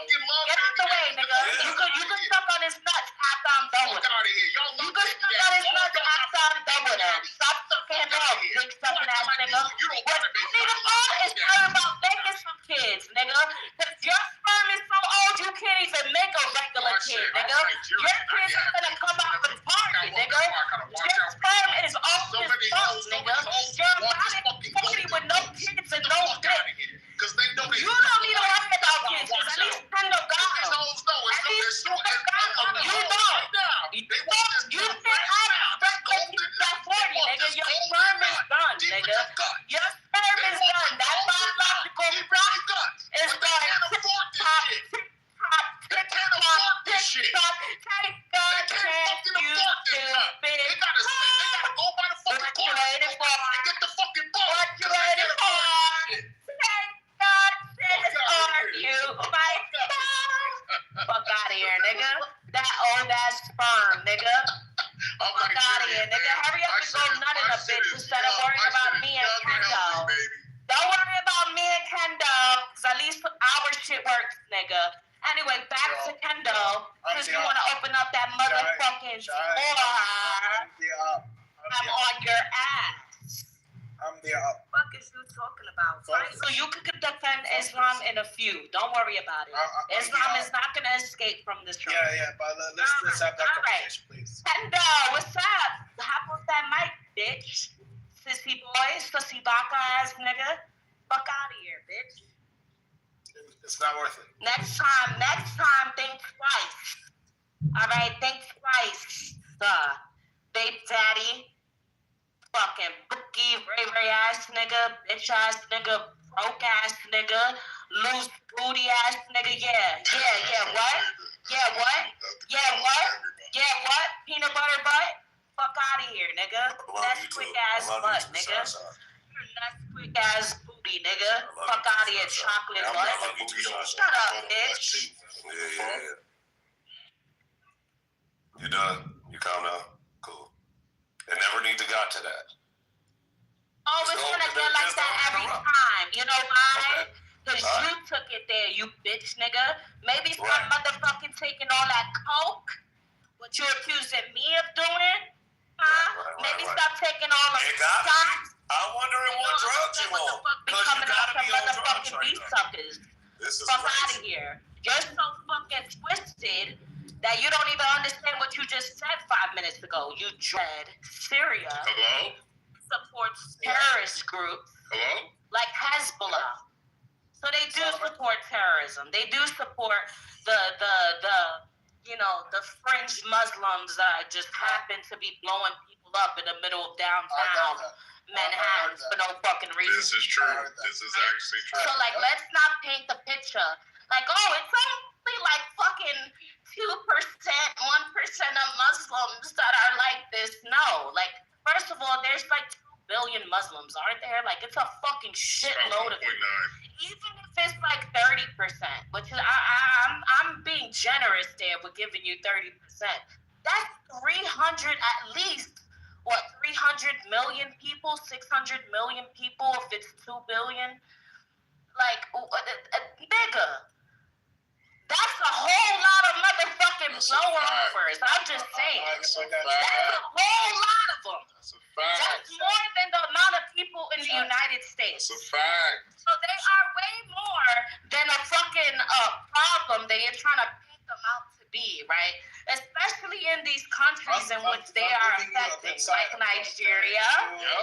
Get out the way, nigga. Yeah. You can suck on his nuts after I'm done with Fuck him. out of here. Y'all You love can baby suck on daddy. his nuts after I'm done with him. Stop sucking him off, dick sucking ass nigga. You don't What want a you baby need to daddy. do is worry about making some kids, nigga. Cause your sperm is so old you can't even make a regular kid, nigga. Your kids are gonna come out with party, nigga. Your sperm is old as fuck, nigga. Your body 40 with no kids and no dick. Because they know they You don't need to worry about kids, cause at least Kendall got These them. hoes know it's At no, least they're so you don't. They want this You dude can't right now. have that 40, nigga. Your sperm is done, nigga. Your sperm is done. That biological clock is done. Tick-tock, tick-tock, tick-tock, tick-tock. Take God chance, you stupid. They gotta go by the fucking What you court waiting for? and get the fucking ball. What you waiting for? Take God chance on you, my fuck out of here, nigga. That old ass sperm, nigga. Fuck out of here, nigga. Hurry up and go nut in a bitch instead of worrying about me and Kendo. Don't worry about me and Kendo, because at least our shit works, nigga. Anyway, back to Kendo, because you want to open up that motherfucking store. I'm on your ass. I'm there. What is you talking about? So you could defend Islam in a few. Don't worry about it. Islam is not going to escape from this room. Yeah, but let's have that conversation, please. Kendo, what's up? Hop off that mic, bitch. Sissy boy, sussy baka ass nigga. Fuck out of here, bitch. It's not worth it. Next time, think twice. All right, think twice, babe daddy. Fucking bookie, Ray ass nigga, bitch ass nigga, broke ass nigga, loose booty ass nigga. Yeah, what? Peanut butter butt? Fuck out of here, nigga. That's quick ass butt, nigga. That's quick ass booty, nigga. Fuck out of here, chocolate butt. Shut up, bitch. Yeah. You done? You calm down? Cool. It never need to got to that. Oh, it's gonna get like that every time. You know why? Because you took it there, you bitch nigga. Maybe stop motherfucking taking all that coke. What you accusing me of doing? Huh? Maybe stop taking all the shots. I'm wondering what drugs you on. Because you gotta be on drugs right now. Suckers. This is Fuck out crazy. of here. You're so fucking twisted that you don't even understand what you just said 5 minutes ago. You dread Syria. Hello? Supports terrorist groups. Hello? Like Hezbollah. So they do support terrorism. They do support the fringe Muslims that just happen to be blowing people up in the middle of downtown Manhattan for no fucking reason. This is true. This is actually true. So like, let's not paint the picture like, oh, it's only like fucking 2%, 1% of Muslims that are like this. No, like, first of all, there's like 2 billion Muslims, aren't there? Like, it's a fucking shitload of it. Even if it's like 30%, which is, I'm being generous there with giving you 30%. That's 300 at least. What, 300 million people, 600 million people if it's 2 billion? Like, nigga, that's a whole lot of motherfucking blowovers. I'm just saying. That's a whole lot of them. That's more than the amount of people in the United States. That's a fact. So they are way more than a fucking problem that you're trying to paint them out to be, right? Especially in these countries in which they are affecting, like Nigeria,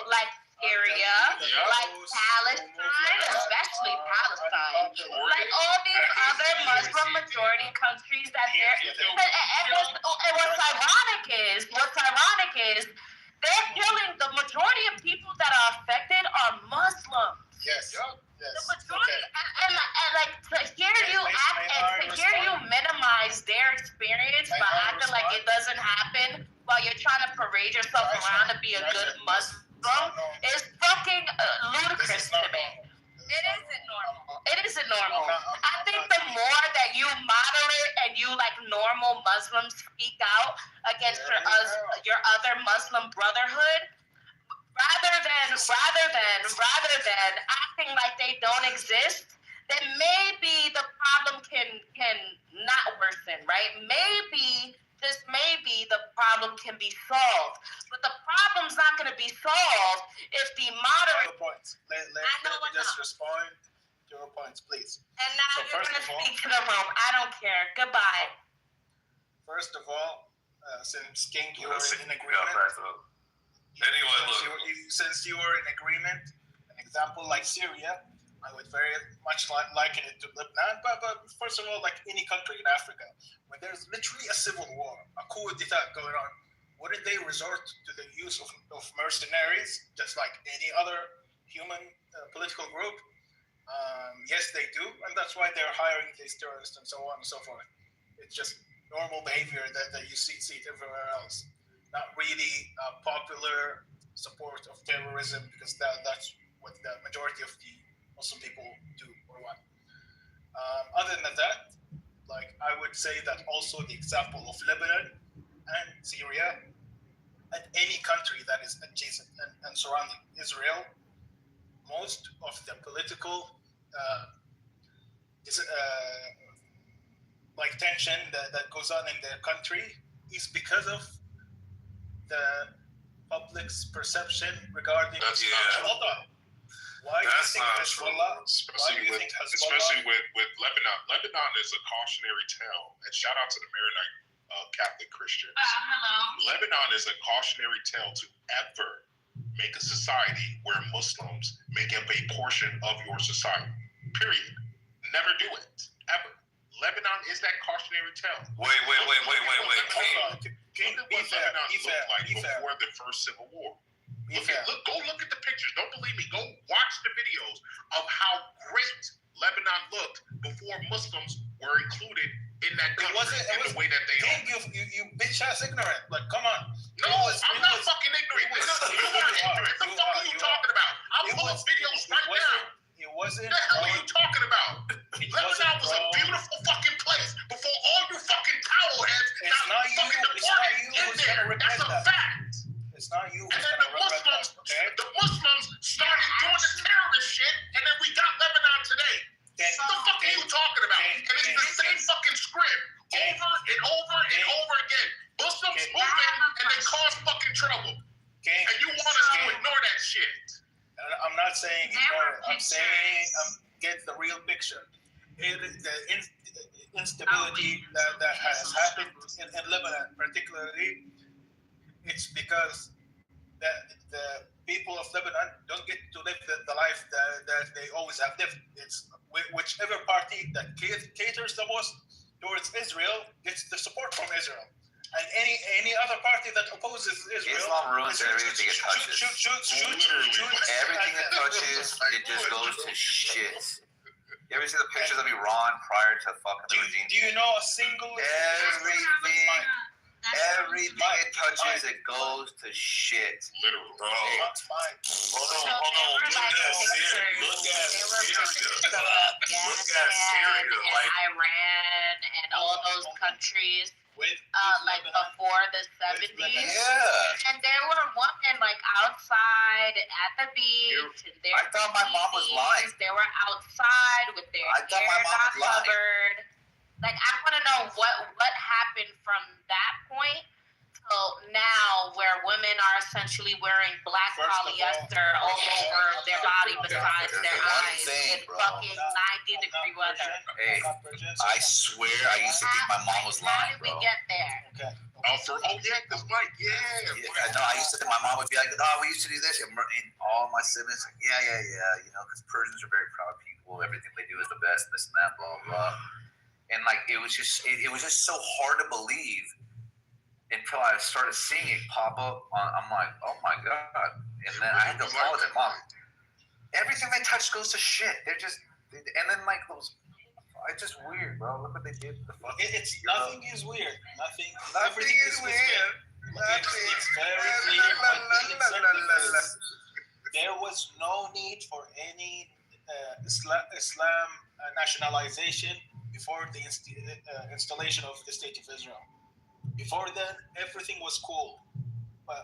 like Syria, like Palestine, especially Palestine, like all these other Muslim majority countries that they're. And what's ironic is they're killing the majority of people that are affected are Muslims. Yes. The majority, and like to hear you act and to hear you minimize their experience by acting like it doesn't happen while you're trying to parade yourself around to be a good Muslim is fucking ludicrous to me. It isn't normal. It isn't normal. I think the more that you moderate and you like normal Muslims speak out against your other Muslim brotherhood, rather than acting like they don't exist, then maybe the problem can not worsen, right? Maybe, just maybe, the problem can be solved. But the problem's not going to be solved if the moderate... Points. Let me just respond to your points, please. And now you're going to speak to the room. I don't care. Goodbye. First of all, since King, you were in agreement... Since you were in agreement, an example like Syria, I would very much liken it to Lebanon. But first of all, like any country in Africa, when there's literally a civil war, a coup d'etat going on, wouldn't they resort to the use of mercenaries, just like any other human political group? Yes, they do, and that's why they're hiring these terrorists and so on and so forth. It's just normal behavior that you see it everywhere else. Not really popular support of terrorism, because that's what the majority of the Muslim people do or what. Other than that, like I would say that also the example of Lebanon and Syria and any country that is adjacent and surrounding Israel, most of the political like tension that goes on in their country is because of the public's perception regarding Hezbollah. Why do you think Hezbollah? Especially with Lebanon. Lebanon is a cautionary tale. And shout out to the Maronite Catholic Christians. Hello. Lebanon is a cautionary tale to ever make a society where Muslims make up a portion of your society. Period. Never do it. Ever. Lebanon is that cautionary tale. Wait. Look at what Lebanon looked like before the first civil war. Go look at the pictures. Don't believe me. Go watch the videos of how great Lebanon looked before Muslims were included in that country the way that they are. You bitch ass ignorant. Like, come on. No, I'm not fucking ignorant. You are ignorant. The fuck are you talking about? I'll pull up videos right now. It wasn't. What the hell are you talking about? Lebanon was a beautiful fucking place before all you fucking towel heads got fucking deported in there. That's a fact. It's not you. And then the Muslims started doing the terrorist shit, and then we got Lebanon today. What the fuck are you talking about? And it's the same fucking script over and over and over again. Muslims move in and they cause fucking trouble. And you want us to ignore that shit. I'm not saying ignore it. I'm saying get the real picture. The instability that has happened in Lebanon, particularly, it's because the people of Lebanon don't get to live the life that they always have lived. It's whichever party that caters the most towards Israel gets the support from Israel. And any other party that opposes Israel... Islam ruins everything it touches. Everything it touches, it just goes to shit. You ever see the pictures of Iran prior to fucking the regime? Do you know a single? Everything it touches, it goes to shit. Literally, bro. Hold on. Look at Syria. Look at Syria. Like Iran and all those countries. Like before the 70s. Yeah. And there were women like outside at the beach. I thought my mom was lying. They were outside with their hair not covered. Like, I want to know what happened from that point till now, where women are essentially wearing black polyester all over their body besides their eyes in fucking 90-degree weather. Hey, I swear I used to think my mom was lying, How did we get there? That's Mike. Yeah. No, I used to think my mom would be like, we used to do this. And all my siblings, like, yeah. You know, because Persians are very proud people. Everything they do is the best, this and that, blah, blah. And like it was just so hard to believe until I started seeing it pop up. I'm like, oh my god! And then I had to apologize, Mom. Everything they touch goes to shit. They're just, and then like those, it's just weird, bro. Look what they did. Nothing is weird. Nothing is weird. It's very clear. There was no need for any Islam nationalization before the installation of the state of Israel. Before then, everything was cool. But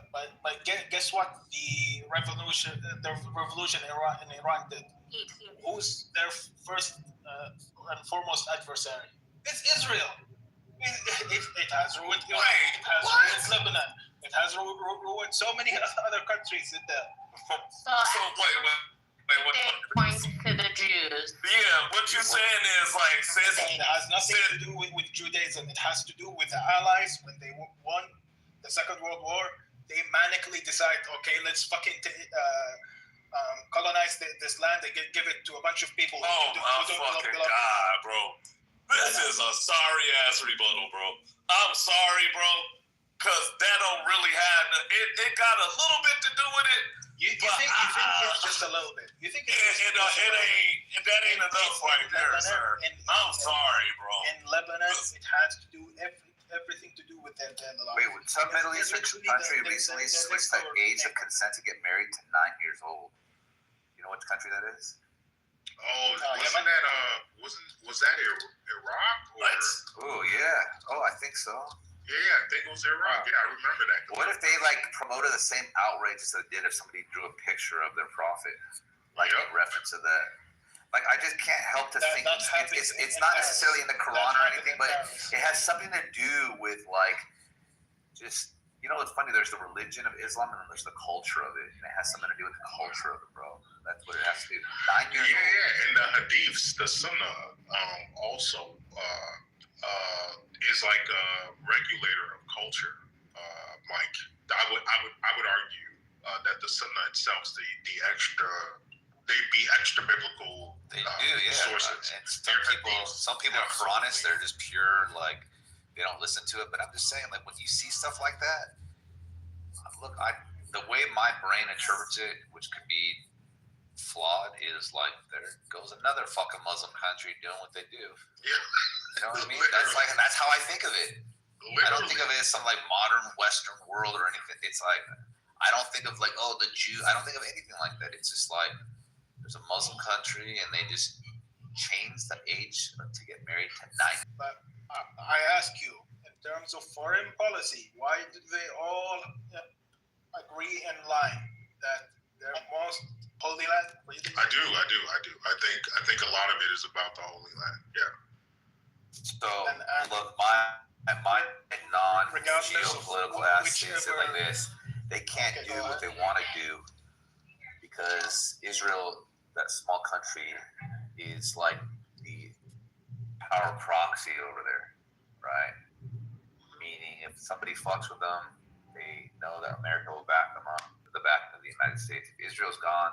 guess what? The revolution in Iran did. Who's their first and foremost adversary? It's Israel. It has ruined Iraq. It has ruined Lebanon. It has ruined so many other countries in there. So what points to the Jews? Yeah, what you're saying is like it has nothing to do with Judaism. It has to do with the Allies when they won the Second World War. They manically decide, okay, let's fucking colonize this land and give it to a bunch of people. Oh my fucking god, bro! This is a sorry ass rebuttal, bro. I'm sorry, bro, because that don't really have it got a little bit to do with it. You think it's just a little bit? You think that ain't enough right there, sir? I'm sorry, bro. In Lebanon, it has to do everything to do with their life. Wait, some Middle Eastern country recently switched the age of consent to get married to 9 years old. You know what country that is? Was that Iraq? Oh yeah. Oh, I think so. Yeah, I think it was Iraq. Yeah, I remember that. What if they like promoted the same outrage as they did if somebody drew a picture of their prophet, like in reference to that? Like, I just can't help to think it's not necessarily in the Quran or anything, but it has something to do with like just, you know, it's funny. There's the religion of Islam and then there's the culture of it, and it has something to do with the culture of it, bro. That's what it has to do. 9 years old. Yeah, and the hadiths, the sunnah, also. Is like a regulator of culture, Mike. I would argue that the Sunnah itself, the extra biblical sources. And some people are Quranists. They're just pure, like they don't listen to it. But I'm just saying, like when you see stuff like that, look, the way my brain interprets it, which could be flawed, is like there goes another fucking Muslim country doing what they do. Yeah. You know what I mean? That's how I think of it. I don't think of it as some like modern Western world or anything. It's like I don't think of like, oh, the Jew. I don't think of anything like that. It's just like there's a Muslim country and they just change the age to get married to 9. But I ask you, in terms of foreign policy, why did they all agree in line that their most holy land? I do. I think a lot of it is about the Holy Land. Yeah. So look, my non-geopolitical ass sees it like this: they can't do what they want to do because Israel, that small country, is like the power proxy over there, right? Meaning, if somebody fucks with them, they know that America will back them up. The back of the United States. If Israel's gone,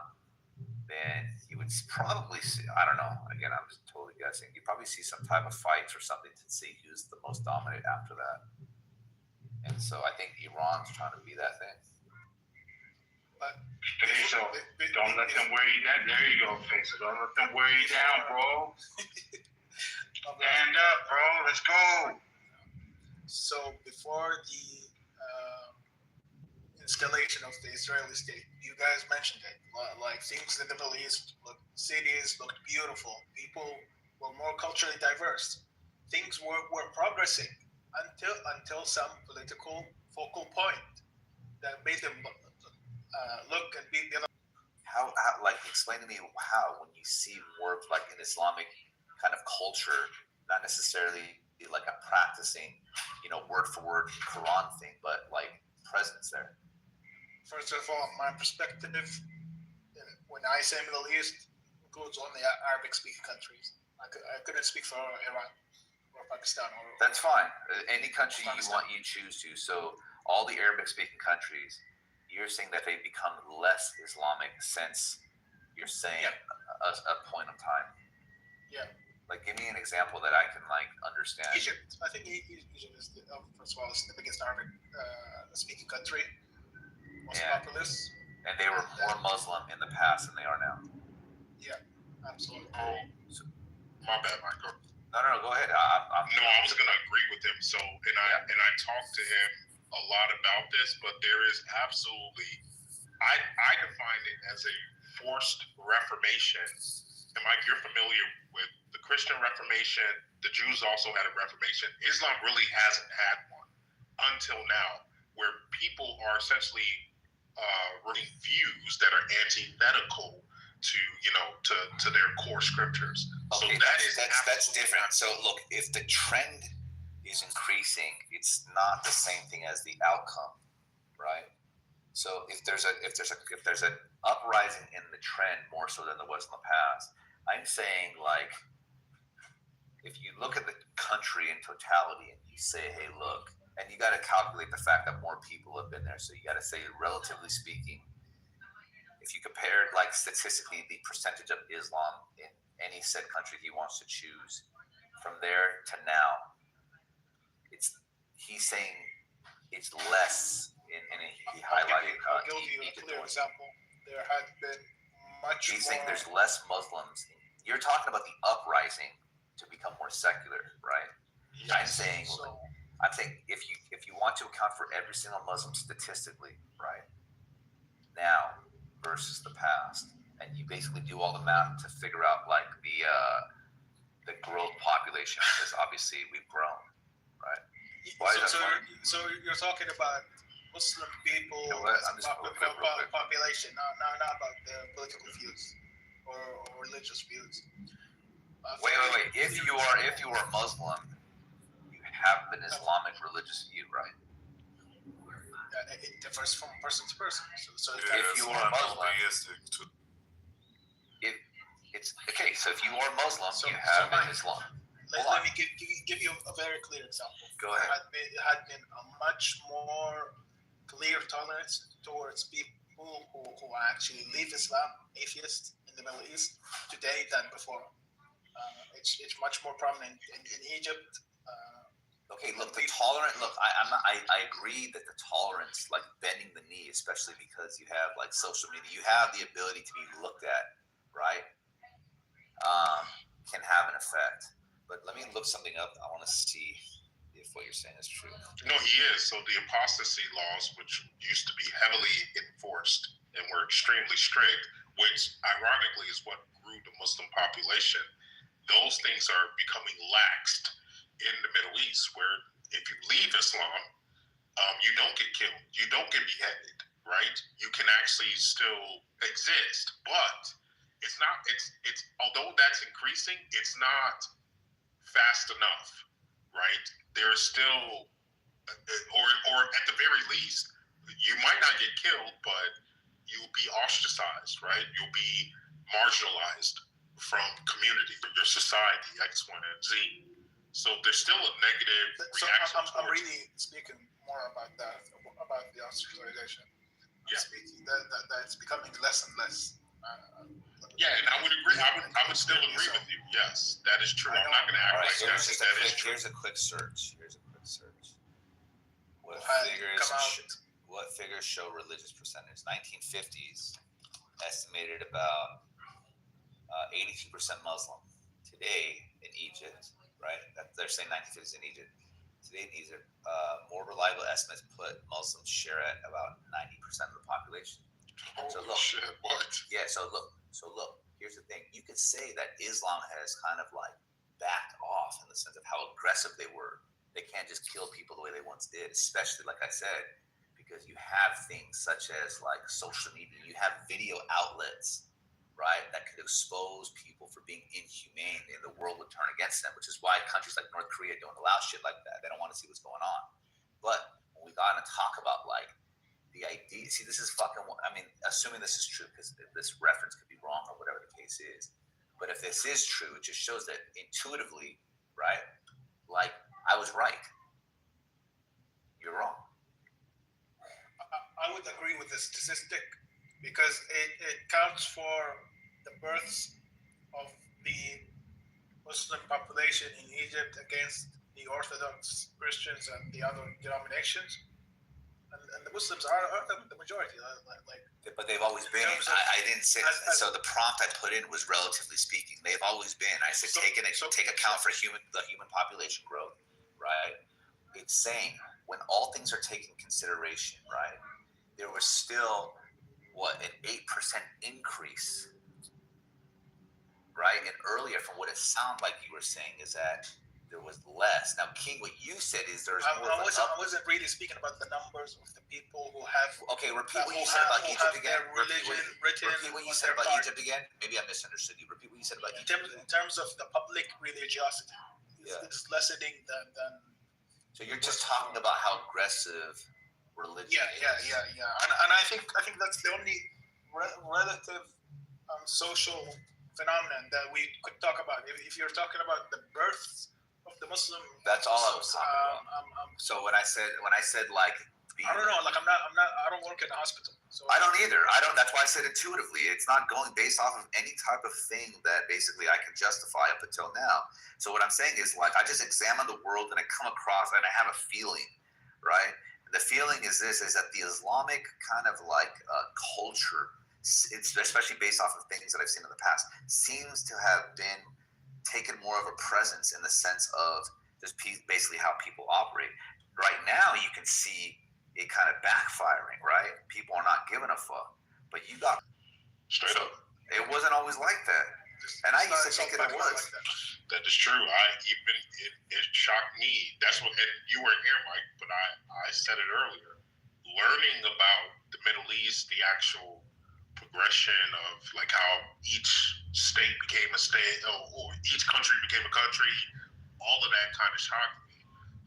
then you would probably see, I don't know, again, I'm just totally guessing, you'd probably see some type of fights or something to see who's the most dominant after that. And so I think Iran's trying to be that thing. But Faisal, don't let them wear you down. There you go, Faisal. Don't let them wear you down, bro. Stand up, bro. Let's go. So before the installation of the Israeli state, you guys mentioned it. Like things in the Middle East, cities looked beautiful. People were more culturally diverse. Things were progressing until some political focal point that made them look and be the other. How, like, explain to me how, when you see more of like an Islamic kind of culture, not necessarily like a practicing, word for word Quran thing, but like presence there. First of all, my perspective, when I say Middle East, includes only Arabic-speaking countries. I couldn't speak for Iran or Pakistan. That's fine. Any country you want, you choose to. So all the Arabic-speaking countries, you're saying that they become less Islamic since you're saying a point of time. Yeah. Like, give me an example that I can like understand. Egypt. I think Egypt is first of all, it's the biggest Arabic speaking country. Most populous. And they were more Muslim in the past than they are now. Yeah, absolutely. My bad, Michael. No, go ahead. I was gonna agree with him. So, and I talked to him a lot about this, but there is absolutely, I define it as a forced reformation. And Mike, you're familiar with the Christian Reformation. The Jews also had a Reformation. Islam really hasn't had one until now, where people are essentially reading views that are antithetical to their core scriptures. Okay, so that's different. So look, if the trend is increasing, it's not the same thing as the outcome, right? So if there's an uprising in the trend more so than there was in the past, I'm saying, like, if you look at the country in totality and you say, hey, look, and you got to calculate the fact that more people have been there, so you got to say, relatively speaking, if you compared, like, statistically the percentage of Islam in any said country he wants to choose, from there to now, he's saying it's less. And he highlighted. I'll give you a clear example. There had been much. He's saying there's less Muslims. You're talking about the uprising to become more secular, right? Yes. I'm saying if you want to account for every single Muslim statistically, right, now versus the past, and you basically do all the math to figure out like the growth population, because obviously we've grown, right? So you're talking about Muslim people, population, not about the political views or religious views. Wait. If you are Muslim, you have an Islamic religious view, right? It differs from person to person. So if you are Muslim, it's okay. So if you are Muslim, you have an Islam. Let me give you a very clear example. Go ahead. It had been a much more clear tolerance towards people who actually leave Islam, atheists in the Middle East today than before. It's much more prominent in Egypt. Okay, look, I agree that the tolerance, like bending the knee, especially because you have like social media, you have the ability to be looked at, right? Can have an effect. But let me look something up. I want to see if what you're saying is true. No, he is. So the apostasy laws, which used to be heavily enforced and were extremely strict, which ironically is what grew the Muslim population, those things are becoming laxed in the Middle East, where if you leave Islam, you don't get killed, you don't get beheaded, right? You can actually still exist, but it's not. It's although that's increasing, it's not fast enough, right? There's still, or at the very least, you might not get killed, but you'll be ostracized, right? You'll be marginalized from community, from your society, X, Y, and Z. So there's still a negative reaction. I'm really speaking more about that, about the ostracization. Yeah. Speaking that it's becoming less and less. Yeah, and I would agree. I would still agree with you. Yes, that is true. I'm not going to act like that. That is true. Here's a quick search. What what figures show religious percentage? 1950s estimated about 82% Muslim. Today in Egypt, right? They're saying 1950s in Egypt. Today in Egypt, more reliable estimates put Muslims share at about 90% of the population. So look, shit, what? Yeah, so look. Here's the thing. You could say that Islam has kind of like backed off in the sense of how aggressive they were. They can't just kill people the way they once did, especially like I said, because you have things such as like social media. You have video outlets, right, that could expose people for being inhumane, and the world would turn against them, which is why countries like North Korea don't allow shit like that. They don't want to see what's going on. But when we got to talk about like the idea, see, this is fucking, I mean, assuming this is true, because this reference could be wrong or whatever the case is, but if this is true, it just shows that intuitively, right, like, I was right. You're wrong. I would agree with the statistic because it counts for the births of the Muslim population in Egypt against the Orthodox Christians and the other denominations. And the Muslims are the majority. But they've always been. I didn't say so. The prompt I put in was relatively speaking. They've always been. I said take account for the human population growth, right? It's saying when all things are taken consideration, right? There was still an 8% increase, right? And earlier, from what it sounded like you were saying, is that there was less. Now, King, what you said is there's more. I wasn't really speaking about the numbers of the people who have. Okay, repeat what you said about Egypt again. Repeat what you said about Egypt again. Maybe I misunderstood you. Repeat what you said about Egypt. In terms of the public religiosity, it's lessening than. So you're just talking about how aggressive religion. Yeah. And I think that's the only relative social phenomenon that we could talk about. If you're talking about the births of the Muslim, that's all I was talking about. So when I said like, I don't know. Like I don't work in a hospital. So I don't either. That's why I said intuitively. It's not going based off of any type of thing that basically I can justify up until now. So what I'm saying is like I just examine the world and I come across and I have a feeling, right? The feeling is that the Islamic kind of like culture, it's especially based off of things that I've seen in the past, seems to have been taken more of a presence in the sense of just basically how people operate. Right now, you can see it kind of backfiring, right? People are not giving a fuck. But you got straight up. It wasn't always like that. And I used to think it was. Like that is true. It shocked me. That's what, and you weren't here, Mike, but I said it earlier. Learning about the Middle East, the actual progression of like how each state became a state, or each country became a country, all of that kind of shocked me.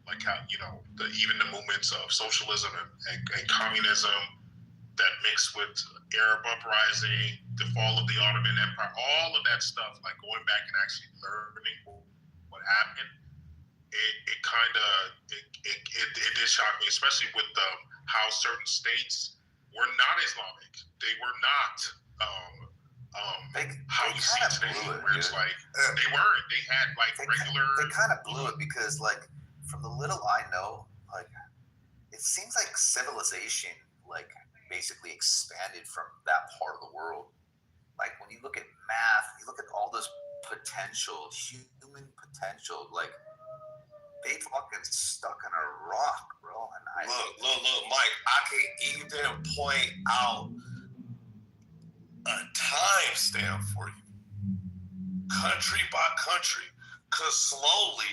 Like how, even the movements of socialism and communism that mixed with Arab uprising, the fall of the Ottoman Empire, all of that stuff, like going back and actually learning what happened, it did shock me, especially with how certain states were not Islamic. They were not how you see today, where it's like they weren't. They had like regular. They kind of blew it because, like, from the little I know, like, it seems like civilization, like, basically expanded from that part of the world. Like, when you look at math, you look at all this potential, human potential, like, they fucking stuck in a rock, bro. And Look, Mike, I can even point out a timestamp for you, country by country, because slowly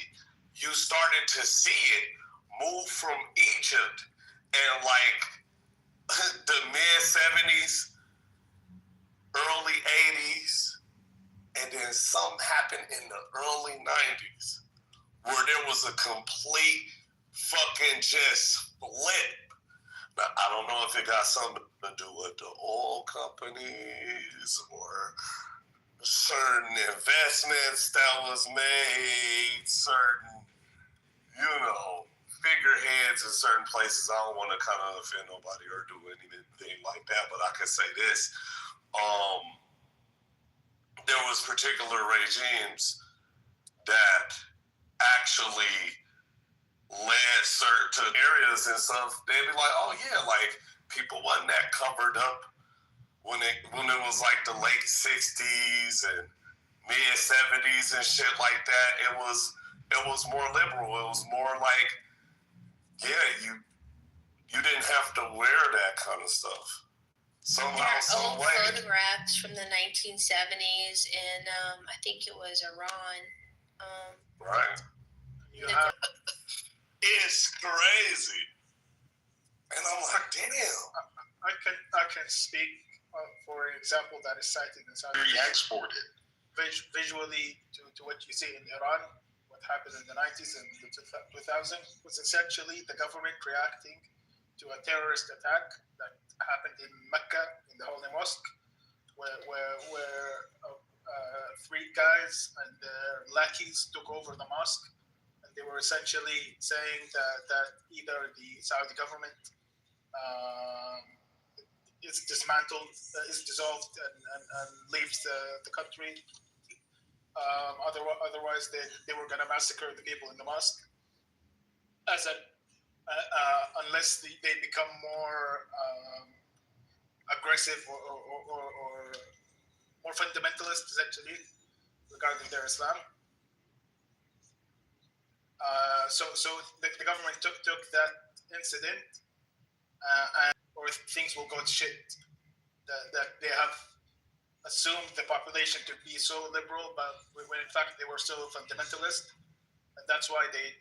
you started to see it move from Egypt and like the mid 70s, early 80s, and then something happened in the early 90s where there was a complete fucking just flip. Now, I don't know if it got something to do with the oil companies or certain investments that was made, certain, figureheads in certain places. I don't want to kind of offend nobody or do anything like that, but I can say this. There was particular regimes that actually led certain areas and stuff, they'd be like, oh yeah, like people wasn't that covered up when it was like the late 60s and mid 70s and shit like that. It was more liberal. It was more like, yeah, you didn't have to wear that kind of stuff. Somehow, there are some old way. photographs from the 1970s in, I think it was Iran. Right. It's crazy. And I'm like, damn. I can speak for an example that is cited in South exported visually to what you see in Iran. What happened in the 90s and the 2000s was essentially the government reacting to a terrorist attack that happened in Mecca in the Holy Mosque, where three guys and their lackeys took over the mosque, and they were essentially saying that either the Saudi government is dismantled, is dissolved, and leaves the country. Otherwise, they were going to massacre the people in the mosque. Unless they become more aggressive or more fundamentalist, essentially, regarding their Islam. So the government took that incident, or things will go to shit. That they have assumed the population to be so liberal, but when in fact they were still fundamentalist, and that's why they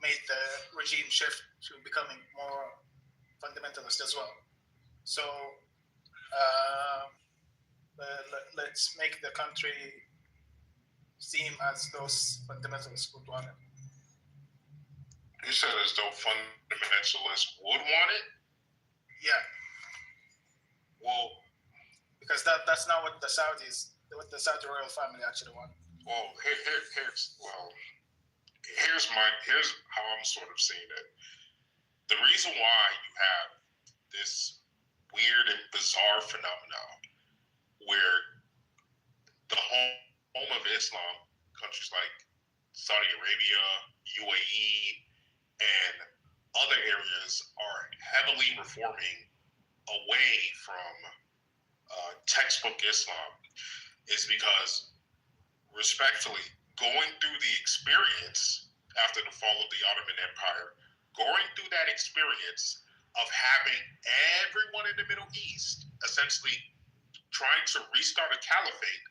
made the regime shift to becoming more fundamentalist as well. So let's make the country seem as those fundamentalists would want it. You said as though fundamentalists would want it? Yeah. Well, because that's not what the Saudi royal family actually want. Well, here's how I'm sort of seeing it. The reason why you have this weird and bizarre phenomenon where the home of Islam, countries like Saudi Arabia, UAE, and other areas are heavily reforming away from textbook Islam, is because, respectfully, going through the experience after the fall of the Ottoman Empire, going through that experience of having everyone in the Middle East essentially trying to restart a caliphate,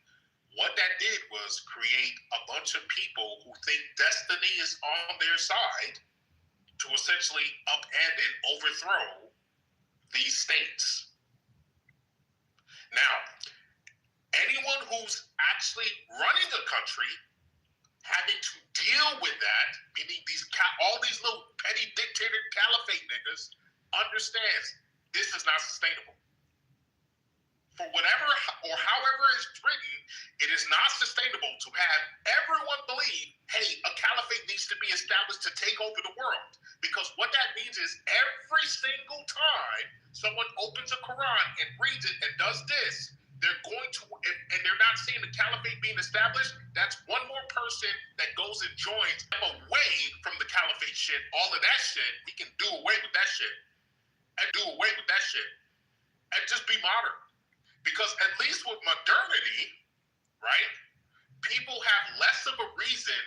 what that did was create a bunch of people who think destiny is on their side to essentially upend and overthrow these states. Now, anyone who's actually running a country having to deal with that, meaning all these little petty dictator caliphate niggas, understands this is not sustainable. For whatever or however it's written, it is not sustainable to have everyone believe, hey, a caliphate needs to be established to take over the world. Because what that means is every single time someone opens a Quran and reads it and does this, they're going to, and they're not seeing the caliphate being established, that's one more person that goes and joins them away from the caliphate shit. All of that shit, we can do away with that shit. And just be modern. Because at least with modernity, right, people have less of a reason,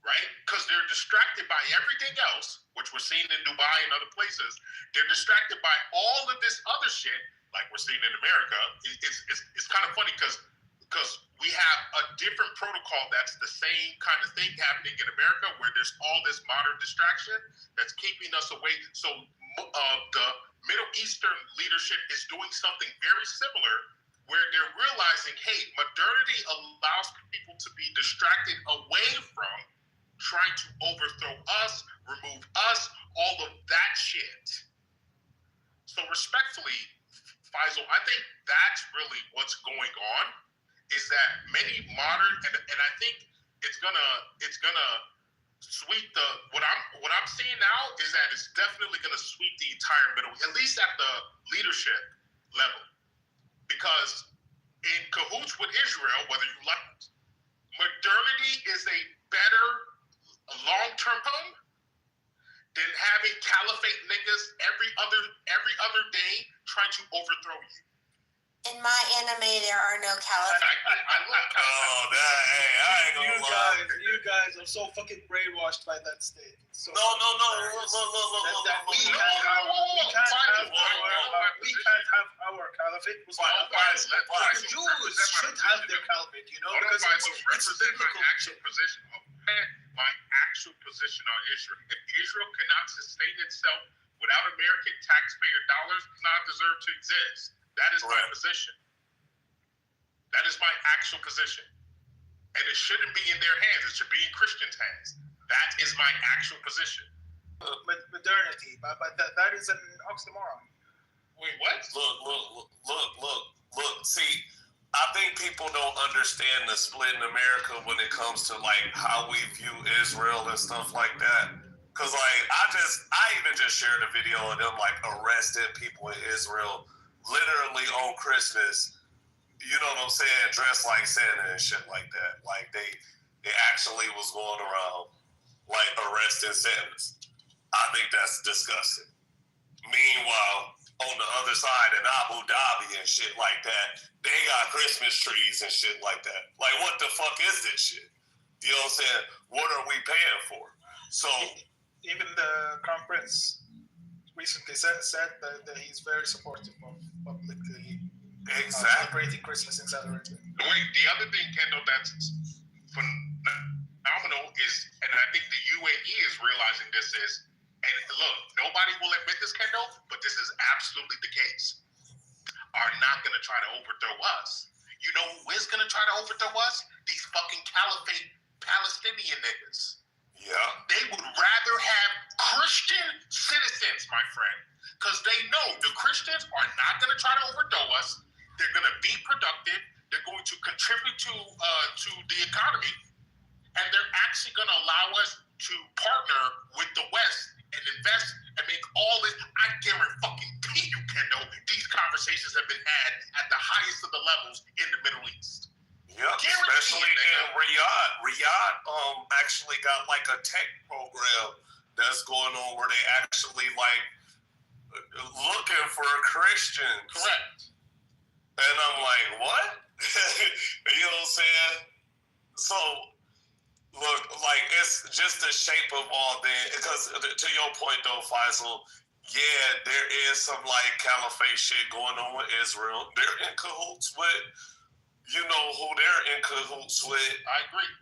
right, because they're distracted by everything else, which we're seeing in Dubai and other places. They're distracted by all of this other shit, like we're seeing in America. It's kind of funny because we have a different protocol that's the same kind of thing happening in America, where there's all this modern distraction that's keeping us away. So the Middle Eastern leadership is doing something very similar, where they're realizing, hey, modernity allows people to be distracted away from trying to overthrow us, remove us, all of that shit. So respectfully, Faisal, I think that's really what's going on, is that many modern, and I think it's gonna sweep what I'm seeing now is that it's definitely gonna sweep the entire Middle East, at least at the leadership level. Because in cahoots with Israel, whether you like it, modernity is a better long-term home than having caliphate niggas every other day trying to overthrow you. In my anime, there are no caliphate. You guys are so fucking brainwashed by that state. So No. we can't have our caliphate. The Jews should have their caliphate, because it's biblical. My actual position on Israel. If Israel cannot sustain itself without American taxpayer dollars, it does not deserve to exist. That is my position. That is my actual position. And it shouldn't be in their hands. It should be in Christians' hands. That is my actual position. Modernity, but that is an oxymoron. Wait, what? Look. See, I think people don't understand the split in America when it comes to like how we view Israel and stuff like that. Cause like I even just shared a video of them like arresting people in Israel literally on Christmas. You know what I'm saying? Dressed like Santa and shit like that. Like they actually was going around like arresting Santas. I think that's disgusting. Meanwhile, on the other side in Abu Dhabi and shit like that, they got Christmas trees and shit like that. Like, what the fuck is this shit? You know what I'm saying? What are we paying for? So even the Crown Prince recently said that he's very supportive of publicly celebrating Christmas in Saudi Arabia. Wait, the other thing, Kendall, that's phenomenal is, and I think the UAE is realizing this is, and look, nobody will admit this, Kendall, but this is absolutely the case, are not going to try to overthrow us. You know who is going to try to overthrow us? These fucking caliphate Palestinian niggas. Yeah. They would rather have Christian citizens, my friend, because they know the Christians are not going to try to overthrow us. They're going to be productive. They're going to contribute to the economy, and they're actually going to allow us to partner with the West and invest and make all this. I guarantee you, Kendall, these conversations have been had at the highest of the levels in the Middle East. Yeah, especially in Riyadh. Riyadh actually got like a tech program that's going on where they actually like looking for Christians. Correct. And I'm like, what? You know what I'm saying? So, look, like, it's just the shape of all that. Because to your point, though, Faisal, yeah, there is some, like, caliphate shit going on with Israel. They're in cahoots with, you know, who they're in cahoots with. I agree.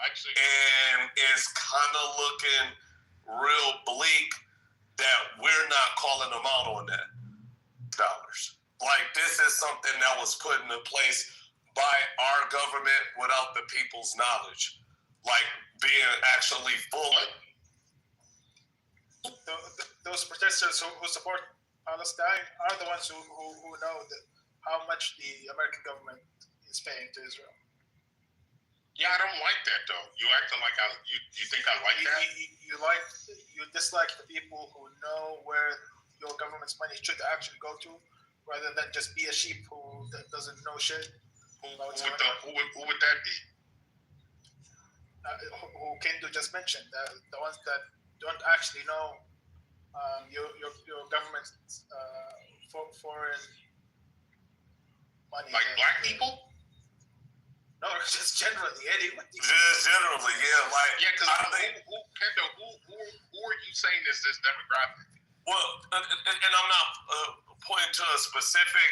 Actually. And it's kind of looking real bleak that we're not calling them out on that. Dollars. Like, this is something that was put into place by our government without the people's knowledge. Like, being actually full. Those protesters who support Palestine are the ones who know how much the American government is paying to Israel. Yeah, I don't like that, though. You acting like you think I like that? You dislike the people who know where your government's money should actually go to, rather than just be a sheep who doesn't know shit. Who would that be? Who Kendo just mentioned, the ones that don't actually know your government's foreign money. Like black people? No, just generally, Eddie. Just generally, yeah. Like, yeah, because Kendo, who are you saying is this demographic? Well, and I'm not pointing to a specific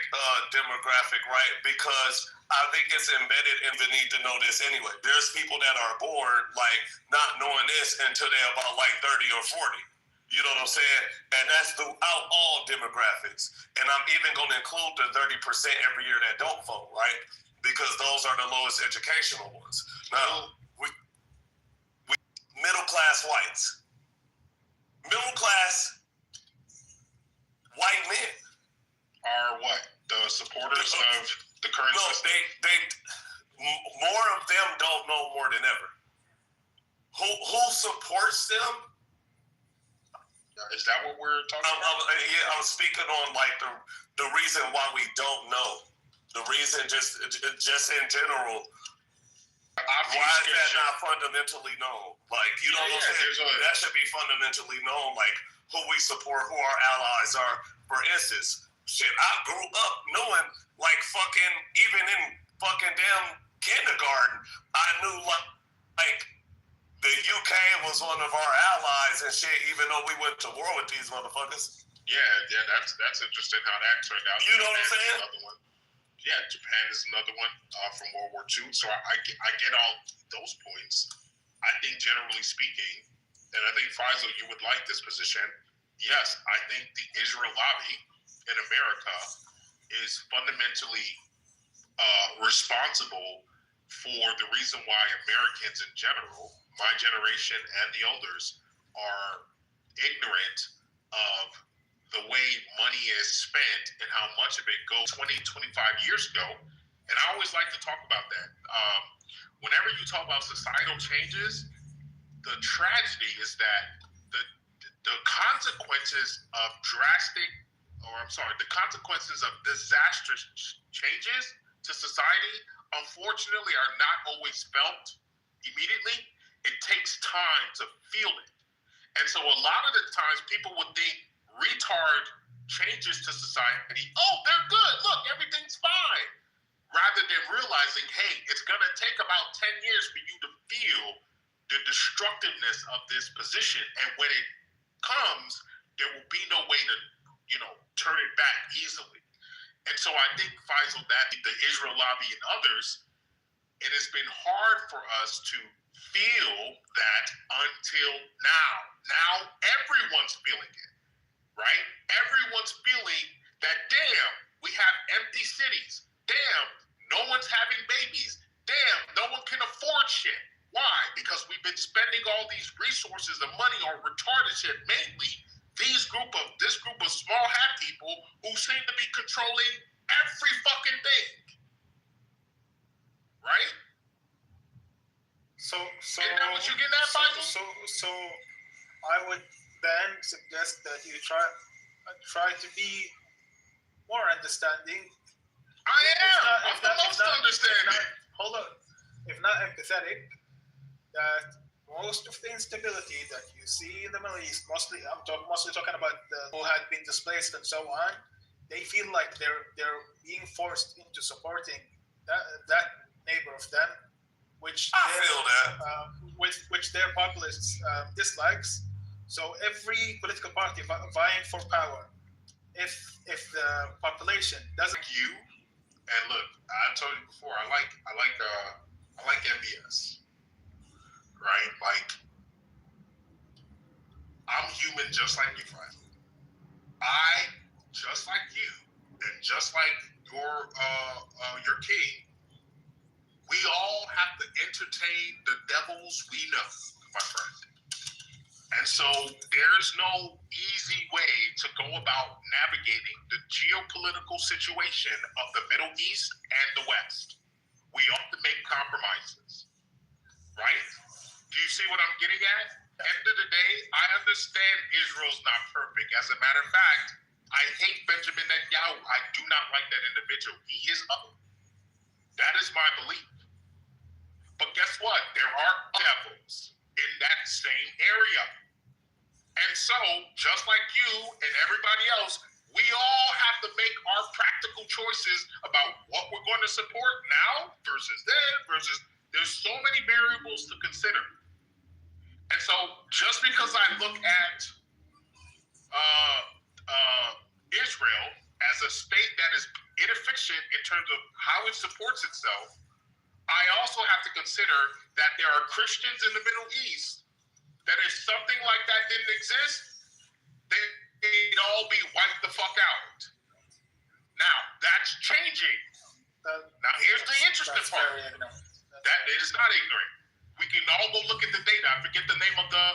demographic, right? Because I think it's embedded in the need to know this anyway. There's people that are born, like, not knowing this until they're about, like, 30 or 40. You know what I'm saying? And that's throughout all demographics. And I'm even going to include the 30% every year that don't vote, right? Because those are the lowest educational ones. Now, we middle-class whites. Middle-class white men are what? The supporters of the current system? They more of them don't know more than ever. Who supports them? Is that what we're talking about? I'm speaking on like the reason why we don't know. The reason just in general. Why is that not fundamentally known? Like, you know what I'm saying? That should be fundamentally known, like, who we support, who our allies are. For instance, shit, I grew up knowing, like, fucking, even in fucking damn kindergarten, I knew, like the UK was one of our allies and shit, even though we went to war with these motherfuckers. Yeah, that's interesting how that turned out. You know what I'm saying? Another one. Yeah, Japan is another one from World War II. So I get all those points. I think generally speaking, and I think Faisal, you would like this position. Yes, I think the Israel lobby in America is fundamentally responsible for the reason why Americans in general, my generation and the elders, are ignorant of the way money is spent and how much of it goes 20, 25 years ago. And I always like to talk about that. Whenever you talk about societal changes, the tragedy is that the consequences of the consequences of disastrous changes to society, unfortunately, are not always felt immediately. It takes time to feel it. And so a lot of the times people would think retard changes to society, oh, they're good, look, everything's fine. Rather than realizing, hey, it's going to take about 10 years for you to feel the destructiveness of this position. And when it comes, there will be no way to, turn it back easily. And so I think, Faisal, that the Israel lobby and others, it has been hard for us to feel that until now. Now everyone's feeling it, right? Everyone's feeling that, damn, we have empty cities. Damn, no one's having babies. Damn, no one can afford shit. Why? Because we've been spending all these resources and money on retarded shit, mainly this group of small hat people who seem to be controlling every fucking thing. Right? So isn't that what you get at, Faisal? So I would then suggest that you try to be more understanding. I am. I'm the most understanding. Hold on. If not empathetic, that most of the instability that you see in the Middle East, mostly talking about who had been displaced and so on, they feel like they're being forced into supporting that neighbor of them, which their populace dislikes. So every political party vying for power, if the population doesn't you, and look, I told you before, I like MBS. Right? Like, I'm human just like you, Faisal. I, just like you, and just like your king, we all have to entertain the devils we know, my friend. And so there's no easy way to go about navigating the geopolitical situation of the Middle East and the West. We have to make compromises, right? Do you see what I'm getting at? End of the day, I understand Israel's not perfect. As a matter of fact, I hate Benjamin Netanyahu. I do not like that individual. He is ugly. That is my belief. But guess what? There are devils in that same area. And so, just like you and everybody else, we all have to make our practical choices about what we're going to support now versus then versus there's so many variables to consider. And so just because I look at Israel as a state that is inefficient in terms of how it supports itself, I also have to consider that there are Christians in the Middle East that if something like that didn't exist, they'd all be wiped the fuck out. Now, that's changing. Now, here's the interesting part. That it is not ignorant. We can all go look at the data. I forget the name of the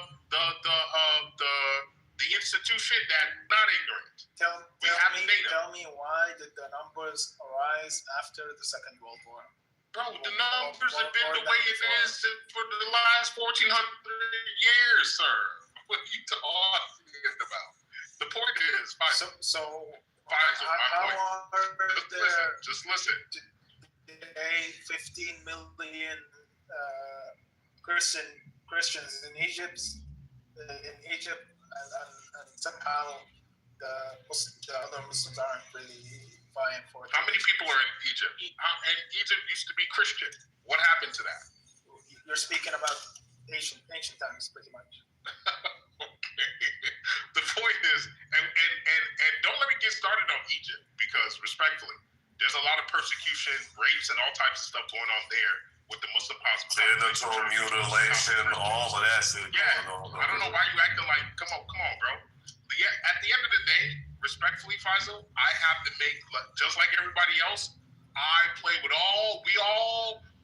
institution that's not ignorant. Tell me why did the numbers rise after the Second World War? Bro, the numbers have been the way it is for the last 1,400 years, sir. What are you talking about? The point is, Faisal. How are just listen. Today, 15 million Christians in Egypt, and somehow the other Muslims aren't really vying for it. How many people are in Egypt? And Egypt used to be Christian. What happened to that? You're speaking about ancient times, pretty much. Okay. The point is, and don't let me get started on Egypt, because respectfully, there's a lot of persecution, rapes, and all types of stuff going on there with the Muslim hospital. Genital mutilation, all of that shit. Yeah, I don't know why you acting like, come on, bro. But yeah, at the end of the day, respectfully, Faisal, I have to make, just like everybody else,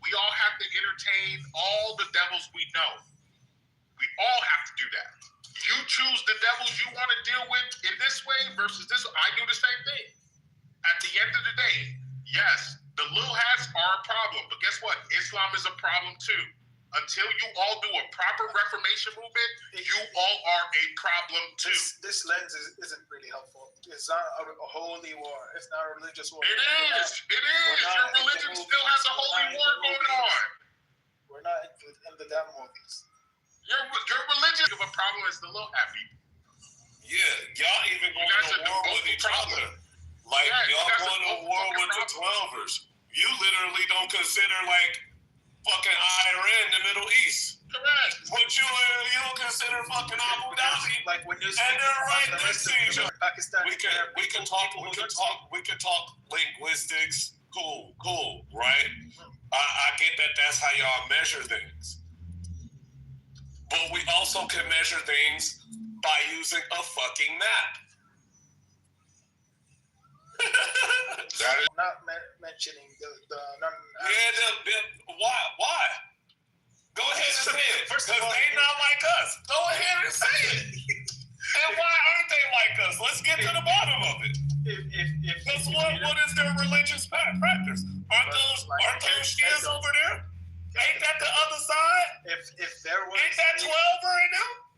we all have to entertain all the devils we know. We all have to do that. You choose the devils you want to deal with in this way versus this. I do the same thing. At the end of the day, yes, the little hats are a problem, but guess what? Islam is a problem too. Until you all do a proper reformation movement, you all are a problem too. This lens isn't really helpful. It's not a holy war. It's not a religious war. It is. Your religion still has a holy war going on. We're not in the damn movies. Your religion of a problem is the little happy. Yeah, y'all even going to war with each other. Like, y'all going to war with the 12ers. You literally don't consider, like, fucking Iran, the Middle East. Correct. But you don't consider fucking Abu Dhabi. Like when you and they're right next to each other. Pakistan. We can talk linguistics. Cool, right? I get that that's how y'all measure things. But we also can measure things by using a fucking map. That is not mentioning the why? Go ahead and say it. Because they not like us. Go ahead and say it. And why aren't they like us? Let's get to the bottom of it. Because what is their religious practice? Aren't those Shias over there? Ain't that the other side? If there was ain't that 12 right now?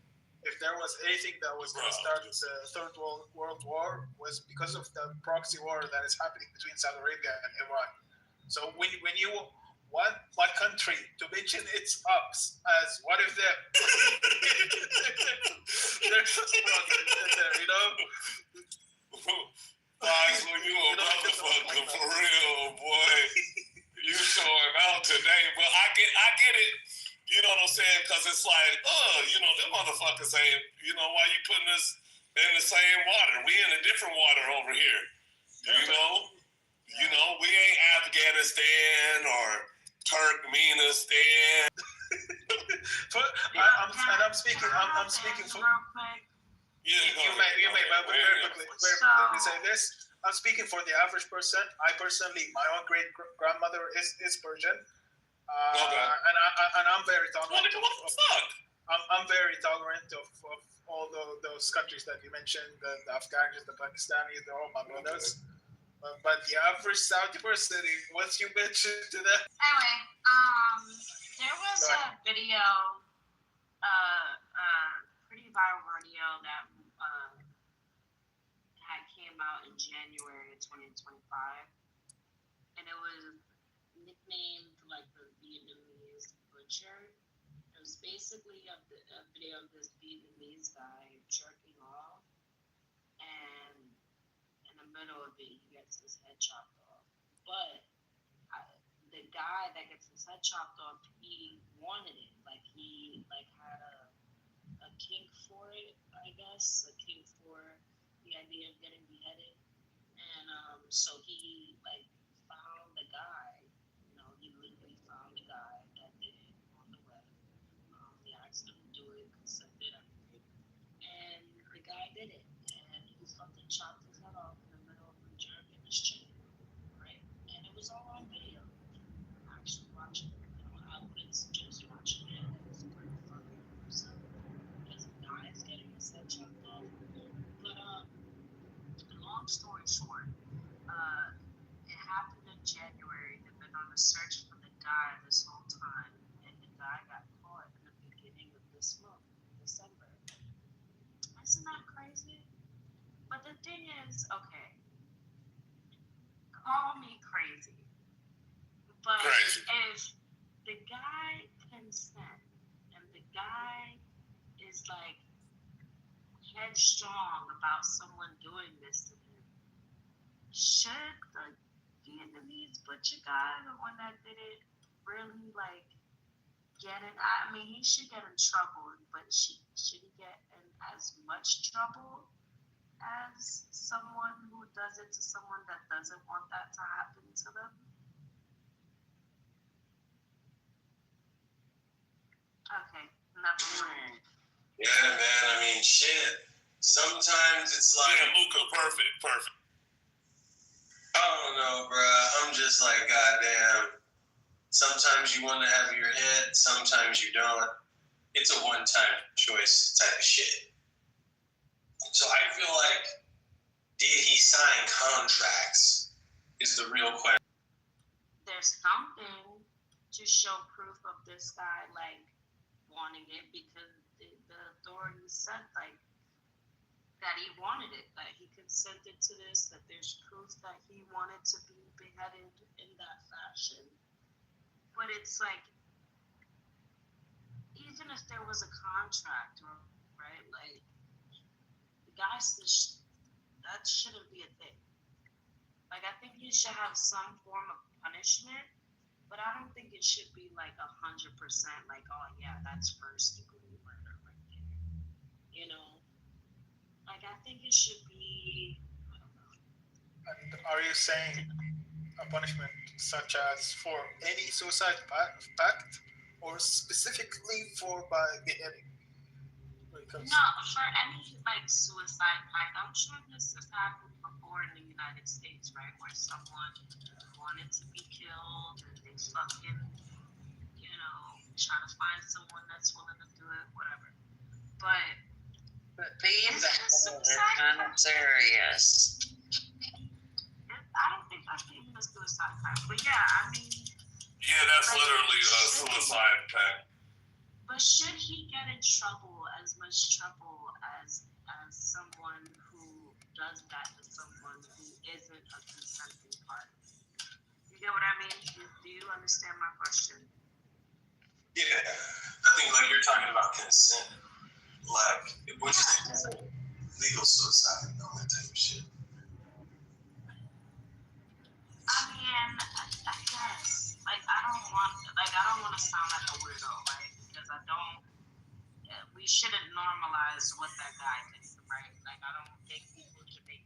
If there was anything that was going to start the Third World War, was because of the proxy war that is happening between Saudi Arabia and Iran. So when you want one country to mention its ups as one of them, there's you know. You a motherfucker for real, boy. You showing out today, but I get it. You know what I'm saying? Because it's like, them motherfuckers ain't, why you putting us in the same water? We in a different water over here. We ain't Afghanistan or Turkmenistan. I'm speaking for. You may very quickly say this. I'm speaking for the average person. I personally, my own great grandmother is Persian. And I'm very tolerant. What the fuck? I'm very tolerant of all those countries that you mentioned, the Afghans, the Pakistanis, they're all my brothers. But the average Saudi person, once you mention to them. Anyway, there was a video, pretty viral video that had came out in January of 2025, and it was nicknamed like the Vietnamese butcher. It was basically a video of this Vietnamese guy jerking off, and in the middle of it, he gets his head chopped off. But the guy that gets his head chopped off, he wanted it. Like he had a kink for it, I guess, a kink for the idea of getting beheaded, and so he found the guy. He literally found the guy that did it on the web. He asked him to do it, consented, everything. And the guy did it. And he fucking chopped his head off in the middle of the jerk in his chin. Right? And it was all on video. Actually watching it. I wouldn't suggest watching it. It was pretty funny. So, because the guy is getting his head chopped off. But, long story short, it happened in January. They've been on a search for the guy this whole time, and the guy got caught in the beginning of this month, December. Isn't that crazy? But the thing is, okay, call me crazy, but if the guy is like headstrong about someone doing this to him, should the Vietnamese butcher guy, the one that did it, really like get it? I mean, he should get in trouble, but should he get in as much trouble as someone who does it to someone that doesn't want that to happen to them? Okay, never mind. Yeah, man. I mean, shit. Sometimes it's like Luca, perfect. I don't know, bruh. I'm just like, goddamn. Sometimes you want to have your head, sometimes you don't. It's a one-time choice type of shit. So I feel like, did he sign contracts? Is the real question. There's something to show proof of this guy like wanting it, because the authorities said like that he wanted it, that he consented to this, that there's proof that he wanted to be beheaded in that fashion. But it's like, even if there was a contract, right? Like, the guys, that shouldn't be a thing. Like, I think you should have some form of punishment, but I don't think it should be like 100% like, oh yeah, that's first degree murder right there. You know? Like, I think it should be, I don't know. And are you saying a punishment such as for any suicide pact, or specifically for by beheading? No, for any like suicide pact. I'm sure this has happened before in the United States, right? Where someone wanted to be killed and they fucking, you know, try to find someone that's willing to do it, whatever. But these are kind of serious. I don't think that's even a suicide pact. But yeah, I mean. Yeah, that's like, literally a suicide pact. But should he get in trouble, as much trouble as someone who does that to someone who isn't a consenting party? You get what I mean? Do you understand my question? Yeah, I think like you're talking about consent, like which is legal suicide and all that type of shit. I mean, I guess like I don't want to sound like a weirdo, right? Because I don't. We shouldn't normalize what that guy did, right? Like I don't think people should be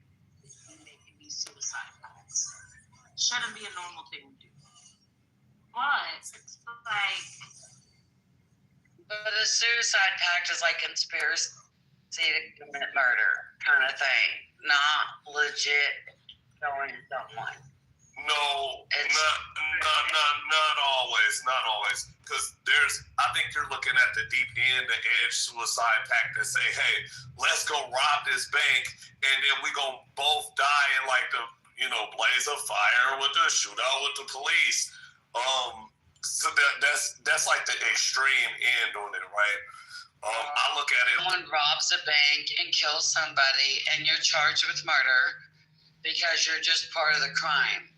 making these suicide pacts. Shouldn't be a normal thing to do. But it's like. But a suicide pact is like conspiracy to commit murder kind of thing, not legit killing someone. No, not always. Because I think you're looking at the deep end, the edge suicide pact that say, hey, let's go rob this bank, and then we gonna both die in like the, blaze of fire with the shootout with the police. So that's like the extreme end on it, right? I look at it. Someone robs a bank and kills somebody, and you're charged with murder because you're just part of the crime.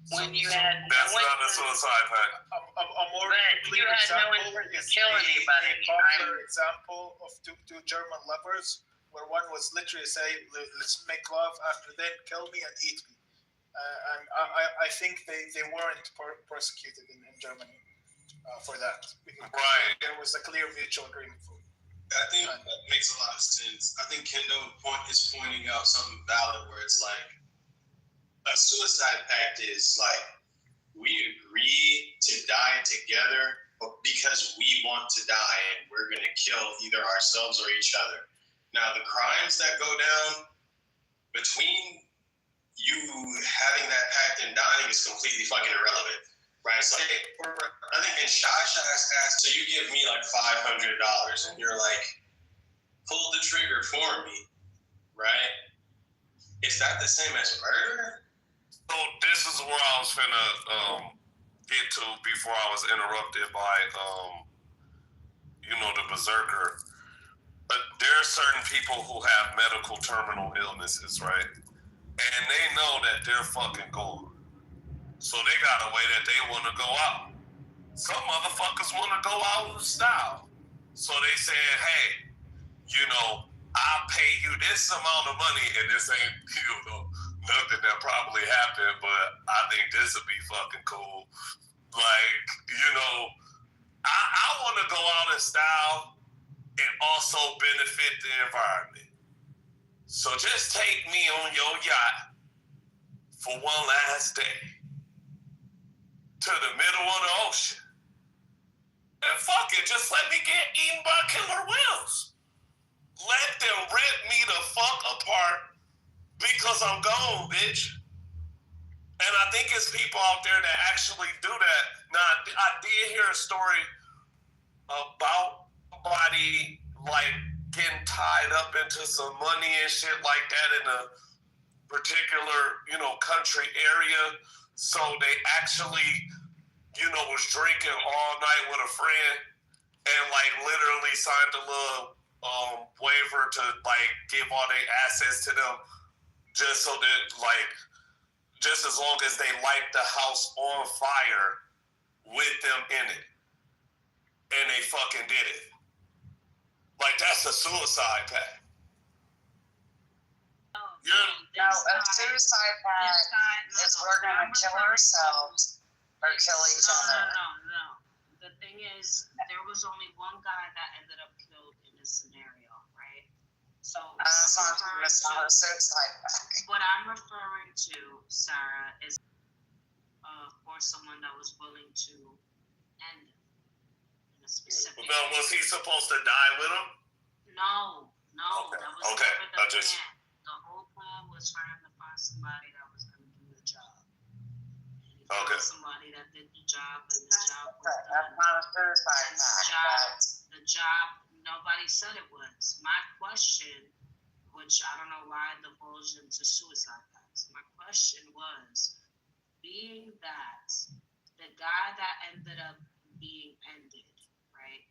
That's not a suicide pact. A more you had no intent to kill anybody. A popular example of two German lovers, where one was literally saying, "Let's make love, after then kill me and eat me." And I think they weren't prosecuted in Germany for that. Right. There was a clear mutual agreement for it. I think that makes a lot of sense. I think Kendo is pointing out something valid where it's like, a suicide pact is like, we agree to die together because we want to die and we're going to kill either ourselves or each other. Now, the crimes that go down between you having that pact and dying is completely fucking irrelevant, right? So, I think in Shasha asked, so you give me like $500 and you're like, pull the trigger for me, right? Is that the same as murder? So this is where I was finna get to before I was interrupted by, the berserker. But there are certain people who have medical terminal illnesses, right? And they know that they're fucking gone. So they got a way that they want to go out. Some motherfuckers want to go out in style. So they said, hey, I'll pay you this amount of money, and this ain't, nothing that probably happened, but I think this would be fucking cool. Like, I want to go out in style and also benefit the environment. So just take me on your yacht for one last day to the middle of the ocean. And fuck it, just let me get eaten by killer whales. Let them rip me the fuck apart because I'm gone, bitch. And I think it's people out there that actually do that. Now, I did hear a story about somebody like getting tied up into some money and shit like that in a particular, country area. So they actually, was drinking all night with a friend and like literally signed a little waiver to like give all their assets to them just so that just as long as they light the house on fire with them in it. And they fucking did it. Like, that's a suicide pact. No, a suicide pact is we're going to kill ourselves or kill each other. No. The thing is, there was only one guy that ended up killed in this scenario, right? So that's not a suicide pact. What I'm referring to, Sarah, is for someone that was willing to end it in a specific. Now, was he supposed to die with him? No. Okay. That was Okay. never the plan. The whole plan was for him to find somebody that was going to do the job. He found somebody that did the job, and the job was done. That's not a suicide pact. The job, nobody said it was. My question, which I don't know why I divulged into suicide pacts. My question was, being that the guy that ended up being ended, right?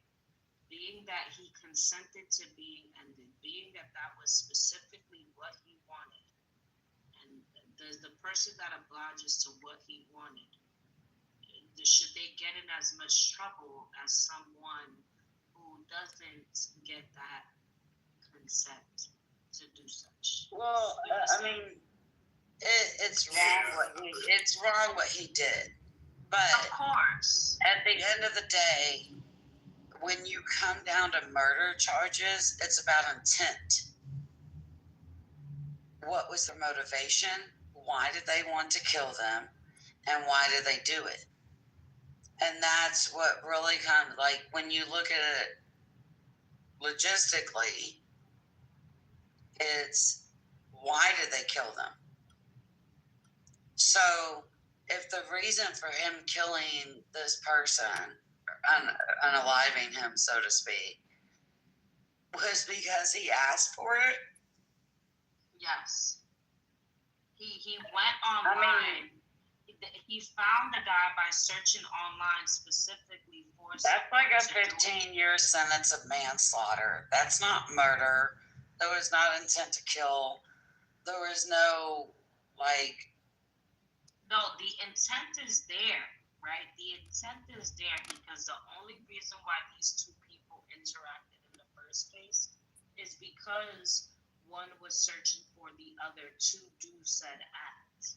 Being that he consented to being ended, being that that was specifically what he wanted, and the person that obliges to what he wanted, should they get in as much trouble as someone who doesn't get that consent to do such? Well, I mean, it's wrong what he did, but of course, at the end of the day, when you come down to murder charges, it's about intent. What was their motivation? Why did they want to kill them? And why did they do it? And that's what really kind of like, when you look at it logistically, it's why did they kill them? So if the reason for him killing this person, unaliving him, so to speak, was because he asked for it? Yes. He went online. He found the guy by searching online specifically for. That's like a 15-year sentence of manslaughter. That's not murder. There was not intent to kill. There was no, No, the intent is there, right? The intent is there because the only reason why these two people interacted in the first place is because one was searching for the other to do said act.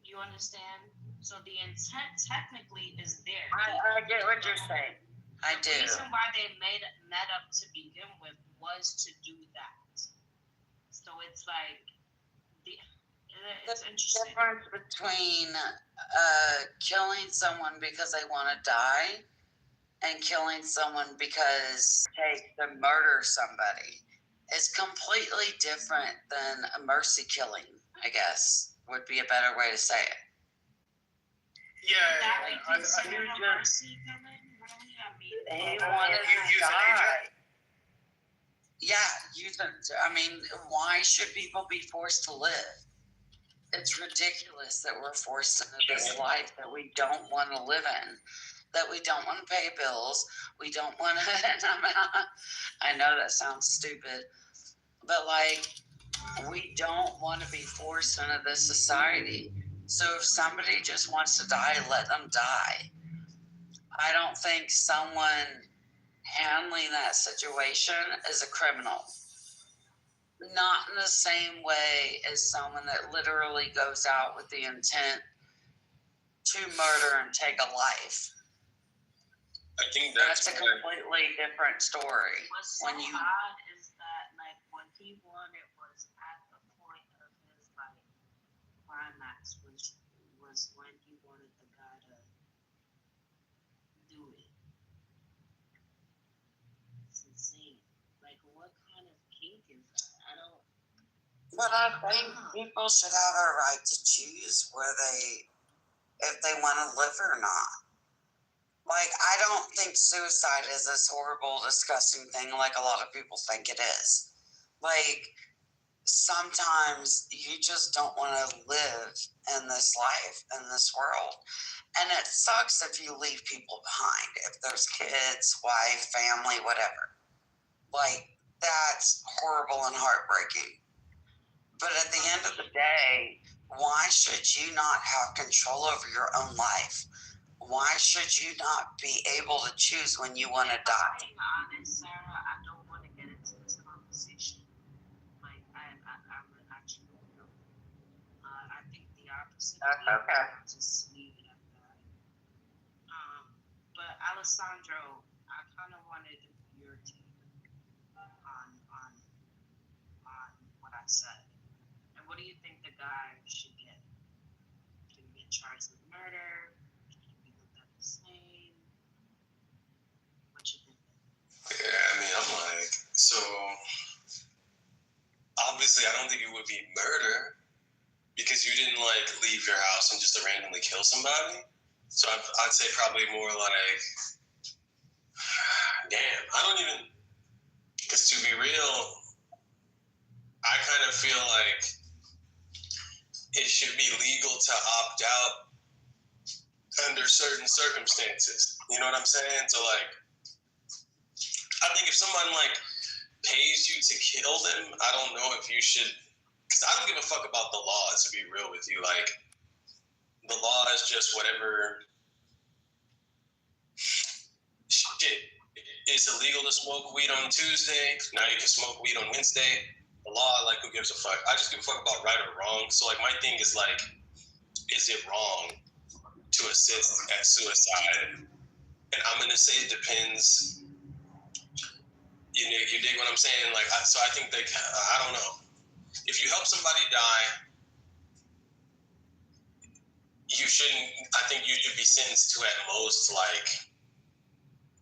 You understand? So the intent technically is there. I get what you're saying. I do. The reason why they met up to begin with was to do that. So it's like, it's interesting. The difference between killing someone because they want to die and killing someone because they murder somebody is completely different than a mercy killing, I guess, would be a better way to say it. Yeah, I mercy killing, really? I mean, he wanted to die. Yeah, I mean, why should people be forced to live? It's ridiculous that we're forced into this life that we don't want to live in, that we don't want to pay bills, we don't want to, I know that sounds stupid, but we don't want to be forced into this society. So if somebody just wants to die, let them die. I don't think someone handling that situation as a criminal. Not in the same way as someone that literally goes out with the intent to murder and take a life. I think that's a completely different story. What's so odd is that, like, what he wanted was at the point of his, like, climax, which was when he wanted the guy to do it. It's insane. Like, what kind of kink is that? I don't. But I think people should have a right to choose if they want to live or not. Like, I don't think suicide is this horrible, disgusting thing like a lot of people think it is. Like, sometimes you just don't want to live in this life, in this world. And it sucks if you leave people behind, if there's kids, wife, family, whatever. Like, that's horrible and heartbreaking. But at the end of the day, why should you not have control over your own life? Why should you not be able to choose when you want to die? Being honest, Sarah, I don't want to get into this conversation. Like, I actually don't know. I think the opposite. That's okay. Just leave it at that. But Alessandro, I kind of wanted your take on what I said. And what do you think the guy should get? Should he get charged with murder? Should he be looked at the same? What you think? Yeah, I mean, I'm like, so obviously I don't think it would be murder because you didn't like leave your house and just randomly kill somebody. So I'd say probably more like, damn, I don't even, because to be real, I kind of feel like it should be legal to opt out under certain circumstances. You know what I'm saying? So like, I think if someone like pays you to kill them, I don't know if you should, because I don't give a fuck about the law, to be real with you. Like, the law is just whatever shit. It's illegal to smoke weed on Tuesday. Now you can smoke weed on Wednesday. The law, like, who gives a fuck? I just give a fuck about right or wrong. So, like, my thing is, like, is it wrong to assist at suicide? And I'm going to say it depends. You dig what I'm saying? Like, so I think I don't know. If you help somebody die, I think you should be sentenced to at most, like,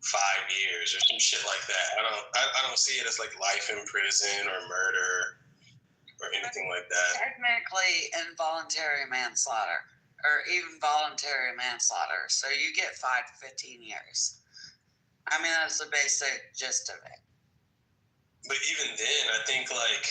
5 years or some shit like that. I don't see it as like life in prison or murder or anything like that. Technically involuntary manslaughter or even voluntary manslaughter. So you get 5 to 15 years. I mean, that's the basic gist of it. But even then, I think like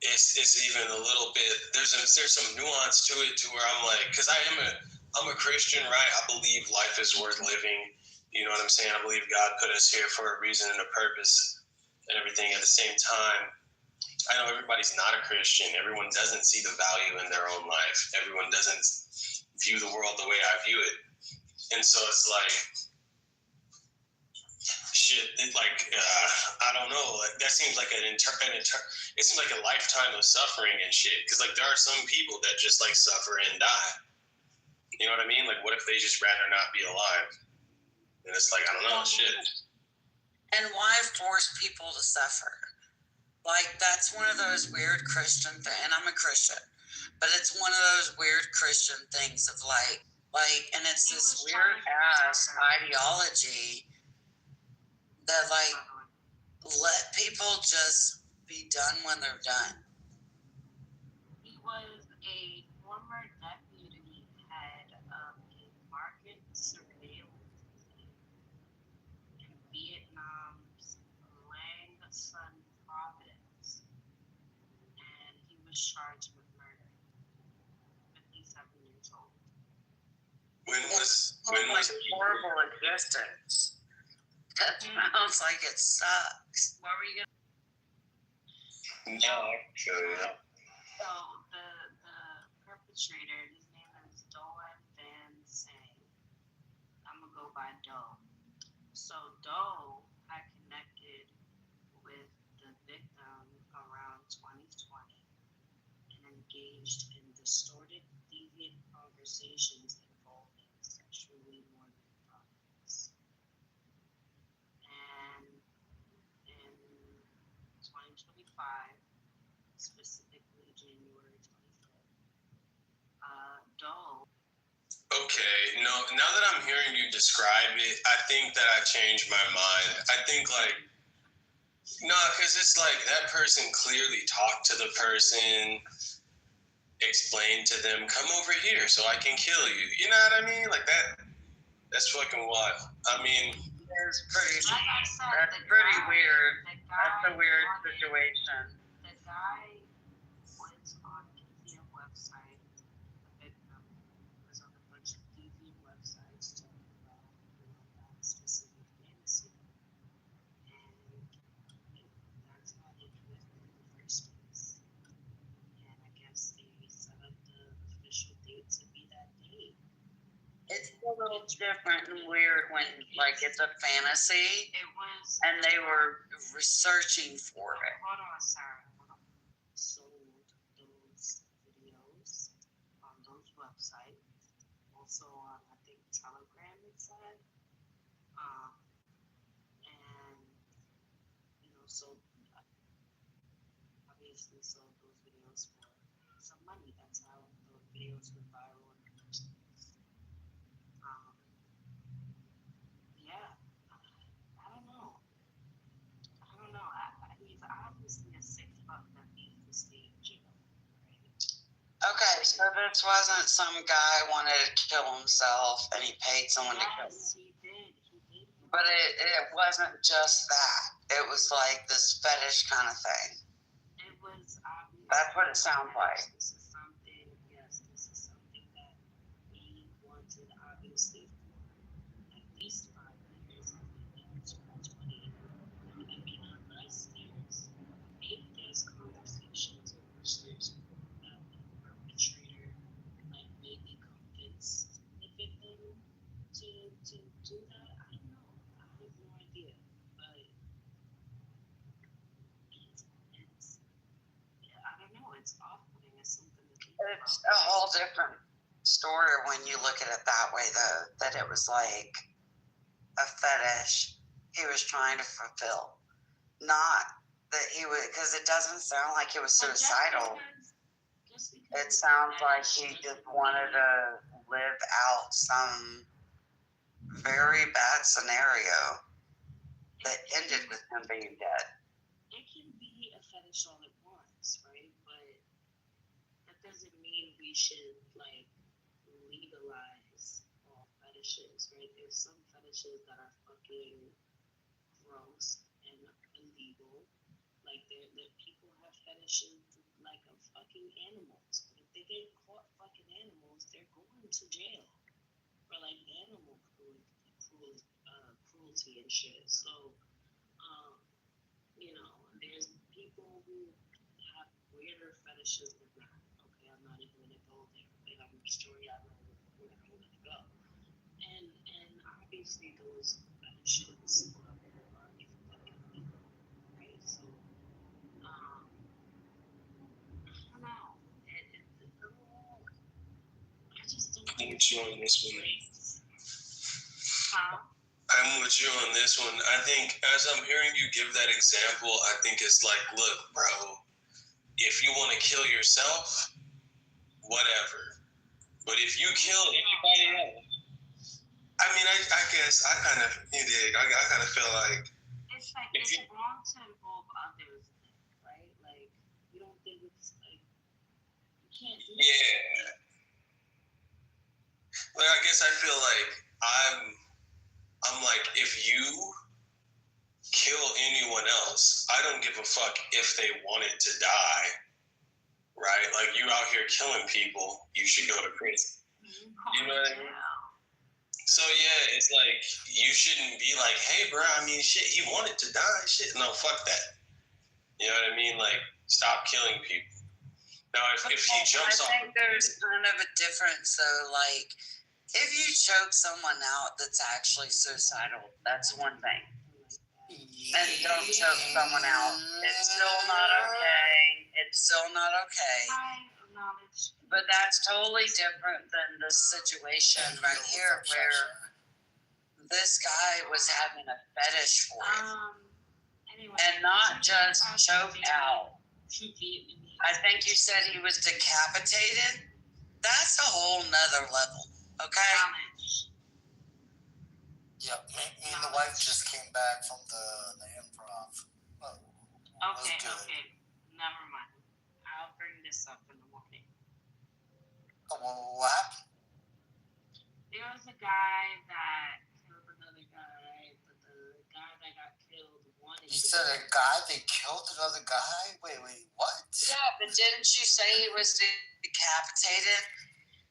it's even a little bit, there's some nuance to it to where I'm like, because I'm a Christian, right? I believe life is worth living. You know what I'm saying? I believe God put us here for a reason and a purpose and everything. At the same time, I know everybody's not a Christian. Everyone doesn't see the value in their own life. Everyone doesn't view the world the way I view it. And so it's like, shit, I don't know. Like, that seems like it seems like a lifetime of suffering and shit. Because, like, there are some people that just, like, suffer and die. You know what I mean? Like, what if they just rather not be alive? And it's like, I don't know, shit. And why force people to suffer? Like, that's one of those weird Christian things. And I'm a Christian. But it's one of those weird Christian things of, like, and it's this weird-ass ideology that, like, let people just be done when they're done. He was a former deputy head of a market surveillance team in Vietnam's Lang Son province, and he was charged with murder. 57 years old. When was horrible existence? That sounds like it sucks. What were you gonna? No, actually, yeah. So the perpetrator, his name is Doan Van Sang. I'm gonna go by Doe. So Doe had connected with the victim around 2020 and engaged in distorted, deviant conversations involving sexually morbid topics. And in 2025, specifically January 25th, Doe. Okay, no, now that I'm hearing you describe it, I think that I changed my mind. I think, like, no, because it's like that person clearly talked to the person, explained to them, come over here so I can kill you. You know what I mean? Like that. That's fucking wild. I mean, it's pretty. That's pretty weird. That's a weird situation. The guy was on the website. The victim was on a bunch of deviant websites talking about that specific fantasy, and that's how they connected in the first place. And I guess they set up the official date to be that date. It's a little different and weird when, like, it's a fantasy. It was. And they were researching for it. Hold on, Sarah. Sold those videos on those websites. Also on, I think, Telegram, it said. And, you know, so obviously sold those videos for some money. That's how the videos went viral in the first place. Yeah, I don't know. He's obviously a sick fuck that needs to stay in jail. Right? Okay, so this wasn't some guy wanted to kill himself and he paid someone to kill him. Yes, he did. But it wasn't just that. It was like this fetish kind of thing. It was obvious. That's what it sounds like. This is something that he wanted, obviously, for at least 5 years. I think it's 20. I mean, unless there's conversations in which there's the perpetrator, like, maybe convinced the victim to do that. I don't know. I have no idea. But it's I don't know. It's off-putting. It's something to think about. It's a whole different story when you look at it that way, though. That it was like a fetish he was trying to fulfill, not that he would, because it doesn't sound like he was suicidal. It sounds like he just wanted to live out some very bad scenario that ended with him being dead. It can be a fetish all at once, right? But that doesn't mean we should, like, legalize all fetishes, right? There's some fetishes that are fucking gross and illegal. Like, there people have fetishes, like, of fucking animals. But if they get caught fucking animals, they're going to jail for, like, animal cruelty and shit. So, you know, there's people who have weirder fetishes than that. Okay, I'm not even gonna go there. They have a story I know where I'm gonna go. And obviously those fetishes are fucking illegal, right? So, I don't know. I just don't I'm with you on this one. Huh? I'm with you on this one. I think as I'm hearing you give that example, I think it's like, look, bro, if you want to kill yourself, whatever. But if you kill anybody else, I mean, I guess I kind of, I kind of feel like. It's like, it's wrong to involve others in it, right? Like, you don't think it's like, you can't do that. Yeah. Like, I guess I feel like I'm like, if you kill anyone else, I don't give a fuck if they wanted to die, right? Like, you out here killing people, you should go to prison. You know what I mean? So, yeah, it's like, you shouldn't be like, hey, bro, I mean, shit, he wanted to die, shit. No, fuck that. You know what I mean? Like, stop killing people. Now, if he jumps off... I think there's kind of a difference, though, like, If you choke someone out that's actually suicidal, that's one thing. And don't choke someone out. It's still not okay. It's still not okay. But that's totally different than the situation right here where this guy was having a fetish for it. And not just choked out. I think you said he was decapitated. That's a whole nother level, okay? Yep, me and the wife just came back from the improv. Okay, never mind. I'll bring this up in the morning. Oh, well, what happened? There was a guy that killed another guy, but the guy that got killed wanted. You said a guy, they killed another guy? Wait, what? Yeah, but didn't you say he was decapitated?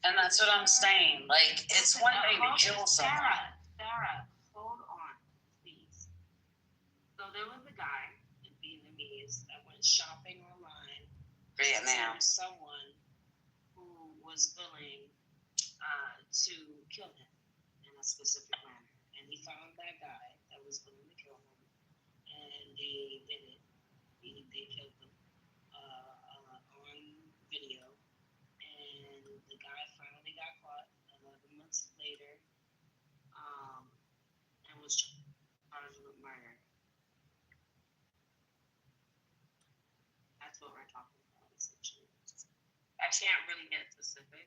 And that's what I'm saying. Like, it's one thing to kill someone. Sarah, hold on, please. So there was a guy in Vietnamese that went shopping online. Vietnam. Someone who was willing to kill him in a specific manner. And he found that guy that was willing to kill him. And they did it. They killed him on video. And the guy finally got caught 11 months later and was charged with murder. That's what we're talking about, essentially. I can't really get specific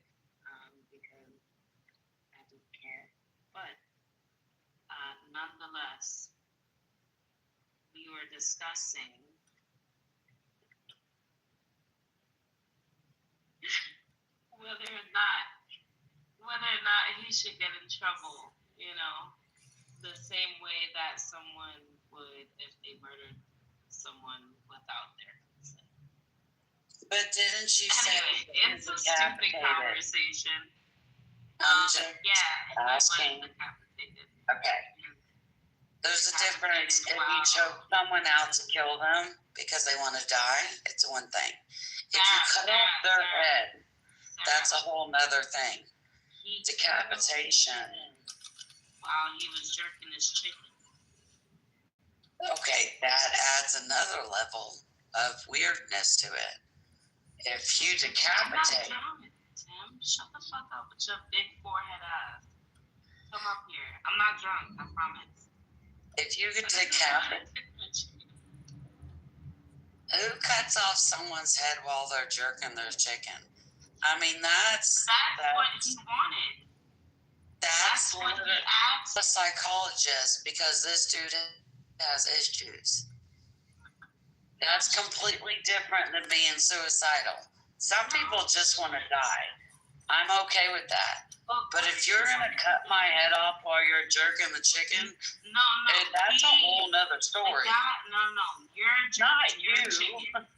because I don't care. But nonetheless, we were discussing whether or not he should get in trouble, the same way that someone would if they murdered someone without their consent. But didn't you say it's a stupid conversation? I'm just asking. Okay. There's a difference if you choke someone out to kill them because they want to die, it's one thing. If you cut off their head, that's a whole nother thing. Decapitation. While he was jerking his chicken. Okay, that adds another level of weirdness to it. If you decapitate. I'm not drunk, Tim. Shut the fuck up with your big forehead ass. Come up here. I'm not drunk, I promise. If you could decapitate. Who cuts off someone's head while they're jerking their chicken? I mean, that's what he wanted. That's what he asked a psychologist because this dude has issues. That's completely different than being suicidal. Some people just want to die. I'm okay with that. But if you're going to cut my head off while you're jerking the chicken, that's a whole nother story. You're jerking your chicken.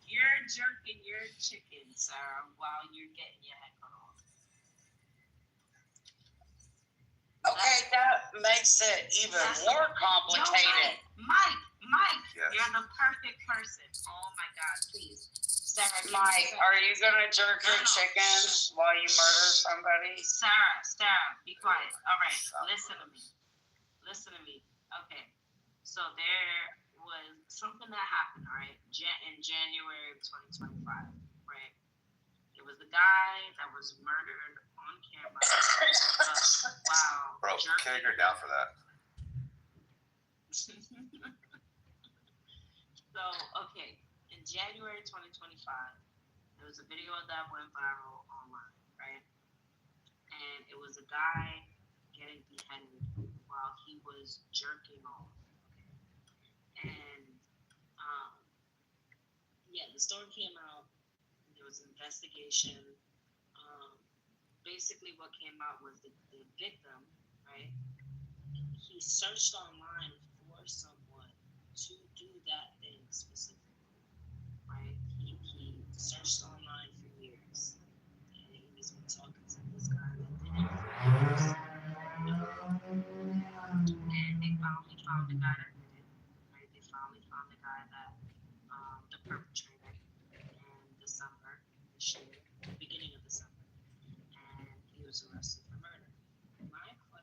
You're jerking your chicken, Sarah, while you're getting your head cut off. Okay, that makes it even more complicated. Mike, yes. You're the perfect person. Oh my God, please. Sarah, Mike, are you going to jerk your chicken while you murder somebody? Sarah, be quiet. All right, listen to me. Okay, so there was something that happened, all right, in January of 2025, right? It was the guy that was murdered on camera. Wow. Bro, kick her down for that. So, okay, in January 2025, there was a video that went viral online, right? And it was a guy getting beheaded while he was jerking off. And, the story came out. There was an investigation. Basically, what came out was the victim, right? He searched online for someone to do that thing specifically, right? He searched online for years, and he was talking to this guy that did it for years. And they finally found the guy that did it, right? They finally found the guy that, the perpetrator, in December this year, the beginning of December, and he was arrested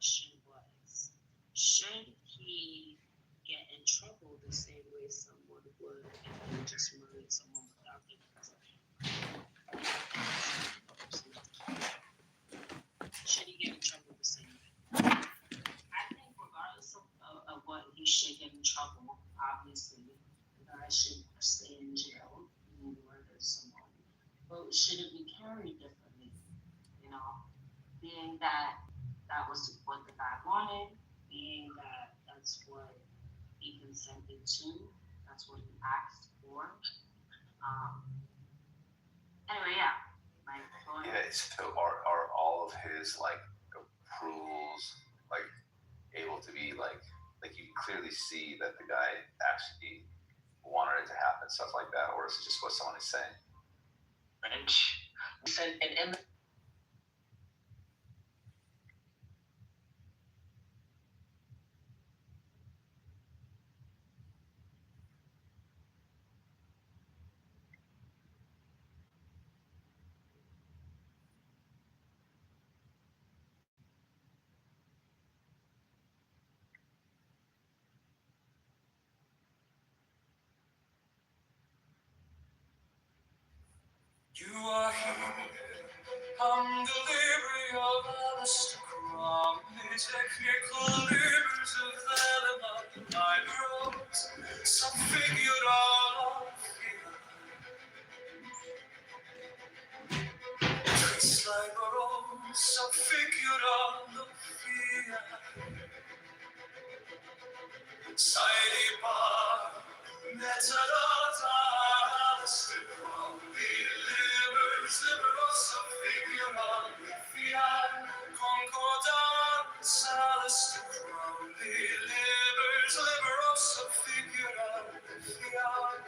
question was, should he get in trouble the same way someone would if he just murdered someone without giving Should he get in trouble the same way? I think regardless of what he should get in trouble, obviously, the guy should stay in jail when he murdered someone. But should it be carried differently? You know, being that that was what the guy wanted, being that that's what he consented to, that's what he asked for. Anyway, yeah. Like, yeah, so are all of his like approvals like able to be like you clearly see that the guy actually wanted it to happen, stuff like that, or is it just what someone is saying? And you are here, I'm delivery of Alistair Crowley, technical labors of the libraries, some figured all trace libraries, some figured all Saidi Bar, Metadata, Alistair Crowley, liberos of figural, fiat, concordance, Alistair Crowley, liberos of figural, fiat,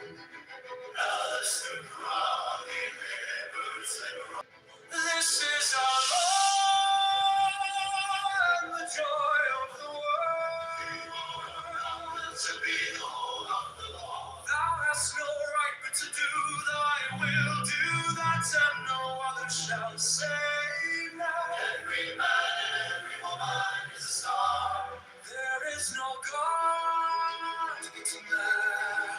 Alistair Crowley, liberos. This is our Lord, the joy of the world, to be the whole of the Lord. Thou hast no right but to do thy will, do that and no other shall save now. Every man and every woman is a star. There is no God but man.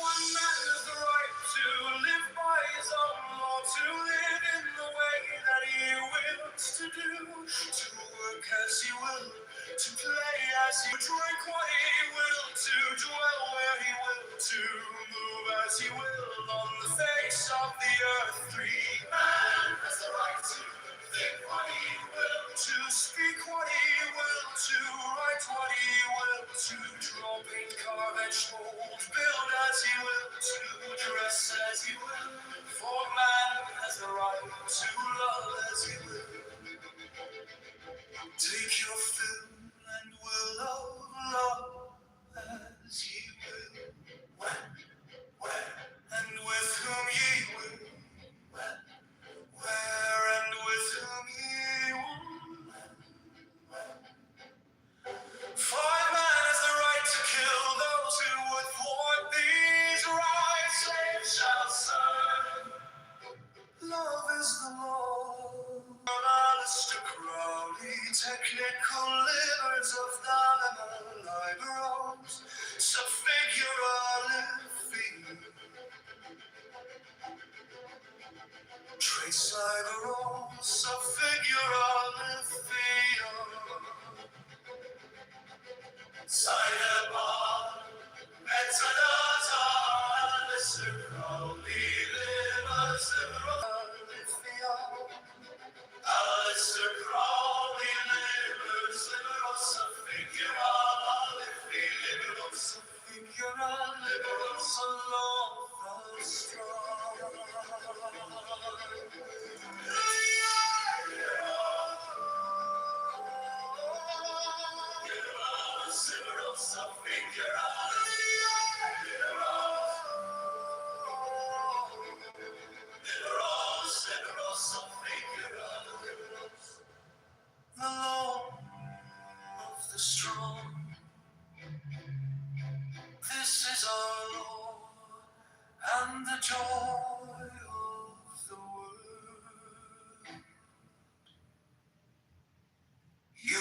One man has the right to live by his own law, to live in the way that he wills to do, to work as he will, to play as he will, drink what he will, to dwell where he will, to move as he will on the face of the earth. Free man has the right to think what he will, to speak what he will, to write what he will, to draw, paint, carve, etch, mold, build as he will, to dress as he will. For man has the right to love as he will. Take your fill and will of love as ye will. When, where, and with whom ye will. When, where, and with whom ye will. For man has the right to kill those who would thwart these rights. Slaves shall serve. Love is the law. Alistair Crowley, technical livers of the liberals, subfigurally, trace liberals, subfigurally, Cyberpunk, Metadata, Alistair Crowley, livers, Alistair Crowley, liberos of figural, liberos alone the strong. Liberos of figural, liberos of figural, the law of the strong. This is our Lord and the joy of the world. You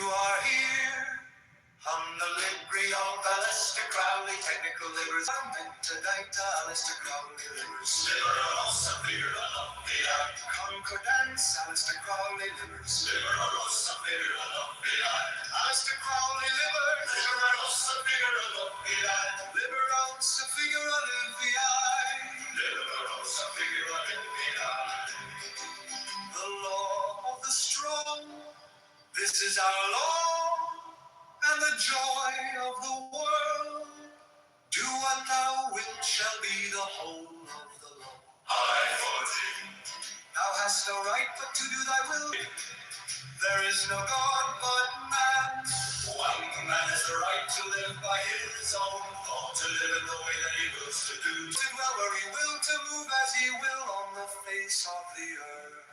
Alistair Crowley livers. Liberosa Philadelphia. Concordance, Alistair Crowley livers. Liberosa Philadelphia. Alistair Crowley livers. Liberosa Philadelphia. Liberosa Philadelphia. Liberosa Philadelphia. The law of the strong. This is our law and the joy of the world. Do what thou wilt shall be the whole of the law. I for thee. Thou hast no right but to do thy will. There is no God but man. One man has the right to live by his own law, to live in the way that he wills to do. To dwell where he will, to move as he will on the face of the earth.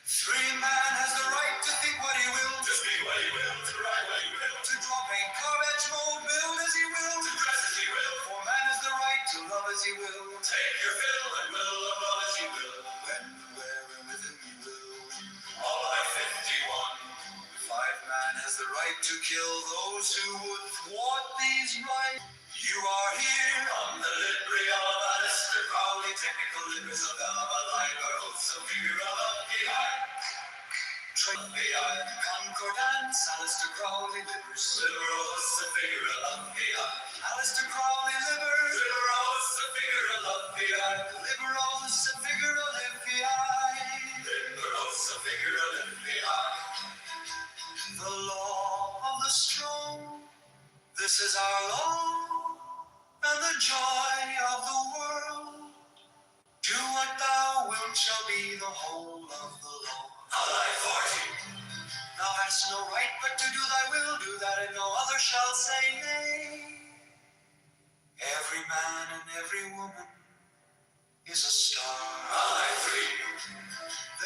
Free man has the right to think what he will, to speak what he will, to write what he will, to draw, paint, carve, etch, mold, build as he will, to dress as he will. For man has the right to love as he will, take your fill and will of love as he will, when, where, and with whom he will. All I 51. Man has the right to kill those who would thwart these rights. You are here on the library of Alistair Crowley, technical livers of Alma Liber, also figure of the Concordance, Alistair Crowley livers, Liberos, the figure of the Alistair Crowley livers, Liberos, the figure of the Liberos, the figure of the Liberos, the figure of the The law of the strong, this is our law, and the joy of the world. Do what thou wilt shall be the whole of the law. I 40. Thou hast no right but to do thy will, do that and no other shall say nay. Every man and every woman is a star. I 3.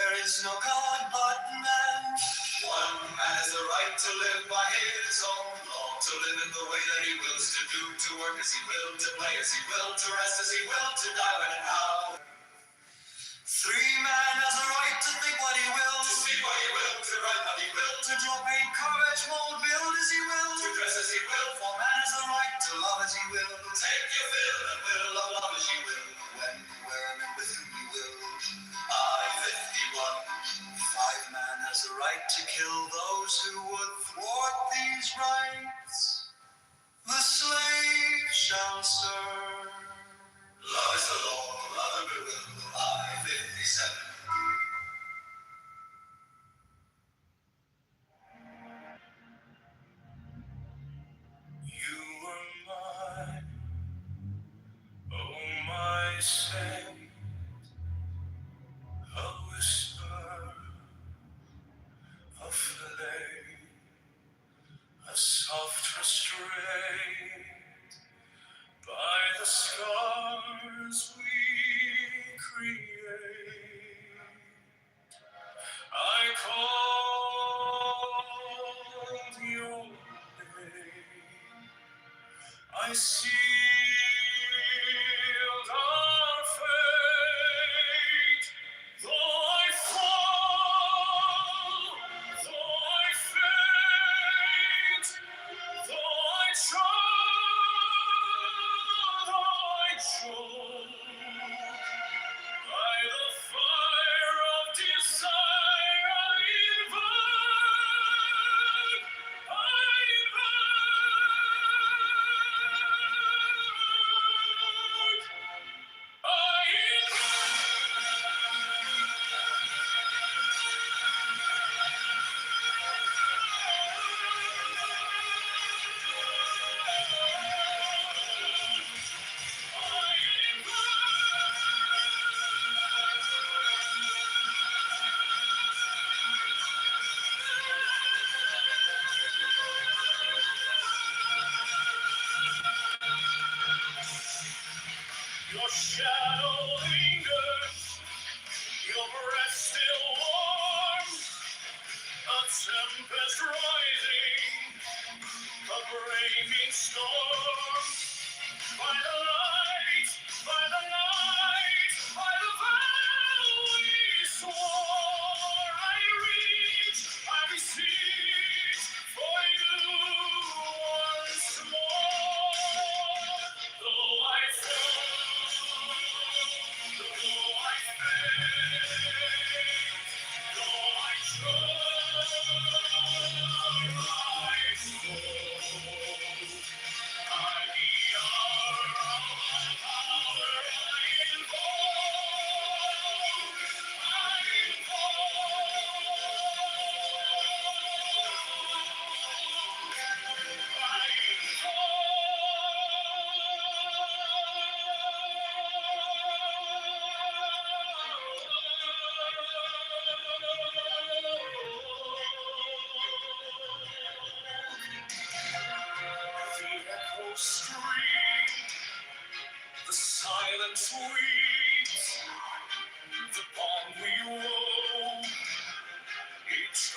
There is no God but man. One man has the right to live by his own law, to live in the way that he wills to do, to work as he will, to play as he will, to rest as he will, to die when and how. 3 man has the right to think what he will, to speak what he will, to write what he will, to draw, paint, carve, etch, mold, build as he will, to dress as he will. For man has the right to love as he will, take your fill and will of love as he will, when, where, and with whom he will. I 51. 5 man has the right to kill those who would thwart these rights. The slave shall serve. Love is the law, love and goodwill. I 57. You were mine, oh my saint, a whisper, a flame, a soft restraint by the scars we create. I called your name. I sealed our fate. Though I fall, though I faint, though I choke, by the fire of desire I invoke, your shadow lingers, your breath still warm, a tempest rising, a breaking storm. By the light, by the night, by the vow we swore, I reach, I beseech for you once more. The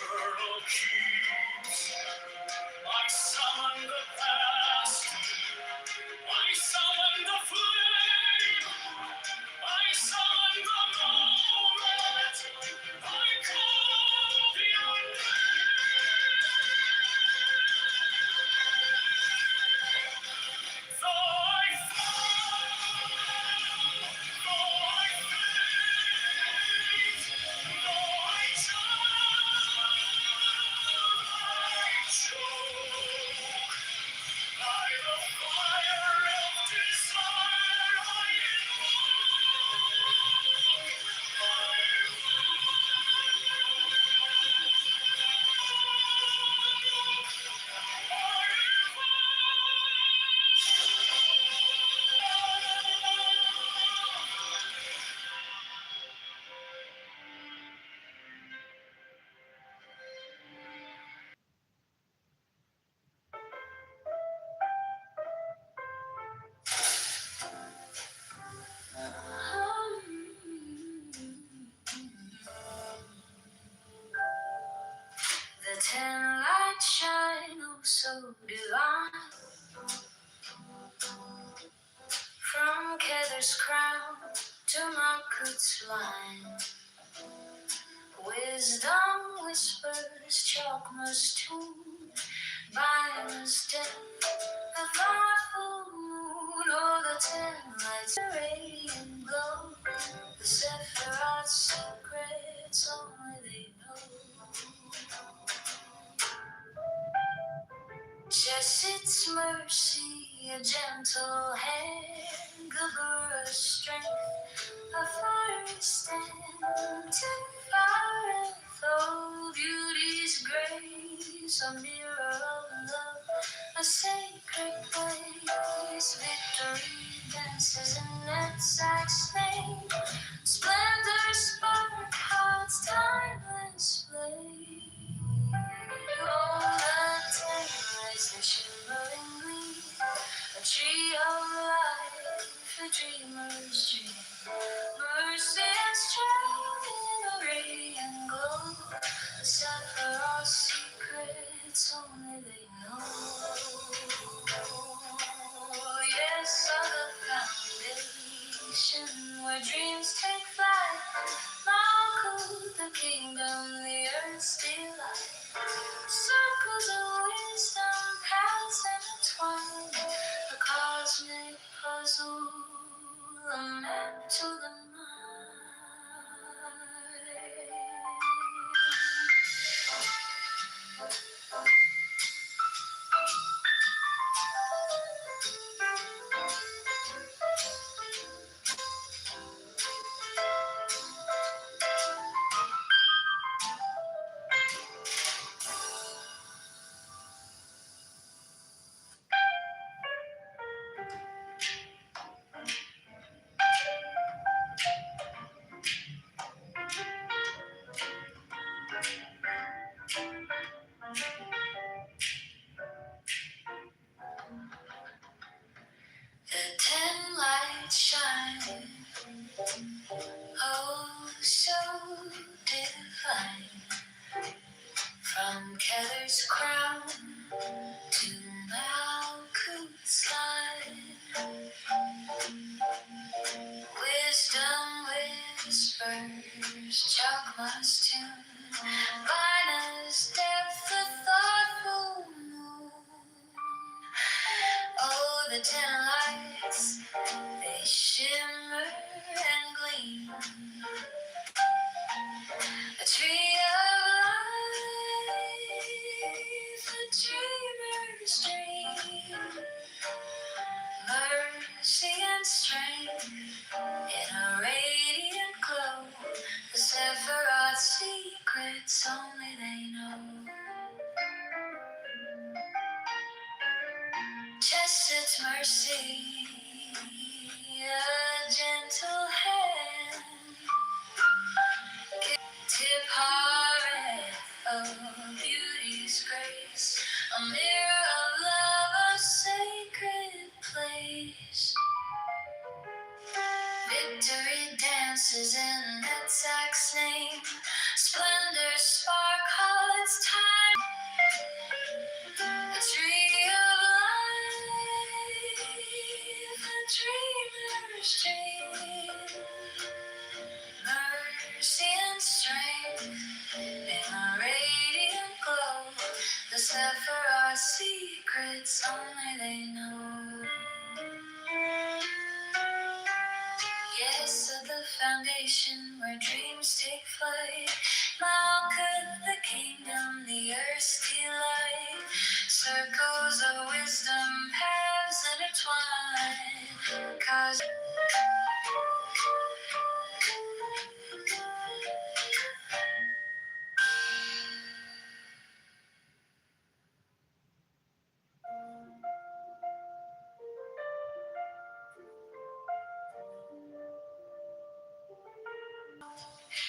eternal keys. I summon the past. I summon the flame. I summon the moment. I call your name. Though I fall, though I faint, though I choke, by the fire of desire I The 10 lights shine, oh so divine, from Kether's crown to Malkuth's line. Wisdom whispers Chalkmar's tune, Byron's death, a thoughtful moon. Oh, the 10 lights, a radiant glow, the Sephiroth's secrets only they know. Just its mercy, a gentle hand, Gabura's strength, a fiery stand, to fire, oh, beauty's grace, a mirror of love, a sacred place, victory dances in its name, splendor spark, heart's timeless flame. Oh, the 10 lights, the shimmering gleam, a tree of life, a dreamer's dream. Mercy and strength in a radiant glow, the Sephiroth's secrets only they know. Yes, are the foundation where dreams take flight. Malkuth, the kingdom, the earth's delight. Circles of wisdom paths intertwined, a cosmic puzzle, a map to the mind. The 10 lights shine, oh so divine, from Kether's crown to Malkuth's line. Wisdom whispers, Chalkmar's tune, Vina's depth, the thoughtful moon. Oh, the 10 lights, they shimmer and gleam. A tree of life, a dreamer's dream. Mercy and strength in a radiant glow. The Sephiroth's secrets only they know. Just its mercy, a gentle hand, tip hearted of beauty's grace, a mirror of love, a sacred place. Victory dances in its name, splendor spark, heart it's time. A tree of life, a dreamer's dream. Mercy and strength in a radiant glow. The set for our secrets only they know. Yes, at the foundation where dreams take flight. Milk of the kingdom, the earth's delight. Circles of wisdom, paths intertwined. 'Cause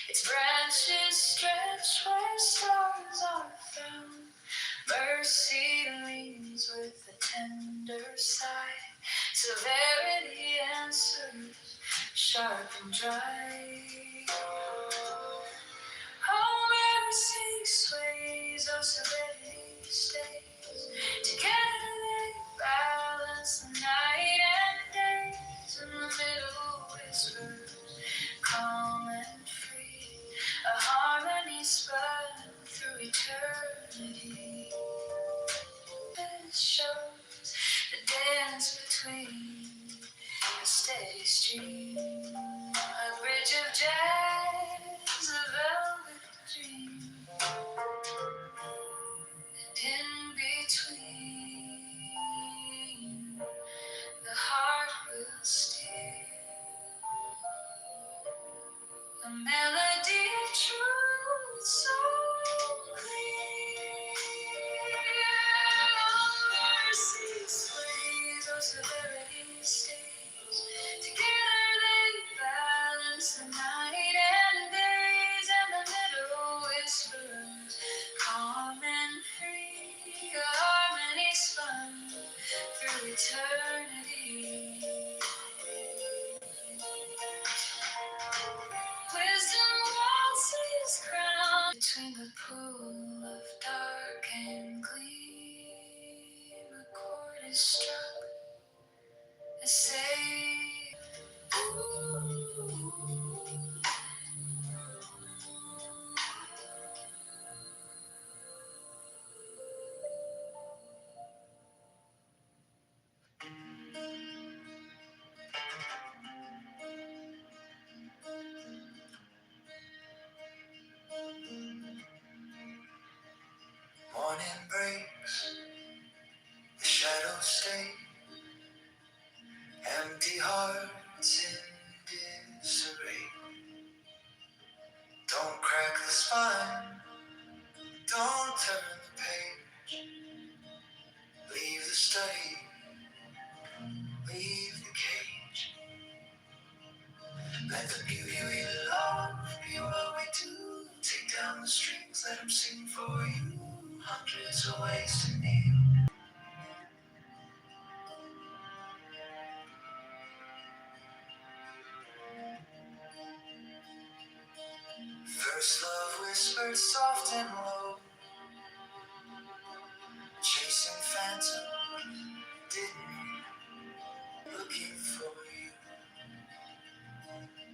its branches stretch where stars are found. Mercy leans with a tender sigh. Severity answers sharp and dry. Oh, mercy sways, oh, severity stays. Together they balance the night and days. In the middle whispers, calm and free. A harmony spun through eternity. It shows the dance between a steady stream, a bridge of jazz, a velvet dream, and in between, the heart will steal a melody of truth so clear. Mercy sways, oh, severity stays. Together they balance the night and days, and the middle whispers, calm and free. A harmony spun through eternity. Wisdom waltzes crowned between the pool of dark and gleam. A chord is struck, a say. Morning breaks, the shadows stay, empty hearts in disarray. Don't crack the spine, don't turn the page. Leave the study, leave the cage. Let the beauty we love be what we do. Take down the strings, let them sing for you. Hundreds of ways to kneel. First love whispered soft and low, chasing phantoms, didn't looking for you.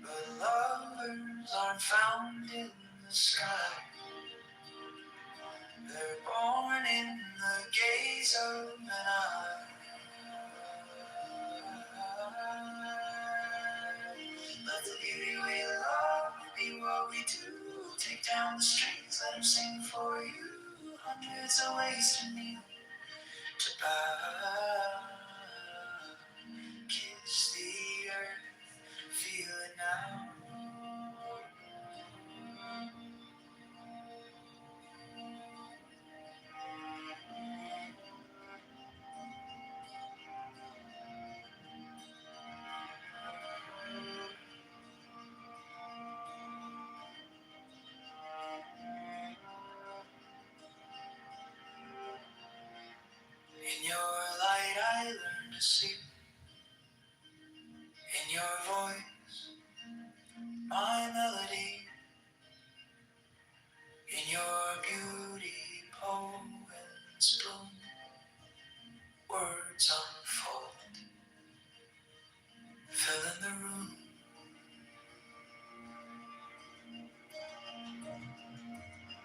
But lovers aren't found in the sky. They're born in the gaze of an eye. Let the beauty we love be what we do. Take down the strings, let them sing for you. Hundreds of ways to kneel, to bow. Kiss the earth, feel it now. In your light I learn to sleep. In your voice, my melody. In your beauty winds bloom, words unfold, filling the room.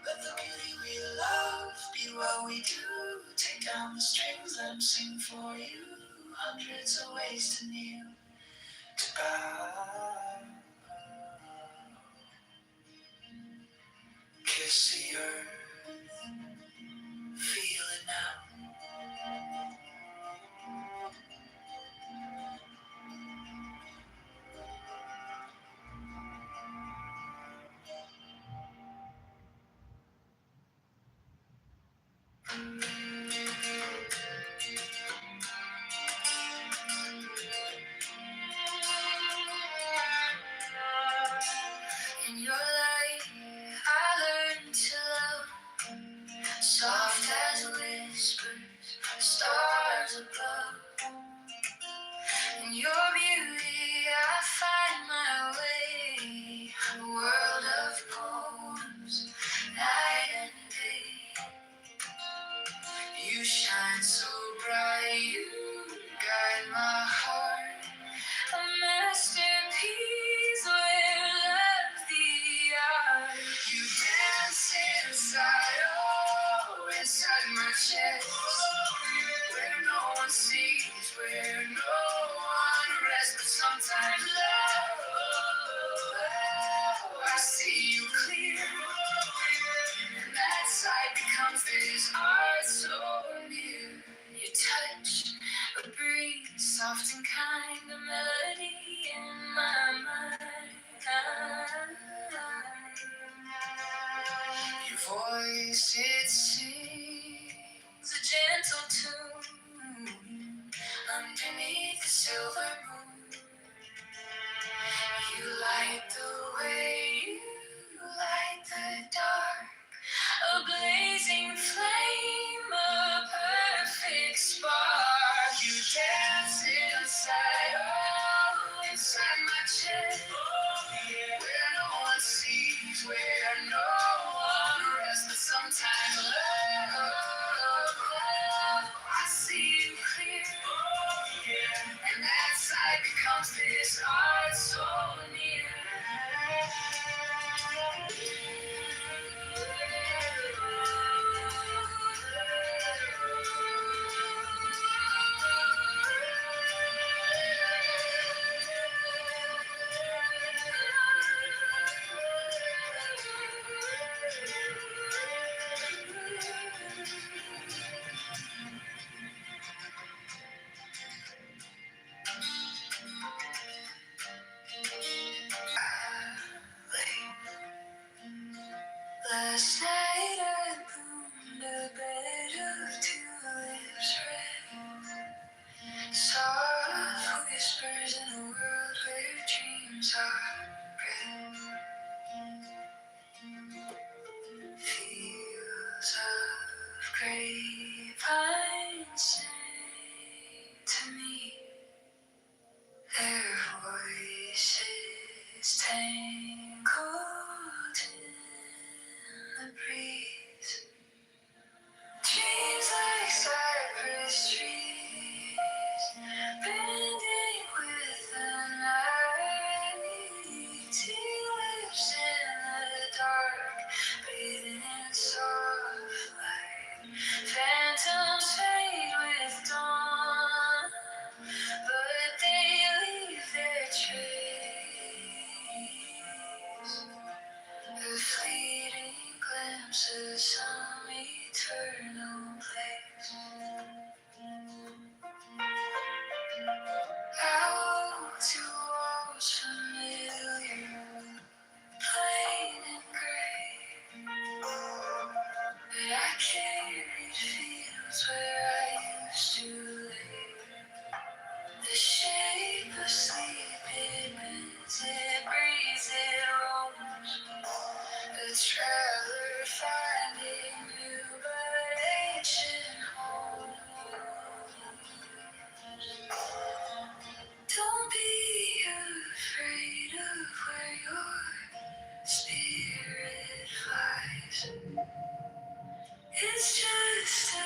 Let the beauty we love be what we do. Take down the strings, let them sing for you. Hundreds of ways to kneel, to bow. Kiss the earth, feel it now. In your light, I learned to love, soft as whispers, stars above. In your beauty, I find my way, a world of poems, night and day. You shine so bright, you guide my heart, a masterpiece where love's the art. You dance inside, oh, inside my chest, where no one sees, where no one rests, but sometimes love, I see you clear, and that sight becomes this art so near. You touch a breeze, soft and kind, a melody in my mind. Your voice, it sings a gentle tune underneath the silver moon. You light the way, you light the dark, a blazing flame, a perfect spark. You dance inside, oh, inside my chest, where no one sees, where no one rests, but sometimes love, I see you clear, and that sight becomes this art so near. Last night I boomed a bed of tulips red. Soft whispers in a world where dreams are bred. Fields of grapevine sing to me, their voices tangled in the breeze. Dreams like cypress trees, bending with the night. Tea lips in the dark, bathing in soft light. Phantoms fade with dawn, but they leave their trace. The fleeting glimpses of some eternal place. Out to walls familiar, plain and gray. But I carried fields where I used to lay. The shape of sleep, it breathes, it roams. A traveler finding new but ancient homes. Don't be afraid of where your spirit flies. It's just a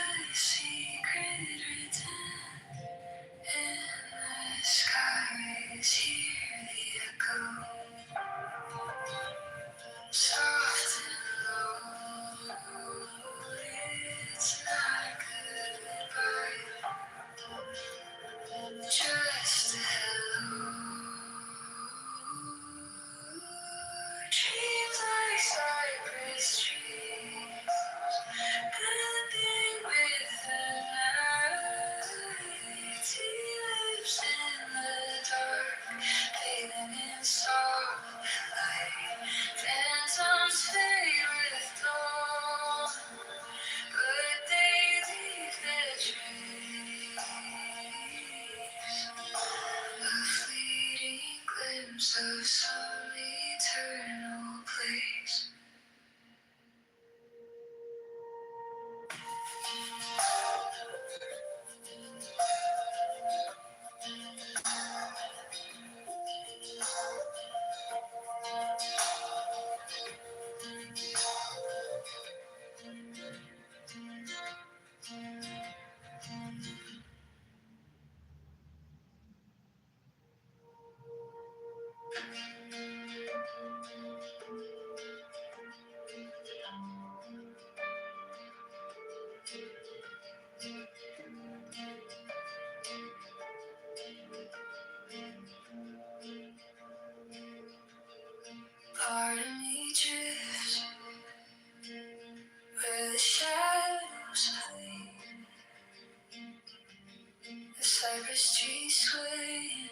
cypress trees swaying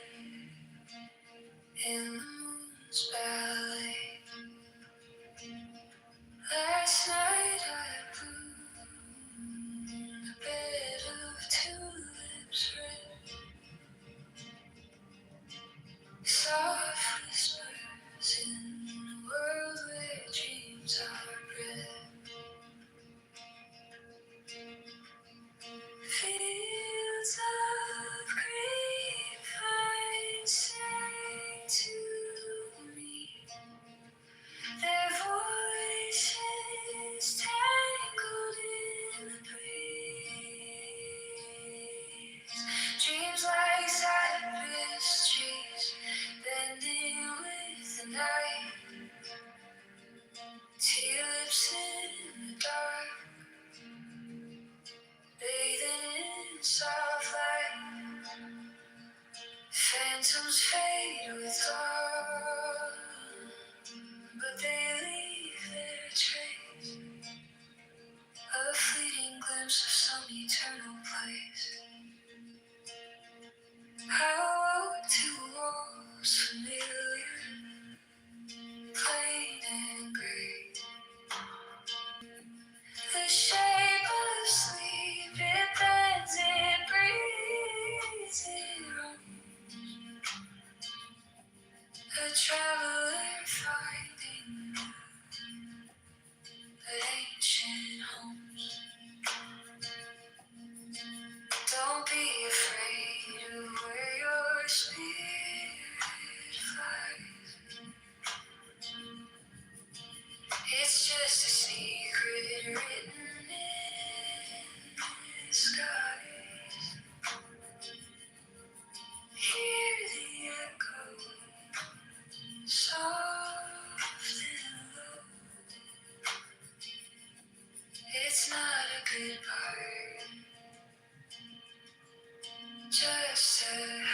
in the moon's ballet. Last night I blew a bed of tulips red. Soft whispers in a world where dreams are bred. Fields of grapevine sang to me, their voices tangled in the breeze. Dreams like cypress trees bending with the night, tulips in the dark, bathing in soft light. Phantoms fade with dawn, but they leave their trace, a fleeting glimpse of some eternal place. I walk to walls familiar, plain and gray. The shape of sleep, it bends, it breathes, it roams. A traveler finding ancient homes. Don't be afraid of where your spirit flies. It's just a secret written in the skies. Hear the echo, soft and low. It's not a goodbye, just a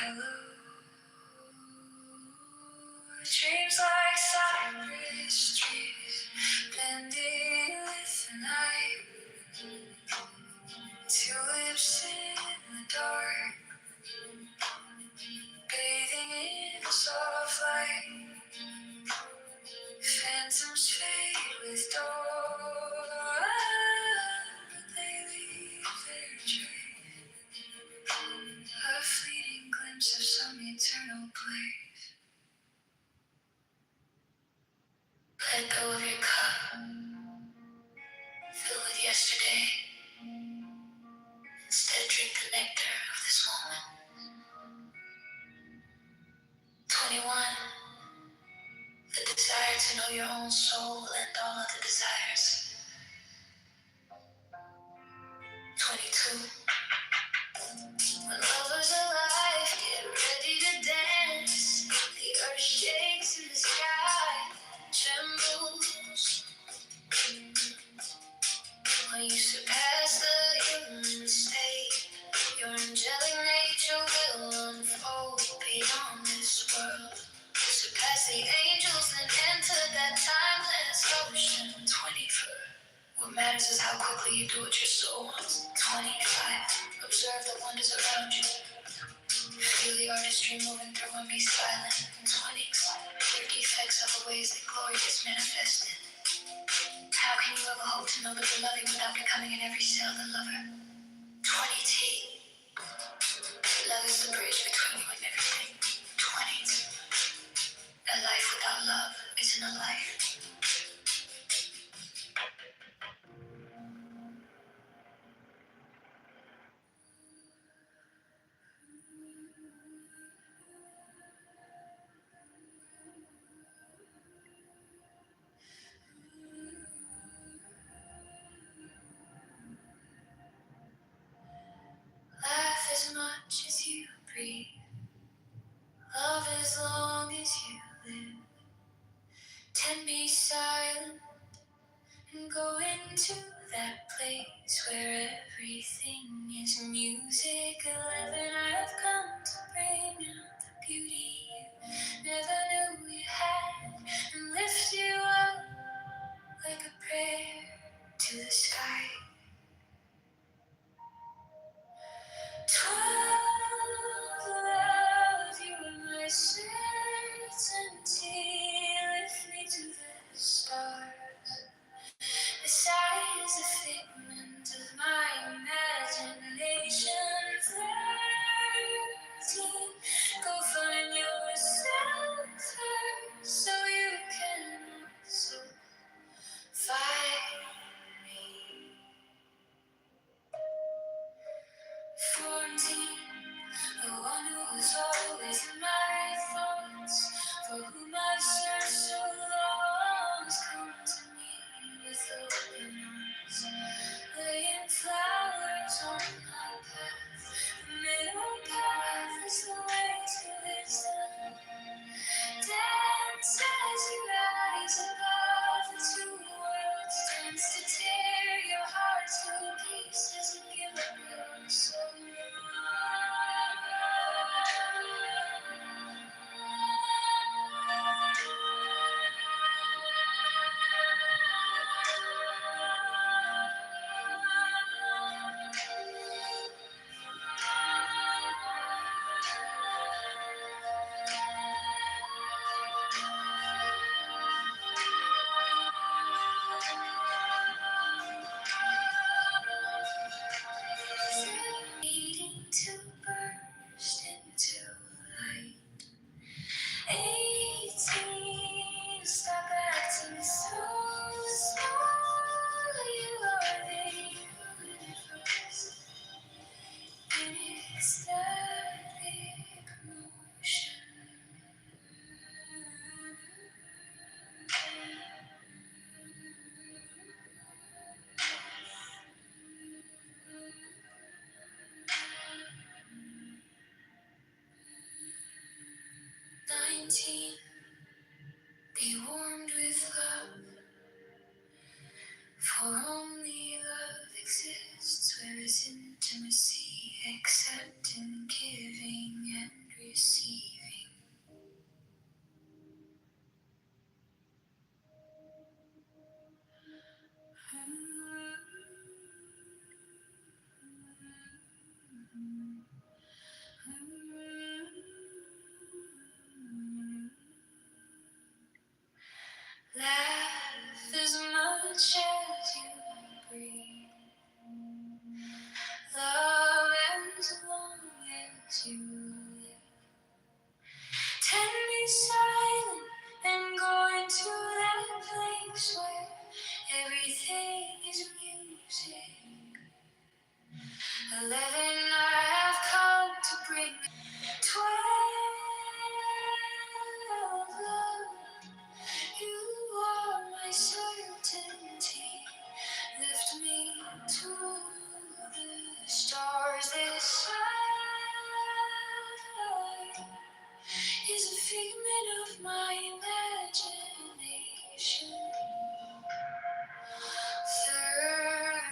hello. Dreams like cypress trees bending with the night, tulips in the dark, bathing in soft light. Phantoms fade with dawn, but they leave their trace, a fleeting glimpse of some eternal place. Let go of your cup, fill with yesterday. Instead, drink the nectar of this moment. 21, the desire to know your own soul and all other desires. 22, when lovers alive get ready to dance, the earth shakes and the sky trembles. When you surpass the human state, your angelic nature will unfold beyond this world. Surpass the angels and enter that timeless ocean. 24. What matters is how quickly you do what your soul wants. 25. Observe the wonders around you. Feel the artistry moving through and be silent. 20. Your defects are the ways that glory is manifested. How can you ever hope to know the beloved without becoming in every cell the lover? 20T. Love is the bridge between you and everything. 20. A life without love isn't a life. 14, the one who was always in my thoughts, for whom I've searched so long, has come to me with open arms, laying flowers on my path. The middle path is the way to wisdom. Dance as you rise above the two worlds. Dance to tear your heart to pieces and give up your soul. Needing to burst into light. 18, stop acting so small. You are the universe in ecstatic motion. 19, be warmed with love, for only love exists where is intimacy, accepting, giving, and receiving. Laugh as much as you breathe. Love as long as you live. Be silent and go into that place where everything is music. 11, I have come to bring 12, love. You are my certainty. Lift me to the stars. This side is a figment of my imagination.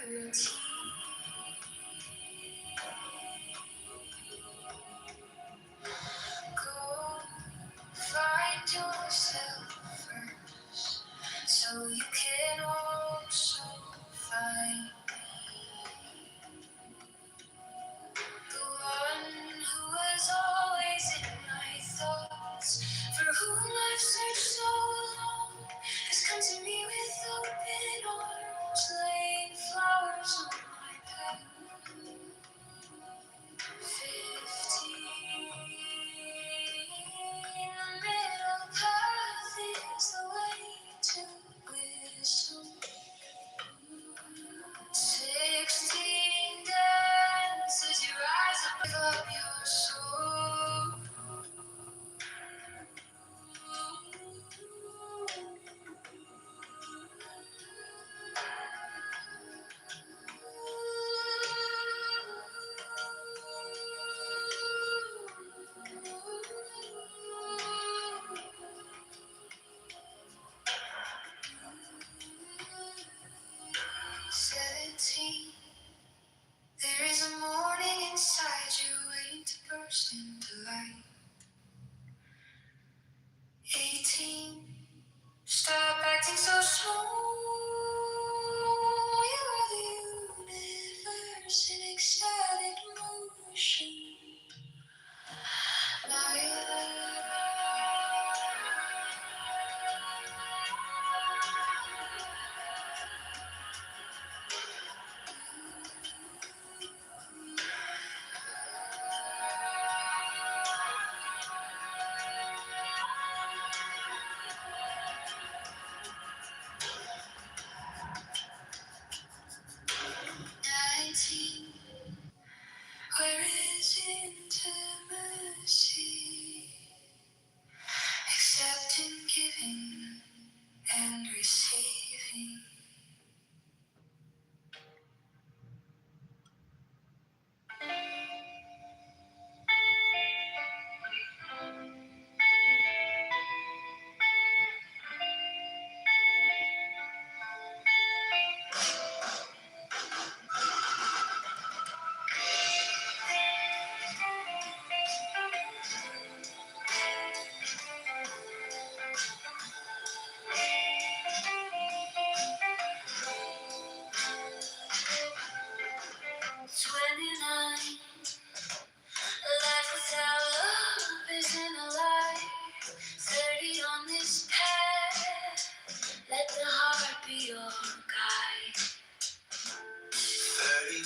13, go find yourself first, so you can also find the one who was always in my thoughts, for whom I've searched so long, has come to me with open arms, laying flowers on my path. 15, the middle path is the way to wisdom. 16, dance as you rise up, give up your soul. 17, there is a morning inside you waiting to burst into light. 18, stop acting so small. You are the universe in ecstatic motion. 19,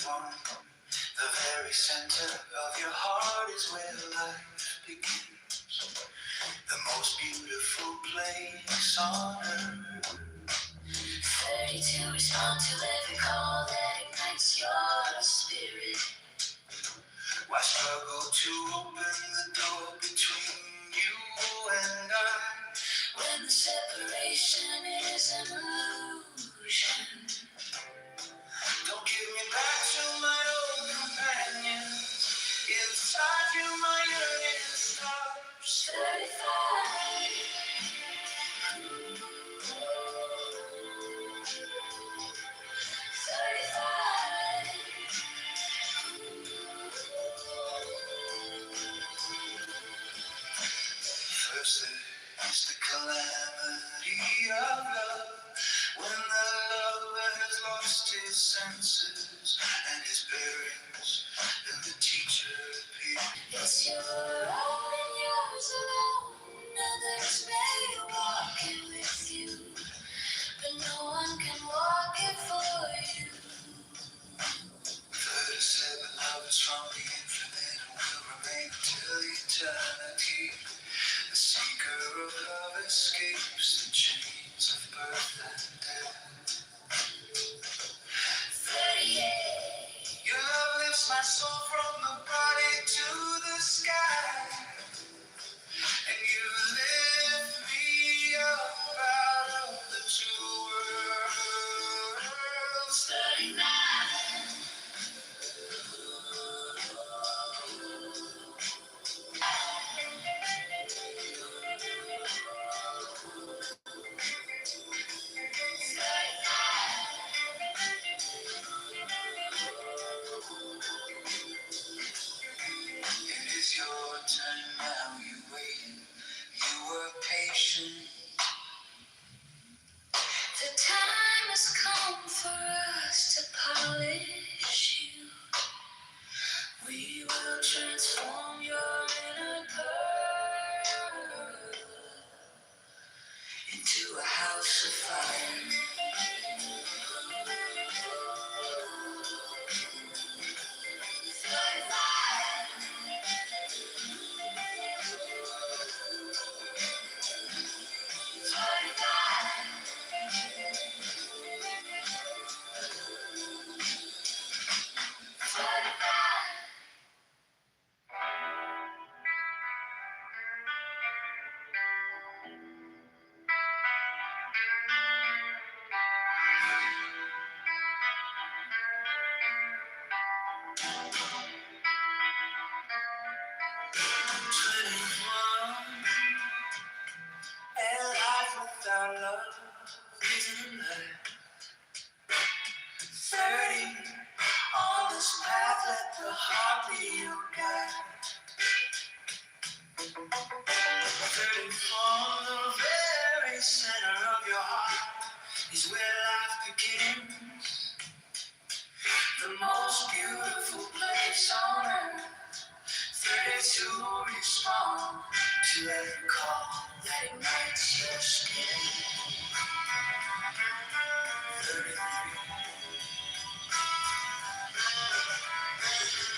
31, the very center of your heart is where life begins. The most beautiful place on earth. 32, respond to every call that ignites your spirit. Why struggle to open the door between you and I? When the separation is an illusion. Don't give me back to my old companion. Inside you my yearning starts. 35. First there's the calamity of love, when the lover has lost his senses and his bearings, then the teacher appears. It's your own and yours alone, others may walk it with you, but no one can walk it for you. 37 lovers from the infinite will remain till eternity. The seeker of love escapes the chains of birth and death. 38. Your love lifts my soul from the body to the sky, and you lift me up out of the two worlds. 39. It is your turn now, you waited, you were patient. The time has come for us to polish you. We will transform your inner pearl into a house of fire. And life without love isn't life. 30, on this path, let the heart be your guide. 30, from the very center of your heart is where life begins. The most beautiful place on earth. 32, respond to every call that ignites your skin. 33.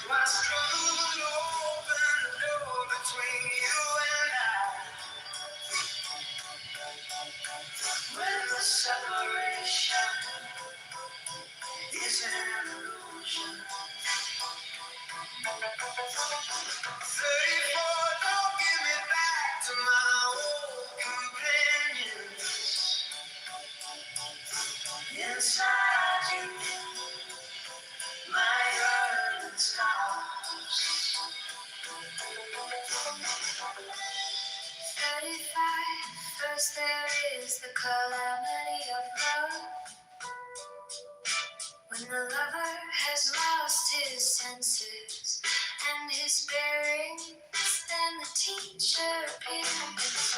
I struggle to open the door between you and I. When the separation is an illusion. 34, don't give me back to my old companions. Inside you, my yearning scars. 35, first there is the calamity of love. When the lover has lost his senses and his bearings, then the teacher appears.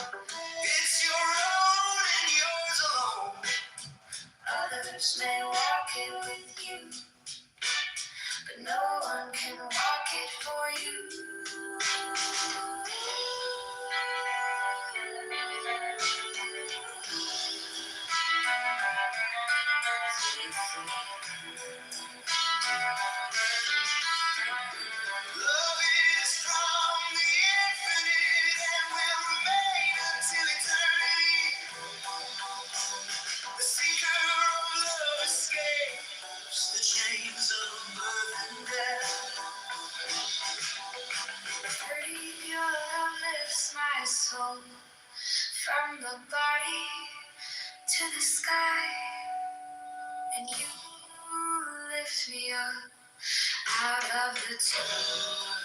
It's your own and yours alone. Others may walk it with you, but no one can walk it for you. to the sky, and you lift me up out of the tomb.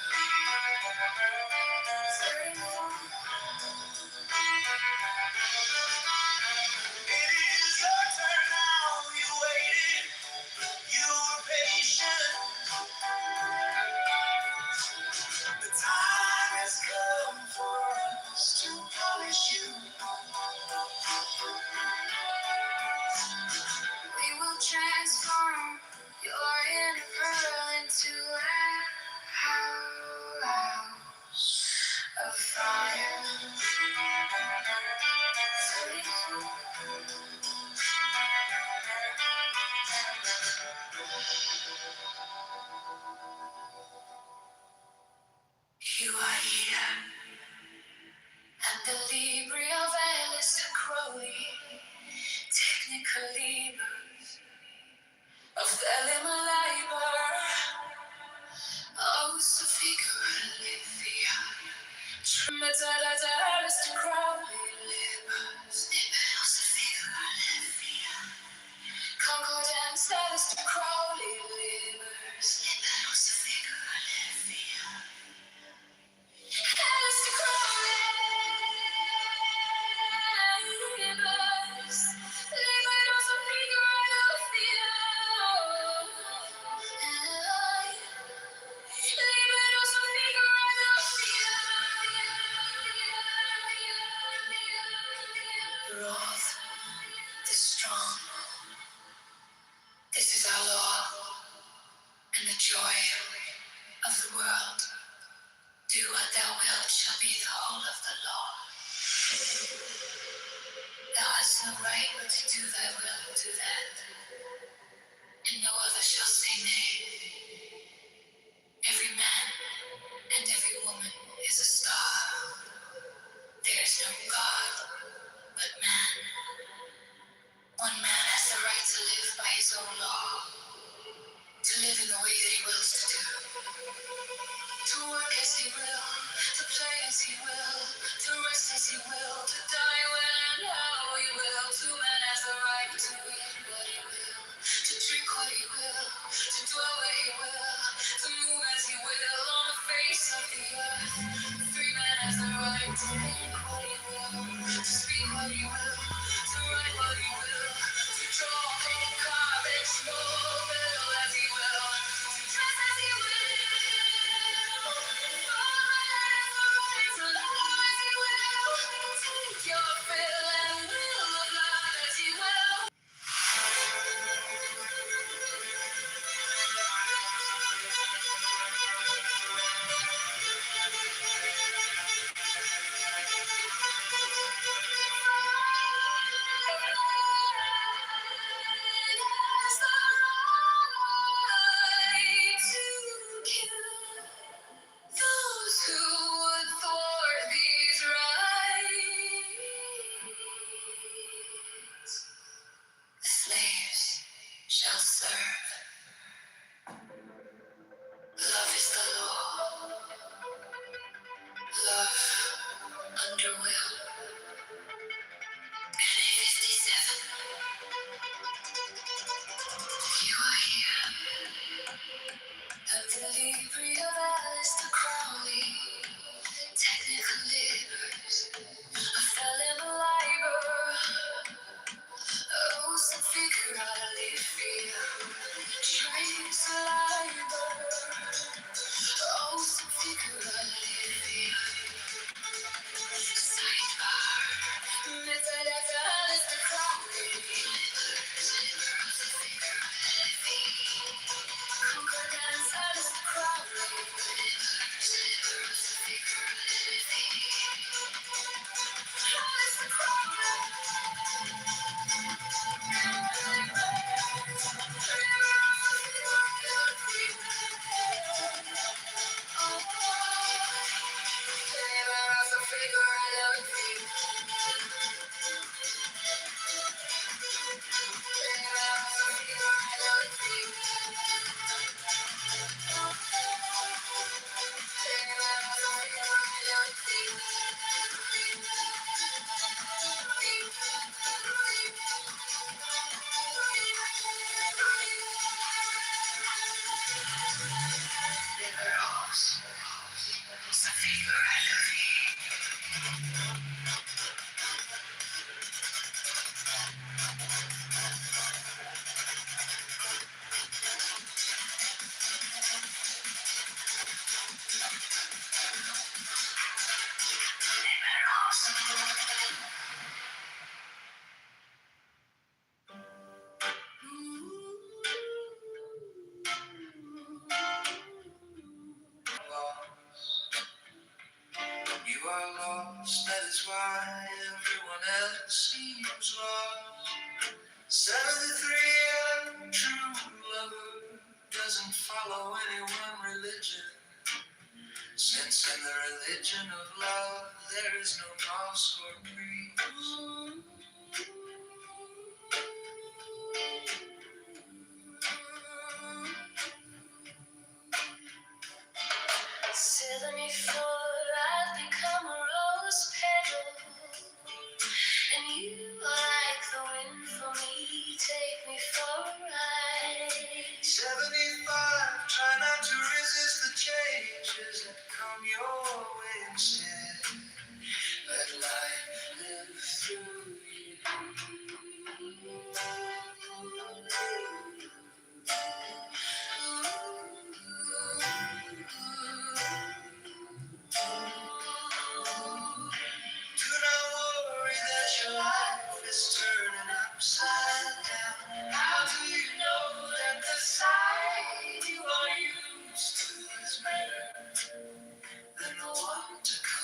It is your turn now. You waited. You were patient. The time has come for us to polish you. We will transform your inner pearl into a house of fire. You are here, and the Libri of Alistair Crowley, technically of Elimelibur, oh, Sophia, Metadata Alistair Crowley, Libers, Sophia, Concordance Alistair Crowley, Libers, Sophia, Alistair Crowley, Libers, Libers, Sophia, Wrath, the strong. This is our law, and the joy of the world. Do what thou wilt shall be the whole of the law. Thou hast no right but to do thy will and do that, and no other shall say nay. Every man and every woman is a star. There is no God but man. One man has the right to live by his own law, to live in the way that he wills to do, to work as he will, to play as he will, to rest as he will, to die when and how he will. To man has the right to eat what he will, to drink what he will, to dwell where he will, to move as he will on the face of the earth. Three men has the right to think what he will, to speak what he will, to write what he will, to draw, paint, carve, explore, build as he will, to dress as he will. To love as he will, take your fill and will of love as he will. Those who would thwart these rights, the slaves shall serve. Love is the law. Love under will. NA 57. You are here. The delivery of Alistair Crowley. Technical labors. A felon libel. Oh, some figure out a leaf field. Train saliva. Oh, some figure out a leaf field. Sidebar. Metadata Alistair Crowley. Concordance Alistair Crowley. are lost, that is why everyone else seems lost. 73, a true lover doesn't follow any one religion. Since in the religion of love there is no mosque or creed. 74, I've become a rose petal, and you are like the wind for me, take me for a ride. 75, try not to resist the changes that come your way instead. Let life live through you. Do not worry that your life is turning upside down. How do you know that the side you are used to is better than the one to come?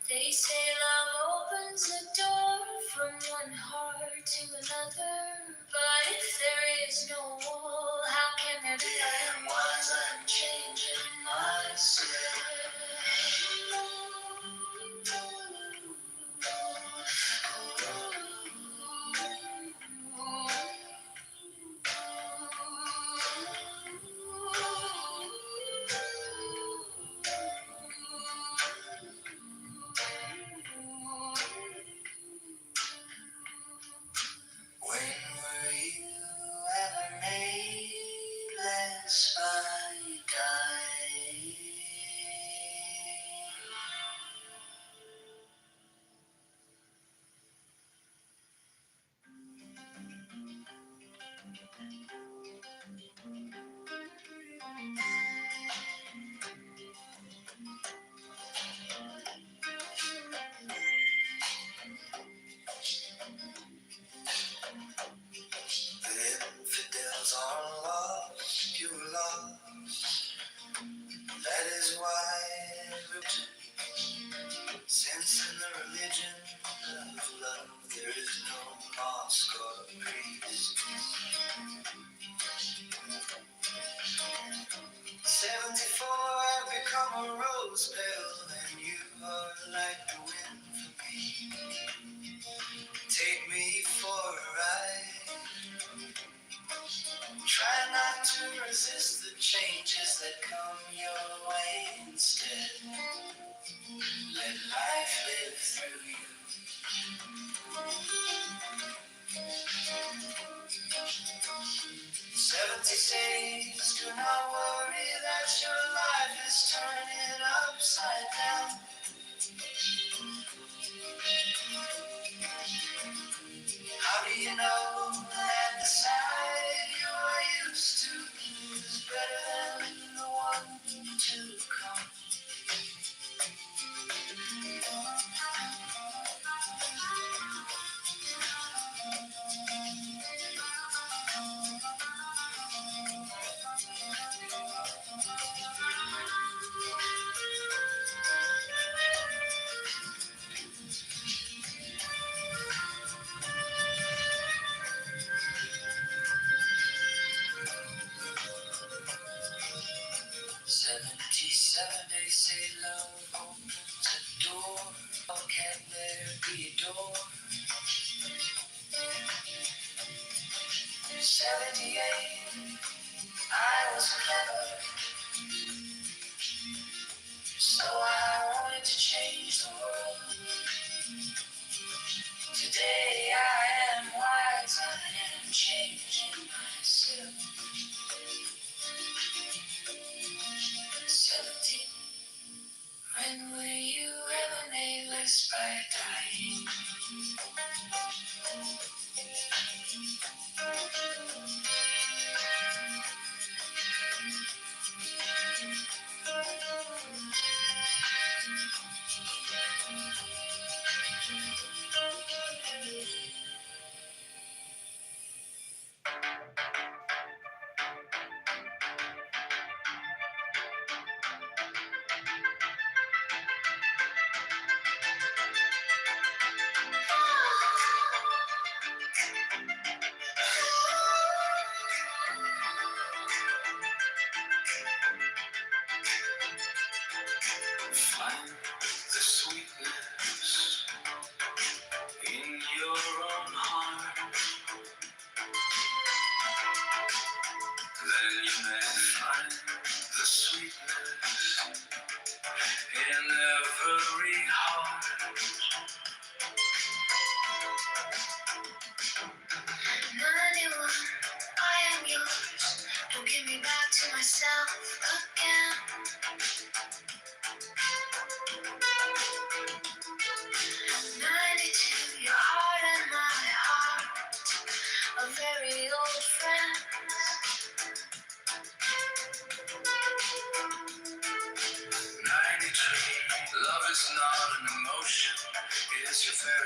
They say love opens a door from one heart to another, but if there is no wall, how can there be? I am wise, I'm changing myself. When were you ever made less by dying? The infidels are lost, you are lost. That is why since in the religion of love there is no mosque or priest. 74, I've become a rose petal, and you are like the wind for me. Take me for a ride. Try not to resist the changes that come your way instead. Let life live through you. 76, do not worry that your life is turning upside down. How do you know that the side you are used to is better than the one to come? They say love opens a door. How can there be a door? 78, I was clever, so I wanted to change the world. Today I am wise, I am changing myself. 17, when were you ever made less by dying?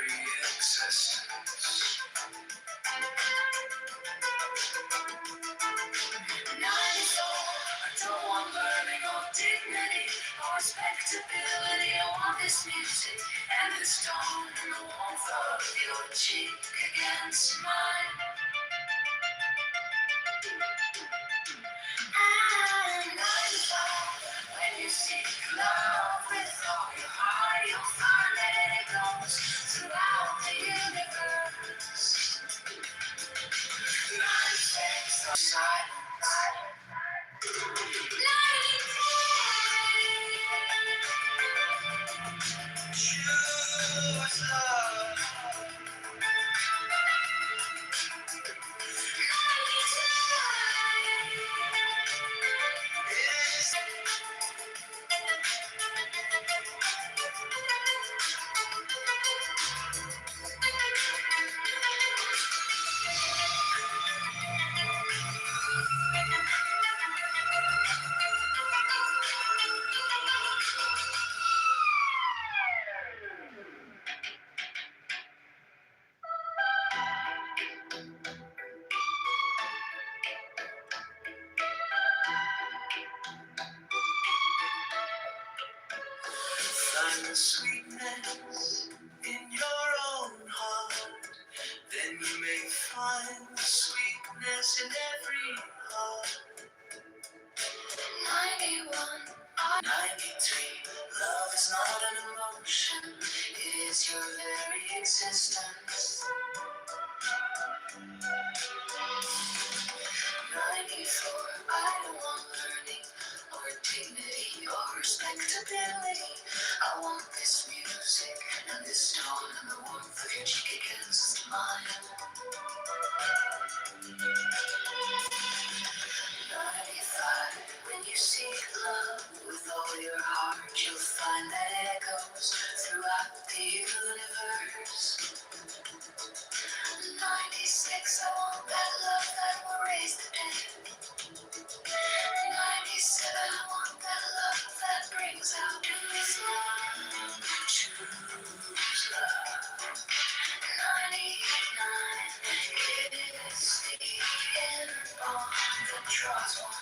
very existence. 94, I don't want learning or dignity or respectability. I want this music and this tone and the warmth of your cheek against mine. And 95, when you seek love with all your heart, you'll find that it goes throughout the universe. 96, silence. Find the sweetness in your own heart, then you may find the sweetness in every heart. 91, 93, love is not an emotion, it is your very existence. 94, I don't want learning or dignity or respectability. I want this music and this tone and the warmth of your cheek against mine. 95, when you seek love with all your heart, you'll find that it echoes throughout the universe. 96, I want that love that will raise the dead. 97, I want that love that brings out wisdom. Choose love. 99, it is the inner bond that draws one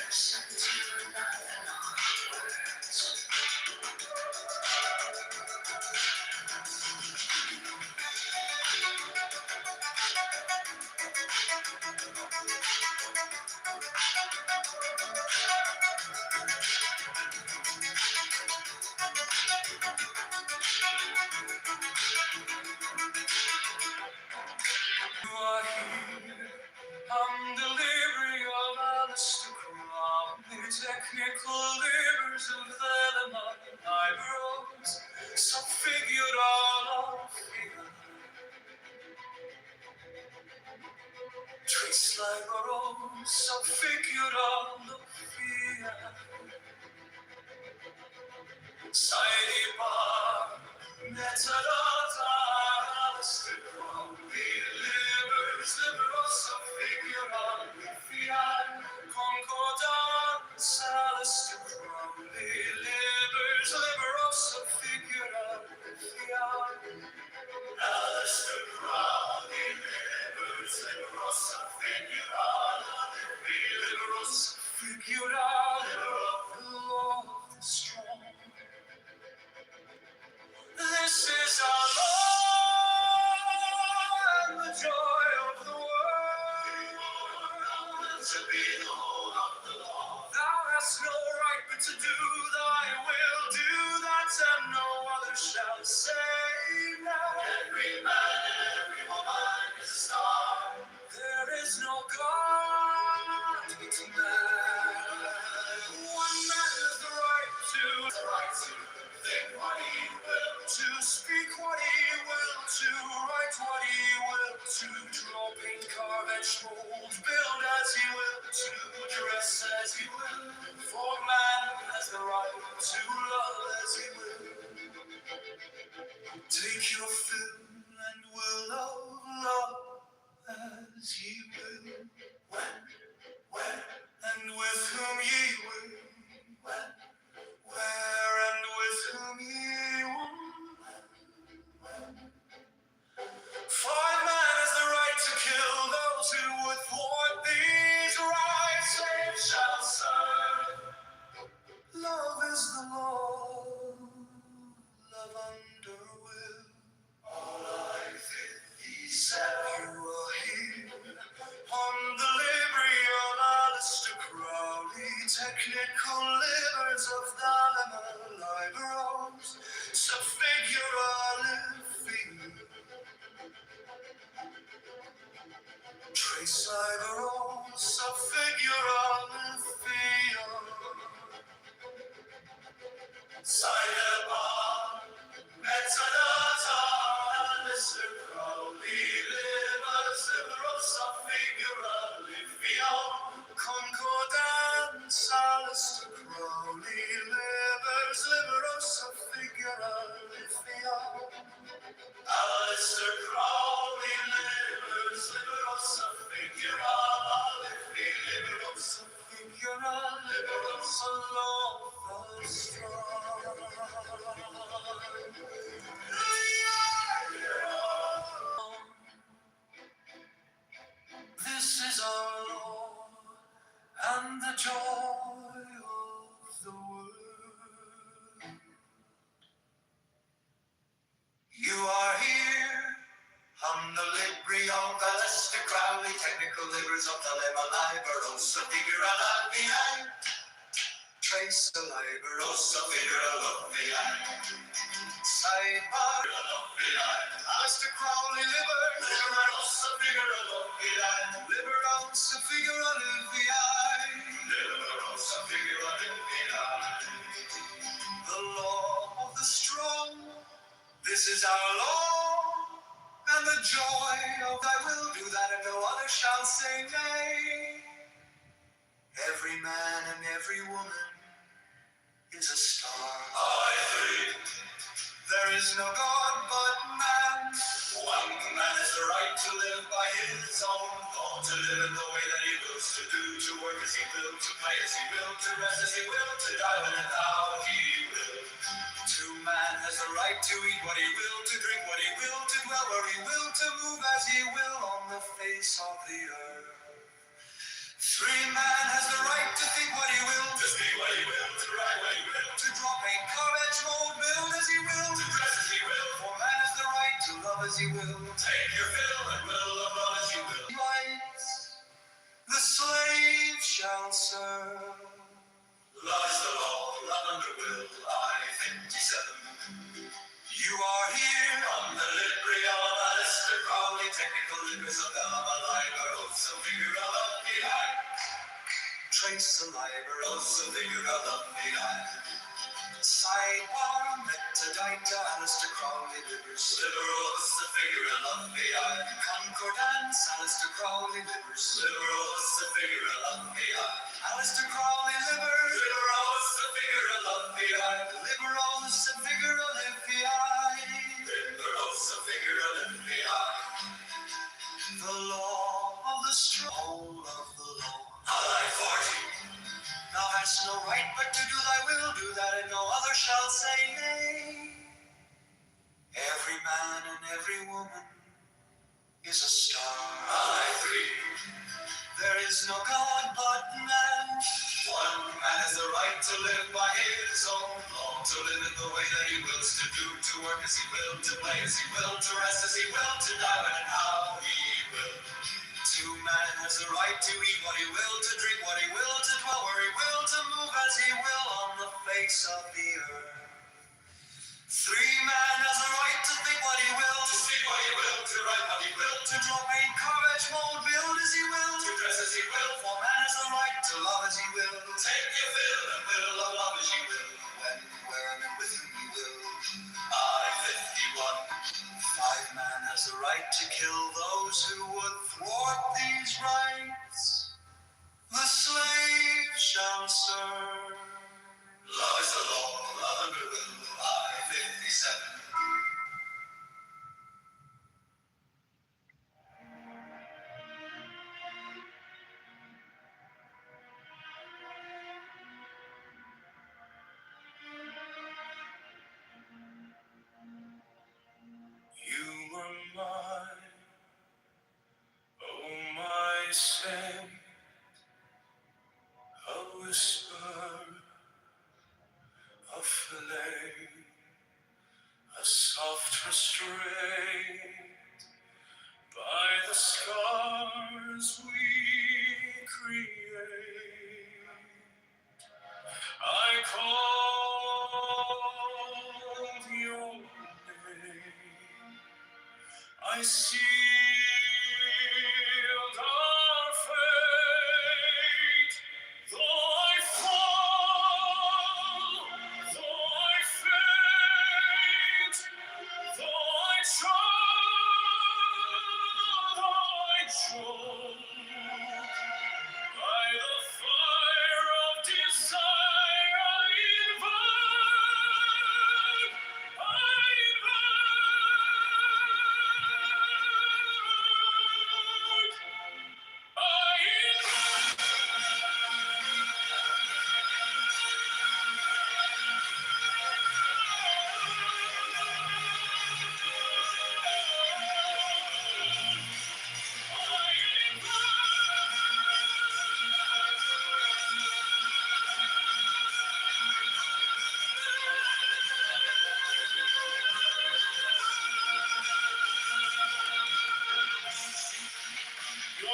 person to another, not words. You are here. I'm delivering of Alistair Crowley, technical labors of the eyebrows, some figured all of fear. Trace like a rose, some figured all of fear. Side bar, metalata, Alistair Crowley, livers, liberos, some figured all of fear. Concordance, Alistair Crowley, livers, liberos, some figured all of fear. Alistair Crowley, livers, liberos, some figured all of fear. Liberos, figured all of the law of the strong. This is our Lord and the joy of the world. To be the whole of the law. Thou hast no right but to do thy will. Do that and no other shall save now. Every man and every woman is a star. There is no God but man. One man has the right to think what he will, to speak what he will, to write what he will, to draw, paint, carve, etch, mold, build as he will, to dress as he will. For man has the right to love as he will. Take your fill and will of love as ye will. When, where, and with whom ye will. When, where, and with whom ye will. Trace liberos a figura fiat. Cyberbar, metadata, Mr. Crowley, livers, liberos a figura fiat. Concordance, Alistair Crowley, livers, liberos a figura fiat. Alistair Crowley, livers, liberos a figura liberos a figura liberos a love the strong. This is our Lord and the joy of the world. You are here, the Libri of Alistair Crowley, technical livers of the Liberosa figura labiae. Trace the Liberosa figura labiae. Sidebar labiae. Alistair Crowley liber, Liberosa figura labiae. Liberosa figura labiae. Liberosa figura labiae. The law of the strong. This is our law, and the joy of thy will do that, and no other shall say nay. Every man and every woman is a star. I agree. There is no God but man. One man has the right to live by his own law, to live in the way that he wills, to do, to work as he will, to play as he will, to rest as he will, to die when and how he will. Man has the right to eat what he will, to drink what he will, to dwell where he will, to move as he will on the face of the earth. Man has the right to think what he will, to speak what he will, to write what he will, to draw, paint, carve, etch, mold, build as he will, to dress as he will. For man has the right to love as he will, take your fill and will of love as you will. Rights, the slave shall serve. Love is the law, love under will, I-57. You are here on the Libri of Alistair Crowley, technical livers of the Liberosa figura labiae. Trace the Liberosa figura labiae. Sidebar, metadata, Alistair Crowley livers, Liberosa figura labiae. Concordance, Alistair Crowley livers, Liberosa figura labiae. Alistair Crowley livers, Liberosa figura labiae. Liberosa figura labiae. Liberosa figura labiae. The law of the strong of the law. I 40. Thou hast no right but to do thy will, do that, and no other shall say nay. Every man and every woman is a star. I 3. There is no God but man. One man has the right to live by his own law, to live in the way that he wills, to do, to work as he will, to play as he will, to rest as he will, to die when and how he will. Man has the right to eat what he will, to drink what he will, to dwell where he will, to move as he will on the face of the earth. Man has the right to think what he will, to speak what he will, to write what he will, to draw, paint, carve, etch, mold, build as he will, to dress as he will. For man has the right to love as he will, take your fill and will of love as you will, when, where, and with whom you will. I-51. Man has the right to kill those who would thwart these rights. The slave shall serve. Law is the law, love under will. I-57. You were mine, oh my sin, a whisper, a flame, a soft restraint by the scars we create. I called your name, I sealed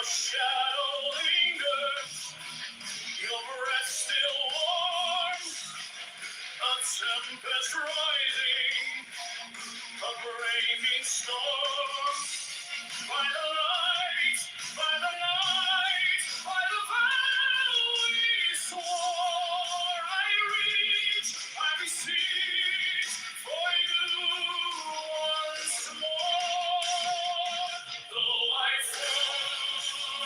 shadow lingers, your breath still warm, a tempest rising, a breaking storm. By the light, by the night, by the valley swore, I reach, I beseech for you once more. Though I fall,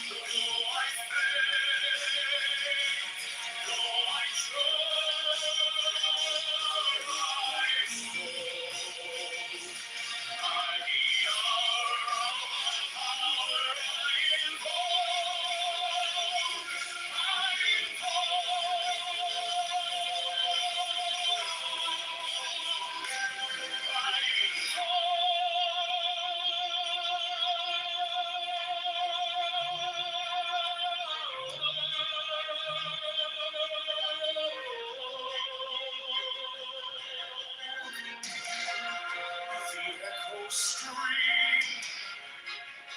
though I faint, though I try,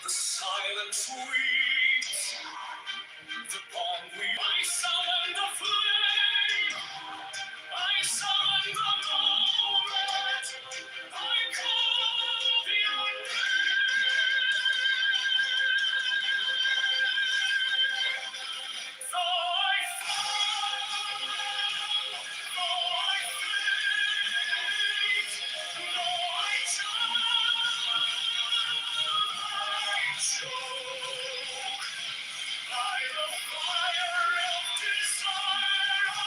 the silence weeps, the bomb we I summon the flame, I summon the moment, I call your name. Though I fall, though I faint, though I choke, by the fire of desire I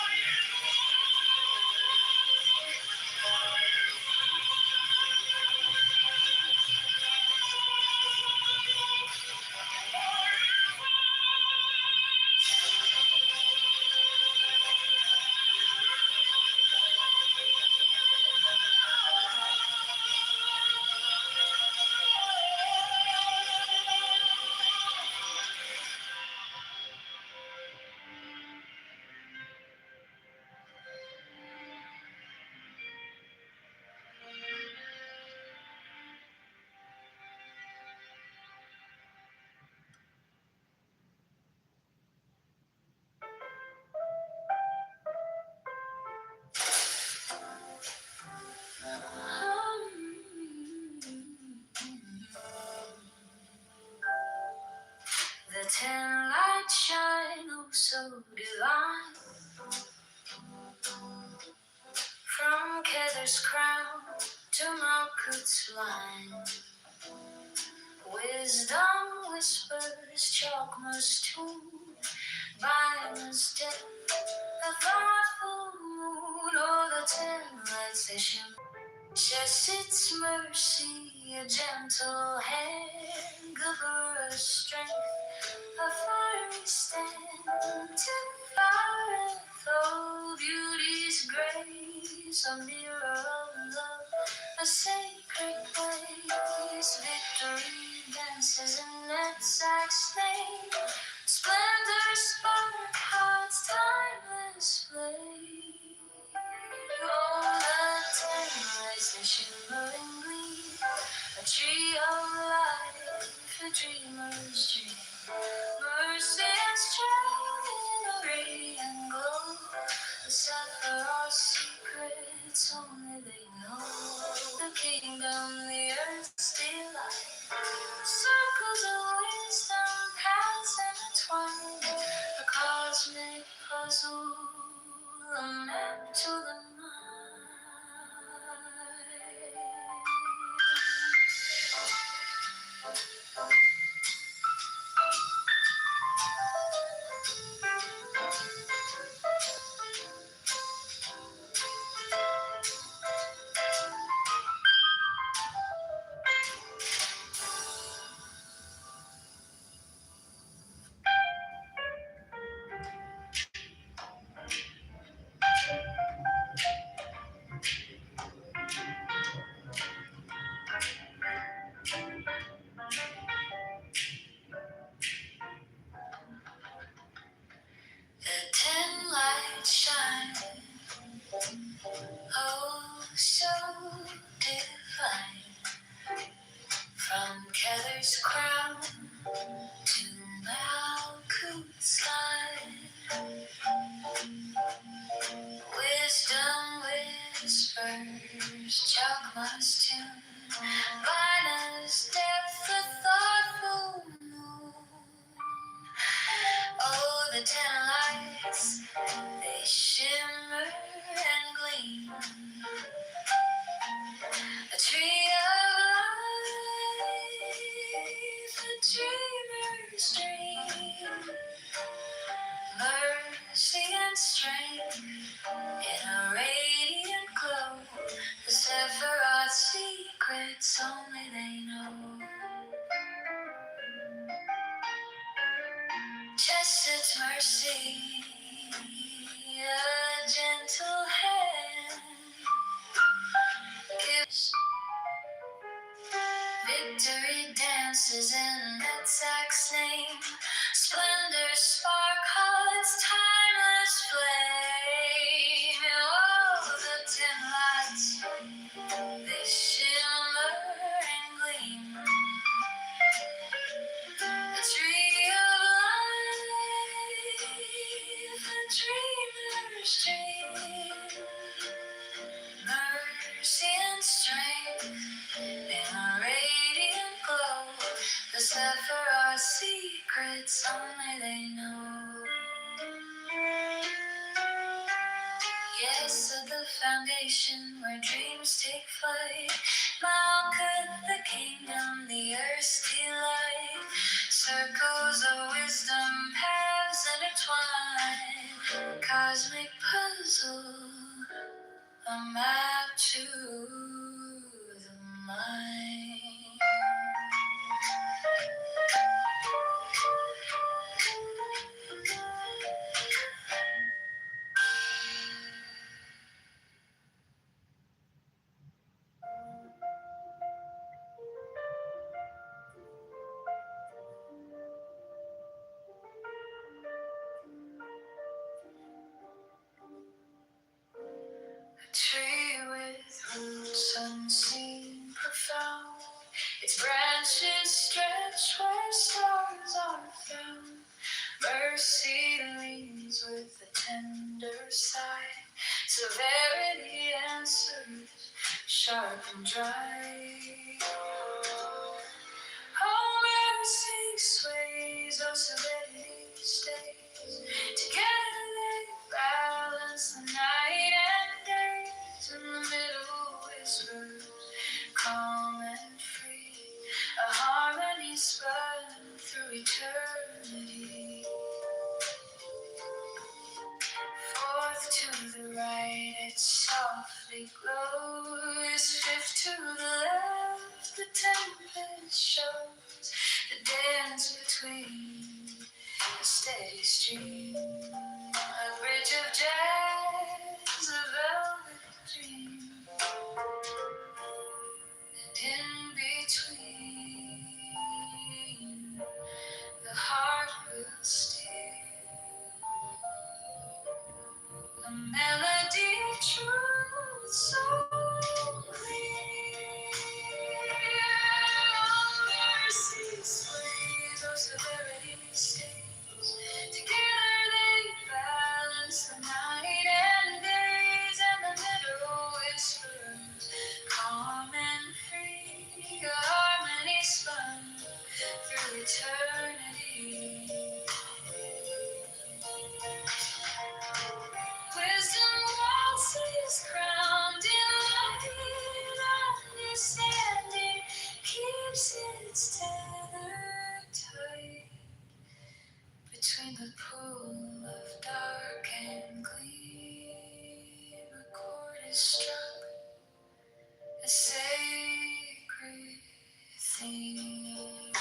The ten lights shine oh so divine, from Kether's crown to Malkut's line. Wisdom whispers Chalkmar's tune, Byron's death, a thoughtful moon, oh the ten lights they shimmer. Just its mercy, a gentle hand, Gabura's strength, a fiery stand, to fireth, oh beauty's grace, a mirror of love, a sacred place, victory dances in Netzach's name, splendor spark, heart's timeless flame. Oh, the ten lights and shimmering gleam, a tree of life, a dreamer's dream. Mercy and strength in a radiant glow, the Sephiroth's secrets only they know. The kingdom, the earth's delight, circles of wisdom pass intertwined, a cosmic puzzle, a map to the mind. secrets only they know. Just its mercy, a gentle hand gives. Victory dances in Netzach's name. Splendor sparkle its timeless flame. Oh, the 10 lights, they shimmer and gleam. A tree of life, a dreamer's dream. Mercy and strength in a radiant glow. The Zephyr are secrets only they know. Yes, at the foundation where dreams take flight, Malkuth the kingdom, the earth's delight. Circles of wisdom, paths intertwined. Cosmic puzzle, a map to the mind. A tree with roots unseen, profound. Its branches stretch where stars are found. Mercy leans with a tender sigh. Severity answers sharp and dry. Oh, mercy sways, oh, severity stays. Together they balance the night and days. In the middle whispers, calm and free. A harmony spun through eternity. Fourth to the right, it softly glows. Fifth to the left, the tempest shows. The dance between a steady stream. A bridge of jazz, a velvet dream. And in between, the heart will steal. A melody true, so clear. Mercy sways, oh, severity stays. Together they balance the night and days, and the middle whispers, calm and free. A harmony spun through eternity. Wisdom waltzes crowned in light, understanding keeps its tether tight. Between the pool of dark and gleam, a chord is struck, a sacred theme.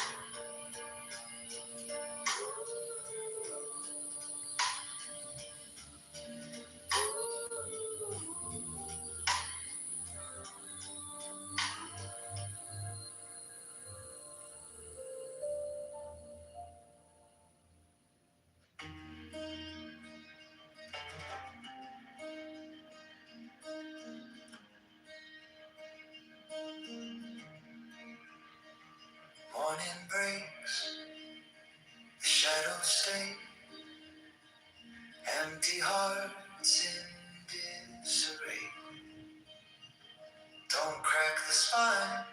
Morning breaks, the shadows stay, empty hearts in disarray. Don't crack the spine,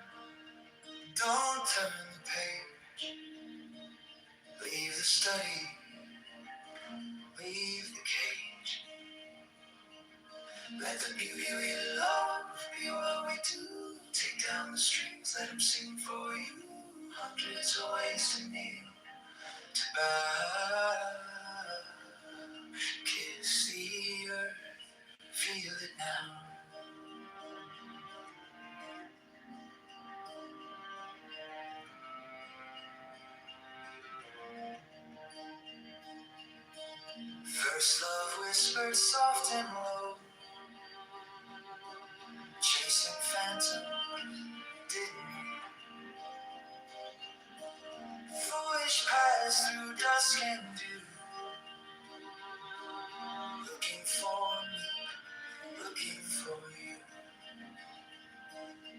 don't turn the page. Leave the study, leave the cage. Let the beauty we love be what we do. Take down the strings, let them sing for you. Hundreds of ways to kneel, to bow. Kiss the earth, feel it now. First love whispered soft and low, chasing phantom, didn't we? Foolish paths through dusk and dew, looking for me, looking for you.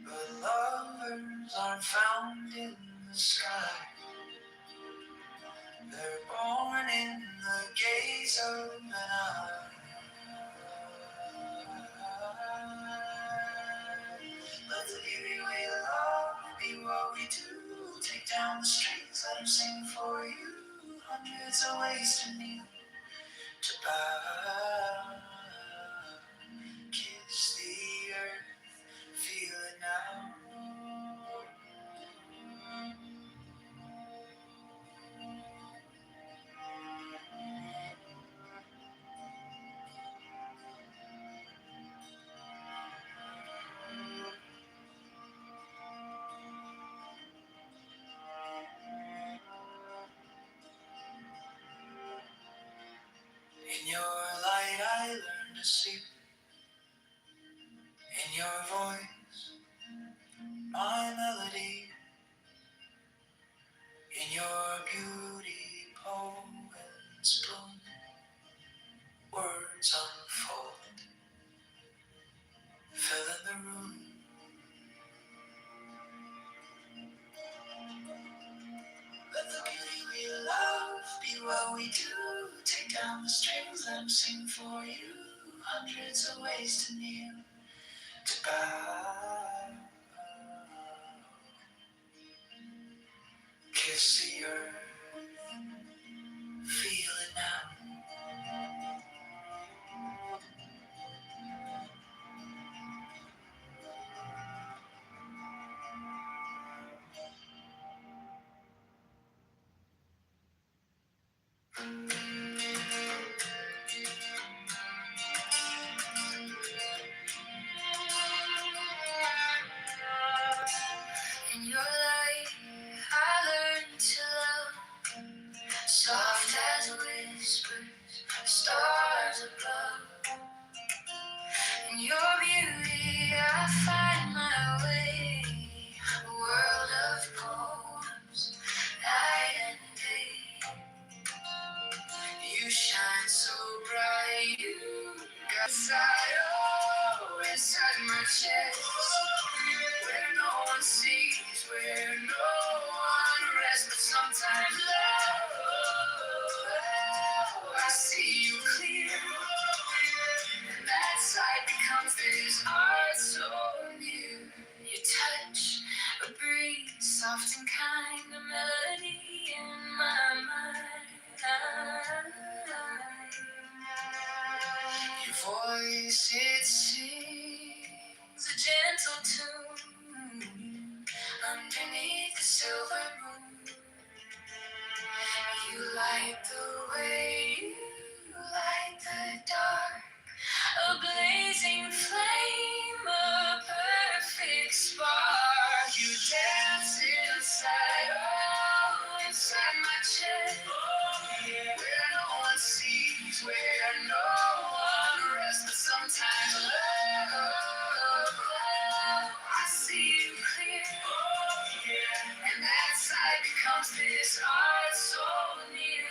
But lovers aren't found in the sky, they're born in the gaze of an eye. Let the beauty we love be what we do. Take down the strings, let them sing for you. Hundreds of ways to kneel, to bow. Kiss the earth, feel it now. In your light I learned to sleep. In your voice, my melody. In your beauty, poems bloom. Words unfold, fill in the room. Let the beauty we love be what we do. Take down the strings, let them sing for you. Hundreds of ways to kneel, to bow. Kiss the earth, feel it now. In your light, I learned to love, soft as whispers, stars above. In your beauty, I find my way, a world of poems, night and day. You shine so bright, you got inside, oh, inside my chest, where no one sees, where no one rests, but sometimes love, I see you clear, and that sight becomes this art so near. Your touch, a breeze, soft and kind, a melody in my mind. Your voice, it sings a gentle tune underneath the silver moon. You light the way, you light the dark, a blazing flame, a perfect spark. You dance inside, oh, inside my chest, where no one sees, where no one rests, but sometimes love, I see you clear, and that sight becomes this art so near.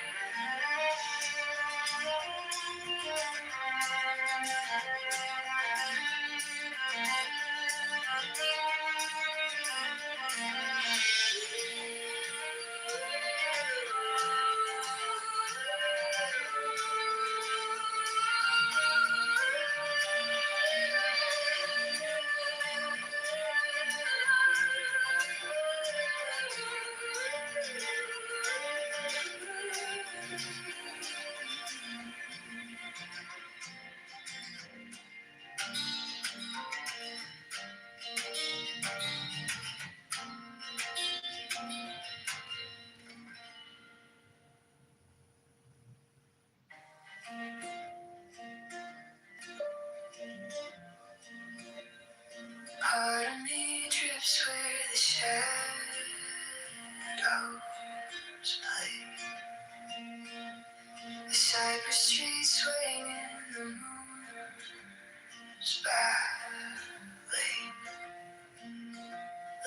Part of me drifts where the shadows play. The cypress tree swaying in the moon's ballet.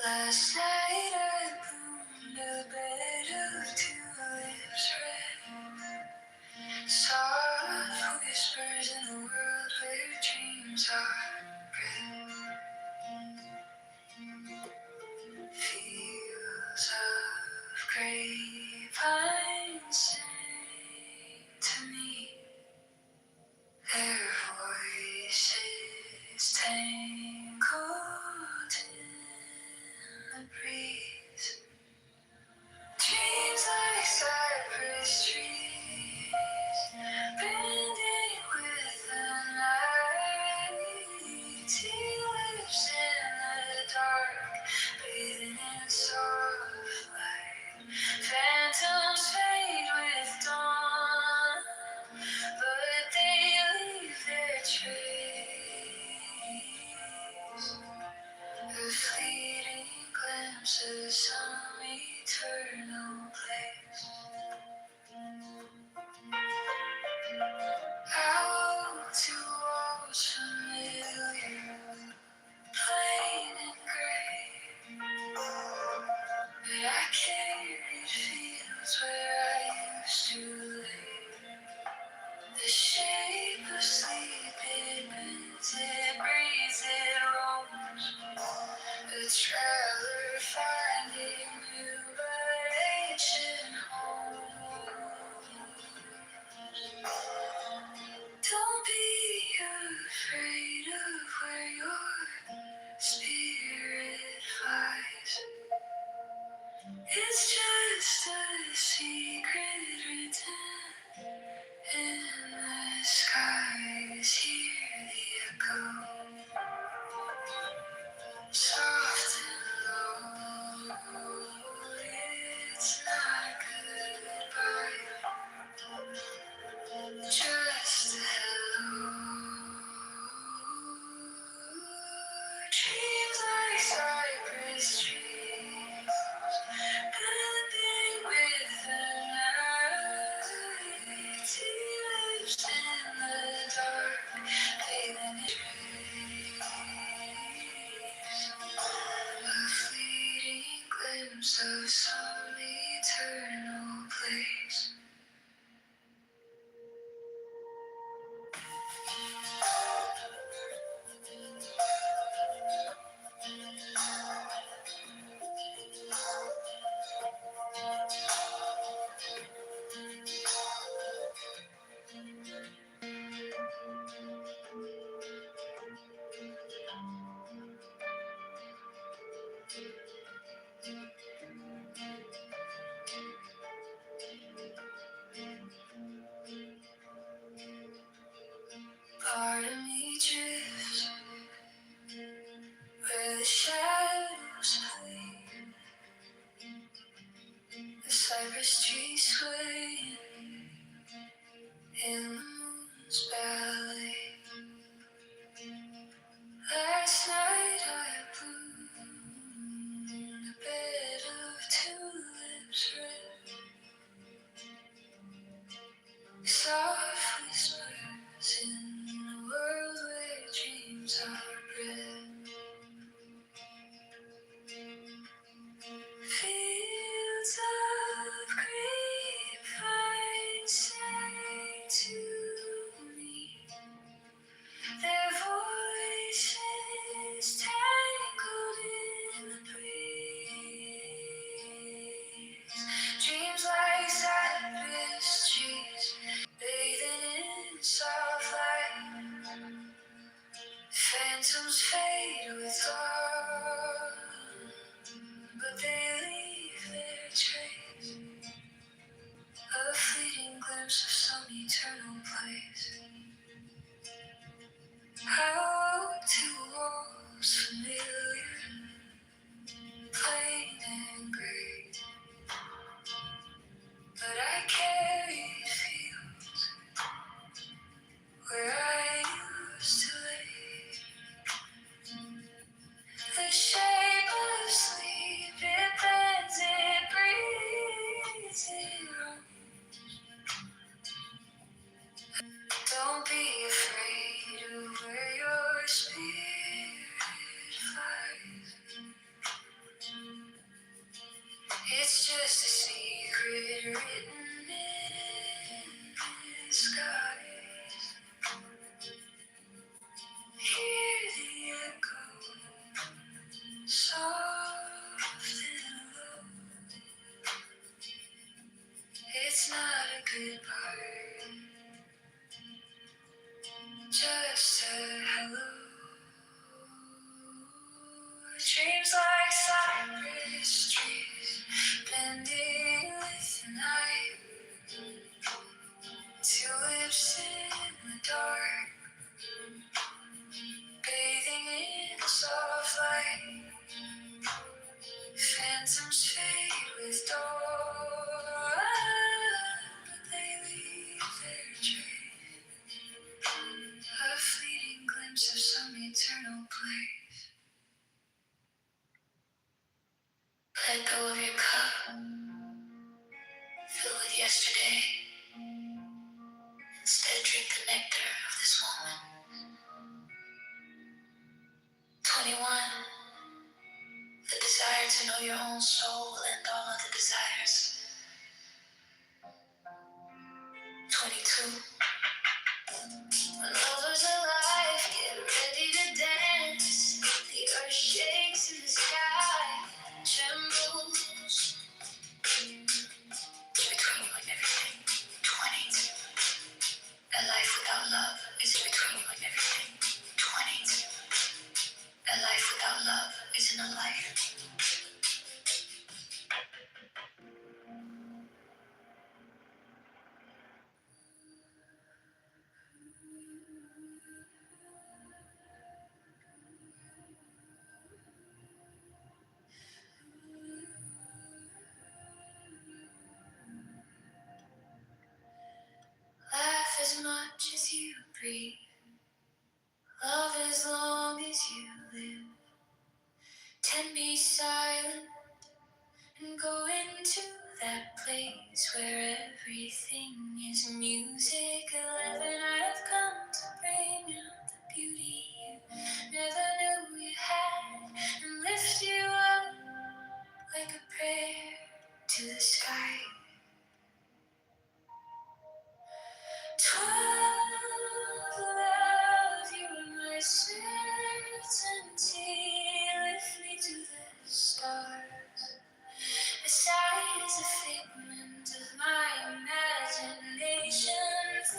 Last night I bloomed a bed of tulips red. Soft whispers in the world where dreams are bred. Fields of grapevines sing to me. Their voices tangled in the breeze. Dreams like cypress trees, bending with the night. Tea lips in the dark, bathing in soft light. Phantoms fade with dawn, but they leave their trace. The fleeting glimpse of some eternal place. Out to walls familiar, plain and gray. But I carried fields where I used to lay. The shape of sleep, it bends, it breathes, it roams. A traveler finding new but ancient homes. Don't be afraid of where your spirit flies. It's just a secret written in the skies. Hear the echo. Soft and low, it's not goodbye, just a hello. Dreams like cypress trees, bending with the night. Tea lips in the dark, bathing in trees. A fleeting glimpse of some eternal place. Part of me drifts where the shadows play. The cypress trees sway in the moon's ballet. Last night I bloomed a bed of tulips red. Soft whispers in the world where dreams are bred. Fields of grapevines say to me, their voices tangled in the breeze. Dreams like cypress trees, bathing in soft light. Phantoms fade with dawn, but they leave their trace. A fleeting glimpse of some eternal place. Out to walls familiar, plain and gray. But I carried fields where I used to lay. The shape of sleep, it bends, it breathes, it roams. It's just a secret written in the skies. Hear the echo, soft and low. It's not a goodbye, just a hello. Dreams like cypress trees, bending with the night. Tulips in the dark, bathing in soft light. Phantoms fade with dawn, but they leave their trace. A fleeting glimpse of some eternal place. Let go of your cup, fill with yesterday. Instead, drink the nectar of this moment. 21. The desire to know your own soul and all other desires. 22. When lovers alive, get ready to dance. The earth shakes and the sky trembles. Between you and everything. 20. A life without love is between you and everything. 20. A life without love isn't a life. Laugh as much as you breathe. Love as long as you live. 10, be silent and go into that place where everything is music. 11, I have come to bring out the beauty you never knew you had and lift you up like a prayer to the sky. 12, love, you are my certainty. Lift me to the stars. A sigh is a figment of my imagination. 13,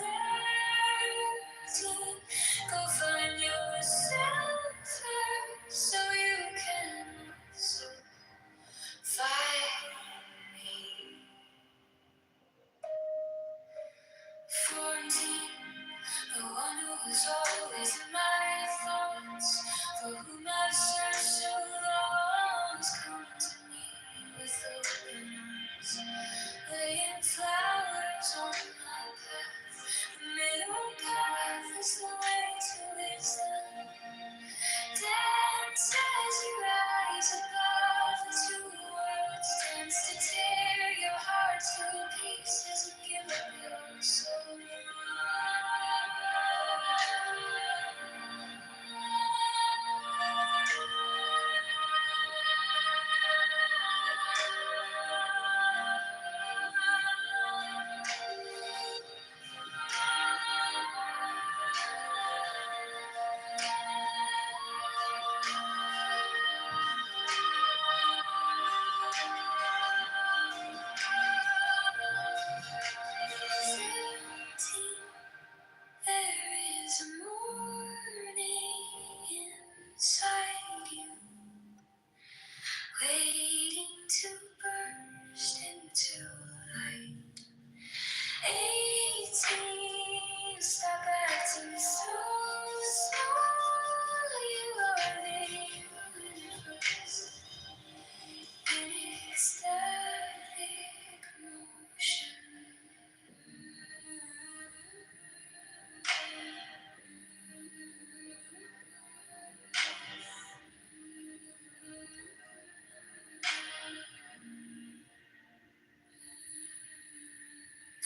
go find yourself first so you can also find me. 14, the one who was always in my thoughts, for whom I've searched so long, has come to me with open arms, laying flowers on my path. The middle path is the way to wisdom. Dance as you rise above the two worlds. Dance to tear your heart to pieces and give up your soul. There is a morning inside you, waiting to burst into light. 18, stop acting so small. You are the universe in ecstatic motion.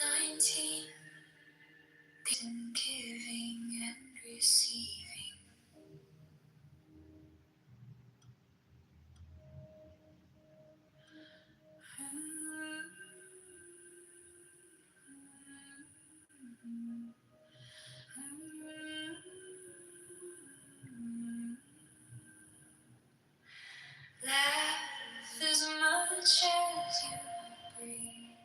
19, giving and receiving. much as you breathe.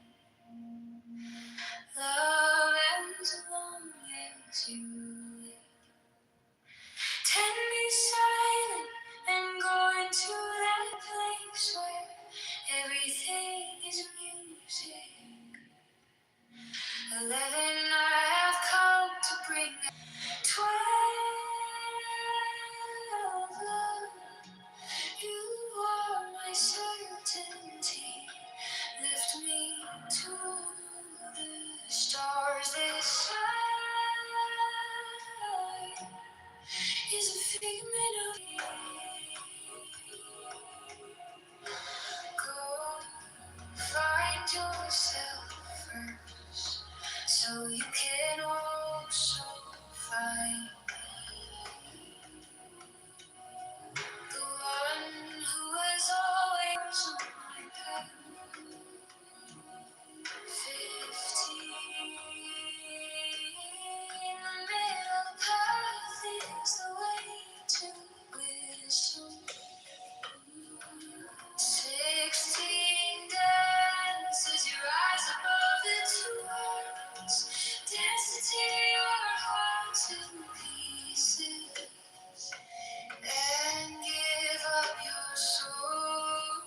Love as long as you live. Tend me silent and go into that place where everything is music. 11, I have come to bring 12, love. You are my certainty. Lift me to the stars. This side is a figment of you. Go find yourself first, so you can also find the one who was always on my path. 15, the middle path is the way to wisdom. 16, dance as you rise above the two worlds. Dance to tear your heart to pieces and give up your soul.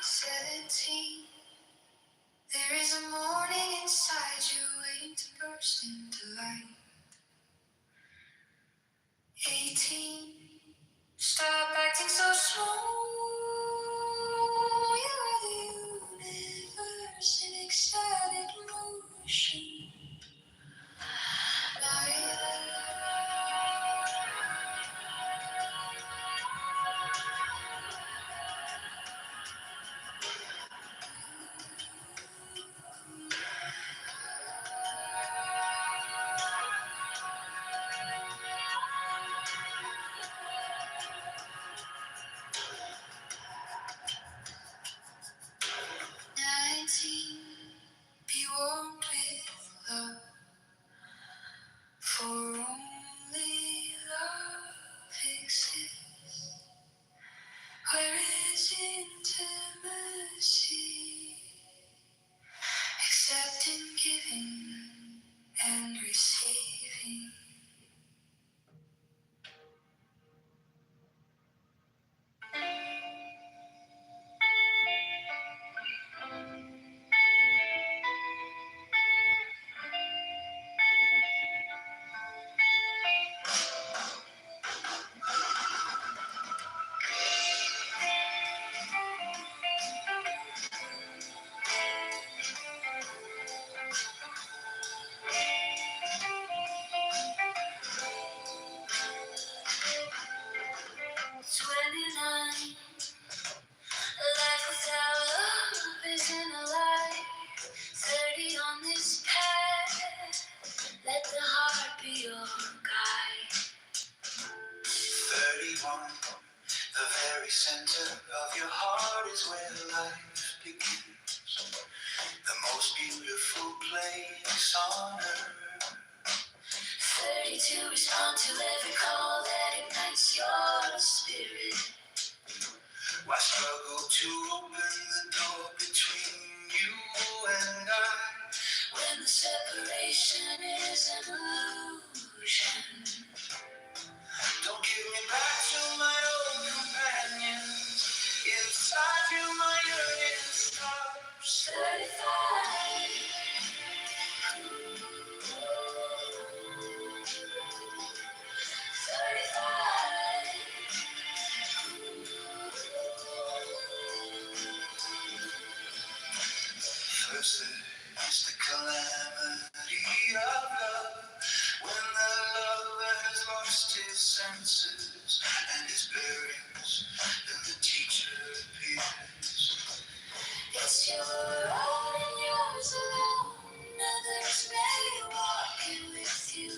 17, there is a morning inside you waiting to burst into light. 18, stop acting so small. You are the universe in ecstatic motion. 19, be warmed with love, for only love exists. Where is intimacy? Except in giving and receiving. Life without love isn't a life. 30 on this path, let the heart be your guide. 31, the very center of your heart is where life begins. The most beautiful place on earth. 32, respond to every call that ignites your spirit. Why struggle to open the door between you and I, when the separation is an illusion? Don't give me back to my old companions. Inside you, my yearning stops. 35. 35. First there's the calamity of love, when the lover has lost his senses and his bearings, then the teacher appears. It's your own and yours alone, others may walk in with you,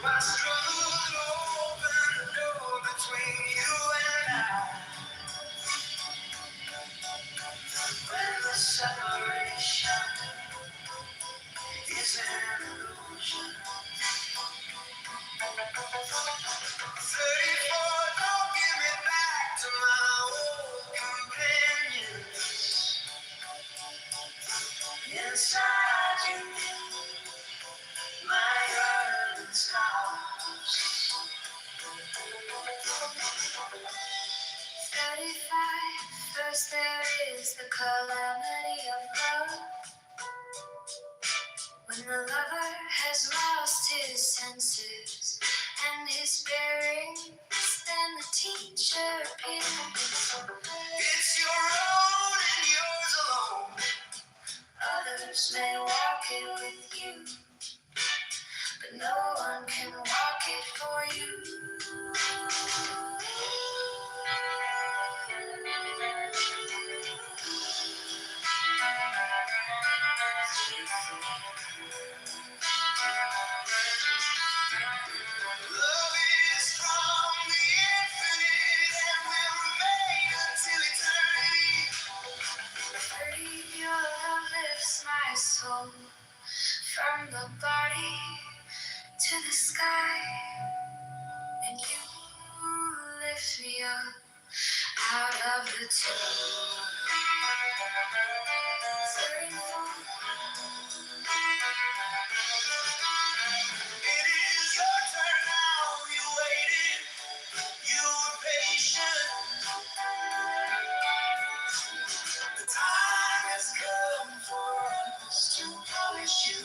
My struggle opened the door between you and I. When the separation is an illusion. 34, don't give me back to my old companions. Inside you, my hurt and scars. 35, first there is the calamity of love. When the lover has lost his senses and his bearings, then the teacher appears. It's your road and yours alone. Others may walk it with you, but no one can walk it for you. Love is from the infinite and will remain until eternity. Your love lifts my soul from the body to the sky, and you lift me up out of the tomb. It is your turn now. You waited. You were patient. The time has come for us to polish you.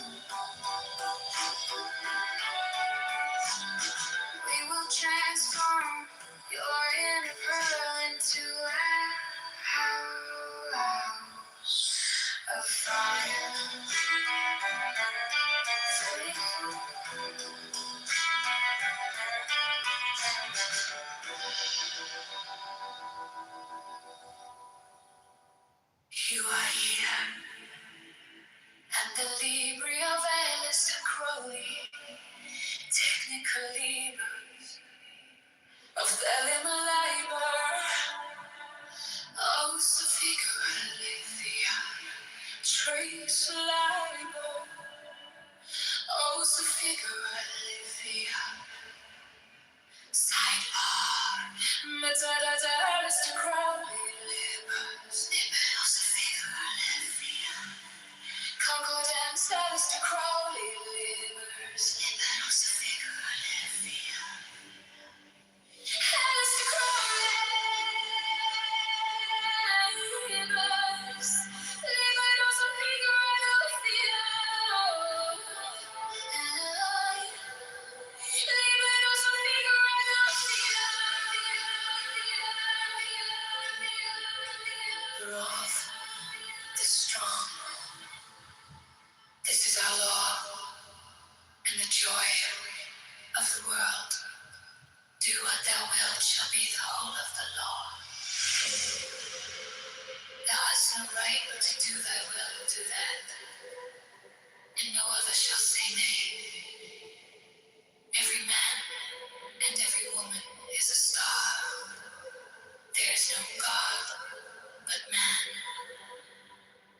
We will transform your inner pearl into a house of fire. You are here, and the Libri of Alistair Crowley, technically of the Liber, oh, so figuratively, trace Liber, oh, so figuratively, sidebar, metadata, Alistair Crowley, libers, oh, so figuratively, concordance, Alistair Crowley, libers, oh, so figuratively. This is our law, and the joy of the world. Do what thou wilt shall be the whole of the law. Thou hast no right but to do thy will and do that, and no other shall say nay. Every man and every woman is a star. There is no God but man.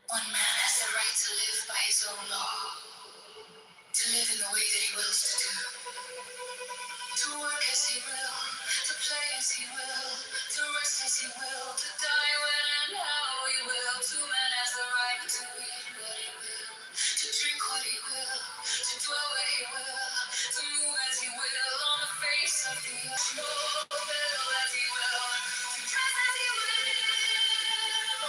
One man has the right to live by his own law, to live in the way that he wills to do. To work as he will, to play as he will, to rest as he will, to die when and how he will. To man has the right to eat what he will, to drink what he will, to dwell where he will, to move as he will on the face of the earth. To build as he will, to dress as he will.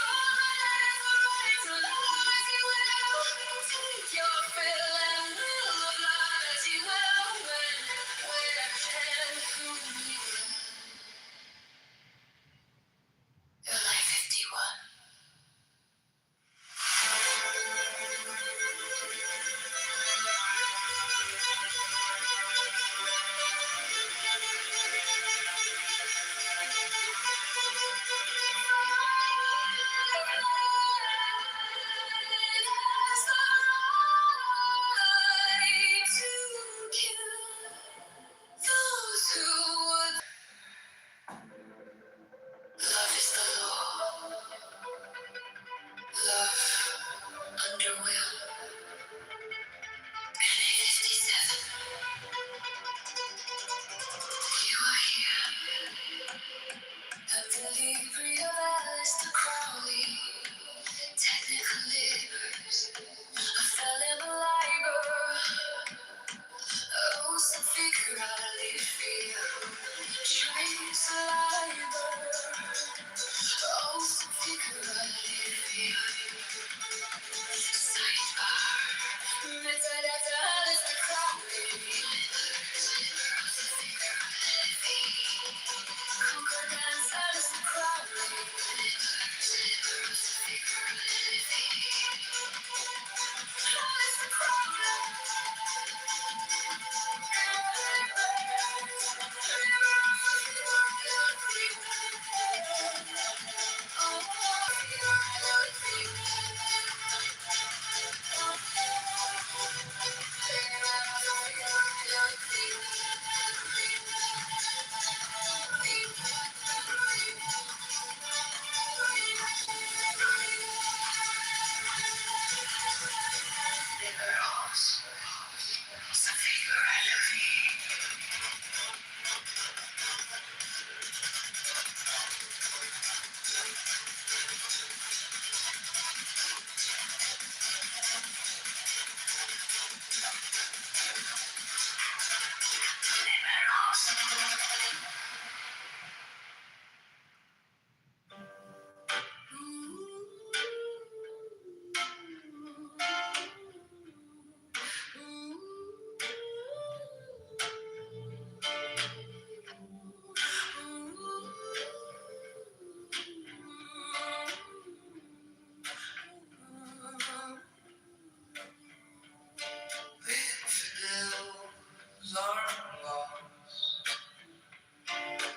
All man has the right to love as he will, take your fill and will of life as he will. Where and who he will. July 51.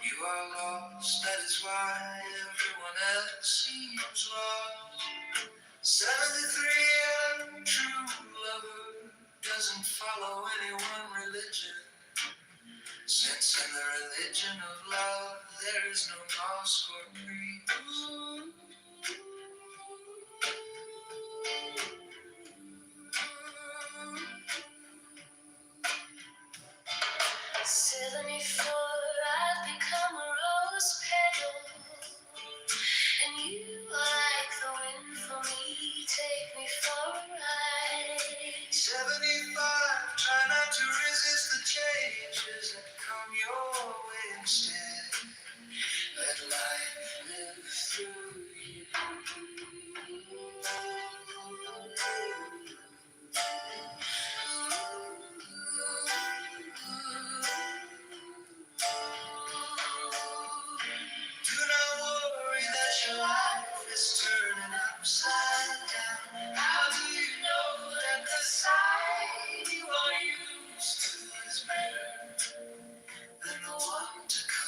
You are lost, that is why everyone else seems lost. 73 and true lover doesn't follow any one religion. Since in the religion of love there is no mosque or creed. I've become a rose petal, and you like the wind for me, take me for a ride. 75, try not to resist the changes that come your way instead. Let life live through you. Do not worry that your life is turning upside down. How do you know that the side you are used to is better than the one to come?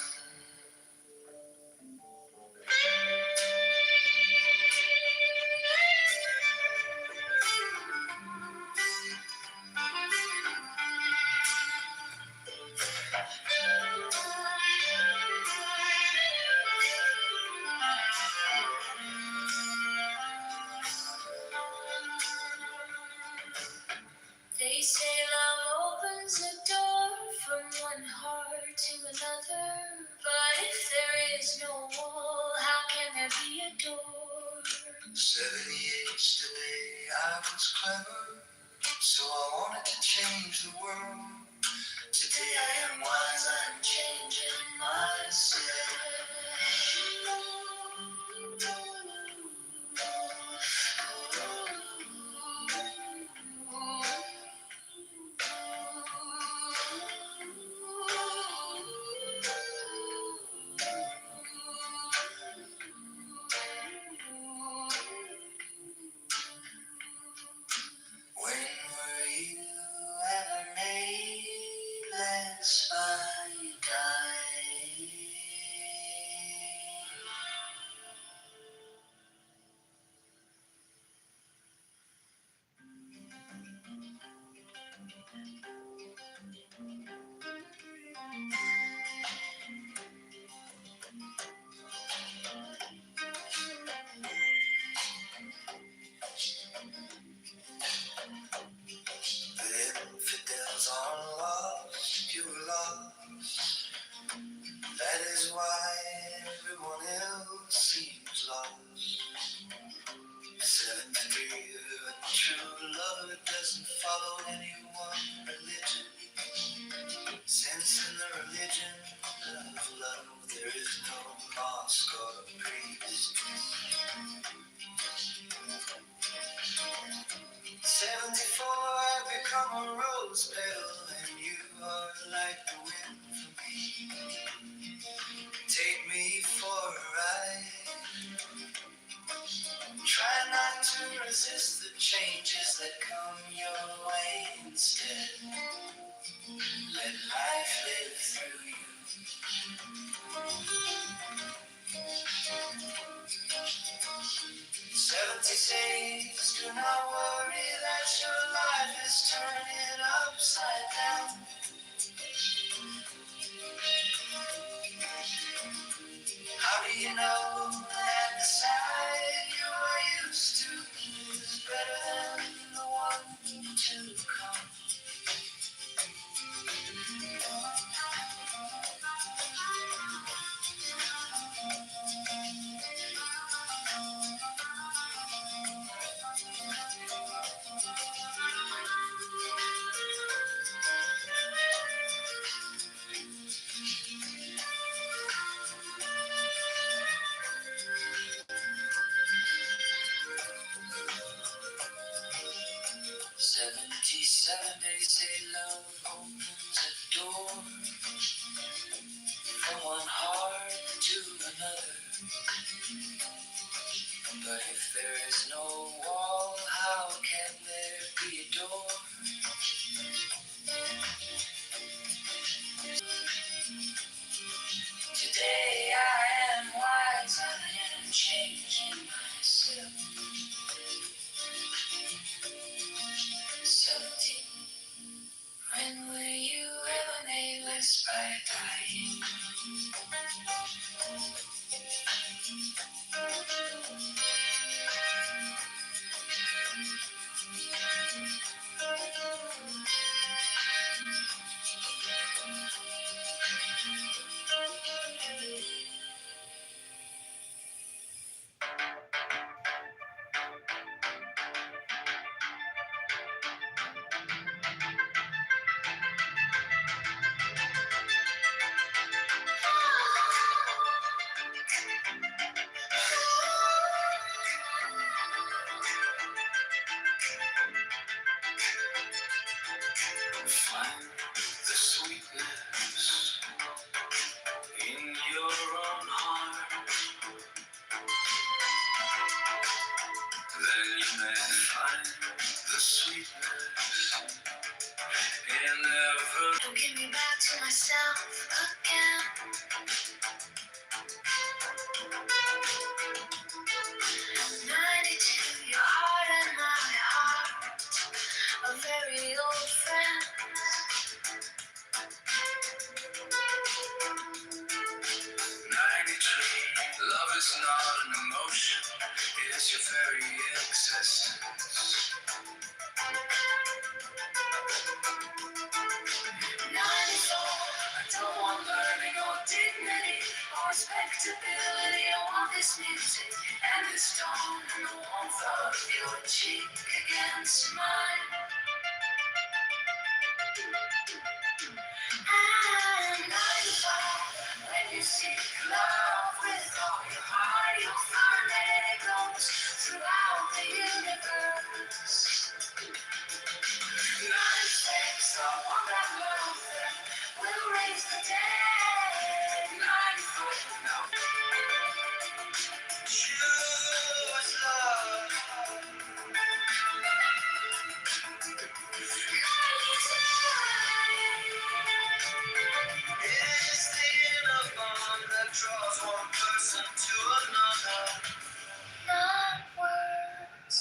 They say love opens a door from one heart to another, but if there is no wall, how can there be a door? 78 today, I was clever, so I wanted to change the world. Today I am wise, I am changing myself. When were you ever made less by dying? The infidels are lost, you are lost. That is why everyone else seems lost. 73, a true lover doesn't follow any one religion. Since in the religion of love there is no mosque or priest. become a rose petal, and you are like the wind for me. Take me for a ride. Try not to resist the changes that come your way instead. Let life live through you. 76, do not worry that your life is turning upside down. How do you know that the side you are used to is better than the one to come? 77, they say love opens a door from one heart to another. But if there is no wall, how can there be a door? Today I am wiser and changing myself. 17, when were you ever made less by dying? Find the sweetness in your own heart, then you may find the sweetness in every. Don't get me back to myself again. 92, your heart and my heart, a very old friend. 93, love is not an emotion, it is your very existence. 94, I don't want learning or dignity or respectability. I want this music and this tone and the warmth of your cheek against mine. And 95, when you seek love with all your heart, you'll find that it goes throughout the universe. 96, I want that love that will raise the dead. 94, no. Choose love. 97, it is the inner bond that draws one person to another. Not words.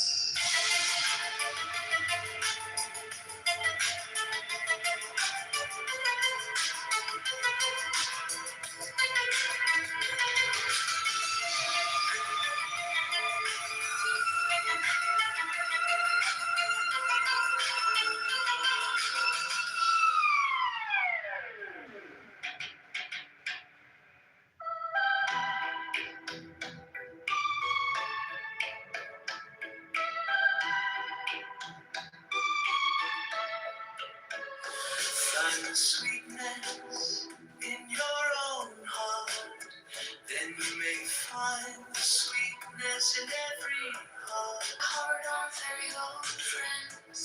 Find the sweetness in your own heart, then you may find the sweetness in every heart. Heart on very old friends.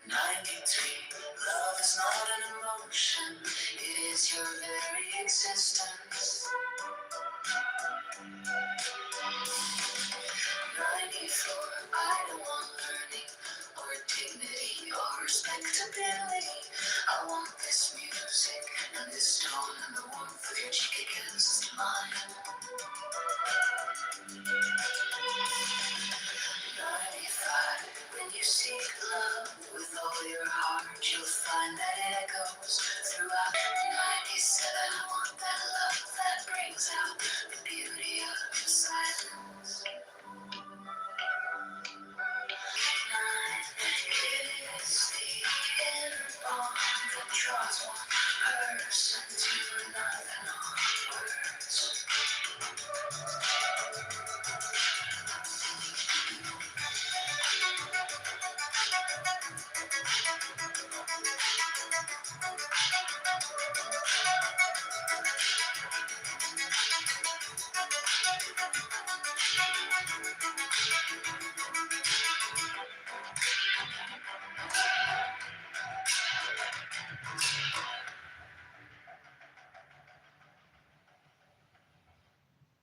94, distance. 94, I don't want learning or dignity or respectability. I want this music and this tone and the warmth of your cheek against mine. 95, when you seek love with all your heart, you'll find that it echoes throughout. 97, I want that love that brings out the beauty of silence. 99 is the inner bond that draws one person to another, not words.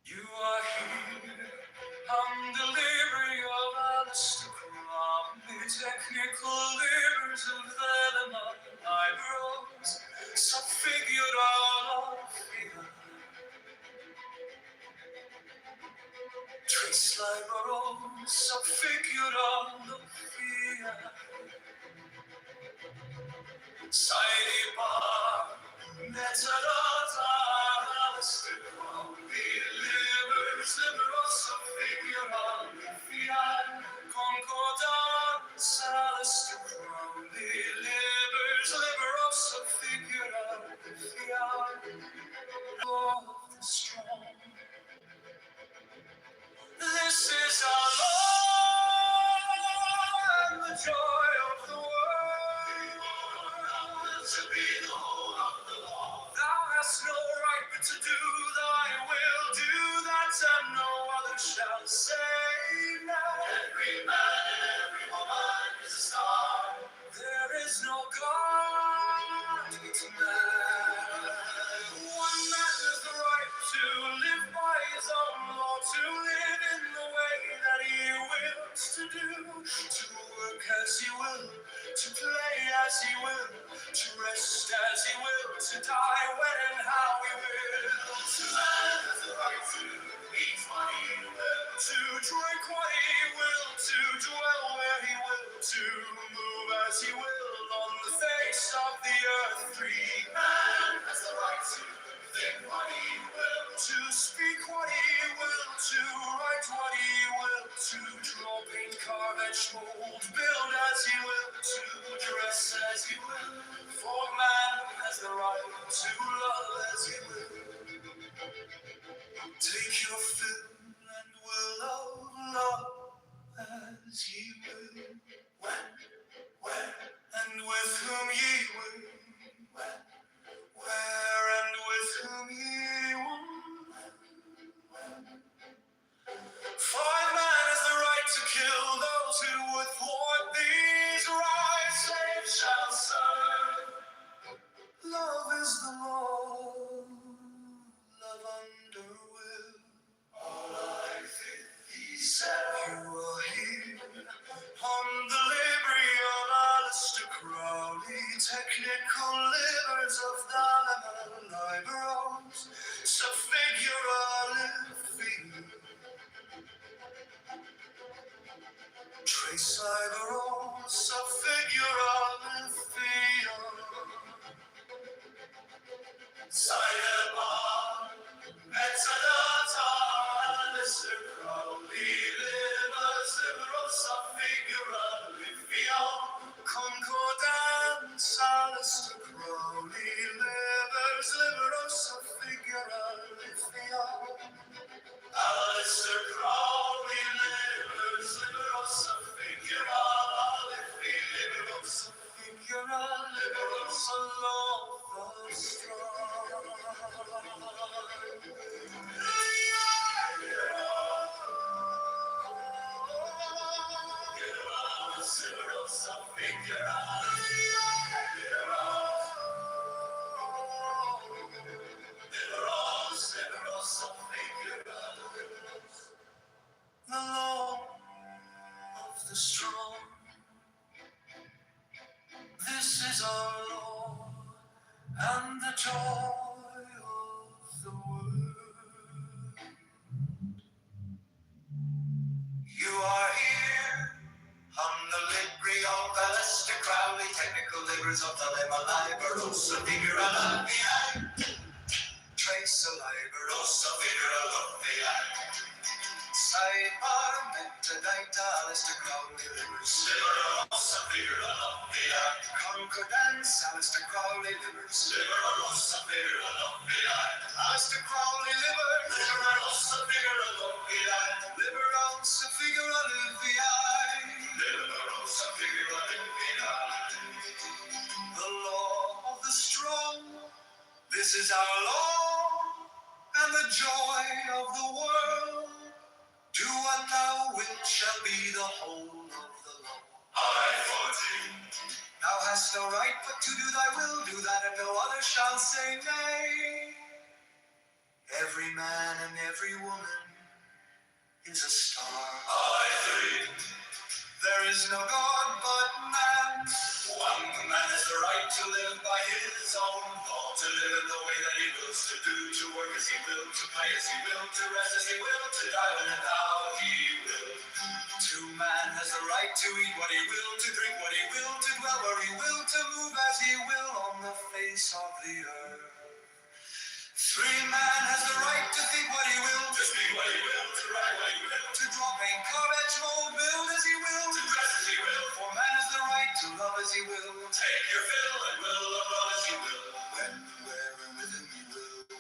You are here on delivery of the technical labors of the eyebrows, some figured all of fear. Trace liberals, some figured all of fear. Side bar, metalata, delivers liberals, some figured all of fear. Concordance, Alistair delivers liberals, some figured all of fear. Lord of the strong. This is our Lord, and the joy of the world, to be the whole of the law. Thou hast no right but to do thy will, do that and no other shall save now. Every man and every woman is a star. There is no God but man. One man has the right to live by his own law, to live in the way that he wills to do, to work as he will, to play as he will, to rest as he will, to die when and how he will. To man has the right to eat what he will, to drink what he will, to dwell where he will, to move as he will on the face of the earth. Free man has the right to think what he will, to speak what he will, to write what he will, to draw, paint, carve, etch, mold, build as he will, to dress as he will. For man has the right to love as he will. Take your fill and will of love as ye will. When, where, and with whom ye will. When, where, and with whom ye will. For man has the right to kill those who would thwart these rights. Slave shall serve. Love is the law. Love under will. All life in these you are here on the library of Alistair Crowley, technical livers of the liberals, so figure a living. Trace liberals, so figure a living. Sayabah, Metadata, Alistair Crowley, livers, liberals, so figure a living. Concordance, Alistair Crowley, livers, liberals, so figure a living. Alistair Crowley, livers, liberals, so figure a living. Liberals, so figure a liberals, so love the strong. Figure the strong. This is our Lord and the joy of the world. You are here on the Libri of Alistair Crowley, technical labors of the Lemma Liberosa, Figura Labia, Trace a Liberosa, Figura Labia. Sidebar, metadata, Alistair Crowley, livers, Liberosa, Figura Labia. Concordance, Alistair Crowley, livers, Liberosa, Figura Labia. Alistair Crowley, livers, Liberosa, Figura Labia. Liberosa, Figura Labia. Liberosa, Figura Labia. The law of the strong, this is our law, and the joy of the world. Do what thou wilt shall be the whole of the law. Thou hast no right but to do thy will, do that and no other shall say nay. Every man and every woman is a star. There is no God but man. One man has the right to live by his own law, to live in the way that he wills, to do, to work as he will, to play as he will, to rest as he will, to die when and how he will. Man has the right to eat what he will, to drink what he will, to dwell where he will, to move as he will on the face of the earth. Man has the right to think what he will, to speak what he will, to write what he will, to draw, paint, carve, etch, mold, build as he will, to dress as he will. For man has the right to love as he will, take your fill and will of love as he will, when, where, and with whom he will.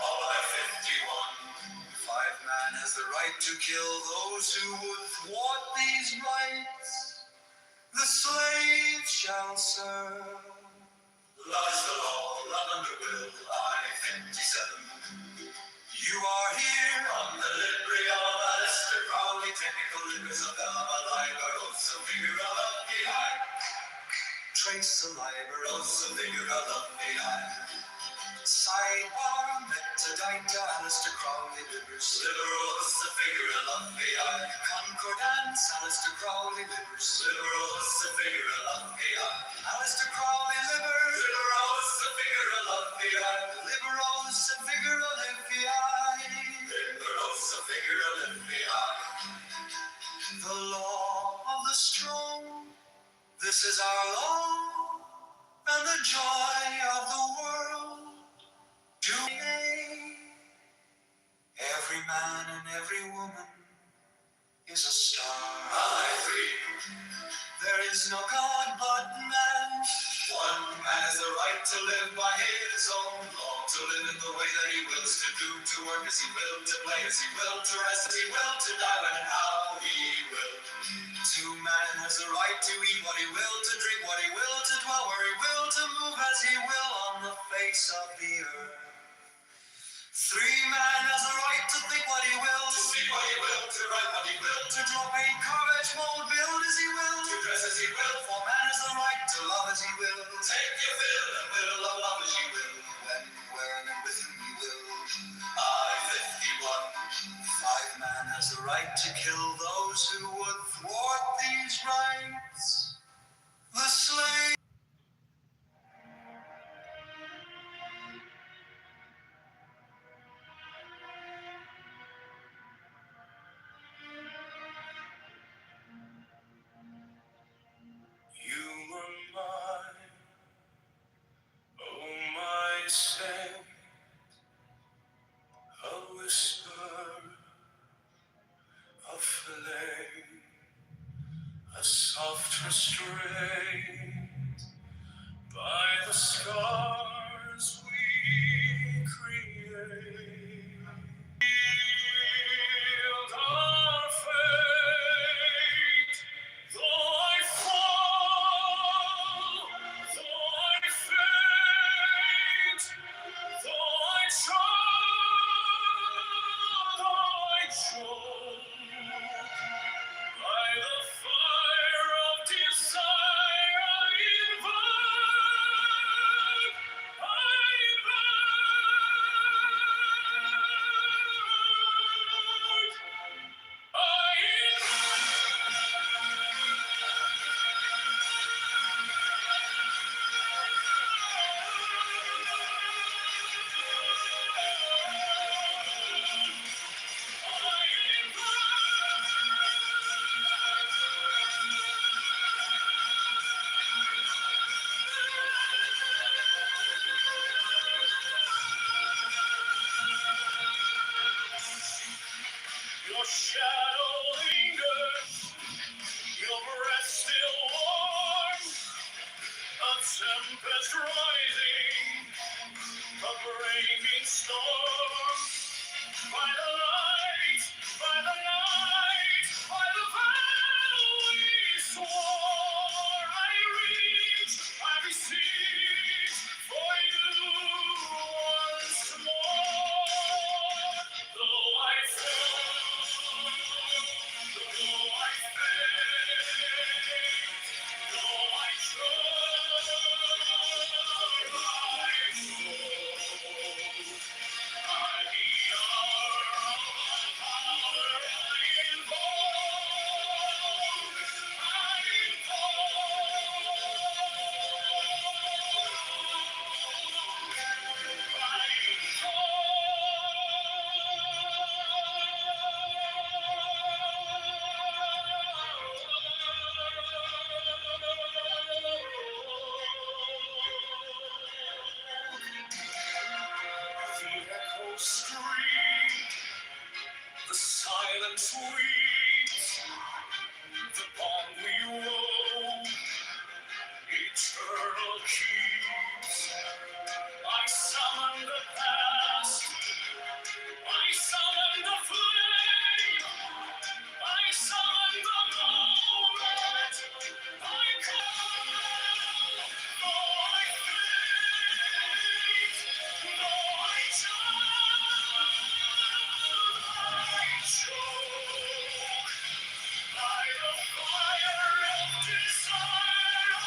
All by 51. Man has the right to kill those who would thwart these rights. The slave shall serve. Love is the law, love under will, I-57. You are here on the Libri of Alistair Crowley, technical libers of Lemma Liberosa, Figura Labia. Trace the Liberosa, Figura Labia. Sidebar, metadata, Alistair Crowley, livers, Liberosa, Figura Labia. Concordance, Alistair Crowley, livers, Liberosa, Figura Labia. Alistair Crowley, livers, Liberosa, Figura Labia. Liberosa, Figura Labia. Liberosa, Figura Labia. The law of the strong, this is our law, and the joy of the world. Every man and every woman is a star. There is no God but man. One man has the right to live by his own law, to live in the way that he wills, to do, to work as he will, to play as he will, to rest as he will, to die when and how he will. Man has the right to eat what he will, to drink what he will, to dwell where he will, to move as he will on the face of the earth. Man has the right to think what he will, to speak what he will, to write what he will, to draw, paint, carve, etch, mold, build as he will, to dress as he will. For man has the right to love as he will, take your fill and will of love as you will, when, where, and with whom you will. I-51. Man has the right to kill those who would thwart these rights. The slave. You are mine, oh my saint, a whisper of flame, a soft restraint by the scars we create. Yield our fate, though I fall, though I faint, though I choke, by the fire of desire I invite. breath still warm, a tempest rising, a breaking storm. By the light, by the night, by the valley swore, I reach, I beseech for you once more. Though I fall, though I faint, though I trust, the silence weeps, the bond we wove, eternal keeps. I summon the past, I summon the flame, I summon the moment, I come, though I fade, though I choke. By the fire of desire, I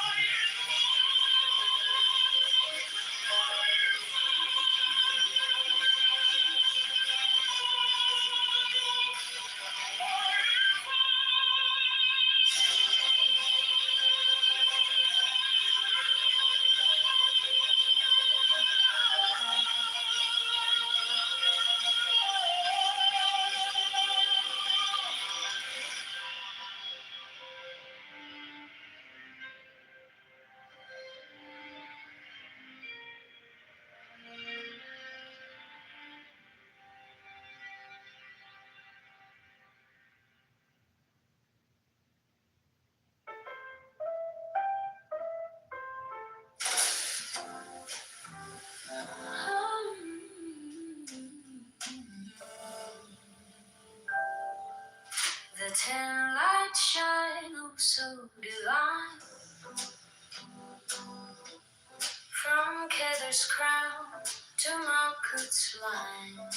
The ten lights shine, oh so divine, from Kether's crown to Malkuth's line.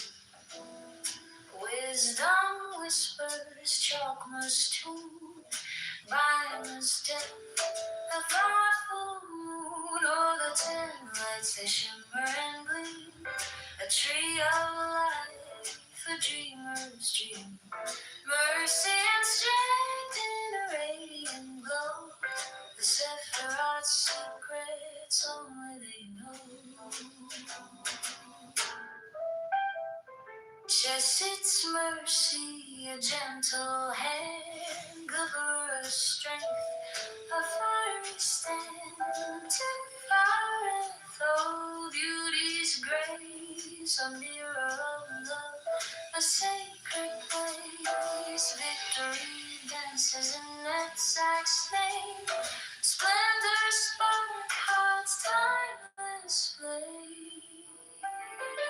Wisdom whispers, Chokma's tune, Bima's death, a thoughtful moon. Oh, the ten lights, they shimmer and gleam, a tree of life, a dreamer's dream. Mercy and strength in a radiant glow, the Sephiroth's secrets only they know. Chesit's mercy, a gentle hand, Gabura's strength, a fiery stand, Tifareth, oh, beauty's grace, a mirror of love, a sacred place. Victory dances in Netzach's name, splendor spark, heart's timeless flame.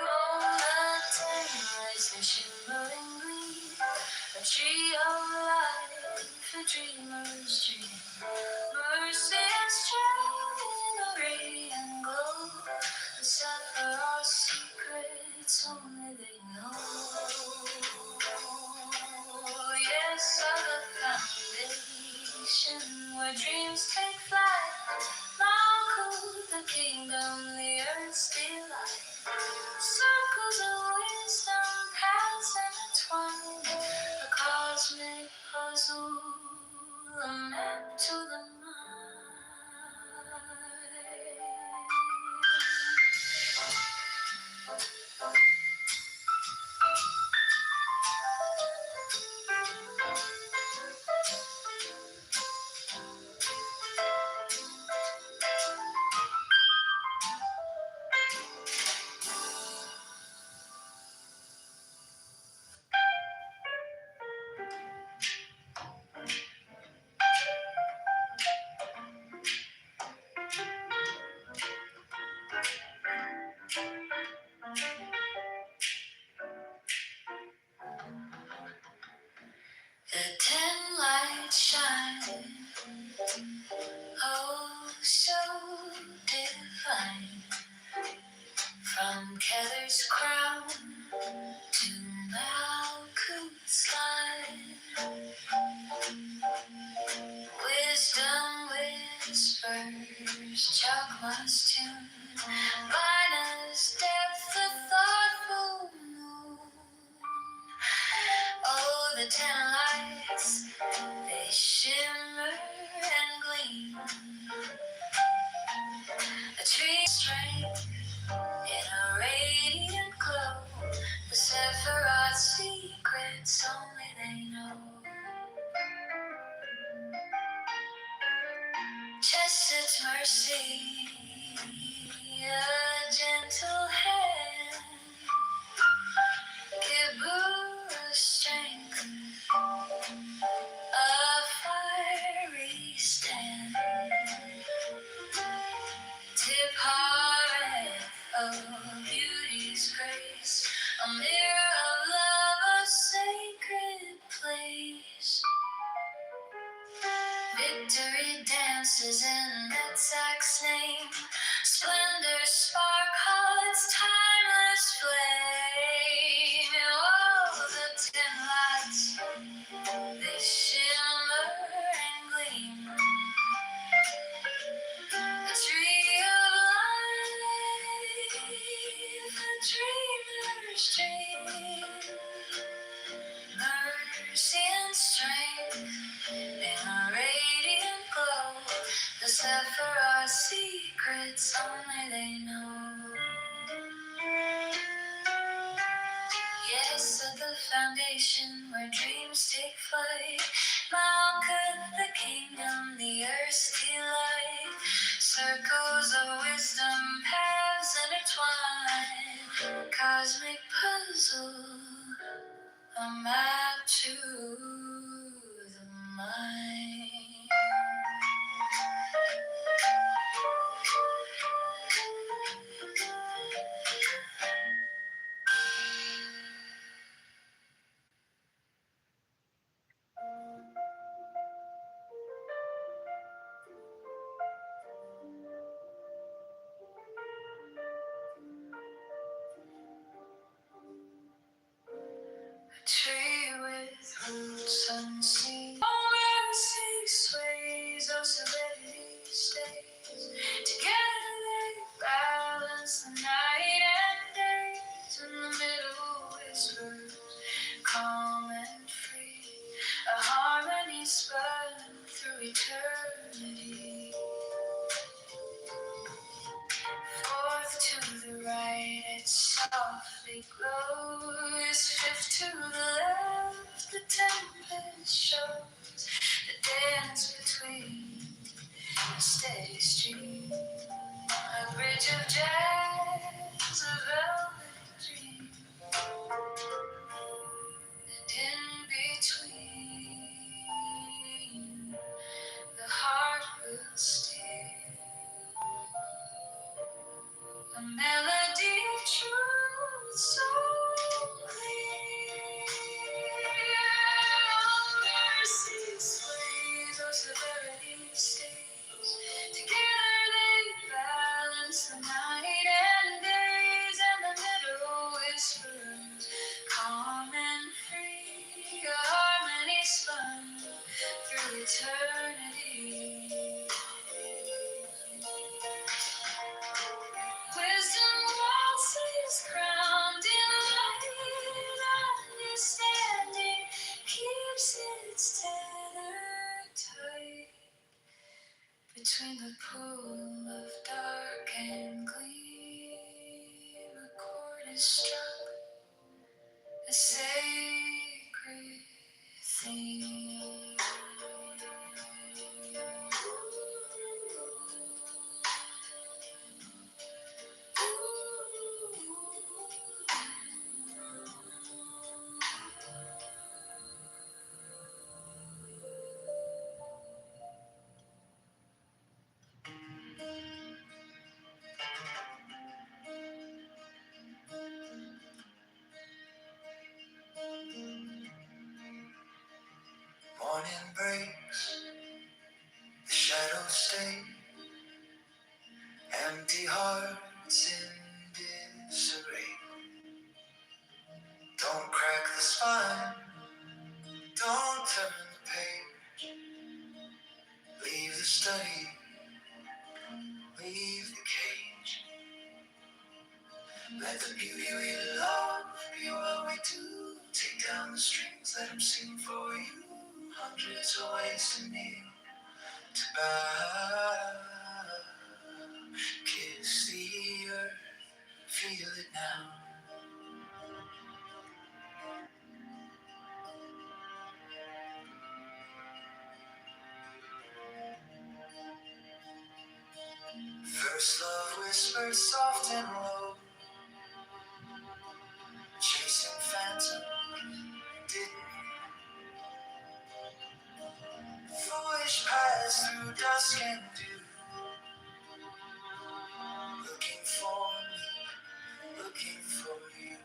Oh, the ten lights and shimmering gleam, a tree of life, a dreamer's dream. Mercy and strength in a radiant glow, the Sephiroth's secrets only they know. Yes, of the foundation where dreams take flight, Malkuth, the kingdom, the earth's delight. Circles of wisdom paths intertwined, a cosmic puzzle, a map to the mind. Oh, so divine. From Kether's crown to Malkuth's line. Wisdom whispers, Chokmah's tune. Vina's depth, the thoughtful moon. Oh, the 10 lights, they shimmer and gleam. A tree strength in a radiant glow. The Sephiroth's secrets only they know. Chestnut's mercy, a gentle hand. Kibura's strength, a fiery stand. Tip of beauty's grace, a mirror of love, a sacred place. Victory dances in Netzach's name. Splendor sparkle its timeless flame. Oh, the 10 lights, they shimmer and gleam. A tree of life, a dreamer's dream. Mercy and strength in a radiant glow. The Sephiroth's secrets only they know. Yes, at the foundation where dreams take flight. Malkuth, the kingdom, the earth's delight. Circles of wisdom, paths intertwined. Cosmic puzzle, a map to the mind. A tree with roots unseen. Oh, mercy sways, oh, serenity stays. Together they balance the night and days. In the middle whispers, calm and free. A harmony spun through eternity. Forth to the right, it softly glows. Fifth to the left, the tempest shows. The dance between a steady stream. A bridge of jazz, a velvet dream. And in between, the heart will steal. A melody of truth so clear. Mercy sways, oh, severity stays. Together they balance the night and days, and the middle whispers, calm and free. A harmony spun through eternity. Wisdom waltzes crowned in light, understanding keeps its tether tight. Between the pool of dark and gleam, a chord is struck, a sacred theme. stay. Empty hearts in disarray. Don't crack the spine. Don't turn the page. Leave the study. Leave the cage. Let the beauty we love be what we do. Take down the strings, let them sing for you. Hundreds of ways to kneel, to bow. Kiss the earth, feel it now. First love whispered soft and low, chasing phantom, didn't. Foolish paths through dusk and dew, looking for me, looking for you.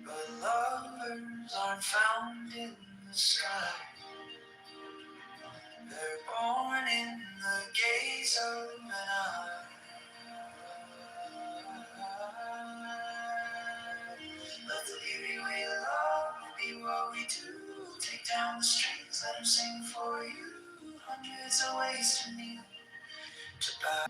But lovers aren't found in the sky. They're born in the gaze of an eye. Let the beauty we love be what we do. Take down the strings, let them sing for you. Hundreds of ways to kneel, to bow.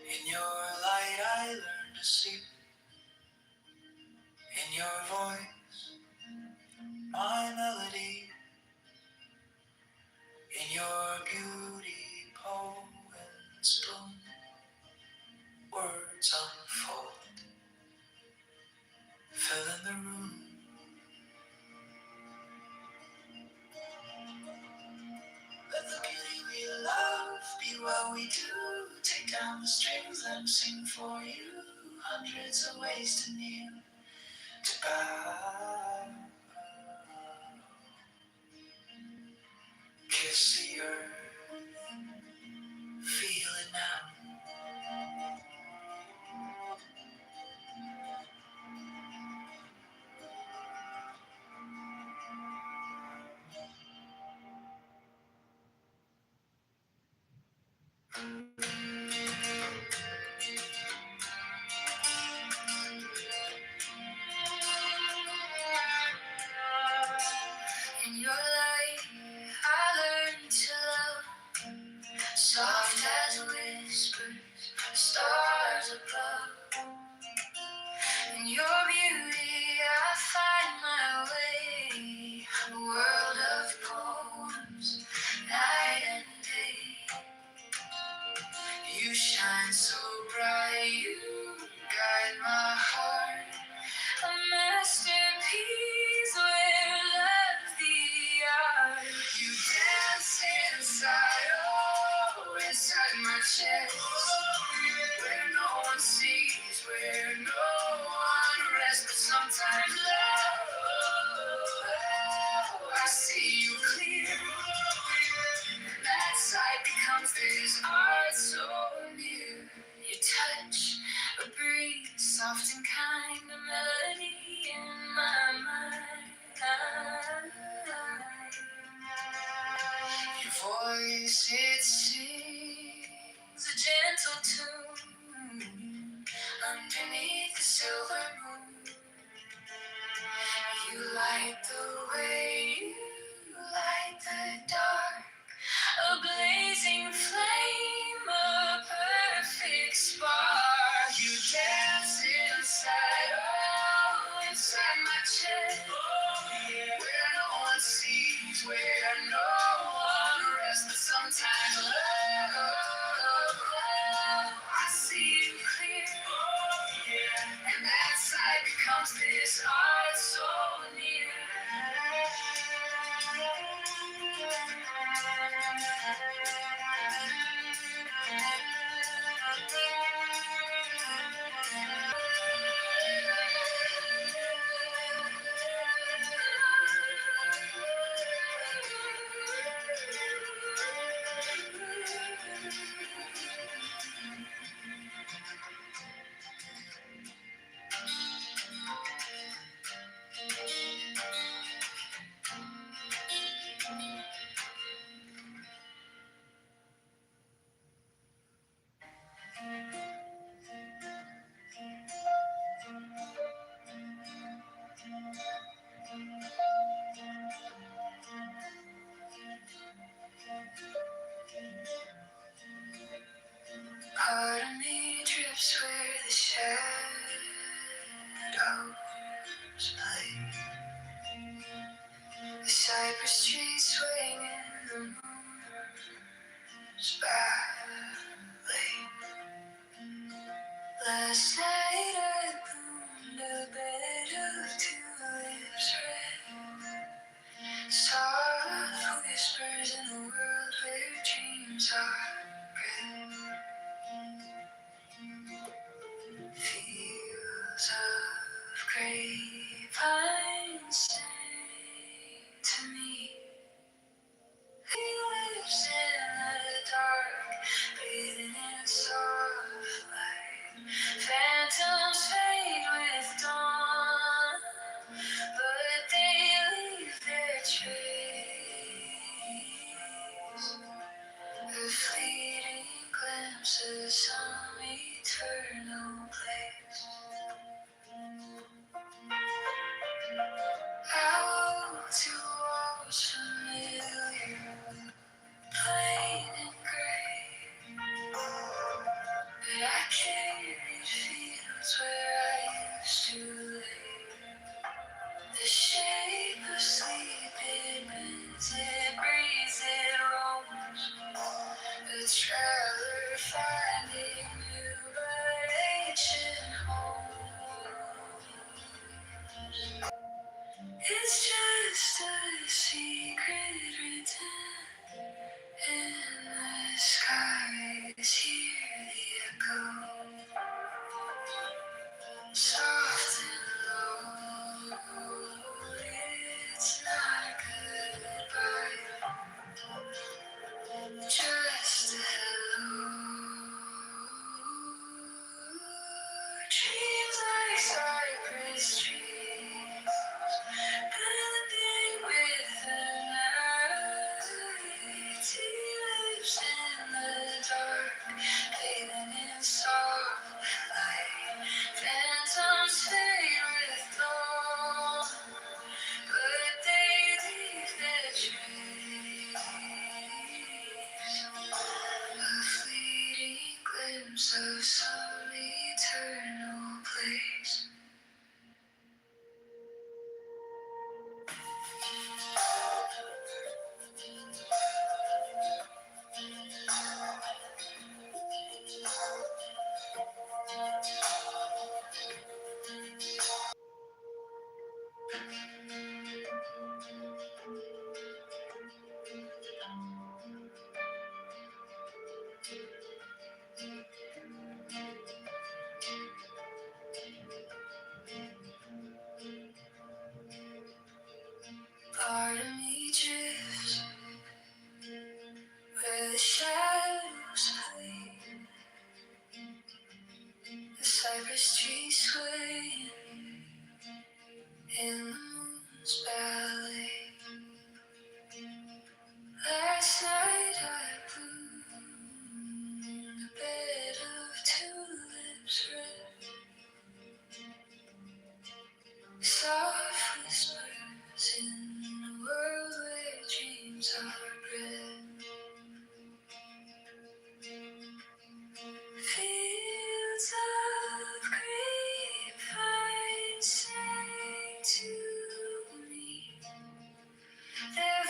In your light I learned to sleep. In your voice, my melody. In your beauty, poems bloom. Words unfold. Fill in the room. Let the beauty we love be what we do. Take down the strings, let them sing for you. Hundreds of ways to kneel, to bow. Kiss the earth, feel it now. In your light, I learned to love, soft as whispers, stars above. In your beauty, I find my way, a world of poems, night and day. You shine so bright, you guide my heart. A masterpiece where love's the art. You dance inside, oh, inside my chest. Where no one sees, where no one rests. But sometimes love, I see you clear. And that sight becomes this art so near. Your touch, a breeze, soft and kind, a melody in my mind. Your voice, it sings a gentle tune underneath the silver moon. You light the way, you light the dark. A blazing flame, a perfect spark. You dance inside, oh, inside my chest. Where no one sees, where no one rests. But sometimes love, I see you clear. And that sight becomes this art so near. Part of me drifts where the shadows play. The cypress trees swing in the moon's ballet. Last night I bloomed a bed of tulips red. Soft whispers in a world where dreams are bred. Fields of grapevine sing to me. He lives in the dark, breathing in soft light. Phantoms fade with dawn, but they leave their trace. A fleeting glimpse of some eternal place. Out to walls familiar, plain and gray. But I carried fields where I used to lay. The shape of sleep, it bends, it breathes, it roams. A traveler finding new but ancient homes. It's just a secret written in the skies. Hear the echo, soft and low. It's not goodbye, just a hello. Dreams like cypress trees, blending with the night. Tea lips in the dark, bathing in soft light. Phantoms fade with dawn, but they leave their trace. A fleeting glimpse of some eternal place. Part of me drifts where the shadows play. The cypress trees sway in the moon's ballet. Last night I bloomed a bed of tulips red. Soft whispers in a world where dreams are bred. Fields of grapevine sang to me, their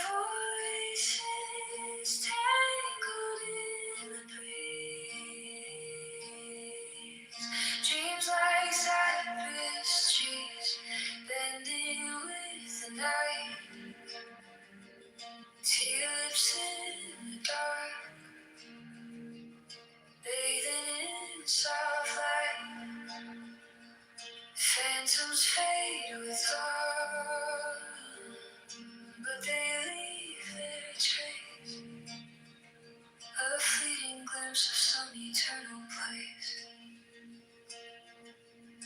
voices tangled in the breeze. Dreams like cypress trees, bending with the night. Tulips in the dark, bathing in soft light. Phantoms fade with dawn, but they leave their trace. A fleeting glimpse of some eternal place.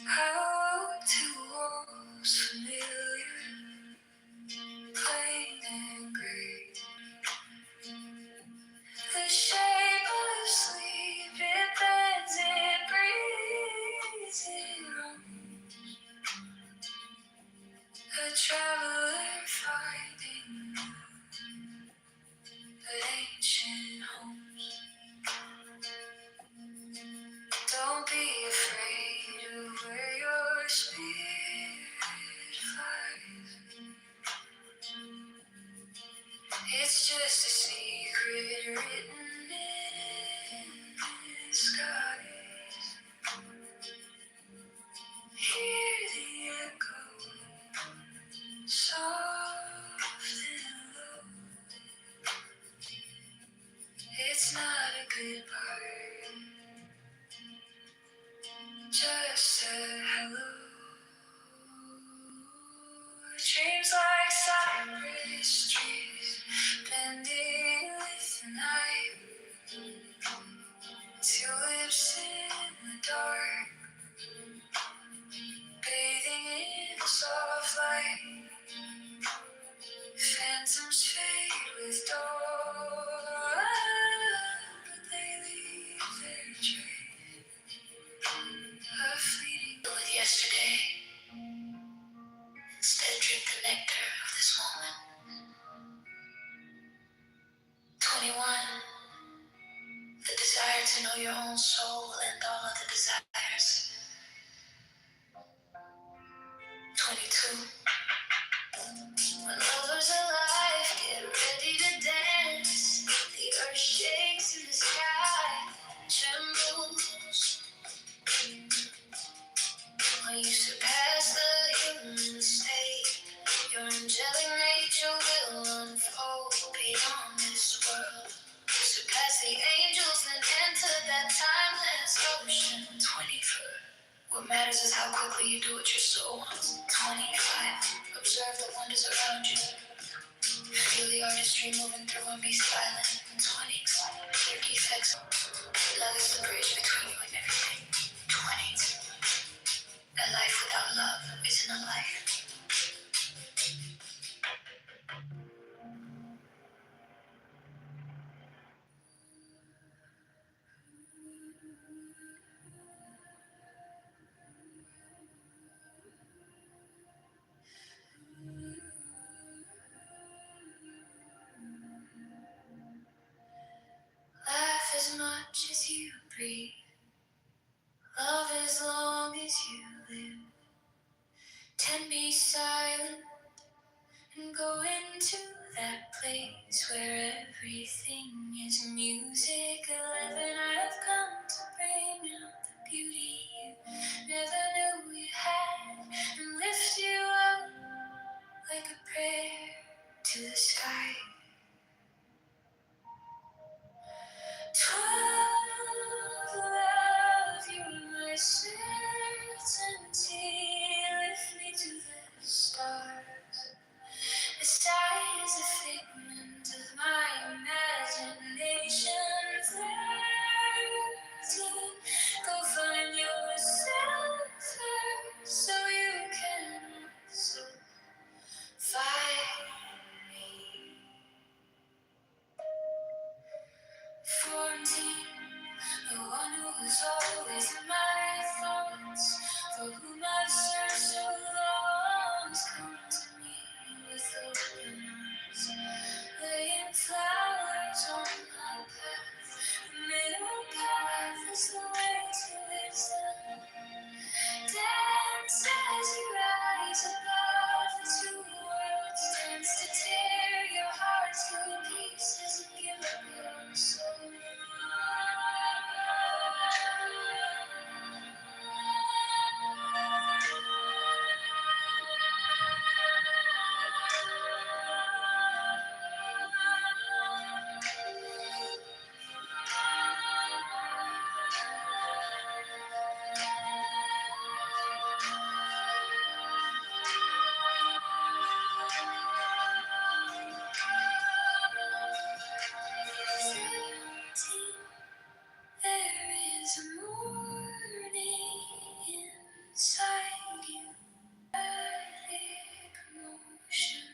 I walk to walls familiar, plain and gray. The shape of sleep, it bends, it breathes, it roams. A traveler It's just a secret written in the skies. Hear the echo, soft and low. It's not a goodbye, just a hello. Dreams like cypress trees, blending with the night. Tulips in the dark, bathing in soft light. Phantoms fade with dawn, but they leave their trace. A fleeting with yesterday. Instead, drink the nectar of this moment. 21. The desire to know your own soul will end all other desires. 22. When lovers alive get ready to dance, the earth shakes and the sky trembles. When you surpass the human state, your angelic nature will unfold beyond this world. Surpass the angels and enter that timeless ocean. 24. What matters is how quickly you do what your soul wants. 25. Observe the wonders around you. Feel the artistry moving through and be silent. 20. Their defects. Love is the bridge between you and everything. 20. A life without love isn't a life. Laugh as much as you breathe. Love as long as you live. 10. Be silent and go into that place where everything is music. 11. I've come to bring out the beauty you never knew you had and lift you up like a prayer to the sky. 12. Love, you my certainty. Lift me to the stars. The sky is a figment of my imagination. 13. Go find yourself first so you can also find me. 14. The one who was always in my thoughts, for whom I've searched so long, has come to me with open arms, laying flowers on my path. The middle path is the way to wisdom. Dance as you rise above the two worlds. Dance to tear your heart to pieces and give up your soul. There is a morning inside you, erratic motion.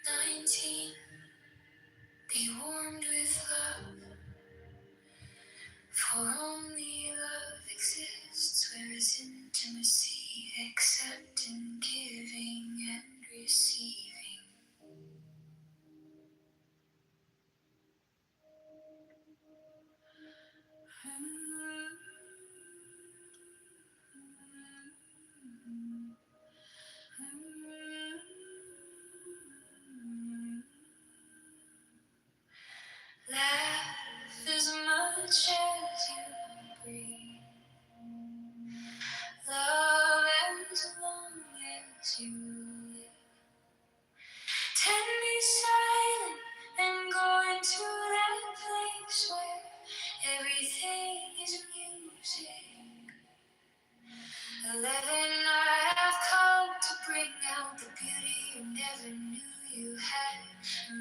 19. Be warmed with love, for only love exists where is intimacy, accepting, giving, and receiving. never knew you had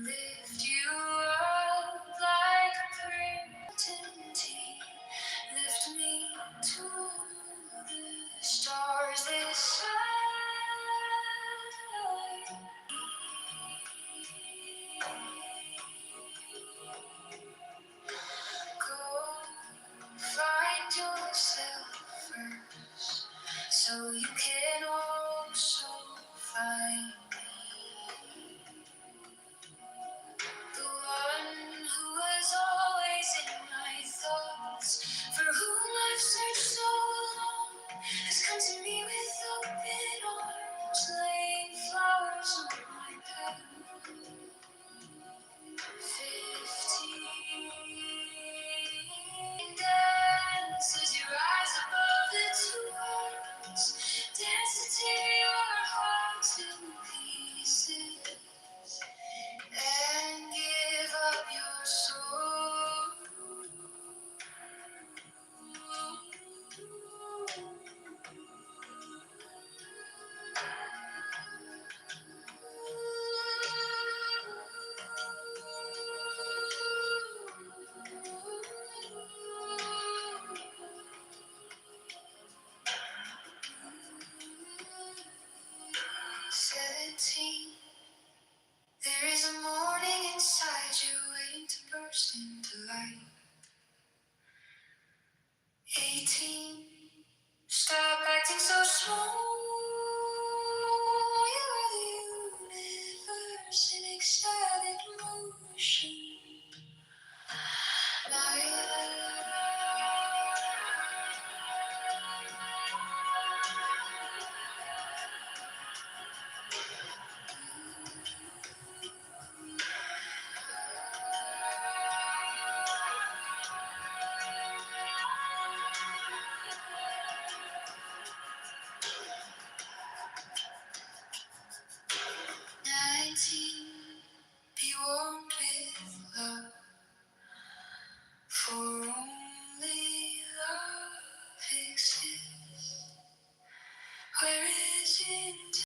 lift you up like a opportunity. Lift me to the stars this side. Go find yourself first, so you can also find the one who was always in my thoughts, for whom I've searched so long, has come to me with open arms, laying flowers on my path. 15 dances, you rise above the two worlds, dance to tear your heart to pieces, and give up your soul. 17. There is a morning inside you waiting to burst into life. 18. Stop acting so small. You are the universe in ecstatic motion. 19.